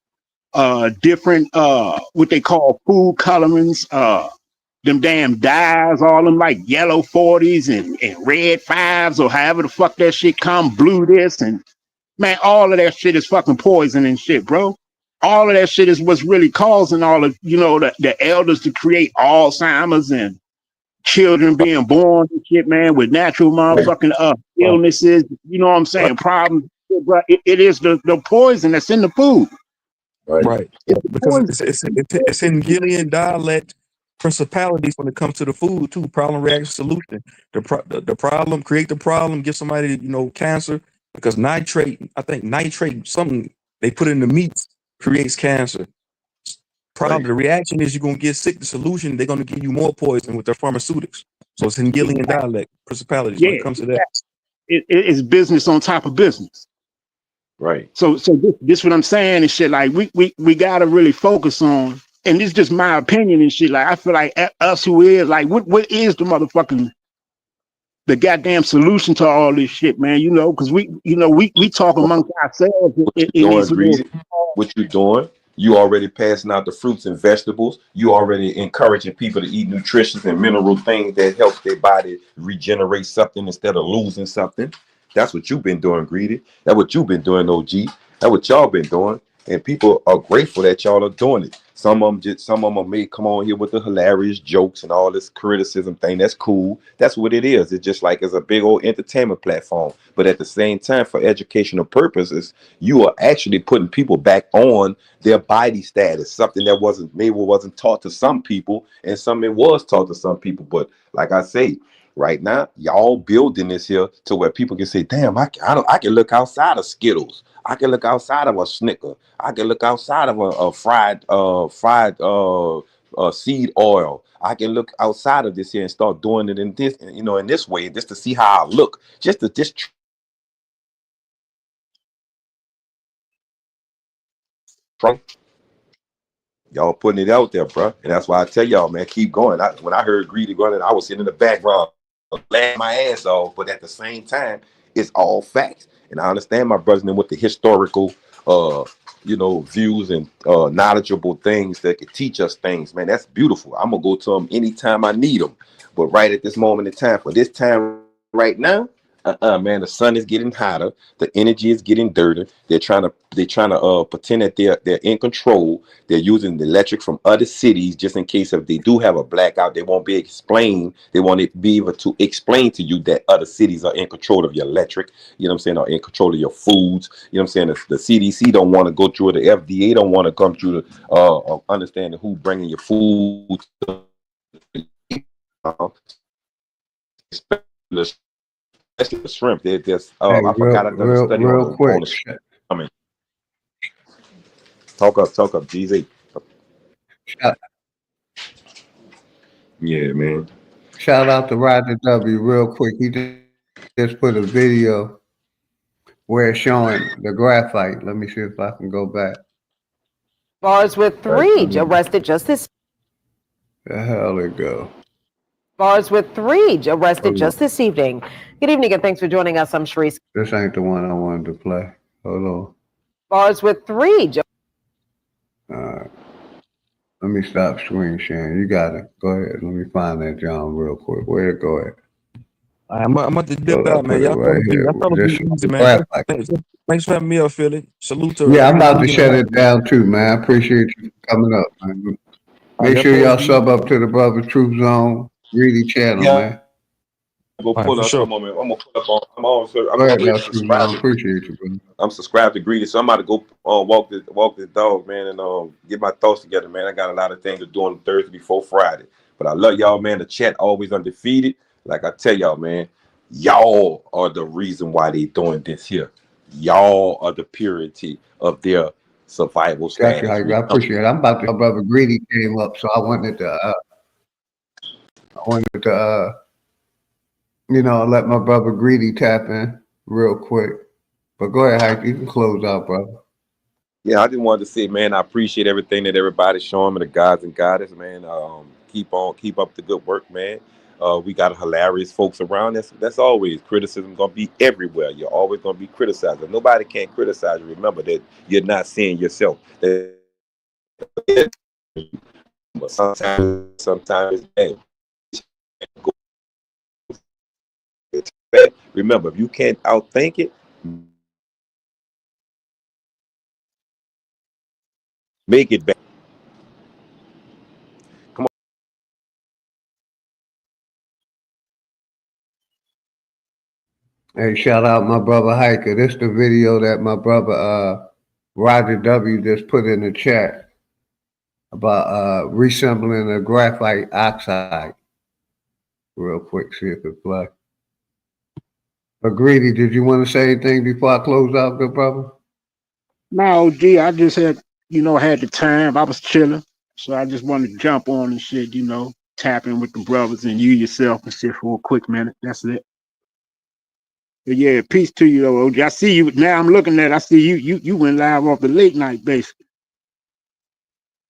different what they call food colorings, them damn dyes, all them like yellow 40s and red 5s or however the fuck that shit come, blue this, and man, all of that shit is fucking poison and shit, bro. All of that shit is what's really causing all of, you know, the elders to create Alzheimer's and children being born and shit, man, with natural motherfucking illnesses, you know what I'm saying? Problems, bro. It is the poison that's in the food. Right. Because it's in Gillian dialect principalities when it comes to the food too. Problem, reaction, solution. The problem, create the problem, give somebody, you know, cancer. Because nitrate, I think nitrate, something they put in the meats creates cancer. Problem, the reaction is you're gonna get sick. The solution, they're gonna give you more poison with their pharmaceutics. So it's in Gillian dialect principalities when it comes to that. It's business on top of business. Right. So this what I'm saying and shit. Like we gotta really focus on, and this is just my opinion and shit. Like I feel like us who is like what is the motherfucking the goddamn solution to all this shit, man? You know, because we talk amongst ourselves in these little. What you doing? You already passing out the fruits and vegetables. You already encouraging people to eat nutritious and mineral things that help their body regenerate something instead of losing something. That's what you've been doing, Greedy. That's what you've been doing, OG. That's what y'all been doing. And people are grateful that y'all are doing it. Some of them may come on here with the hilarious jokes and all this criticism thing. That's cool. That's what it is. It's just like it's a big old entertainment platform. But at the same time, for educational purposes, you are actually putting people back on their body status, something that wasn't taught to some people, and some it was taught to some people. But like I say, right now, y'all building this here to where people can say, damn, I can look outside of Skittles. I can look outside of a Snicker. I can look outside of a fried seed oil. I can look outside of this here and start doing it in this, you know, in this way, just to see how I look. Y'all putting it out there, bro. And that's why I tell y'all, man, keep going. When I heard Greedy going, I was sitting in the background, laughing my ass off. But at the same time, it's all facts. And I understand my brothers and with the historical, views and knowledgeable things that could teach us things, man. That's beautiful. I'm going to go to them anytime I need them. But right at this moment in time, for this time right now, man, the sun is getting hotter. The energy is getting dirtier. They're trying to pretend that they're in control. They're using the electric from other cities just in case if they do have a blackout, they won't be explained. They won't be able to explain to you that other cities are in control of your electric. You know what I'm saying? Or in control of your foods. You know what I'm saying? The CDC don't want to go through it. The FDA don't want to come through the understanding who bringing your food. Especially the shrimp. There's Hey, I forgot I done a study real on quick. the shrimp. I mean, talk up, GZ. Yeah, man. Shout out to Roger W. real quick. He just put a video where it's showing the graphite. Let me see if I can go back. Bars with three arrested just this. The hell it go? Bars with three arrested just this evening. Good evening and thanks for joining us. I'm Sharice. This ain't the one I wanted to play. Hold on. Bars with three. All right. Let me stop screen sharing. You got it. Go ahead. Let me find that John real quick. Where it go at? I'm about to dip out, man. Y'all right here. follow me easy, man. Thanks for having me up, Philly. Salute to Yeah, I'm about to shut it down too, man. I appreciate you coming up, man. Make sure y'all sub up to the Brother Truth Zone Greedy channel, man. Go pull up some moment. I'm gonna pull up on. I'm already subscribed. Appreciate you, bro. I'm subscribed to Greedy, so I'm about to go walk this dog, man, and get my thoughts together, man. I got a lot of things to do on Thursday before Friday, but I love y'all, man. The chat always undefeated. Like I tell y'all, man, y'all are the reason why they doing this here. Y'all are the purity of their survival status. Got you. I appreciate it. I'm about to. My brother Greedy came up, so I wanted to. Let my brother Greedy tap in real quick. But go ahead, Hank. You can close out, brother. Yeah, I just wanted to say, man, I appreciate everything that everybody's showing me, the gods and goddess, man. Keep up the good work, man. We got hilarious folks around. That's always criticism gonna be everywhere. You're always gonna be criticized. If nobody can criticize you, remember that you're not seeing yourself. But sometimes it's bad. Remember, if you can't outthink it, make it better. Come on. Hey, shout out my brother Hiker. This the video that my brother Roger W just put in the chat about reassembling a graphite oxide. Real quick, see if it play. But Greedy, did you want to say anything before I close out, good brother? No, G, I just had the time. I was chilling. So I just wanted to jump on and shit, tap in with the brothers and you yourself and shit for a quick minute. That's it. But yeah, peace to you though, OG. I see you now. I'm looking at. I see you went live off the late night basically.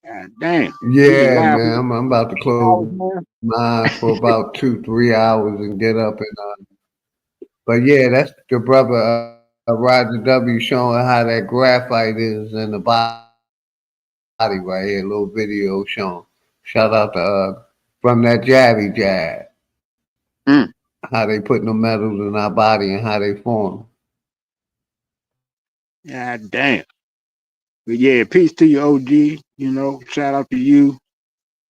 God damn. Yeah, man. I'm about to close mine for about 2-3 hours and get up and. But yeah, that's the brother Roger W showing how that graphite is in the body right here. A little video showing. Shout out to from that Jabby Jab. How they putting the metals in our body and how they form. God damn. But yeah, peace to you, OG. Shout out to you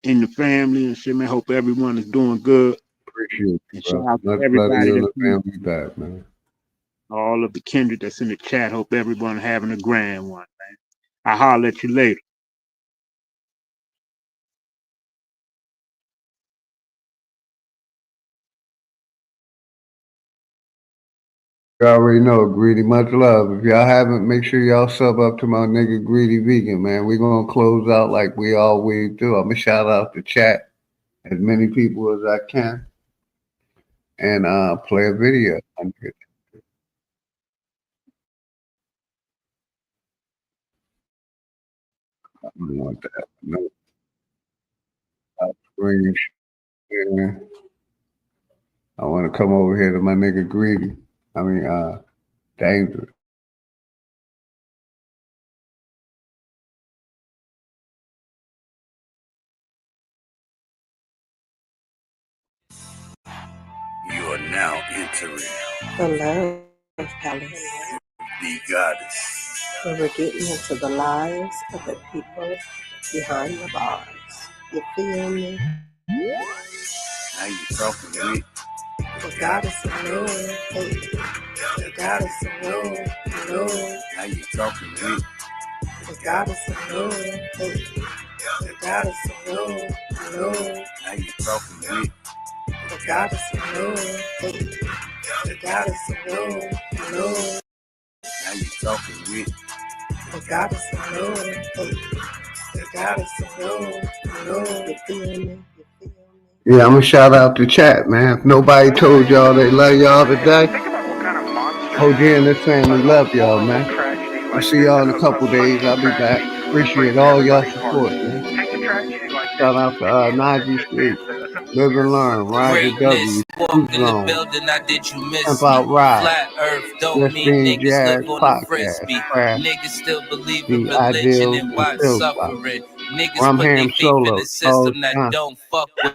and the family and shit, man. Hope everyone is doing good. Appreciate you, and shout bro. out to Much love to everybody you and that's the family back, man. all of the kindred that's in the chat. Hope everyone having a grand one, man. I'll holler at you later. You already know, Greedy. Much love. If y'all haven't, make sure y'all sub up to my nigga Greedy Vegan, man. We're going to close out like we always do. I'm going to shout out the chat, as many people as I can, and play a video. I don't want that. No. Screen share. I want to come over here to my nigga Greedy. Dangerous. You are now entering The Love Palace, the goddess. where we're getting into the lives of the people behind the bars. You feel me? Now you talking with The goddess of love, hey. The goddess of love, love. Now you talking with The goddess of love, hey. The goddess of love, love. Now you talking with The goddess of love, hey. The goddess of love, love. Now you talking with The goddess of love, hey. The goddess of love, love. You feel me? Yeah, I'm going to shout out the chat, man. If nobody told y'all they love y'all today, OG and this family love y'all, man. I'll see y'all in a couple days. I'll be back. Appreciate all y'all support, man. Shout out to Najee Street, Live and Learn, Roger W, Truth Zone, Pimp Out Ride, flat earth don't Just mean Being niggas Jazz live on a Podcast, frisbee. Craft, Niggas still believe in The religion Ideals, and and watch Still Stop. suffering. Niggas Rum put their Ham faith in Solo, a system that Johnson, don't fuck with them.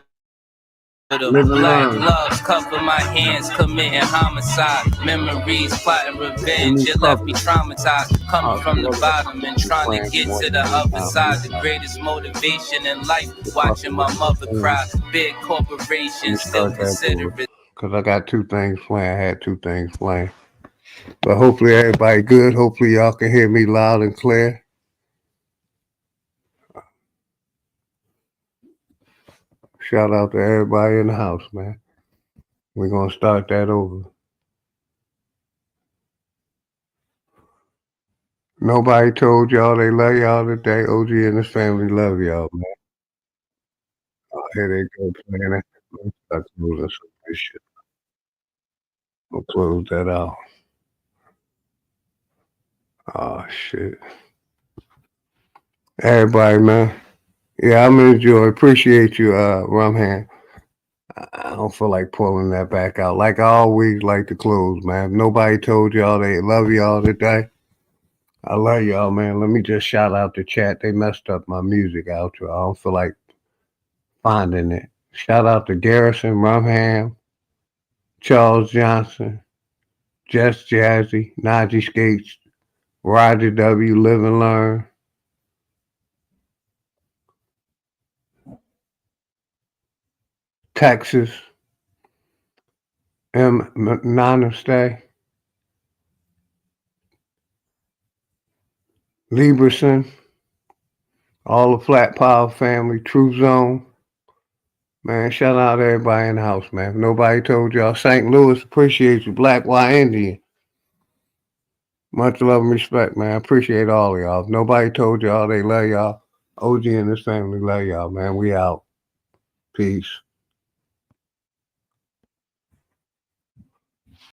Live and Black Learn. gloves cover my hands, committing homicide. Memories, plotting revenge. It left me traumatized. Coming from the bottom and trying to get to the other side. The greatest motivation in life, watching my mother cry. Big corporations still consider it. Because I got two things playing. I had two things playing. But hopefully everybody good. Hopefully y'all can hear me loud and clear. Shout out to everybody in the house, man. We're going to start that over. Nobody told y'all they love y'all today. OG and his family love y'all, man. Oh, here they go playing it. Let's start closing some of this shit. We'll close that out. Oh, shit. Everybody, man. Yeah, I'm enjoy. Appreciate you, Rumhand. I don't feel like pulling that back out. Like I always like to close, man. If nobody told y'all they love y'all today, I love y'all, man. Let me just shout out the chat. They messed up my music outro. I don't feel like finding it. Shout out to Garrison, Rumham, Charles Johnson, Jess Jazzy, Najee Skates, Roger W, Live and Learn. Texas, M. Nanaste, Lieberson, all the Flat Power family, True Zone. Man, shout out to everybody in the house, man. If nobody told y'all, St. Louis, appreciate you. Black, white, Indian. Much love and respect, man. I appreciate all of y'all. If nobody told y'all they love y'all, OG and his family love y'all, man. We out. Peace.